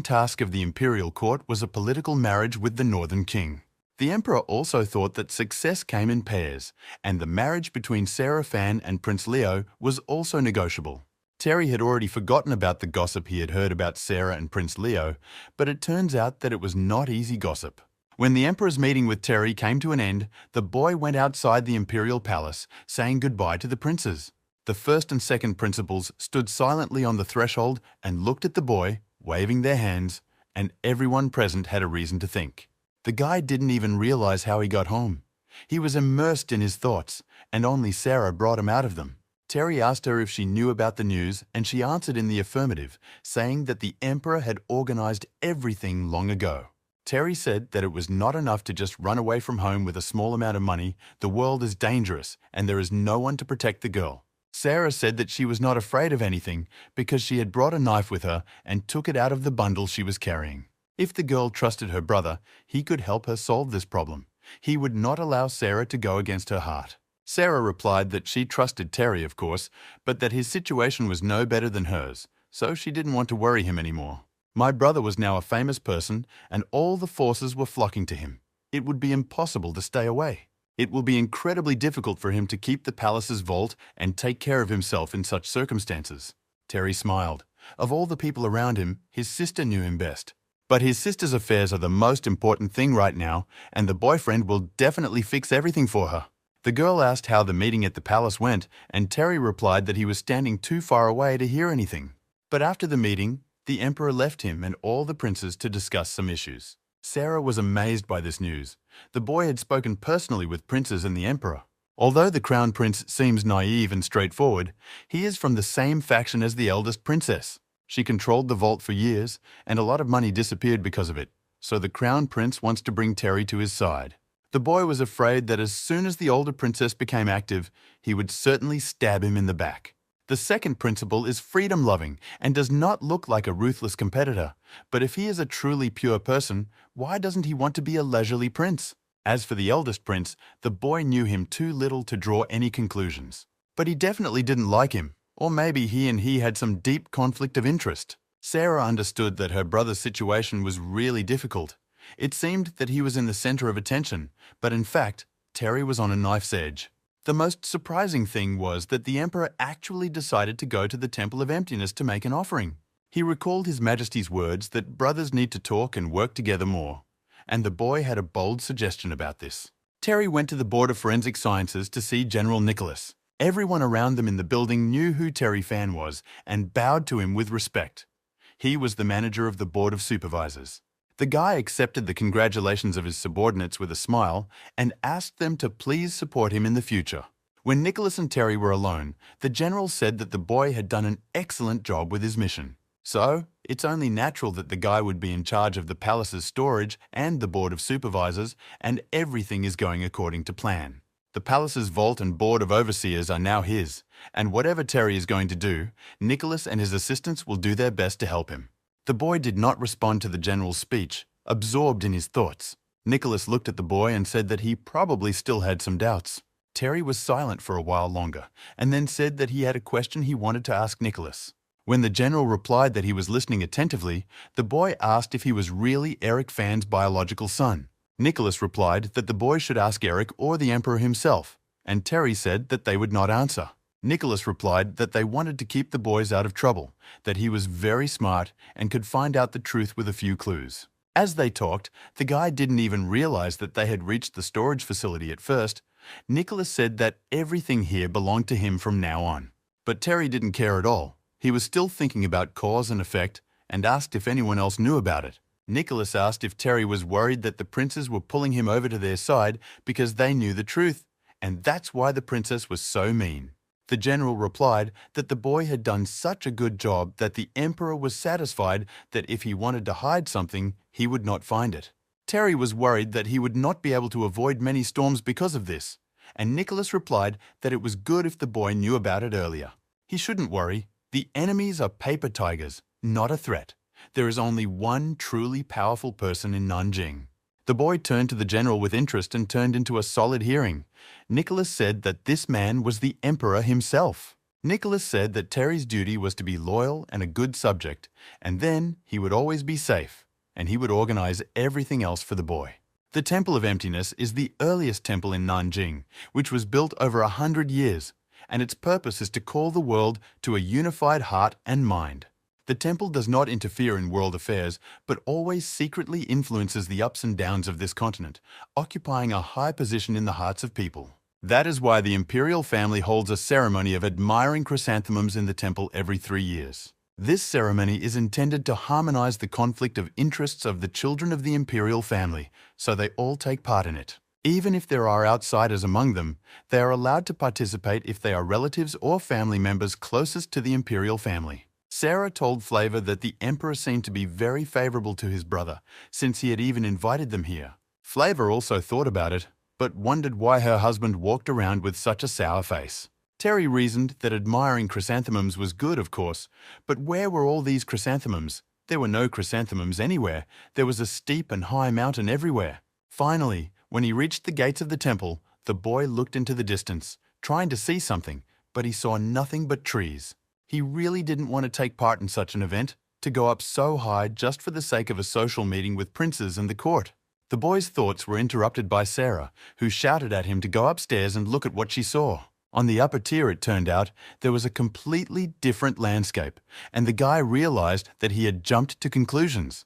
task of the imperial court was a political marriage with the northern Qing. The emperor also thought that success came in pairs, and the marriage between Sarah Fan and Prince Leo was also negotiable. Terry had already forgotten about the gossip he had heard about Sarah and Prince Leo, but it turns out that it was not easy gossip. When the emperor's meeting with Terry came to an end, the boy went outside the imperial palace, saying goodbye to the princes. The first and second principals stood silently on the threshold and looked at the boy, waving their hands, and everyone present had a reason to think. The guy didn't even realize how he got home. He was immersed in his thoughts, and only Sarah brought him out of them. Terry asked her if she knew about the news, and she answered in the affirmative, saying that the emperor had organized everything long ago. Terry said that it was not enough to just run away from home with a small amount of money. The world is dangerous, and there is no one to protect the girl. Sarah said that she was not afraid of anything because she had brought a knife with her and took it out of the bundle she was carrying. If the girl trusted her brother, he could help her solve this problem. He would not allow Sarah to go against her heart. Sarah replied that she trusted Terry, of course, but that his situation was no better than hers, so she didn't want to worry him anymore. My brother was now a famous person, and all the forces were flocking to him. It would be impossible to stay away. It will be incredibly difficult for him to keep the palace's vault and take care of himself in such circumstances. Terry smiled. Of all the people around him, his sister knew him best. But his sister's affairs are the most important thing right now, and the boyfriend will definitely fix everything for her. The girl asked how the meeting at the palace went, and Terry replied that he was standing too far away to hear anything. But after the meeting, the emperor left him and all the princes to discuss some issues. Sarah was amazed by this news. The boy had spoken personally with princes and the emperor. Although the crown prince seems naive and straightforward, he is from the same faction as the eldest princess. She controlled the vault for years, and a lot of money disappeared because of it. so the crown prince wants to bring Terry to his side. The boy was afraid that as soon as the older princess became active, he would certainly stab him in the back. The second principle is freedom-loving and does not look like a ruthless competitor. But if he is a truly pure person, why doesn't he want to be a leisurely prince? As for the eldest prince, the boy knew him too little to draw any conclusions. But he definitely didn't like him, or maybe he had some deep conflict of interest. Sarah understood that her brother's situation was really difficult. It seemed that he was in the center of attention, but in fact, Terry was on a knife's edge. The most surprising thing was that the emperor actually decided to go to the Temple of Emptiness to make an offering. He recalled His Majesty's words that brothers need to talk and work together more, and the boy had a bold suggestion about this. Terry went to the Board of Forensic Sciences to see General Nicholas. Everyone around them in the building knew who Terry Fan was and bowed to him with respect. He was the manager of the Board of Supervisors. The guy accepted the congratulations of his subordinates with a smile and asked them to please support him in the future. When Nicholas and Terry were alone, the general said that the boy had done an excellent job with his mission. So, it's only natural that the guy would be in charge of the palace's storage and the Board of Supervisors, and everything is going according to plan. The palace's vault and board of overseers are now his, and whatever Terry is going to do, Nicholas and his assistants will do their best to help him. The boy did not respond to the general's speech, absorbed in his thoughts. Nicholas looked at the boy and said that he probably still had some doubts. Terry was silent for a while longer, and then said that he had a question he wanted to ask Nicholas. When the general replied that he was listening attentively, the boy asked if he was really Eric Fan's biological son. Nicholas replied that the boy should ask Eric or the emperor himself, and Terry said that they would not answer. Nicholas replied that they wanted to keep the boys out of trouble, that he was very smart and could find out the truth with a few clues. As they talked, the guy didn't even realize that they had reached the storage facility at first. Nicholas said that everything here belonged to him from now on. But Terry didn't care at all. He was still thinking about cause and effect and asked if anyone else knew about it. Nicholas asked if Terry was worried that the princes were pulling him over to their side because they knew the truth, and that's why the princess was so mean. The general replied that the boy had done such a good job that the emperor was satisfied that if he wanted to hide something, he would not find it. Terry was worried that he would not be able to avoid many storms because of this, and Nicholas replied that it was good if the boy knew about it earlier. He shouldn't worry. The enemies are paper tigers, not a threat. There is only one truly powerful person in Nanjing. The boy turned to the general with interest and turned into a solid hearing. Nicholas said that this man was the emperor himself. Nicholas said that Terry's duty was to be loyal and a good subject, and then he would always be safe, and he would organize everything else for the boy. The Temple of Emptiness is the earliest temple in Nanjing, which was built over 100 years, and its purpose is to call the world to a unified heart and mind. The temple does not interfere in world affairs, but always secretly influences the ups and downs of this continent, occupying a high position in the hearts of people. That is why the imperial family holds a ceremony of admiring chrysanthemums in the temple every 3 years. This ceremony is intended to harmonize the conflict of interests of the children of the imperial family, so they all take part in it. Even if there are outsiders among them, they are allowed to participate if they are relatives or family members closest to the imperial family. Sarah told Flavor that the emperor seemed to be very favorable to his brother, since he had even invited them here. Flavor also thought about it, but wondered why her husband walked around with such a sour face. Terry reasoned that admiring chrysanthemums was good, of course, but where were all these chrysanthemums? There were no chrysanthemums anywhere. There was a steep and high mountain everywhere. Finally, when he reached the gates of the temple, the boy looked into the distance, trying to see something, but he saw nothing but trees. He really didn't want to take part in such an event, to go up so high just for the sake of a social meeting with princes and the court. The boy's thoughts were interrupted by Sarah, who shouted at him to go upstairs and look at what she saw. On the upper tier, it turned out, there was a completely different landscape, and the guy realized that he had jumped to conclusions.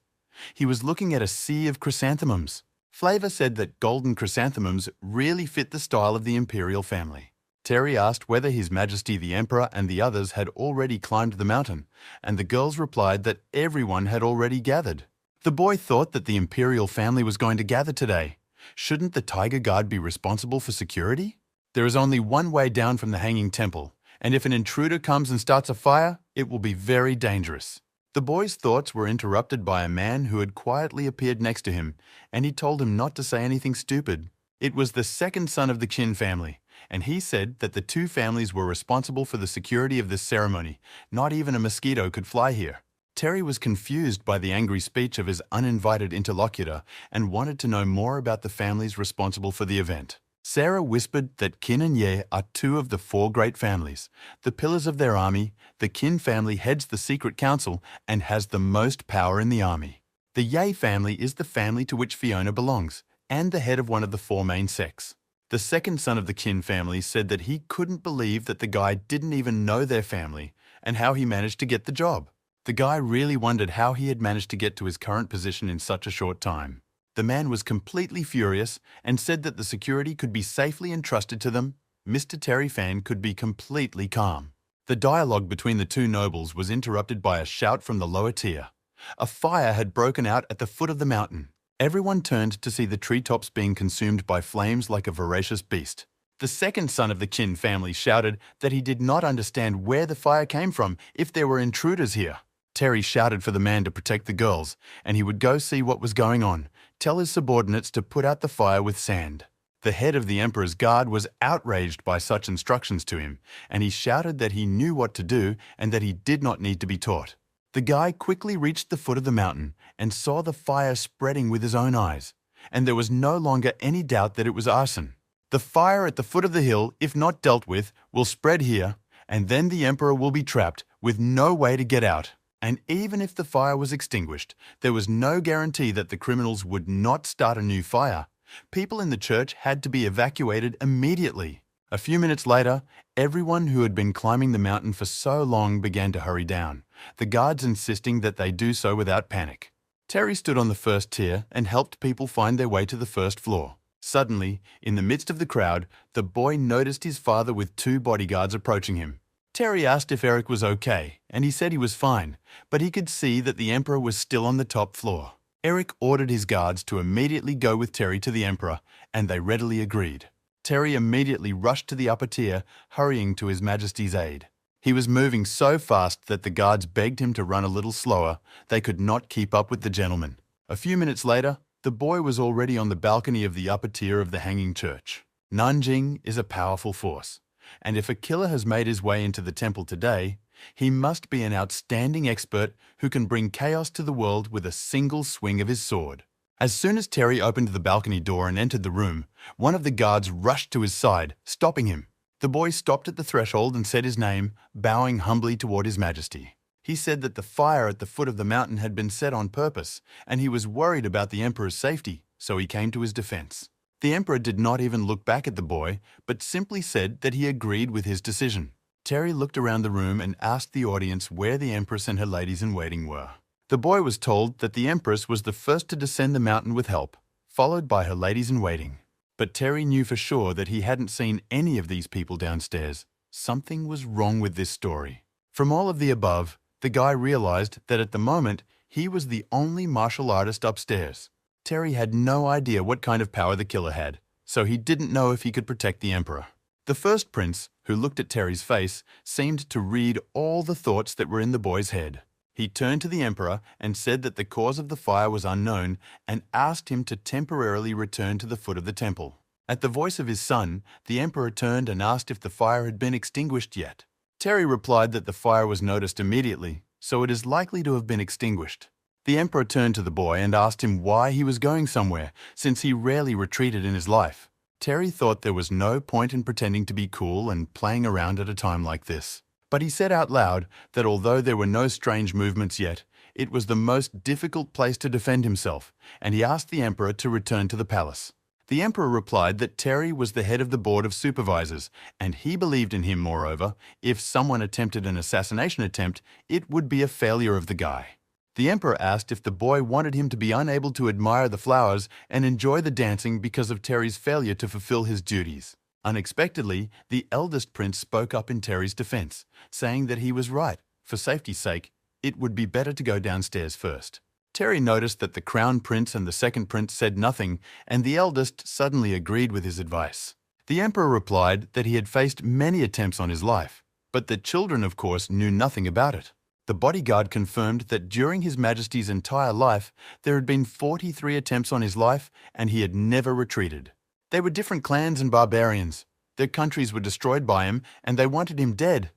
He was looking at a sea of chrysanthemums. Flavor said that golden chrysanthemums really fit the style of the imperial family. Terry asked whether His Majesty the Emperor and the others had already climbed the mountain, and the girls replied that everyone had already gathered. The boy thought that the imperial family was going to gather today. Shouldn't the Tiger Guard be responsible for security? There is only one way down from the Hanging Temple, and if an intruder comes and starts a fire, it will be very dangerous. The boy's thoughts were interrupted by a man who had quietly appeared next to him, and he told him not to say anything stupid. It was the second son of the Qin family, and he said that the two families were responsible for the security of this ceremony. Not even a mosquito could fly here. Terry was confused by the angry speech of his uninvited interlocutor and wanted to know more about the families responsible for the event. Sarah whispered that Qin and Ye are two of the four great families, the pillars of their army. The Qin family heads the secret council and has the most power in the army. The Ye family is the family to which Fiona belongs, and the head of one of the four main sects. The second son of the Qin family said that he couldn't believe that the guy didn't even know their family and how he managed to get the job. The guy really wondered how he had managed to get to his current position in such a short time. The man was completely furious and said that the security could be safely entrusted to them. Mr. Terry Fan could be completely calm. The dialogue between the two nobles was interrupted by a shout from the lower tier. A fire had broken out at the foot of the mountain. Everyone turned to see the treetops being consumed by flames like a voracious beast. The second son of the Qin family shouted that he did not understand where the fire came from if there were intruders here. Terry shouted for the man to protect the girls, and he would go see what was going on, tell his subordinates to put out the fire with sand. The head of the Emperor's guard was outraged by such instructions to him, and he shouted that he knew what to do and that he did not need to be taught. The guy quickly reached the foot of the mountain and saw the fire spreading with his own eyes, and there was no longer any doubt that it was arson. The fire at the foot of the hill, if not dealt with, will spread here, and then the Emperor will be trapped with no way to get out. And even if the fire was extinguished, there was no guarantee that the criminals would not start a new fire. People in the church had to be evacuated immediately. A few minutes later, everyone who had been climbing the mountain for so long began to hurry down, the guards insisting that they do so without panic. Terry stood on the first tier and helped people find their way to the first floor. Suddenly, in the midst of the crowd, the boy noticed his father with two bodyguards approaching him. Terry asked if Eric was okay, and he said he was fine, but he could see that the Emperor was still on the top floor. Eric ordered his guards to immediately go with Terry to the Emperor, and they readily agreed. Terry immediately rushed to the upper tier, hurrying to His Majesty's aid. He was moving so fast that the guards begged him to run a little slower. They could not keep up with the gentleman. A few minutes later, the boy was already on the balcony of the upper tier of the Hanging Church. Nanjing is a powerful force, and if a killer has made his way into the temple today, he must be an outstanding expert who can bring chaos to the world with a single swing of his sword. As soon as Terry opened the balcony door and entered the room, one of the guards rushed to his side, stopping him. The boy stopped at the threshold and said his name, bowing humbly toward His Majesty. He said that the fire at the foot of the mountain had been set on purpose, and he was worried about the Emperor's safety, so he came to his defense. The Emperor did not even look back at the boy, but simply said that he agreed with his decision. Terry looked around the room and asked the audience where the Empress and her ladies-in-waiting were. The boy was told that the Empress was the first to descend the mountain with help, followed by her ladies-in-waiting. But Terry knew for sure that he hadn't seen any of these people downstairs. Something was wrong with this story. From all of the above, the guy realized that at the moment, he was the only martial artist upstairs. Terry had no idea what kind of power the killer had, so he didn't know if he could protect the Emperor. The first prince, who looked at Terry's face, seemed to read all the thoughts that were in the boy's head. He turned to the Emperor and said that the cause of the fire was unknown and asked him to temporarily return to the foot of the temple. At the voice of his son, the Emperor turned and asked if the fire had been extinguished yet. Terry replied that the fire was noticed immediately, so it is likely to have been extinguished. The Emperor turned to the boy and asked him why he was going somewhere, since he rarely retreated in his life. Terry thought there was no point in pretending to be cool and playing around at a time like this. But he said out loud that although there were no strange movements yet, it was the most difficult place to defend himself, and he asked the Emperor to return to the palace. The Emperor replied that Terry was the head of the board of supervisors, and he believed in him, moreover. If someone attempted an assassination attempt, it would be a failure of the guy. The Emperor asked if the boy wanted him to be unable to admire the flowers and enjoy the dancing because of Terry's failure to fulfill his duties. Unexpectedly, the eldest prince spoke up in Terry's defense, saying that he was right. For safety's sake, it would be better to go downstairs first. Terry noticed that the crown prince and the second prince said nothing, and the eldest suddenly agreed with his advice. The Emperor replied that he had faced many attempts on his life, but the children, of course, knew nothing about it. The bodyguard confirmed that during His Majesty's entire life, there had been 43 attempts on his life and he had never retreated. They were different clans and barbarians. Their countries were destroyed by him and they wanted him dead.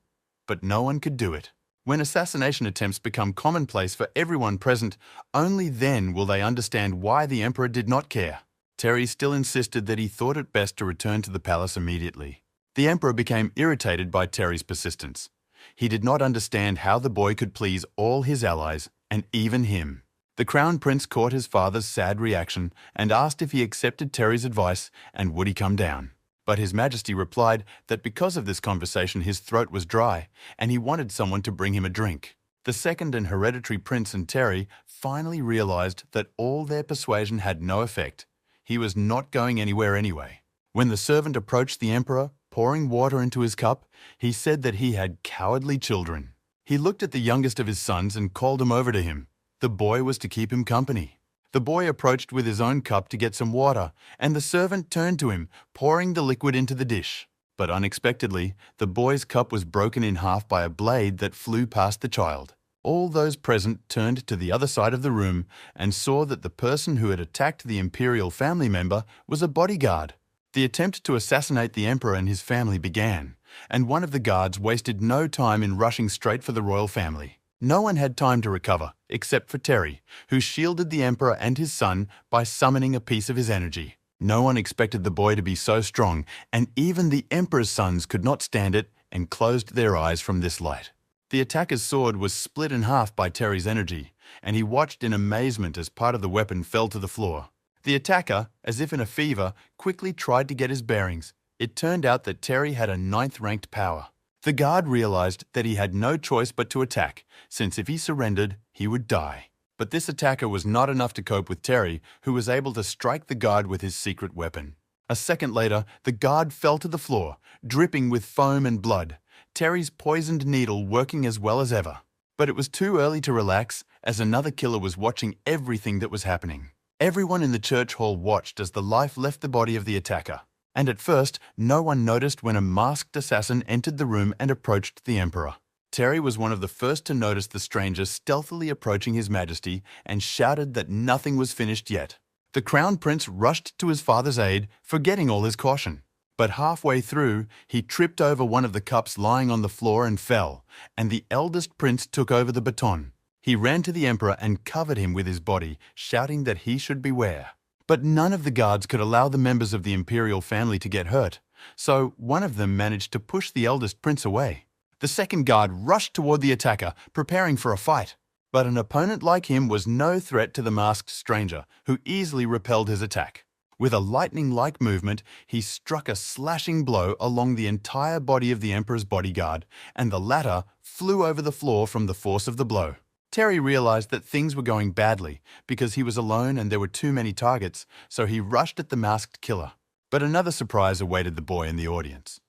But no one could do it. When assassination attempts become commonplace for everyone present, only then will they understand why the Emperor did not care. Terry still insisted that he thought it best to return to the palace immediately. The Emperor became irritated by Terry's persistence. He did not understand how the boy could please all his allies, and even him. The Crown Prince caught his father's sad reaction and asked if he accepted Terry's advice and would he come down. But His Majesty replied that because of this conversation his throat was dry and he wanted someone to bring him a drink. The second and hereditary prince and Terry finally realized that all their persuasion had no effect. He was not going anywhere anyway. When the servant approached the Emperor, pouring water into his cup, he said that he had cowardly children. He looked at the youngest of his sons and called him over to him. The boy was to keep him company. The boy approached with his own cup to get some water, and the servant turned to him, pouring the liquid into the dish. But unexpectedly, the boy's cup was broken in half by a blade that flew past the child. All those present turned to the other side of the room and saw that the person who had attacked the imperial family member was a bodyguard. The attempt to assassinate the Emperor and his family began, and one of the guards wasted no time in rushing straight for the royal family. No one had time to recover, except for Terry, who shielded the Emperor and his son by summoning a piece of his energy. No one expected the boy to be so strong, and even the Emperor's sons could not stand it and closed their eyes from this light. The attacker's sword was split in half by Terry's energy, and he watched in amazement as part of the weapon fell to the floor. The attacker, as if in a fever, quickly tried to get his bearings. It turned out that Terry had a 9th-ranked power. The guard realized that he had no choice but to attack, since if he surrendered, he would die. But this attacker was not enough to cope with Terry, who was able to strike the guard with his secret weapon. A second later, the guard fell to the floor, dripping with foam and blood, Terry's poisoned needle working as well as ever. But it was too early to relax, as another killer was watching everything that was happening. Everyone in the church hall watched as the life left the body of the attacker. And at first, no one noticed when a masked assassin entered the room and approached the Emperor. Terry was one of the first to notice the stranger stealthily approaching His Majesty and shouted that nothing was finished yet. The Crown Prince rushed to his father's aid, forgetting all his caution. But halfway through, he tripped over one of the cups lying on the floor and fell, and the eldest prince took over the baton. He ran to the Emperor and covered him with his body, shouting that he should beware. But none of the guards could allow the members of the imperial family to get hurt, so one of them managed to push the eldest prince away. The second guard rushed toward the attacker, preparing for a fight. But an opponent like him was no threat to the masked stranger, who easily repelled his attack. With a lightning-like movement, he struck a slashing blow along the entire body of the Emperor's bodyguard, and the latter flew over the floor from the force of the blow. Terry realized that things were going badly because he was alone and there were too many targets, so he rushed at the masked killer. But another surprise awaited the boy in the audience.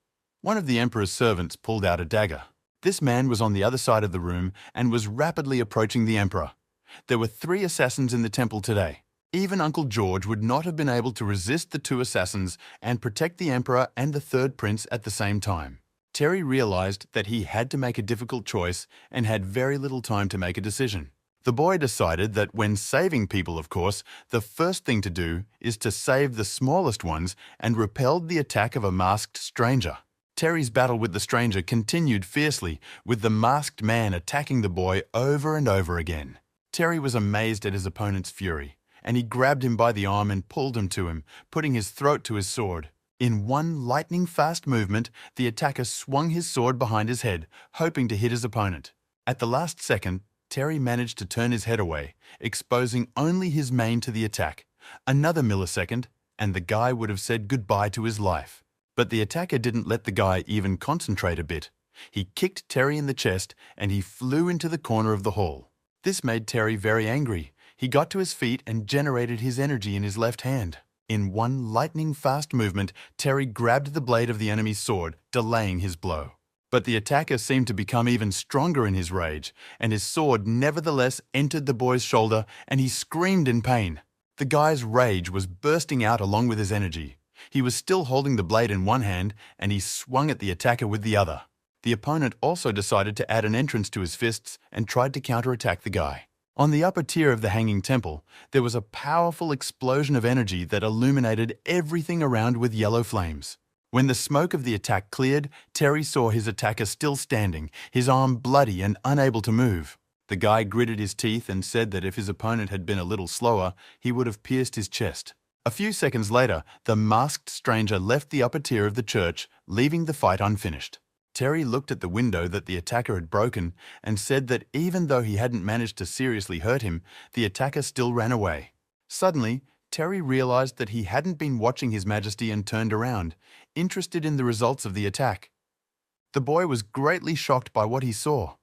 One of the Emperor's servants pulled out a dagger. This man was on the other side of the room and was rapidly approaching the Emperor. There were 3 assassins in the temple today. Even Uncle George would not have been able to resist the 2 assassins and protect the Emperor and the 3rd prince at the same time. Terry realized that he had to make a difficult choice and had very little time to make a decision. The boy decided that when saving people, of course, the first thing to do is to save the smallest ones and repelled the attack of a masked stranger. Terry's battle with the stranger continued fiercely, with the masked man attacking the boy over and over again. Terry was amazed at his opponent's fury, and he grabbed him by the arm and pulled him to him, putting his throat to his sword. In one lightning-fast movement, the attacker swung his sword behind his head, hoping to hit his opponent. At the last second, Terry managed to turn his head away, exposing only his mane to the attack. Another millisecond, and the guy would have said goodbye to his life. But the attacker didn't let the guy even concentrate a bit. He kicked Terry in the chest, and he flew into the corner of the hall. This made Terry very angry. He got to his feet and generated his energy in his left hand. In one lightning-fast movement, Terry grabbed the blade of the enemy's sword, delaying his blow. But the attacker seemed to become even stronger in his rage, and his sword nevertheless entered the boy's shoulder, and he screamed in pain. The guy's rage was bursting out along with his energy. He was still holding the blade in one hand, and he swung at the attacker with the other. The opponent also decided to add an entrance to his fists and tried to counterattack the guy. On the upper tier of the hanging temple, there was a powerful explosion of energy that illuminated everything around with yellow flames. When the smoke of the attack cleared, Terry saw his attacker still standing, his arm bloody and unable to move. The guy gritted his teeth and said that if his opponent had been a little slower, he would have pierced his chest. A few seconds later, the masked stranger left the upper tier of the church, leaving the fight unfinished. Terry looked at the window that the attacker had broken and said that even though he hadn't managed to seriously hurt him, the attacker still ran away. Suddenly, Terry realized that he hadn't been watching His Majesty and turned around, interested in the results of the attack. The boy was greatly shocked by what he saw.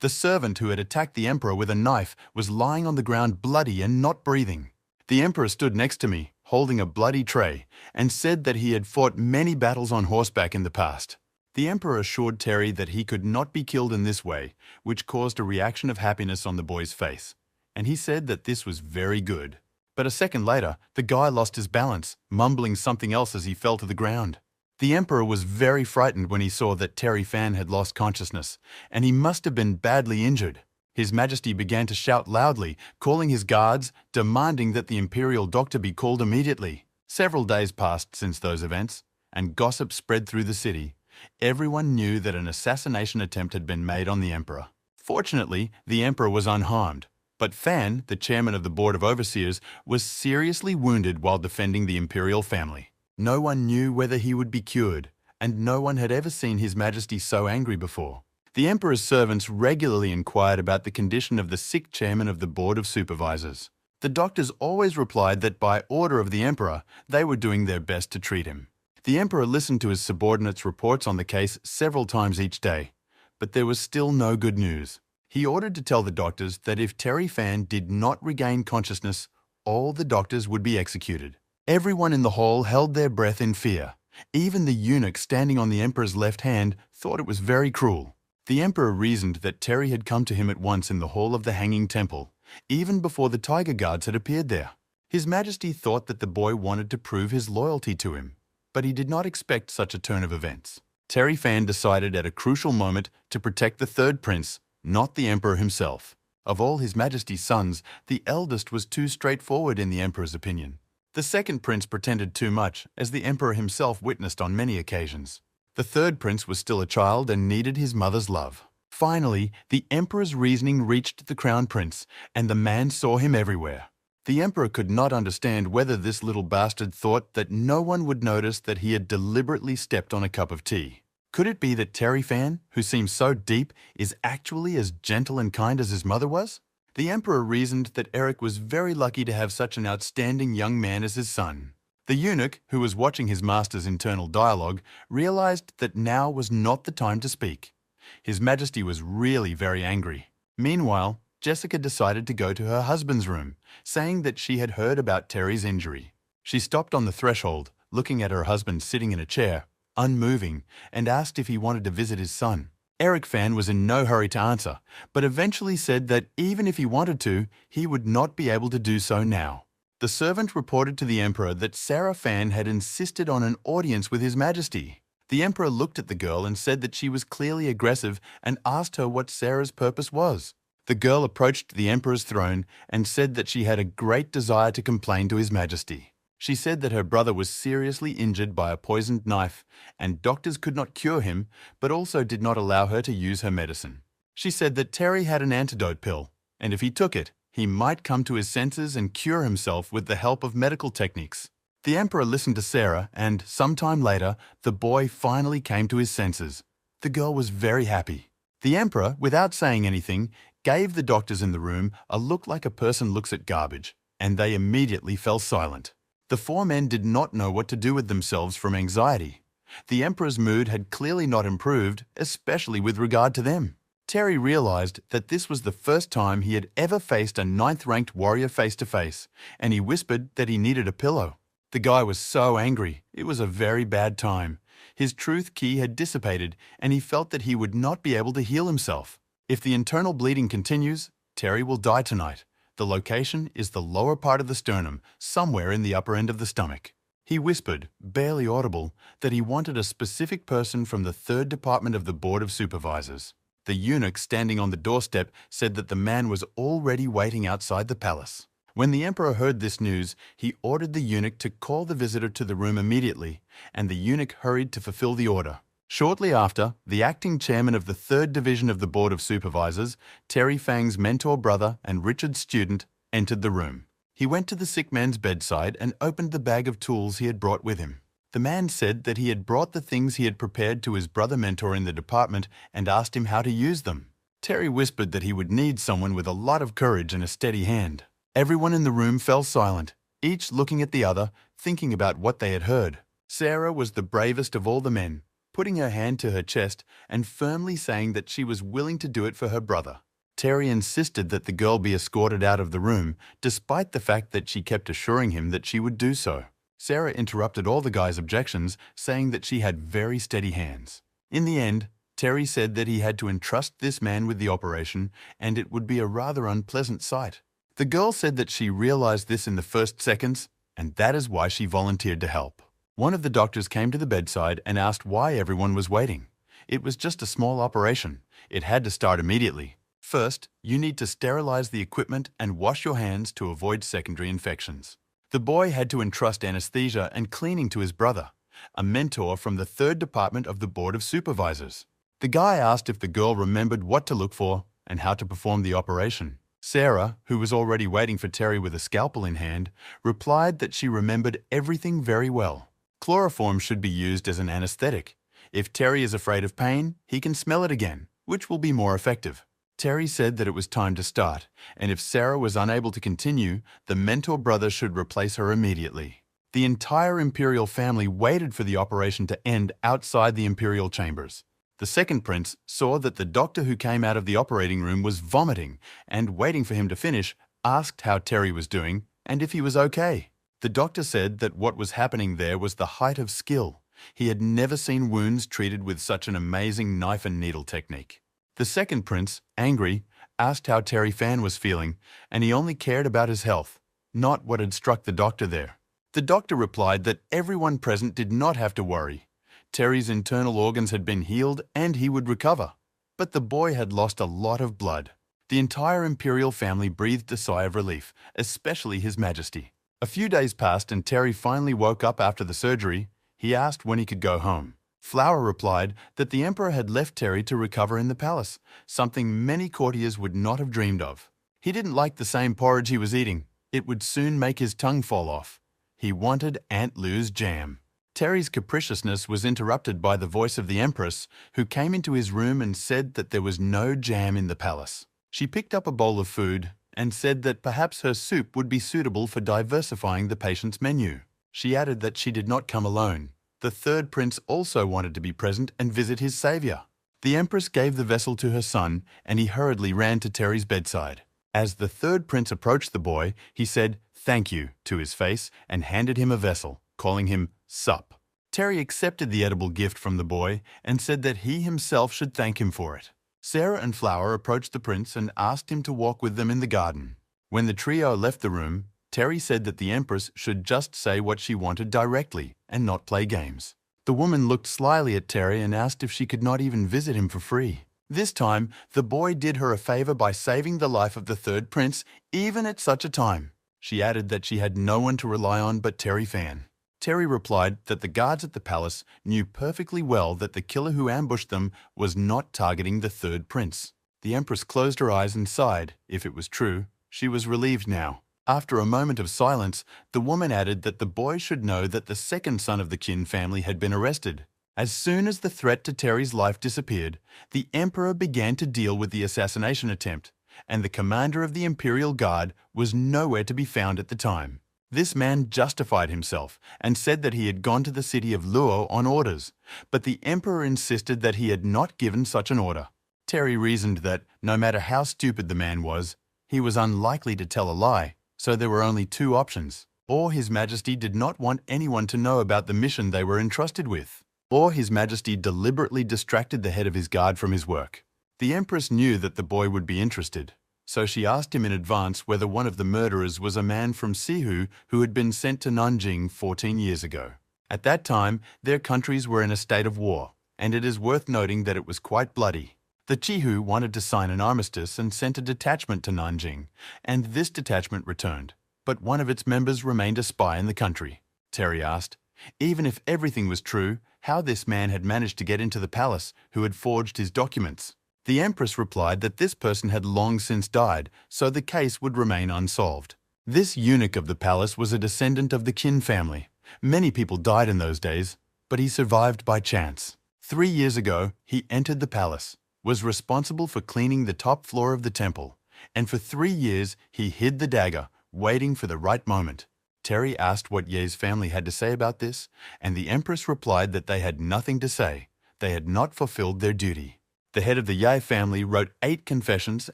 The servant who had attacked the Emperor with a knife was lying on the ground bloody and not breathing. The Emperor stood next to me, holding a bloody tray, and said that he had fought many battles on horseback in the past. The Emperor assured Terry that he could not be killed in this way, which caused a reaction of happiness on the boy's face, and he said that this was very good. But a second later, the guy lost his balance, mumbling something else as he fell to the ground. The Emperor was very frightened when he saw that Terry Fan had lost consciousness, and he must have been badly injured. His Majesty began to shout loudly, calling his guards, demanding that the Imperial doctor be called immediately. Several days passed since those events, and gossip spread through the city. Everyone knew that an assassination attempt had been made on the Emperor. Fortunately, the Emperor was unharmed, but Fan, the chairman of the Board of Overseers, was seriously wounded while defending the imperial family. No one knew whether he would be cured, and no one had ever seen His Majesty so angry before. The Emperor's servants regularly inquired about the condition of the sick chairman of the Board of Supervisors. The doctors always replied that by order of the Emperor, they were doing their best to treat him. The Emperor listened to his subordinates' reports on the case several times each day, but there was still no good news. He ordered to tell the doctors that if Terry Fan did not regain consciousness, all the doctors would be executed. Everyone in the hall held their breath in fear. Even the eunuch standing on the Emperor's left hand thought it was very cruel. The Emperor reasoned that Terry had come to him at once in the hall of the Hanging Temple, even before the Tiger Guards had appeared there. His Majesty thought that the boy wanted to prove his loyalty to him, but he did not expect such a turn of events. Terry Fan decided at a crucial moment to protect the third prince, not the Emperor himself. Of all His Majesty's sons, the eldest was too straightforward in the Emperor's opinion. The second prince pretended too much, as the Emperor himself witnessed on many occasions. The third prince was still a child and needed his mother's love. Finally, the Emperor's reasoning reached the Crown Prince, and the man saw him everywhere. The Emperor could not understand whether this little bastard thought that no one would notice that he had deliberately stepped on a cup of tea. Could it be that Terry Fan, who seems so deep, is actually as gentle and kind as his mother was? The Emperor reasoned that Eric was very lucky to have such an outstanding young man as his son. The eunuch, who was watching his master's internal dialogue, realized that now was not the time to speak. His Majesty was really very angry. Meanwhile, Jessica decided to go to her husband's room, saying that she had heard about Terry's injury. She stopped on the threshold, looking at her husband sitting in a chair, unmoving, and asked if he wanted to visit his son. Eric Fan was in no hurry to answer, but eventually said that even if he wanted to, he would not be able to do so now. The servant reported to the Emperor that Sarah Fan had insisted on an audience with His Majesty. The Emperor looked at the girl and said that she was clearly aggressive and asked her what Sarah's purpose was. The girl approached the Emperor's throne and said that she had a great desire to complain to His Majesty. She said that her brother was seriously injured by a poisoned knife, and doctors could not cure him, but also did not allow her to use her medicine. She said that Terry had an antidote pill, and if he took it, he might come to his senses and cure himself with the help of medical techniques. The Emperor listened to Sarah, and sometime later, the boy finally came to his senses. The girl was very happy. The Emperor, without saying anything, gave the doctors in the room a look like a person looks at garbage, and they immediately fell silent. The four men did not know what to do with themselves from anxiety. The Emperor's mood had clearly not improved, especially with regard to them. Terry realized that this was the first time he had ever faced a 9th-ranked warrior face-to-face, and he whispered that he needed a pillow. The guy was so angry. It was a very bad time. His truth key had dissipated, and he felt that he would not be able to heal himself. If the internal bleeding continues, Terry will die tonight. The location is the lower part of the sternum, somewhere in the upper end of the stomach. He whispered, barely audible, that he wanted a specific person from the third department of the Board of Supervisors. The eunuch standing on the doorstep said that the man was already waiting outside the palace. When the emperor heard this news, he ordered the eunuch to call the visitor to the room immediately, and the eunuch hurried to fulfill the order. Shortly after, the acting chairman of the third division of the Board of Supervisors, Terry Fang's mentor brother and Richard's student, entered the room. He went to the sick man's bedside and opened the bag of tools he had brought with him. The man said that he had brought the things he had prepared to his brother mentor in the department and asked him how to use them. Terry whispered that he would need someone with a lot of courage and a steady hand. Everyone in the room fell silent, each looking at the other, thinking about what they had heard. Sarah was the bravest of all the men, putting her hand to her chest and firmly saying that she was willing to do it for her brother. Terry insisted that the girl be escorted out of the room, despite the fact that she kept assuring him that she would do so. Sarah interrupted all the guys' objections, saying that she had very steady hands. In the end, Terry said that he had to entrust this man with the operation, and it would be a rather unpleasant sight. The girl said that she realized this in the first seconds, and that is why she volunteered to help. One of the doctors came to the bedside and asked why everyone was waiting. It was just a small operation. It had to start immediately. First, you need to sterilize the equipment and wash your hands to avoid secondary infections. The boy had to entrust anesthesia and cleaning to his brother, a mentor from the third department of the Board of Supervisors. The guy asked if the girl remembered what to look for and how to perform the operation. Sarah, who was already waiting for Terry with a scalpel in hand, replied that she remembered everything very well. Chloroform should be used as an anesthetic. If Terry is afraid of pain, he can smell it again, which will be more effective. Terry said that it was time to start, and if Sarah was unable to continue, the mentor brother should replace her immediately. The entire imperial family waited for the operation to end outside the imperial chambers. The second prince saw that the doctor who came out of the operating room was vomiting and, waiting for him to finish, asked how Terry was doing and if he was okay. The doctor said that what was happening there was the height of skill. He had never seen wounds treated with such an amazing knife and needle technique. The second prince, angry, asked how Terry Fan was feeling, and he only cared about his health, not what had struck the doctor there. The doctor replied that everyone present did not have to worry. Terry's internal organs had been healed and he would recover. But the boy had lost a lot of blood. The entire imperial family breathed a sigh of relief, especially His Majesty. A few days passed and Terry finally woke up after the surgery. He asked when he could go home. Flower replied that the emperor had left Terry to recover in the palace, something many courtiers would not have dreamed of. He didn't like the same porridge he was eating. It would soon make his tongue fall off. He wanted Aunt Lou's jam. Terry's capriciousness was interrupted by the voice of the empress, who came into his room and said that there was no jam in the palace. She picked up a bowl of food and said that perhaps her soup would be suitable for diversifying the patient's menu. She added that she did not come alone. The third prince also wanted to be present and visit his savior. The empress gave the vessel to her son, and he hurriedly ran to Terry's bedside. As the third prince approached the boy, he said "thank you" to his face and handed him a vessel, calling him Sup. Terry accepted the edible gift from the boy and said that he himself should thank him for it. Sarah and Flower approached the prince and asked him to walk with them in the garden. When the trio left the room, Terry said that the empress should just say what she wanted directly and not play games. The woman looked slyly at Terry and asked if she could not even visit him for free. This time, the boy did her a favor by saving the life of the third prince, even at such a time. She added that she had no one to rely on but Terry Fan. Terry replied that the guards at the palace knew perfectly well that the killer who ambushed them was not targeting the third prince. The empress closed her eyes and sighed. If it was true, she was relieved now. After a moment of silence, the woman added that the boy should know that the second son of the Qin family had been arrested. As soon as the threat to Terry's life disappeared, the emperor began to deal with the assassination attempt, and the commander of the Imperial Guard was nowhere to be found at the time. This man justified himself and said that he had gone to the city of Luo on orders, but the emperor insisted that he had not given such an order. Terry reasoned that, no matter how stupid the man was, he was unlikely to tell a lie. So there were only two options. Or His Majesty did not want anyone to know about the mission they were entrusted with. Or His Majesty deliberately distracted the head of his guard from his work. The empress knew that the boy would be interested, So she asked him in advance whether one of the murderers was a man from Sihu who had been sent to Nanjing 14 years ago. At that time, their countries were in a state of war, and it is worth noting that it was quite bloody. The Chihu wanted to sign an armistice and sent a detachment to Nanjing, and this detachment returned. But one of its members remained a spy in the country. Terry asked, even if everything was true, how this man had managed to get into the palace who had forged his documents. The Empress replied that this person had long since died, so the case would remain unsolved. This eunuch of the palace was a descendant of the Qin family. Many people died in those days, but he survived by chance. 3 years ago, he entered the palace, was responsible for cleaning the top floor of the temple, and for 3 years he hid the dagger, waiting for the right moment. Terry asked what Ye's family had to say about this, and the Empress replied that they had nothing to say. They had not fulfilled their duty. The head of the Ye family wrote 8 confessions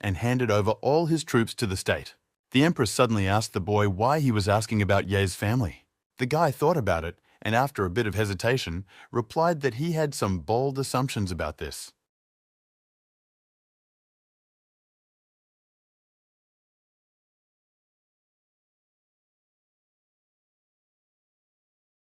and handed over all his troops to the state. The Empress suddenly asked the boy why he was asking about Ye's family. The guy thought about it, and after a bit of hesitation, replied that he had some bold assumptions about this.